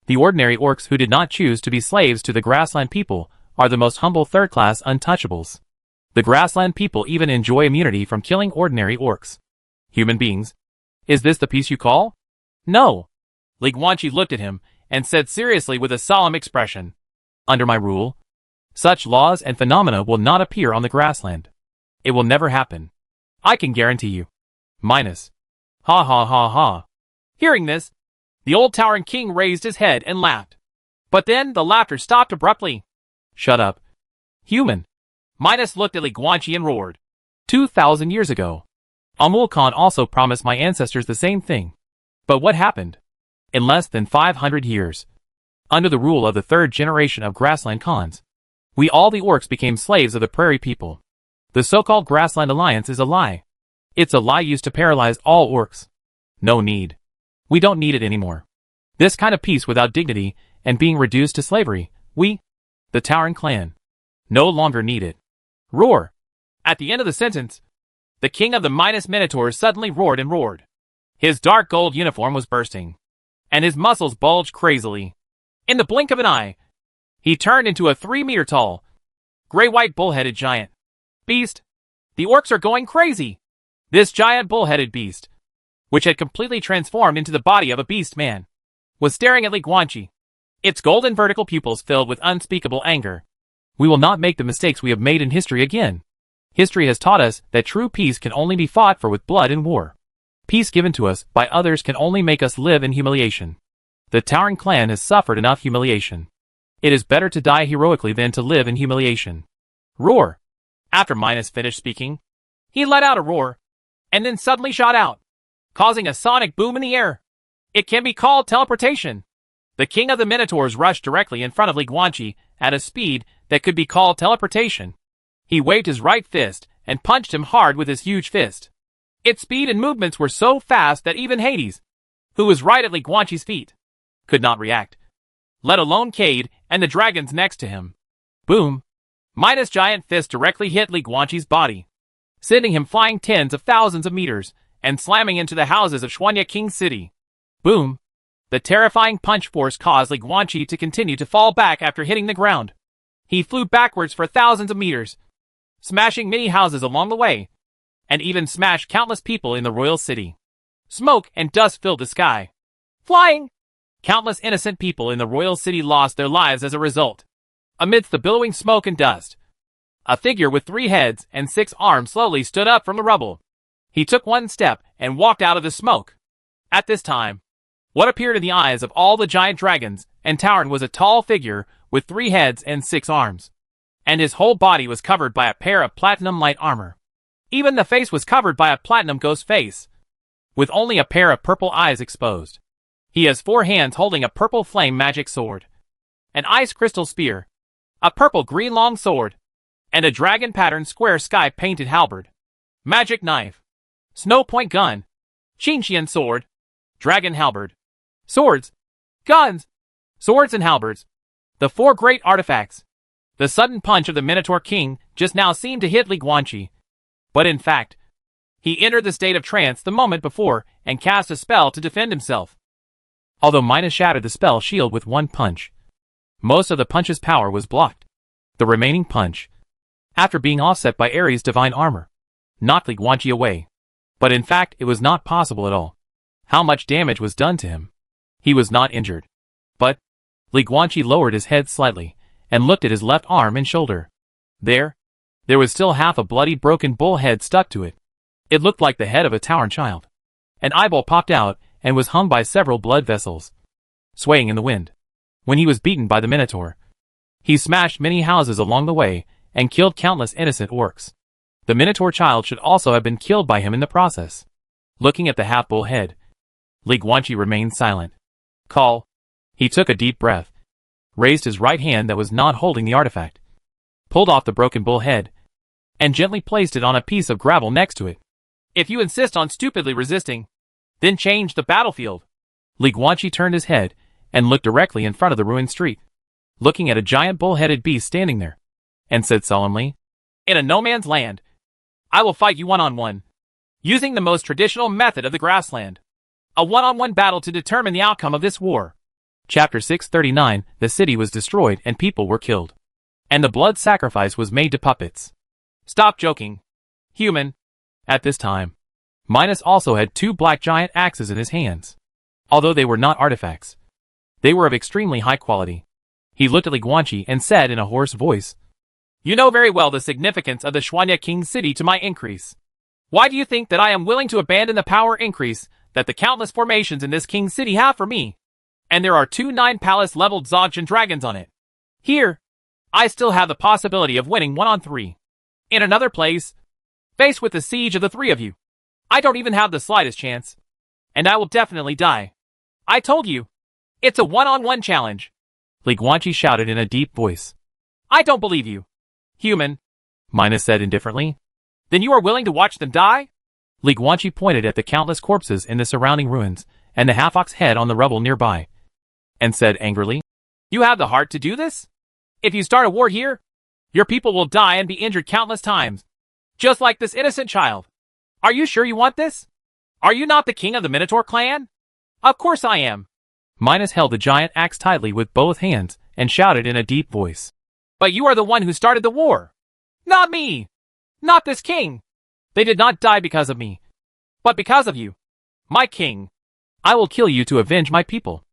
The ordinary orcs who did not choose to be slaves to the grassland people are the most humble third-class untouchables. The grassland people even enjoy immunity from killing ordinary orcs. Human beings. Is this the peace you call? No. Li Guanqi looked at him and said seriously with a solemn expression, "Under my rule, such laws and phenomena will not appear on the grassland. It will never happen. I can guarantee you." Minos. Ha ha ha ha. Hearing this, the old Tauren king raised his head and laughed. But then the laughter stopped abruptly. Shut up. Human. Minos looked at Li Guanqi and roared. 2,000 years ago, Amul Khan also promised my ancestors the same thing. But what happened? In less than 500 years, under the rule of the third generation of grassland Khans, we all the orcs became slaves of the prairie people. The so-called grassland alliance is a lie. It's a lie used to paralyze all orcs. No need. We don't need it anymore. This kind of peace without dignity and being reduced to slavery, we, the Tauren clan, no longer need it. Roar! At the end of the sentence, the king of the Minos Minotaurs suddenly roared and roared. His dark gold uniform was bursting, and his muscles bulged crazily. In the blink of an eye, he turned into a 3-meter-tall, gray-white bull-headed giant. Beast! The orcs are going crazy! This giant bull-headed beast, which had completely transformed into the body of a beast man, was staring at Li Guanqi, its golden vertical pupils filled with unspeakable anger. We will not make the mistakes we have made in history again. History has taught us that true peace can only be fought for with blood and war. Peace given to us by others can only make us live in humiliation. The Tauren clan has suffered enough humiliation. It is better to die heroically than to live in humiliation. Roar! After Minos finished speaking, he let out a roar, and then suddenly shot out, causing a sonic boom in the air. It can be called teleportation. The king of the Minotaurs rushed directly in front of Li Guanqi at a speed that could be called teleportation. He waved his right fist and punched him hard with his huge fist. Its speed and movements were so fast that even Hades, who was right at Li Guanqi's feet, could not react, let alone Cade and the dragons next to him. Boom! Minos' giant fist directly hit Li Guanqi's body, sending him flying tens of thousands of meters and slamming into the houses of Shuanya King City. Boom! The terrifying punch force caused Li Guanqi to continue to fall back after hitting the ground. He flew backwards for thousands of meters, smashing many houses along the way, and even smashed countless people in the royal city. Smoke and dust filled the sky. Flying! Countless innocent people in the royal city lost their lives as a result. Amidst the billowing smoke and dust, a figure with 3 heads and 6 arms slowly stood up from the rubble. He took one step and walked out of the smoke. At this time, what appeared in the eyes of all the giant dragons and Tauren was a tall figure with 3 heads and 6 arms, and his whole body was covered by a pair of platinum light armor. Even the face was covered by a platinum ghost face, with only a pair of purple eyes exposed. He has 4 hands holding a purple flame magic sword, an ice crystal spear, a purple green long sword, and a dragon pattern square sky painted halberd, magic knife, snow point gun, Qinxian sword, dragon halberd, swords, guns, swords and halberds. The four great artifacts. The sudden punch of the Minotaur King just now seemed to hit Li Guanqi. But in fact, he entered the state of trance the moment before and cast a spell to defend himself. Although Midas shattered the spell shield with one punch, most of the punch's power was blocked. The remaining punch, after being offset by Ares' divine armor, knocked Li Guanqi away. But in fact, it was not possible at all. How much damage was done to him? He was not injured. But Li Guanqi lowered his head slightly and looked at his left arm and shoulder. There was still half a bloody broken bull head stuck to it. It looked like the head of a towering child. An eyeball popped out and was hung by several blood vessels, swaying in the wind. When he was beaten by the Minotaur, he smashed many houses along the way and killed countless innocent orcs. The Minotaur child should also have been killed by him in the process. Looking at the half-bull head, Li Guanqi remained silent. Call. He took a deep breath, raised his right hand that was not holding the artifact, pulled off the broken bull head, and gently placed it on a piece of gravel next to it. If you insist on stupidly resisting, then change the battlefield. Li Guanqi turned his head and looked directly in front of the ruined street, looking at a giant bull-headed beast standing there, and said solemnly, "In a no-man's land, I will fight you one-on-one, using the most traditional method of the grassland. A one-on-one battle to determine the outcome of this war." Chapter 639. The city was destroyed and people were killed, and the blood sacrifice was made to puppets. Stop joking, human. At this time, Midas also had two black giant axes in his hands. Although they were not artifacts, they were of extremely high quality. He looked at Li Guanqi and said in a hoarse voice, "You know very well the significance of the Shuanya King City to my increase. Why do you think that I am willing to abandon the power increase that the countless formations in this King City have for me? And there are two 9-palace-leveled Dzogchen dragons on it. Here, I still have the possibility of winning 1-on-3. In another place, faced with the siege of the three of you, I don't even have the slightest chance. And I will definitely die. I told you, it's a one-on-one challenge." Li Guanqi shouted in a deep voice. "I don't believe you, human," Midas said indifferently. "Then you are willing to watch them die?" Li Guanqi pointed at the countless corpses in the surrounding ruins and the half-ox head on the rubble nearby, and said angrily, "You have the heart to do this? If you start a war here, your people will die and be injured countless times, just like this innocent child. Are you sure you want this? Are you not the king of the Minotaur clan?" "Of course I am." Midas held the giant axe tightly with both hands and shouted in a deep voice, "But you are the one who started the war. Not me. Not this king. They did not die because of me, but because of you, my king. I will kill you to avenge my people.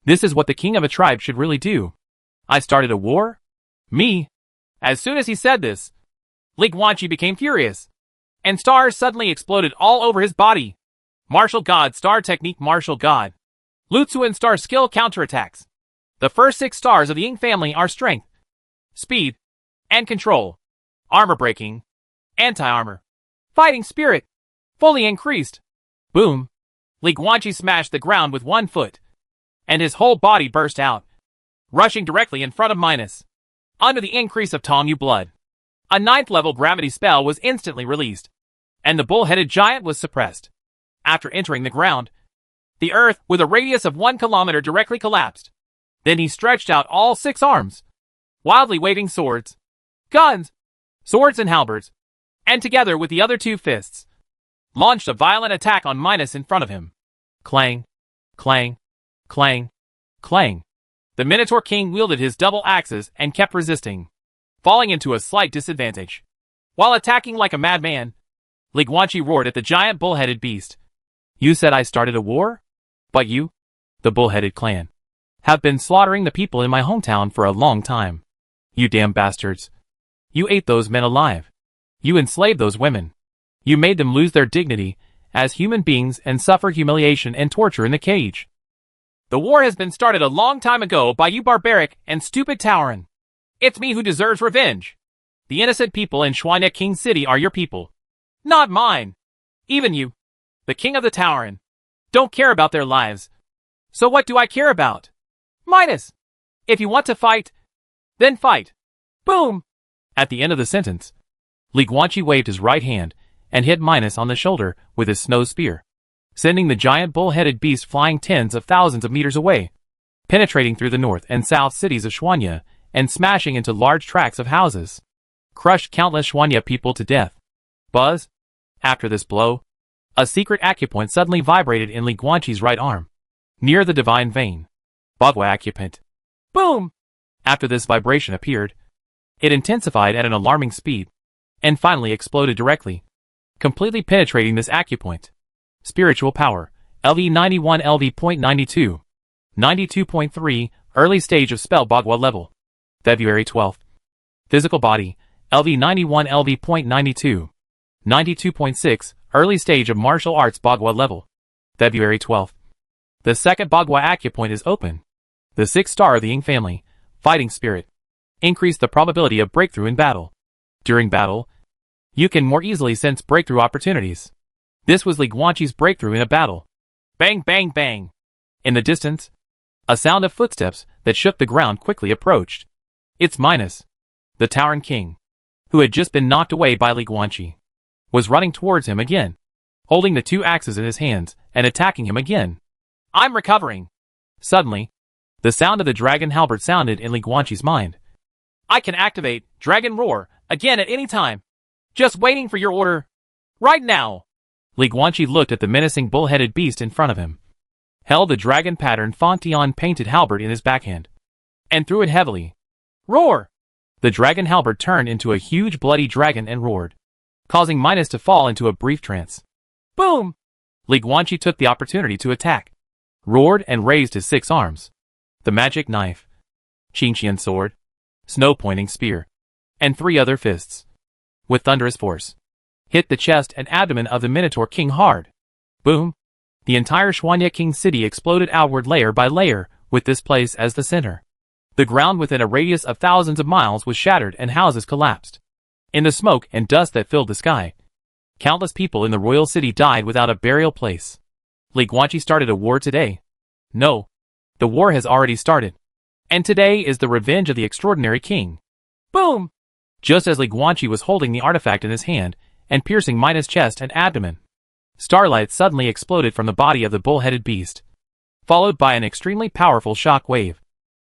This is what the king of a tribe should really do. I started a war? Me?" As soon as he said this, Li Guanqi became furious, and stars suddenly exploded all over his body. Martial God Star Technique Martial God. Lutsuan Star Skill Counterattacks. The first 6 stars of the Ying family are Strength, Speed, and Control. Armor Breaking, Anti-Armor, Fighting Spirit, fully increased. Boom! Li Guanqi smashed the ground with one foot, and his whole body burst out, rushing directly in front of Midas. Under the increase of Tongyu blood, a 9th-level gravity spell was instantly released, and the bull-headed giant was suppressed. After entering the ground, the earth with a radius of 1 kilometer directly collapsed. Then he stretched out all 6 arms, wildly waving swords, guns, swords and halberds, and together with the other 2 fists, launched a violent attack on Midas in front of him. Clang, clang, clang, clang. The Minotaur King wielded his double axes and kept resisting, falling into a slight disadvantage. While attacking like a madman, Li Guanqi roared at the giant bull-headed beast. "You said I started a war? But you, the bull-headed clan, have been slaughtering the people in my hometown for a long time. You damn bastards. You ate those men alive. You enslaved those women. You made them lose their dignity as human beings and suffer humiliation and torture in the cage. The war has been started a long time ago by you barbaric and stupid Tauren. It's me who deserves revenge. The innocent people in Shuanya King City are your people, not mine. Even you, the king of the Tauren, don't care about their lives. So what do I care about? Midas! If you want to fight, then fight. Boom!" At the end of the sentence, Li Guanqi waved his right hand and hit Midas on the shoulder with his snow spear. sending the giant bull-headed beast flying tens of thousands of meters away, penetrating through the north and south cities of Xuanya, and smashing into large tracts of houses. Crushed countless Xuanya people to death. Buzz. After this blow, a secret acupoint suddenly vibrated in Li Guanqi's right arm, near the divine vein. Bagua acupoint. Boom! After this vibration appeared, it intensified at an alarming speed, and finally exploded directly, completely penetrating this acupoint. Spiritual power, LV91 LV.92. 92.3, early stage of spell Bagua level. February 12th. Physical body, LV91 LV.92. 92.6, early stage of martial arts Bagua level. February 12th. The second Bagua acupoint is open. The 6th star of the Ying family, fighting spirit. Increase the probability of breakthrough in battle. During battle, you can more easily sense breakthrough opportunities. This was Li Guanqi's breakthrough in a battle. Bang bang bang. In the distance, a sound of footsteps that shook the ground quickly approached. It's Minus, the Tauren King, who had just been knocked away by Li Guanqi, was running towards him again, holding the 2 axes in his hands and attacking him again. I'm recovering. Suddenly, the sound of the dragon halberd sounded in Li Guanqi's mind. I can activate Dragon Roar again at any time. Just waiting for your order. Right now. Li Guanqi looked at the menacing bull-headed beast in front of him, held the dragon pattern Fontion painted halberd in his backhand, and threw it heavily. Roar! The dragon halberd turned into a huge bloody dragon and roared, causing Minus to fall into a brief trance. Boom! Li Guanqi took the opportunity to attack, roared and raised his 6 arms. The magic knife, Qingqian sword, snow-pointing spear, and 3 other fists, with thunderous force, hit the chest and abdomen of the Minotaur King hard. Boom! The entire Xuanya King city exploded outward layer by layer, with this place as the center. The ground within a radius of thousands of miles was shattered and houses collapsed. In the smoke and dust that filled the sky, countless people in the royal city died without a burial place. Li Guanqi started a war today. No. The war has already started. And today is the revenge of the extraordinary king. Boom! Just as Li Guanqi was holding the artifact in his hand and piercing Minus' chest and abdomen, starlight suddenly exploded from the body of the bull-headed beast, followed by an extremely powerful shock wave,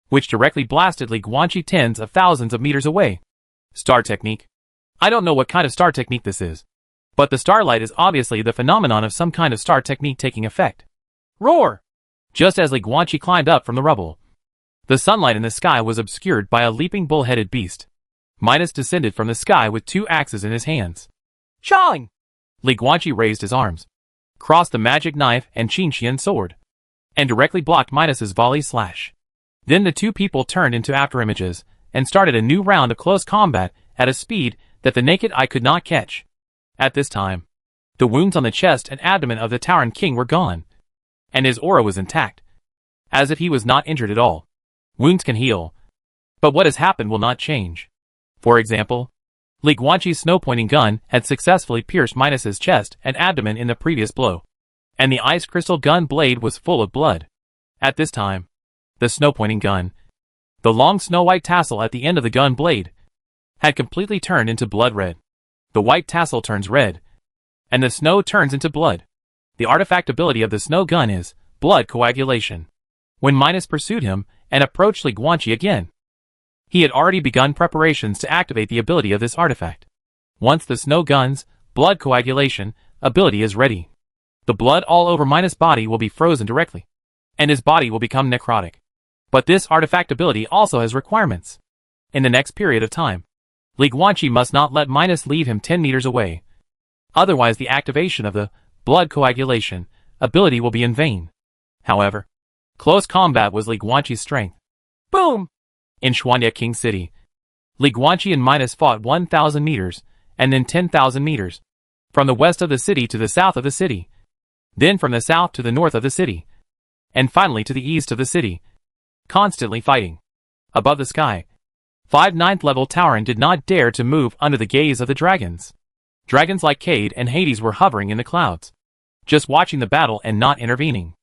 which directly blasted Li Guanqi tens of thousands of meters away. Star technique. I don't know what kind of star technique this is, but the starlight is obviously the phenomenon of some kind of star technique taking effect. Roar! Just as Li Guanqi climbed up from the rubble, the sunlight in the sky was obscured by a leaping bull-headed beast. Minus descended from the sky with 2 axes in his hands. Shang! Li Guanqi raised his arms, crossed the magic knife and Qingqian sword, and directly blocked Minus's volley slash. Then the 2 people turned into afterimages and started a new round of close combat at a speed that the naked eye could not catch. At this time, the wounds on the chest and abdomen of the Tauren King were gone, and his aura was intact, as if he was not injured at all. Wounds can heal, but what has happened will not change. For example, Li Guanqi's snow-pointing gun had successfully pierced Minus's chest and abdomen in the previous blow, and the ice crystal gun blade was full of blood. At this time, the snow-pointing gun, the long snow-white tassel at the end of the gun blade, had completely turned into blood red. The white tassel turns red, and the snow turns into blood. The artifact ability of the snow gun is blood coagulation. When Minus pursued him and approached Li Guanqi again, he had already begun preparations to activate the ability of this artifact. Once the snow gun's blood coagulation ability is ready, the blood all over Minus' body will be frozen directly, and his body will become necrotic. But this artifact ability also has requirements. In the next period of time, Li Guanqi must not let Minus leave him 10 meters away. Otherwise the activation of the blood coagulation ability will be in vain. However, close combat was Li Guanqi's strength. Boom! In Xuanya King City, Li Guanqi and Minus fought 1,000 meters, and then 10,000 meters, from the west of the city to the south of the city, then from the south to the north of the city, and finally to the east of the city, constantly fighting. Above the sky, 5 9th level Tauren did not dare to move under the gaze of the dragons. Dragons like Cade and Hades were hovering in the clouds, just watching the battle and not intervening.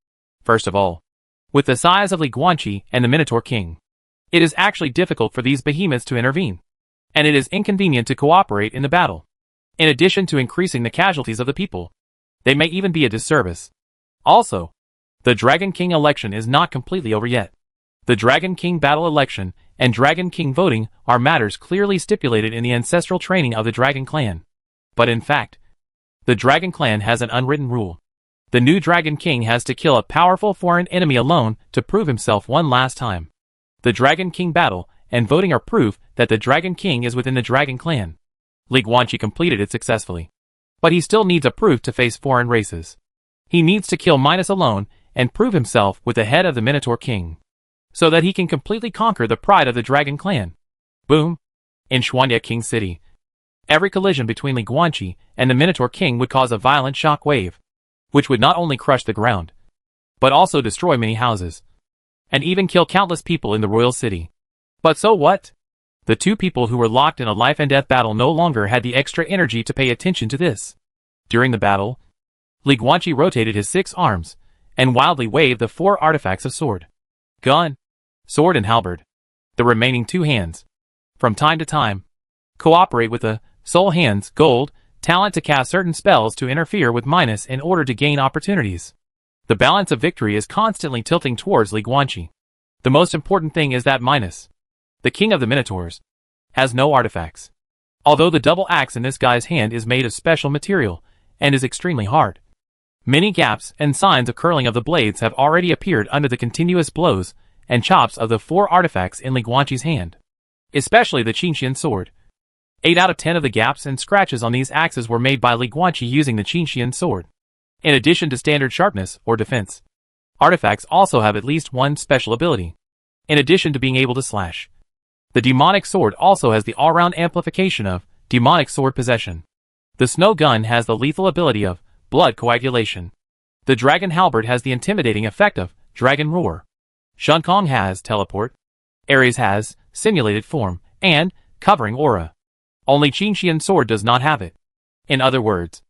First of all, with the size of Li Guanqi and the Minotaur King, it is actually difficult for these behemoths to intervene, and it is inconvenient to cooperate in the battle. In addition to increasing the casualties of the people, they may even be a disservice. Also, the Dragon King election is not completely over yet. The Dragon King battle election and Dragon King voting are matters clearly stipulated in the ancestral training of the Dragon Clan. But in fact, the Dragon Clan has an unwritten rule. The new Dragon King has to kill a powerful foreign enemy alone to prove himself one last time. The Dragon King battle and voting are proof that the Dragon King is within the Dragon Clan. Li Guanqi completed it successfully. But he still needs a proof to face foreign races. He needs to kill Midas alone and prove himself with the head of the Minotaur King, so that he can completely conquer the pride of the Dragon Clan. Boom! In Xuanya King City, every collision between Li Guanqi and the Minotaur King would cause a violent shock wave, which would not only crush the ground, but also destroy many houses, and even kill countless people in the royal city. But so what? The two people who were locked in a life and death battle no longer had the extra energy to pay attention to this. During the battle, Li Guanqi rotated his 6 arms, and wildly waved the 4 artifacts of sword, gun, sword and halberd. The remaining 2 hands, from time to time, cooperate with the soul hands gold talent to cast certain spells to interfere with Midas in order to gain opportunities. The balance of victory is constantly tilting towards Li Guanqi. The most important thing is that Midas, the king of the Minotaurs, has no artifacts. Although the double axe in this guy's hand is made of special material and is extremely hard, many gaps and signs of curling of the blades have already appeared under the continuous blows and chops of the 4 artifacts in Li Guanqi's hand, especially the Qinxian sword. 8 out of 10 of the gaps and scratches on these axes were made by Li Guanqi using the Qinxian sword. In addition to standard sharpness or defense, artifacts also have at least one special ability. In addition to being able to slash, the demonic sword also has the all-round amplification of demonic sword possession. The snow gun has the lethal ability of blood coagulation. The dragon halberd has the intimidating effect of dragon roar. Shunkong has teleport. Ares has simulated form and covering aura. Only Qinxian sword does not have it. In other words,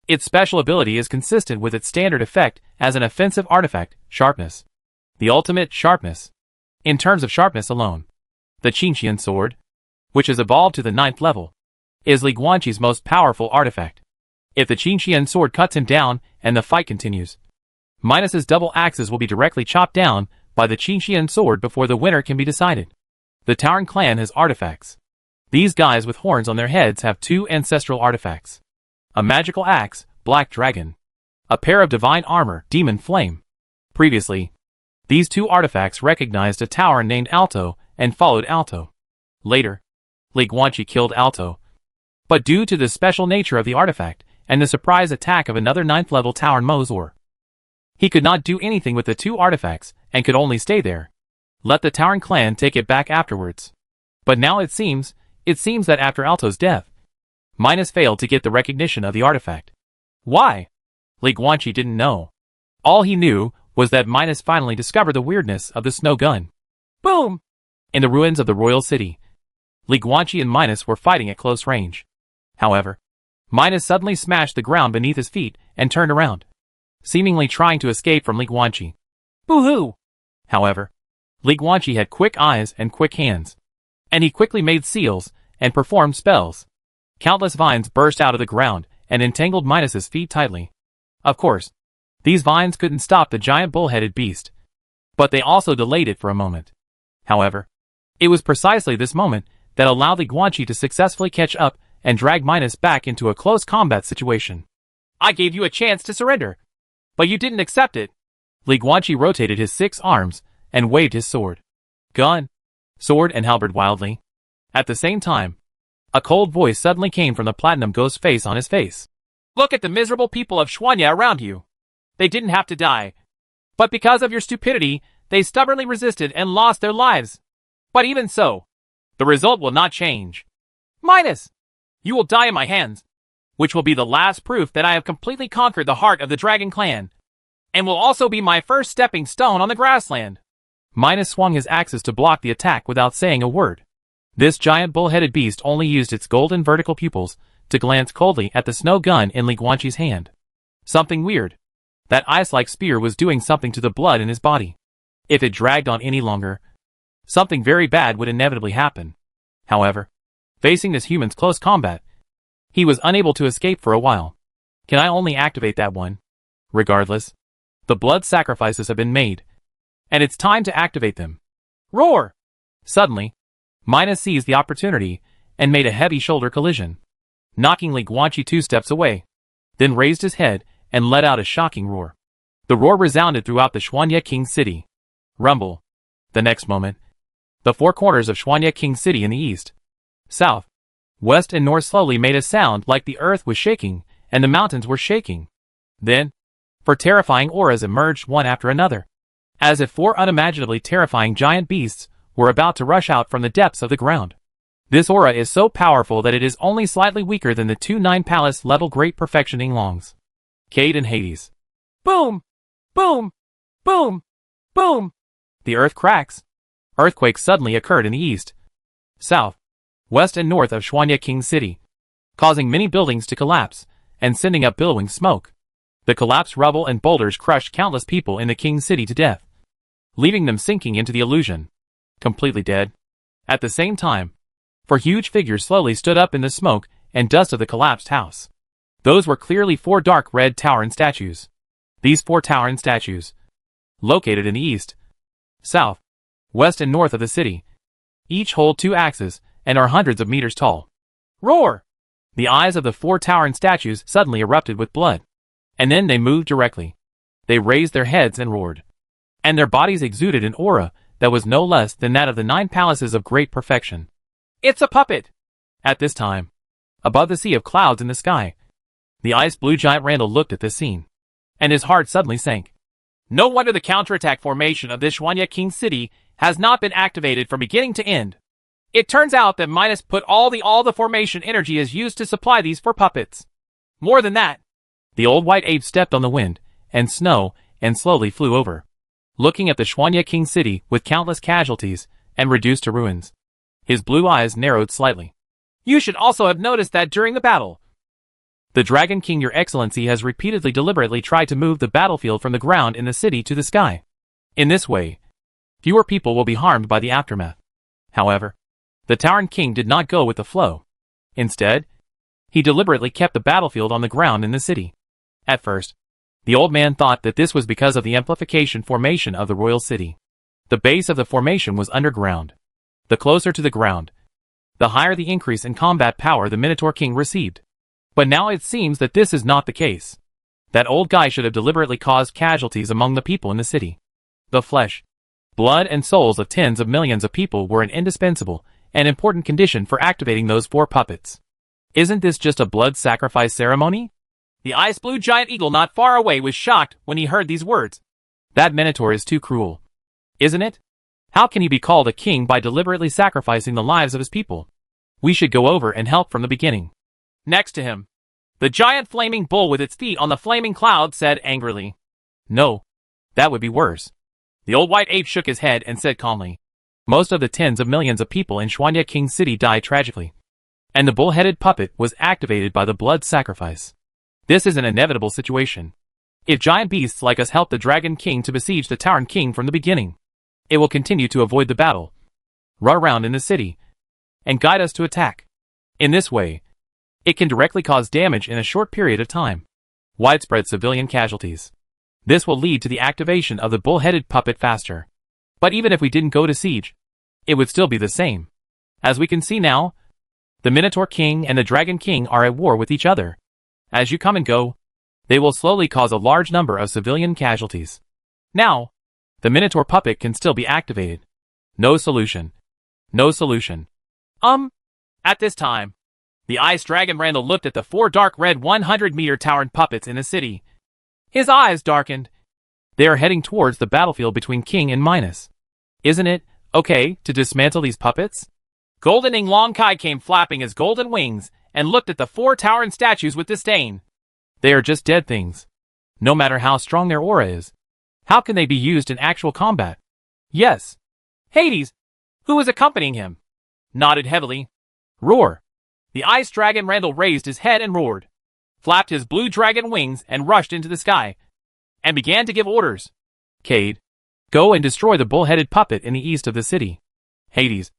its special ability is consistent with its standard effect as an offensive artifact, sharpness. The ultimate sharpness. In terms of sharpness alone, the Qinxian sword, which has evolved to the 9th level, is Li Guanqi's most powerful artifact. If the Qinxian sword cuts him down and the fight continues, Midas's double axes will be directly chopped down by the Qinxian sword before the winner can be decided. The Tauren clan has artifacts. These guys with horns on their heads have 2 ancestral artifacts. A magical axe, Black Dragon. A pair of divine armor, Demon Flame. Previously, these 2 artifacts recognized a Tauren named Alto and followed Alto. Later, Li Guanqi killed Alto. But due to the special nature of the artifact and the surprise attack of another 9th level Tauren Mozor, he could not do anything with the 2 artifacts and could only stay there. Let the Tauren clan take it back afterwards. But now it seems that after Alto's death, Midas failed to get the recognition of the artifact. Why? Li Guanqi didn't know. All he knew was that Midas finally discovered the weirdness of the snow gun. Boom! In the ruins of the royal city, Li Guanqi and Midas were fighting at close range. However, Midas suddenly smashed the ground beneath his feet and turned around, seemingly trying to escape from Li Guanqi. Boo-hoo! However, Li Guanqi had quick eyes and quick hands, and he quickly made seals and performed spells. Countless vines burst out of the ground and entangled Midas's feet tightly. Of course, these vines couldn't stop the giant bull-headed beast, but they also delayed it for a moment. However, it was precisely this moment that allowed Li Guanqi to successfully catch up and drag Midas back into a close combat situation. I gave you a chance to surrender, but you didn't accept it. Li Guanqi rotated his 6 arms and waved his sword, gun, sword and halberd wildly. At the same time, a cold voice suddenly came from the platinum ghost face on his face. Look at the miserable people of Xuanya around you. They didn't have to die, but because of your stupidity, they stubbornly resisted and lost their lives. But even so, the result will not change. Midas, you will die in my hands, which will be the last proof that I have completely conquered the heart of the Dragon Clan, and will also be my first stepping stone on the grassland. Midas swung his axes to block the attack without saying a word. This giant bull-headed beast only used its golden vertical pupils to glance coldly at the snow gun in Li Guanqi's hand. Something weird. That ice-like spear was doing something to the blood in his body. If it dragged on any longer, something very bad would inevitably happen. However, facing this human's close combat, he was unable to escape for a while. Can I only activate that one? Regardless, The blood sacrifices have been made, and it's time to activate them. Roar! Suddenly, Midas seized the opportunity and made a heavy shoulder collision, knocking Li Guanqi 2 steps away, then raised his head and let out a shocking roar. The roar resounded throughout the Xuanye King City. Rumble. The next moment, the four corners of Xuanye King City in the east, south, west and north slowly made a sound like the earth was shaking and the mountains were shaking. Then, four terrifying auras emerged one after another, as if four unimaginably terrifying giant beasts were about to rush out from the depths of the ground. This aura is so powerful that it is only slightly weaker than the two 9 palace level Great Perfection Longs. Cade and Hades. Boom! Boom! Boom! Boom! The earth cracks. Earthquakes suddenly occurred in the east, south, west and north of Xuanye King City, causing many buildings to collapse and sending up billowing smoke. The collapsed rubble and boulders crushed countless people in the King City to death, leaving them sinking into the illusion, completely dead. At the same time, four huge figures slowly stood up in the smoke and dust of the collapsed house. Those were clearly four dark red towering statues. These four towering statues, located in the east, south, west and north of the city, each hold 2 axes and are hundreds of meters tall. Roar! The eyes of the four towering statues suddenly erupted with blood, and then they moved directly. They raised their heads and roared, and their bodies exuded an aura that was no less than that of the 9 palaces of great perfection. It's a puppet! At this time, above the sea of clouds in the sky, the ice blue giant Randall looked at this scene, and his heart suddenly sank. No wonder the counterattack formation of this Xuanye King City has not been activated from beginning to end. It turns out that Midas put all the formation energy is used to supply these 4 puppets. More than that, the old white ape stepped on the wind and snow and slowly flew over, looking at the Xuanye King City with countless casualties and reduced to ruins. His blue eyes narrowed slightly. You should also have noticed that during the battle, the Dragon King Your Excellency has repeatedly deliberately tried to move the battlefield from the ground in the city to the sky. In this way, fewer people will be harmed by the aftermath. However, the Tauren King did not go with the flow. Instead, he deliberately kept the battlefield on the ground in the city. At first, the old man thought that this was because of the amplification formation of the royal city. The base of the formation was underground. The closer to the ground, the higher the increase in combat power the Minotaur King received. But now it seems that this is not the case. That old guy should have deliberately caused casualties among the people in the city. The flesh, blood and souls of tens of millions of people were an indispensable and important condition for activating those 4 puppets. Isn't this just a blood sacrifice ceremony? The ice blue giant eagle not far away was shocked when he heard these words. That Minotaur is too cruel. Isn't it? How can he be called a king by deliberately sacrificing the lives of his people? We should go over and help from the beginning. Next to him, the giant flaming bull with its feet on the flaming cloud said angrily. No, that would be worse. The old white ape shook his head and said calmly. Most of the tens of millions of people in Xuanye King City died tragically, and the bull-headed puppet was activated by the blood sacrifice. This is an inevitable situation. If giant beasts like us help the Dragon King to besiege the Tauren King from the beginning, it will continue to avoid the battle, run around in the city, and guide us to attack. In this way, it can directly cause damage in a short period of time. Widespread civilian casualties. This will lead to the activation of the bull-headed puppet faster. But even if we didn't go to siege, it would still be the same. As we can see now, the Minotaur King and the Dragon King are at war with each other. As you come and go, they will slowly cause a large number of civilian casualties. Now, the Minotaur puppet can still be activated. No solution. No solution. At this time, the Ice Dragon Randall looked at the 4 dark red 100-meter Tauren puppets in the city. His eyes darkened. They are heading towards the battlefield between King and Midas. Isn't it okay to dismantle these puppets? Golden Ing Long Kai came flapping his golden wings and looked at the 4 Tauren statues with disdain. They are just dead things. No matter how strong their aura is, how can they be used in actual combat? Yes. Hades, who was accompanying him, nodded heavily. Roar. The Ice Dragon Randall raised his head and roared, flapped his blue dragon wings and rushed into the sky, and began to give orders. Cade, go and destroy the bull-headed puppet in the east of the city. Hades,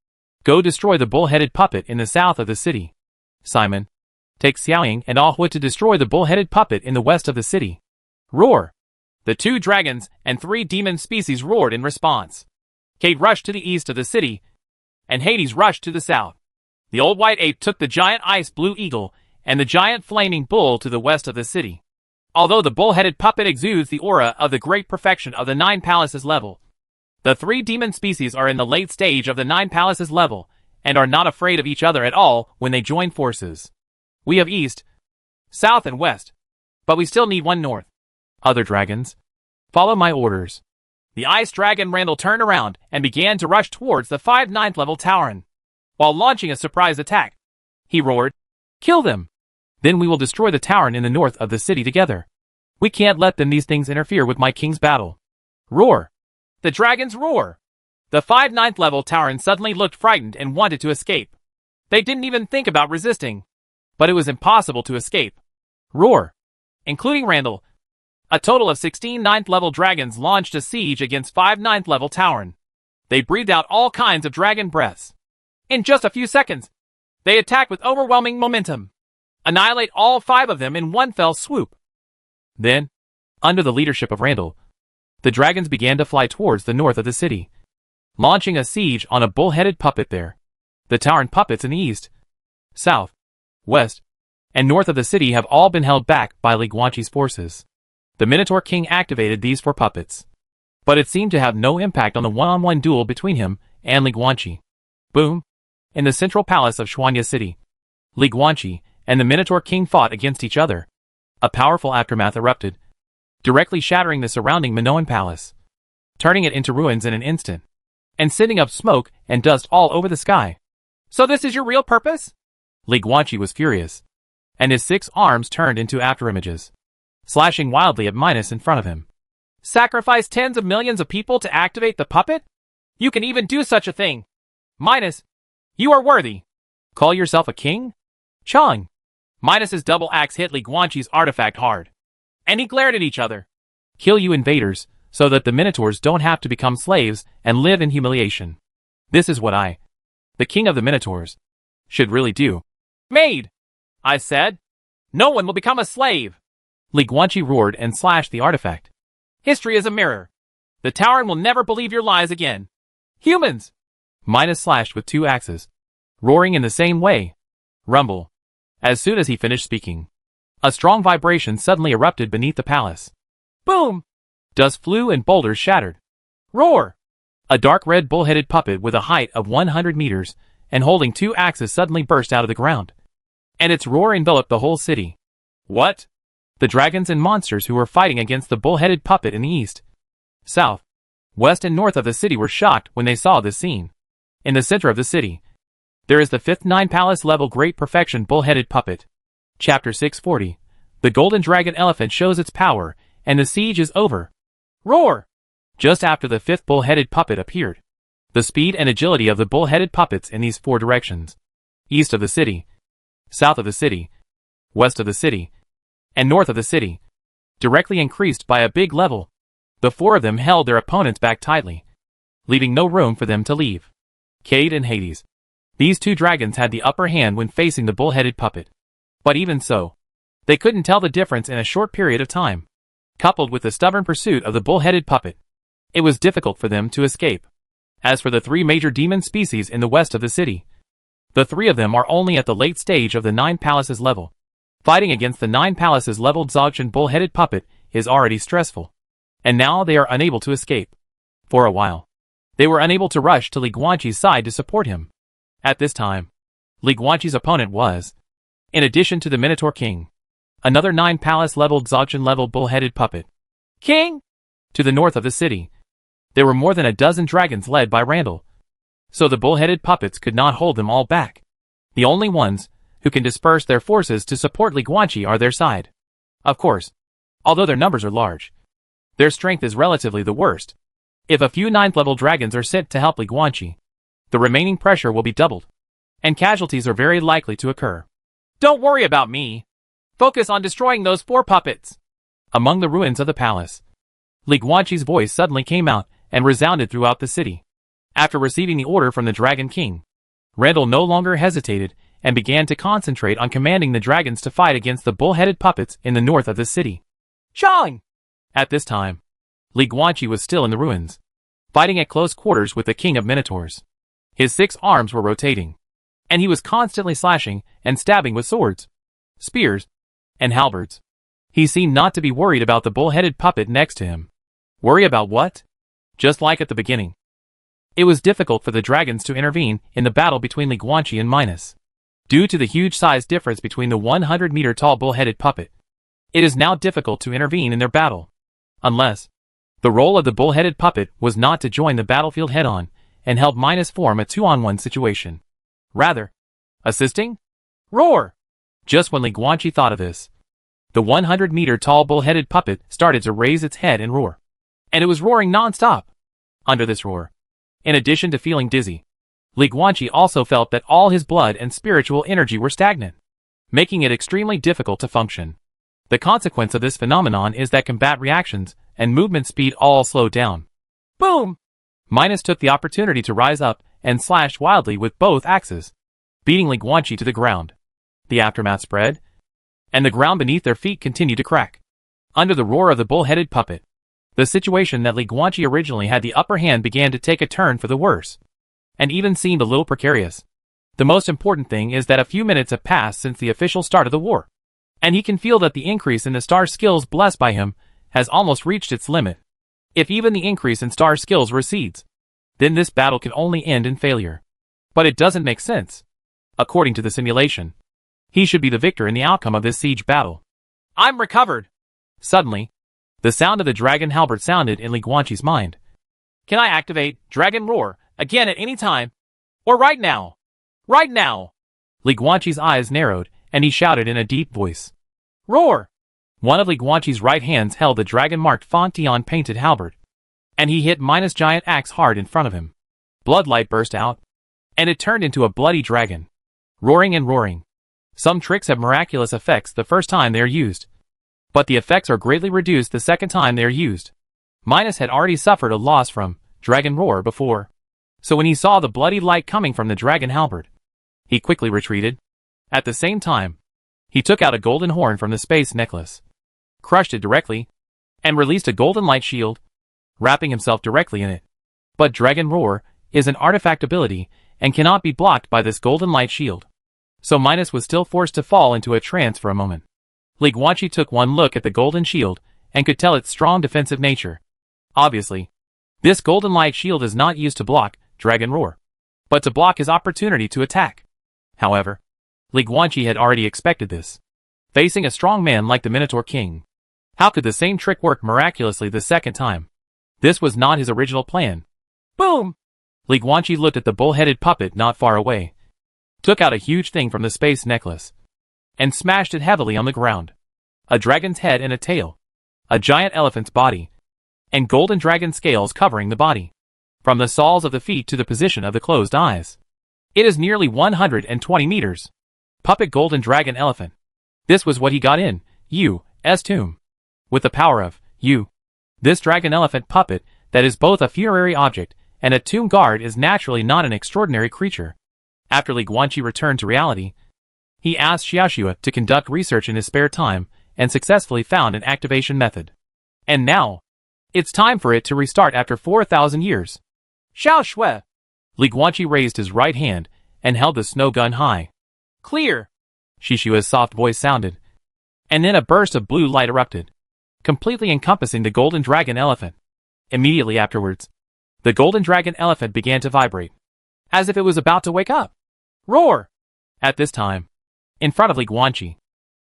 go destroy the bull-headed puppet in the south of the city. Simon, take Xiaoying and Ahua to destroy the bull-headed puppet in the west of the city. Roar. The 2 dragons and 3 demon species roared in response. Cade rushed to the east of the city, and Hades rushed to the south. The old white ape took the giant ice blue eagle and the giant flaming bull to the west of the city. Although the bull-headed puppet exudes the aura of the great perfection of the 9 palaces level, the 3 demon species are in the late stage of the 9 palaces level and are not afraid of each other at all when they join forces. We have east, south, and west, but we still need one north. Other dragons, follow my orders. The ice dragon Randall turned around and began to rush towards the 5 9th level Tauren. While launching a surprise attack, he roared, "Kill them! Then we will destroy the Tauren in the north of the city together. We can't let these things interfere with my king's battle." Roar! The dragons roar! The 5 9th level Tauren suddenly looked frightened and wanted to escape. They didn't even think about resisting. But it was impossible to escape. Roar! Including Randall, a total of 16 9th level dragons launched a siege against 5 9th level Tauren. They breathed out all kinds of dragon breaths. In just a few seconds, they attacked with overwhelming momentum. Annihilate all 5 of them in one fell swoop. Then, under the leadership of Randall, the dragons began to fly towards the north of the city, launching a siege on a bull-headed puppet there. The Tauren puppets in the east, south, west, and north of the city have all been held back by Li Guanqi's forces. The Minotaur King activated these 4 puppets, but it seemed to have no impact on the one-on-one duel between him and Li Guanqi. Boom! In the central palace of Xuanya City, Li Guanqi and the Minotaur King fought against each other. A powerful aftermath erupted, directly shattering the surrounding Minoan palace, turning it into ruins in an instant, and sending up smoke and dust all over the sky. "So this is your real purpose?" Li Guanqi was furious, and his 6 arms turned into afterimages, slashing wildly at Minos in front of him. "Sacrifice tens of millions of people to activate the puppet? You can even do such a thing! Minos, you are worthy! Call yourself a king? Chong!" Minos's double axe hit Li Guanqi's artifact hard, and he glared at each other. "Kill you invaders, so that the Minotaurs don't have to become slaves and live in humiliation. This is what I, the king of the Minotaurs, should really do." "Made!" I said. "No one will become a slave!" Li Guanqi roared and slashed the artifact. "History is a mirror. The Tauren will never believe your lies again. Humans!" Minos slashed with 2 axes, roaring in the same way. Rumble. As soon as he finished speaking, a strong vibration suddenly erupted beneath the palace. Boom! Dust flew and boulders shattered. Roar! A dark red bull-headed puppet with a height of 100 meters and holding 2 axes suddenly burst out of the ground, and its roar enveloped the whole city. What? The dragons and monsters who were fighting against the bull-headed puppet in the east, south, west, and north of the city were shocked when they saw this scene. In the center of the city, there is the 5th 9 palace level Great Perfection bull-headed puppet. Chapter 640. The golden dragon elephant shows its power, and the siege is over. Roar! Just after the 5th bull-headed puppet appeared, the speed and agility of the bull-headed puppets in these 4 directions, east of the city, south of the city, west of the city, and north of the city, directly increased by a big level. The 4 of them held their opponents back tightly, leaving no room for them to leave. Cade and Hades. These 2 dragons had the upper hand when facing the bull-headed puppet. But even so, they couldn't tell the difference in a short period of time. Coupled with the stubborn pursuit of the bull-headed puppet, it was difficult for them to escape. As for the 3 major demon species in the west of the city, the 3 of them are only at the late stage of the 9 palaces level. Fighting against the 9 palaces leveled Dzogchen bull-headed puppet is already stressful, and now they are unable to escape. For a while, they were unable to rush to Li Guanqi's side to support him. At this time, Li Guanqi's opponent was, in addition to the Minotaur King, another 9 palace leveled Dzogchen level bull-headed puppet. King! To the north of the city, there were more than a dozen dragons led by Randall, so the bull-headed puppets could not hold them all back. The only ones who can disperse their forces to support Li Guanqi are their side. Of course, although their numbers are large, their strength is relatively the worst. If a few 9th level dragons are sent to help Li Guanqi, the remaining pressure will be doubled, and casualties are very likely to occur. Don't worry about me. Focus on destroying those 4 puppets. Among the ruins of the palace, Li Guanqi's voice suddenly came out and resounded throughout the city. After receiving the order from the Dragon King, Randall no longer hesitated and began to concentrate on commanding the dragons to fight against the bull-headed puppets in the north of the city. Chong! At this time, Li Guanqi was still in the ruins, fighting at close quarters with the king of Minotaurs. His 6 arms were rotating, and he was constantly slashing and stabbing with swords, spears, and halberds. He seemed not to be worried about the bull-headed puppet next to him. Worry about what? Just like at the beginning. It was difficult for the dragons to intervene in the battle between Li Guanqi and Minos. Due to the huge size difference between the 100-meter-tall bull-headed puppet, it is now difficult to intervene in their battle. Unless the role of the bull-headed puppet was not to join the battlefield head-on and help Minos form a 2-on-1 situation. Rather, assisting? Roar! Just when Li Guanqi thought of this, the 100-meter-tall bull-headed puppet started to raise its head and roar. And it was roaring non-stop. Under this roar, in addition to feeling dizzy, Li Guanqi also felt that all his blood and spiritual energy were stagnant, making it extremely difficult to function. The consequence of this phenomenon is that combat reactions and movement speed all slowed down. Boom! Minos took the opportunity to rise up and slashed wildly with both axes, beating Li Guanqi to the ground. The aftermath spread, and the ground beneath their feet continued to crack. Under the roar of the bull-headed puppet, the situation that Li Guanqi originally had the upper hand began to take a turn for the worse, and even seemed a little precarious. The most important thing is that a few minutes have passed since the official start of the war, and he can feel that the increase in the star skills blessed by him has almost reached its limit. If even the increase in star skills recedes, then this battle can only end in failure. But it doesn't make sense. According to the simulation, he should be the victor in the outcome of this siege battle. I'm recovered! Suddenly, the sound of the dragon halberd sounded in Li Guanqi's mind. Can I activate Dragon Roar again at any time? Or right now? Right now! Li Guanqi's eyes narrowed, and he shouted in a deep voice. Roar! One of Li Guanqi's right hands held the dragon-marked Fontion painted halberd, and he hit Minos' giant axe hard in front of him. Bloodlight burst out, and it turned into a bloody dragon, roaring and roaring. Some tricks have miraculous effects the first time they are used, but the effects are greatly reduced the second time they are used. Minos had already suffered a loss from Dragon Roar before, so when he saw the bloody light coming from the dragon halberd, he quickly retreated. At the same time, he took out a golden horn from the space necklace, crushed it directly, and released a golden light shield, wrapping himself directly in it. But Dragon Roar is an artifact ability and cannot be blocked by this golden light shield, so Minos was still forced to fall into a trance for a moment. Li Guanqi took one look at the golden shield and could tell its strong defensive nature. Obviously, this golden light shield is not used to block Dragon Roar, but to block his opportunity to attack. However, Li Guanqi had already expected this. Facing a strong man like the Minotaur King, how could the same trick work miraculously the second time? This was not his original plan. Boom! Li Guanqi looked at the bull-headed puppet not far away, took out a huge thing from the space necklace, and smashed it heavily on the ground. A dragon's head and a tail, a giant elephant's body, and golden dragon scales covering the body, from the soles of the feet to the position of the closed eyes. It is nearly 120 meters. Puppet golden dragon elephant. This was what he got in U.S. tomb. With the power of U. This dragon elephant puppet that is both a funerary object and a tomb guard is naturally not an extraordinary creature. After Li Guanqi returned to reality, he asked Xiaoxue to conduct research in his spare time and successfully found an activation method. And now, it's time for it to restart after 4,000 years. Xiaoxue! Li Guanqi raised his right hand and held the snow gun high. Clear! Xiaoxue's soft voice sounded, and then a burst of blue light erupted, completely encompassing the golden dragon elephant. Immediately afterwards, the golden dragon elephant began to vibrate, as if it was about to wake up. Roar! At this time, in front of Li Guanqi,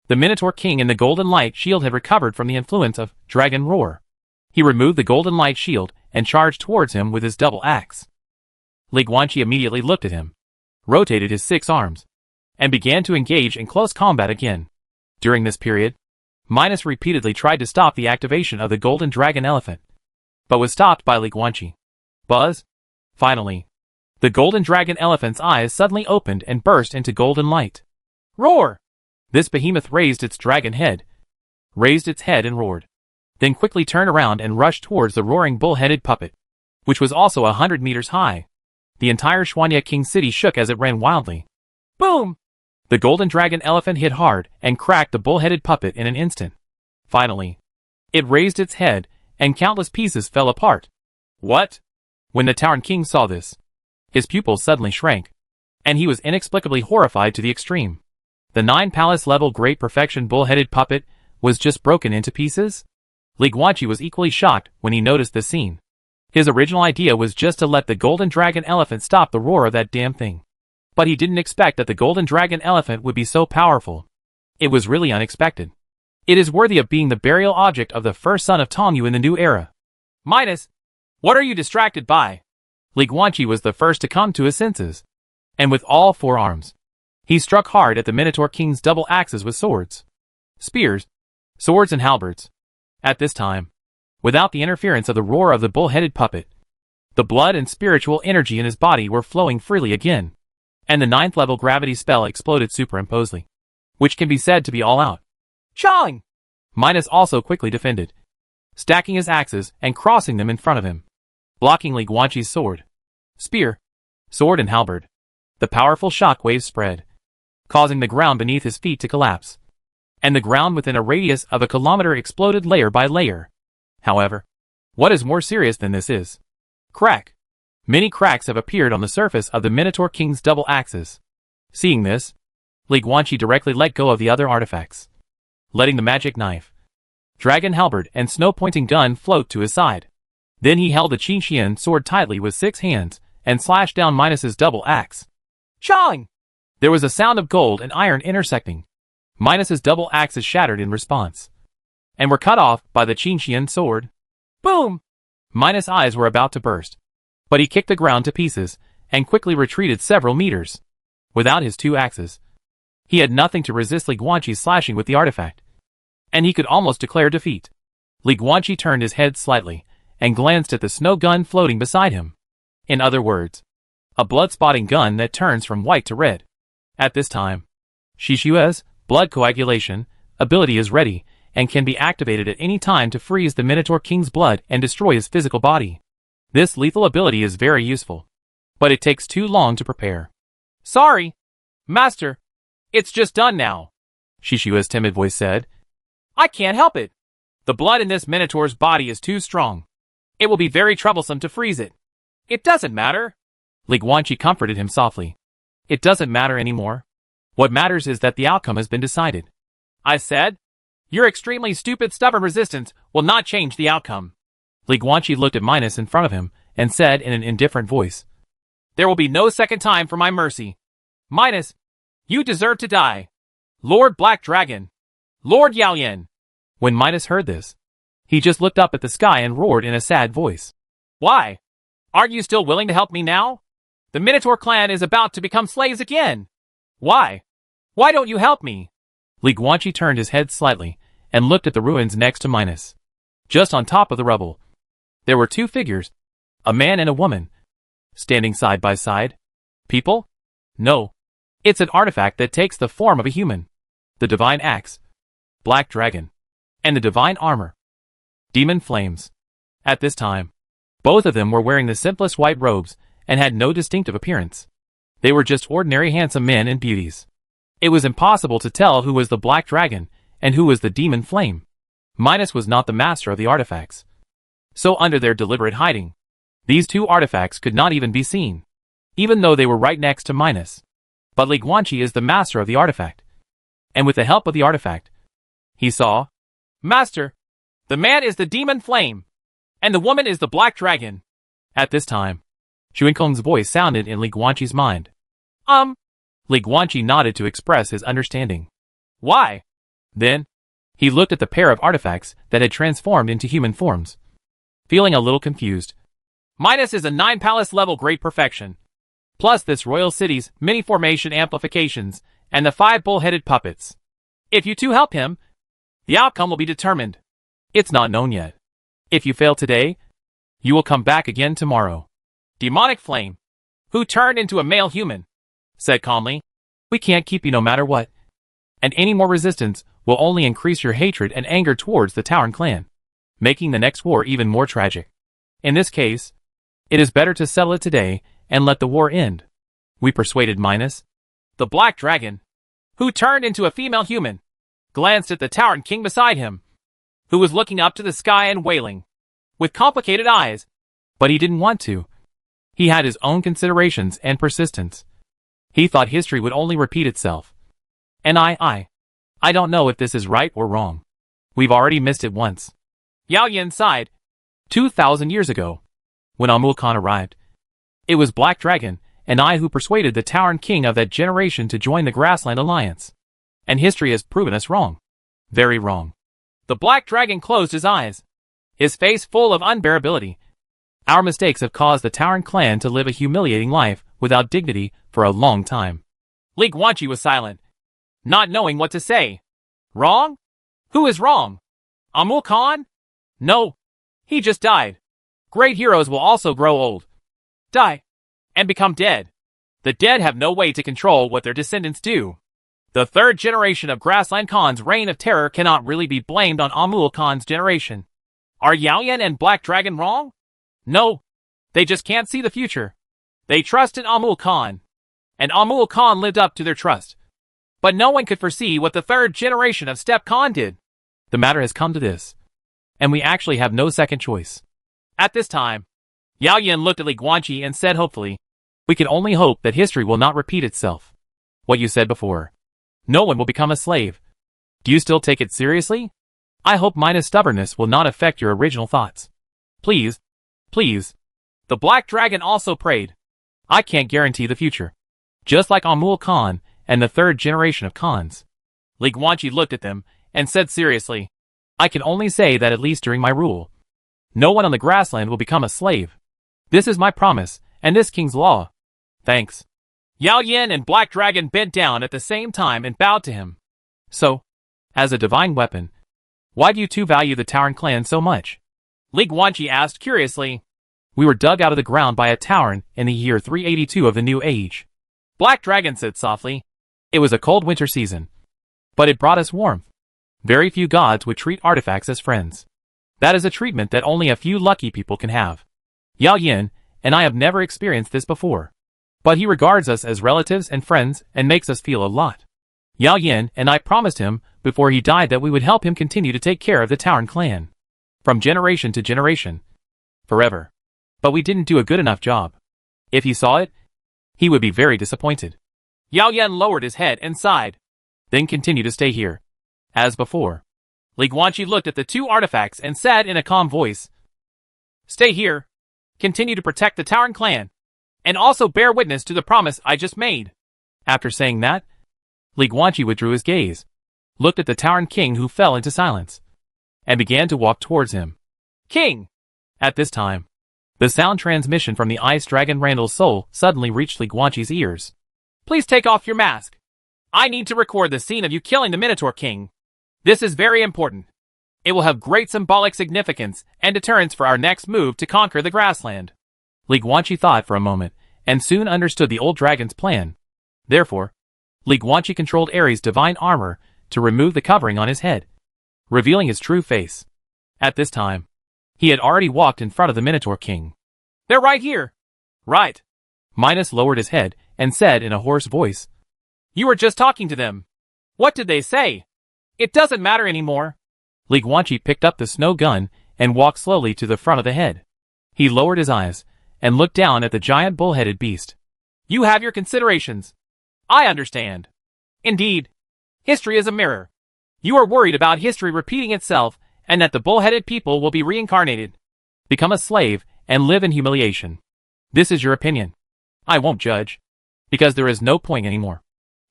the Minotaur King in the golden light shield had recovered from the influence of Dragon Roar. He removed the golden light shield and charged towards him with his double axe. Li Guanqi immediately looked at him, rotated his 6 arms, and began to engage in close combat again. During this period, Minos repeatedly tried to stop the activation of the golden dragon elephant, but was stopped by Li Guanqi. Buzz! Finally, the golden dragon elephant's eyes suddenly opened and burst into golden light. Roar! This behemoth raised its head and roared, then quickly turned around and rushed towards the roaring bull-headed puppet, which was also 100 meters high. The entire Xuanya King city shook as it ran wildly. Boom! The golden dragon elephant hit hard and cracked the bull-headed puppet in an instant. Finally, It raised its head, and countless pieces fell apart. What? When the Tauren King saw this, his pupils suddenly shrank, and he was inexplicably horrified to the extreme. The 9 palace-level Great Perfection bull-headed puppet was just broken into pieces? Li Guanqi was equally shocked when he noticed this scene. His original idea was just to let the golden dragon elephant stop the roar of that damn thing. But he didn't expect that the golden dragon elephant would be so powerful. It was really unexpected. It is worthy of being the burial object of the first son of Tongyu in the new era. Midas, what are you distracted by? Li Guanqi was the first to come to his senses. And with all 4 arms, he struck hard at the Minotaur King's double axes with swords, spears, swords and halberds. At this time, without the interference of the roar of the bull-headed puppet, the blood and spiritual energy in his body were flowing freely again, and the 9th level gravity spell exploded superimposedly, which can be said to be all out. Chong! Midas also quickly defended, stacking his axes and crossing them in front of him, blocking Li Guanqi's sword, spear, sword and halberd. The powerful shock waves spread, causing the ground beneath his feet to collapse, and the ground within a radius of a kilometer exploded layer by layer. However, what is more serious than this is crack. Many cracks have appeared on the surface of the Minotaur King's double axes. Seeing this, Li Guanqi directly let go of the other artifacts, letting the magic knife, dragon halberd and snow-pointing gun float to his side. Then he held the Qinxian sword tightly with 6 hands and slashed down Midas's double axe. Chong! There was a sound of gold and iron intersecting. Midas's double axes shattered in response, and were cut off by the Qinxian sword. Boom! Midas' eyes were about to burst, but he kicked the ground to pieces and quickly retreated several meters. Without his 2 axes, he had nothing to resist Li Guanqi's slashing with the artifact, and he could almost declare defeat. Li Guanqi turned his head slightly and glanced at the snow gun floating beside him. In other words, a blood-spotting gun that turns from white to red. At this time, Shishua's blood coagulation ability is ready and can be activated at any time to freeze the Minotaur King's blood and destroy his physical body. This lethal ability is very useful, but it takes too long to prepare. Sorry, Master. It's just done now, Shishua's timid voice said. I can't help it. The blood in this Minotaur's body is too strong. It will be very troublesome to freeze it. It doesn't matter. Li Guanqi comforted him softly. It doesn't matter anymore. What matters is that the outcome has been decided. I said, your extremely stupid resistance will not change the outcome. Li Guanqi looked at Midas in front of him and said in an indifferent voice, there will be no second time for my mercy. Midas, you deserve to die. Lord Black Dragon. Lord Yaoyan. When Midas heard this, he just looked up at the sky and roared in a sad voice. Why? Aren't you still willing to help me now? The Minotaur clan is about to become slaves again. Why? Why don't you help me? Li Guanqi turned his head slightly and looked at the ruins next to Midas. Just on top of the rubble, there were 2 figures, a man and a woman, standing side by side. People? No. It's an artifact that takes the form of a human. The divine axe, Black Dragon, and the divine armor, Demon Flames. At this time, both of them were wearing the simplest white robes and had no distinctive appearance. They were just ordinary handsome men and beauties. It was impossible to tell who was the Black Dragon and who was the Demon Flame. Midas was not the master of the artifacts. So under their deliberate hiding, these 2 artifacts could not even be seen, even though they were right next to Midas. But Li Guanqi is the master of the artifact, and with the help of the artifact, he saw, Master, the man is the Demon Flame, and the woman is the Black Dragon. At this time, Xuankong's voice sounded in Li Guanqi's mind. Li Guanqi nodded to express his understanding. Why? Then, he looked at the pair of artifacts that had transformed into human forms, feeling a little confused. Midas is a 9 palace level Great Perfection, plus this royal city's mini formation amplifications and the 5 bull-headed puppets. If you 2 help him, the outcome will be determined. It's not known yet. If you fail today, you will come back again tomorrow. Demonic Flame, who turned into a male human, said calmly, we can't keep you no matter what, and any more resistance will only increase your hatred and anger towards the Tauren clan, making the next war even more tragic. In this case, it is better to settle it today and let the war end. We persuaded Midas. The Black Dragon, who turned into a female human, glanced at the Tauren King beside him. who was looking up to the sky and wailing, with complicated eyes. But he didn't want to. He had his own considerations and persistence. He thought history would only repeat itself. And I don't know if this is right or wrong. We've already missed it once. Yao Yin sighed. 2,000 years ago, when Amul Khan arrived, it was Black Dragon and I who persuaded the Tauren King of that generation to join the Grassland Alliance. And history has proven us wrong. Very wrong. The Black Dragon closed his eyes, his face full of unbearability. Our mistakes have caused the Tauren clan to live a humiliating life without dignity for a long time. Li Guanqi was silent, not knowing what to say. Wrong? Who is wrong? Amul Khan? No. He just died. Great heroes will also grow old, die, and become dead. The dead have no way to control what their descendants do. The third generation of Grassland Khan's reign of terror cannot really be blamed on Amul Khan's generation. Are Yao Yin and Black Dragon wrong? No. They just can't see the future. They trust in Amul Khan, and Amul Khan lived up to their trust. But no one could foresee what the third generation of Step Khan did. The matter has come to this, and we actually have no second choice. At this time, Yao Yin looked at Li Guanqi and said hopefully, we can only hope that history will not repeat itself. What you said before. No one will become a slave. Do you still take it seriously? I hope Mina's stubbornness will not affect your original thoughts. Please, please. The Black Dragon also prayed. I can't guarantee the future. Just like Amul Khan and the third generation of Khans. Li Guanqi looked at them and said seriously, I can only say that at least during my rule, no one on the grassland will become a slave. This is my promise, and this king's law. Thanks. Yao Yin and Black Dragon bent down at the same time and bowed to him. So, as a divine weapon, why do you two value the Tauren clan so much? Li Guanqi asked curiously. We were dug out of the ground by a Tauren in the year 382 of the New Age. Black Dragon said softly. It was a cold winter season, but it brought us warmth. Very few gods would treat artifacts as friends. That is a treatment that only a few lucky people can have. Yao Yin and I have never experienced this before. But he regards us as relatives and friends and makes us feel a lot. Yao Yin and I promised him before he died that we would help him continue to take care of the Tauren clan. From generation to generation. Forever. But we didn't do a good enough job. If he saw it, he would be very disappointed. Yao Yin lowered his head and sighed. Then continued to stay here. As before. Li Guanqi looked at the two artifacts and said in a calm voice. Stay here. Continue to protect the Tauren clan. And also bear witness to the promise I just made. After saying that, Li Guanqi withdrew his gaze, looked at the Tauren king who fell into silence, and began to walk towards him. King! At this time, the sound transmission from the Ice Dragon Randall's soul suddenly reached Li Guanqi's ears. Please take off your mask. I need to record the scene of you killing the Minotaur King. This is very important. It will have great symbolic significance and deterrence for our next move to conquer the grassland. Li Guanqi thought for a moment, and soon understood the old dragon's plan. Therefore, Li Guanqi controlled Ares' divine armor to remove the covering on his head, revealing his true face. At this time, he had already walked in front of the Minotaur King. They're right here. Right. Minos lowered his head and said in a hoarse voice. You were just talking to them. What did they say? It doesn't matter anymore. Li Guanqi picked up the snow gun and walked slowly to the front of the head. He lowered his eyes and looked down at the giant bull-headed beast. You have your considerations. I understand. Indeed. History is a mirror. You are worried about history repeating itself and that the bull-headed people will be reincarnated, become a slave, and live in humiliation. This is your opinion. I won't judge, because there is no point anymore.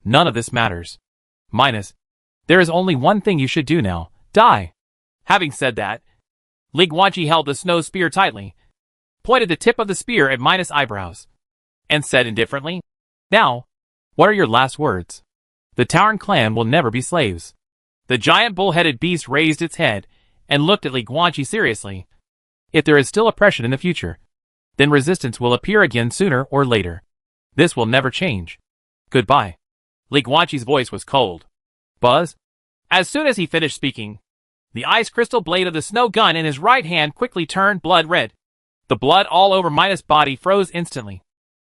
None of this matters. Minos, there is only one thing you should do now. Die. Having said that, Li Guanqi held the snow spear tightly, pointed the tip of the spear at Minos' eyebrows, and said indifferently, Now, what are your last words? The Tauren clan will never be slaves. The giant bull-headed beast raised its head and looked at Li Guanqi seriously. If there is still oppression in the future, then resistance will appear again sooner or later. This will never change. Goodbye. Li Guanqi's voice was cold. Buzz? As soon as he finished speaking, the ice crystal blade of the snow gun in his right hand quickly turned blood red. The blood all over Minos' body froze instantly.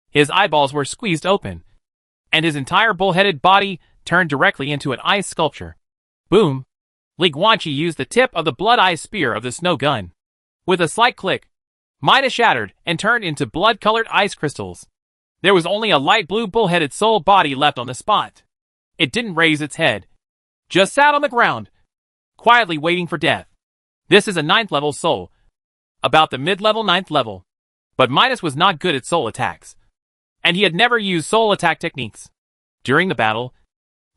His eyeballs were squeezed open, and his entire bull-headed body turned directly into an ice sculpture. Boom! Li Guanqi used the tip of the blood-eyed spear of the snow gun. With a slight click, Midas shattered and turned into blood-colored ice crystals. There was only a light blue bull-headed soul body left on the spot. It didn't raise its head, just sat on the ground, quietly waiting for death. This is a 9th level soul, about the mid-level 9th level. But Midas was not good at soul attacks, and he had never used soul attack techniques. During the battle,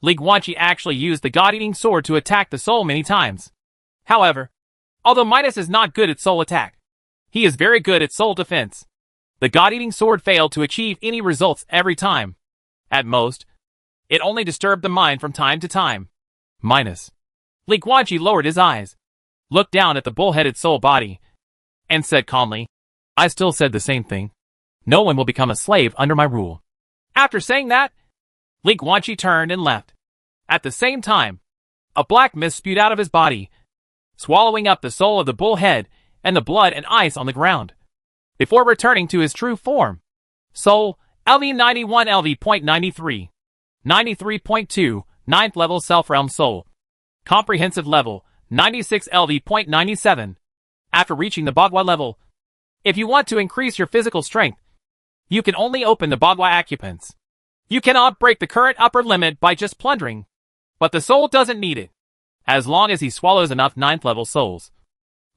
Li Guanqi actually used the God-Eating Sword to attack the soul many times. However, although Midas is not good at soul attack, he is very good at soul defense. The God-Eating Sword failed to achieve any results every time. At most, it only disturbed the mind from time to time. Minus. Li Guanqi lowered his eyes, looked down at the bull-headed soul body, and said calmly, I still said the same thing. No one will become a slave under my rule. After saying that, Li Guanqi turned and left. At the same time, a black mist spewed out of his body, swallowing up the soul of the bull head and the blood and ice on the ground, before returning to his true form. Soul, LV91 LV.93. 93.2, 9th level self-realm soul. Comprehensive level, 96 LV.97. After reaching the Bagua level, if you want to increase your physical strength, you can only open the Bagua Occupants. You cannot break the current upper limit by just plundering, but the soul doesn't need it. As long as he swallows enough 9th level souls,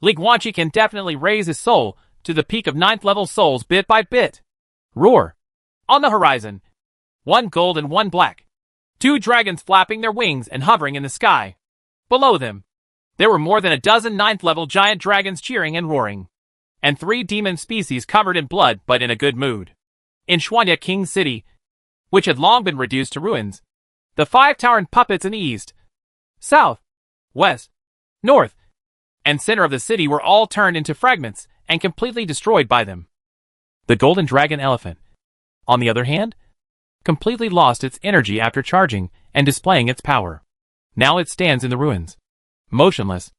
Li Guanqi can definitely raise his soul to the peak of 9th level souls bit by bit. Roar! On the horizon, 1 gold and 1 black. 2 dragons flapping their wings and hovering in the sky. Below them, there were more than a dozen 9th level giant dragons cheering and roaring, and 3 demon species covered in blood but in a good mood. In Shuanya King City, which had long been reduced to ruins, the 5 towering puppets in the east, south, west, north, and center of the city were all turned into fragments and completely destroyed by them. The golden dragon elephant, on the other hand, completely lost its energy after charging and displaying its power. Now it stands in the ruins, motionless,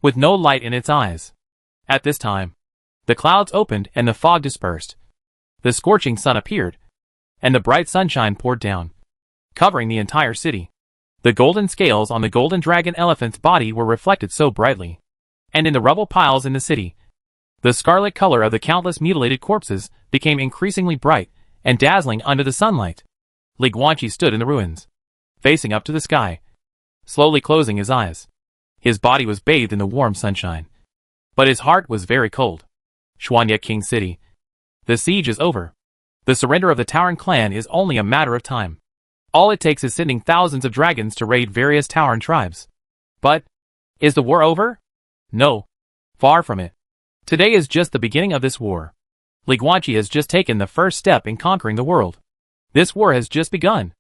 with no light in its eyes. At this time, the clouds opened and the fog dispersed. The scorching sun appeared, and the bright sunshine poured down, covering the entire city. The golden scales on the golden dragon elephant's body were reflected so brightly, and in the rubble piles in the city, the scarlet color of the countless mutilated corpses became increasingly bright and dazzling under the sunlight. Li Guanqi stood in the ruins, facing up to the sky, slowly closing his eyes. His body was bathed in the warm sunshine, but his heart was very cold. Shuanya King City. The siege is over. The surrender of the Tauren clan is only a matter of time. All it takes is sending thousands of dragons to raid various Tauren tribes. But, is the war over? No. Far from it. Today is just the beginning of this war. Li Guanqi has just taken the first step in conquering the world. This war has just begun.